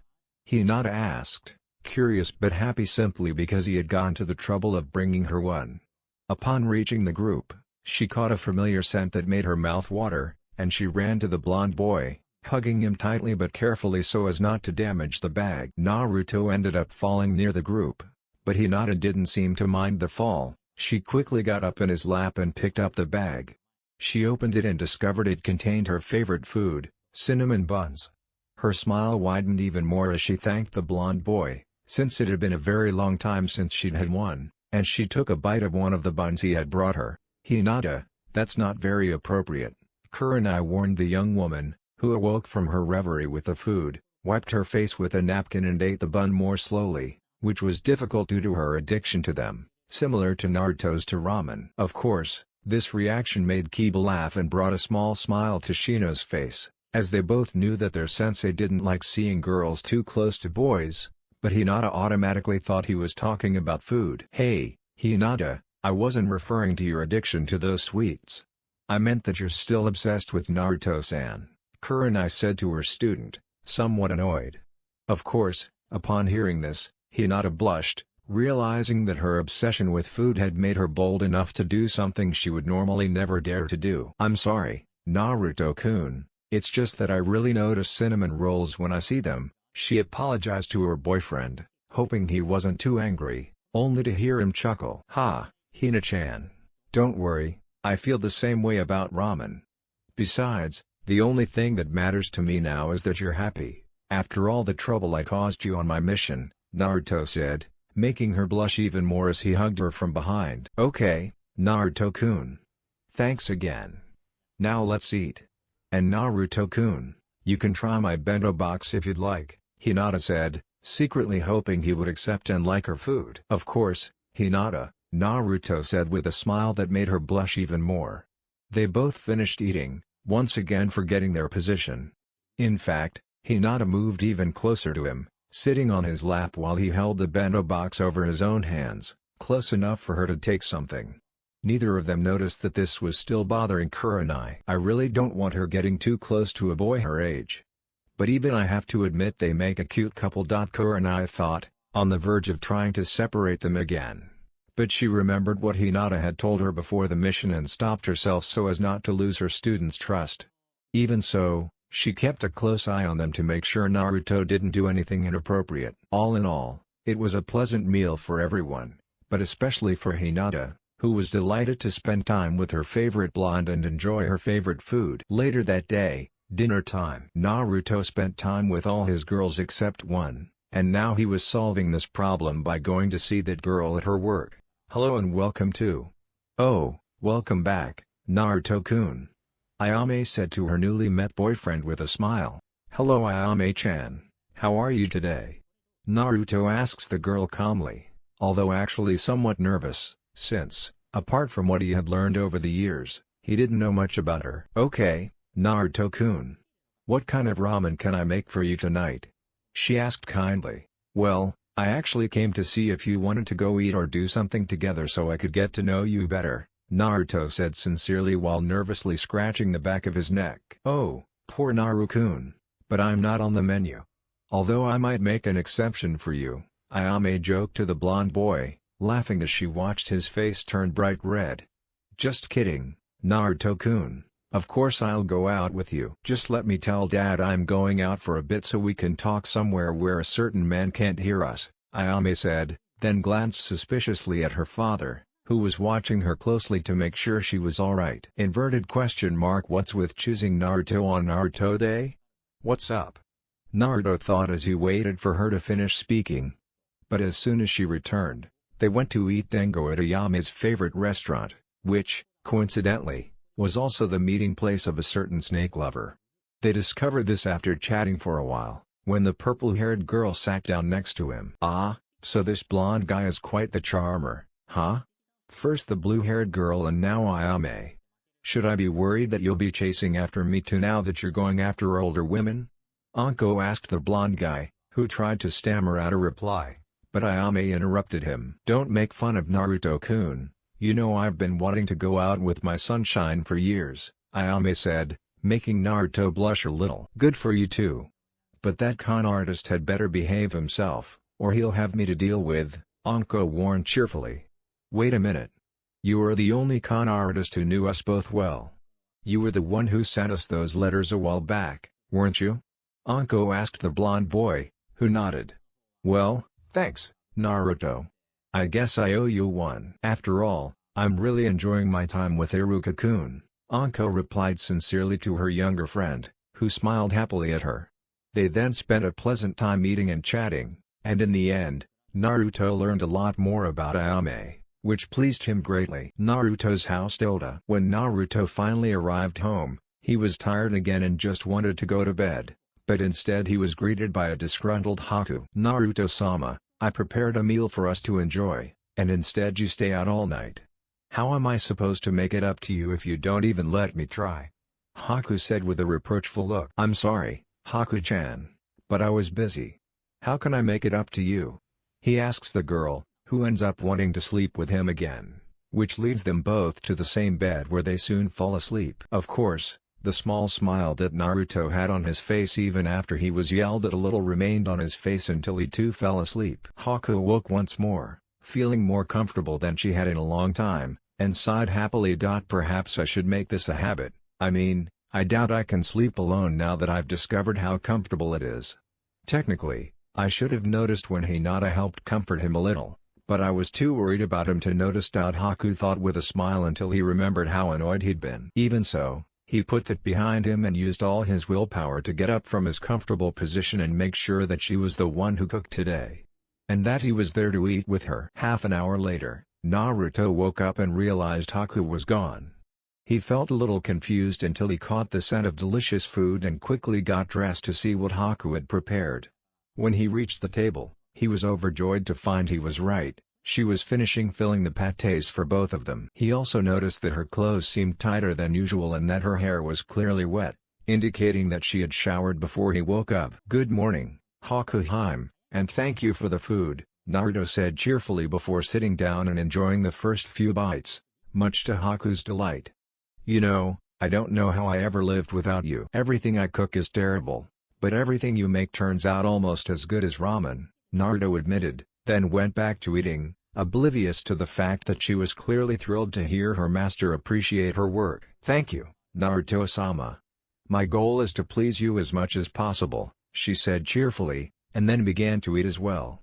Hinata asked, curious but happy simply because he had gone to the trouble of bringing her one. Upon reaching the group, she caught a familiar scent that made her mouth water, and she ran to the blonde boy, hugging him tightly but carefully so as not to damage the bag. Naruto ended up falling near the group, but Hinata didn't seem to mind the fall. She quickly got up in his lap and picked up the bag. She opened it and discovered it contained her favorite food, cinnamon buns. Her smile widened even more as she thanked the blonde boy, since it had been a very long time since she'd had one, and she took a bite of one of the buns he had brought her. "Hinata, that's not very appropriate," Kurenai warned the young woman, who awoke from her reverie with the food, wiped her face with a napkin and ate the bun more slowly, which was difficult due to her addiction to them, similar to Naruto's to ramen. Of course, this reaction made Kiba laugh and brought a small smile to Shino's face, as they both knew that their sensei didn't like seeing girls too close to boys, but Hinata automatically thought he was talking about food. "Hey, Hinata, I wasn't referring to your addiction to those sweets. I meant that you're still obsessed with Naruto-san," Kurenai said to her student, somewhat annoyed. Of course, upon hearing this, Hinata blushed, realizing that her obsession with food had made her bold enough to do something she would normally never dare to do. "I'm sorry, Naruto-kun, it's just that I really notice cinnamon rolls when I see them," she apologized to her boyfriend, hoping he wasn't too angry, only to hear him chuckle. "Ha, Hina-chan. Don't worry, I feel the same way about ramen. Besides, the only thing that matters to me now is that you're happy, after all the trouble I caused you on my mission," Naruto said, making her blush even more as he hugged her from behind. "Okay, Naruto-kun. Thanks again. Now let's eat. And Naruto-kun, you can try my bento box if you'd like," Hinata said, secretly hoping he would accept and like her food. "Of course, Hinata," Naruto said with a smile that made her blush even more. They both finished eating, once again forgetting their position. In fact, Hinata moved even closer to him, sitting on his lap while he held the bento box over his own hands, close enough for her to take something. Neither of them noticed that this was still bothering Kurenai. "I really don't want her getting too close to a boy her age. But even I have to admit they make a cute couple." Kurenai thought, on the verge of trying to separate them again. But she remembered what Hinata had told her before the mission and stopped herself so as not to lose her student's trust. Even so, she kept a close eye on them to make sure Naruto didn't do anything inappropriate. All in all, it was a pleasant meal for everyone, but especially for Hinata, who was delighted to spend time with her favorite blonde and enjoy her favorite food. Later that day, dinner time. Naruto spent time with all his girls except one, and now he was solving this problem by going to see that girl at her work. "Hello and welcome to." "Oh, welcome back, Naruto-kun," Ayame said to her newly met boyfriend with a smile. "Hello Ayame-chan, how are you today?" Naruto asks the girl calmly, although actually somewhat nervous, since, apart from what he had learned over the years, he didn't know much about her. "Okay, Naruto-kun. What kind of ramen can I make for you tonight?" she asked kindly. "Well, I actually came to see if you wanted to go eat or do something together so I could get to know you better," Naruto said sincerely while nervously scratching the back of his neck. "Oh, poor Naru-kun, but I'm not on the menu. Although I might make an exception for you," Ayame joked to the blonde boy, laughing as she watched his face turn bright red. "Just kidding, Naruto-kun. Of course I'll go out with you. Just let me tell Dad I'm going out for a bit so we can talk somewhere where a certain man can't hear us," Ayame said, then glanced suspiciously at her father, who was watching her closely to make sure she was alright. What's with choosing Naruto on Naruto Day? What's up? Naruto thought as he waited for her to finish speaking. But as soon as she returned, they went to eat dango at Ayame's favorite restaurant, which, coincidentally, was also the meeting place of a certain snake lover. They discovered this after chatting for a while, when the purple-haired girl sat down next to him. "Ah, so this blonde guy is quite the charmer, huh? First the blue-haired girl and now Ayame. Should I be worried that you'll be chasing after me too now that you're going after older women?" Anko asked the blonde guy, who tried to stammer out a reply, but Ayame interrupted him. "Don't make fun of Naruto-kun, you know I've been wanting to go out with my sunshine for years," Ayame said, making Naruto blush a little. "Good for you too. But that con artist had better behave himself, or he'll have me to deal with," Anko warned cheerfully. "Wait a minute. You are the only con artist who knew us both well. You were the one who sent us those letters a while back, weren't you?" Anko asked the blonde boy, who nodded. "Well, thanks, Naruto. I guess I owe you one." "After all, I'm really enjoying my time with Iruka-kun," Anko replied sincerely to her younger friend, who smiled happily at her. They then spent a pleasant time eating and chatting, and in the end, Naruto learned a lot more about Ayame, which pleased him greatly. Naruto's house. When Naruto finally arrived home, he was tired again and just wanted to go to bed, but instead he was greeted by a disgruntled Haku. "Naruto-sama, I prepared a meal for us to enjoy, and instead you stay out all night. How am I supposed to make it up to you if you don't even let me try?" Haku said with a reproachful look. "I'm sorry, Haku-chan, but I was busy. How can I make it up to you?" he asks the girl, who ends up wanting to sleep with him again, which leads them both to the same bed where they soon fall asleep. Of course, the small smile that Naruto had on his face even after he was yelled at a little remained on his face until he too fell asleep. Haku awoke once more, feeling more comfortable than she had in a long time, and sighed happily. "Perhaps I should make this a habit. I mean, I doubt I can sleep alone now that I've discovered how comfortable it is. Technically, I should have noticed when Hinata helped comfort him a little, but I was too worried about him to notice." Haku thought with a smile until he remembered how annoyed he'd been. Even so, he put that behind him and used all his willpower to get up from his comfortable position and make sure that she was the one who cooked today, and that he was there to eat with her. Half an hour later, Naruto woke up and realized Haku was gone. He felt a little confused until he caught the scent of delicious food and quickly got dressed to see what Haku had prepared. When he reached the table, he was overjoyed to find he was right. She was finishing filling the pâtés for both of them. He also noticed that her clothes seemed tighter than usual and that her hair was clearly wet, indicating that she had showered before he woke up. "Good morning, Haku-hime, and thank you for the food," Naruto said cheerfully before sitting down and enjoying the first few bites, much to Haku's delight. "You know, I don't know how I ever lived without you. Everything I cook is terrible, but everything you make turns out almost as good as ramen," Naruto admitted, then went back to eating, oblivious to the fact that she was clearly thrilled to hear her master appreciate her work. "Thank you, Naruto-sama. My goal is to please you as much as possible," she said cheerfully, and then began to eat as well.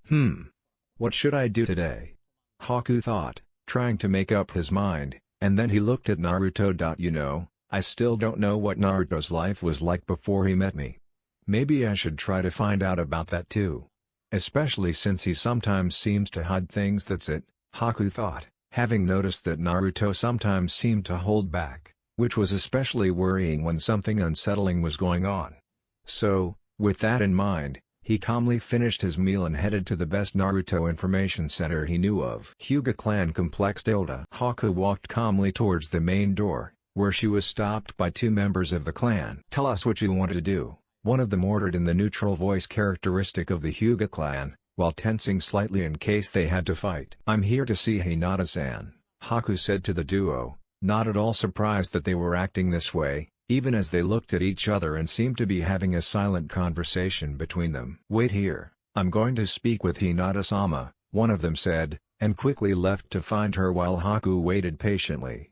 What should I do today?" Haku thought, trying to make up his mind, and then he looked at Naruto. "You know, I still don't know what Naruto's life was like before he met me. Maybe I should try to find out about that too. Especially since he sometimes seems to hide things." "That's it," Haku thought, having noticed that Naruto sometimes seemed to hold back, which was especially worrying when something unsettling was going on. So, with that in mind, he calmly finished his meal and headed to the best Naruto information center he knew of. Hyuga Clan Complex. Haku walked calmly towards the main door, where she was stopped by two members of the clan. "Tell us what you want to do," one of them ordered in the neutral voice characteristic of the Hyuga clan, while tensing slightly in case they had to fight. "I'm here to see Hinata-san," Haku said to the duo, not at all surprised that they were acting this way, even as they looked at each other and seemed to be having a silent conversation between them. "Wait here, I'm going to speak with Hinata-sama," one of them said, and quickly left to find her while Haku waited patiently.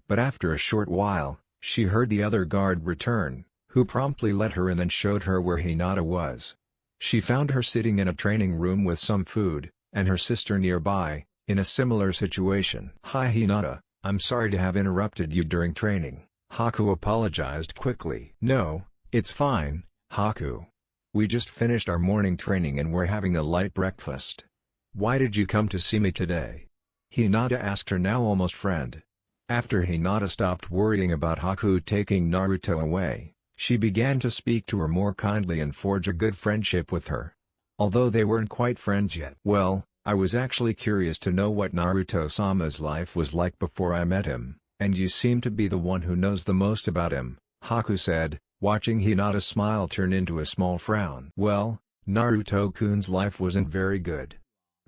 But after a short while, she heard the other guard return, who promptly let her in and showed her where Hinata was. She found her sitting in a training room with some food, and her sister nearby, in a similar situation. "Hi Hinata, I'm sorry to have interrupted you during training," Haku apologized quickly. "No, it's fine, Haku. We just finished our morning training and we're having a light breakfast. Why did you come to see me today?" Hinata asked her now almost friend. After Hinata stopped worrying about Haku taking Naruto away, she began to speak to her more kindly and forge a good friendship with her. Although they weren't quite friends yet. Well, I was actually curious to know what Naruto-sama's life was like before I met him, and you seem to be the one who knows the most about him, Haku said, watching Hinata's smile turn into a small frown. Well, Naruto-kun's life wasn't very good.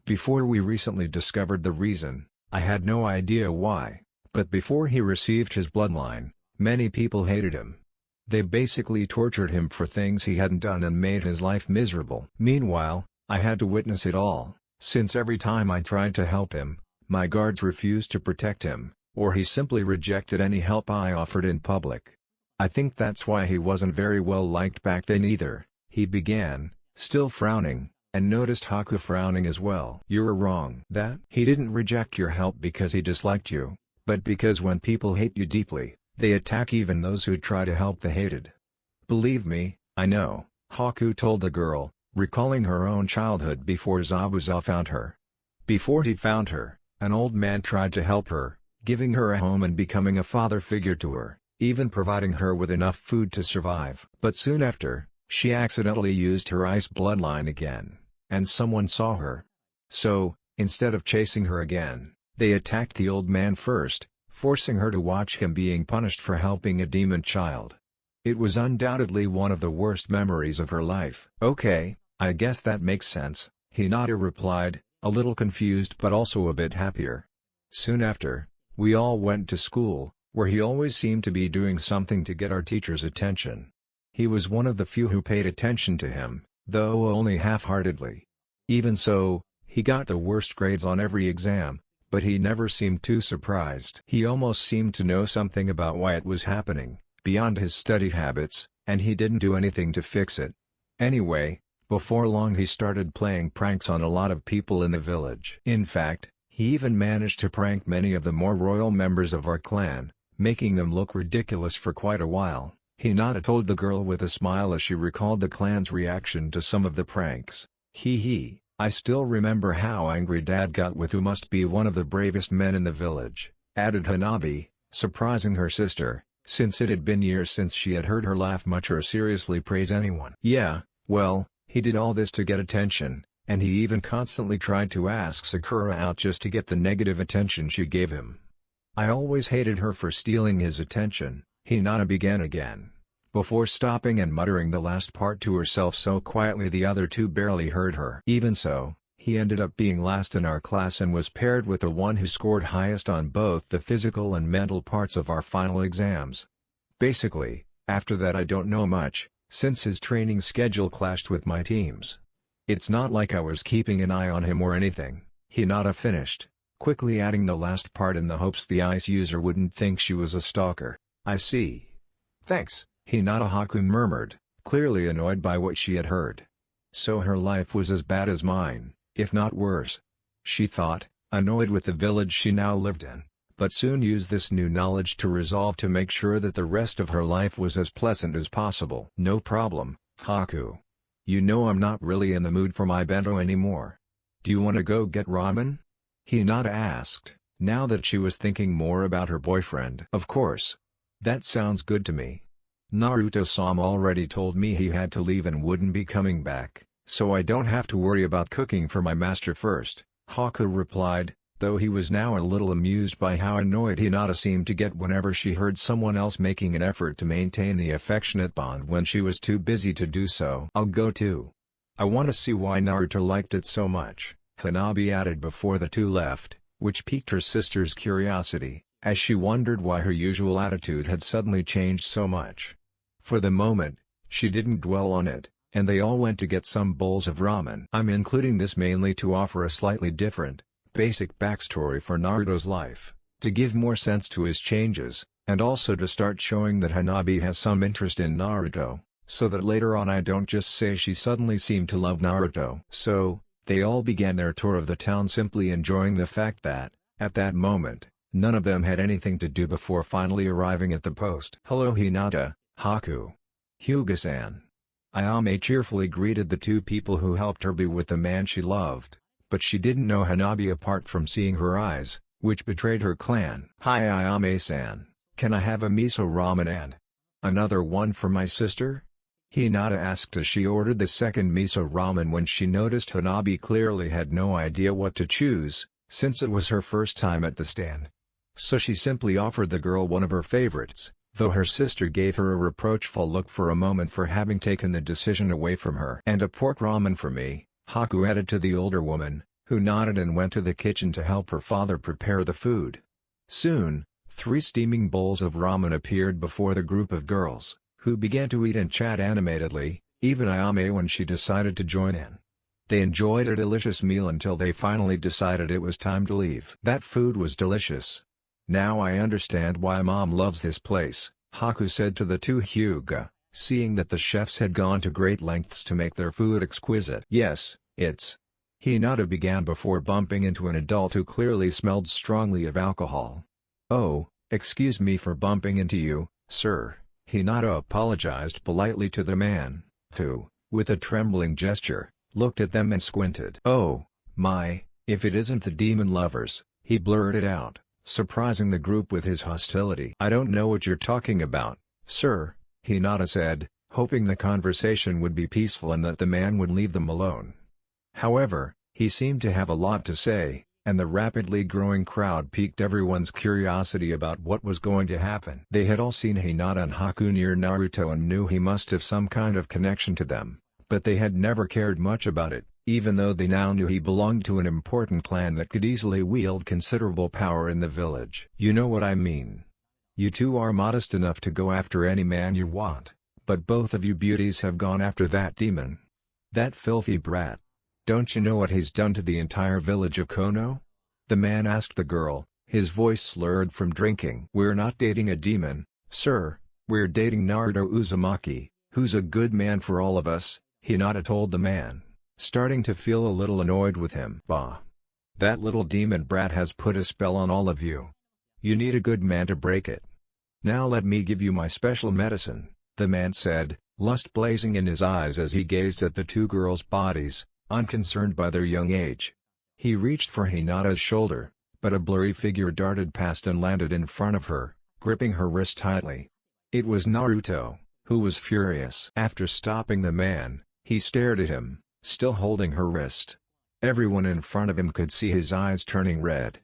Before we recently discovered the reason, I had no idea why, but before he received his bloodline, many people hated him. They basically tortured him for things he hadn't done and made his life miserable. Meanwhile, I had to witness it all, since every time I tried to help him, my guards refused to protect him, or he simply rejected any help I offered in public. I think that's why he wasn't very well liked back then either, he began, still frowning, and noticed Haku frowning as well. You're wrong. That he didn't reject your help because he disliked you, but because when people hate you deeply, they attack even those who try to help the hated. Believe me, I know, Haku told the girl, recalling her own childhood before Zabuza found her. Before he found her, an old man tried to help her, giving her a home and becoming a father figure to her, even providing her with enough food to survive. But soon after, she accidentally used her ice bloodline again, and someone saw her. So, instead of chasing her again, they attacked the old man first, forcing her to watch him being punished for helping a demon child. It was undoubtedly one of the worst memories of her life. Okay, I guess that makes sense, Hinata replied, a little confused but also a bit happier. Soon after, we all went to school, where he always seemed to be doing something to get our teacher's attention. He was one of the few who paid attention to him, though only half-heartedly. Even so, he got the worst grades on every exam, but he never seemed too surprised. He almost seemed to know something about why it was happening, beyond his study habits, and he didn't do anything to fix it. Anyway, before long he started playing pranks on a lot of people in the village. In fact, he even managed to prank many of the more royal members of our clan, making them look ridiculous for quite a while, Hinata told the girl with a smile as she recalled the clan's reaction to some of the pranks. Hee. I still remember how angry Dad got with who must be one of the bravest men in the village, added Hanabi, surprising her sister, since it had been years since she had heard her laugh much or seriously praise anyone. Yeah, well, he did all this to get attention, and he even constantly tried to ask Sakura out just to get the negative attention she gave him. I always hated her for stealing his attention, Hinata began again, before stopping and muttering the last part to herself so quietly the other two barely heard her. Even so, he ended up being last in our class and was paired with the one who scored highest on both the physical and mental parts of our final exams. Basically, after that I don't know much, since his training schedule clashed with my team's. It's not like I was keeping an eye on him or anything, Hinata finished, quickly adding the last part in the hopes the ice user wouldn't think she was a stalker. I see. Thanks, Hinata Haku murmured, clearly annoyed by what she had heard. So her life was as bad as mine, if not worse. She thought, annoyed with the village she now lived in, but soon used this new knowledge to resolve to make sure that the rest of her life was as pleasant as possible. No problem, Haku. You know I'm not really in the mood for my bento anymore. Do you want to go get ramen? Hinata asked, now that she was thinking more about her boyfriend. Of course. That sounds good to me. Naruto-sama already told me he had to leave and wouldn't be coming back, so I don't have to worry about cooking for my master first, Haku replied, though he was now a little amused by how annoyed Hinata seemed to get whenever she heard someone else making an effort to maintain the affectionate bond when she was too busy to do so. I'll go too. I want to see why Naruto liked it so much, Hanabi added before the two left, which piqued her sister's curiosity, as she wondered why her usual attitude had suddenly changed so much. For the moment, she didn't dwell on it, and they all went to get some bowls of ramen. I'm including this mainly to offer a slightly different, basic backstory for Naruto's life, to give more sense to his changes, and also to start showing that Hanabi has some interest in Naruto, so that later on I don't just say she suddenly seemed to love Naruto. So, they all began their tour of the town simply enjoying the fact that, at that moment, none of them had anything to do before finally arriving at the post. Hello Hinata, Haku. Hyuga-san. Ayame cheerfully greeted the two people who helped her be with the man she loved, but she didn't know Hanabi apart from seeing her eyes, which betrayed her clan. "Hi Ayame-san, can I have a miso ramen and another one for my sister?" Hinata asked as she ordered the second miso ramen when she noticed Hanabi clearly had no idea what to choose, since it was her first time at the stand. So she simply offered the girl one of her favorites, though her sister gave her a reproachful look for a moment for having taken the decision away from her. "And a pork ramen for me," Haku added to the older woman, who nodded and went to the kitchen to help her father prepare the food. Soon, 3 steaming bowls of ramen appeared before the group of girls, who began to eat and chat animatedly, even Ayame when she decided to join in. They enjoyed a delicious meal until they finally decided it was time to leave. "That food was delicious. Now I understand why Mom loves this place," Haku said to the 2 Hyuga, seeing that the chefs had gone to great lengths to make their food exquisite. "Yes, it's..." Hinata began before bumping into an adult who clearly smelled strongly of alcohol. "Oh, excuse me for bumping into you, sir." Hinata apologized politely to the man, who, with a trembling gesture, looked at them and squinted. "Oh, my, if it isn't the demon lovers," he blurted out, surprising the group with his hostility. "I don't know what you're talking about, sir," Hinata said, hoping the conversation would be peaceful and that the man would leave them alone. However, he seemed to have a lot to say, and the rapidly growing crowd piqued everyone's curiosity about what was going to happen. They had all seen Hinata and Haku near Naruto and knew he must have some kind of connection to them, but they had never cared much about it, even though they now knew he belonged to an important clan that could easily wield considerable power in the village. "You know what I mean. You two are modest enough to go after any man you want, but both of you beauties have gone after that demon. That filthy brat. Don't you know what he's done to the entire village of Kono?" the man asked the girl, his voice slurred from drinking. "We're not dating a demon, sir, we're dating Naruto Uzumaki, who's a good man for all of us," Hinata told the man, starting to feel a little annoyed with him. "Bah! That little demon brat has put a spell on all of you. You need a good man to break it. Now let me give you my special medicine," the man said, lust blazing in his eyes as he gazed at the 2 girls' bodies, unconcerned by their young age. He reached for Hinata's shoulder, but a blurry figure darted past and landed in front of her, gripping her wrist tightly. It was Naruto, who was furious. After stopping the man, he stared at him, still holding her wrist. Everyone in front of him could see his eyes turning red.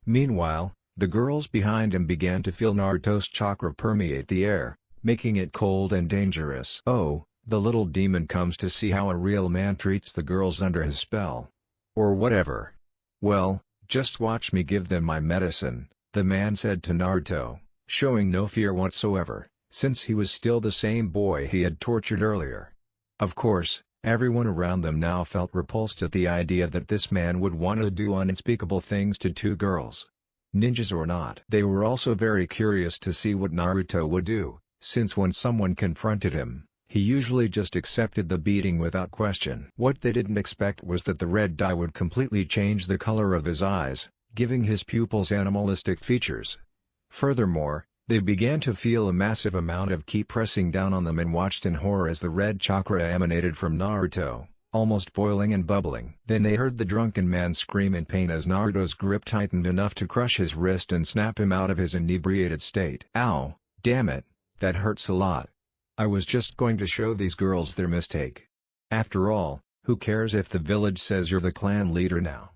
Meanwhile, the girls behind him began to feel Naruto's chakra permeate the air, making it cold and dangerous. "Oh, the little demon comes to see how a real man treats the girls under his spell. Or whatever. Well, just watch me give them my medicine," the man said to Naruto, showing no fear whatsoever, since he was still the same boy he had tortured earlier. Of course, everyone around them now felt repulsed at the idea that this man would want to do unspeakable things to 2 girls. Ninjas or not. They were also very curious to see what Naruto would do, since when someone confronted him, he usually just accepted the beating without question. What they didn't expect was that the red dye would completely change the color of his eyes, giving his pupils animalistic features. Furthermore, they began to feel a massive amount of ki pressing down on them and watched in horror as the red chakra emanated from Naruto, almost boiling and bubbling. Then they heard the drunken man scream in pain as Naruto's grip tightened enough to crush his wrist and snap him out of his inebriated state. "Ow, damn it, that hurts a lot. I was just going to show these girls their mistake. After all, who cares if the village says you're the clan leader now?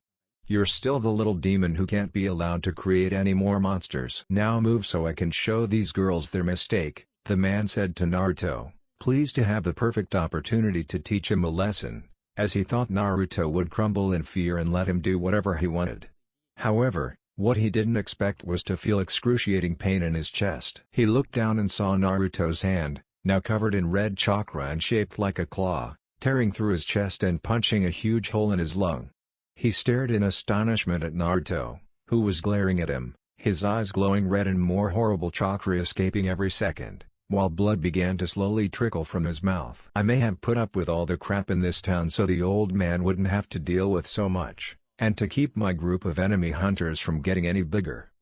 You're still the little demon who can't be allowed to create any more monsters. Now move so I can show these girls their mistake," the man said to Naruto, pleased to have the perfect opportunity to teach him a lesson, as he thought Naruto would crumble in fear and let him do whatever he wanted. However, what he didn't expect was to feel excruciating pain in his chest. He looked down and saw Naruto's hand, now covered in red chakra and shaped like a claw, tearing through his chest and punching a huge hole in his lung. He stared in astonishment at Naruto, who was glaring at him, his eyes glowing red and more horrible chakra escaping every second, while blood began to slowly trickle from his mouth. "I may have put up with all the crap in this town so the old man wouldn't have to deal with so much, and to keep my group of enemy hunters from getting any bigger.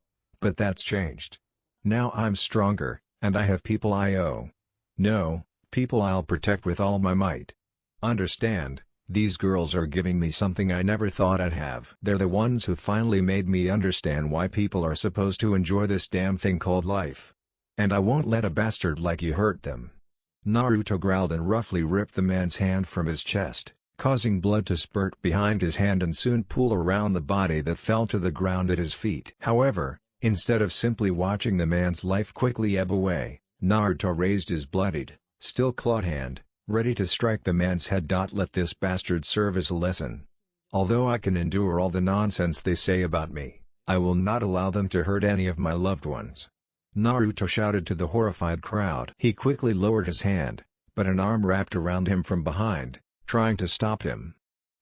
But that's changed. Now I'm stronger, and I have people I owe. No, people I'll protect with all my might. Understand, These girls are giving me something I never thought I'd have. They're the ones who finally made me understand why people are supposed to enjoy this damn thing called life. And I won't let a bastard like you hurt them." Naruto growled and roughly ripped the man's hand from his chest, causing blood to spurt behind his hand and soon pool around the body that fell to the ground at his feet. However, instead of simply watching the man's life quickly ebb away, Naruto raised his bloodied, still clawed hand, ready to strike the man's head. "Let this bastard serve as a lesson. Although I can endure all the nonsense they say about me, I will not allow them to hurt any of my loved ones," Naruto shouted to the horrified crowd. He quickly lowered his hand, but an arm wrapped around him from behind, trying to stop him.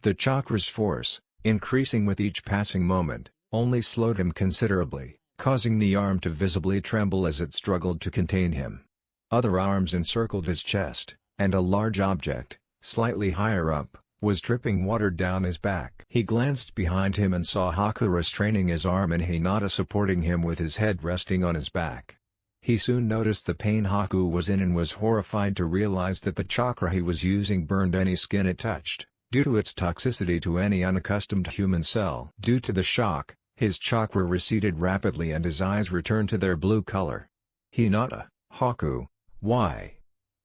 The chakra's force, increasing with each passing moment, only slowed him considerably, causing the arm to visibly tremble as it struggled to contain him. Other arms encircled his chest, and a large object, slightly higher up, was dripping water down his back. He glanced behind him and saw Haku restraining his arm and Hinata supporting him with his head resting on his back. He soon noticed the pain Haku was in and was horrified to realize that the chakra he was using burned any skin it touched, due to its toxicity to any unaccustomed human cell. Due to the shock, his chakra receded rapidly and his eyes returned to their blue color. "Hinata, Haku, why?"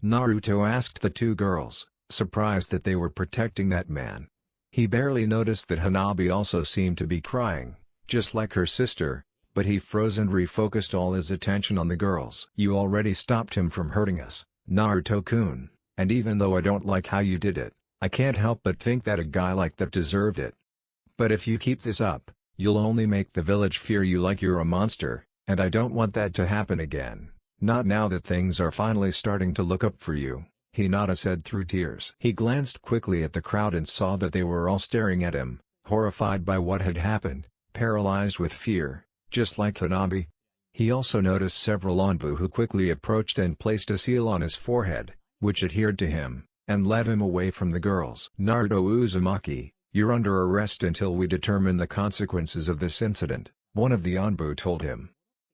Naruto asked the two girls, surprised that they were protecting that man. He barely noticed that Hanabi also seemed to be crying, just like her sister, but he froze and refocused all his attention on the girls. "You already stopped him from hurting us, Naruto-kun, and even though I don't like how you did it, I can't help but think that a guy like that deserved it. But if you keep this up, you'll only make the village fear you like you're a monster, and I don't want that to happen again. Not now that things are finally starting to look up for you," Hinata said through tears. He glanced quickly at the crowd and saw that they were all staring at him, horrified by what had happened, paralyzed with fear, just like Hanabi. He also noticed several Anbu who quickly approached and placed a seal on his forehead, which adhered to him, and led him away from the girls. "Naruto Uzumaki, you're under arrest until we determine the consequences of this incident," one of the Anbu told him.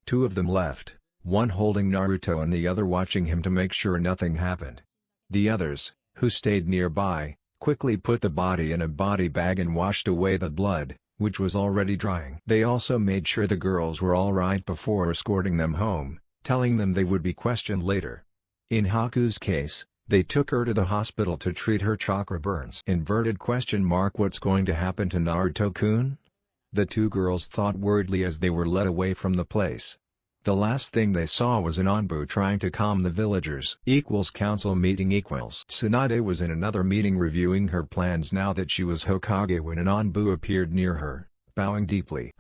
Two of them left, one holding Naruto and the other watching him to make sure nothing happened. The others, who stayed nearby, quickly put the body in a body bag and washed away the blood, which was already drying. They also made sure the girls were all right before escorting them home, telling them they would be questioned later. In Haku's case, they took her to the hospital to treat her chakra burns. What's going to happen to Naruto-kun? The two girls thought worriedly as they were led away from the place. The last thing they saw was an Anbu trying to calm the villagers. Council meeting. Tsunade was in another meeting reviewing her plans now that she was Hokage when an Anbu appeared near her, bowing deeply.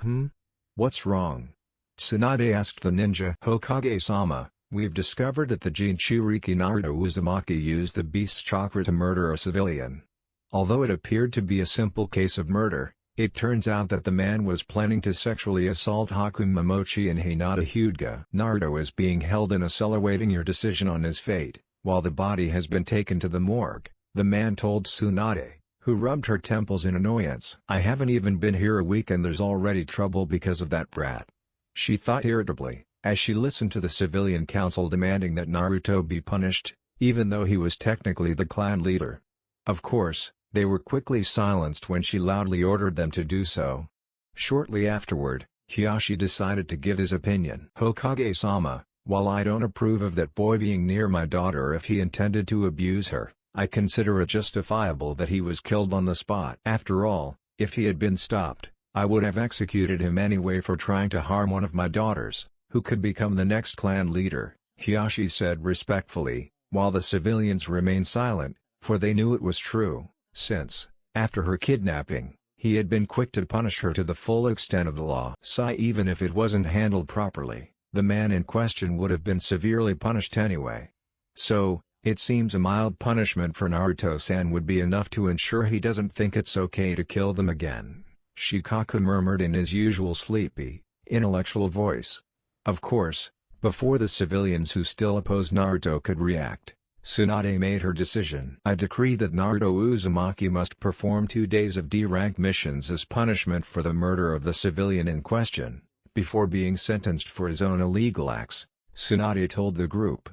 What's wrong?" Tsunade asked the ninja. "Hokage-sama, we've discovered that the Jinchuriki Naruto Uzumaki used the beast's chakra to murder a civilian. Although it appeared to be a simple case of murder, it turns out that the man was planning to sexually assault Haku Momochi and Hinata Hyuga. Naruto is being held in a cell awaiting your decision on his fate, while the body has been taken to the morgue," the man told Tsunade, who rubbed her temples in annoyance. "I haven't even been here a week and there's already trouble because of that brat," she thought irritably, as she listened to the civilian council demanding that Naruto be punished, even though he was technically the clan leader. Of course, they were quickly silenced when she loudly ordered them to do so. Shortly afterward, Hiyashi decided to give his opinion. "Hokage-sama, while I don't approve of that boy being near my daughter if he intended to abuse her, I consider it justifiable that he was killed on the spot. After all, if he had been stopped, I would have executed him anyway for trying to harm one of my daughters, who could become the next clan leader," Hiyashi said respectfully, while the civilians remained silent, for they knew it was true. Since, after her kidnapping, he had been quick to punish her to the full extent of the law. Even if it wasn't handled properly, the man in question would have been severely punished anyway. So, it seems a mild punishment for Naruto-san would be enough to ensure he doesn't think it's okay to kill them again, Shikaku murmured in his usual sleepy, intellectual voice. Of course, before the civilians who still opposed Naruto could react, Tsunade made her decision. "I decree that Naruto Uzumaki must perform 2 days of D-rank missions as punishment for the murder of the civilian in question, before being sentenced for his own illegal acts," Tsunade told the group.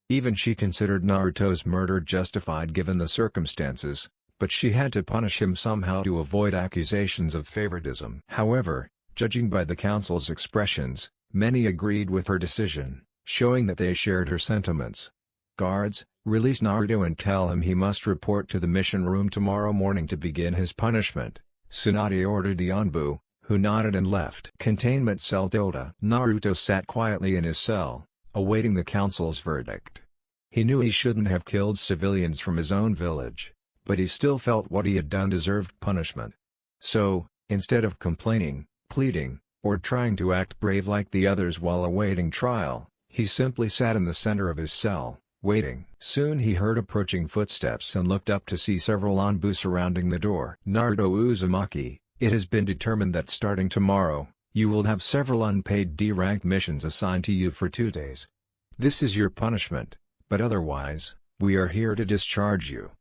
Even she considered Naruto's murder justified given the circumstances, but she had to punish him somehow to avoid accusations of favoritism. However, judging by the council's expressions, many agreed with her decision, showing that they shared her sentiments. Guards, release Naruto and tell him he must report to the mission room tomorrow morning to begin his punishment, Tsunade ordered the Anbu, who nodded and left. Containment cell tilde. Naruto sat quietly in his cell, awaiting the council's verdict. He knew he shouldn't have killed civilians from his own village, but he still felt what he had done deserved punishment. So, instead of complaining, pleading, or trying to act brave like the others while awaiting trial, he simply sat in the center of his cell, waiting. Soon he heard approaching footsteps and looked up to see several Anbu surrounding the door. Naruto Uzumaki, it has been determined that starting tomorrow, you will have several unpaid D-rank missions assigned to you for 2 days. This is your punishment, but otherwise, we are here to discharge you.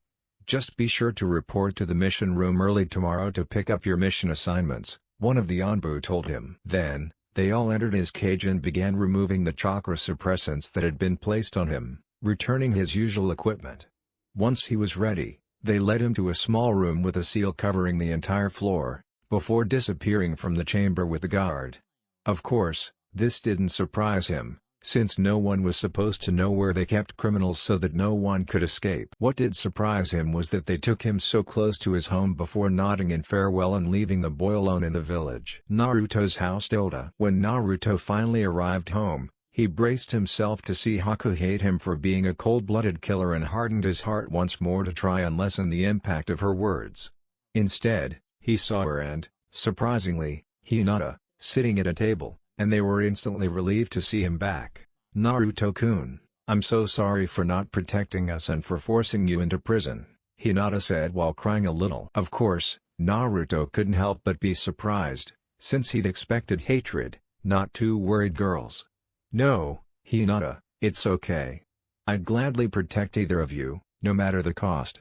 Just be sure to report to the mission room early tomorrow to pick up your mission assignments, one of the Anbu told him. Then, they all entered his cage and began removing the chakra suppressants that had been placed on him, returning his usual equipment. Once he was ready, they led him to a small room with a seal covering the entire floor, before disappearing from the chamber with the guard. Of course, this didn't surprise him, since no one was supposed to know where they kept criminals so that no one could escape. What did surprise him was that they took him so close to his home before nodding in farewell and leaving the boy alone in the village. Naruto's house tilde. When Naruto finally arrived home, he braced himself to see Haku hate him for being a cold-blooded killer and hardened his heart once more to try and lessen the impact of her words. Instead, he saw her and, surprisingly, Hinata, sitting at a table, and they were instantly relieved to see him back. Naruto-kun, I'm so sorry for not protecting us and for forcing you into prison, Hinata said while crying a little. Of course, Naruto couldn't help but be surprised, since he'd expected hatred, not 2 worried girls. No, Hinata, it's okay. I'd gladly protect either of you, no matter the cost.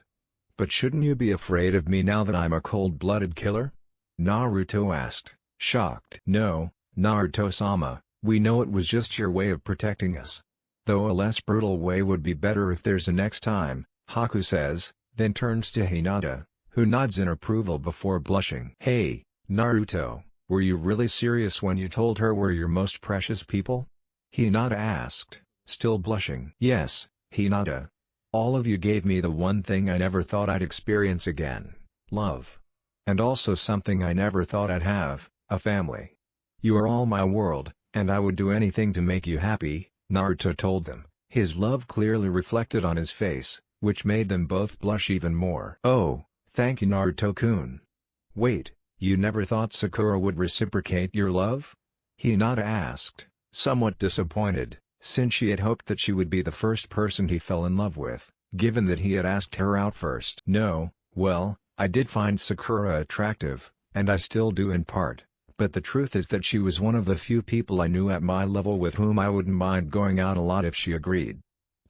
But shouldn't you be afraid of me now that I'm a cold-blooded killer? Naruto asked, shocked. No, Naruto-sama, we know it was just your way of protecting us. Though a less brutal way would be better if there's a next time, Haku says, then turns to Hinata, who nods in approval before blushing. Hey, Naruto, were you really serious when you told her we're your most precious people? Hinata asked, still blushing. Yes, Hinata. All of you gave me the one thing I never thought I'd experience again, love. And also something I never thought I'd have, a family. You are all my world, and I would do anything to make you happy, Naruto told them, his love clearly reflected on his face, which made them both blush even more. Oh, thank you Naruto-kun. Wait, you never thought Sakura would reciprocate your love? Hinata asked, somewhat disappointed, since she had hoped that she would be the first person he fell in love with, given that he had asked her out first. No, well, I did find Sakura attractive, and I still do in part, but the truth is that she was one of the few people I knew at my level with whom I wouldn't mind going out a lot if she agreed.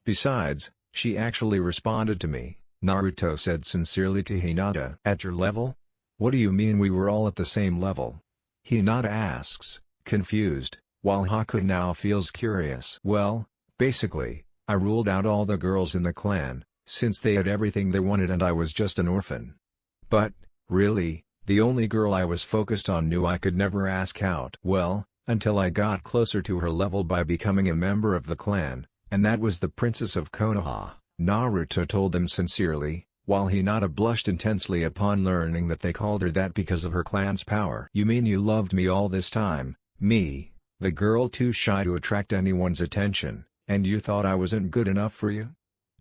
Besides, she actually responded to me, Naruto said sincerely to Hinata. At your level? What do you mean we were all at the same level? Hinata asks, confused, while Haku now feels curious. Well, basically, I ruled out all the girls in the clan, since they had everything they wanted and I was just an orphan. But, really, the only girl I was focused on knew I could never ask out. Well, until I got closer to her level by becoming a member of the clan, and that was the Princess of Konoha, Naruto told them sincerely, while Hinata blushed intensely upon learning that they called her that because of her clan's power. You mean you loved me all this time, me, the girl too shy to attract anyone's attention, and you thought I wasn't good enough for you?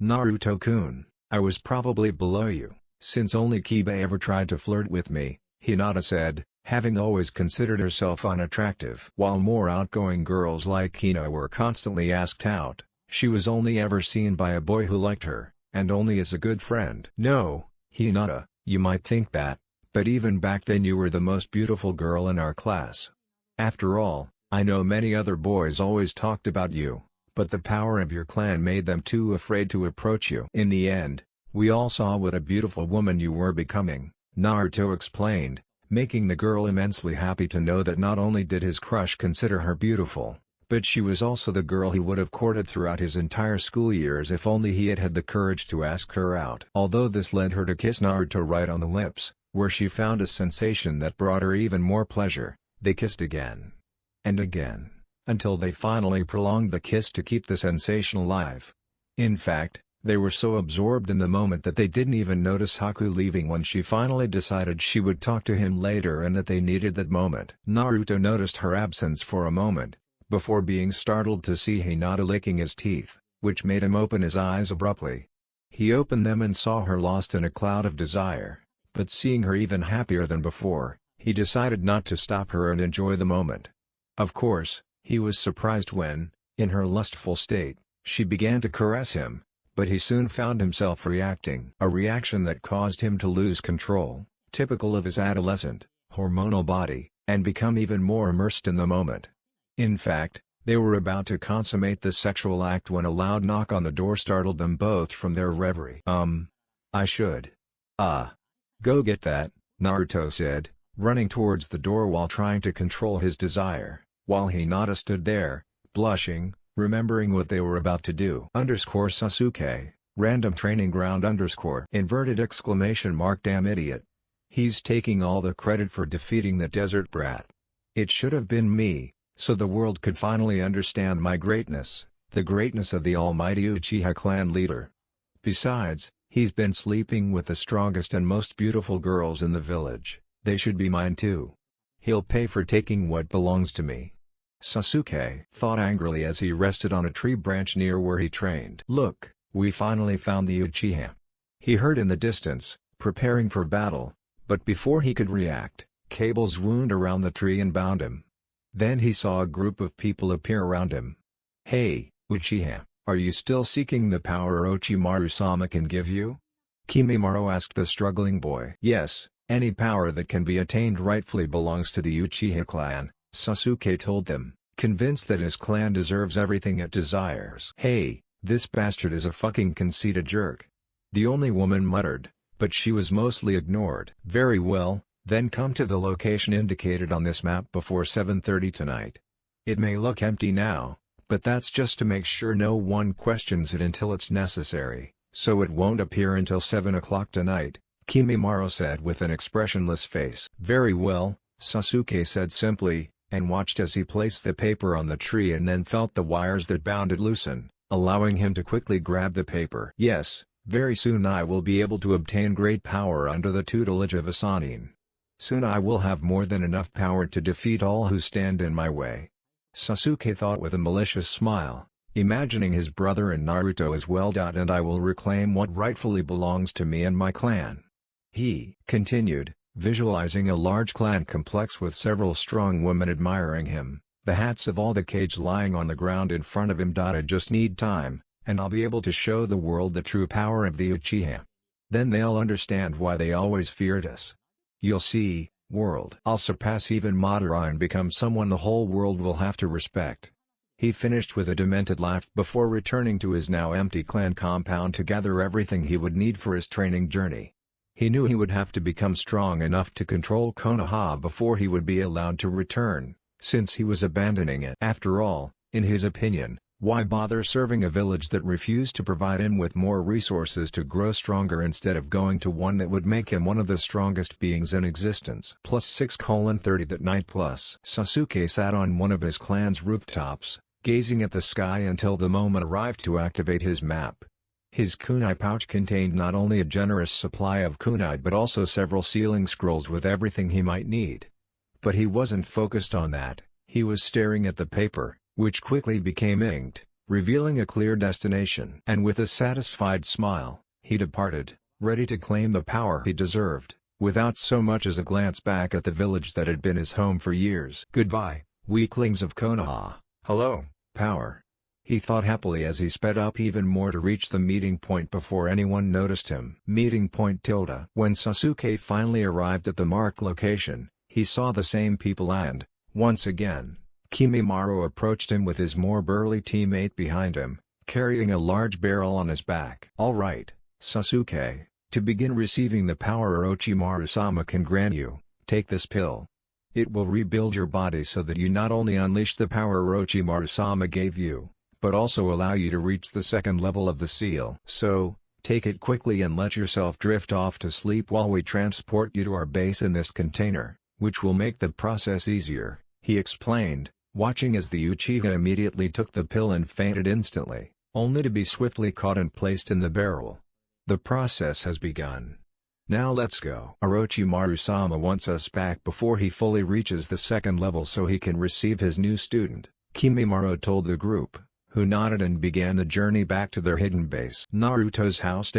Naruto-kun, I was probably below you, since only Kiba ever tried to flirt with me, Hinata said, having always considered herself unattractive. While more outgoing girls like Hina were constantly asked out, she was only ever seen by a boy who liked her, and only as a good friend. No, Hinata, you might think that, but even back then you were the most beautiful girl in our class. After all, I know many other boys always talked about you, but the power of your clan made them too afraid to approach you. In the end, we all saw what a beautiful woman you were becoming, Naruto explained, making the girl immensely happy to know that not only did his crush consider her beautiful, But she was also the girl he would have courted throughout his entire school years if only he had had the courage to ask her out. Although this led her to kiss Naruto right on the lips, where she found a sensation that brought her even more pleasure, they kissed again. And again. Until they finally prolonged the kiss to keep the sensation alive. In fact, they were so absorbed in the moment that they didn't even notice Haku leaving when she finally decided she would talk to him later and that they needed that moment. Naruto noticed her absence for a moment, before being startled to see Hinata licking his teeth, which made him open his eyes abruptly. He opened them and saw her lost in a cloud of desire, but seeing her even happier than before, he decided not to stop her and enjoy the moment. Of course, he was surprised when, in her lustful state, she began to caress him, but he soon found himself reacting. A reaction that caused him to lose control, typical of his adolescent, hormonal body, and become even more immersed in the moment. In fact, they were about to consummate the sexual act when a loud knock on the door startled them both from their reverie. I should. Go get that, Naruto said, running towards the door while trying to control his desire, while Hinata stood there, blushing, remembering what they were about to do. _Sasuke, random training ground inverted exclamation mark damn idiot. He's taking all the credit for defeating the desert brat. It should have been me, so the world could finally understand my greatness, the greatness of the almighty Uchiha clan leader. Besides, he's been sleeping with the strongest and most beautiful girls in the village, they should be mine too. He'll pay for taking what belongs to me. Sasuke thought angrily as he rested on a tree branch near where he trained. Look, we finally found the Uchiha. He heard in the distance, preparing for battle, but before he could react, cables wound around the tree and bound him. Then he saw a group of people appear around him. Hey, Uchiha, are you still seeking the power Orochimaru-sama can give you? Kimimaro asked the struggling boy. Yes, any power that can be attained rightfully belongs to the Uchiha clan, Sasuke told them, convinced that his clan deserves everything it desires. Hey, this bastard is a fucking conceited jerk. The only woman muttered, but she was mostly ignored. Very well, then come to the location indicated on this map before 7:30 tonight. It may look empty now, but that's just to make sure no one questions it until it's necessary, so it won't appear until 7 o'clock tonight, Kimimaro said with an expressionless face. Very well, Sasuke said simply, and watched as he placed the paper on the tree and then felt the wires that bound it loosen, allowing him to quickly grab the paper. Yes, very soon I will be able to obtain great power under the tutelage of a Sannin. Soon I will have more than enough power to defeat all who stand in my way. Sasuke thought with a malicious smile, imagining his brother and Naruto as well. And I will reclaim what rightfully belongs to me and my clan. He continued, visualizing a large clan complex with several strong women admiring him, the hats of all the cage lying on the ground in front of him. I just need time, and I'll be able to show the world the true power of the Uchiha. Then they'll understand why they always feared us. You'll see, world. I'll surpass even Madara and become someone the whole world will have to respect. He finished with a demented laugh before returning to his now empty clan compound to gather everything he would need for his training journey. He knew he would have to become strong enough to control Konoha before he would be allowed to return, since he was abandoning it. After all, in his opinion, why bother serving a village that refused to provide him with more resources to grow stronger instead of going to one that would make him one of the strongest beings in existence? +6:30 that night. Sasuke sat on one of his clan's rooftops, gazing at the sky until the moment arrived to activate his map. His kunai pouch contained not only a generous supply of kunai but also several sealing scrolls with everything he might need. But he wasn't focused on that, he was staring at the paper, which quickly became inked, revealing a clear destination. And with a satisfied smile, he departed, ready to claim the power he deserved, without so much as a glance back at the village that had been his home for years. Goodbye, weaklings of Konoha. Hello, power. He thought happily as he sped up even more to reach the meeting point before anyone noticed him. Meeting point . When Sasuke finally arrived at the marked location, he saw the same people and, once again, Kimimaro approached him with his more burly teammate behind him, carrying a large barrel on his back. Alright, Sasuke, to begin receiving the power Orochimaru-sama can grant you, take this pill. It will rebuild your body so that you not only unleash the power Orochimaru-sama gave you, but also allow you to reach the second level of the seal. So, take it quickly and let yourself drift off to sleep while we transport you to our base in this container, which will make the process easier," he explained, watching as the Uchiha immediately took the pill and fainted instantly, only to be swiftly caught and placed in the barrel. "The process has begun. Now let's go." Orochimaru-sama wants us back before he fully reaches the second level so he can receive his new student, Kimimaro told the group, who nodded and began the journey back to their hidden base. Naruto's house.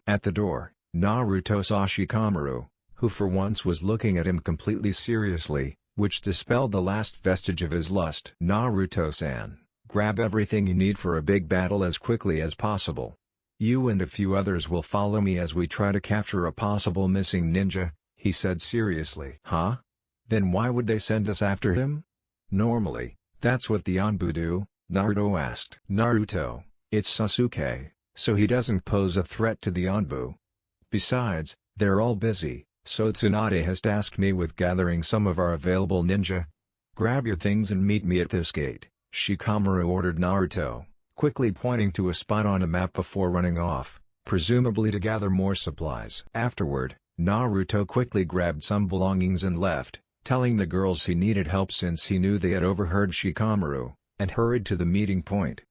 At the door, Naruto saw Shikamaru, who for once was looking at him completely seriously, which dispelled the last vestige of his lust. "Naruto-san, grab everything you need for a big battle as quickly as possible. You and a few others will follow me as we try to capture a possible missing ninja," he said seriously. "Huh? Then why would they send us after him? Normally, that's what the Anbu do," Naruto asked. "Naruto, it's Sasuke, so he doesn't pose a threat to the Anbu. Besides, they're all busy, so Tsunade has tasked me with gathering some of our available ninja. Grab your things and meet me at this gate," Shikamaru ordered Naruto, quickly pointing to a spot on a map before running off, presumably to gather more supplies. Afterward, Naruto quickly grabbed some belongings and left, telling the girls he needed help since he knew they had overheard Shikamaru, and hurried to the meeting point.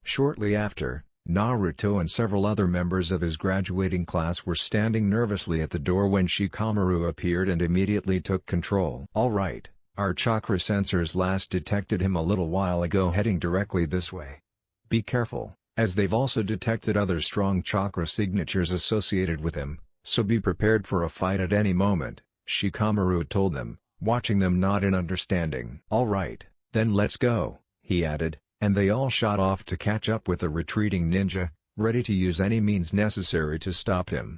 Shortly after, Naruto and several other members of his graduating class were standing nervously at the door when Shikamaru appeared and immediately took control. "All right. Our chakra sensors last detected him a little while ago heading directly this way. Be careful, as they've also detected other strong chakra signatures associated with him, so be prepared for a fight at any moment," Shikamaru told them, watching them nod in understanding. "All right, then let's go," he added, and they all shot off to catch up with the retreating ninja, ready to use any means necessary to stop him.